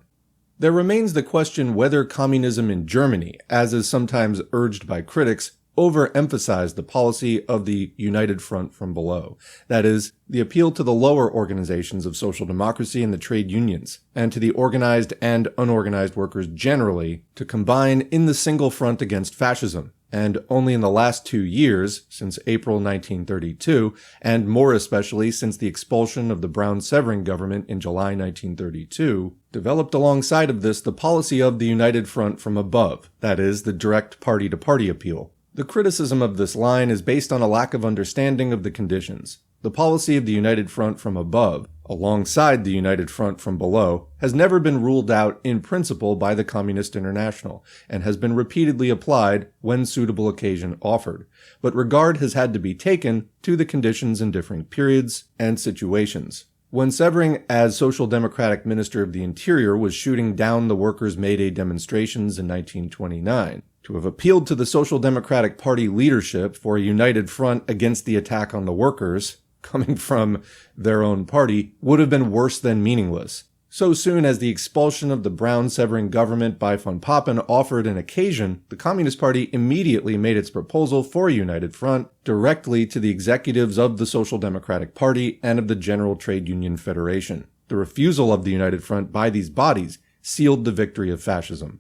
Speaker 1: There remains the question whether communism in Germany, as is sometimes urged by critics, overemphasized the policy of the United Front from below. That is, the appeal to the lower organizations of social democracy and the trade unions, and to the organized and unorganized workers generally, to combine in the single front against fascism. And only in the last 2 years, since April 1932, and more especially since the expulsion of the Brown-Severing government in July 1932, developed alongside of this the policy of the United Front from above, that is, the direct party-to-party appeal. The criticism of this line is based on a lack of understanding of the conditions. The policy of the United Front from above, alongside the United Front from below, has never been ruled out in principle by the Communist International, and has been repeatedly applied when suitable occasion offered. But regard has had to be taken to the conditions in different periods and situations. When Severing, as Social Democratic Minister of the Interior, was shooting down the workers' May Day demonstrations in 1929, to have appealed to the Social Democratic Party leadership for a united front against the attack on the workers, coming from their own party, would have been worse than meaningless. So soon as the expulsion of the Brown-Severing government by von Papen offered an occasion, the Communist Party immediately made its proposal for a united front directly to the executives of the Social Democratic Party and of the General Trade Union Federation. The refusal of the United Front by these bodies sealed the victory of fascism.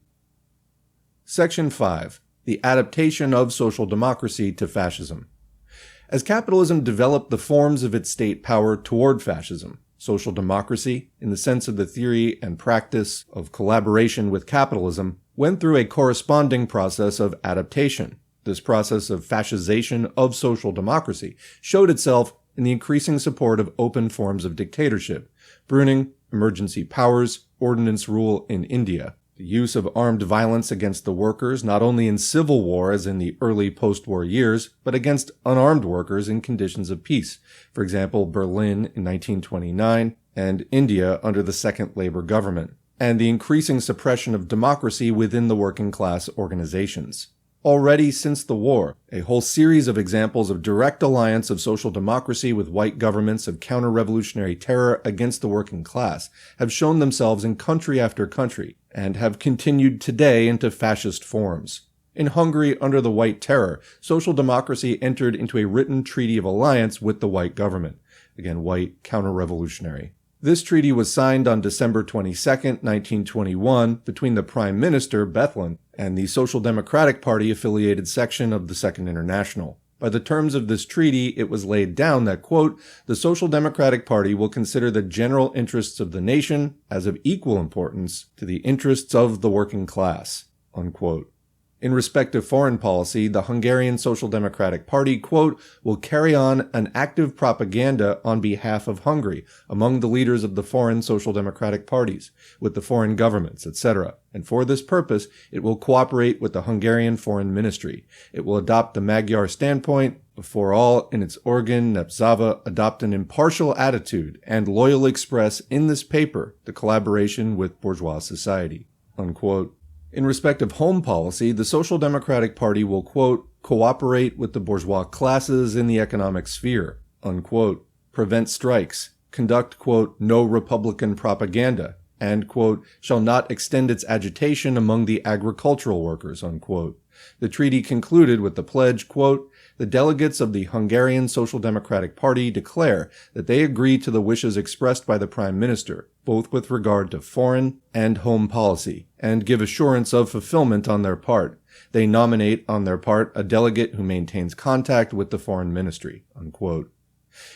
Speaker 1: Section 5. The adaptation of social democracy to fascism. As capitalism developed the forms of its state power toward fascism, social democracy, in the sense of the theory and practice of collaboration with capitalism, went through a corresponding process of adaptation. This process of fascization of social democracy showed itself in the increasing support of open forms of dictatorship, pruning, emergency powers, ordinance rule in India, The use of armed violence against the workers, not only in civil war as in the early post-war years, but against unarmed workers in conditions of peace. For example, Berlin in 1929 and India under the Second Labour government. And the increasing suppression of democracy within the working class organizations. Already since the war, a whole series of examples of direct alliance of social democracy with white governments of counter-revolutionary terror against the working class have shown themselves in country after country, and have continued today into fascist forms. In Hungary, under the White Terror, social democracy entered into a written treaty of alliance with the white government. Again, white, counter-revolutionary. This treaty was signed on December 22, 1921, between the Prime Minister, Bethlen, and the Social Democratic Party-affiliated section of the Second International. By the terms of this treaty, it was laid down that, quote, the Social Democratic Party will consider the general interests of the nation as of equal importance to the interests of the working class, unquote. In respect of foreign policy, the Hungarian Social Democratic Party, quote, will carry on an active propaganda on behalf of Hungary among the leaders of the foreign social democratic parties, with the foreign governments, etc. And for this purpose, it will cooperate with the Hungarian Foreign Ministry. It will adopt the Magyar standpoint, before all, in its organ, Népszava, adopt an impartial attitude, and loyally express in this paper the collaboration with bourgeois society, unquote. In respect of home policy, the Social Democratic Party will, quote, cooperate with the bourgeois classes in the economic sphere, unquote, prevent strikes, conduct, quote, no Republican propaganda, and, quote, shall not extend its agitation among the agricultural workers, unquote. The treaty concluded with the pledge, quote, the delegates of the Hungarian Social Democratic Party declare that they agree to the wishes expressed by the Prime Minister, both with regard to foreign and home policy, and give assurance of fulfillment on their part. They nominate on their part a delegate who maintains contact with the Foreign Ministry, unquote.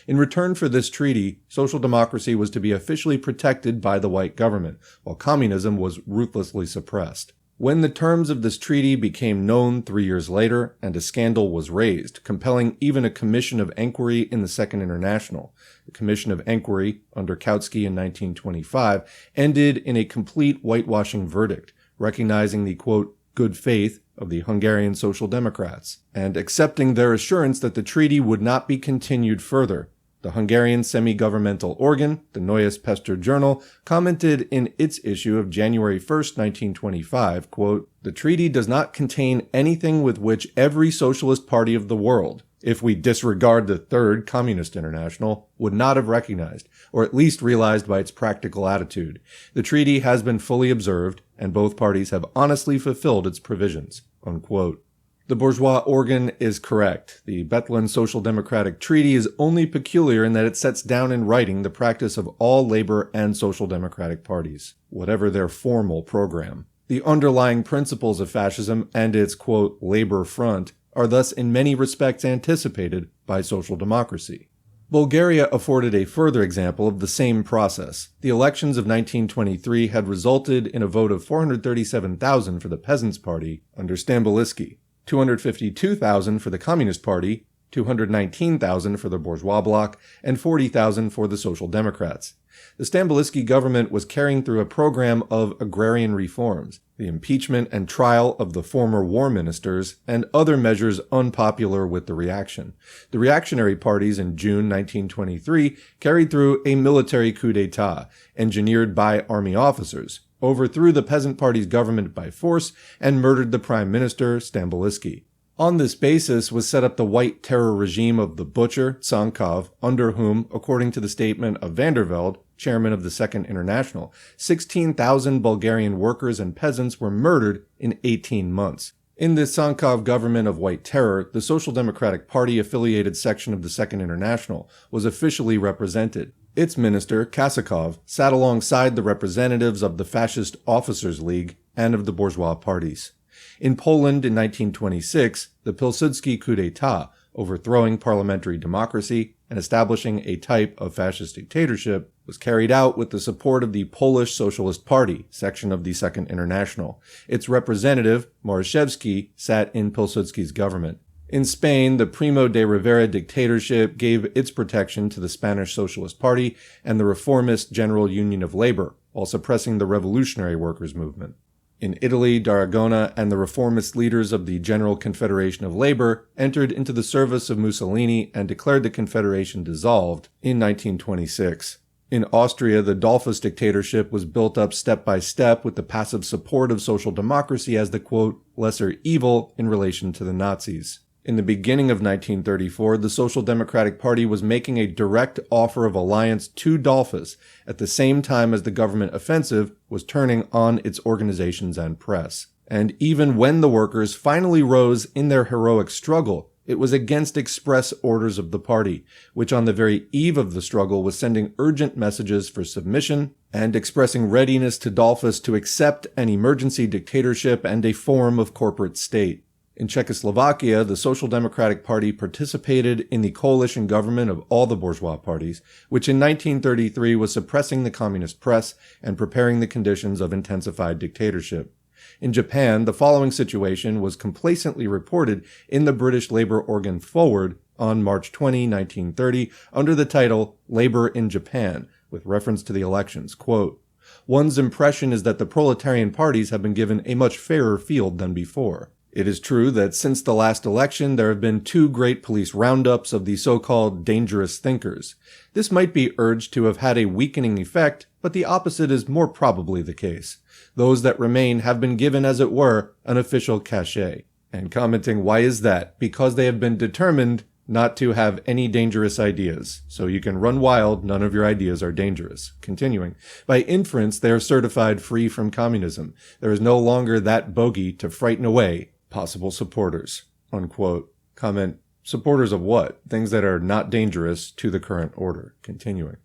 Speaker 1: In return for this treaty, social democracy was to be officially protected by the white government, while communism was ruthlessly suppressed. When the terms of this treaty became known 3 years later, and a scandal was raised, compelling even a commission of enquiry in the Second International, the Commission of Enquiry, under Kautsky in 1925, ended in a complete whitewashing verdict, recognizing the, quote, good faith of the Hungarian Social Democrats, and accepting their assurance that the treaty would not be continued further. The Hungarian semi-governmental organ, the Neues Pester Journal, commented in its issue of January 1, 1925, quote, the treaty does not contain anything with which every socialist party of the world, if we disregard the Third Communist International, would not have recognized, or at least realized by its practical attitude. The treaty has been fully observed, and both parties have honestly fulfilled its provisions, unquote. The bourgeois organ is correct. The Bethlen Social Democratic Treaty is only peculiar in that it sets down in writing the practice of all labor and social democratic parties, whatever their formal program. The underlying principles of fascism and its, quote, labor front are thus in many respects anticipated by social democracy. Bulgaria afforded a further example of the same process. The elections of 1923 had resulted in a vote of 437,000 for the Peasants' Party under Stabilisky, 252,000 for the Communist Party, 219,000 for the Bourgeois Bloc, and 40,000 for the Social Democrats. The Stabilisky government was carrying through a program of agrarian reforms, the impeachment and trial of the former war ministers, and other measures unpopular with the reaction. The reactionary parties in June 1923 carried through a military coup d'etat, engineered by army officers, overthrew the Peasant Party's government by force, and murdered the Prime Minister, Stabilisky. On this basis was set up the white terror regime of the butcher, Tsankov, under whom, according to the statement of Van der Velde, chairman of the Second International, 16,000 Bulgarian workers and peasants were murdered in 18 months. In this Tsankov government of white terror, the Social Democratic Party-affiliated section of the Second International was officially represented. Its minister, Kasakov, sat alongside the representatives of the Fascist Officers' League and of the bourgeois parties. In Poland in 1926, the Pilsudski coup d'etat, overthrowing parliamentary democracy and establishing a type of fascist dictatorship, was carried out with the support of the Polish Socialist Party, section of the Second International. Its representative, Morawiecki, sat in Pilsudski's government. In Spain, the Primo de Rivera dictatorship gave its protection to the Spanish Socialist Party and the reformist General Union of Labor, while suppressing the revolutionary workers' movement. In Italy, D'Aragona and the reformist leaders of the General Confederation of Labor entered into the service of Mussolini and declared the Confederation dissolved in 1926. In Austria, the Dollfuss dictatorship was built up step by step with the passive support of social democracy as the, quote, lesser evil in relation to the Nazis. In the beginning of 1934, the Social Democratic Party was making a direct offer of alliance to Dollfuss at the same time as the government offensive was turning on its organizations and press. And even when the workers finally rose in their heroic struggle, it was against express orders of the party, which on the very eve of the struggle was sending urgent messages for submission and expressing readiness to Dollfuss to accept an emergency dictatorship and a form of corporate state. In Czechoslovakia, the Social Democratic Party participated in the coalition government of all the bourgeois parties, which in 1933 was suppressing the communist press and preparing the conditions of intensified dictatorship. In Japan, the following situation was complacently reported in the British labor organ Forward on March 20, 1930, under the title Labor in Japan, with reference to the elections. Quote, one's impression is that the proletarian parties have been given a much fairer field than before. It is true that since the last election, there have been 2 great police roundups of the so-called dangerous thinkers. This might be urged to have had a weakening effect, but the opposite is more probably the case. Those that remain have been given, as it were, an official cachet. And commenting, why is that? Because they have been determined not to have any dangerous ideas. So you can run wild, none of your ideas are dangerous. Continuing, by inference, they are certified free from communism. There is no longer that bogey to frighten away possible supporters. Unquote. Comment, supporters of what? Things that are not dangerous to the current order. Continuing.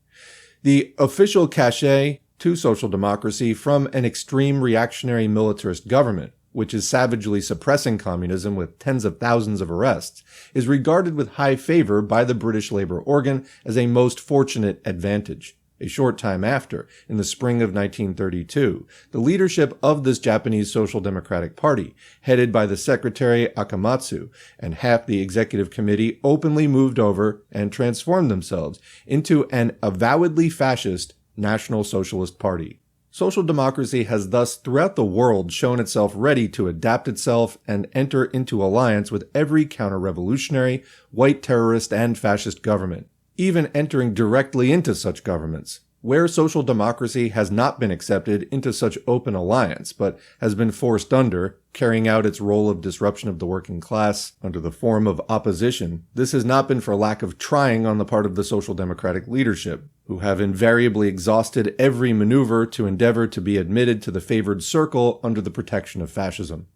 Speaker 1: The official cachet to social democracy from an extreme reactionary militarist government, which is savagely suppressing communism with tens of thousands of arrests, is regarded with high favor by the British labor organ as a most fortunate advantage. A short time after, in the spring of 1932, the leadership of this Japanese Social Democratic Party, headed by the Secretary Akamatsu, and half the executive committee openly moved over and transformed themselves into an avowedly fascist National Socialist Party. Social democracy has thus throughout the world shown itself ready to adapt itself and enter into alliance with every counter-revolutionary, white terrorist, and fascist government, even entering directly into such governments. Where social democracy has not been accepted into such open alliance, but has been forced under, carrying out its role of disruption of the working class under the form of opposition, this has not been for lack of trying on the part of the social democratic leadership, who have invariably exhausted every maneuver to endeavor to be admitted to the favored circle under the protection of fascism.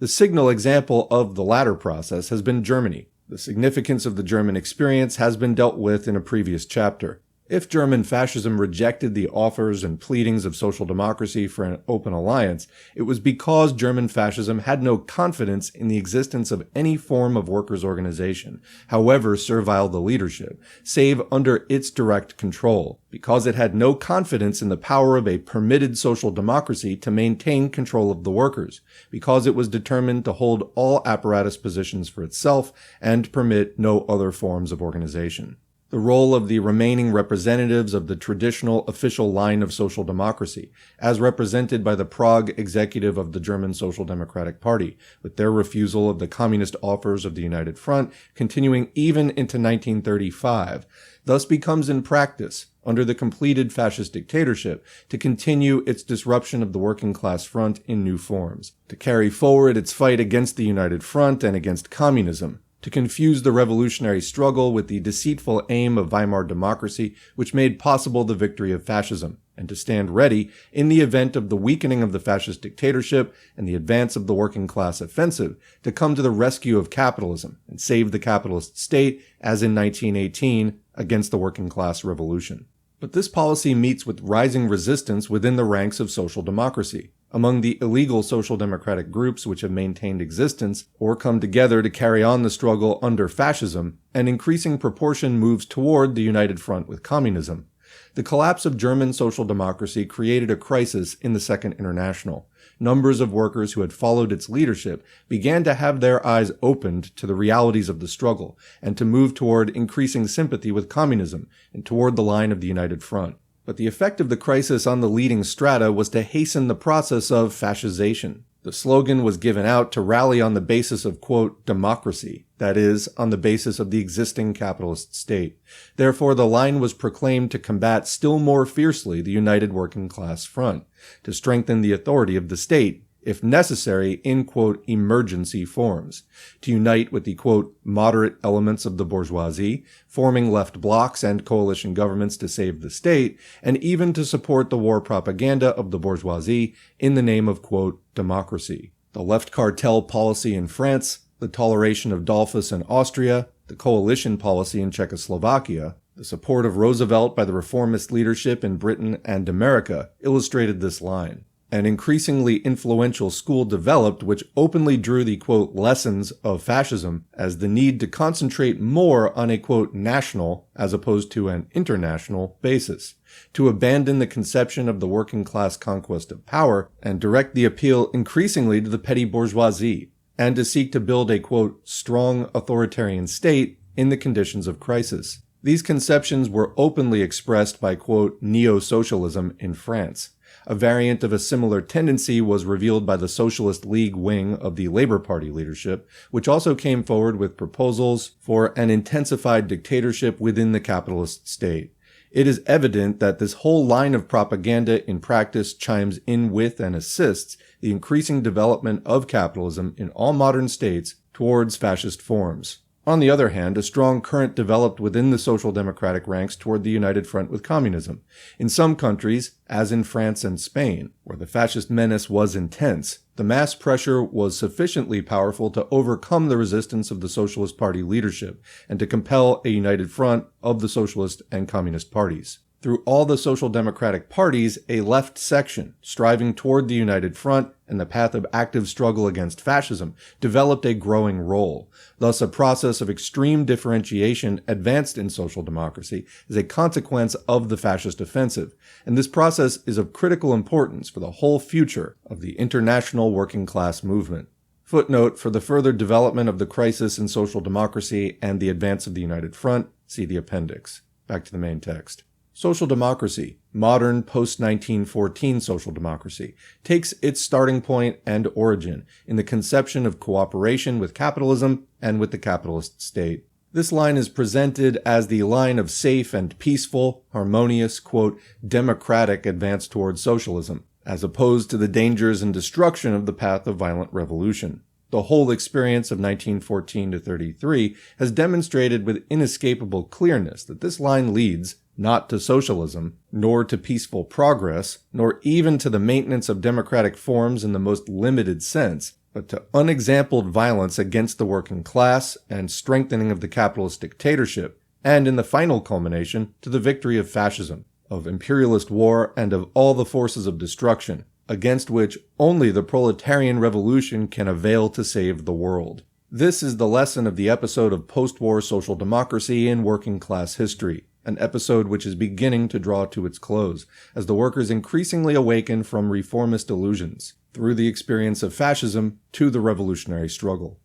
Speaker 1: The signal example of the latter process has been Germany. The significance of the German experience has been dealt with in a previous chapter. If German fascism rejected the offers and pleadings of social democracy for an open alliance, it was because German fascism had no confidence in the existence of any form of workers' organization, however servile the leadership, save under its direct control, because it had no confidence in the power of a permitted social democracy to maintain control of the workers, because it was determined to hold all apparatus positions for itself and permit no other forms of organization. The role of the remaining representatives of the traditional official line of social democracy, as represented by the Prague executive of the German Social Democratic Party, with their refusal of the communist offers of the United Front, continuing even into 1935, thus becomes in practice, under the completed fascist dictatorship, to continue its disruption of the working class front in new forms, to carry forward its fight against the United Front and against communism, to confuse the revolutionary struggle with the deceitful aim of Weimar democracy, which made possible the victory of fascism, and to stand ready, in the event of the weakening of the fascist dictatorship and the advance of the working class offensive, to come to the rescue of capitalism and save the capitalist state, as in 1918, against the working class revolution. But this policy meets with rising resistance within the ranks of social democracy. Among the illegal social democratic groups which have maintained existence or come together to carry on the struggle under fascism, an increasing proportion moves toward the united front with communism. The collapse of German social democracy created a crisis in the Second International. Numbers of workers who had followed its leadership began to have their eyes opened to the realities of the struggle and to move toward increasing sympathy with communism and toward the line of the united front. but the effect of the crisis on the leading strata was to hasten the process of fascisation. The slogan was given out to rally on the basis of, quote, democracy, that is, on the basis of the existing capitalist state. Therefore, the line was proclaimed to combat still more fiercely the united working class front, to strengthen the authority of the state, if necessary, in, quote, emergency forms, to unite with the, quote, moderate elements of the bourgeoisie, forming left blocs and coalition governments to save the state, and even to support the war propaganda of the bourgeoisie in the name of, quote, democracy. The left cartel policy in France, the toleration of Dollfuss in Austria, the coalition policy in Czechoslovakia, the support of Roosevelt by the reformist leadership in Britain and America illustrated this line. An increasingly influential school developed which openly drew the, quote, lessons of fascism as the need to concentrate more on a, quote, national, as opposed to an international, basis, to abandon the conception of the working class conquest of power and direct the appeal increasingly to the petty bourgeoisie, and to seek to build a, quote, strong authoritarian state in the conditions of crisis. These conceptions were openly expressed by, quote, neo-socialism in France. A variant of a similar tendency was revealed by the Socialist League wing of the Labour Party leadership, which also came forward with proposals for an intensified dictatorship within the capitalist state. It is evident that this whole line of propaganda in practice chimes in with and assists the increasing development of capitalism in all modern states towards fascist forms. On the other hand, a strong current developed within the social democratic ranks toward the united front with communism. In some countries, as in France and Spain, where the fascist menace was intense, the mass pressure was sufficiently powerful to overcome the resistance of the Socialist Party leadership and to compel a united front of the socialist and communist parties. Through all the social democratic parties, a left section, striving toward the united front and the path of active struggle against fascism, developed a growing role. Thus, a process of extreme differentiation advanced in social democracy as a consequence of the fascist offensive, and this process is of critical importance for the whole future of the international working class movement. Footnote: for the further development of the crisis in social democracy and the advance of the united front, see the appendix. Back to the main text. Social democracy, modern post-1914 social democracy, takes its starting point and origin in the conception of cooperation with capitalism and with the capitalist state. This line is presented as the line of safe and peaceful, harmonious, quote, democratic advance towards socialism, as opposed to the dangers and destruction of the path of violent revolution. The whole experience of 1914 to 33 has demonstrated with inescapable clearness that this line leads not to socialism, nor to peaceful progress, nor even to the maintenance of democratic forms in the most limited sense, but to unexampled violence against the working class and strengthening of the capitalist dictatorship, and in the final culmination, to the victory of fascism, of imperialist war, and of all the forces of destruction, against which only the proletarian revolution can avail to save the world. This is the lesson of the episode of post-war social democracy in working class history, an episode which is beginning to draw to its close, as the workers increasingly awaken from reformist illusions, through the experience of fascism to the revolutionary struggle.